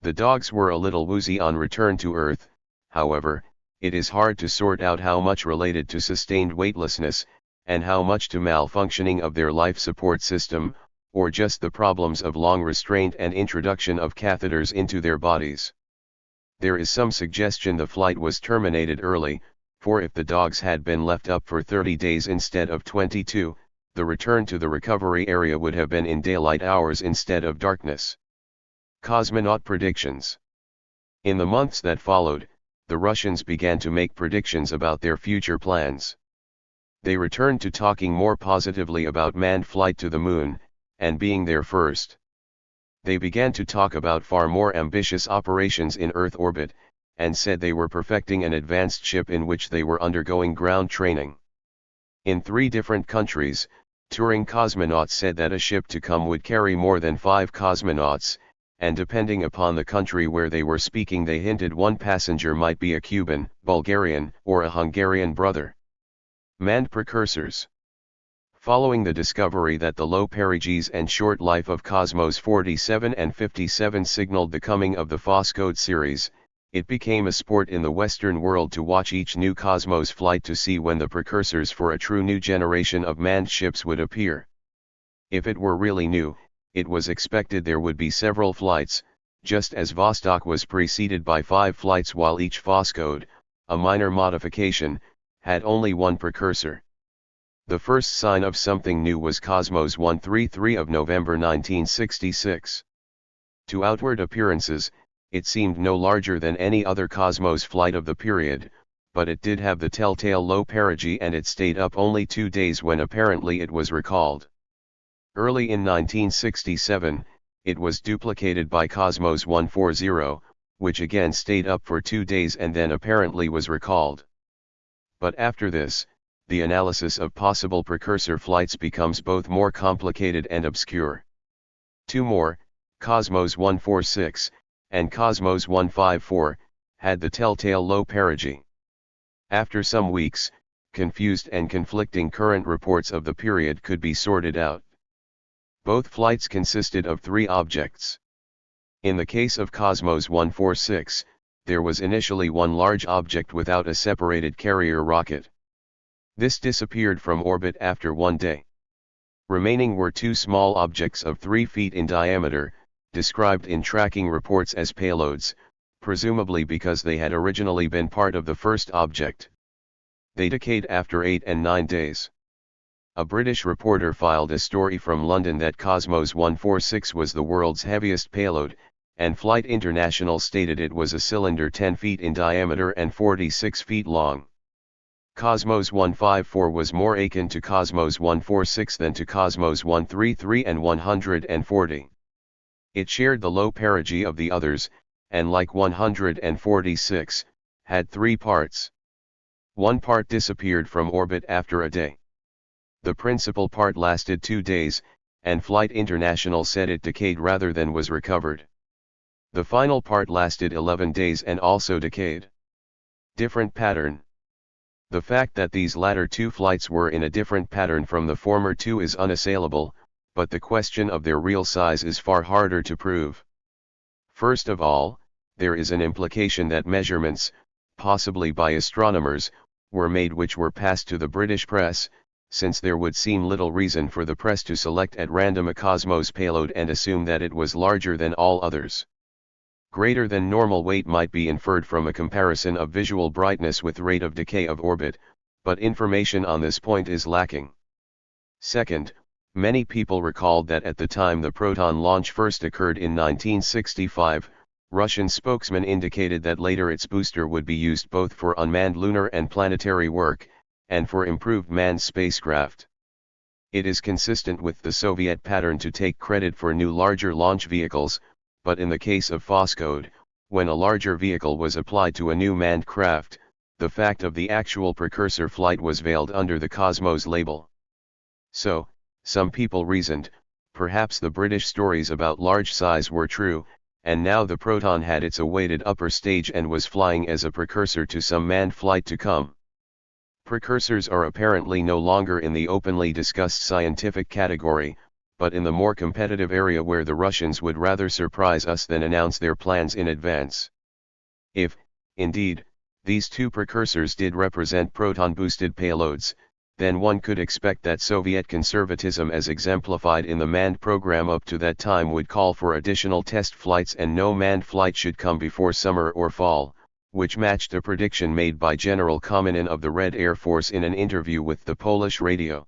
The dogs were a little woozy on return to Earth, however. It is hard to sort out how much related to sustained weightlessness, and how much to malfunctioning of their life support system, or just the problems of long restraint and introduction of catheters into their bodies. There is some suggestion the flight was terminated early, for if the dogs had been left up for 30 days instead of 22, the return to the recovery area would have been in daylight hours instead of darkness. Cosmonaut predictions. In the months that followed, the Russians began to make predictions about their future plans. They returned to talking more positively about manned flight to the moon, and being there first. They began to talk about far more ambitious operations in Earth orbit, and said they were perfecting an advanced ship in which they were undergoing ground training. In 3 different countries, touring cosmonauts said that a ship to come would carry more than 5 cosmonauts, and depending upon the country where they were speaking they hinted one passenger might be a Cuban, Bulgarian, or a Hungarian brother. Manned precursors. Following the discovery that the low perigees and short life of Cosmos 47 and 57 signaled the coming of the Phoscode series, it became a sport in the Western world to watch each new Cosmos flight to see when the precursors for a true new generation of manned ships would appear. If it were really new, it was expected there would be several flights, just as Vostok was preceded by 5 flights while each Phoscode, a minor modification, had only one precursor. The first sign of something new was Cosmos 133 of November 1966. To outward appearances, it seemed no larger than any other Cosmos flight of the period, but it did have the telltale low perigee and it stayed up only 2 days when apparently it was recalled. Early in 1967, it was duplicated by Cosmos 140, which again stayed up for 2 days and then apparently was recalled. But after this, the analysis of possible precursor flights becomes both more complicated and obscure. 2 more, Cosmos 146, and Cosmos 154, had the telltale low perigee. After some weeks, confused and conflicting current reports of the period could be sorted out. Both flights consisted of 3 objects. In the case of Cosmos 146, there was initially one large object without a separated carrier rocket. This disappeared from orbit after 1 day. Remaining were 2 small objects of 3 feet in diameter, described in tracking reports as payloads, presumably because they had originally been part of the first object. They decayed after 8 and 9 days. A British reporter filed a story from London that Cosmos 146 was the world's heaviest payload, and Flight International stated it was a cylinder 10 feet in diameter and 46 feet long. Cosmos 154 was more akin to Cosmos 146 than to Cosmos 133 and 140. It shared the low perigee of the others, and like 146, had 3 parts. One part disappeared from orbit after a day. The principal part lasted 2 days, and Flight International said it decayed rather than was recovered. The final part lasted 11 days and also decayed. Different pattern. The fact that these latter 2 flights were in a different pattern from the former 2 is unassailable, but the question of their real size is far harder to prove. First of all, there is an implication that measurements, possibly by astronomers, were made which were passed to the British press, since there would seem little reason for the press to select at random a Cosmos payload and assume that it was larger than all others. Greater than normal weight might be inferred from a comparison of visual brightness with rate of decay of orbit, but information on this point is lacking. Second, many people recalled that at the time the Proton launch first occurred in 1965, Russian spokesman indicated that later its booster would be used both for unmanned lunar and planetary work, and for improved manned spacecraft. It is consistent with the Soviet pattern to take credit for new larger launch vehicles, but in the case of Phoscode, when a larger vehicle was applied to a new manned craft, the fact of the actual precursor flight was veiled under the Cosmos label. So, some people reasoned, perhaps the British stories about large size were true, and now the Proton had its awaited upper stage and was flying as a precursor to some manned flight to come. Precursors are apparently no longer in the openly discussed scientific category, but in the more competitive area where the Russians would rather surprise us than announce their plans in advance. If, indeed, these 2 precursors did represent proton-boosted payloads, then one could expect that Soviet conservatism as exemplified in the manned program up to that time would call for additional test flights and no manned flight should come before summer or fall, which matched a prediction made by General Kaminin of the Red Air Force in an interview with the Polish radio.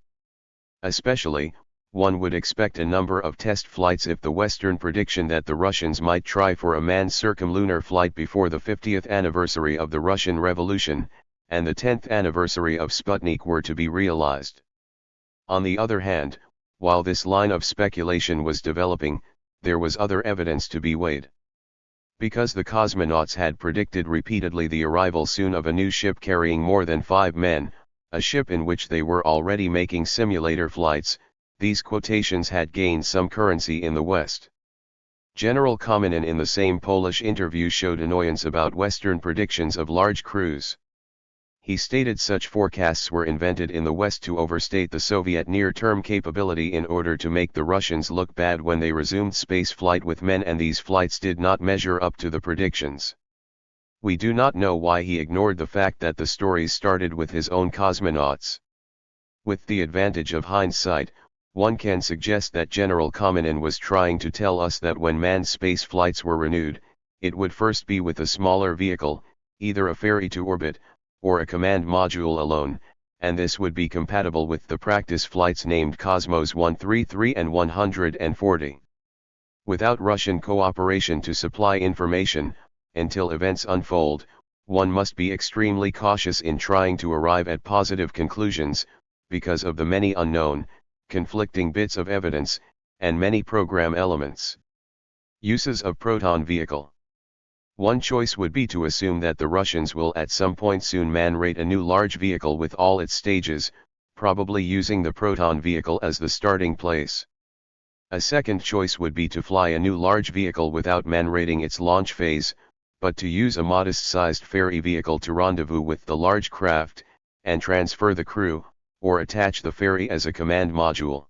Especially, one would expect a number of test flights if the Western prediction that the Russians might try for a manned circumlunar flight before the 50th anniversary of the Russian Revolution, and the 10th anniversary of Sputnik were to be realized. On the other hand, while this line of speculation was developing, there was other evidence to be weighed. Because the cosmonauts had predicted repeatedly the arrival soon of a new ship carrying more than 5 men, a ship in which they were already making simulator flights, these quotations had gained some currency in the West. General Kaminin in the same Polish interview showed annoyance about Western predictions of large crews. He stated such forecasts were invented in the West to overstate the Soviet near-term capability in order to make the Russians look bad when they resumed space flight with men, and these flights did not measure up to the predictions. We do not know why he ignored the fact that the stories started with his own cosmonauts. With the advantage of hindsight, one can suggest that General Kaminin was trying to tell us that when manned space flights were renewed, it would first be with a smaller vehicle, either a ferry to orbit, or a command module alone, and this would be compatible with the practice flights named Cosmos 133 and 140. Without Russian cooperation to supply information, until events unfold, one must be extremely cautious in trying to arrive at positive conclusions, because of the many unknown, conflicting bits of evidence, and many program elements. Uses of Proton vehicle. One choice would be to assume that the Russians will at some point soon man-rate a new large vehicle with all its stages, probably using the Proton vehicle as the starting place. A second choice would be to fly a new large vehicle without man-rating its launch phase, but to use a modest-sized ferry vehicle to rendezvous with the large craft, and transfer the crew, or attach the ferry as a command module.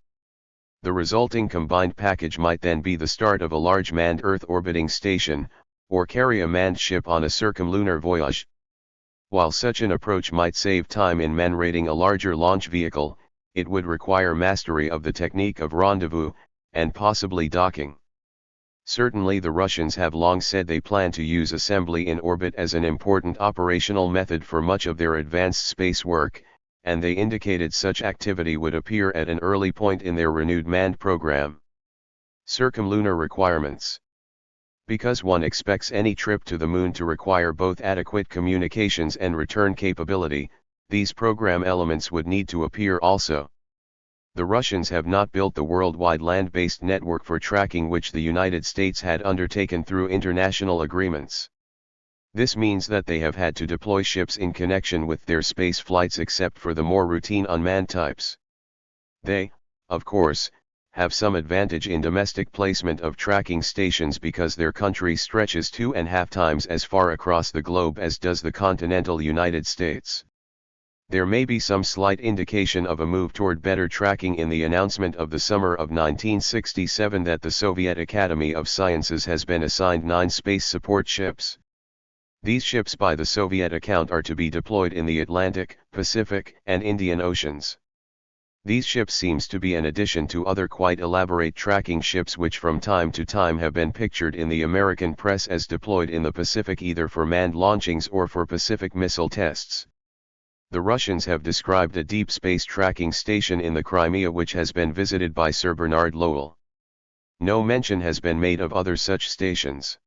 The resulting combined package might then be the start of a large manned Earth orbiting station, or carry a manned ship on a circumlunar voyage. While such an approach might save time in man-rating a larger launch vehicle, it would require mastery of the technique of rendezvous, and possibly docking. Certainly the Russians have long said they plan to use assembly in orbit as an important operational method for much of their advanced space work, and they indicated such activity would appear at an early point in their renewed manned program. Circumlunar requirements. Because one expects any trip to the Moon to require both adequate communications and return capability, these program elements would need to appear also. The Russians have not built the worldwide land-based network for tracking which the United States had undertaken through international agreements. This means that they have had to deploy ships in connection with their space flights except for the more routine unmanned types. They, of course, have some advantage in domestic placement of tracking stations because their country stretches 2.5 times as far across the globe as does the continental United States. There may be some slight indication of a move toward better tracking in the announcement of the summer of 1967 that the Soviet Academy of Sciences has been assigned 9 space support ships. These ships by the Soviet account are to be deployed in the Atlantic, Pacific, and Indian Oceans. These ships seems to be an addition to other quite elaborate tracking ships which from time to time have been pictured in the American press as deployed in the Pacific either for manned launchings or for Pacific missile tests. The Russians have described a deep space tracking station in the Crimea which has been visited by Sir Bernard Lowell. No mention has been made of other such stations.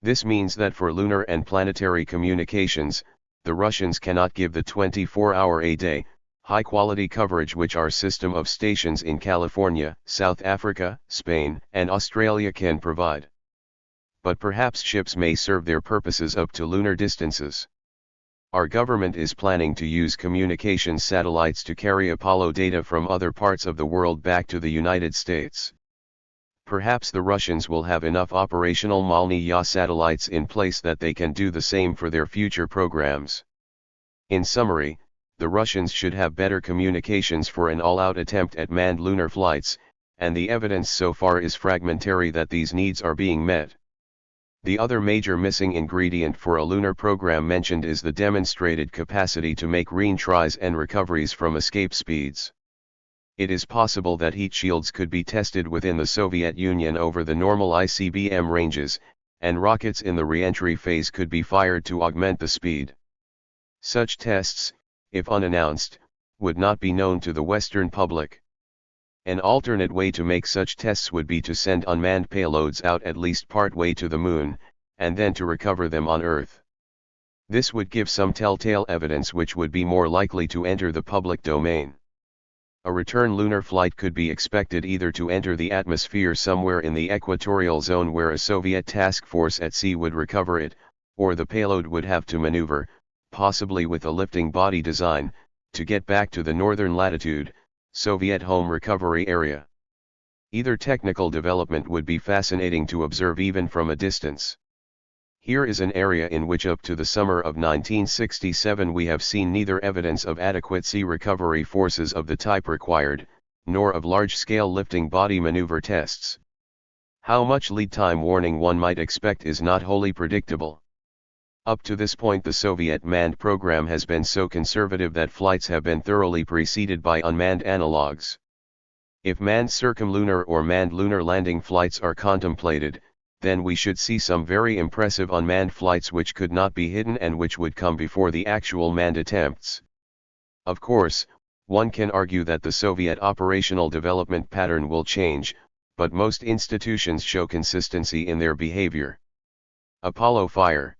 This means that for lunar and planetary communications, the Russians cannot give the 24-hour-a-day, high-quality coverage which our system of stations in California, South Africa, Spain, and Australia can provide. But perhaps ships may serve their purposes up to lunar distances. Our government is planning to use communications satellites to carry Apollo data from other parts of the world back to the United States. Perhaps the Russians will have enough operational Malny-Ya satellites in place that they can do the same for their future programs. In summary, the Russians should have better communications for an all-out attempt at manned lunar flights, and the evidence so far is fragmentary that these needs are being met. The other major missing ingredient for a lunar program mentioned is the demonstrated capacity to make retries and recoveries from escape speeds. It is possible that heat shields could be tested within the Soviet Union over the normal ICBM ranges, and rockets in the re-entry phase could be fired to augment the speed. Such tests, if unannounced, would not be known to the Western public. An alternate way to make such tests would be to send unmanned payloads out at least part way to the Moon, and then to recover them on Earth. This would give some telltale evidence which would be more likely to enter the public domain. A return lunar flight could be expected either to enter the atmosphere somewhere in the equatorial zone where a Soviet task force at sea would recover it, or the payload would have to maneuver, possibly with a lifting body design, to get back to the northern latitude, Soviet home recovery area. Either technical development would be fascinating to observe even from a distance. Here is an area in which up to the summer of 1967 we have seen neither evidence of adequate sea recovery forces of the type required, nor of large-scale lifting body maneuver tests. How much lead time warning one might expect is not wholly predictable. Up to this point the Soviet manned program has been so conservative that flights have been thoroughly preceded by unmanned analogues. If manned circumlunar or manned lunar landing flights are contemplated, then we should see some very impressive unmanned flights which could not be hidden and which would come before the actual manned attempts. Of course, one can argue that the Soviet operational development pattern will change, but most institutions show consistency in their behavior. Apollo fire.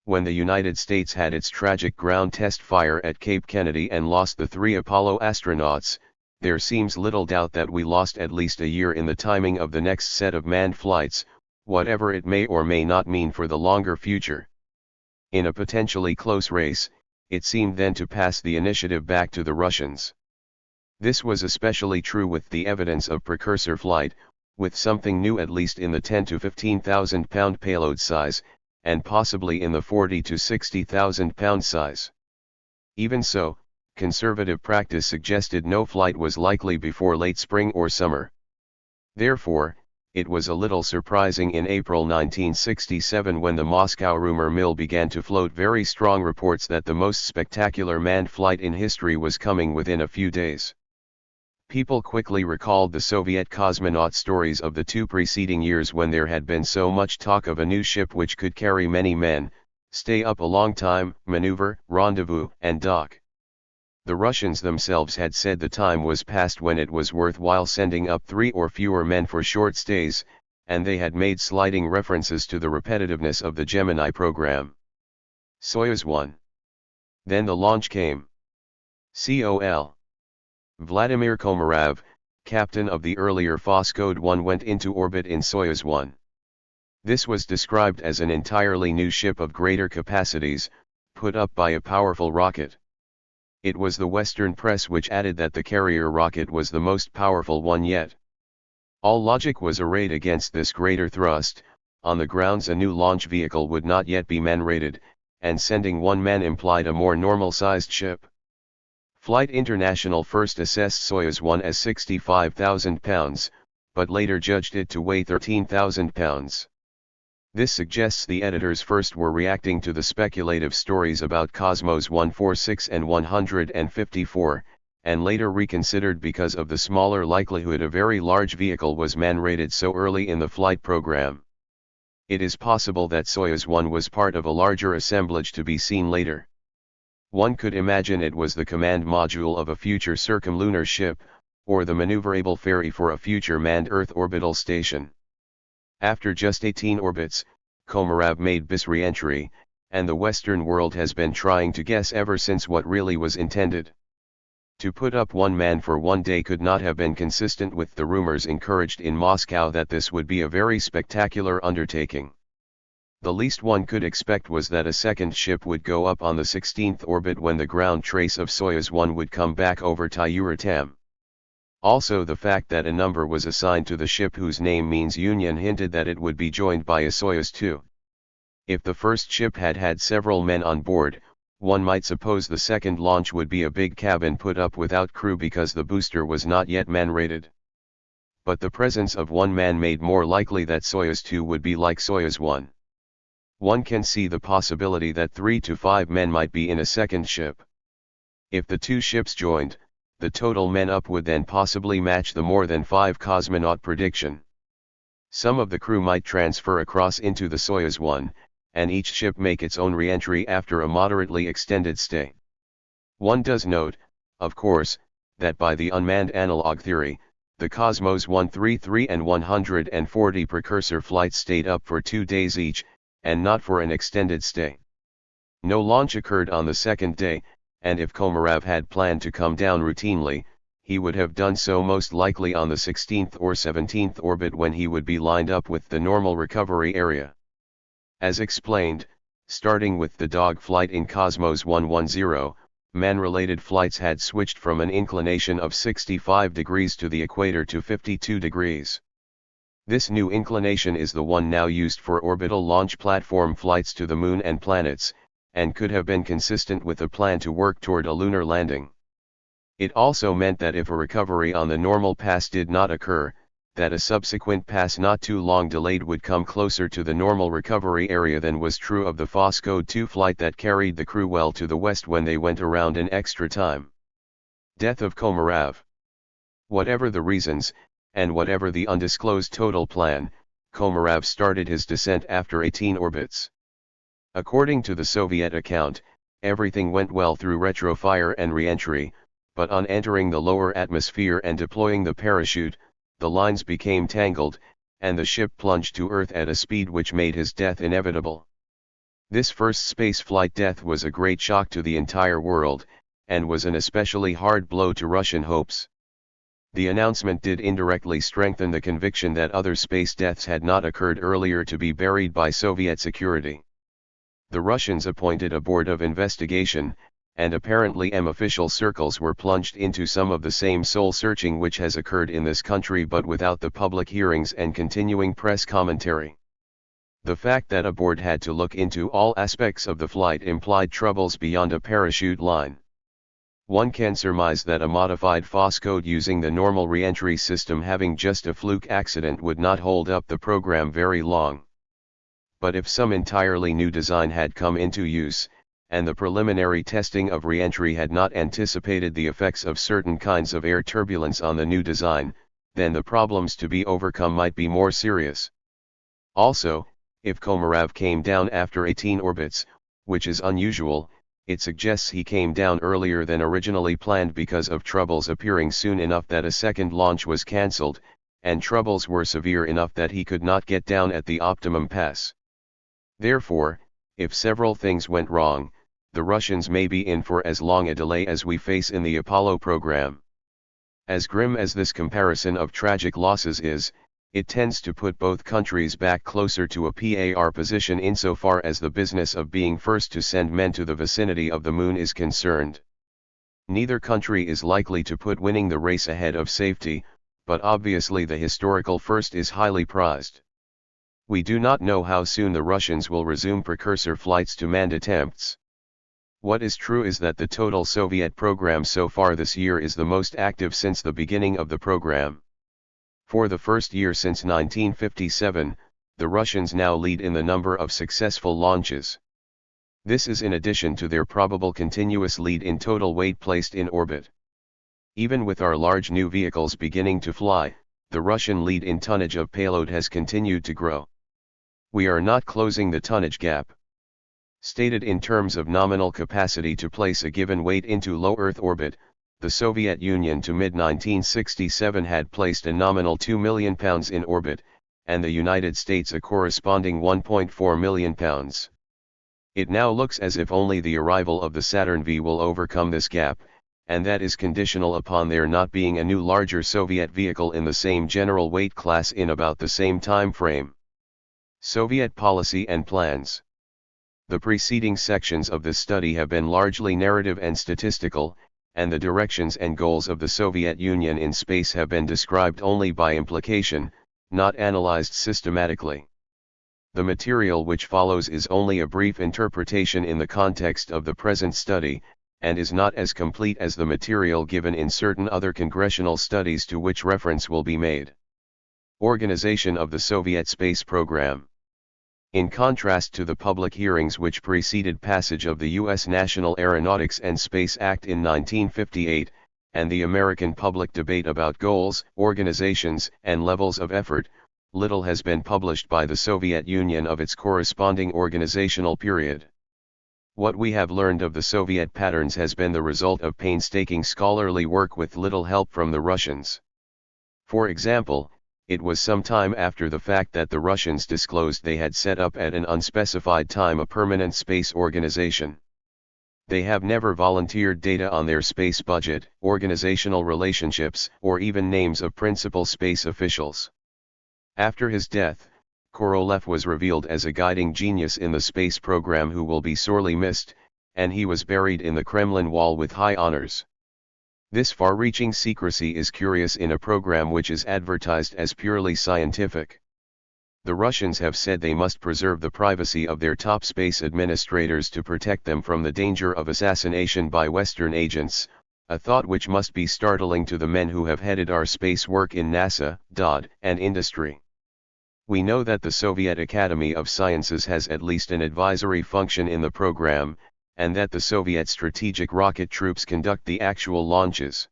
When the United States had its tragic ground test fire at Cape Kennedy and lost the 3 Apollo astronauts, there seems little doubt that we lost at least a year in the timing of the next set of manned flights, whatever it may or may not mean for the longer future. In a potentially close race, it seemed then to pass the initiative back to the Russians. This was especially true with the evidence of precursor flight, with something new at least in the 10 to 15,000 pound payload size, and possibly in the 40 to 60,000 pound size. Even so, conservative practice suggested no flight was likely before late spring or summer. Therefore, it was a little surprising in April 1967 when the Moscow rumor mill began to float very strong reports that the most spectacular manned flight in history was coming within a few days. People quickly recalled the Soviet cosmonaut stories of the 2 preceding years when there had been so much talk of a new ship which could carry many men, stay up a long time, maneuver, rendezvous, and dock. The Russians themselves had said the time was past when it was worthwhile sending up 3 or fewer men for short stays, and they had made sliding references to the repetitiveness of the Gemini program. Soyuz 1. Then the launch came. Col. Vladimir Komarov, captain of the earlier Voskhod 1, went into orbit in Soyuz 1. This was described as an entirely new ship of greater capacities, put up by a powerful rocket. It was the Western press which added that the carrier rocket was the most powerful one yet. All logic was arrayed against this greater thrust, on the grounds a new launch vehicle would not yet be man-rated, and sending one man implied a more normal-sized ship. Flight International first assessed Soyuz 1 as 65,000 pounds, but later judged it to weigh 13,000 pounds. This suggests the editors first were reacting to the speculative stories about Cosmos 146 and 154, and later reconsidered because of the smaller likelihood a very large vehicle was man-rated so early in the flight program. It is possible that Soyuz 1 was part of a larger assemblage to be seen later. One could imagine it was the command module of a future circumlunar ship, or the maneuverable ferry for a future manned Earth orbital station. After just 18 orbits, Komarov made bis re-entry, and the Western world has been trying to guess ever since what really was intended. To put up one man for one day could not have been consistent with the rumors encouraged in Moscow that this would be a very spectacular undertaking. The least one could expect was that a second ship would go up on the 16th orbit when the ground trace of Soyuz 1 would come back over Tyuratam. Also, the fact that a number was assigned to the ship whose name means Union hinted that it would be joined by a Soyuz 2. If the first ship had had several men on board, one might suppose the second launch would be a big cabin put up without crew because the booster was not yet man-rated. But the presence of one man made more likely that Soyuz 2 would be like Soyuz 1. One can see the possibility that 3 to 5 men might be in a second ship. If the two ships joined, the total men up would then possibly match the more than 5 cosmonaut prediction. Some of the crew might transfer across into the Soyuz 1, and each ship make its own re-entry after a moderately extended stay. One does note, of course, that by the unmanned analog theory, the Cosmos 133 and 140 precursor flights stayed up for 2 days each, and not for an extended stay. No launch occurred on the second day, and if Komarov had planned to come down routinely, he would have done so most likely on the 16th or 17th orbit when he would be lined up with the normal recovery area. As explained, starting with the dog flight in Cosmos 110, man-related flights had switched from an inclination of 65 degrees to the equator to 52 degrees. This new inclination is the one now used for orbital launch platform flights to the Moon and planets, and could have been consistent with a plan to work toward a lunar landing. It also meant that if a recovery on the normal pass did not occur, that a subsequent pass not too long delayed would come closer to the normal recovery area than was true of the Foscode 2 flight that carried the crew well to the west when they went around in extra time. Death of Komarov. Whatever the reasons, and whatever the undisclosed total plan, Komarov started his descent after 18 orbits. According to the Soviet account, everything went well through retrofire and re-entry, but on entering the lower atmosphere and deploying the parachute, the lines became tangled, and the ship plunged to Earth at a speed which made his death inevitable. This first spaceflight death was a great shock to the entire world, and was an especially hard blow to Russian hopes. The announcement did indirectly strengthen the conviction that other space deaths had not occurred earlier to be buried by Soviet security. The Russians appointed a board of investigation, and apparently official circles were plunged into some of the same soul-searching which has occurred in this country but without the public hearings and continuing press commentary. The fact that a board had to look into all aspects of the flight implied troubles beyond a parachute line. One can surmise that a modified Foscode using the normal re-entry system having just a fluke accident would not hold up the program very long. But if some entirely new design had come into use, and the preliminary testing of re-entry had not anticipated the effects of certain kinds of air turbulence on the new design, then the problems to be overcome might be more serious. Also, if Komarov came down after 18 orbits, which is unusual, it suggests he came down earlier than originally planned because of troubles appearing soon enough that a second launch was cancelled, and troubles were severe enough that he could not get down at the optimum pass. Therefore, if several things went wrong, the Russians may be in for as long a delay as we face in the Apollo program. As grim as this comparison of tragic losses is, it tends to put both countries back closer to a par position insofar as the business of being first to send men to the vicinity of the Moon is concerned. Neither country is likely to put winning the race ahead of safety, but obviously the historical first is highly prized. We do not know how soon the Russians will resume precursor flights to manned attempts. What is true is that the total Soviet program so far this year is the most active since the beginning of the program. For the first year since 1957, the Russians now lead in the number of successful launches. This is in addition to their probable continuous lead in total weight placed in orbit. Even with our large new vehicles beginning to fly, the Russian lead in tonnage of payload has continued to grow. We are not closing the tonnage gap. Stated in terms of nominal capacity to place a given weight into low Earth orbit, the Soviet Union to mid-1967 had placed a nominal 2 million pounds in orbit, and the United States a corresponding 1.4 million pounds. It now looks as if only the arrival of the Saturn V will overcome this gap, and that is conditional upon there not being a new larger Soviet vehicle in the same general weight class in about the same time frame. Soviet policy and plans. The preceding sections of this study have been largely narrative and statistical, and the directions and goals of the Soviet Union in space have been described only by implication, not analyzed systematically. The material which follows is only a brief interpretation in the context of the present study, and is not as complete as the material given in certain other congressional studies to which reference will be made. Organization of the Soviet space program. In contrast to the public hearings which preceded passage of the U.S. National Aeronautics and Space Act in 1958, and the American public debate about goals, organizations, and levels of effort, little has been published by the Soviet Union of its corresponding organizational period. What we have learned of the Soviet patterns has been the result of painstaking scholarly work with little help from the Russians. For example, it was some time after the fact that the Russians disclosed they had set up at an unspecified time a permanent space organization. They have never volunteered data on their space budget, organizational relationships, or even names of principal space officials. After his death, Korolev was revealed as a guiding genius in the space program who will be sorely missed, and he was buried in the Kremlin wall with high honors. This far-reaching secrecy is curious in a program which is advertised as purely scientific. The Russians have said they must preserve the privacy of their top space administrators to protect them from the danger of assassination by Western agents, a thought which must be startling to the men who have headed our space work in NASA, DOD, and industry. We know that the Soviet Academy of Sciences has at least an advisory function in the program, and that the Soviet strategic rocket troops conduct the actual launches.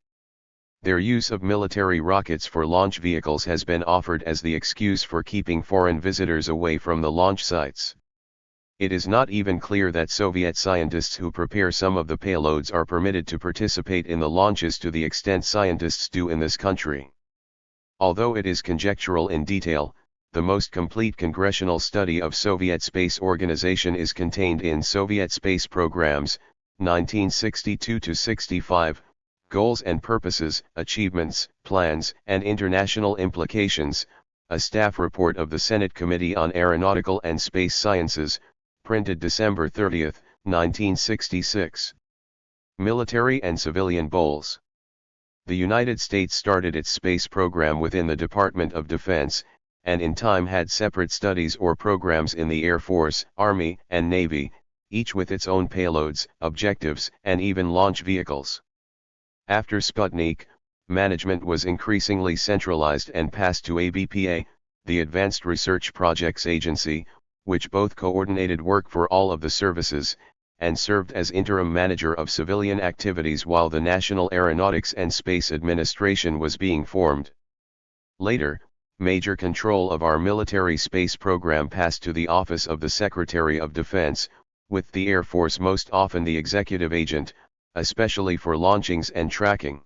Their use of military rockets for launch vehicles has been offered as the excuse for keeping foreign visitors away from the launch sites. It is not even clear that Soviet scientists who prepare some of the payloads are permitted to participate in the launches to the extent scientists do in this country. Although it is conjectural in detail, the most complete congressional study of Soviet space organization is contained in Soviet Space Programs, 1962-65, Goals and Purposes, Achievements, Plans, and International Implications, a staff report of the Senate Committee on Aeronautical and Space Sciences, printed December 30, 1966. Military and Civilian Goals. The United States started its space program within the Department of Defense, and in time had separate studies or programs in the Air Force, Army, and Navy, each with its own payloads, objectives, and even launch vehicles. After Sputnik, management was increasingly centralized and passed to ABPA, the Advanced Research Projects Agency, which both coordinated work for all of the services, and served as interim manager of civilian activities while the National Aeronautics and Space Administration was being formed. Later, major control of our military space program passed to the Office of the Secretary of Defense, with the Air Force most often the executive agent, especially for launchings and tracking.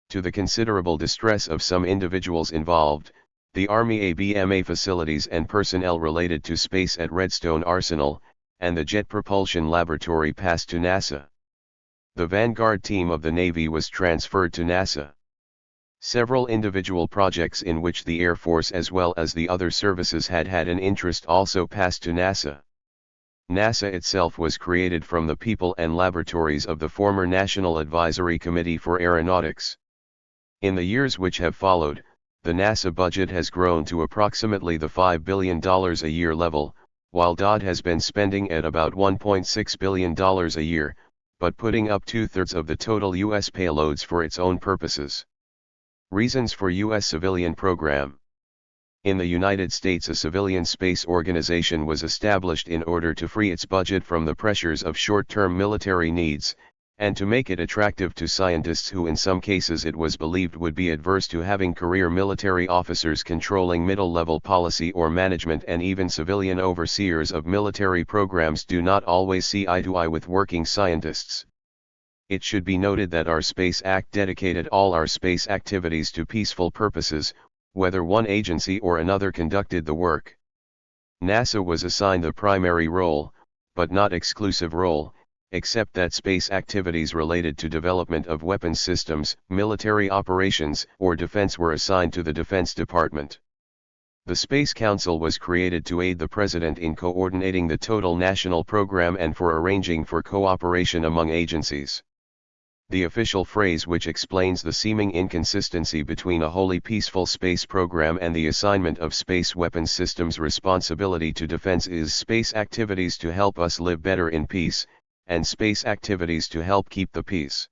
To the considerable distress of some individuals involved, the Army ABMA facilities and personnel related to space at Redstone Arsenal, and the Jet Propulsion Laboratory passed to NASA. The Vanguard team of the Navy was transferred to NASA. Several individual projects in which the Air Force as well as the other services had an interest also passed to NASA. NASA itself was created from the people and laboratories of the former National Advisory Committee for Aeronautics. In the years which have followed, the NASA budget has grown to approximately the $5 billion a year level, while DOD has been spending at about $1.6 billion a year, but putting up 2/3 of the total U.S. payloads for its own purposes. Reasons for U.S. civilian program. In the United States, a civilian space organization was established in order to free its budget from the pressures of short-term military needs, and to make it attractive to scientists who in some cases it was believed would be adverse to having career military officers controlling middle-level policy or management, and even civilian overseers of military programs do not always see eye to eye with working scientists. It should be noted that our Space Act dedicated all our space activities to peaceful purposes, whether one agency or another conducted the work. NASA was assigned the primary role, but not exclusive role, except that space activities related to development of weapons systems, military operations, or defense were assigned to the Defense Department. The Space Council was created to aid the President in coordinating the total national program and for arranging for cooperation among agencies. The official phrase which explains the seeming inconsistency between a wholly peaceful space program and the assignment of space weapons systems responsibility to defense is space activities to help us live better in peace, and space activities to help keep the peace.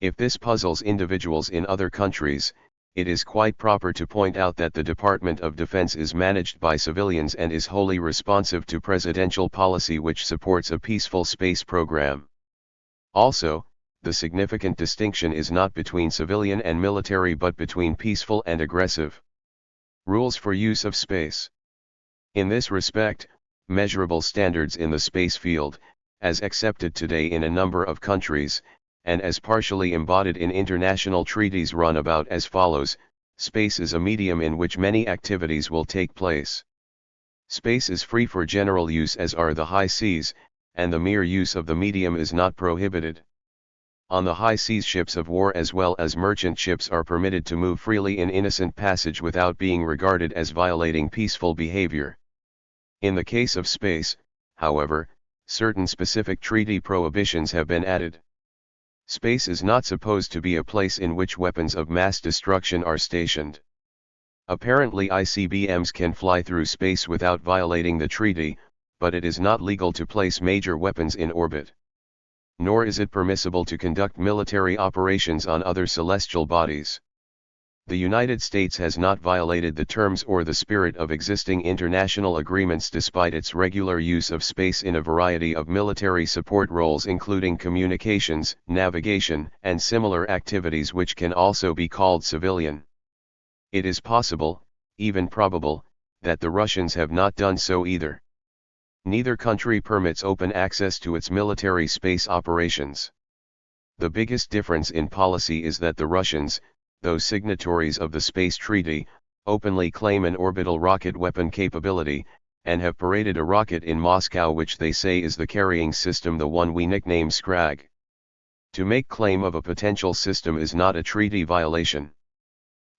If this puzzles individuals in other countries, it is quite proper to point out that the Department of Defense is managed by civilians and is wholly responsive to presidential policy which supports a peaceful space program. Also, the significant distinction is not between civilian and military but between peaceful and aggressive. Rules for use of space. In this respect, measurable standards in the space field, as accepted today in a number of countries, and as partially embodied in international treaties run about as follows: space is a medium in which many activities will take place. Space is free for general use as are the high seas, and the mere use of the medium is not prohibited. On the high seas, ships of war as well as merchant ships are permitted to move freely in innocent passage without being regarded as violating peaceful behavior. In the case of space, however, certain specific treaty prohibitions have been added. Space is not supposed to be a place in which weapons of mass destruction are stationed. Apparently ICBMs can fly through space without violating the treaty, but it is not legal to place major weapons in orbit. Nor is it permissible to conduct military operations on other celestial bodies. The United States has not violated the terms or the spirit of existing international agreements despite its regular use of space in a variety of military support roles including communications, navigation, and similar activities which can also be called civilian. It is possible, even probable, that the Russians have not done so either. Neither country permits open access to its military space operations. The biggest difference in policy is that the Russians, those signatories of the Space Treaty, openly claim an orbital rocket weapon capability, and have paraded a rocket in Moscow which they say is the carrying system, the one we nickname Scrag. To make claim of a potential system is not a treaty violation.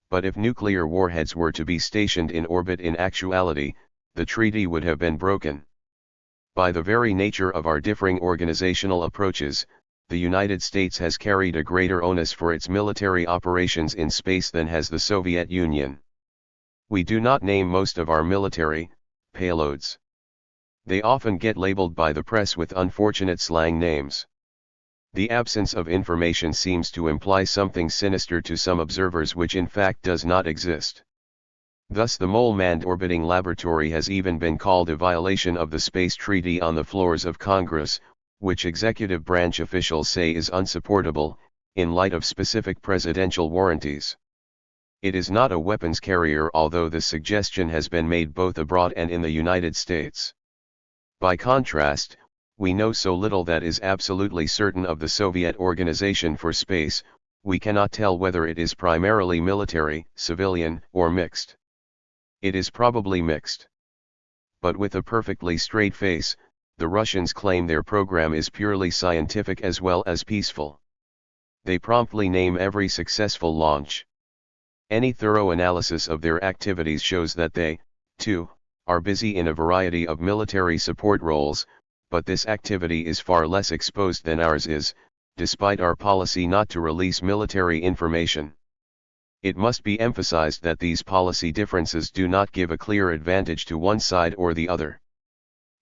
But if nuclear warheads were to be stationed in orbit in actuality, the treaty would have been broken. By the very nature of our differing organizational approaches, the United States has carried a greater onus for its military operations in space than has the Soviet Union. We do not name most of our military payloads. They often get labeled by the press with unfortunate slang names. The absence of information seems to imply something sinister to some observers which in fact does not exist. Thus the Mole Manned Orbiting Laboratory has even been called a violation of the Space Treaty on the floors of Congress, which executive branch officials say is unsupportable, in light of specific presidential warranties. It is not a weapons carrier, although the suggestion has been made both abroad and in the United States. By contrast, we know so little that is absolutely certain of the Soviet Organization for Space, we cannot tell whether it is primarily military, civilian, or mixed. It is probably mixed. But with a perfectly straight face, the Russians claim their program is purely scientific as well as peaceful. They promptly name every successful launch. Any thorough analysis of their activities shows that they, too, are busy in a variety of military support roles, but this activity is far less exposed than ours is, despite our policy not to release military information. It must be emphasized that these policy differences do not give a clear advantage to one side or the other.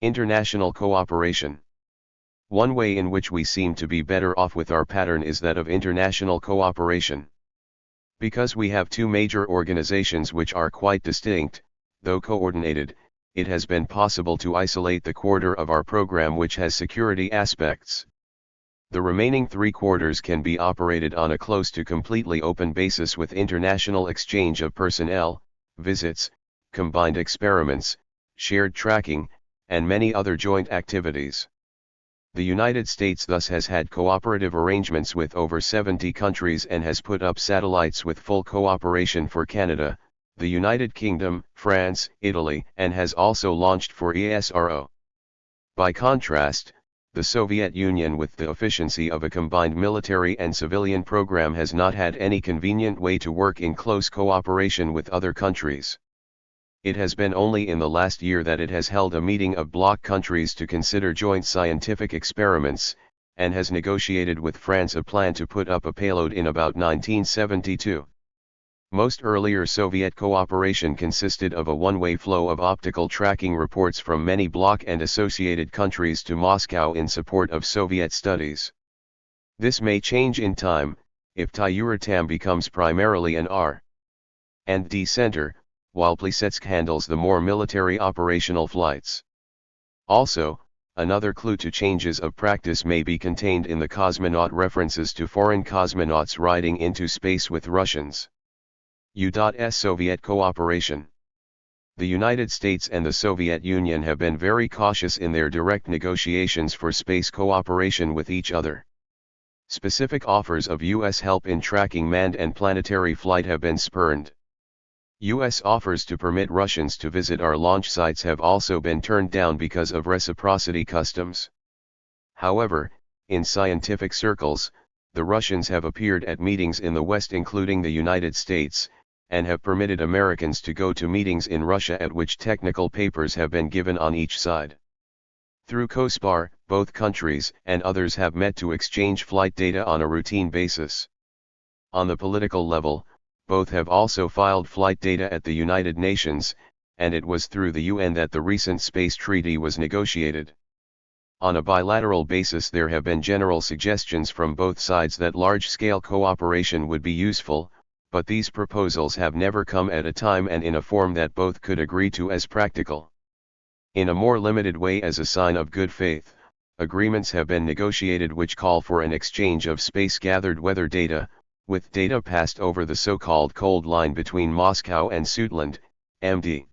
International cooperation. One way in which we seem to be better off with our pattern is that of international cooperation. Because we have two major organizations which are quite distinct, though coordinated, it has been possible to isolate the quarter of our program which has security aspects. The remaining 3 quarters can be operated on a close to completely open basis with international exchange of personnel, visits, combined experiments, shared tracking, and many other joint activities. The United States thus has had cooperative arrangements with over 70 countries and has put up satellites with full cooperation for Canada, the United Kingdom, France, Italy, and has also launched for ESRO. By contrast, the Soviet Union, with the efficiency of a combined military and civilian program, has not had any convenient way to work in close cooperation with other countries. It has been only in the last year that it has held a meeting of bloc countries to consider joint scientific experiments, and has negotiated with France a plan to put up a payload in about 1972. Most earlier Soviet cooperation consisted of a one-way flow of optical tracking reports from many bloc and associated countries to Moscow in support of Soviet studies. This may change in time, if THIRD-WORLDISM becomes primarily an R. and D Center, while Plesetsk handles the more military operational flights. Also, another clue to changes of practice may be contained in the cosmonaut references to foreign cosmonauts riding into space with Russians. U.S. Soviet cooperation. The United States and the Soviet Union have been very cautious in their direct negotiations for space cooperation with each other. Specific offers of U.S. help in tracking manned and planetary flight have been spurned. U.S. offers to permit Russians to visit our launch sites have also been turned down because of reciprocity customs. However, in scientific circles, the Russians have appeared at meetings in the West including the United States, and have permitted Americans to go to meetings in Russia at which technical papers have been given on each side. Through COSPAR, both countries and others have met to exchange flight data on a routine basis. On the political level, both have also filed flight data at the United Nations, and it was through the UN that the recent space treaty was negotiated. On a bilateral basis there have been general suggestions from both sides that large-scale cooperation would be useful, but these proposals have never come at a time and in a form that both could agree to as practical. In a more limited way as a sign of good faith, agreements have been negotiated which call for an exchange of space-gathered weather data, with data passed over the so-called cold line between Moscow and Suitland, MD.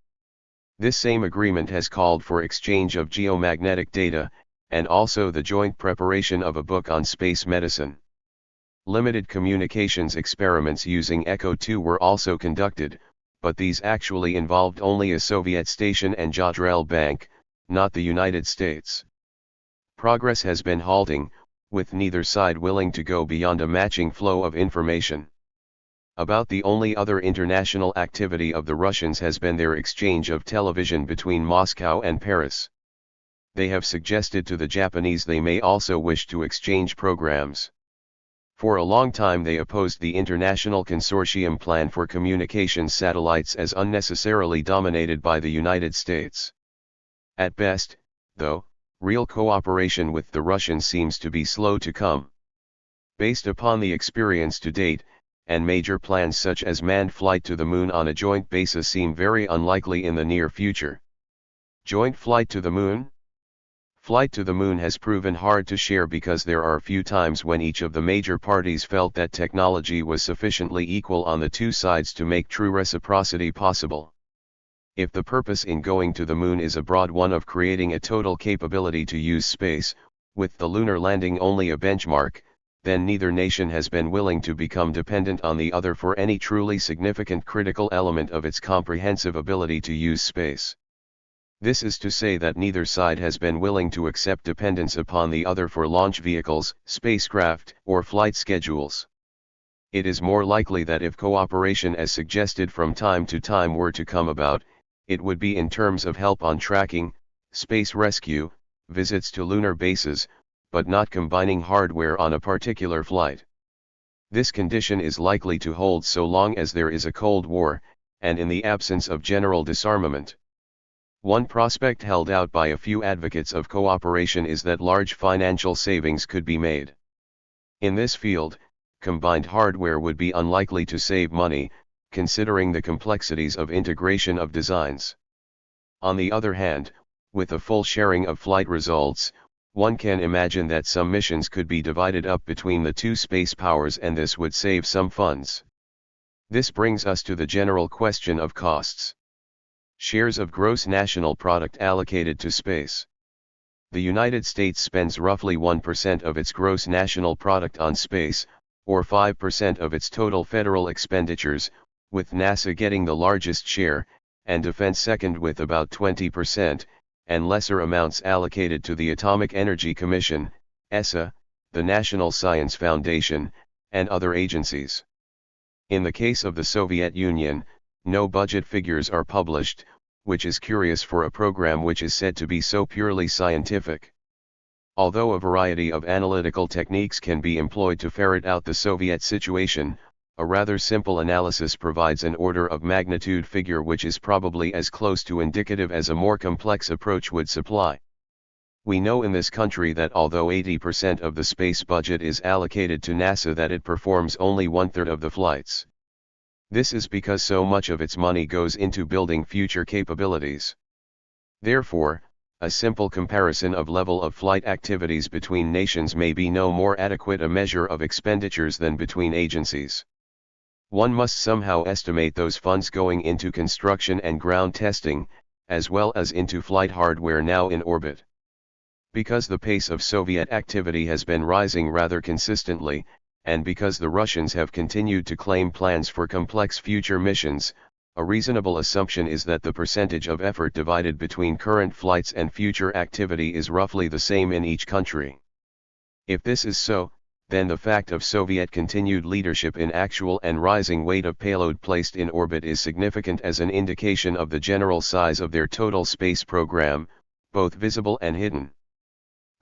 This same agreement has called for exchange of geomagnetic data, and also the joint preparation of a book on space medicine. Limited communications experiments using Echo 2 were also conducted, but these actually involved only a Soviet station and Jadrel Bank, not the United States. Progress has been halting, with neither side willing to go beyond a matching flow of information. About the only other international activity of the Russians has been their exchange of television between Moscow and Paris. They have suggested to the Japanese they may also wish to exchange programs. For a long time they opposed the international consortium plan for communications satellites as unnecessarily dominated by the United States. At best, though, real cooperation with the Russians seems to be slow to come. Based upon the experience to date, and major plans such as manned flight to the moon on a joint basis seem very unlikely in the near future. Joint flight to the moon? Flight to the moon has proven hard to share because there are few times when each of the major parties felt that technology was sufficiently equal on the two sides to make true reciprocity possible. If the purpose in going to the moon is a broad one of creating a total capability to use space, with the lunar landing only a benchmark, then neither nation has been willing to become dependent on the other for any truly significant critical element of its comprehensive ability to use space. This is to say that neither side has been willing to accept dependence upon the other for launch vehicles, spacecraft, or flight schedules. It is more likely that if cooperation as suggested from time to time were to come about, it would be in terms of help on tracking, space rescue, visits to lunar bases, but not combining hardware on a particular flight. This condition is likely to hold so long as there is a Cold War, and in the absence of general disarmament. One prospect held out by a few advocates of cooperation is that large financial savings could be made. In this field, combined hardware would be unlikely to save money, considering the complexities of integration of designs. On the other hand, with a full sharing of flight results, one can imagine that some missions could be divided up between the two space powers and this would save some funds. This brings us to the general question of costs. Shares of gross national product allocated to space. The United States spends roughly 1% of its gross national product on space, or 5% of its total federal expenditures, with NASA getting the largest share, and defense second with about 20%, and lesser amounts allocated to the Atomic Energy Commission, ESA, the National Science Foundation, and other agencies. In the case of the Soviet Union, no budget figures are published, which is curious for a program which is said to be so purely scientific. Although a variety of analytical techniques can be employed to ferret out the Soviet situation, a rather simple analysis provides an order of magnitude figure which is probably as close to indicative as a more complex approach would supply. We know in this country that although 80% of the space budget is allocated to NASA, that it performs only 1/3 of the flights. This is because so much of its money goes into building future capabilities. Therefore, a simple comparison of level of flight activities between nations may be no more adequate a measure of expenditures than between agencies. One must somehow estimate those funds going into construction and ground testing, as well as into flight hardware now in orbit. Because the pace of Soviet activity has been rising rather consistently, and because the Russians have continued to claim plans for complex future missions, a reasonable assumption is that the percentage of effort divided between current flights and future activity is roughly the same in each country. If this is so, then the fact of Soviet continued leadership in actual and rising weight of payload placed in orbit is significant as an indication of the general size of their total space program, both visible and hidden.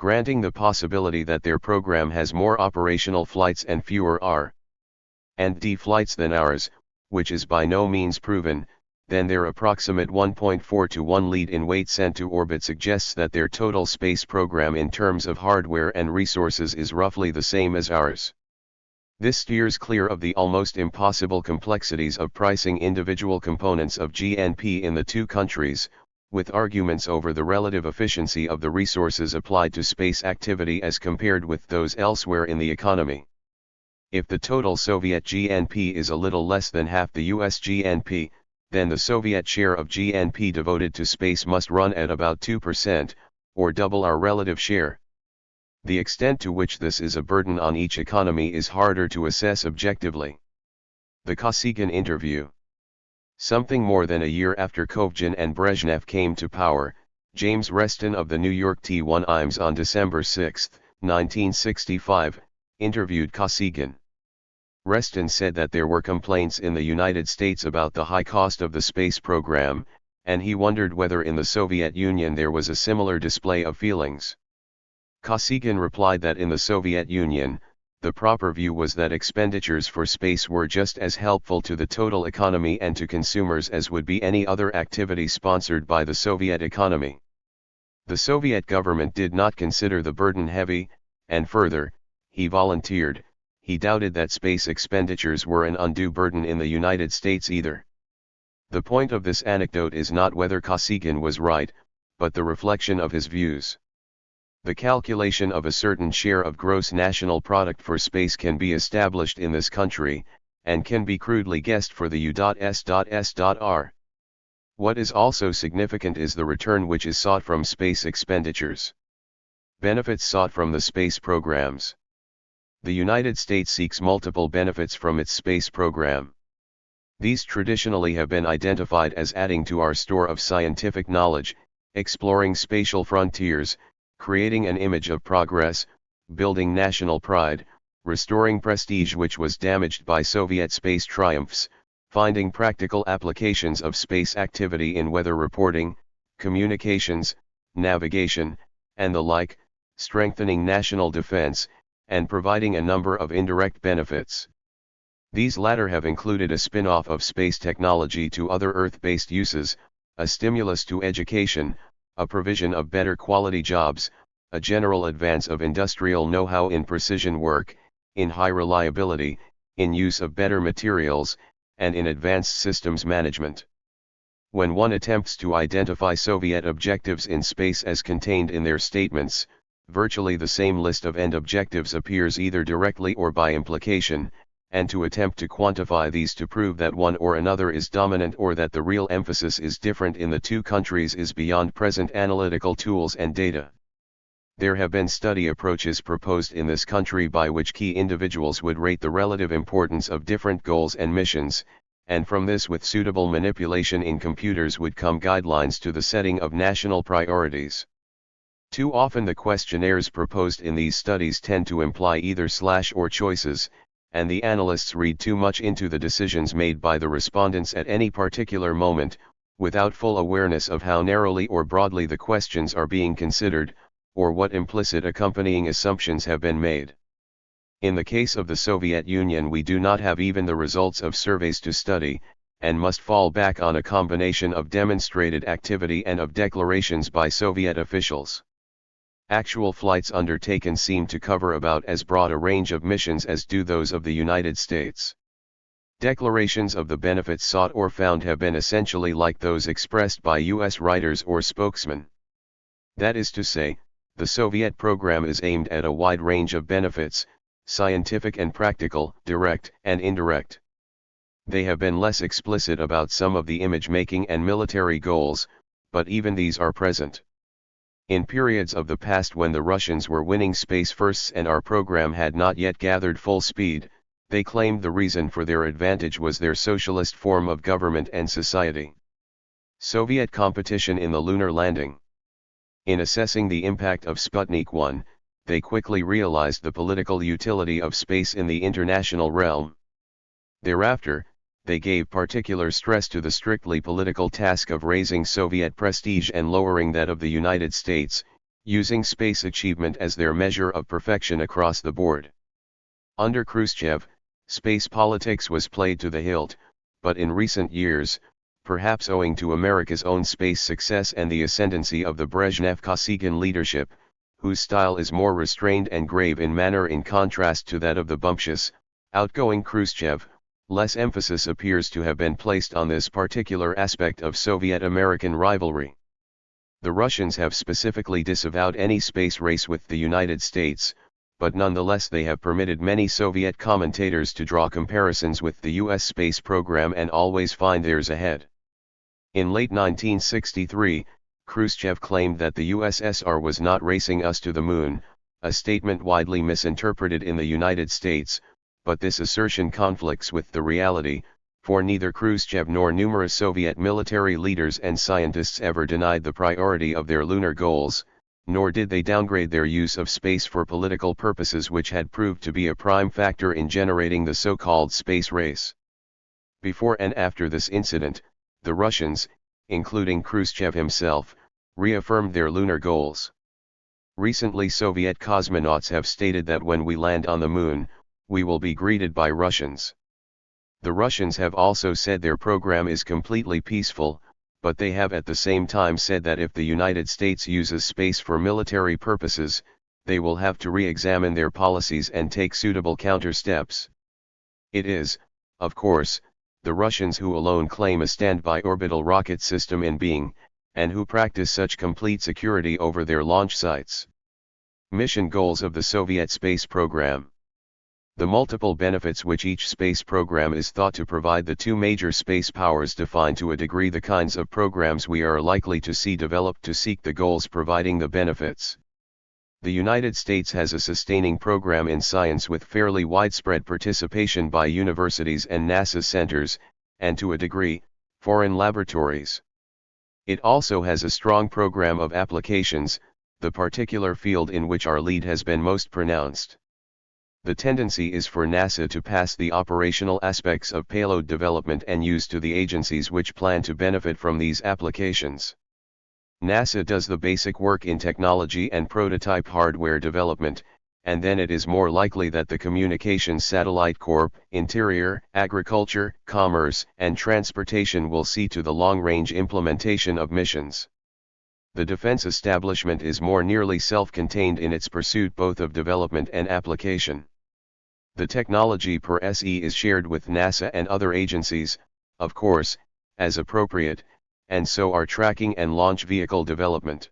Granting the possibility that their program has more operational flights and fewer R&D flights than ours, which is by no means proven, then their approximate 1.4 to 1 lead in weight sent to orbit suggests that their total space program in terms of hardware and resources is roughly the same as ours. This steers clear of the almost impossible complexities of pricing individual components of GNP in the two countries, with arguments over the relative efficiency of the resources applied to space activity as compared with those elsewhere in the economy. If the total Soviet GNP is a little less than half the US GNP, then the Soviet share of GNP devoted to space must run at about 2%, or double our relative share. The extent to which this is a burden on each economy is harder to assess objectively. The Kosygin interview. Something more than a year after Kovgin and Brezhnev came to power, James Reston of the New York Times on December 6, 1965, interviewed Kosygin. Reston said that there were complaints in the United States about the high cost of the space program, and he wondered whether in the Soviet Union there was a similar display of feelings. Kosygin replied that in the Soviet Union, the proper view was that expenditures for space were just as helpful to the total economy and to consumers as would be any other activity sponsored by the Soviet economy. The Soviet government did not consider the burden heavy, and further, he volunteered, he doubted that space expenditures were an undue burden in the United States either. The point of this anecdote is not whether Kosygin was right, but the reflection of his views. The calculation of a certain share of gross national product for space can be established in this country, and can be crudely guessed for the U.S.S.R. What is also significant is the return which is sought from space expenditures. Benefits sought from the space programs. The United States seeks multiple benefits from its space program. These traditionally have been identified as adding to our store of scientific knowledge, exploring spatial frontiers, creating an image of progress, building national pride, restoring prestige which was damaged by Soviet space triumphs, finding practical applications of space activity in weather reporting, communications, navigation, and the like, strengthening national defense, and providing a number of indirect benefits. These latter have included a spin-off of space technology to other Earth-based uses, a stimulus to education, a provision of better quality jobs, a general advance of industrial know-how in precision work, in high reliability, in use of better materials, and in advanced systems management. When one attempts to identify Soviet objectives in space as contained in their statements, virtually the same list of end objectives appears either directly or by implication, and to attempt to quantify these to prove that one or another is dominant or that the real emphasis is different in the two countries is beyond present analytical tools and data. There have been study approaches proposed in this country by which key individuals would rate the relative importance of different goals and missions, and from this with suitable manipulation in computers would come guidelines to the setting of national priorities. Too often the questionnaires proposed in these studies tend to imply either or choices, and the analysts read too much into the decisions made by the respondents at any particular moment, without full awareness of how narrowly or broadly the questions are being considered, or what implicit accompanying assumptions have been made. In the case of the Soviet Union we do not have even the results of surveys to study, and must fall back on a combination of demonstrated activity and of declarations by Soviet officials. Actual flights undertaken seem to cover about as broad a range of missions as do those of the United States. Declarations of the benefits sought or found have been essentially like those expressed by U.S. writers or spokesmen. That is to say, the Soviet program is aimed at a wide range of benefits, scientific and practical, direct and indirect. They have been less explicit about some of the image-making and military goals, but even these are present. In periods of the past when the Russians were winning space firsts and our program had not yet gathered full speed, they claimed the reason for their advantage was their socialist form of government and society. Soviet competition in the lunar landing. In assessing the impact of Sputnik 1, they quickly realized the political utility of space in the international realm. Thereafter, they gave particular stress to the strictly political task of raising Soviet prestige and lowering that of the United States, using space achievement as their measure of perfection across the board. Under Khrushchev, space politics was played to the hilt, but in recent years, perhaps owing to America's own space success and the ascendancy of the Brezhnev-Kosygin leadership, whose style is more restrained and grave in manner in contrast to that of the bumptious, outgoing Khrushchev, less emphasis appears to have been placed on this particular aspect of Soviet-American rivalry. The Russians have specifically disavowed any space race with the United States, but nonetheless they have permitted many Soviet commentators to draw comparisons with the US space program and always find theirs ahead. In late 1963, Khrushchev claimed that the USSR was not racing us to the moon, a statement widely misinterpreted in the United States, but this assertion conflicts with the reality, for neither Khrushchev nor numerous Soviet military leaders and scientists ever denied the priority of their lunar goals, nor did they downgrade their use of space for political purposes, which had proved to be a prime factor in generating the so-called space race. Before and after this incident, the Russians, including Khrushchev himself, reaffirmed their lunar goals. Recently Soviet cosmonauts have stated that when we land on the moon, we will be greeted by Russians. The Russians have also said their program is completely peaceful, but they have at the same time said that if the United States uses space for military purposes, they will have to re-examine their policies and take suitable counter-steps. It is, of course, the Russians who alone claim a standby orbital rocket system in being, and who practice such complete security over their launch sites. Mission goals of the Soviet space program. The multiple benefits which each space program is thought to provide. The two major space powers define to a degree the kinds of programs we are likely to see developed to seek the goals providing the benefits. The United States has a sustaining program in science with fairly widespread participation by universities and NASA centers, and to a degree, foreign laboratories. It also has a strong program of applications, the particular field in which our lead has been most pronounced. The tendency is for NASA to pass the operational aspects of payload development and use to the agencies which plan to benefit from these applications. NASA does the basic work in technology and prototype hardware development, and then it is more likely that the Communications Satellite Corp, Interior, Agriculture, Commerce, and Transportation will see to the long-range implementation of missions. The defense establishment is more nearly self-contained in its pursuit both of development and application. The technology per se is shared with NASA and other agencies, of course, as appropriate, and so are tracking and launch vehicle development.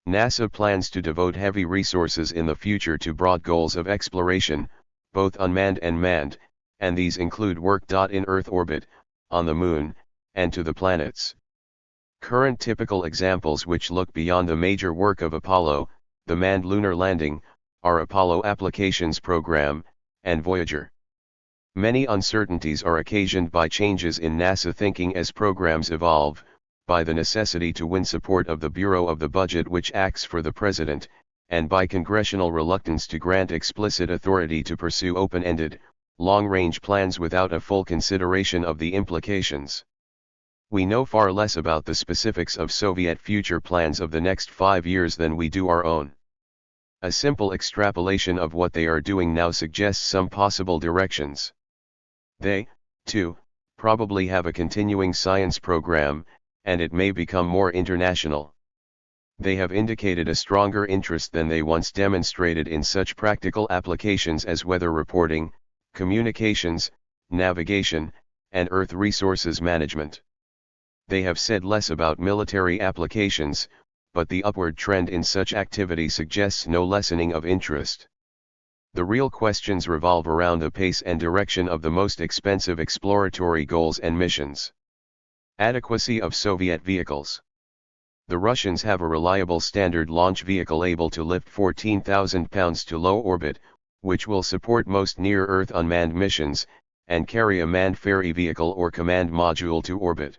NASA plans to devote heavy resources in the future to broad goals of exploration, both unmanned and manned, and these include work in Earth orbit, on the Moon, and to the planets. Current typical examples which look beyond the major work of Apollo, the manned lunar landing, are Apollo Applications Program, and Voyager. Many uncertainties are occasioned by changes in NASA thinking as programs evolve, by the necessity to win support of the Bureau of the Budget which acts for the President, and by congressional reluctance to grant explicit authority to pursue open-ended, long-range plans without a full consideration of the implications. We know far less about the specifics of Soviet future plans of the next 5 years than we do our own. A simple extrapolation of what they are doing now suggests some possible directions. They, too, probably have a continuing science program, and it may become more international. They have indicated a stronger interest than they once demonstrated in such practical applications as weather reporting, communications, navigation, and Earth resources management. They have said less about military applications, but the upward trend in such activity suggests no lessening of interest. The real questions revolve around the pace and direction of the most expensive exploratory goals and missions. Adequacy of Soviet vehicles. The Russians have a reliable standard launch vehicle able to lift 14,000 pounds to low orbit, which will support most near-Earth unmanned missions, and carry a manned ferry vehicle or command module to orbit.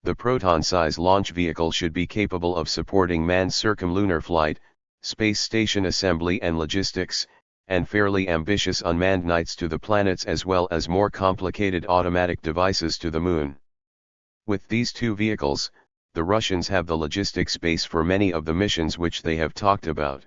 The Proton-size launch vehicle should be capable of supporting manned circumlunar flight, space station assembly and logistics, and fairly ambitious unmanned nights to the planets as well as more complicated automatic devices to the Moon. With these two vehicles, the Russians have the logistics base for many of the missions which they have talked about.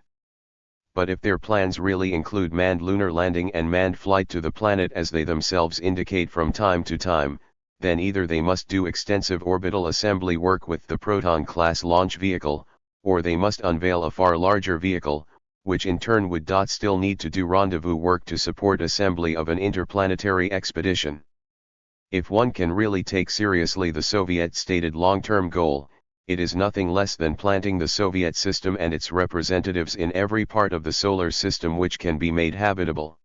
But if their plans really include manned lunar landing and manned flight to the planet as they themselves indicate from time to time, then either they must do extensive orbital assembly work with the Proton-class launch vehicle, or they must unveil a far larger vehicle, which in turn would still need to do rendezvous work to support assembly of an interplanetary expedition. If one can really take seriously the Soviet stated long-term goal, it is nothing less than planting the Soviet system and its representatives in every part of the solar system which can be made habitable.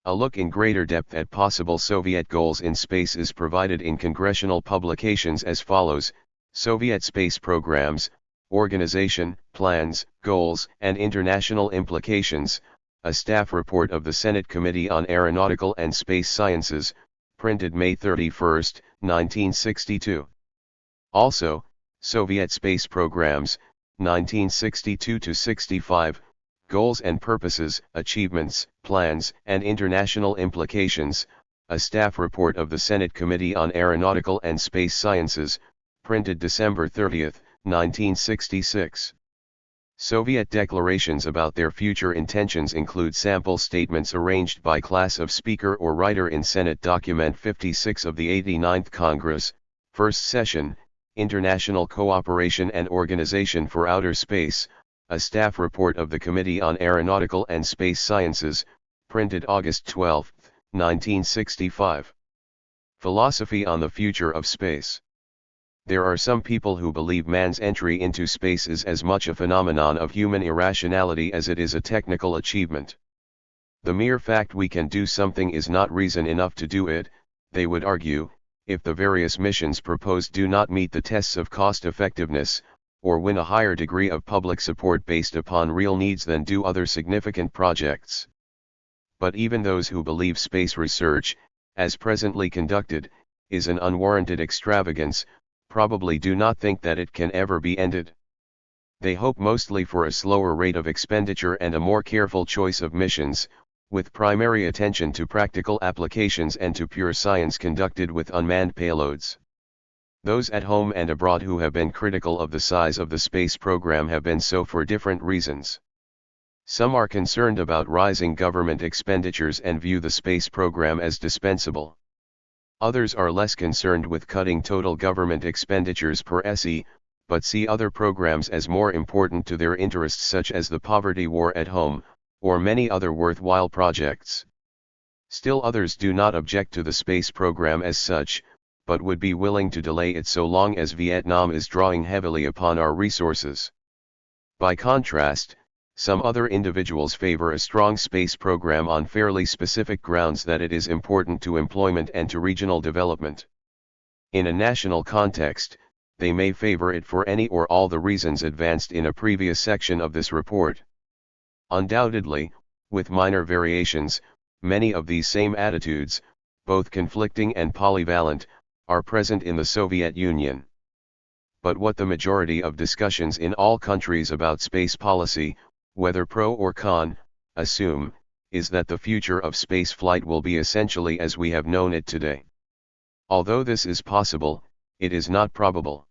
A look in greater depth at possible Soviet goals in space is provided in congressional publications as follows: Soviet space programs, organization, plans, goals, and international implications, a staff report of the Senate Committee on Aeronautical and Space Sciences, printed May 31, 1962. Also, Soviet space programs, 1962-65, goals and purposes, achievements, plans, and international implications, a staff report of the Senate Committee on Aeronautical and Space Sciences, printed December 30, 1966. Soviet declarations about their future intentions include sample statements arranged by class of speaker or writer in Senate Document 56 of the 89th Congress, First Session, International Cooperation and Organization for Outer Space, a staff report of the Committee on Aeronautical and Space Sciences, printed August 12, 1965. Philosophy on the Future of Space. There are some people who believe man's entry into space is as much a phenomenon of human irrationality as it is a technical achievement. The mere fact we can do something is not reason enough to do it, they would argue, if the various missions proposed do not meet the tests of cost-effectiveness, or win a higher degree of public support based upon real needs than do other significant projects. But even those who believe space research, as presently conducted, is an unwarranted extravagance, probably do not think that it can ever be ended. They hope mostly for a slower rate of expenditure and a more careful choice of missions, with primary attention to practical applications and to pure science conducted with unmanned payloads. Those at home and abroad who have been critical of the size of the space program have been so for different reasons. Some are concerned about rising government expenditures and view the space program as dispensable. Others are less concerned with cutting total government expenditures per SE, but see other programs as more important to their interests, such as the poverty war at home, or many other worthwhile projects. Still others do not object to the space program as such, but would be willing to delay it so long as Vietnam is drawing heavily upon our resources. By contrast, some other individuals favor a strong space program on fairly specific grounds that it is important to employment and to regional development. In a national context, they may favor it for any or all the reasons advanced in a previous section of this report. Undoubtedly, with minor variations, many of these same attitudes, both conflicting and polyvalent, are present in the Soviet Union. But what the majority of discussions in all countries about space policy, whether pro or con, assume, is that the future of space flight will be essentially as we have known it today. Although this is possible, it is not probable.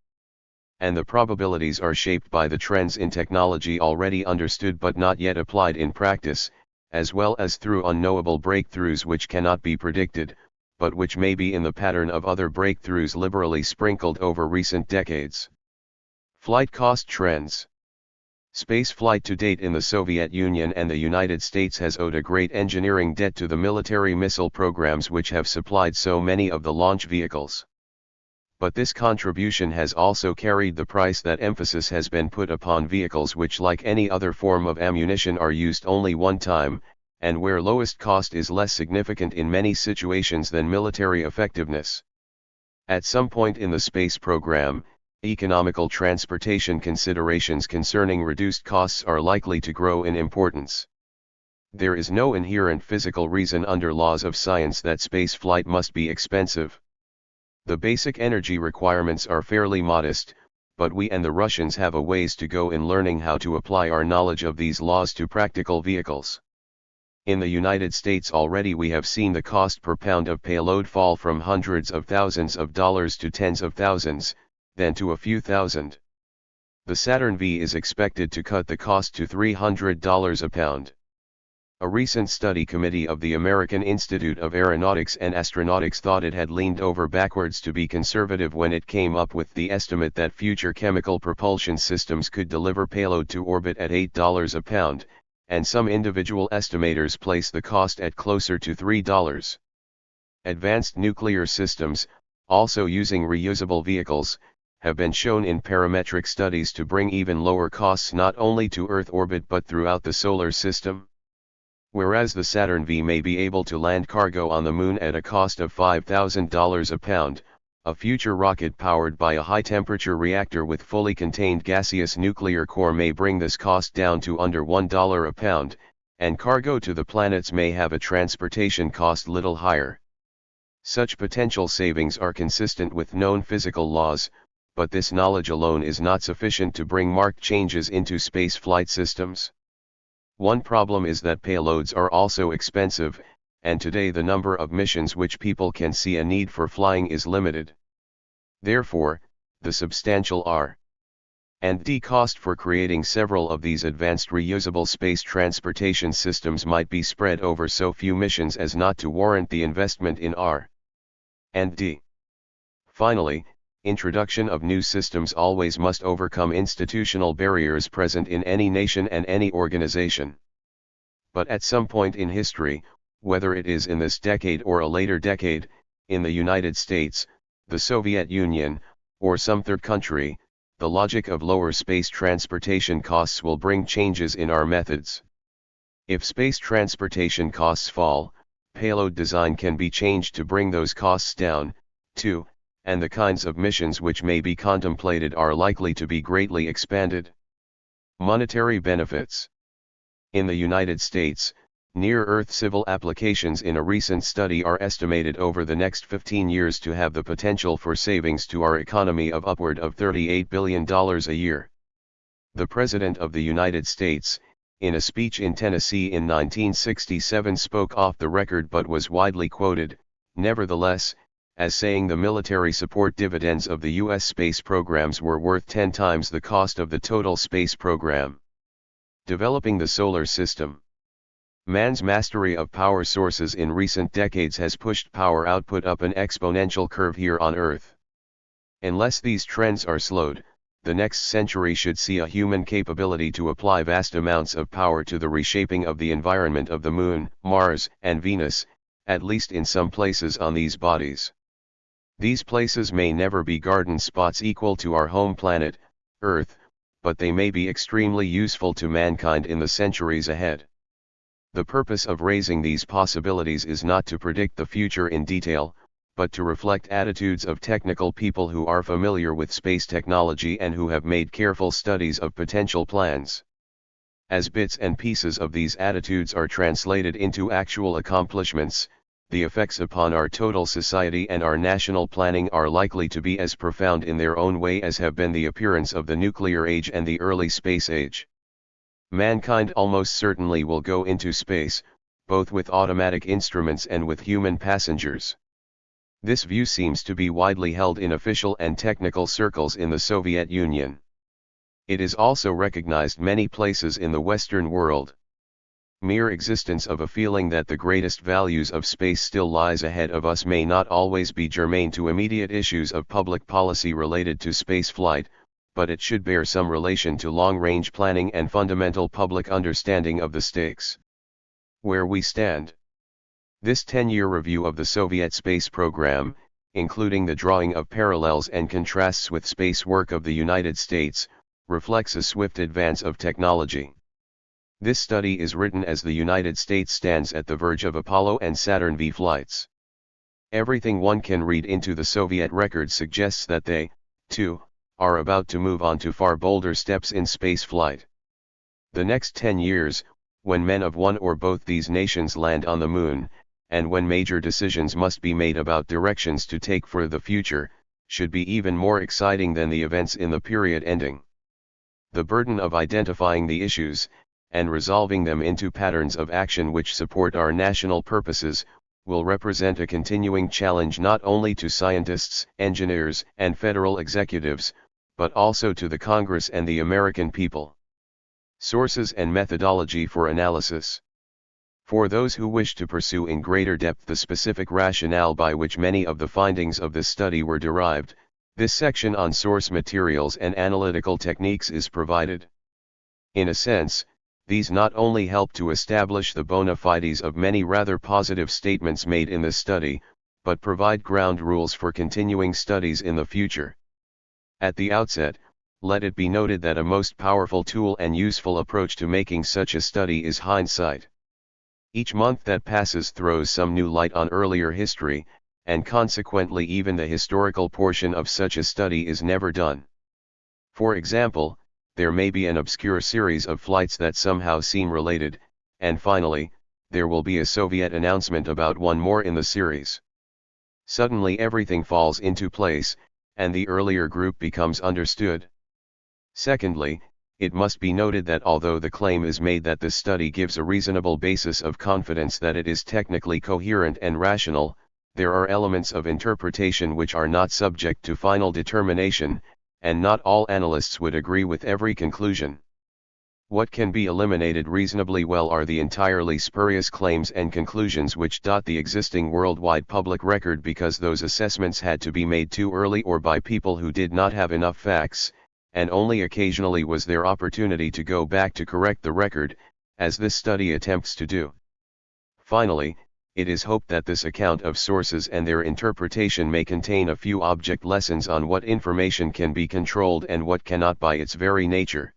And the probabilities are shaped by the trends in technology already understood but not yet applied in practice, as well as through unknowable breakthroughs which cannot be predicted, but which may be in the pattern of other breakthroughs liberally sprinkled over recent decades. Flight cost trends. Spaceflight to date in the Soviet Union and the United States has owed a great engineering debt to the military missile programs which have supplied so many of the launch vehicles. But this contribution has also carried the price that emphasis has been put upon vehicles which, like any other form of ammunition, are used only one time, and where lowest cost is less significant in many situations than military effectiveness. At some point in the space program, economical transportation considerations concerning reduced costs are likely to grow in importance. There is no inherent physical reason under laws of science that space flight must be expensive. The basic energy requirements are fairly modest, but we and the Russians have a ways to go in learning how to apply our knowledge of these laws to practical vehicles. In the United States already we have seen the cost per pound of payload fall from hundreds of thousands of dollars to tens of thousands, then to a few thousand. The Saturn V is expected to cut the cost to $300 a pound. A recent study committee of the American Institute of Aeronautics and Astronautics thought it had leaned over backwards to be conservative when it came up with the estimate that future chemical propulsion systems could deliver payload to orbit at $8 a pound, and some individual estimators place the cost at closer to $3. Advanced nuclear systems, also using reusable vehicles, have been shown in parametric studies to bring even lower costs not only to Earth orbit but throughout the solar system. Whereas the Saturn V may be able to land cargo on the Moon at a cost of $5,000 a pound, a future rocket powered by a high-temperature reactor with fully contained gaseous nuclear core may bring this cost down to under $1 a pound, and cargo to the planets may have a transportation cost little higher. Such potential savings are consistent with known physical laws, but this knowledge alone is not sufficient to bring marked changes into space flight systems. One problem is that payloads are also expensive, and today the number of missions which people can see a need for flying is limited. Therefore, the substantial R&D cost for creating several of these advanced reusable space transportation systems might be spread over so few missions as not to warrant the investment in R&D. Finally, introduction of new systems always must overcome institutional barriers present in any nation and any organization. But at some point in history, whether it is in this decade or a later decade, in the United States, the Soviet Union, or some third country, the logic of lower space transportation costs will bring changes in our methods. If space transportation costs fall, payload design can be changed to bring those costs down, too, and the kinds of missions which may be contemplated are likely to be greatly expanded. Monetary benefits. In the United States, near-Earth civil applications in a recent study are estimated over the next 15 years to have the potential for savings to our economy of upward of $38 billion a year. The President of the United States, in a speech in Tennessee in 1967, spoke off the record but was widely quoted, nevertheless, as saying the military support dividends of the U.S. space programs were worth 10 times the cost of the total space program. Developing the solar system. Man's mastery of power sources in recent decades has pushed power output up an exponential curve here on Earth. Unless these trends are slowed, the next century should see a human capability to apply vast amounts of power to the reshaping of the environment of the Moon, Mars, and Venus, at least in some places on these bodies. These places may never be garden spots equal to our home planet, Earth, but they may be extremely useful to mankind in the centuries ahead. The purpose of raising these possibilities is not to predict the future in detail, but to reflect attitudes of technical people who are familiar with space technology and who have made careful studies of potential plans. As bits and pieces of these attitudes are translated into actual accomplishments, the effects upon our total society and our national planning are likely to be as profound in their own way as have been the appearance of the nuclear age and the early space age. Mankind almost certainly will go into space, both with automatic instruments and with human passengers. This view seems to be widely held in official and technical circles in the Soviet Union. It is also recognized many places in the Western world. Mere existence of a feeling that the greatest values of space still lies ahead of us may not always be germane to immediate issues of public policy related to space flight, but it should bear some relation to long-range planning and fundamental public understanding of the stakes. Where we stand. This 10-year review of the Soviet space program, including the drawing of parallels and contrasts with space work of the United States, reflects a swift advance of technology. This study is written as the United States stands at the verge of Apollo and Saturn V flights. Everything one can read into the Soviet record suggests that they, too, are about to move on to far bolder steps in space flight. The next 10 years, when men of one or both these nations land on the moon, and when major decisions must be made about directions to take for the future, should be even more exciting than the events in the period ending. The burden of identifying the issues, and resolving them into patterns of action which support our national purposes, will represent a continuing challenge not only to scientists, engineers, and federal executives, but also to the Congress and the American people. Sources and methodology for analysis. For those who wish to pursue in greater depth the specific rationale by which many of the findings of this study were derived, this section on source materials and analytical techniques is provided. In a sense, these not only help to establish the bona fides of many rather positive statements made in this study, but provide ground rules for continuing studies in the future. At the outset, let it be noted that a most powerful tool and useful approach to making such a study is hindsight. Each month that passes throws some new light on earlier history, and consequently even the historical portion of such a study is never done. For example, there may be an obscure series of flights that somehow seem related, and finally, there will be a Soviet announcement about one more in the series. Suddenly everything falls into place, and the earlier group becomes understood. Secondly, it must be noted that although the claim is made that this study gives a reasonable basis of confidence that it is technically coherent and rational, there are elements of interpretation which are not subject to final determination, and not all analysts would agree with every conclusion. What can be eliminated reasonably well are the entirely spurious claims and conclusions which dot the existing worldwide public record because those assessments had to be made too early or by people who did not have enough facts, and only occasionally was there opportunity to go back to correct the record, as this study attempts to do. Finally, it is hoped that this account of sources and their interpretation may contain a few object lessons on what information can be controlled and what cannot by its very nature.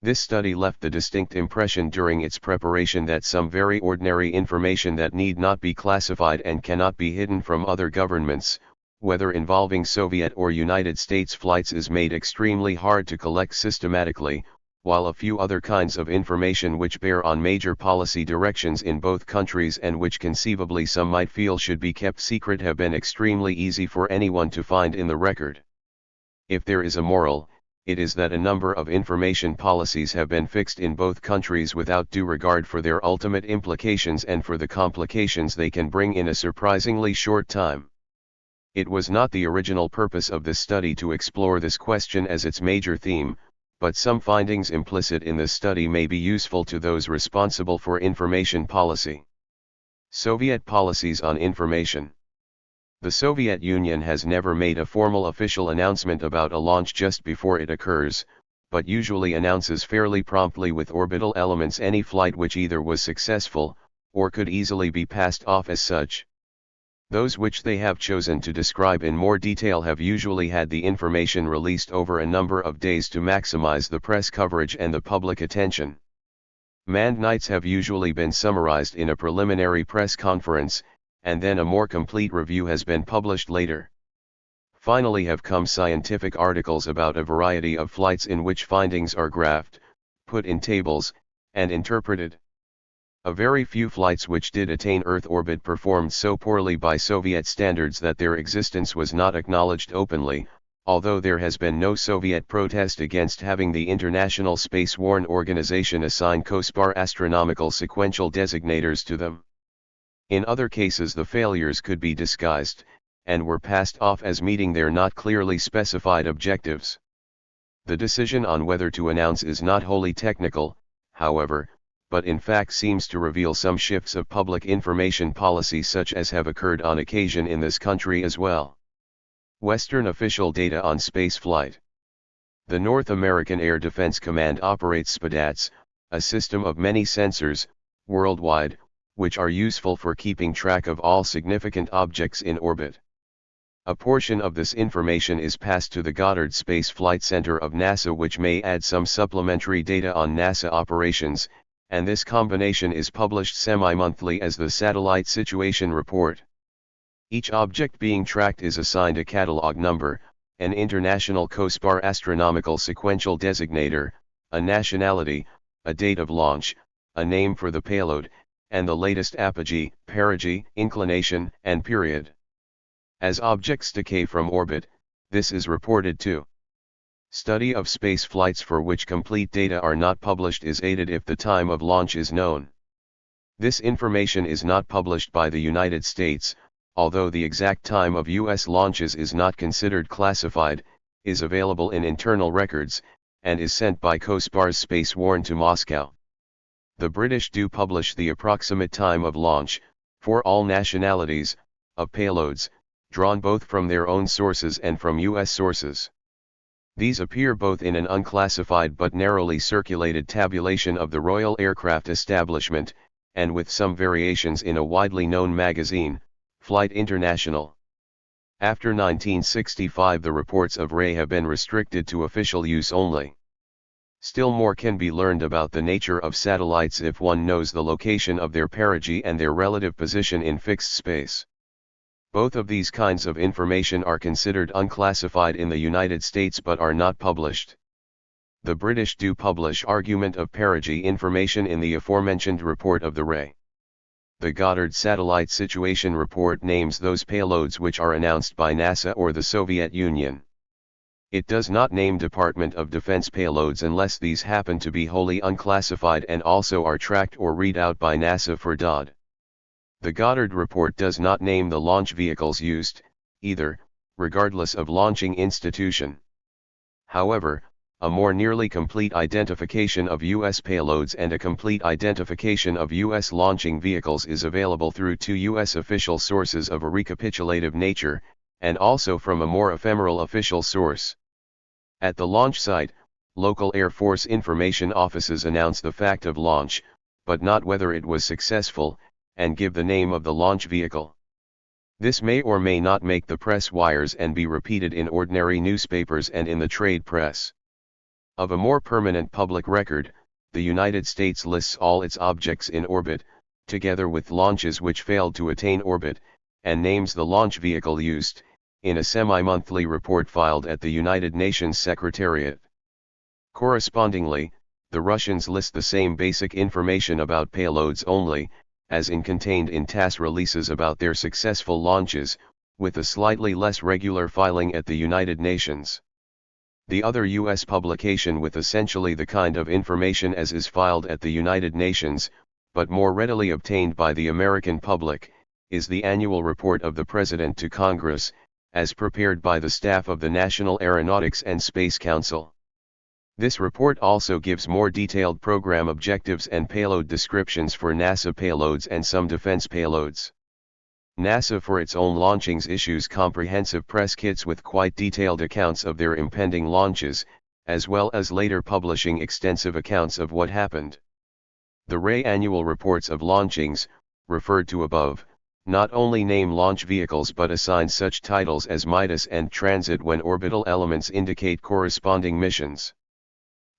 This study left the distinct impression during its preparation that some very ordinary information that need not be classified and cannot be hidden from other governments, whether involving Soviet or United States flights, is made extremely hard to collect systematically, while a few other kinds of information which bear on major policy directions in both countries and which conceivably some might feel should be kept secret have been extremely easy for anyone to find in the record. If there is a moral, it is that a number of information policies have been fixed in both countries without due regard for their ultimate implications and for the complications they can bring in a surprisingly short time. It was not the original purpose of this study to explore this question as its major theme, but some findings implicit in this study may be useful to those responsible for information policy. Soviet policies on information. The Soviet Union has never made a formal official announcement about a launch just before it occurs, but usually announces fairly promptly with orbital elements any flight which either was successful, or could easily be passed off as such. Those which they have chosen to describe in more detail have usually had the information released over a number of days to maximize the press coverage and the public attention. Manned nights have usually been summarized in a preliminary press conference, and then a more complete review has been published later. Finally have come scientific articles about a variety of flights in which findings are graphed, put in tables, and interpreted. A very few flights which did attain Earth orbit performed so poorly by Soviet standards that their existence was not acknowledged openly, although there has been no Soviet protest against having the International Space Warn Organization assign COSPAR astronomical sequential designators to them. In other cases the failures could be disguised, and were passed off as meeting their not clearly specified objectives. The decision on whether to announce is not wholly technical, however, but in fact seems to reveal some shifts of public information policy such as have occurred on occasion in this country as well. Western official data on spaceflight. The North American Air Defense Command operates SPADATS, a system of many sensors, worldwide, which are useful for keeping track of all significant objects in orbit. A portion of this information is passed to the Goddard Space Flight Center of NASA, which may add some supplementary data on NASA operations, and this combination is published semi-monthly as the Satellite Situation Report. Each object being tracked is assigned a catalog number, an International COSPAR astronomical sequential designator, a nationality, a date of launch, a name for the payload, and the latest apogee, perigee, inclination, and period. As objects decay from orbit, this is reported too. Study of space flights for which complete data are not published is aided if the time of launch is known. This information is not published by the United States, although the exact time of U.S. launches is not considered classified, is available in internal records, and is sent by COSPAR's Space Warn to Moscow. The British do publish the approximate time of launch, for all nationalities, of payloads, drawn both from their own sources and from U.S. sources. These appear both in an unclassified but narrowly circulated tabulation of the Royal Aircraft Establishment, and with some variations in a widely known magazine, Flight International. After 1965, the reports of RAE have been restricted to official use only. Still more can be learned about the nature of satellites if one knows the location of their perigee and their relative position in fixed space. Both of these kinds of information are considered unclassified in the United States but are not published. The British do publish argument of perigee information in the aforementioned report of the RAE. The Goddard Satellite Situation Report names those payloads which are announced by NASA or the Soviet Union. It does not name Department of Defense payloads unless these happen to be wholly unclassified and also are tracked or read out by NASA for DOD. The Goddard report does not name the launch vehicles used, either, regardless of launching institution. However, a more nearly complete identification of U.S. payloads and a complete identification of U.S. launching vehicles is available through two U.S. official sources of a recapitulative nature, and also from a more ephemeral official source. At the launch site, local Air Force information offices announce the fact of launch, but not whether it was successful, and give the name of the launch vehicle. This may or may not make the press wires and be repeated in ordinary newspapers and in the trade press. Of a more permanent public record, the United States lists all its objects in orbit, together with launches which failed to attain orbit, and names the launch vehicle used, in a semi-monthly report filed at the United Nations Secretariat. Correspondingly, the Russians list the same basic information about payloads only, as contained in TASS releases about their successful launches, with a slightly less regular filing at the United Nations. The other U.S. publication with essentially the kind of information as is filed at the United Nations, but more readily obtained by the American public, is the annual report of the President to Congress, as prepared by the staff of the National Aeronautics and Space Council. This report also gives more detailed program objectives and payload descriptions for NASA payloads and some defense payloads. NASA for its own launchings issues comprehensive press kits with quite detailed accounts of their impending launches, as well as later publishing extensive accounts of what happened. The RAE annual reports of launchings, referred to above, not only name launch vehicles but assign such titles as Midas and Transit when orbital elements indicate corresponding missions.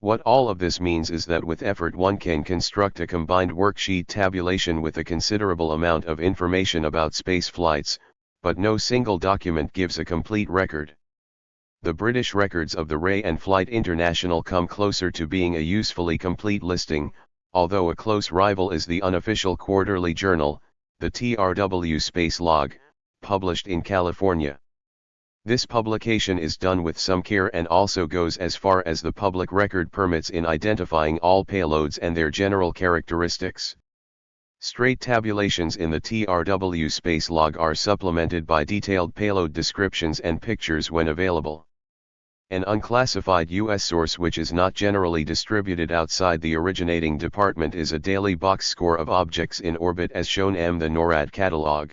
What all of this means is that with effort one can construct a combined worksheet tabulation with a considerable amount of information about space flights, but no single document gives a complete record. The British records of the RAE and Flight International come closer to being a usefully complete listing, although a close rival is the unofficial quarterly journal, the THIRD Space Log, published in California. This publication is done with some care and also goes as far as the public record permits in identifying all payloads and their general characteristics. Straight tabulations in the THIRD Space Log are supplemented by detailed payload descriptions and pictures when available. An unclassified U.S. source which is not generally distributed outside the originating department is a daily box score of objects in orbit as shown in the NORAD catalog.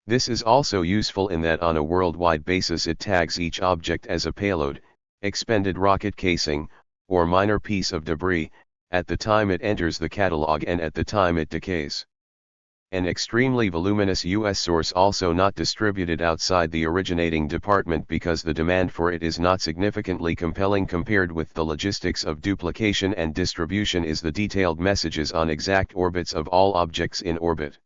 This is also useful in that on a worldwide basis it tags each object as a payload, expended rocket casing, or minor piece of debris, at the time it enters the catalog and at the time it decays. An extremely voluminous U.S. source also not distributed outside the originating department because the demand for it is not significantly compelling compared with the logistics of duplication and distribution is the detailed messages on exact orbits of all objects in orbit.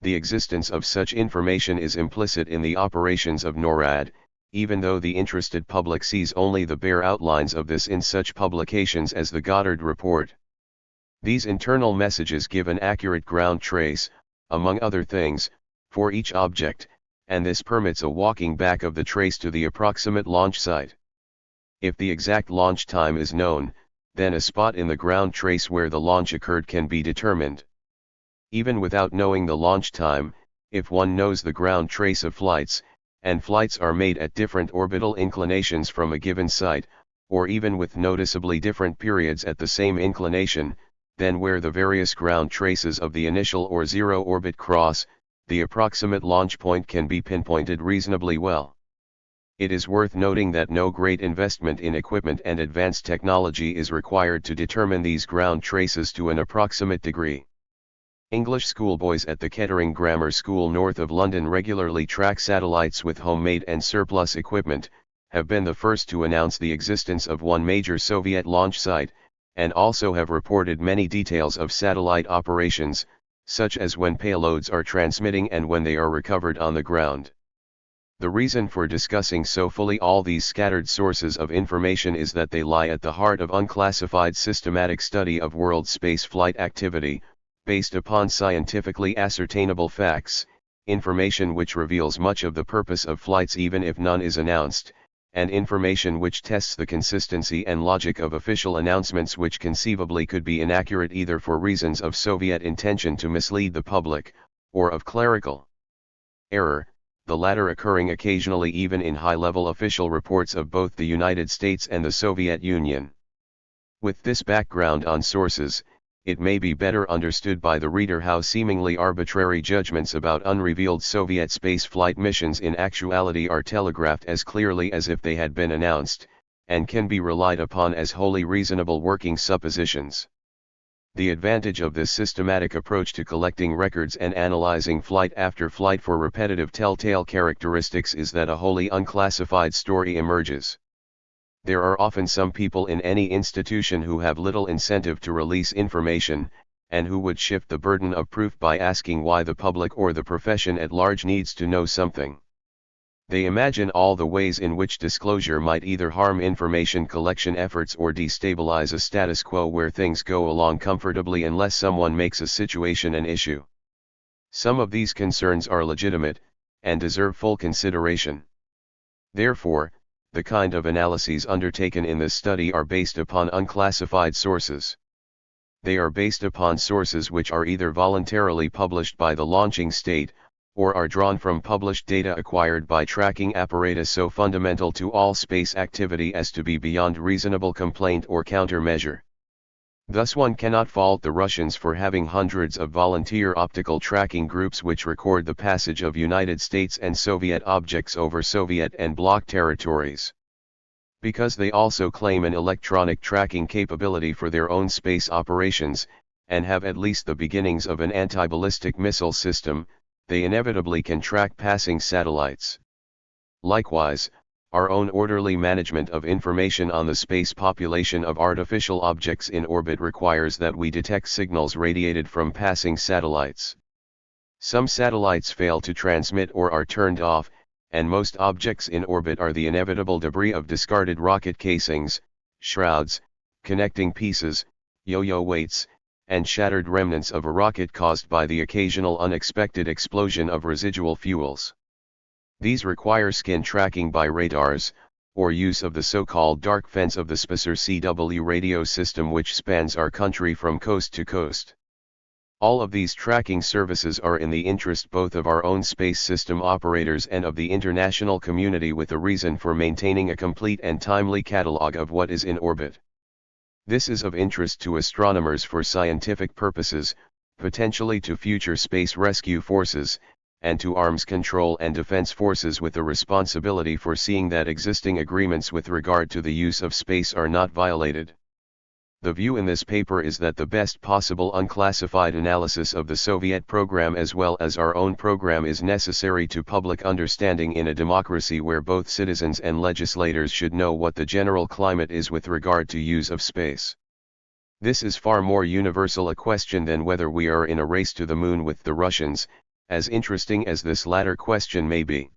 The existence of such information is implicit in the operations of NORAD, even though the interested public sees only the bare outlines of this in such publications as the Goddard Report. These internal messages give an accurate ground trace, among other things, for each object, and this permits a walking back of the trace to the approximate launch site. If the exact launch time is known, then a spot in the ground trace where the launch occurred can be determined. Even without knowing the launch time, if one knows the ground trace of flights, and flights are made at different orbital inclinations from a given site, or even with noticeably different periods at the same inclination, then where the various ground traces of the initial or zero orbit cross, the approximate launch point can be pinpointed reasonably well. It is worth noting that no great investment in equipment and advanced technology is required to determine these ground traces to an approximate degree. English schoolboys at the Kettering Grammar School north of London regularly track satellites with homemade and surplus equipment, have been the first to announce the existence of one major Soviet launch site, and also have reported many details of satellite operations, such as when payloads are transmitting and when they are recovered on the ground. The reason for discussing so fully all these scattered sources of information is that they lie at the heart of unclassified systematic study of world space flight activity, based upon scientifically ascertainable facts, information which reveals much of the purpose of flights even if none is announced, and information which tests the consistency and logic of official announcements which conceivably could be inaccurate either for reasons of Soviet intention to mislead the public, or of clerical error, the latter occurring occasionally even in high-level official reports of both the United States and the Soviet Union. With this background on sources, it may be better understood by the reader how seemingly arbitrary judgments about unrevealed Soviet space flight missions in actuality are telegraphed as clearly as if they had been announced, and can be relied upon as wholly reasonable working suppositions. The advantage of this systematic approach to collecting records and analyzing flight after flight for repetitive telltale characteristics is that a wholly unclassified story emerges. There are often some people in any institution who have little incentive to release information, and who would shift the burden of proof by asking why the public or the profession at large needs to know something. They imagine all the ways in which disclosure might either harm information collection efforts or destabilize a status quo where things go along comfortably unless someone makes a situation an issue. Some of these concerns are legitimate, and deserve full consideration. Therefore, the kind of analyses undertaken in this study are based upon unclassified sources. They are based upon sources which are either voluntarily published by the launching state, or are drawn from published data acquired by tracking apparatus so fundamental to all space activity as to be beyond reasonable complaint or countermeasure. Thus one cannot fault the Russians for having hundreds of volunteer optical tracking groups which record the passage of United States and Soviet objects over Soviet and bloc territories. Because they also claim an electronic tracking capability for their own space operations, and have at least the beginnings of an anti-ballistic missile system, they inevitably can track passing satellites. Likewise, our own orderly management of information on the space population of artificial objects in orbit requires that we detect signals radiated from passing satellites. Some satellites fail to transmit or are turned off, and most objects in orbit are the inevitable debris of discarded rocket casings, shrouds, connecting pieces, yo-yo weights, and shattered remnants of a rocket caused by the occasional unexpected explosion of residual fuels. These require skin tracking by radars, or use of the so-called dark fence of the Spitzer-CW radio system which spans our country from coast to coast. All of these tracking services are in the interest both of our own space system operators and of the international community with a reason for maintaining a complete and timely catalog of what is in orbit. This is of interest to astronomers for scientific purposes, potentially to future space rescue forces, and to arms control and defense forces with the responsibility for seeing that existing agreements with regard to the use of space are not violated. The view in this paper is that the best possible unclassified analysis of the Soviet program as well as our own program is necessary to public understanding in a democracy where both citizens and legislators should know what the general climate is with regard to use of space. This is far more universal a question than whether we are in a race to the moon with the Russians, as interesting as this latter question may be.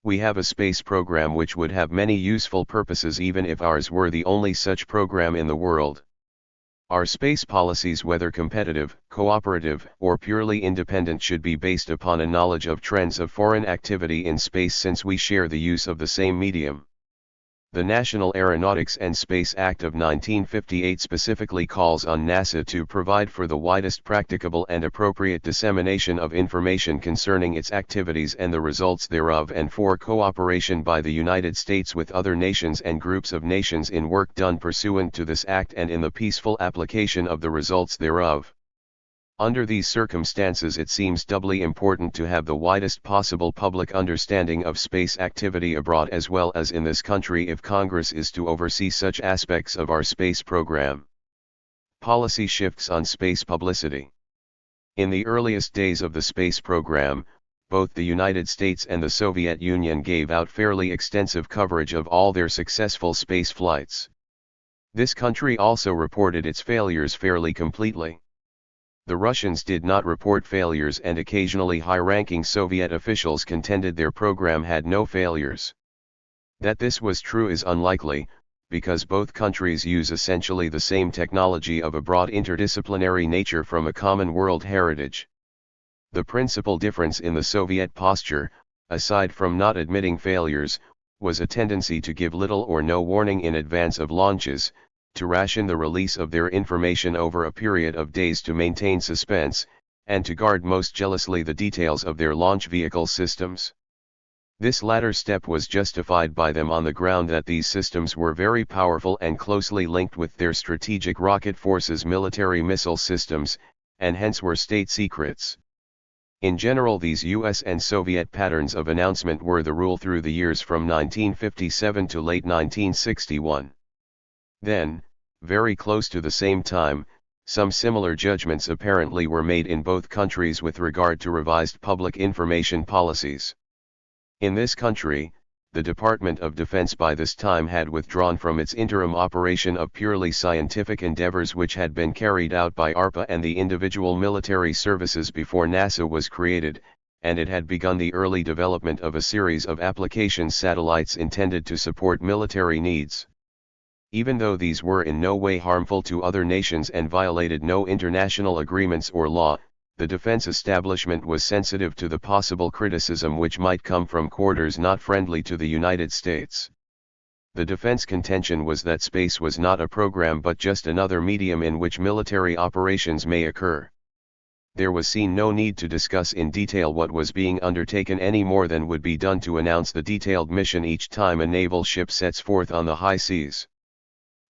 We have a space program which would have many useful purposes even if ours were the only such program in the world. Our space policies, whether competitive, cooperative, or purely independent, should be based upon a knowledge of trends of foreign activity in space, since we share the use of the same medium. The National Aeronautics and Space Act of 1958 specifically calls on NASA to provide for the widest practicable and appropriate dissemination of information concerning its activities and the results thereof, and for cooperation by the United States with other nations and groups of nations in work done pursuant to this act and in the peaceful application of the results thereof. Under these circumstances, it seems doubly important to have the widest possible public understanding of space activity abroad as well as in this country if Congress is to oversee such aspects of our space program. Policy shifts on space publicity. In the earliest days of the space program, both the United States and the Soviet Union gave out fairly extensive coverage of all their successful space flights. This country also reported its failures fairly completely. The Russians did not report failures, and occasionally high-ranking Soviet officials contended their program had no failures. That this was true is unlikely, because both countries use essentially the same technology of a broad interdisciplinary nature from a common world heritage. The principal difference in the Soviet posture, aside from not admitting failures, was a tendency to give little or no warning in advance of launches, to ration the release of their information over a period of days to maintain suspense, and to guard most jealously the details of their launch vehicle systems. This latter step was justified by them on the ground that these systems were very powerful and closely linked with their strategic rocket forces' military missile systems, and hence were state secrets. In general, these US and Soviet patterns of announcement were the rule through the years from 1957 to late 1961. Then, very close to the same time, some similar judgments apparently were made in both countries with regard to revised public information policies. In this country, the Department of Defense by this time had withdrawn from its interim operation of purely scientific endeavors which had been carried out by ARPA and the individual military services before NASA was created, and it had begun the early development of a series of application satellites intended to support military needs. Even though these were in no way harmful to other nations and violated no international agreements or law, the defense establishment was sensitive to the possible criticism which might come from quarters not friendly to the United States. The defense contention was that space was not a program but just another medium in which military operations may occur. There was seen no need to discuss in detail what was being undertaken any more than would be done to announce the detailed mission each time a naval ship sets forth on the high seas.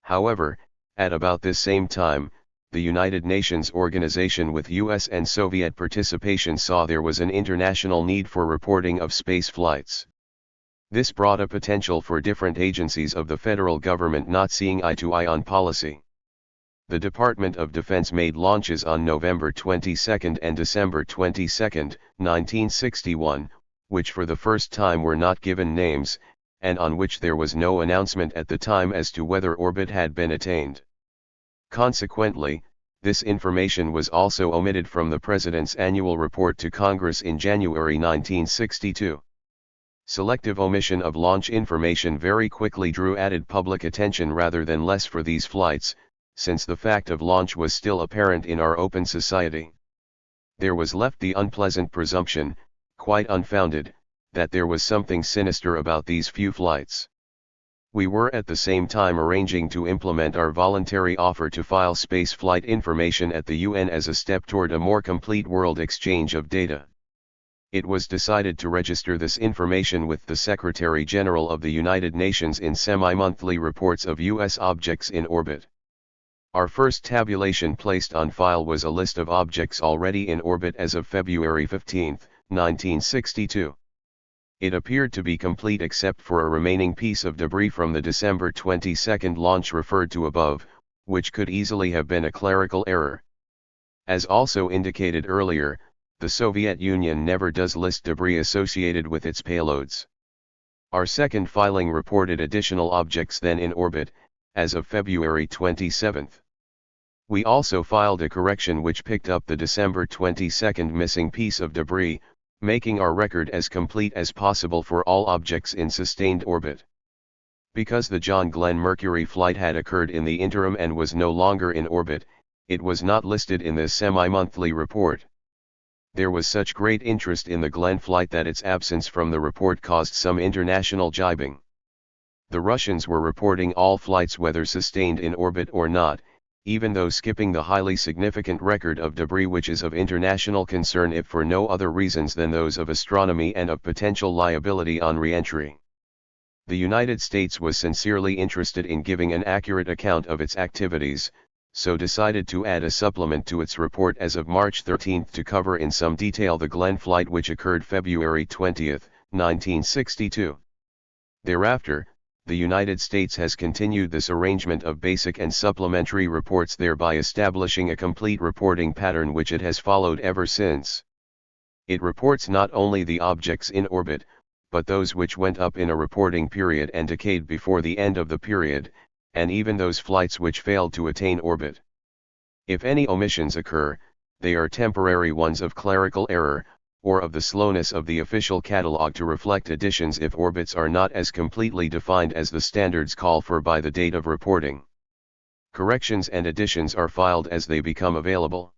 However, at about this same time, the United Nations organization with US and Soviet participation saw there was an international need for reporting of space flights. This brought a potential for different agencies of the federal government not seeing eye to eye on policy. The Department of Defense made launches on November 22 and December 22, 1961, which for the first time were not given names, and on which there was no announcement at the time as to whether orbit had been attained. Consequently, this information was also omitted from the President's annual report to Congress in January 1962. Selective omission of launch information very quickly drew added public attention rather than less for these flights, since the fact of launch was still apparent in our open society. There was left the unpleasant presumption, quite unfounded, that there was something sinister about these few flights. We were at the same time arranging to implement our voluntary offer to file space flight information at the UN as a step toward a more complete world exchange of data. It was decided to register this information with the Secretary General of the United Nations in semi-monthly reports of US objects in orbit. Our first tabulation placed on file was a list of objects already in orbit as of February 15, 1962. It appeared to be complete except for a remaining piece of debris from the December 22 launch referred to above, which could easily have been a clerical error. As also indicated earlier, the Soviet Union never does list debris associated with its payloads. Our second filing reported additional objects then in orbit, as of February 27. We also filed a correction which picked up the December 22 missing piece of debris, making our record as complete as possible for all objects in sustained orbit. Because the John Glenn Mercury flight had occurred in the interim and was no longer in orbit, it was not listed in this semi-monthly report. There was such great interest in the Glenn flight that its absence from the report caused some international jibing. The Russians were reporting all flights whether sustained in orbit or not, even though skipping the highly significant record of debris which is of international concern if for no other reasons than those of astronomy and of potential liability on re-entry. The United States was sincerely interested in giving an accurate account of its activities, so decided to add a supplement to its report as of March 13 to cover in some detail the Glenn flight which occurred February 20, 1962. Thereafter, the United States has continued this arrangement of basic and supplementary reports, thereby establishing a complete reporting pattern which it has followed ever since. It reports not only the objects in orbit, but those which went up in a reporting period and decayed before the end of the period, and even those flights which failed to attain orbit. If any omissions occur, they are temporary ones of clerical error, or of the slowness of the official catalog to reflect additions if orbits are not as completely defined as the standards call for by the date of reporting. Corrections and additions are filed as they become available.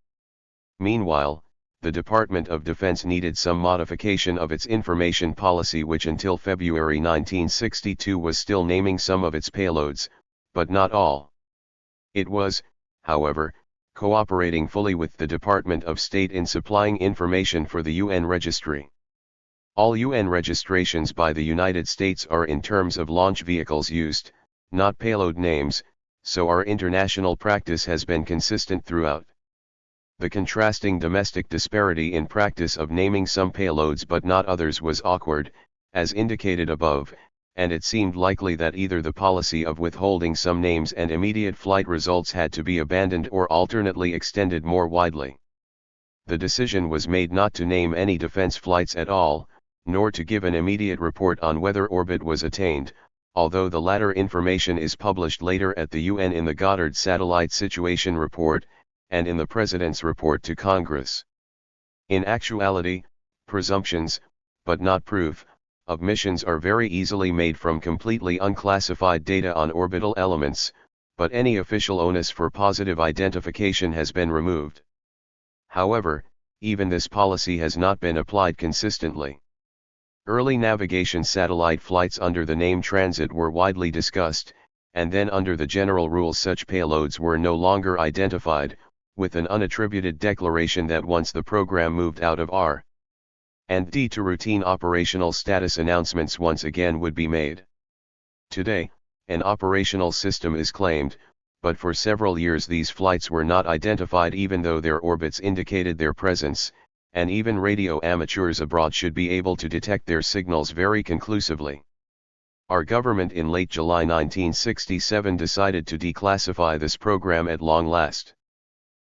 Meanwhile, the Department of Defense needed some modification of its information policy, which until February 1962 was still naming some of its payloads, but not all. It was, however, cooperating fully with the Department of State in supplying information for the UN registry. All UN registrations by the United States are in terms of launch vehicles used, not payload names, so our international practice has been consistent throughout. The contrasting domestic disparity in practice of naming some payloads but not others was awkward, as indicated above, and it seemed likely that either the policy of withholding some names and immediate flight results had to be abandoned or alternately extended more widely. The decision was made not to name any defense flights at all, nor to give an immediate report on whether orbit was attained, although the latter information is published later at the UN in the Goddard Satellite Situation Report, and in the President's report to Congress. In actuality, presumptions, but not proof, of missions are very easily made from completely unclassified data on orbital elements, but any official onus for positive identification has been removed. However, even this policy has not been applied consistently. Early navigation satellite flights under the name transit were widely discussed, and then under the general rules such payloads were no longer identified, with an unattributed declaration that once the program moved out of R&D to routine operational status announcements once again would be made. Today, an operational system is claimed, but for several years these flights were not identified even though their orbits indicated their presence, and even radio amateurs abroad should be able to detect their signals very conclusively. Our government in late July 1967 decided to declassify this program at long last.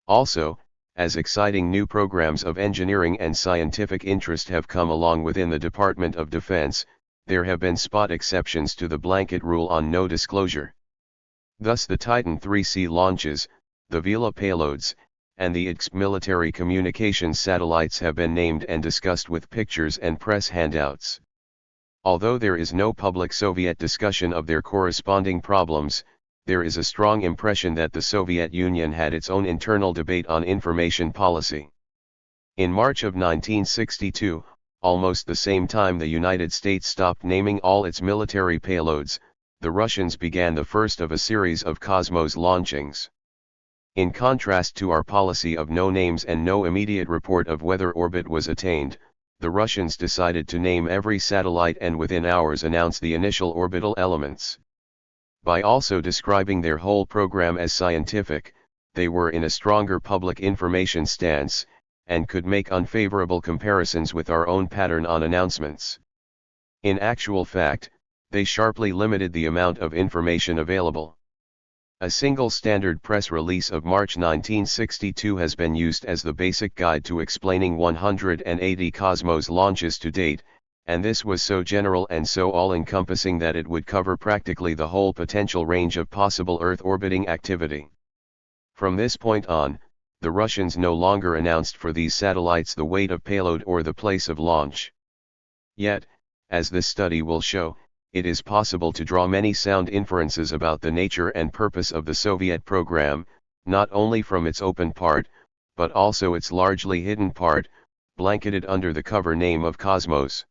Also, as exciting new programs of engineering and scientific interest have come along within the Department of Defense, there have been spot exceptions to the blanket rule on no disclosure. Thus the Titan 3C launches, the Vela payloads, and the ITSP military communications satellites have been named and discussed with pictures and press handouts. Although there is no public Soviet discussion of their corresponding problems, there is a strong impression that the Soviet Union had its own internal debate on information policy. In March of 1962, almost the same time the United States stopped naming all its military payloads, the Russians began the first of a series of Cosmos launchings. In contrast to our policy of no names and no immediate report of whether orbit was attained, the Russians decided to name every satellite and within hours announce the initial orbital elements. By also describing their whole program as scientific, they were in a stronger public information stance, and could make unfavorable comparisons with our own pattern on announcements. In actual fact, they sharply limited the amount of information available. A single standard press release of March 1962 has been used as the basic guide to explaining 180 Cosmos launches to date, and this was so general and so all-encompassing that it would cover practically the whole potential range of possible Earth orbiting activity. From this point on, the Russians no longer announced for these satellites the weight of payload or the place of launch. Yet, as this study will show, it is possible to draw many sound inferences about the nature and purpose of the Soviet program, not only from its open part, but also its largely hidden part, blanketed under the cover name of Cosmos.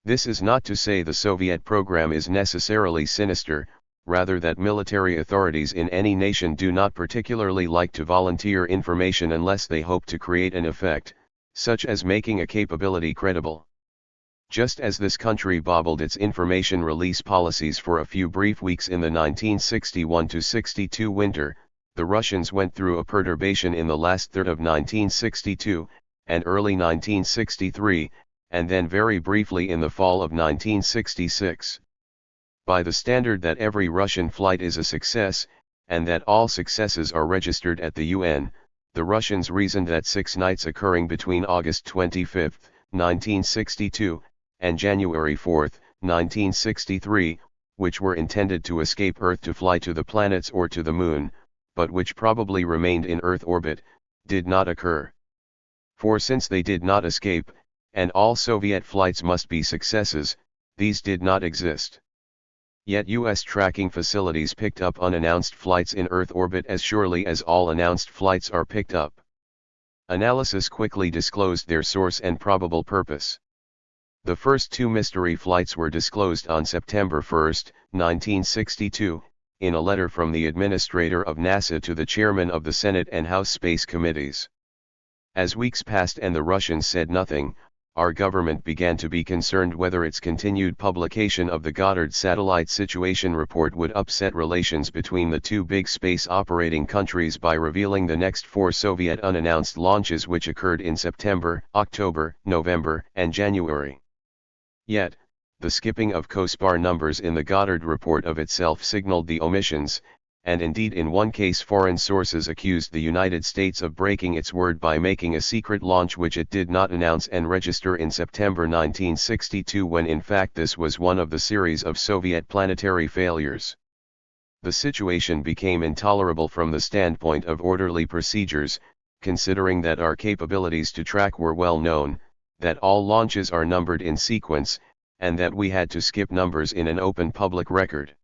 This is not to say the Soviet program is necessarily sinister, rather that military authorities in any nation do not particularly like to volunteer information unless they hope to create an effect, such as making a capability credible. Just as this country bobbled its information release policies for a few brief weeks in the 1961-62 winter, the Russians went through a perturbation in the last third of 1962, and early 1963, and then very briefly in the fall of 1966. By the standard that every Russian flight is a success, and that all successes are registered at the UN, the Russians reasoned that 6 nights occurring between August 25, 1962, and January 4, 1963, which were intended to escape Earth to fly to the planets or to the Moon, but which probably remained in Earth orbit, did not occur. For since they did not escape, and all Soviet flights must be successes, these did not exist. Yet US tracking facilities picked up unannounced flights in Earth orbit as surely as all announced flights are picked up. Analysis quickly disclosed their source and probable purpose. The first 2 mystery flights were disclosed on September 1, 1962, in a letter from the administrator of NASA to the chairman of the Senate and House Space Committees. As weeks passed and the Russians said nothing, our government began to be concerned whether its continued publication of the Goddard Satellite Situation Report would upset relations between the 2 big space operating countries by revealing the next 4 Soviet unannounced launches which occurred in September, October, November, and January. Yet, the skipping of COSPAR numbers in the Goddard report of itself signaled the omissions, and indeed in one case foreign sources accused the United States of breaking its word by making a secret launch which it did not announce and register in September 1962 when in fact this was one of the series of Soviet planetary failures. The situation became intolerable from the standpoint of orderly procedures, considering that our capabilities to track were well known, that all launches are numbered in sequence, and that we had to skip numbers in an open public record.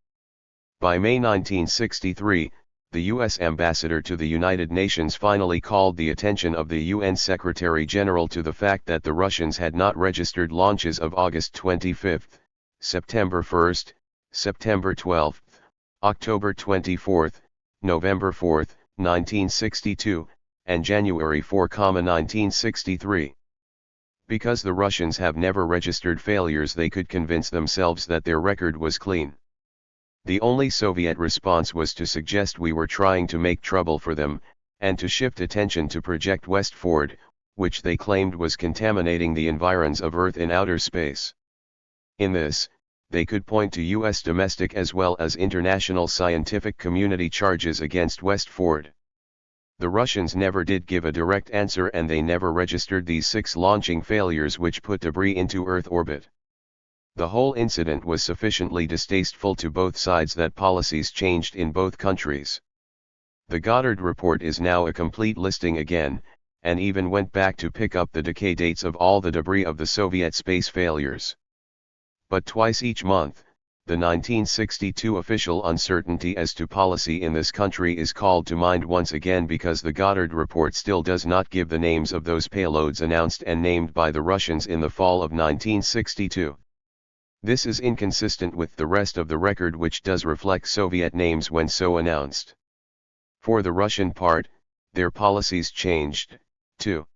By May 1963, the U.S. ambassador to the United Nations finally called the attention of the UN Secretary-General to the fact that the Russians had not registered launches of August 25, September 1, September 12, October 24, November 4, 1962, and January 4, 1963. Because the Russians have never registered failures, they could convince themselves that their record was clean. The only Soviet response was to suggest we were trying to make trouble for them, and to shift attention to Project Westford, which they claimed was contaminating the environs of Earth in outer space. In this, they could point to U.S. domestic as well as international scientific community charges against Westford. The Russians never did give a direct answer, and they never registered these 6 launching failures which put debris into Earth orbit. The whole incident was sufficiently distasteful to both sides that policies changed in both countries. The Goddard report is now a complete listing again, and even went back to pick up the decay dates of all the debris of the Soviet space failures. But twice each month, the 1962 official uncertainty as to policy in this country is called to mind once again, because the Goddard report still does not give the names of those payloads announced and named by the Russians in the fall of 1962. This is inconsistent with the rest of the record, which does reflect Soviet names when so announced. For the Russian part, their policies changed, too.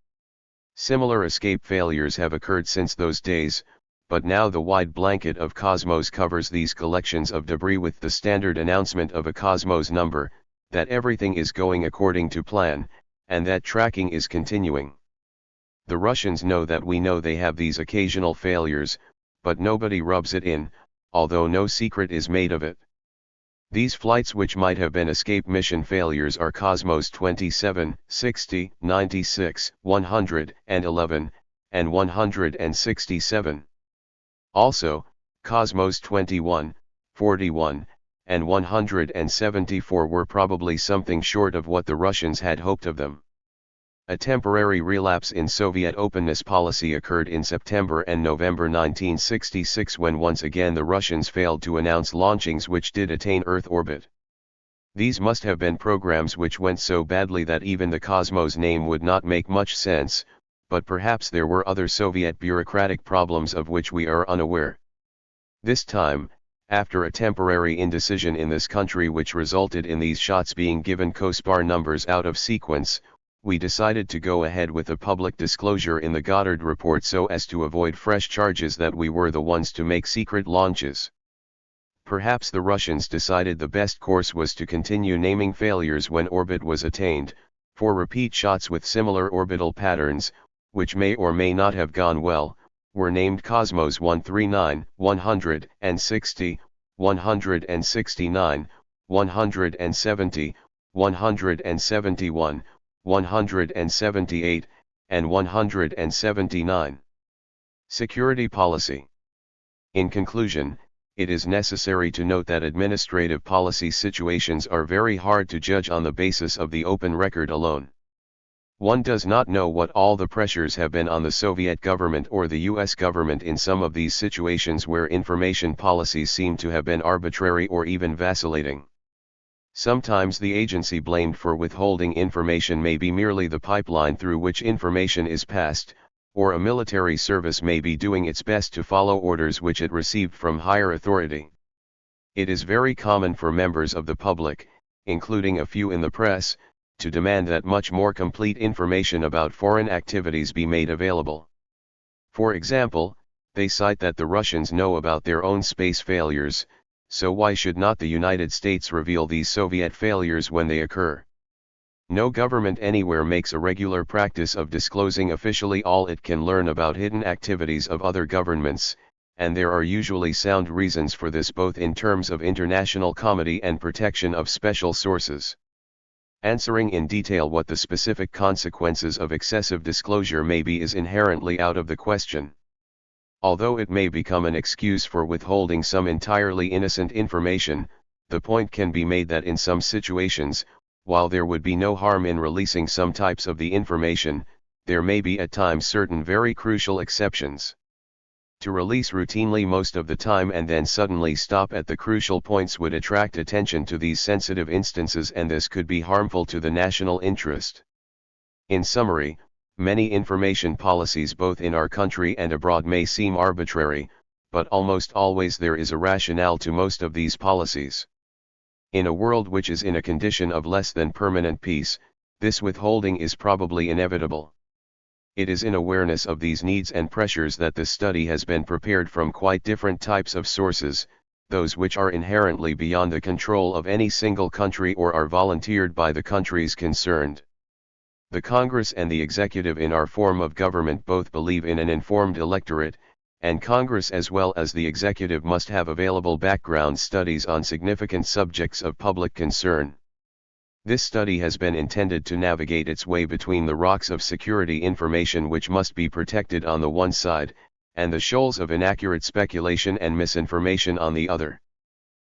Similar escape failures have occurred since those days, but now the wide blanket of Cosmos covers these collections of debris with the standard announcement of a Cosmos number, that everything is going according to plan, and that tracking is continuing. The Russians know that we know they have these occasional failures, but nobody rubs it in, although no secret is made of it. These flights which might have been escape mission failures are Cosmos 27, 60, 96, 111, and 167. Also, Cosmos 21, 41, and 174 were probably something short of what the Russians had hoped of them. A temporary relapse in Soviet openness policy occurred in September and November 1966 when once again the Russians failed to announce launchings which did attain Earth orbit. These must have been programs which went so badly that even the Cosmos name would not make much sense, but perhaps there were other Soviet bureaucratic problems of which we are unaware. This time, after a temporary indecision in this country which resulted in these shots being given COSPAR numbers out of sequence, we decided to go ahead with a public disclosure in the Goddard report so as to avoid fresh charges that we were the ones to make secret launches. Perhaps the Russians decided the best course was to continue naming failures when orbit was attained, for repeat shots with similar orbital patterns, which may or may not have gone well, were named Cosmos 139, 160, 169, 170, 171, 178, and 179. Security policy. In conclusion, it is necessary to note that administrative policy situations are very hard to judge on the basis of the open record alone. One does not know what all the pressures have been on the Soviet government or the US government in some of these situations where information policies seem to have been arbitrary or even vacillating. Sometimes the agency blamed for withholding information may be merely the pipeline through which information is passed, or a military service may be doing its best to follow orders which it received from higher authority. It is very common for members of the public, including a few in the press, to demand that much more complete information about foreign activities be made available. For example, they cite that the Russians know about their own space failures, so why should not the United States reveal these Soviet failures when they occur? No government anywhere makes a regular practice of disclosing officially all it can learn about hidden activities of other governments, and there are usually sound reasons for this both in terms of international comity and protection of special sources. Answering in detail what the specific consequences of excessive disclosure may be is inherently out of the question. Although it may become an excuse for withholding some entirely innocent information, the point can be made that in some situations, while there would be no harm in releasing some types of the information, there may be at times certain very crucial exceptions. To release routinely most of the time and then suddenly stop at the crucial points would attract attention to these sensitive instances, and this could be harmful to the national interest. In summary, many information policies both in our country and abroad may seem arbitrary, but almost always there is a rationale to most of these policies. In a world which is in a condition of less than permanent peace, this withholding is probably inevitable. It is in awareness of these needs and pressures that the study has been prepared from quite different types of sources, those which are inherently beyond the control of any single country or are volunteered by the countries concerned. The Congress and the executive in our form of government both believe in an informed electorate, and Congress as well as the executive must have available background studies on significant subjects of public concern. This study has been intended to navigate its way between the rocks of security information which must be protected on the one side, and the shoals of inaccurate speculation and misinformation on the other.